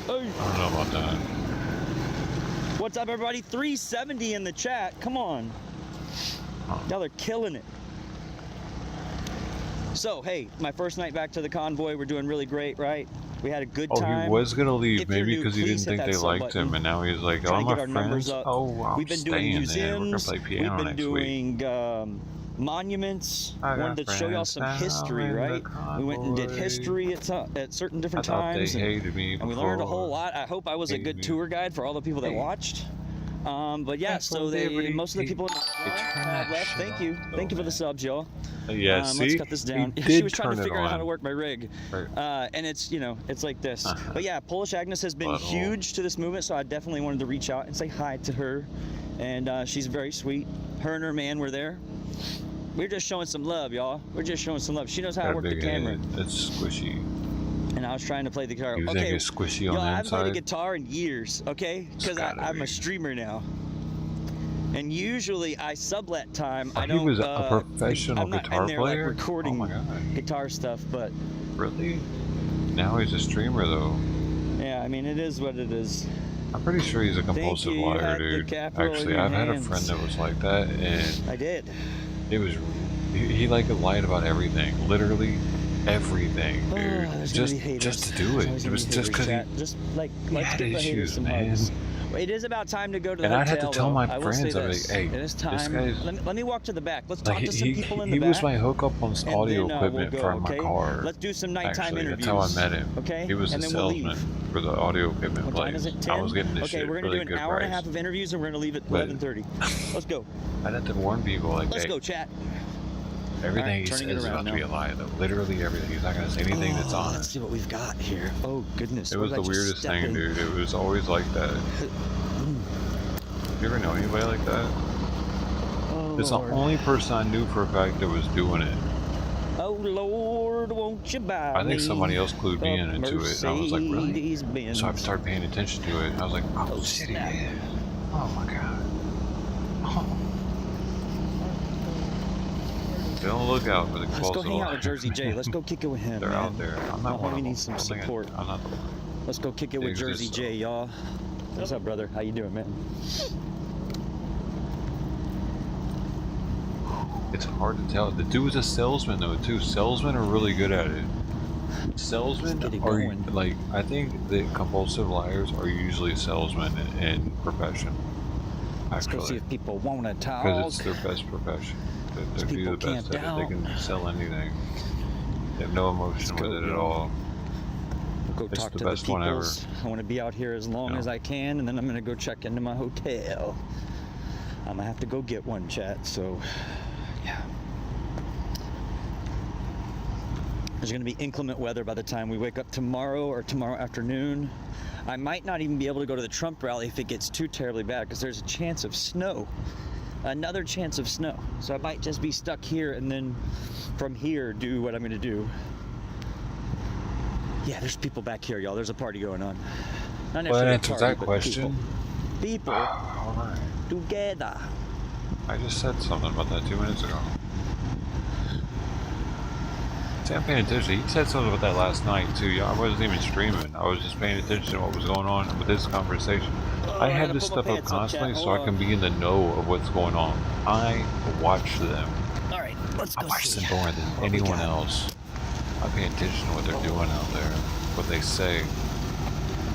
I don't know about that. What's up, everybody? 370 in the chat. Come on. Y'all are killing it. So, hey, my first night back to the Convoy. We're doing really great, right? We had a good Oh, time. he was gonna leave If you're maybe new, because he didn't please hit think that they sub liked button. him, and now he's like, Try "Oh, to my get our numbers friends. up. Oh, I'm We've been doing staying there. We're gonna museums. play We've piano been next week." doing monuments. I got Wanted to show y'all some friends history, down in right? the We went and did Convoy. history at certain different I thought times. they hated me and we learned a before. whole lot. I hope I was a Hated good me. tour guide for all the people that Hey. watched. But yeah, That's so what they already- most of the people in the have left. Thank you. Thank you for the subs, y'all. Yeah, Let's see? cut this He down. did She was trying to turn it figure out how on. to work my rig. Right. And it's, you know, it's like this. But yeah, Polish Agnes has been Butthole. huge to this movement, so I definitely wanted to reach out and say hi to her. And she's very sweet. Her and her man were there. We're just showing some love, y'all. We're just showing some love. She knows how to Got a work the big camera. head. It's squishy. And I was trying to play the guitar. You think it's squishy on yo, the I haven't played a inside? guitar in years, okay? Because I'm a streamer now. And usually I sublet time. Oh, I he don't. was a professional I'm not guitar in there, player? Like, recording Oh my God. guitar stuff, but Really? Now he's a streamer though. yeah, I mean it is what it is. I'm pretty sure he's a compulsive liar, dude. Actually, I've had a friend that was like that, and I did. It was he like lied about everything, literally everything, dude. Just to do it. It was just because he had issues, man. It is about time to go to the and hotel. I'd have to tell my I friends, I'd be like, hey, it is time. this guy's... Let me walk to the back. Let's talk to some people in the back. He was my hookup on audio equipment for my car. Let's do some nighttime interviews. That's how I met him. Okay. He was a salesman for the audio equipment What time is it? 10? I was getting this shit we're gonna really do an hour and a half of interviews, and we're gonna leave at 11:30. Let's go. I'd have to warn people like, let's go, chat. Everything he says is about to be a lie, though. Literally everything. He's not going to say anything that's honest. Let's see what we've got here. Oh, goodness. It was the weirdest thing, dude. It was always like that. You ever know anybody like that? It's the only person I knew for a fact that was doing it. Oh, Lord, won't you buy I think somebody else clued me into it, and I was like, really? So I started paying attention to it, and I was like, oh, shit, yeah. Oh, my God. Oh. Be on the lookout for the compulsive. Let's go hang out with Jersey J. Let's go kick it with him. They're out there. I'm not one of them. We need some support. I'm not the one. Let's go kick it with Jersey J, y'all. What's up, brother? How you doing, man? It's hard to tell. The dude was a salesman, though, too. Salesmen are really good at it. Salesmen are, like, I think the compulsive liars are usually salesmen in profession. Let's go see if people want to talk. Because it's their best profession. They do the best at it. They can sell anything. They have no emotion with it at all. We'll go talk to the peoples. I want to be out here as long as I can, and then I'm going to go check into my hotel. I'm going to have to go get one, chat, so... yeah. There's going to be inclement weather by the time we wake up tomorrow or tomorrow afternoon. I might not even be able to go to the Trump rally if it gets too terribly bad, because there's a chance of snow. Another chance of snow. So I might just be stuck here and then from here do what I'm going to do. Yeah, there's people back here, y'all. There's a party going on. Not well, that answers that question. People. All right. Together. I just said something about that 2 minutes ago. See, I'm paying attention. He said something about that last night, too. I wasn't even streaming. I was just paying attention to what was going on with this conversation. I have this stuff up constantly so I can be in the know of what's going on. I watch them. Alright, let's go. I watch them more than anyone else. I pay attention to what they're doing out there, what they say,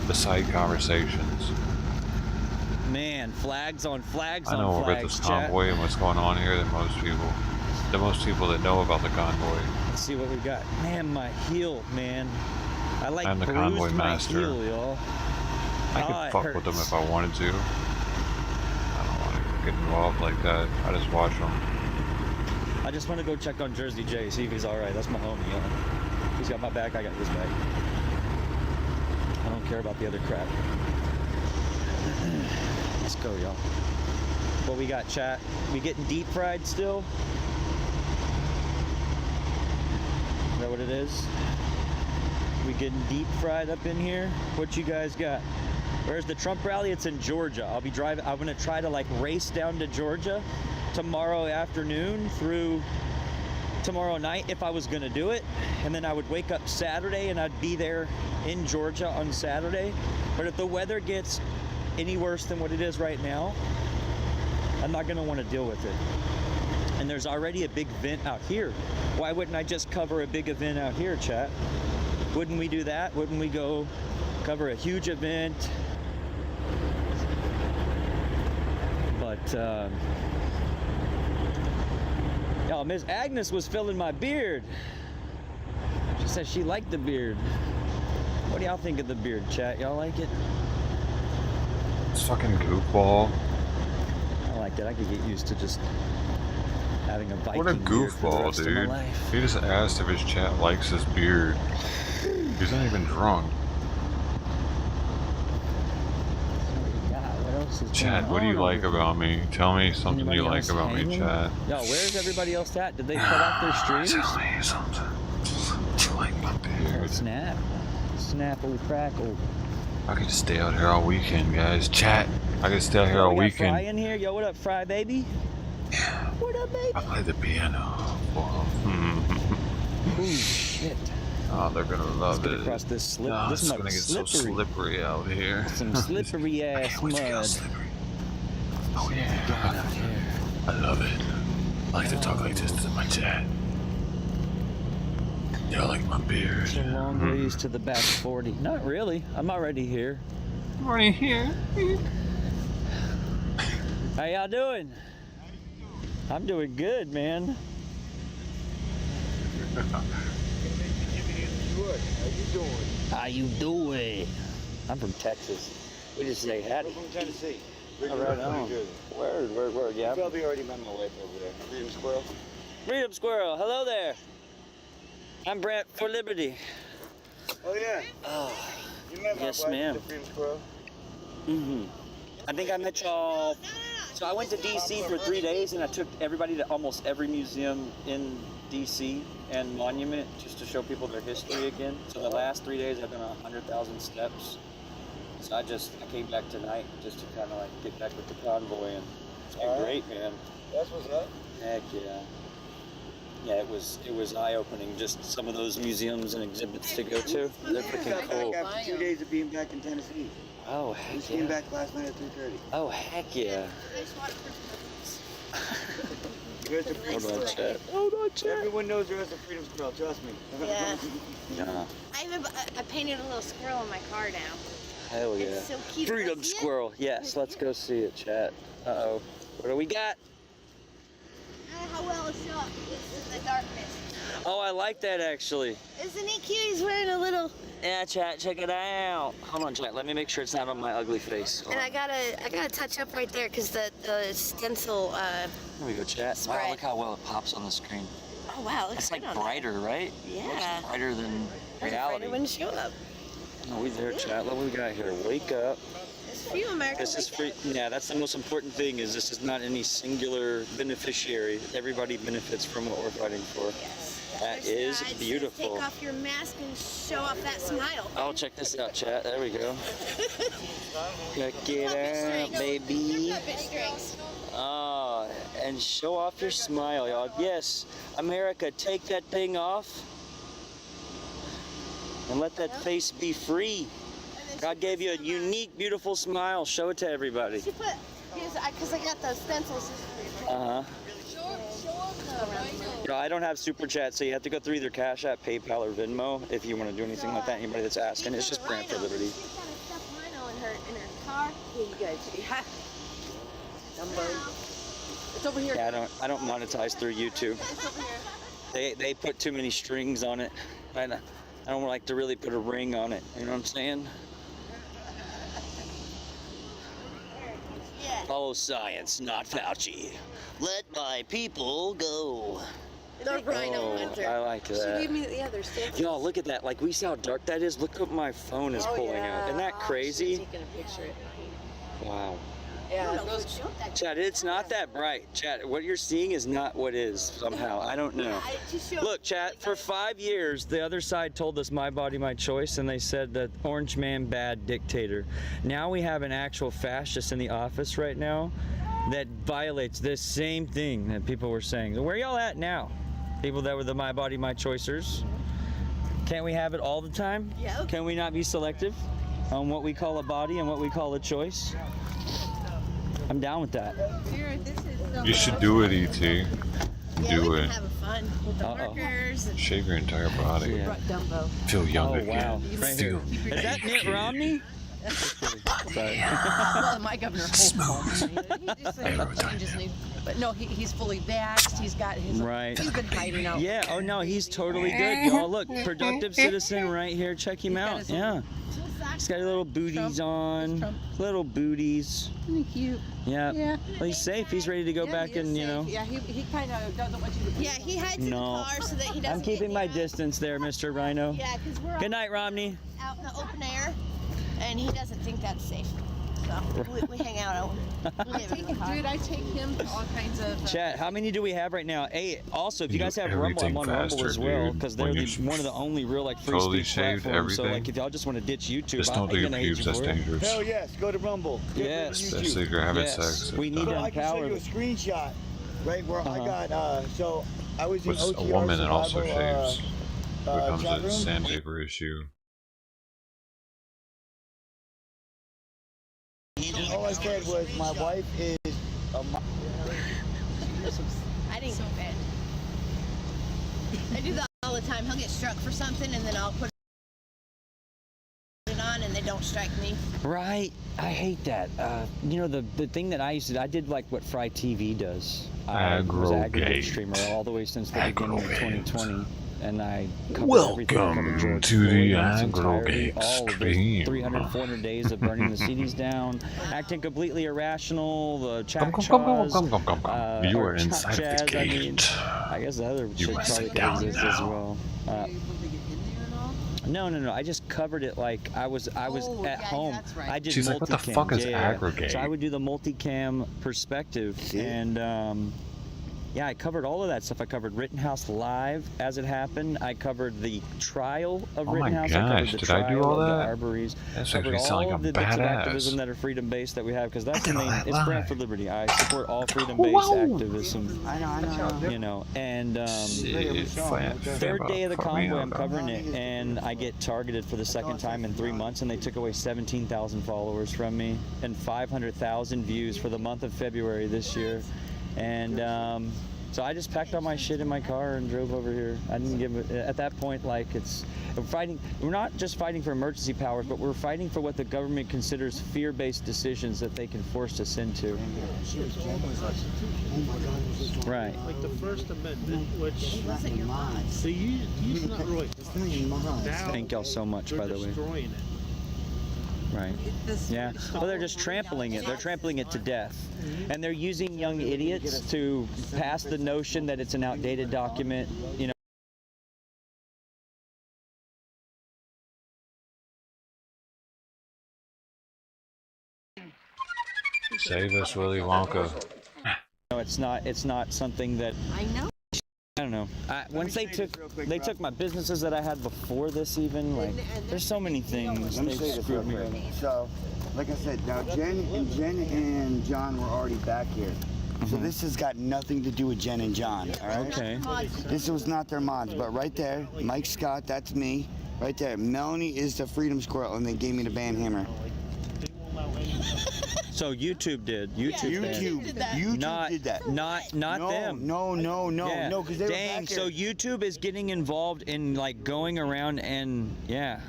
the side conversations. Man, flags on flags I know more about this convoy and what's going on here than most people. The most people that know about the convoy. Let's see what we got. Man, my heel, man. I'm the convoy master. Heel, y'all. I could fuck with them if I wanted to. I don't want to get involved like that. I just watch them. I just want to go check on Jersey J, see if he's alright. That's my homie, y'all. He's got my back, I got his back. I don't care about the other crap. Let's go, y'all. What we got, chat? We getting deep fried still? Is that what it is? We getting deep fried up in here? What you guys got? Where's the Trump rally? It's in Georgia. I'll be driving. I'm gonna try to like race down to Georgia tomorrow afternoon through tomorrow night if I was gonna do it, and then I would wake up Saturday and I'd be there in Georgia on Saturday. But if the weather gets any worse than what it is right now, I'm not gonna want to deal with it. And there's already a big event out here. Why wouldn't I just cover a big event out here, chat? Wouldn't we do that? Wouldn't we go cover a huge event? But y'all, Miss Agnes was filling my beard. She said she liked the beard. What do y'all think of the beard, chat? Y'all like it? It's fucking goofball. I like it. I could get used to just having a Viking what a beard for the goofball, rest of my dude. life. He just asked if his chat likes his beard. He's not even drunk. Chat, what do you like about me? Tell me something you like about me, chat. Yo, where's everybody else at? Did they cut off their streams? Tell me something. What you like my beard? Oh, snap. Snappily crackle. I could stay out here all weekend, guys. Chat, I could stay out here all we got weekend. Fry in here. Yo, what up, Fry baby? Yeah. What up, baby? I play the piano. Ooh, shit. Oh, they're gonna love it. Across this Oh, this it's mud gonna get slippery. so slippery out here. Some slippery ass mud. Oh yeah. I love it. I like to talk like this to my chat. Yeah, I like my beard. It's a long ways to the back 40. Not really. I'm already here. I'm already here. How y'all doing? I'm doing good, man. How you doing? I'm from Texas. We just say howdy. From Tennessee. All right on. Word, yeah. You probably already met my wife over there. Freedom Squirrel. Freedom Squirrel, hello there. I'm Brent for Liberty. Oh yeah. Oh, You met my yes, wife, ma'am. the Freedom Squirrel. I think I met y'all. So I went to DC for 3 days and I took everybody to almost every museum in DC and monument just to show people their history again. So the last 3 days I've done 100,000 steps. So I came back tonight just to kind of like get back with the convoy, and it's been great, man. That's what's up. Heck yeah. Yeah, it was eye-opening, just some of those museums and exhibits to go to. They're freaking cool. Back after 2 days of being back in Tennessee. Oh, We heck came yeah. back last night at 3:30. Oh, heck yeah. There's a Freedom Hold on, Squirrel. chat. Hold on, chat. Everyone knows there's a Freedom Squirrel, trust me. Yeah. Yeah. I painted a little squirrel in my car now. Hell yeah. It's so cute. Freedom Let's see it? Squirrel. Yes, let's go see it, chat. Uh-oh. What do we got? How well it's up in the darkness. Oh, I like that actually. Isn't he cute? He's wearing a little. Yeah, chat, check it out. Hold on, chat. Let me make sure it's not on my ugly face. Hold And on. I gotta touch up right there because the stencil. There we go, chat. Wow, spread. look how well it pops on the screen. Oh wow, looks It's like good on brighter, right? Yeah. Looks brighter than I was afraid reality. it wouldn't show up. Oh, we there, chat. Look what we got here. Wake up. There's a few Americans. This is free. Yeah, that's the most important thing. Is this is not any singular beneficiary. Everybody benefits from what we're fighting for. That is beautiful. Take off your mask and show off that smile. Oh, check this out, chat. There we go. Check it out, baby. Puppet strings. Ah, and show off your smile, y'all. Yes, America, take that thing off and let that face be free. God gave you a unique, beautiful smile. Show it to everybody. She put, because I got those stencils. Uh-huh. No, I don't have super chat, so you have to go through either Cash App, PayPal, or Venmo if you want to do anything like that. Anybody that's asking, it's just Brand for Liberty. She's got a stuffed rhino in her car. Here you go, Judy. It's over here. Yeah, I don't monetize through YouTube. It's over here. They put too many strings on it. I don't like to really put a ring on it. You know what I'm saying? Yeah. Follow science, not Fauci. Let my people go. The rhino hunter. I like She that. gave me the other stencils. Y'all, look at that. Like, we see how dark that is. Look what my phone is pulling out. Isn't that crazy? Taking a picture. Wow. Yeah. Chad, it's not that bright. Chad, what you're seeing is not what is somehow. I don't know. Look, Chad, for 5 years, the other side told us my body, my choice, and they said that orange man, bad dictator. Now we have an actual fascist in the office right now that violates this same thing that people were saying. So where y'all at now? People that were the my body, my choicers. Can't we have it all the time? Yeah. Can we not be selective on what we call a body and what we call a choice? I'm down with that. You should do it, E.T. Do it. Having fun with the workers. Shave your entire body. Yeah. Dumbo. Feel young Oh, again. wow. Right here. Feel Is that Mitt Romney? Sorry. Well, my governor but no, he's fully vaxxed. He's got his. Right. He's been hiding out. Yeah. Oh no, he's totally good, y'all. Look, productive citizen right here. Check him out. Yeah. He's got little booties on. Little booties. Isn't he cute? Yeah. Yeah. Well, he's safe. He's ready to go back and, you know. Yeah, he kind of doesn't want you to. Yeah, he hides in the No. car so that he doesn't. I'm keeping my distance there, Mr. Rhino. Yeah, because we're Good night, Romney. out in the open air, and he doesn't think that's safe. So we hang out out. I take him to all kinds of. Chat, how many do we have right now? Hey, also, if you guys have Rumble, I'm everything on Rumble faster, as well, dude. because When they're you one of the only real like free totally speech shaved platforms. So everything, like, if y'all just want to ditch YouTube, just don't do I'm your gonna hate pubes, you that's for it. dangerous. Hell yes, go to Rumble. Yes. Especially if you're having Yes. sex. We need So to I can show empower you a them. screenshot, right where I got. So I was in Was a OTR woman and also survival, shaves. becomes chat a room. sandpaper issue. All I said was my wife is a I didn't get bad. I do that all the time. He'll get struck for something, and then I'll put it on, and they don't strike me. Right. I hate that. You know, the thing that I used to, I did like what Fry TV does. I was an aggregate streamer all the way since the beginning of 2020. And I covered everything. I covered George to Floyd the in its Aggregate entirety, all of those stream. 300, 400 days of burning the cities down, acting completely irrational, the Come. You are inside of the gate. I mean, I guess the other shit probably could exist as well. No. I just covered it like I was at home. Right. I did She's like, what the fuck is Aggregate? So I would do the multicam perspective, and yeah, I covered all of that stuff. I covered Rittenhouse live as it happened. I covered the trial of Rittenhouse. Oh my I gosh, covered the did I do all trial that? of the Arbories. That Covered makes me sound all like of a the bits of badass. activism that are freedom-based that we have, because that's the main. It's brand for liberty. I support all freedom-based activism. I know. You know, and Shit, third day of the convoy, I'm covering it, and I get targeted for the second time in 3 months, and they took away 17,000 followers from me and 500,000 views for the month of February this year, and so I just packed all my shit in my car and drove over here. I didn't give it, at that point, like, we're fighting. We're not just fighting for emergency powers, but we're fighting for what the government considers fear-based decisions that they can force us into. Right. Like the First Amendment, which wasn't your boss. they used to not really. Thank y'all so much, by the way. Destroying it. Right. Yeah. Well, they're just trampling it. They're trampling it to death. And they're using young idiots to pass the notion that it's an outdated document, you know. Save us, Willy Wonka. No, it's not something that I know. I don't know. Once they took my businesses that I had before this, even, like, there's so many things. Let me They say this screwed me real up. quick. So, like I said, now Jen and John were already back here. So this has got nothing to do with Jen and John, all right? Okay. This was not their mods, but right there, Mike Scott, that's me. Right there, Melanie is the Freedom Squirrel, and they gave me the band hammer. So YouTube did. YouTube did that. Not them. No, because they were Dang, back here. so YouTube is getting involved in, like, going around and, yeah.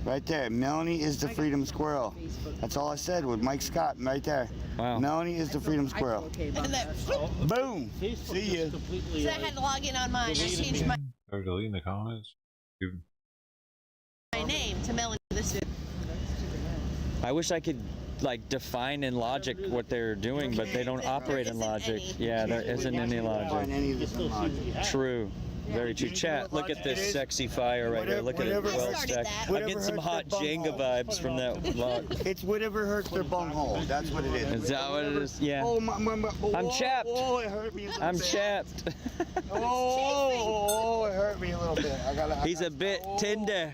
Right there, Melanie is the Freedom Squirrel. That's all I said with Mike Scott right there. Wow. Melanie is the Freedom Squirrel. And then, Boom. See ya. so I had to log in on mine. I changed They're deleting the comments. Dude. my name to Melanie. This dude. I wish I could, like, define in logic what they're doing, but they don't operate in logic. Yeah, there isn't any logic. True. Very true. Chat, look at this sexy fire right here. Look at it. Well stacked. I'm getting some hot Jenga vibes from that vlog. It's whatever hurts their bunghole. That's what it is. Is that what it is? Yeah. Oh, I'm chapped. Oh, it hurt me a little I'm bit. chapped. Oh, it hurt me a little bit. He's a bit tender.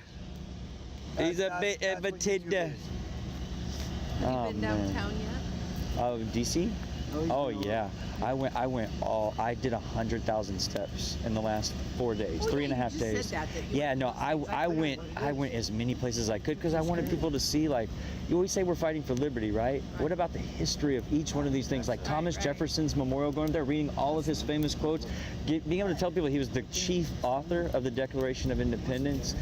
He's a bit of a tender. Have you been downtown yet? Oh, DC? Oh yeah, I did 100,000 steps in the last 4 days, 3.5 days. Yeah, no, I went as many places as I could, because I wanted people to see, like, you always say we're fighting for liberty, right? What about the history of each one of these things? Like Thomas Jefferson's memorial, going there, reading all of his famous quotes, being able to tell people he was the chief author of the Declaration of Independence.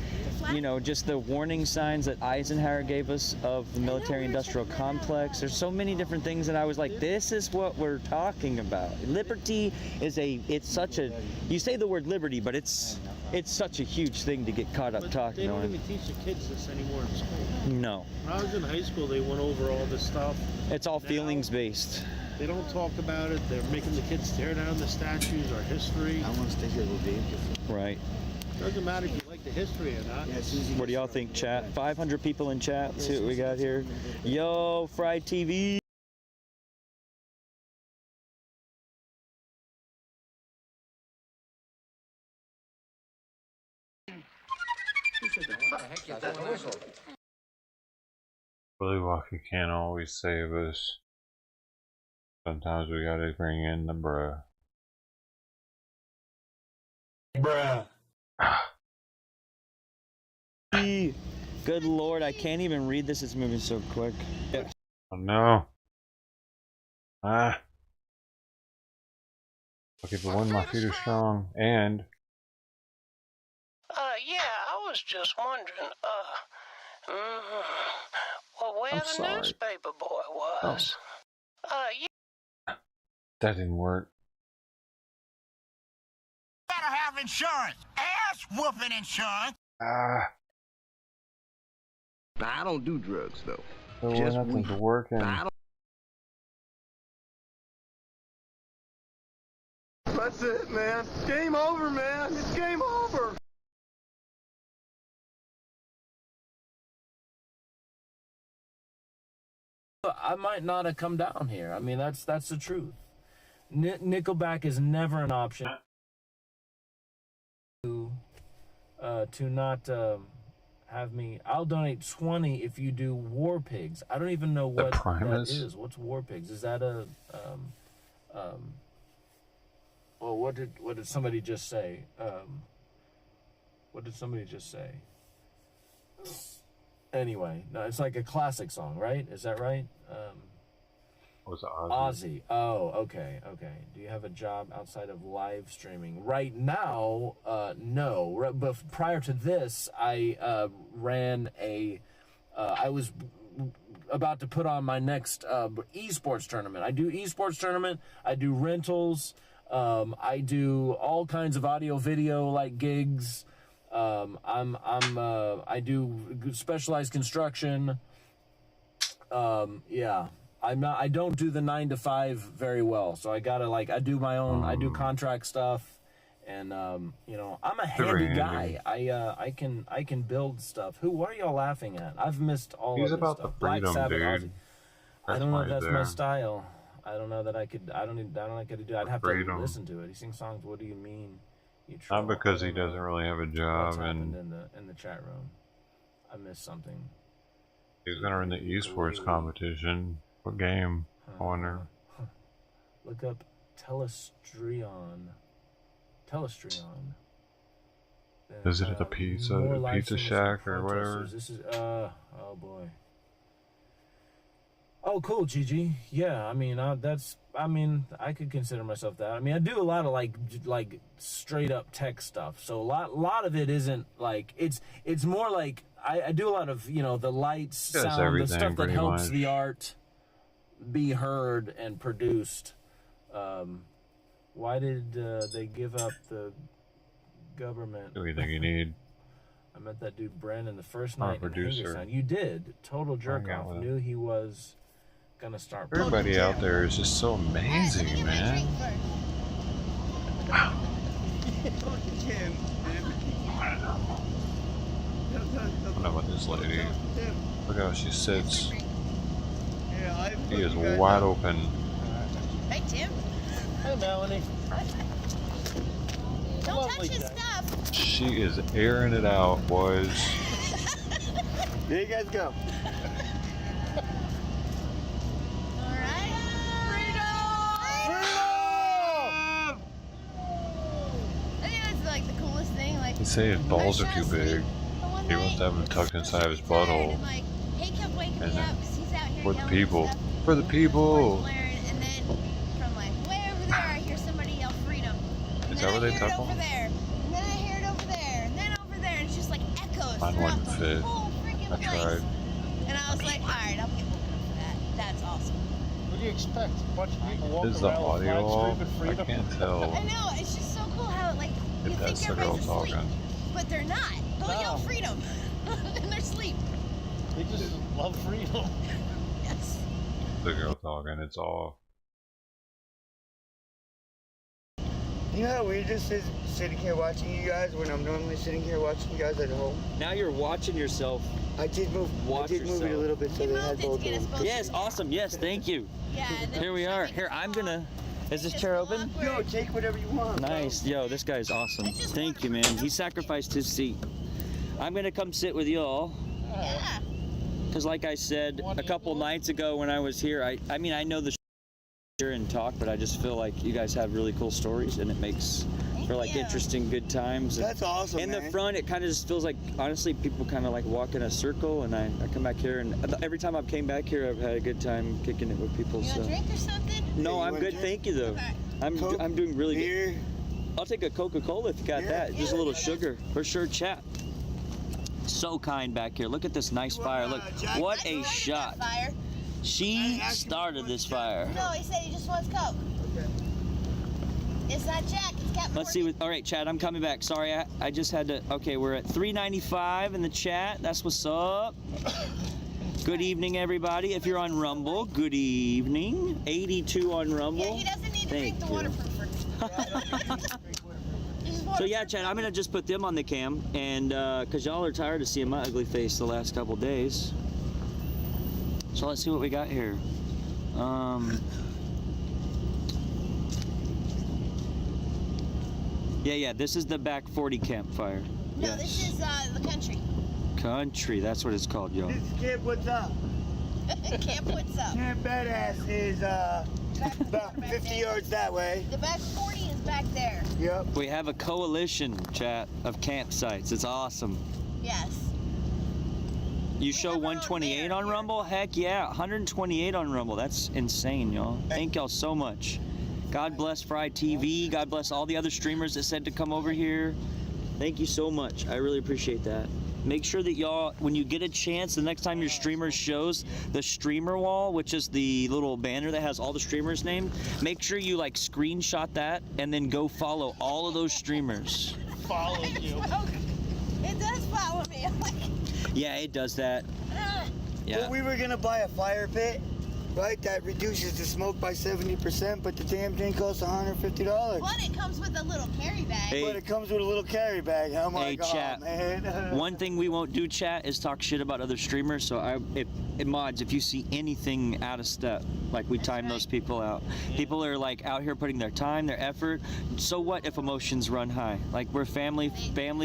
You know, just the warning signs that Eisenhower gave us of the military-industrial complex. There's so many different things that I was like, this is what we're talking about. Liberty is it's such a, you say the word liberty, but it's such a huge thing to get caught up talking They don't on. even teach the kids this anymore in school. No. When I was in high school, they went over all this stuff. It's all feelings-based. They don't talk about it. They're making the kids tear down the statues or history. I want to stay here a little bit. Right. Doesn't matter if you like the history or not. What do y'all think, chat? 500 people in chat. See what we got here. Yo, Fry TV. Willy Wonka can't always save us. Sometimes we gotta bring in the bruh. Bruh. Good Lord, I can't even read this. It's moving so quick. Oh no. Ah. Okay, for one, my feet are strong, and Yeah, I was just wondering, well, where the newspaper boy was. Yeah. that didn't work. Gotta have insurance. Ass whooping insurance. Ah. Now, I don't do drugs, though. So nothing's working. That's it, man. Game over, man. It's game over. I might not have come down here. I mean, that's the truth. Nickelback is never an option to not have me. I'll donate 20 if you do War Pigs. I don't even know what that is. What's War Pigs? Is that a well, what did somebody just say? What did somebody just say? Anyway, no, it's like a classic song, right? Is that right? Was it Ozzy? Oh, okay. Do you have a job outside of live streaming? Right now, no. But prior to this, I ran a. I was about to put on my next esports tournament. I do esports tournament. I do rentals. I do all kinds of audio, video like gigs. I do specialized construction. Yeah. I don't do the 9 to 5 very well. So I gotta I do my own, I do contract stuff, and you know, I'm a handy guy. I can build stuff. What are y'all laughing at? I've missed all He's of this about stuff. the freedom, Black Sabbath, dude. I don't know if that's my style. I don't know that I could. I don't know I could do. I'd have to listen to it. He sings songs. What do you mean? You troll? Not because he doesn't really have a job, and in the chat room, I missed something. he's gonna run the esports competition. What game? I wonder. Look up Telestrion. Is it at the Pizza Shack or whatever? This is oh boy. Oh, cool, Gigi. Yeah, I mean, I could consider myself that. I mean, I do a lot of like straight up tech stuff. So a lot of it isn't like it's more like I do a lot of, you know, the lights, sound, the stuff that helps the art be heard and produced. Why did they give up the government? What do you think you need? I met that dude Brandon the first night in Hagerstown. You did. Total jerk off. Knew he was gonna start. Everybody out there is just so amazing, man. Wow. I don't know about this lady. Look how she sits. He is wide open. Hey, Tim. Hey, Melanie. Don't touch his stuff. She is airing it out, boys. There you guys go. He's saying his balls are too big. He wants to have them tucked inside of his butthole. And for the people. For the people! And then from way over there, I hear somebody yell freedom. Is that where they tuck them? Over there. And then I hear it over there. And then over there. And it's just like echoes. Mine wouldn't fit. I tried. And I was like, alright, I'll get looking for that. That's awesome. What do you expect? A bunch of people walking Is the audio off? I can't tell. I know, it's just so cool how, like, you If think that's the girl everybody's asleep, talking. but they're not. They'll yell freedom in their sleep. They just love freedom. Yes. The girl talking, it's off. You know how weird this is sitting here watching you guys when I'm normally sitting here watching you guys at home? Now you're watching yourself. I did move it a little bit so they had both of them. Yes, awesome. Yes, thank you. Yeah. Here we are. Here, I'm gonna. Is this chair open? Yo, take whatever you want. Nice. Yo, this guy's awesome. Thank you, man. He sacrificed his seat. I'm gonna come sit with y'all. Yeah. Because like I said a couple nights ago when I was here, I mean, I know the here and talk, but I just feel like you guys have really cool stories, and it makes for like interesting, good times. That's awesome, In man. the front, it kind of just feels like, honestly, people kind of like walk in a circle, and I come back here, and every time I've came back here, I've had a good time kicking it with people. You want So. a drink or something? No, Yeah, I'm good, thank you though. Okay. I'm doing really Beer. good. I'll take a Coca-Cola if you got that. Just a little sugar, for sure, chat. So kind back here. Look at this nice fire. Look, what a shot. Fire. She started this fire. No, he said he just wants Coke. It's not Jack, it's Captain Let's see. All right, Chad, I'm coming back. Sorry, I just had to. Okay, we're at 395 in the chat. That's what's up. Good evening, everybody. If you're on Rumble, good evening. 82 on Rumble. Yeah, he doesn't need to drink the waterproofer. So yeah, Chad, I'm gonna just put them on the cam, and cause y'all are tired of seeing my ugly face the last couple days. So let's see what we got here. Yeah, this is the back 40 campfire. No, Yes. this is the country. Country, that's what it's called, y'all. This is Camp What's Up. Camp What's Up. Camp Badass is about 50 yards that way. The back 40 is back there. Yep. We have a coalition, chat, of campsites. It's awesome. Yes. You show 128 on Rumble? Heck yeah, 128 on Rumble. That's insane, y'all. Thank y'all so much. God bless Fry TV. God bless all the other streamers that said to come over here. Thank you so much. I really appreciate that. Make sure that y'all, when you get a chance, the next time your streamer shows the streamer wall, which is the little banner that has all the streamers named, make sure you like screenshot that and then go follow all of those streamers. Follow you. It does follow me. I'm like, Yeah, it does that. Yeah. Well, we were gonna buy a fire pit, right? That reduces the smoke by 70%, but the damn thing costs $150. but it comes with a little carry bag. Hey. But it comes with a little carry bag. I'm Hey, like, oh chat. man. One thing we won't do, chat, is talk shit about other streamers. So if mods, if you see anything out of step, like we time those people out. People are like out here putting their time, their effort. So what if emotions run high? Like we're family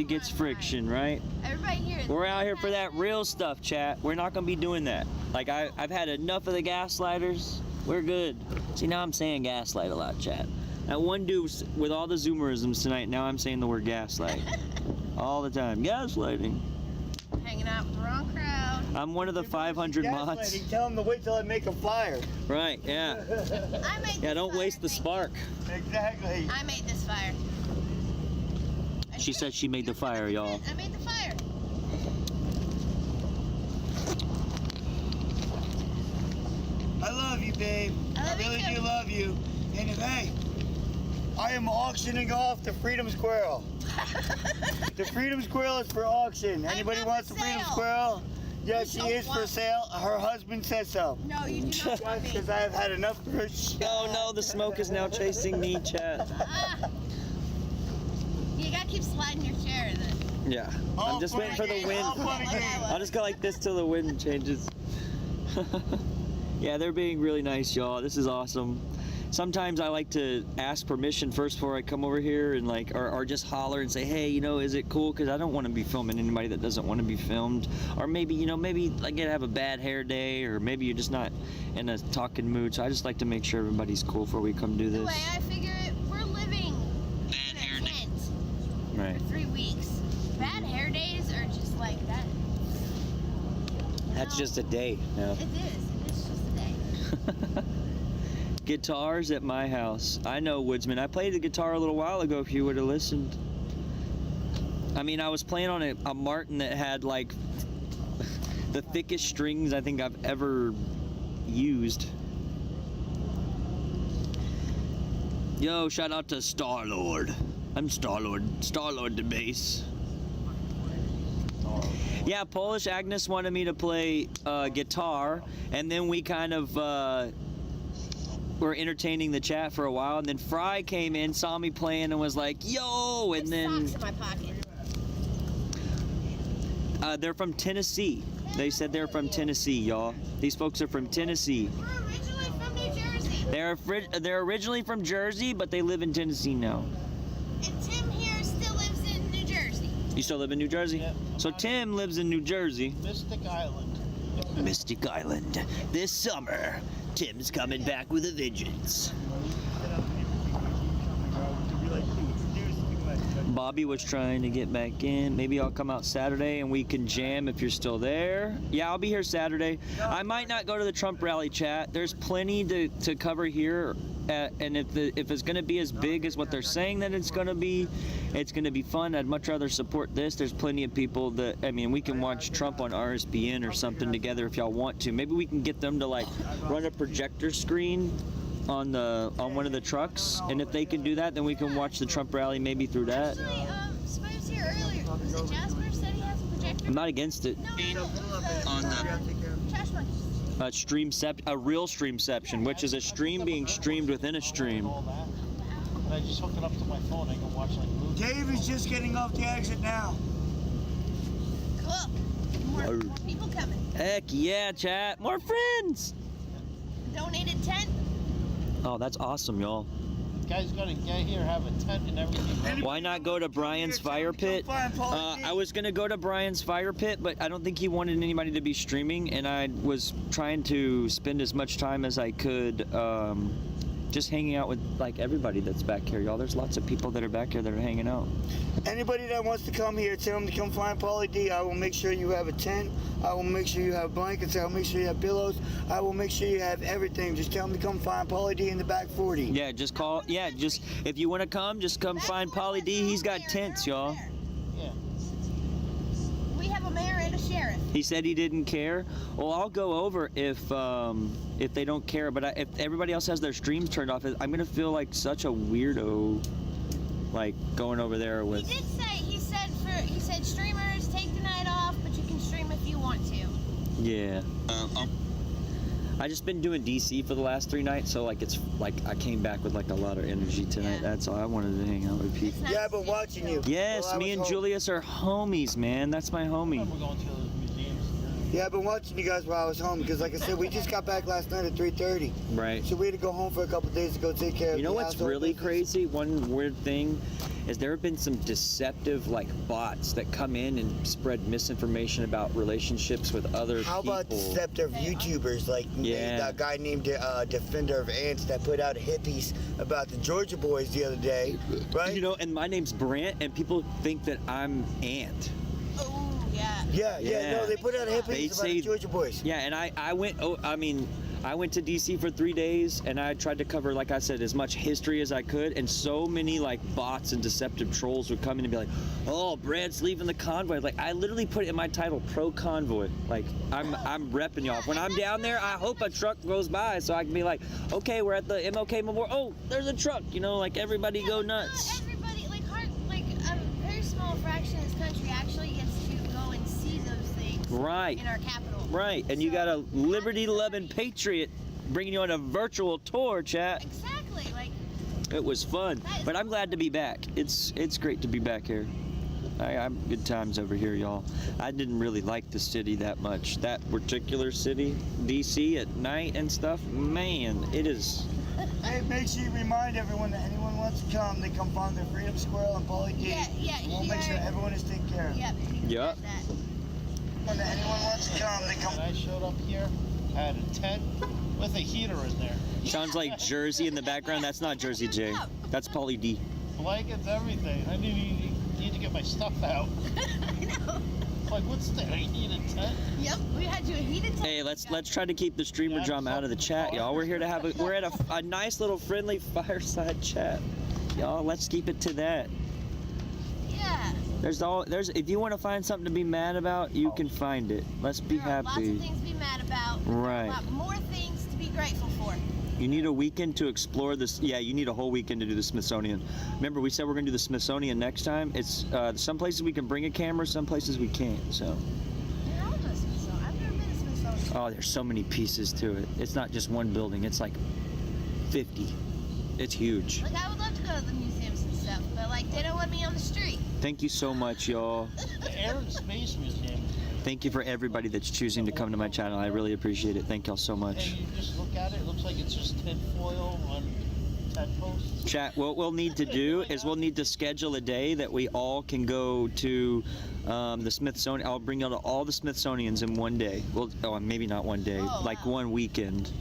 gets friction, right? Everybody here is We're out here for that real stuff, chat. We're not gonna be doing that. Like I've had enough of the gaslighters. We're good. See, now I'm saying gaslight a lot, chat. That one dude with all the Zoomerisms tonight, now I'm saying the word gaslight. All the time. Gaslighting. hanging out with the wrong crowd. I'm one of the 500 mods. Tell them to wait till I make a fire. Right, yeah. I made Yeah, don't waste the spark. Exactly. I made this fire. She said she made the fire, y'all. I made the fire. I love you, babe. I really do love you. And hey, I am auctioning off the Freedom Squirrel. The Freedom Squirrel is for auction. Anybody wants the Freedom Squirrel? Yes, she is for sale. Her husband says so. No, you do not want me. Because I have had enough of her Oh no, the smoke is now chasing me, chat. You gotta keep sliding your chair then. Yeah, I'm just waiting for the wind. I'll just go like this till the wind changes. Yeah, they're being really nice, y'all. This is awesome. Sometimes I like to ask permission first before I come over here and like, or just holler and say, hey, you know, is it cool? Because I don't want to be filming anybody that doesn't want to be filmed. Or maybe, you know, maybe like you have a bad hair day, or maybe you're just not in a talking mood. So I just like to make sure everybody's cool before we come do The this. way I figure it, we're living in a tent Right. for 3 weeks. Bad hair days are just like that. That's just a day. No. It is. It's just a day. Guitars at my house. I know, Woodsman. I played the guitar a little while ago if you would have listened. I mean, I was playing on a Martin that had like the thickest strings I think I've ever used. Yo, shout out to Star-Lord. I'm Star-Lord. Star-Lord the bass. Yeah, Polish Agnes wanted me to play guitar, and then we kind of were entertaining the chat for a while, and then Fry came in, saw me playing, and was like, yo, and then... Socks in my pocket. They're from Tennessee. They said they're from Tennessee, y'all. These folks are from Tennessee. We're originally from New Jersey. They're originally from Jersey, but they live in Tennessee now. And Tim here still lives in New Jersey. You still live in New Jersey? Yeah. So Tim lives in New Jersey. Mystic Island. Mystic Island. This summer, Tim's coming back with a vengeance. Bobby was trying to get back in. Maybe I'll come out Saturday and we can jam if you're still there. Yeah, I'll be here Saturday. I might not go to the Trump rally, chat. There's plenty to cover here. And if it's going to be as big as what they're saying that it's going to be fun. I'd much rather support this. There's plenty of people that, I mean, we can watch Trump on RSBN or something together if y'all want to. Maybe we can get them to like run a projector screen on one of the trucks, and if they can do that, then we can watch the Trump rally maybe through that. Actually, somebody was here earlier. Was it Jasper said he has a projector? I'm not against it. On the trash monkey. A real streamception, which is a stream being streamed within a stream. I just hook it up to my phone. I can watch like movies. Dave is just getting off the exit now. Cool. More people coming. Heck yeah, chat. More friends. Donated tent. Oh, that's awesome, y'all. Guys gotta get here, have a tent and everything. Why not go to Brian's fire pit? I was gonna go to Brian's fire pit, but I don't think he wanted anybody to be streaming, and I was trying to spend as much time as I could just hanging out with like everybody that's back here, y'all. There's lots of people that are back here that are hanging out. Anybody that wants to come here, tell them to come find Pauly D. I will make sure you have a tent. I will make sure you have blankets. I will make sure you have pillows. I will make sure you have everything. Just tell them to come find Pauly D in the back 40. Yeah, just call. Yeah, just if you want to come, just come find Pauly D. He's got tents, y'all. Yeah. We have a mayor and a sheriff. He said he didn't care. Well, I'll go over if they don't care. But if everybody else has their streams turned off, I'm gonna feel like such a weirdo, like going over there with. He did say he said streamers take the night off, but you can stream if you want to. Yeah. I just been doing DC for the last 3 nights, so like it's like I came back with like a lot of energy tonight. Yeah. That's all. I wanted to hang out with people. Yeah, I've been watching you. Yes, me and Julius are homies, man. That's my homie. We're going to the museums. Yeah, I've been watching you guys while I was home because, like I said, we just got back last night at 3:30. Right. So we had to go home for a couple of days to go take care of. You know what's really crazy? One weird thing is there have been some deceptive like bots that come in and spread misinformation about relationships with other How people. about deceptive YouTubers like that guy named Defender of Ants that put out hippies about the Georgia boys the other day, right? You know, and my name's Brant, and people think that I'm Ant. Oh, yeah. Yeah. No, they put out hippies about the Georgia boys. Yeah, and I went to DC for 3 days, and I tried to cover, like I said, as much history as I could, and so many like bots and deceptive trolls would come in and be like, "Oh, Brad's leaving the convoy." Like I literally put it in my title, pro convoy. Like I'm repping y'all. When I'm down there, I hope a truck goes by so I can be like, "Okay, we're at the MLK Memorial. Oh, there's a truck." You know, like everybody go nuts. Everybody, like a very small fraction of this country actually gets to go and see those things. Right. In our capital. Right, and you got a liberty-loving patriot bringing you on a virtual tour, chat. Exactly, like. It was fun, but I'm glad to be back. It's great to be back here. I'm good times over here, y'all. I didn't really like the city that much. That particular city, DC, at night and stuff, man, it is. Hey, make sure you remind everyone that anyone wants to come, they come find their Freedom Squirrel and Pauly D. Yeah. We'll make sure everyone is taken care of. Yep. When anyone wants to come, they come. When I showed up here, I had a tent with a heater in there. Sounds like Jersey in the background. That's not Jersey J. That's Pauly D. Blankets, everything. I need to get my stuff out. I know. Like, what's that? I need a tent? Yep, we had you a heated tent. Hey, let's try to keep the streamer drama out of the chat, y'all. We're here to have we're at a nice little friendly fireside chat, y'all. Let's keep it to that. Yeah. There's if you want to find something to be mad about, you can find it. Let's be happy. Lots of things to be mad about. Right. A lot more things to be grateful for. You need a weekend to explore this. Yeah, you need a whole weekend to do the Smithsonian. Remember, we said we're going to do the Smithsonian next time. It's some places we can bring a camera, some places we can't. So. Yeah, I'll go to Smithsonian. I've never been to Smithsonian. Oh, there's so many pieces to it. It's not just one building. It's like 50. It's huge. Like, I would love to go to the museums and stuff, but like they don't let me on the street. Thank you so much, y'all. The Air and Space Museum. Thank you for everybody that's choosing to come to my channel. I really appreciate it. Thank y'all so much. And you just look at it, it looks like it's just tin foil on tent posts. Chat, what we'll need to do is we'll need to schedule a day that we all can go to the Smithsonian. I'll bring you to all the Smithsonians in one day. Well, maybe not one day, like one weekend.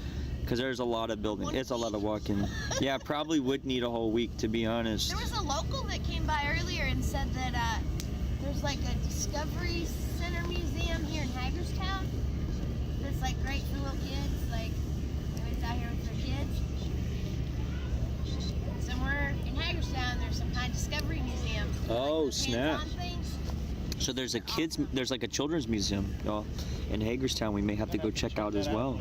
Because there's a lot of building. It's a lot of walking. Yeah, probably would need a whole week, to be honest. There was a local that came by earlier and said that there's like a Discovery Center museum here in Hagerstown that's like great for little kids. Like, everybody's out here with their kids. Somewhere in Hagerstown, there's some kind of Discovery museum. Oh, like snap. hands-on things. So there's like a children's museum, y'all, in Hagerstown. We may have to go check out as well.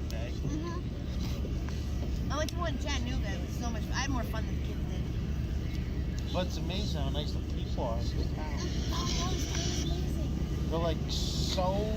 I went to one in Chattanooga. It was so much fun. I had more fun than the kids did. But it's amazing how nice the people are in this town. Oh, it's amazing. They're like so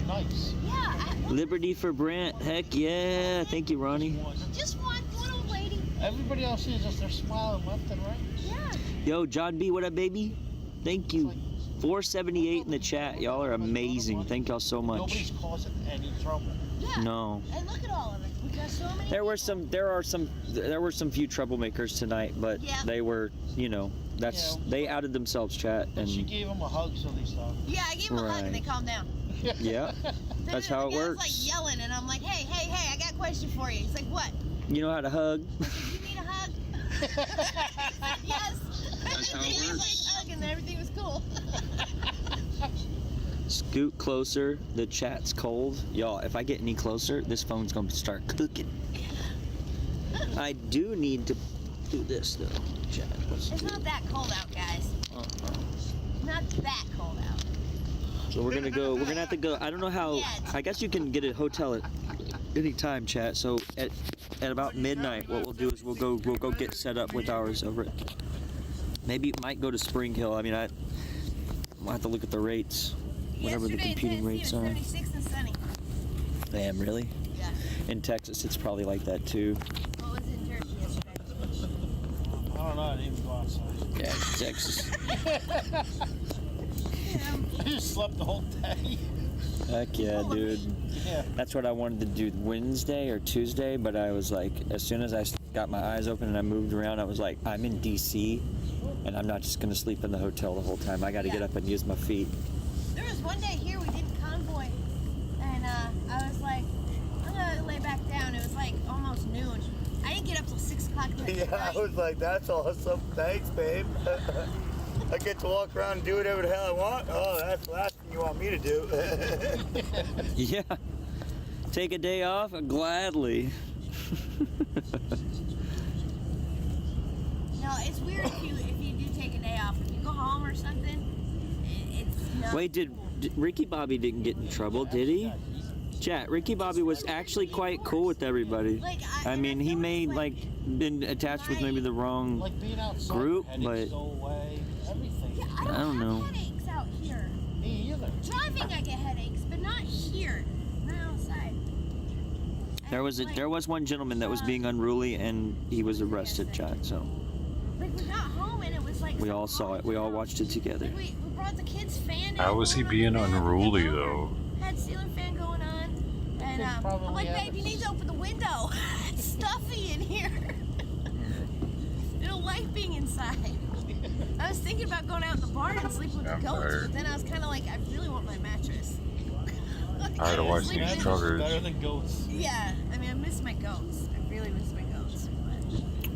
nice. Yeah. Liberty for Brent. Heck yeah. Thank you, Ronnie. Just one old lady. Everybody else sees us. They're smiling left and right. Yeah. Yo, John B, what up, baby? Thank you. 478 in the chat. Y'all are amazing. Thank y'all so much. Nobody's causing any trouble. Yeah. No. And look at all of it. We got so many. There were some few troublemakers tonight, but Yeah. they were, they outed themselves, chat. And She gave him a hug, so they stopped. Yeah, I gave them a hug and they calmed down. Yeah, that's how it The guy was works. like yelling, and I'm like, hey, I got a question for you. He's like, what? You know how to hug. You need a hug? Yes. That's how it He was works. like hugging, and everything was cool. Scoot closer. The chat's cold. Y'all, if I get any closer, this phone's gonna start cooking. I do need to do this though, chat. It's not that cold out, guys. Not that cold out. So we're gonna have to go. I don't know how. I guess you can get a hotel at any time, chat. So at about midnight, what we'll do is we'll go get set up with ours over it. Maybe it might go to Spring Hill. I mean, I'll have to look at the rates, whatever the competing rates are. 76 and sunny. Damn, really? Yeah. In Texas, it's probably like that too. What was in Jersey yesterday? I don't know. I didn't even go outside. Yeah, Texas. I just slept the whole day. Heck yeah, dude. Yeah. That's what I wanted to do Wednesday or Tuesday, but I was like, as soon as I got my eyes open and I moved around, I was like, I'm in DC, and I'm not just gonna sleep in the hotel the whole time. I got to get up and use my feet. There was one day here we did Convoy, and I was like, I'm gonna lay back down. It was like almost noon. I didn't get up till 6 o'clock. Yeah, I was like, that's awesome. Thanks, babe. I get to walk around and do whatever the hell I want. Oh, that's the last thing you want me to do. Yeah. Take a day off? Gladly. No, it's weird if you do take a day off. If you go home or something, it's not. Wait, did Ricky Bobby didn't get in trouble, did he? Chat, Ricky Bobby was actually quite cool with everybody. Like, I mean, he may been attached with maybe the wrong group, but Yeah, I don't know. have headaches out here. Me either. Driving, I get headaches, but not here. Not outside. There was one gentleman that was being unruly and he was arrested, chat. So Like, we got home and it was like. we all saw it. We all watched it together. We brought the kids' fan in. How was he being unruly though? Had ceiling fan going on, and I'm like, babe, you need to open the window. It's stuffy in here. I don't like being inside. I was thinking about going out in the barn and sleeping with the goats, but then I was kind of like, I really want my mattress. I had to watch these truckers. Better than goats. Yeah, I mean, I miss my goats. I really miss my goats.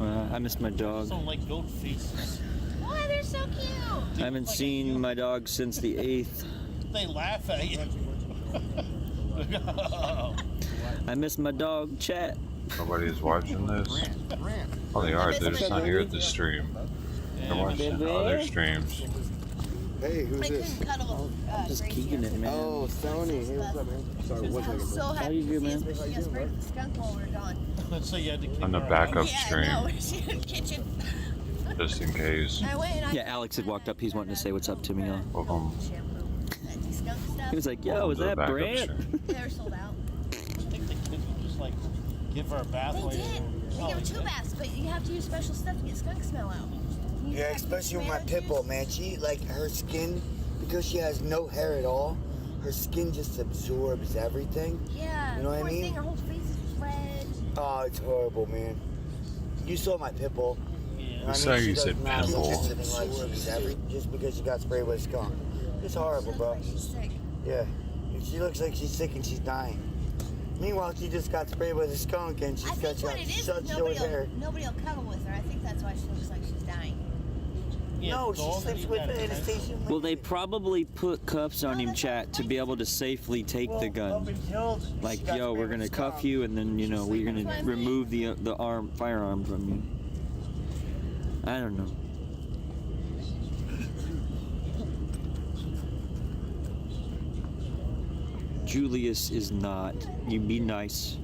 I miss my dog. Sound like goat feces. Why, they're so cute. I haven't seen my dog since the 8th. They laugh at you. I miss my dog, chat. Nobody's watching this. Oh, they are. They're just not here at the stream. They're watching other streams. Hey, who's I this? couldn't cuddle. Just kicking it, man. Oh, Sony. Hey, what's up, man? Sorry, one I'm second. so happy you do, to see us, man? but she got sprayed with the skunk while we were gone. Let's say you had to kick On the her out. backup Yeah, stream, no, she's in the kitchen. just in case. I went and I Yeah, Alex had walked up. He's wanting to say what's up to me, y'all. Welcome. that skunk stuff. He was like, yo, is to the that backup Brant? stream. They were sold out. I think the kids would just like give her a bath. They while you did. were- They Oh, gave her they 2 did? baths, but you have to use special stuff to get skunk smell out. Yeah, especially with my pit bull, man. She, like, her skin, because she has no hair at all, her skin just absorbs everything. Yeah. You know what I poor mean? thing, her whole face is red. Oh, it's horrible, man. You saw my pit bull. Yeah. I Sorry she you does said not look pimple. anything like just because she got sprayed with a skunk. It's horrible, bro. She's sick. Yeah. She looks like she's sick and she's dying. Meanwhile, she just got sprayed with a skunk and she's got such short hair. Nobody will cuddle with her. I think that's why she looks like she's dying. No, she sleeps with Anastasia. Well, they probably put cuffs on him, chat, to be able to safely take the gun. Like, yo, we're gonna cuff you, and then we're gonna remove the firearm from you. I don't know. Julius is not. You be nice.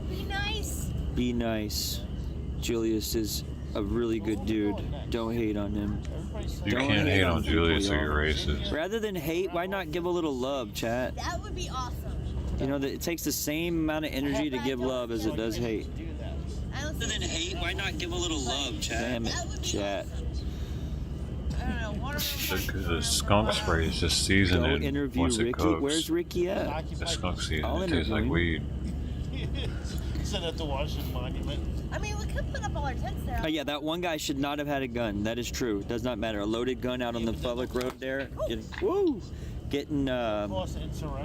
Be nice. Be nice. Julius is a really good dude. Don't hate on him. You can't hate on Julius or you're racist. Rather than hate, why not give a little love, chat? That would be awesome. You know, that it takes the same amount of energy to give love as it does hate. Rather than hate, why not give a little love, chat? Damn it, chat. The skunk spray is just seasoning once it cooks. Where's Ricky at? The skunk seasoning, it tastes like weed. Sit at the Washington Monument. I mean, we could put up all our tents there. Oh yeah, that one guy should not have had a gun. That is true. It does not matter. A loaded gun out on the public road there. Getting Are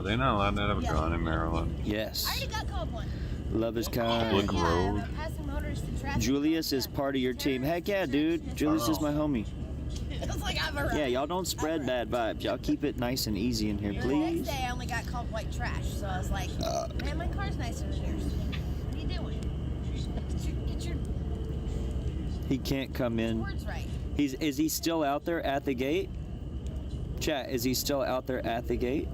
they not allowed to have a gun in Maryland? Yes. I already got called one. Love is kind. Public road. Passing motorists in traffic. Julius is part of your team. Heck yeah, dude. Julius is my homie. It's like I'm a Yeah, y'all don't spread bad vibes. Y'all keep it nice and easy in here, The please. next day, I only got called white trash, so I was like, man, my car's nicer than yours. What are you doing? Get your He can't come in. words right. Is he still out there at the gate? Chat, is he still out there at the gate?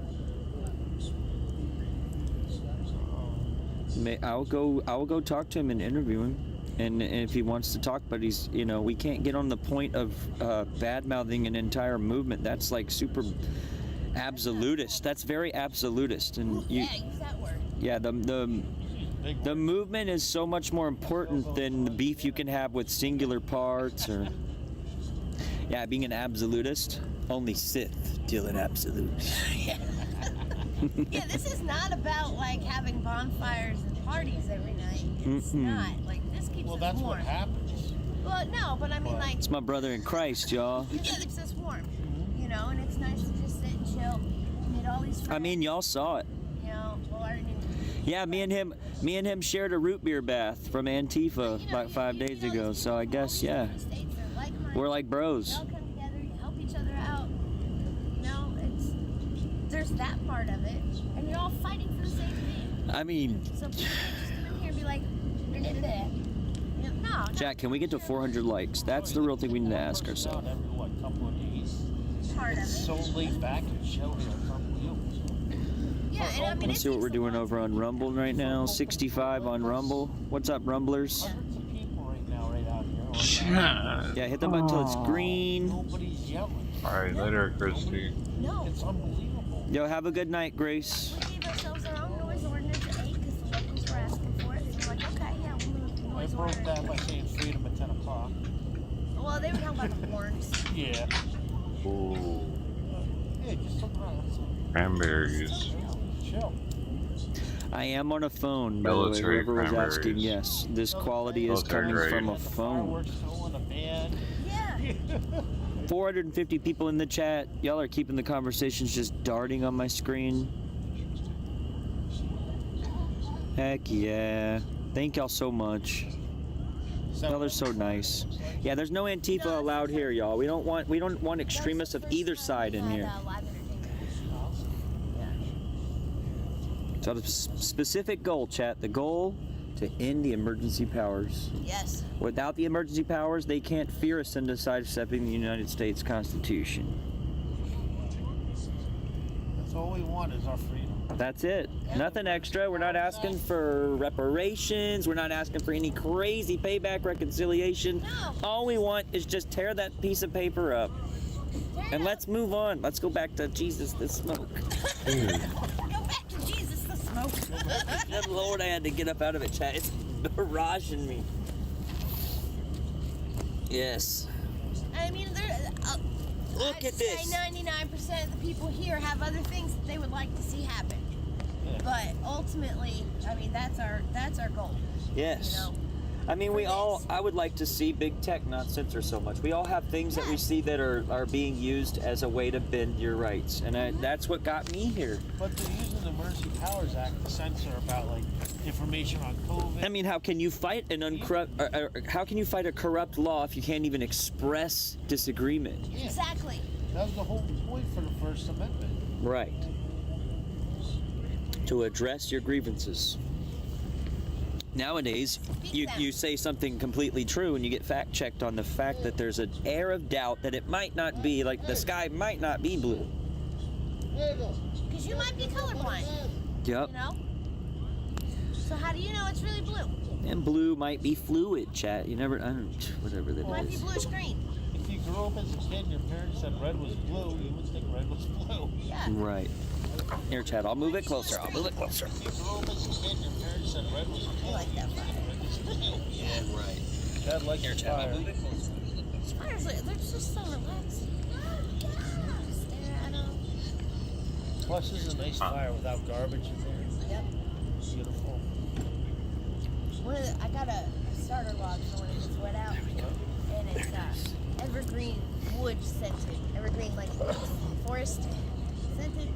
I'll go talk to him and interview him. And if he wants to talk, but he's, we can't get on the point of bad-mouthing an entire movement. That's like super absolutist. That's very absolutist. And Yeah, use that word. yeah, the movement is so much more important than the beef you can have with singular parts or. Yeah, being an absolutist, only Sith deal in absolutes. Yeah, this is not about like having bonfires and parties every night. It's not. Like, this keeps us that's warm. what happens. Well, no, but I mean, like, It's my brother in Christ, y'all. it keeps us warm, and it's nice to just sit and chill. Meet all these friends, I mean, y'all saw it. well, I didn't even. Yeah, me and him shared a root beer bath from Antifa about 5 days ago. So I guess, yeah, we're like bros. You all come together, you help each other out. There's that part of it, and you're all fighting for the same thing. I mean, So people can't just come in here and be like, no. Jack, can we get to 400 likes? That's the real thing we need to ask ourselves. Every couple of days. Part of it. It's so laid back and chill here. It's unbelievable. Yeah, and I mean, Let's see what we're doing over on Rumble right now. 65 on Rumble. What's up, Rumblers? Yeah, hit the button until it's green. Nobody's yelling. All right, later, Christy. No. It's unbelievable. Yo, have a good night, Grace. We gave ourselves our own noise ordinance at 8 because the locals were asking for it. So we're like, okay, yeah, we'll move the I noise broke ordinance. that by saying freedom at 10 o'clock. Well, they were talking about the horns. Yeah. Ooh. Yeah, just sometimes. Cranberries. Chill. I am on a phone, by the way, Military whoever was asking. cranberries. Yes, this quality is Military coming from a grade. phone. Fireworks show in a van. Yeah. 450 people in the chat. Y'all are keeping the conversations just darting on my screen. Heck yeah. Thank y'all so much. Y'all are so nice. Yeah, there's no Antifa allowed here, y'all. We don't want extremists of either side in here. So the specific goal, chat, the goal to end the emergency powers. Yes. Without the emergency powers, they can't fear us into sidestepping the United States Constitution. That's all we want is our freedom. That's it. Nothing extra. We're not asking for reparations. We're not asking for any crazy payback reconciliation. No. All we want is just tear that piece of paper up. And let's move on. Let's go back to Jesus the smoke. Go back to Jesus the smoke. Good Lord, I had to get up out of it, chat. It's barraging me. Yes. I mean, Look I'd at this. say 99% of the people here have other things that they would like to see happen. But ultimately, I mean, that's our goal. Yes. I mean, I would like to see big tech not censor so much. We all have things that we see that are being used as a way to bend your rights. And that's what got me here. But they're using the Emergency Powers Act to censor about, like, information on COVID. I mean, how can you fight how can you fight a corrupt law if you can't even express disagreement? Yeah. Exactly. That was the whole point for the First Amendment. Right. To address your grievances. Nowadays, you say something completely true and you get fact checked on the fact that there's an air of doubt that it might not be, like the sky might not be blue. Because you might be colorblind. Yep. You know? So how do you know it's really blue? And blue might be fluid, chat. You never, whatever that It might be is. bluish green. If you grew up as a kid and your parents said red was blue, you would think red was blue. Yeah. Right. Here, Chad, I'll move it closer. I'll move it closer. If you grew up as a kid and your parents said red was blue, I like that fire. Yeah, right. Chad likes Here, Chad, fire. I'll move it closer. Fires, they're just so relaxing. Stare at them. Plus, this is a nice fire without garbage in there. Yep. Beautiful. I got a starter log for when it gets wet out. And it's evergreen wood scented. Evergreen, like, forest scented.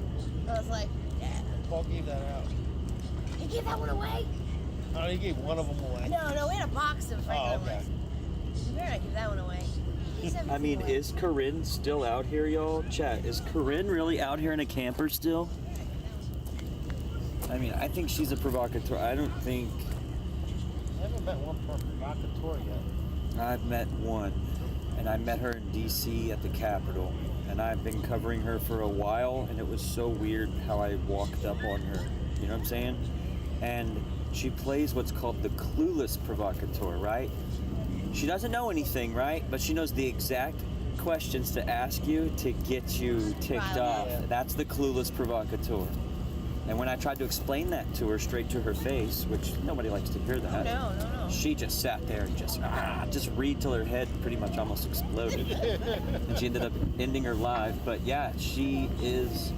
I was like, yeah. Paul gave that out. You gave that one away? Oh, he gave one of them away. No, we had a box of regular okay. ones. You better not give that one away. I mean, is Corinne still out here, y'all? Chat, is Corinne really out here in a camper still? I mean, I think she's a provocateur. I don't think... I haven't met one provocateur yet. I've met one, and I met her in D.C. at the Capitol, and I've been covering her for a while, and it was so weird how I walked up on her. You know what I'm saying? And she plays what's called the clueless provocateur, right? She doesn't know anything, right? But she knows the exact questions to ask you to get you ticked off. That's the clueless provocateur. And when I tried to explain that to her straight to her face, which nobody likes to hear that, No. she just sat there and just read till her head pretty much almost exploded. And she ended up ending her life. But yeah, she is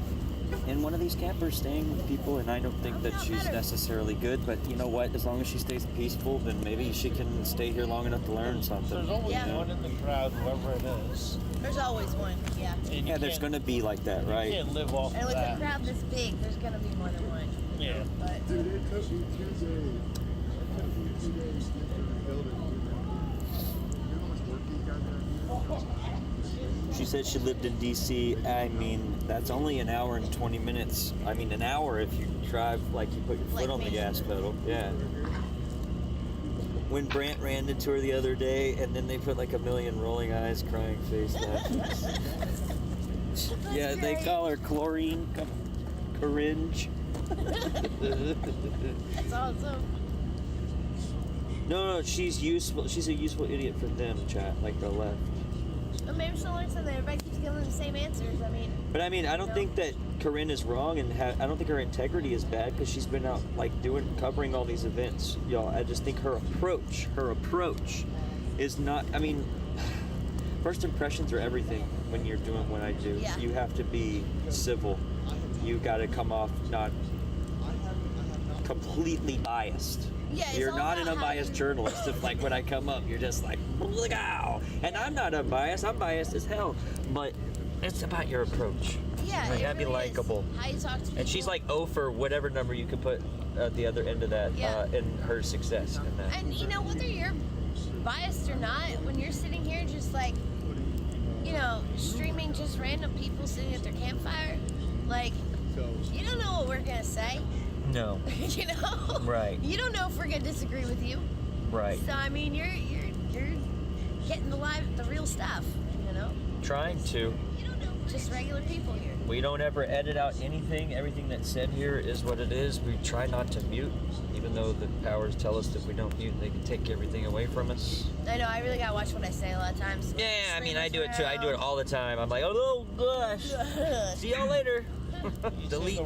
in one of these campers staying with people, and I don't think that she's necessarily good, but you know what, as long as she stays peaceful, then maybe she can stay here long enough to learn something. There's always Yeah. one in the crowd, whoever it is. There's always one, yeah. And Yeah, there's going to be like that, right? You can't live off And of with that. a crowd this big, there's gonna be more than one. Yeah. But Dude, it took me 2 days. It took me 2 days to get to the building. You know how much work these guys are? She said she lived in D.C. I mean, that's only an hour and 20 minutes. I mean, an hour if you drive like you put your foot on the gas pedal. Yeah. When Brant ran into her the other day, and then they put like a million rolling eyes, crying face laughs. Yeah, they call her Chlorine Coringe. that's awesome. No, she's useful. She's a useful idiot for them, chat, like the left. Well, maybe she'll learn something. Everybody keeps giving them the same answers. I mean. But I mean, I don't think that Corinne is wrong, and I don't think her integrity is bad because she's been out like covering all these events, y'all. I just think her approach is not. I mean, first impressions are everything when you're doing what I do. Yeah. You have to be civil. You got to come off not completely biased. Yeah, it's you're all not an about how unbiased you- journalist. If like when I come up, you're just like, "Wow," and I'm not unbiased. I'm biased as hell. But it's about your approach. Yeah, you it gotta be really is. likable. How you talk to people. And she's like 0 for whatever number you could put at the other end of that in her success. In that. And you know, whether you're biased or not, when you're sitting here just like, you know, streaming just random people sitting at their campfire, like, you don't know what we're gonna say. No. You know? Right. You don't know if we're gonna disagree with you. Right. So I mean, you're getting the real stuff. You know? Trying to. Just regular people here. We don't ever edit out anything. Everything that's said here is what it is. We try not to mute, even though the powers tell us that if we don't mute, they can take everything away from us. I know. I really gotta watch what I say a lot of times. Yeah, I mean, I do it too. I do it all the time. I'm like, oh gosh. See y'all later. delete.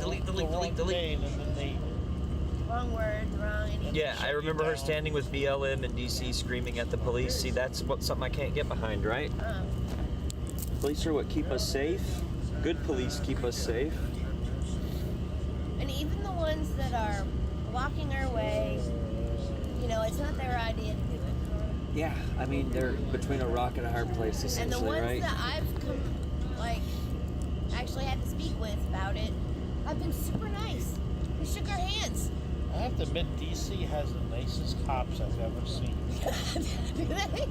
Wrong word, wrong anything. Yeah, I remember her standing with BLM in D.C. screaming at the police. See, that's something I can't get behind, right? Police are what keep us safe. Good police keep us safe. And even the ones that are blocking our way, you know, it's not their idea to do Yeah, I mean, they're between a rock and a hard place, And essentially, the ones right? that I've actually had to speak with about it, have been super nice. We shook our hands. I have to admit, DC has the nicest cops I've ever seen. Do they?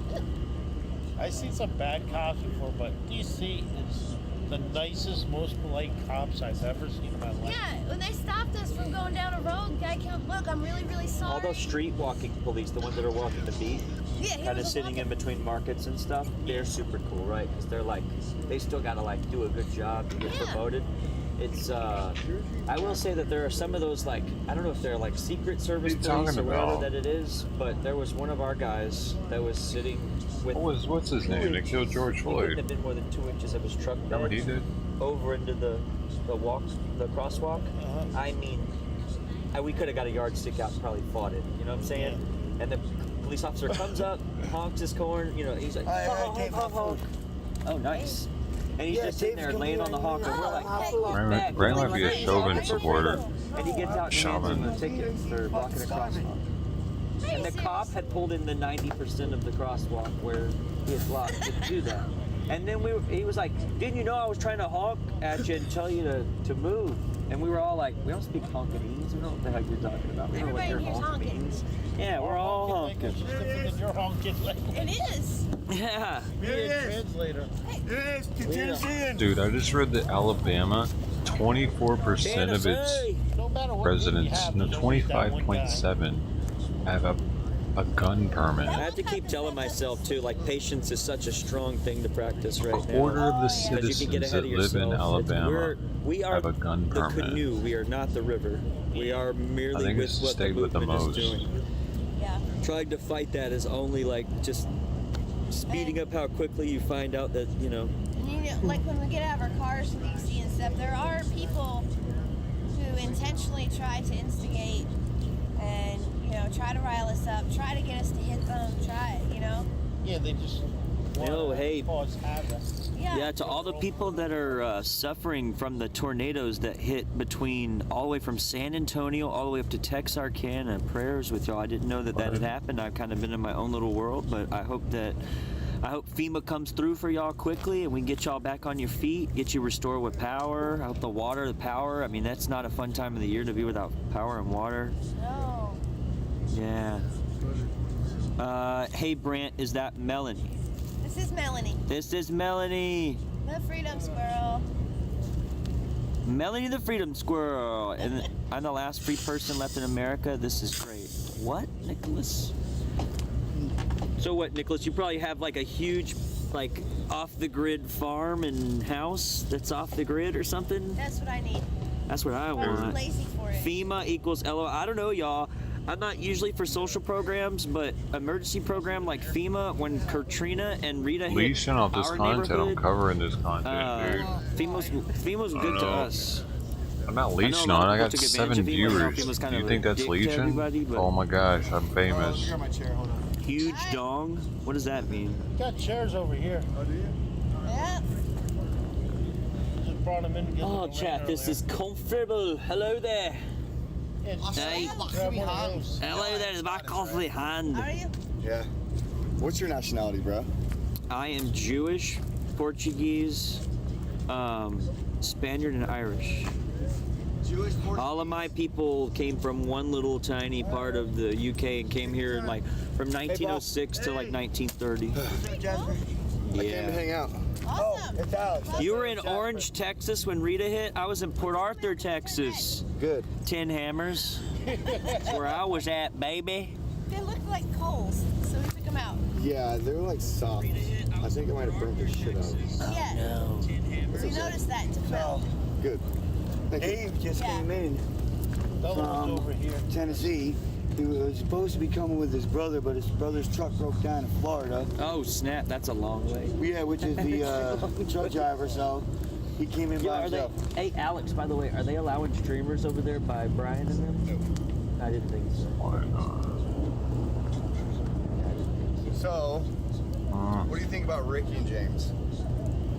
I've seen some bad cops before, but DC is the nicest, most polite cops I've ever seen in my life. Yeah, when they stopped us from going down a road, the guy came up, look, I'm really, really sorry. All those street walking police, the ones that are walking the beat, Yeah, he kind of was sitting in between markets and stuff, they're super cool, right? Because they're like, they still got to do a good job to get promoted. It's, I will say that there are some of those, I don't know if they're Secret Service police or whatever that it is, but there was one of our guys that was sitting with... What's his name? They killed George Floyd. He couldn't have been more than 2 inches of his truck bed. What he did? Over into the crosswalk. I mean, we could have got a yardstick out and probably fought it. You know what I'm saying? And the police officer comes up, honks his horn. He's like, honk, honk, honk. Oh, nice. And he's just sitting there laying on the honk, and we're like, Ray might be a Chauvin supporter. and he gets out and hands him a ticket for blocking a crosswalk. And the cop had pulled in the 90% of the crosswalk where he had blocked. Didn't do that. And then he was like, didn't you know I was trying to honk at you and tell you to move? And we were all like, we don't speak honkinese. We don't know what the heck you're talking about. We don't know what your honk means. Yeah, we're all honking. It's different than your honking language. It is. Yeah. Here it is. Translator. It is. Dude, I just read that Alabama, 24% of its residents, no, 25.7, have a gun permit. I have to keep telling myself too, patience is such a strong thing to practice right now. A quarter of the citizens that live in Alabama have a gun the permit. canoe. We are not the river. We are merely I think with it's the what the state with the movement is most. doing. Yeah. Trying to fight that is only just speeding up how quickly you find out that And when we get out of our cars in DC and stuff, there are people who intentionally try to instigate and try to rile us up, try to get us to hit them, Yeah, they just cause havoc. Yeah, to all the people that are suffering from the tornadoes that hit all the way from San Antonio all the way up to Texarkana, prayers with y'all. I didn't know that had happened. I've kind of been in my own little world, but I hope FEMA comes through for y'all quickly and we can get y'all back on your feet, get you restored with power. I hope the power, I mean, that's not a fun time of the year to be without power and water. No. Yeah. Hey Brant, is that Melanie? This is Melanie. This is Melanie. The Freedom Squirrel. Melanie the Freedom Squirrel. And I'm the last free person left in America. This is great. What, Nicholas? So what, Nicholas? You probably have a huge, off-the-grid farm and house that's off the grid or something? That's what I need. That's what I want. I'm lazy for it. FEMA equals LO. I don't know, y'all. I'm not usually for social programs, but emergency program like FEMA, when Katrina and Rita hit Leashing off this our content, I'm neighborhood, covering this content, dude. FEMA's good to us. I'm not leeching on. I got 7 viewers. Do you think that's leeching? Oh my gosh, I'm famous. Huge dong? What does that mean? We got chairs over here. Oh, do you? Yeah. Just brought them in to get Oh, chat, this is comfortable. Hello there. Hey. Hello there, it's my coffee hand. How are you? Yeah. What's your nationality, bro? I am Jewish, Portuguese, Spaniard, and Irish. All of my people came from one little tiny part of the UK and came here from 1906 to 1930. I came to hang out. Awesome. It's Alex. You were in Orange, Texas when Rita hit? I was in Port Arthur, Texas. Good. 10 Hammers. That's where I was at, baby. They looked like coals, so we took them out. Yeah, they were soft. I think I might have burnt their shit out. Yeah. No. We noticed that and took them out. Good. Thank you. Dave just came in from over here. Tennessee. He was supposed to be coming with his brother, but his brother's truck broke down in Florida. Oh, snap. That's a long way. Yeah, which is the truck driver, so he came in by himself. Hey, Alex, by the way, are they allowing streamers over there by Brian and them? No. I didn't think so. Why not? So, what do you think about Ricky and James?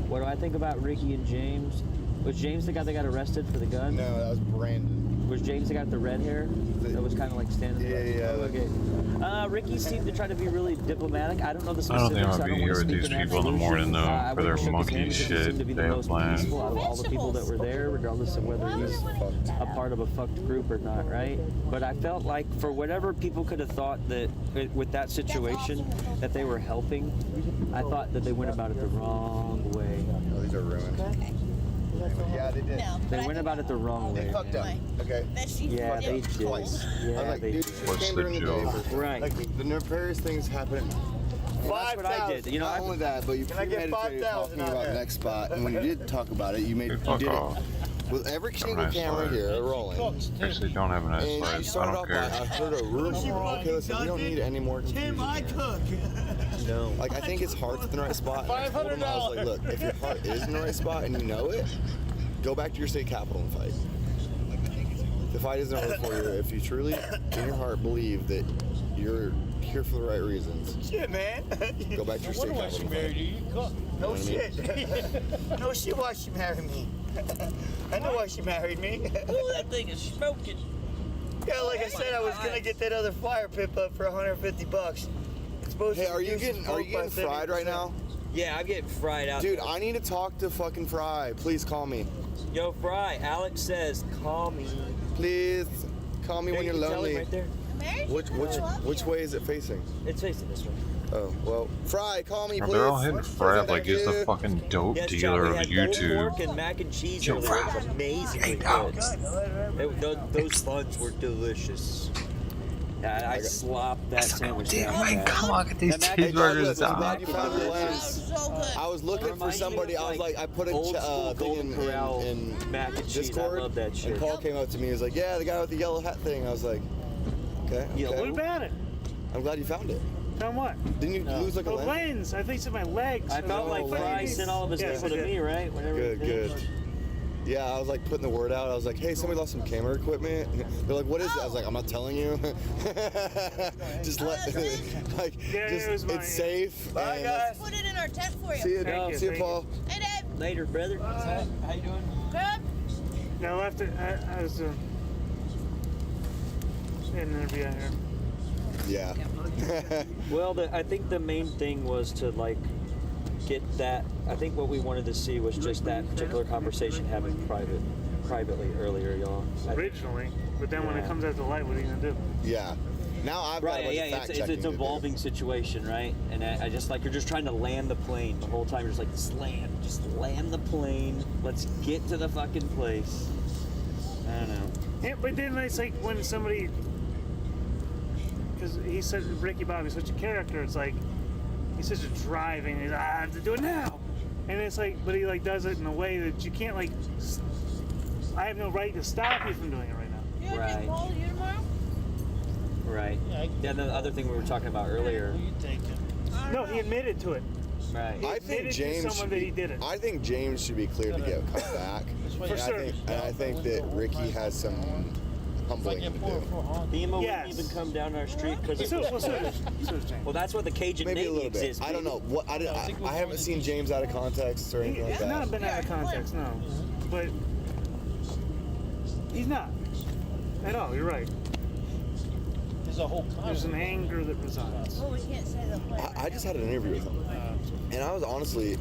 What do I think about Ricky and James? Was James the guy that got arrested for the gun? No, that was Brandon. Was James the guy with the red hair? That was kind of like standing there? Yeah. Okay. Ricky seemed to try to be really diplomatic. I don't know the I don't specifics. think I'm gonna be here with these people in the morning though, for their monkey shit they have planned. Peaceful out of all the people that were there, regardless of whether he's a part of a fucked group or not, right? But I felt like for whatever people could have thought that with that situation that they were helping, I thought that they went about it the wrong way. Oh, these are ruined. Okay. Yeah, they did. No, They went about it the wrong way. They fucked up. Okay. Yeah, they did. Twice. Yeah, I was like, they dude, did. you came during the day. Right. Like, the nefarious things happen. Well, that's what I did. You know, not only that, but you premeditated talking about next spot, and when you did talk about it, you did it with every single camera here rolling. Actually, don't have a nice And you life. I started don't off by, care. I heard a rumor. Okay, listen, we don't need any more confusion here. No. Like, I think his heart's in the right spot. And I told him, I was like, look, if your heart is in the right spot and you know it, go back to your state capital and fight. The fight isn't over for you if you truly, in your heart, believe that you're here for the right reasons. Shit, man. Go back to your state capital and fight. No what I mean? shit. No shit why she married me. I know why she married me. Ooh, that thing is smoking. Yeah, like I said, I was gonna get that other fire pit up for $150. It's supposed Hey, to are you getting fried right now? Yeah, I'm getting fried out. Dude, I need to talk to fucking Fry. Please call me. Yo, Fry, Alex says, call me. Please call me There, when you you're can tell him lonely. right there. Which way is it facing? It's facing this way. Oh, well, Fry, call me, Bro, please. they're all hitting Fred like he's the fucking dope Yes, dealer John, of we had pulled YouTube. pork and mac and cheese Yo, earlier. It Fry. was amazingly good. Those buns were delicious. Yeah, I slopped that sandwich down. Come on, get these Hey, cheeseburgers I'm glad out. you found your lens. I was looking for somebody. I was like, I put a thing in mac and cheese. Discord, I love that shit. and Paul came up to me. He was like, "Yeah, the guy with the yellow hat thing." I was like, "Okay." What about it? I'm glad you found it. Found what? Didn't you lose like a The lens? lens. I think it's in my legs. I felt like Fry sent all of his Yes, people I to did. me, right? Whenever Good, good. Yeah, I was like putting the word out. I was like, "Hey, somebody lost some camera equipment." They're like, "What is it?" I was like, "I'm not telling you." Just let, like, just it's safe. Bye, guys. Put it in our tent for you. See you, see you, Paul. Hey, Dave. Later, brother. How you doing? Good. No, I was in an interview out here. Yeah. Well, I think the main thing was to like get that. I think what we wanted to see was just that particular conversation happened privately earlier, y'all. Originally, but then when it comes out to light, what are you gonna do? Yeah. Now I've got a bunch of fact it's checking an to do. evolving situation, right? And I just like you're just trying to land the plane the whole time. You're just like, just land the plane. Let's get to the fucking place. I don't know. Yeah, but then it's like when somebody, because he said Ricky Bobby's such a character. It's like he's such a driving. He's I have to do it now, and it's like, but he like does it in a way that you can't like. I have no right to stop you from doing it right now. You Right. Paul you tomorrow? Right. Yeah, the other thing we were talking about earlier. No, he admitted to it. Right. I think James someone should that be, he did it. I think James should be cleared to get come back. And I think that Ricky has some humbling to do. Thema wouldn't even come down our street because well, that's what the Cajun Maybe a little natives bit. is. I don't know. What I haven't seen James out of context or anything like He's that. not been out of context, no. But he's not at all. You're right. There's a whole There's an anger that resides. Oh, we can't say the play. I just had an interview with him, and I was honestly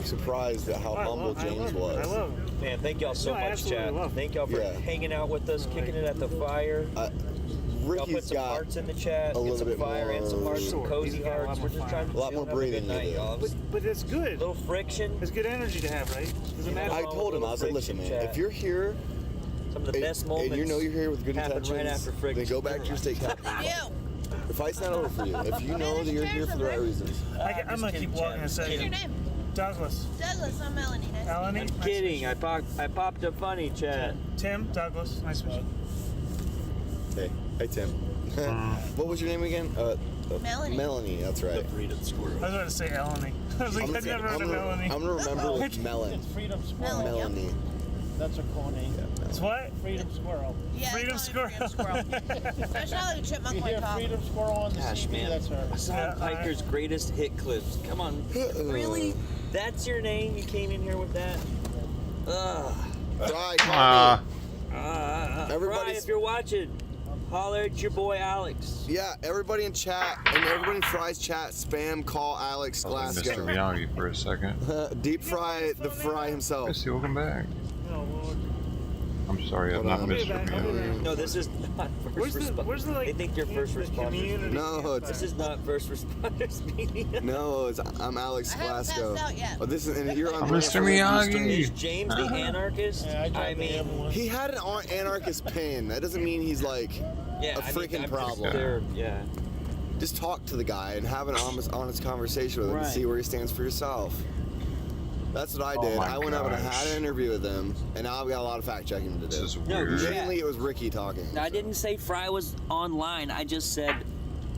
surprised at how humble James was. I love him. Man, thank y'all so No, I much, absolutely chat. love it. Thank y'all for Yeah. hanging out with us, kicking it at the fire. Y'all put Ricky's some got hearts in the chat. a Get little some bit fire and some more- hearts, some Sure. cozy He's got a lot hearts. more We're just trying to A lot more have a breathing good night, to do. y'all. But it's good. Little friction. It's good energy to have, right? Doesn't matter. I told him, I was like, listen, man, if you're here Some of the best moments and you know you're here with good happen intentions, right after friction. then go back to your state capital. The fight's not over for you. If you know that you're here for the right reasons. I'm gonna keep walking a What's your second. name? Douglas. Douglas, I'm Melanie. Nice to meet you. Melanie. I'm kidding. I popped a funny chat. Tim. Douglas. Nice to meet you. Hey Tim. What was your name again? Melanie. Melanie, that's right. Freedom Squirrel. I was about to say Eleni. I was like, I've never heard of Melanie. I'm gonna remember with Melon. Freedom Squirrel. Melanie. That's a cool name. It's what? Freedom Squirrel. Yeah, Freedom Squirrel. There's not like a chipmunk You like hear talk. Freedom Squirrel on the Gosh, CB, man. that's her. Hassan Piker's greatest hit clips. Come on. Really? That's your name? You came in here with that? Ugh. Fry, call me. Fry, if you're watching, holler at your boy Alex. Yeah, everybody in chat and everybody in Fry's chat, spam call Alex Glasgow. Mr. Miyagi for a second. Deep Fry, the Fry himself. Let's see, welcome back. I'm sorry, I'm not Mr. Miyagi. No, this is not first responders. They think you're first responders. No, this is not first responders media. No, I'm Alex Glasgow. Oh, this is, and you're on Mr. Miyagi. Is James the anarchist? I mean, he had an anarchist pin. That doesn't mean he's like a freaking problem. Yeah. Just talk to the guy and have an honest conversation with him and see where he stands for yourself. That's what I did. I went up and I had an interview with him, and now I've got a lot of fact checking to do. This is weird. Mainly it was Ricky talking. I didn't say Fry was online. I just said,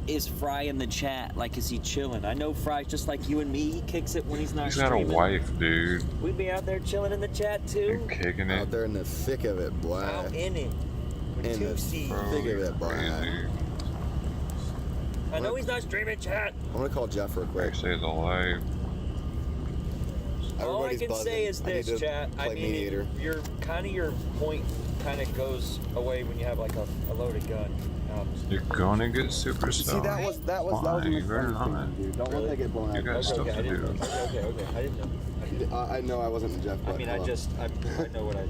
is Fry in the chat? Like, is he chilling? I know Fry's just like you and me. He kicks it when he's not streaming. He's got a wife, dude. We'd be out there chilling in the chat too. And kicking it. Out there in the thick of it, boy. Out in it. In the thick of it, boy. I know he's not streaming chat. I'm gonna call Jeff real quick. Say the live. All I can say is this, chat. I mean, your point kind of goes away when you have like a loaded gun. You're gonna get super stoned. See, that was a You better not. dude. Don't let that get blown out. You got stuff to do. Okay. I didn't know. I know I wasn't Jeff. I mean, I know what I.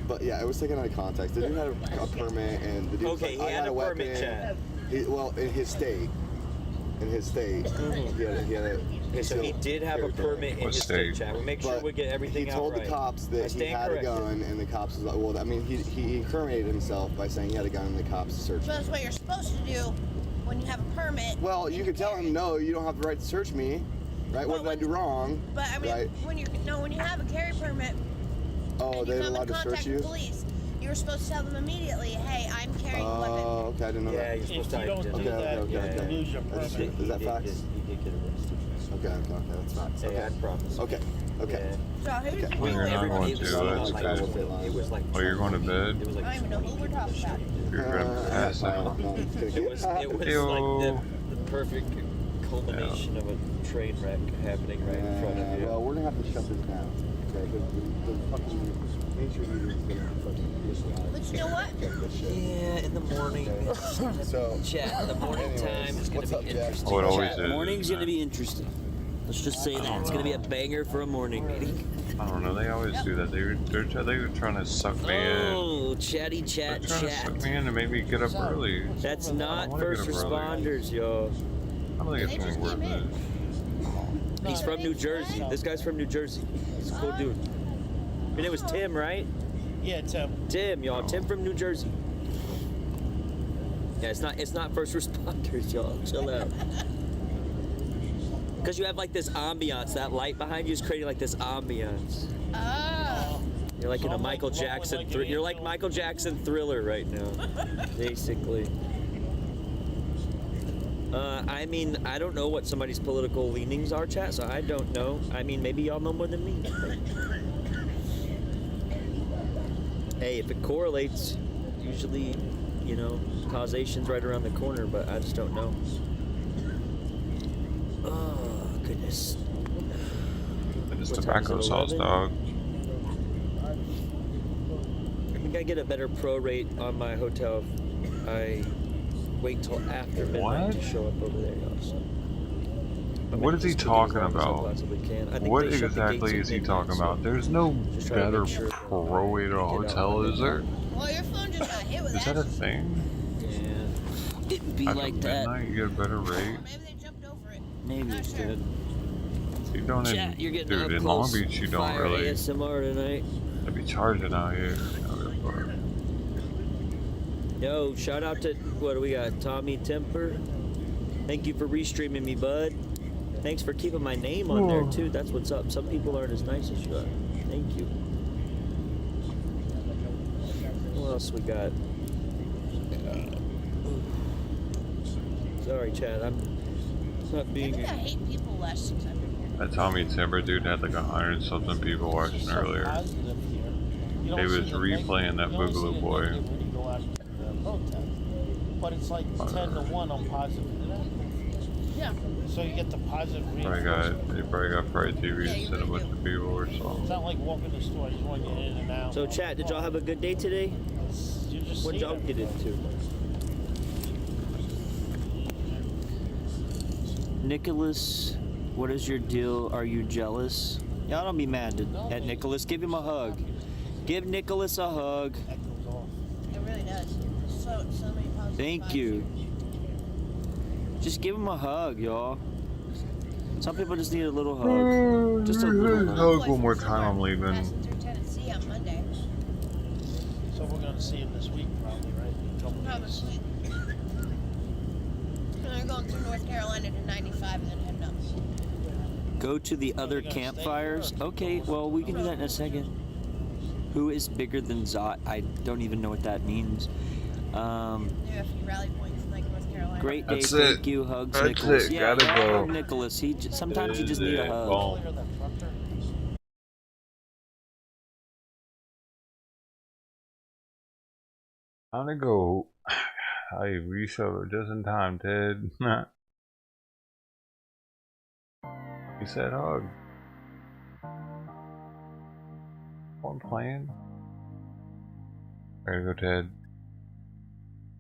But yeah, it was taken out of context. The dude had a permit, and the dude was like, he I had got a a weapon. permit, Chad. Well, in his state. He had a so he did have a permit in his state, chat. We make sure we get everything out right. He told the cops that he had a gun, and the cops was like, well, I mean, he incriminated himself by saying he had a gun, and the cops searched him. That's what you're supposed to do when you have a permit. Well, you could tell him, no, you don't have the right to search me, right? What did I do wrong? But I mean, right? when you have a carry permit, and you they're come allowed in to search contact you? with police, you're supposed to tell them immediately, hey, I'm carrying a weapon. Oh, okay, I didn't know that. Yeah, you're supposed to. If you don't do that, you lose your permit. Is that facts? He did get arrested. Okay, that's facts. Hey, I promise. Okay. So who's Well, you're not going to. That's good. It was like. Oh, you're going to bed? It was like. I don't even know who we're talking about. You're going to pass out. It was like the perfect culmination of a train wreck happening right in front of you. Well, we're gonna have to shut this down. Okay, the fucking nature meter is gonna fucking dislodge. But you know what? Yeah, in the morning. So, chat, the morning time is going to be interesting. Oh, it always is. Morning's going to be interesting. Let's just say that. It's going to be a banger for a morning meeting. I don't know, they always do that. They were trying to suck me in. Oh, chatty chat They're trying to suck me in to make me get up early. That's not first responders, yo. I don't think it's going to worth it. He's from New Jersey. This guy's from New Jersey. He's a cool dude. Your name was Tim, right? Yeah, Tim. Tim, y'all. Tim from New Jersey. Yeah, it's not first responders, y'all. Chill out. Because you have like this ambiance. That light behind you is creating like this ambiance. Oh. You're like in a Michael Jackson. You're like Michael Jackson Thriller right now, basically. I mean, I don't know what somebody's political leanings are, chat. So I don't know. I mean, maybe y'all know more than me. Hey, if it correlates, usually, you know, causation's right around the corner, but I just don't know. Oh, goodness. It's tobacco sauce, dog. I think I get a better pro rate on my hotel if I wait till after midnight to show up over there, y'all. So, What is he talking about? What exactly is he talking about? There's no better pro way to a hotel, is there? Well, your phone just got hit with Is that a thing? Yeah. It'd be After like that. midnight, you get a better rate? Maybe they jumped over it. Maybe it's good. You don't Chat, you're getting dude, up in Long close. Beach, you don't Fire really. ASMR tonight. I'd be charging out here. Yo, shout out to, what do we got? Tommy Temper. Thank you for restreaming me, bud. Thanks for keeping my name on there, too. That's what's up. Some people aren't as nice as you are. Thank you. What else we got? Sorry, Chad. I'm not being... I hate people less since I've been here. That Tommy Timber dude had like 100-something people watching earlier. He was replaying that Boogaloo Boy. But it's like 10 to 1 on positive. Yeah. So you get the positive They reinforcement. probably got fried TVs and a bunch of people or It's something. not like walking the store. I just want to get in and out. So, chat, did y'all have a good day today? You just What see y'all them. get into? Nicholas, what is your deal? Are you jealous? Y'all don't be mad at Nicholas. Give him a hug. Give Nicholas a hug. It really does. So many positive Thank vibes. you. Just give him a hug, y'all. Some people just need a little hug. Just a little hug. Hug one more time, I'm leaving. Passing through Tennessee on Monday. So we're going to see him this week, probably, right? In a couple days. Probably. And they're going through North Carolina to 95 and then heading up. Go to the other campfires. Okay, well, we can do that in a second. Who is bigger than Zot? I don't even know what that means. There are a few rally points in like North Carolina. Great day, That's thank it. you, hugs, That's Nicholas. it. Yeah, Gotta yeah, go. hug Nicholas. Sometimes you just need a hug. Boom. I'm gonna go. Hey, we showed just in time, Ted. He said hug. One plan. I gotta go, Ted.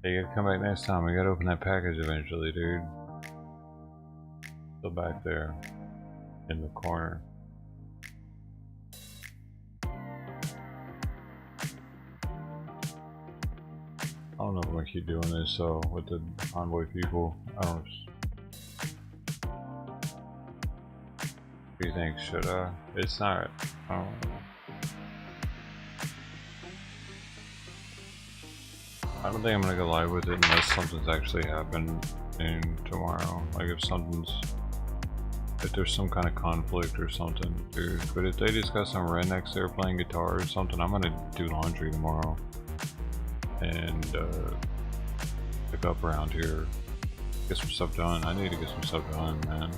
You gotta come back next time. We gotta open that package eventually, dude. Still back there in the corner. I don't know if I'm gonna keep doing this, so with the Convoy people, I don't. What do you think? Should I? It's not. I don't know. I don't think I'm gonna go live with it unless something's actually happened tomorrow. Like if there's some kind of conflict or something, dude. But if they just got some rednecks there playing guitar or something, I'm gonna do laundry tomorrow and pick up around here, get some stuff done. I need to get some stuff done, man.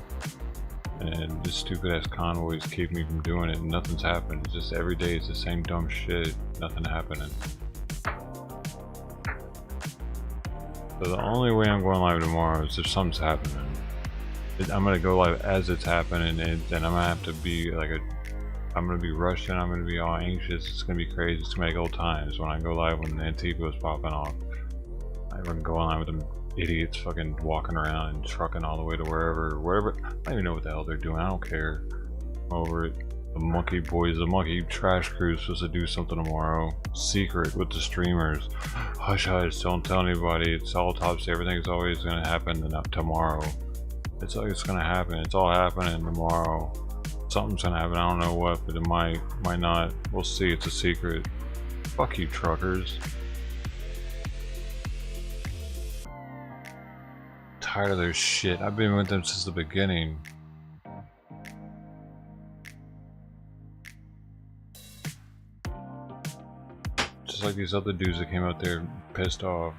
And this stupid ass convoys keep me from doing it, and nothing's happened. It's just every day it's the same dumb shit, nothing happening. So the only way I'm going live tomorrow is if something's happening. I'm gonna go live as it's happening, and then I'm gonna have to be like I'm gonna be rushing, I'm gonna be all anxious, it's gonna be crazy. It's gonna be like old times when I go live when the Antifa is popping off. I'm going live with them idiots fucking walking around and trucking all the way to wherever. I don't even know what the hell they're doing, I don't care. I'm over it. The monkey boys, the monkey trash crew is supposed to do something tomorrow. Secret with the streamers. Hush hush, don't tell anybody. It's all top secret. Everything's always gonna happen tomorrow. It's gonna happen. It's all happening tomorrow. Something's gonna happen. I don't know what, but it might not. We'll see. It's a secret. Fuck you, truckers. Tired of their shit. I've been with them since the beginning. Just like these other dudes that came out there pissed off.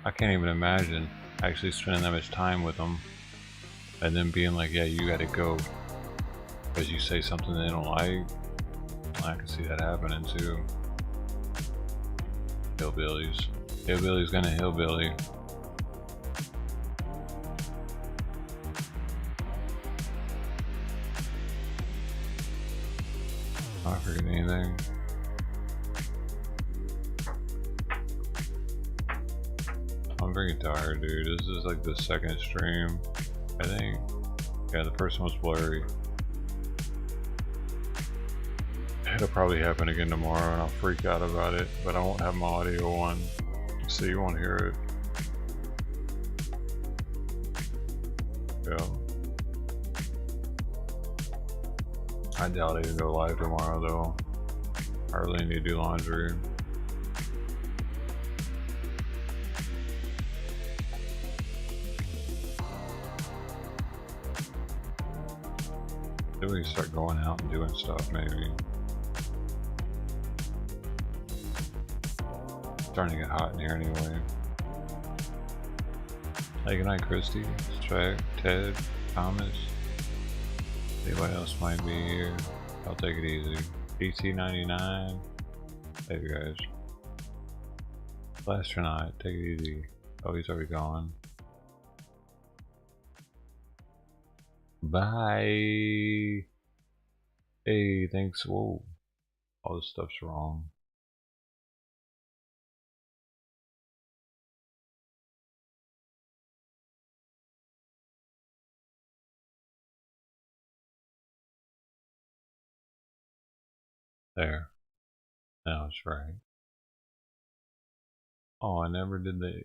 I can't even imagine actually spending that much time with them and then being like, yeah, you gotta go because you say something they don't like. I can see that happening too. Hillbillies. Hillbilly's gonna hillbilly. I don't forget anything. I'm very tired, dude. This is like the second stream, I think. Yeah, the first one was blurry. It'll probably happen again tomorrow and I'll freak out about it, but I won't have my audio on, so you won't hear it. Yeah. I doubt I can go live tomorrow though. I really need to do laundry. Then we can start going out and doing stuff maybe. It's starting to get hot in here anyway. Hey, good night, Christy, Strike, Ted, Thomas. Anybody else might be here. I'll take it easy. PT99. Hey, you guys. Astronaut, take it easy. Oh, he's already gone. Bye. Hey, thanks. Whoa. All this stuff's wrong. There. Now it's right. Oh, I never did the...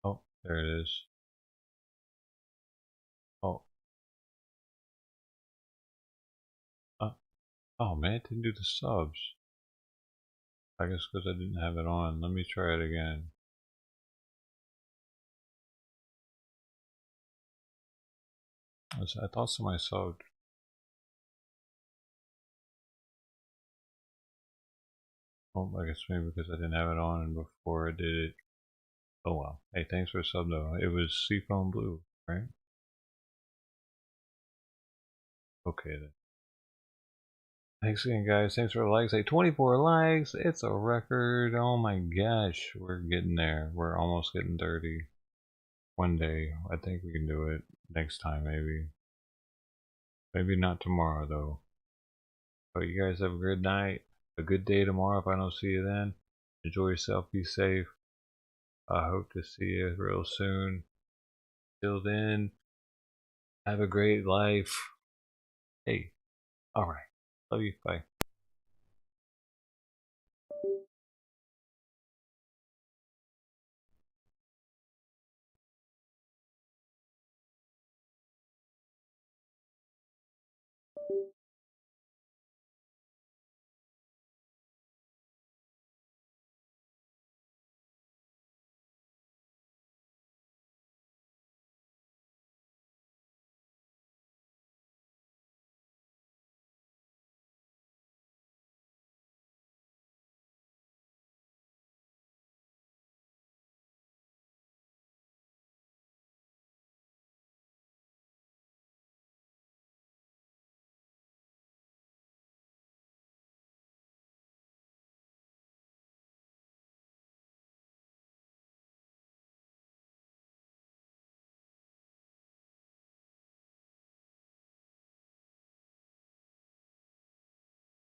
Oh, there it is. Oh. Oh man, it didn't do the subs. I guess because I didn't have it on. Let me try it again. I thought somebody subbed. Oh, I guess maybe because I didn't have it on and before I did it. Oh well. Hey, thanks for the sub though. It was Seafoam Blue, right? Okay then. Thanks again, guys. Thanks for the likes. Hey, 24 likes. It's a record. Oh my gosh. We're getting there. We're almost getting 30. One day. I think we can do it. Next time, maybe. Maybe not tomorrow, though. But you guys have a good night. A good day tomorrow if I don't see you then. Enjoy yourself. Be safe. I hope to see you real soon. Till then, have a great life. Hey. Alright. Love you. Bye.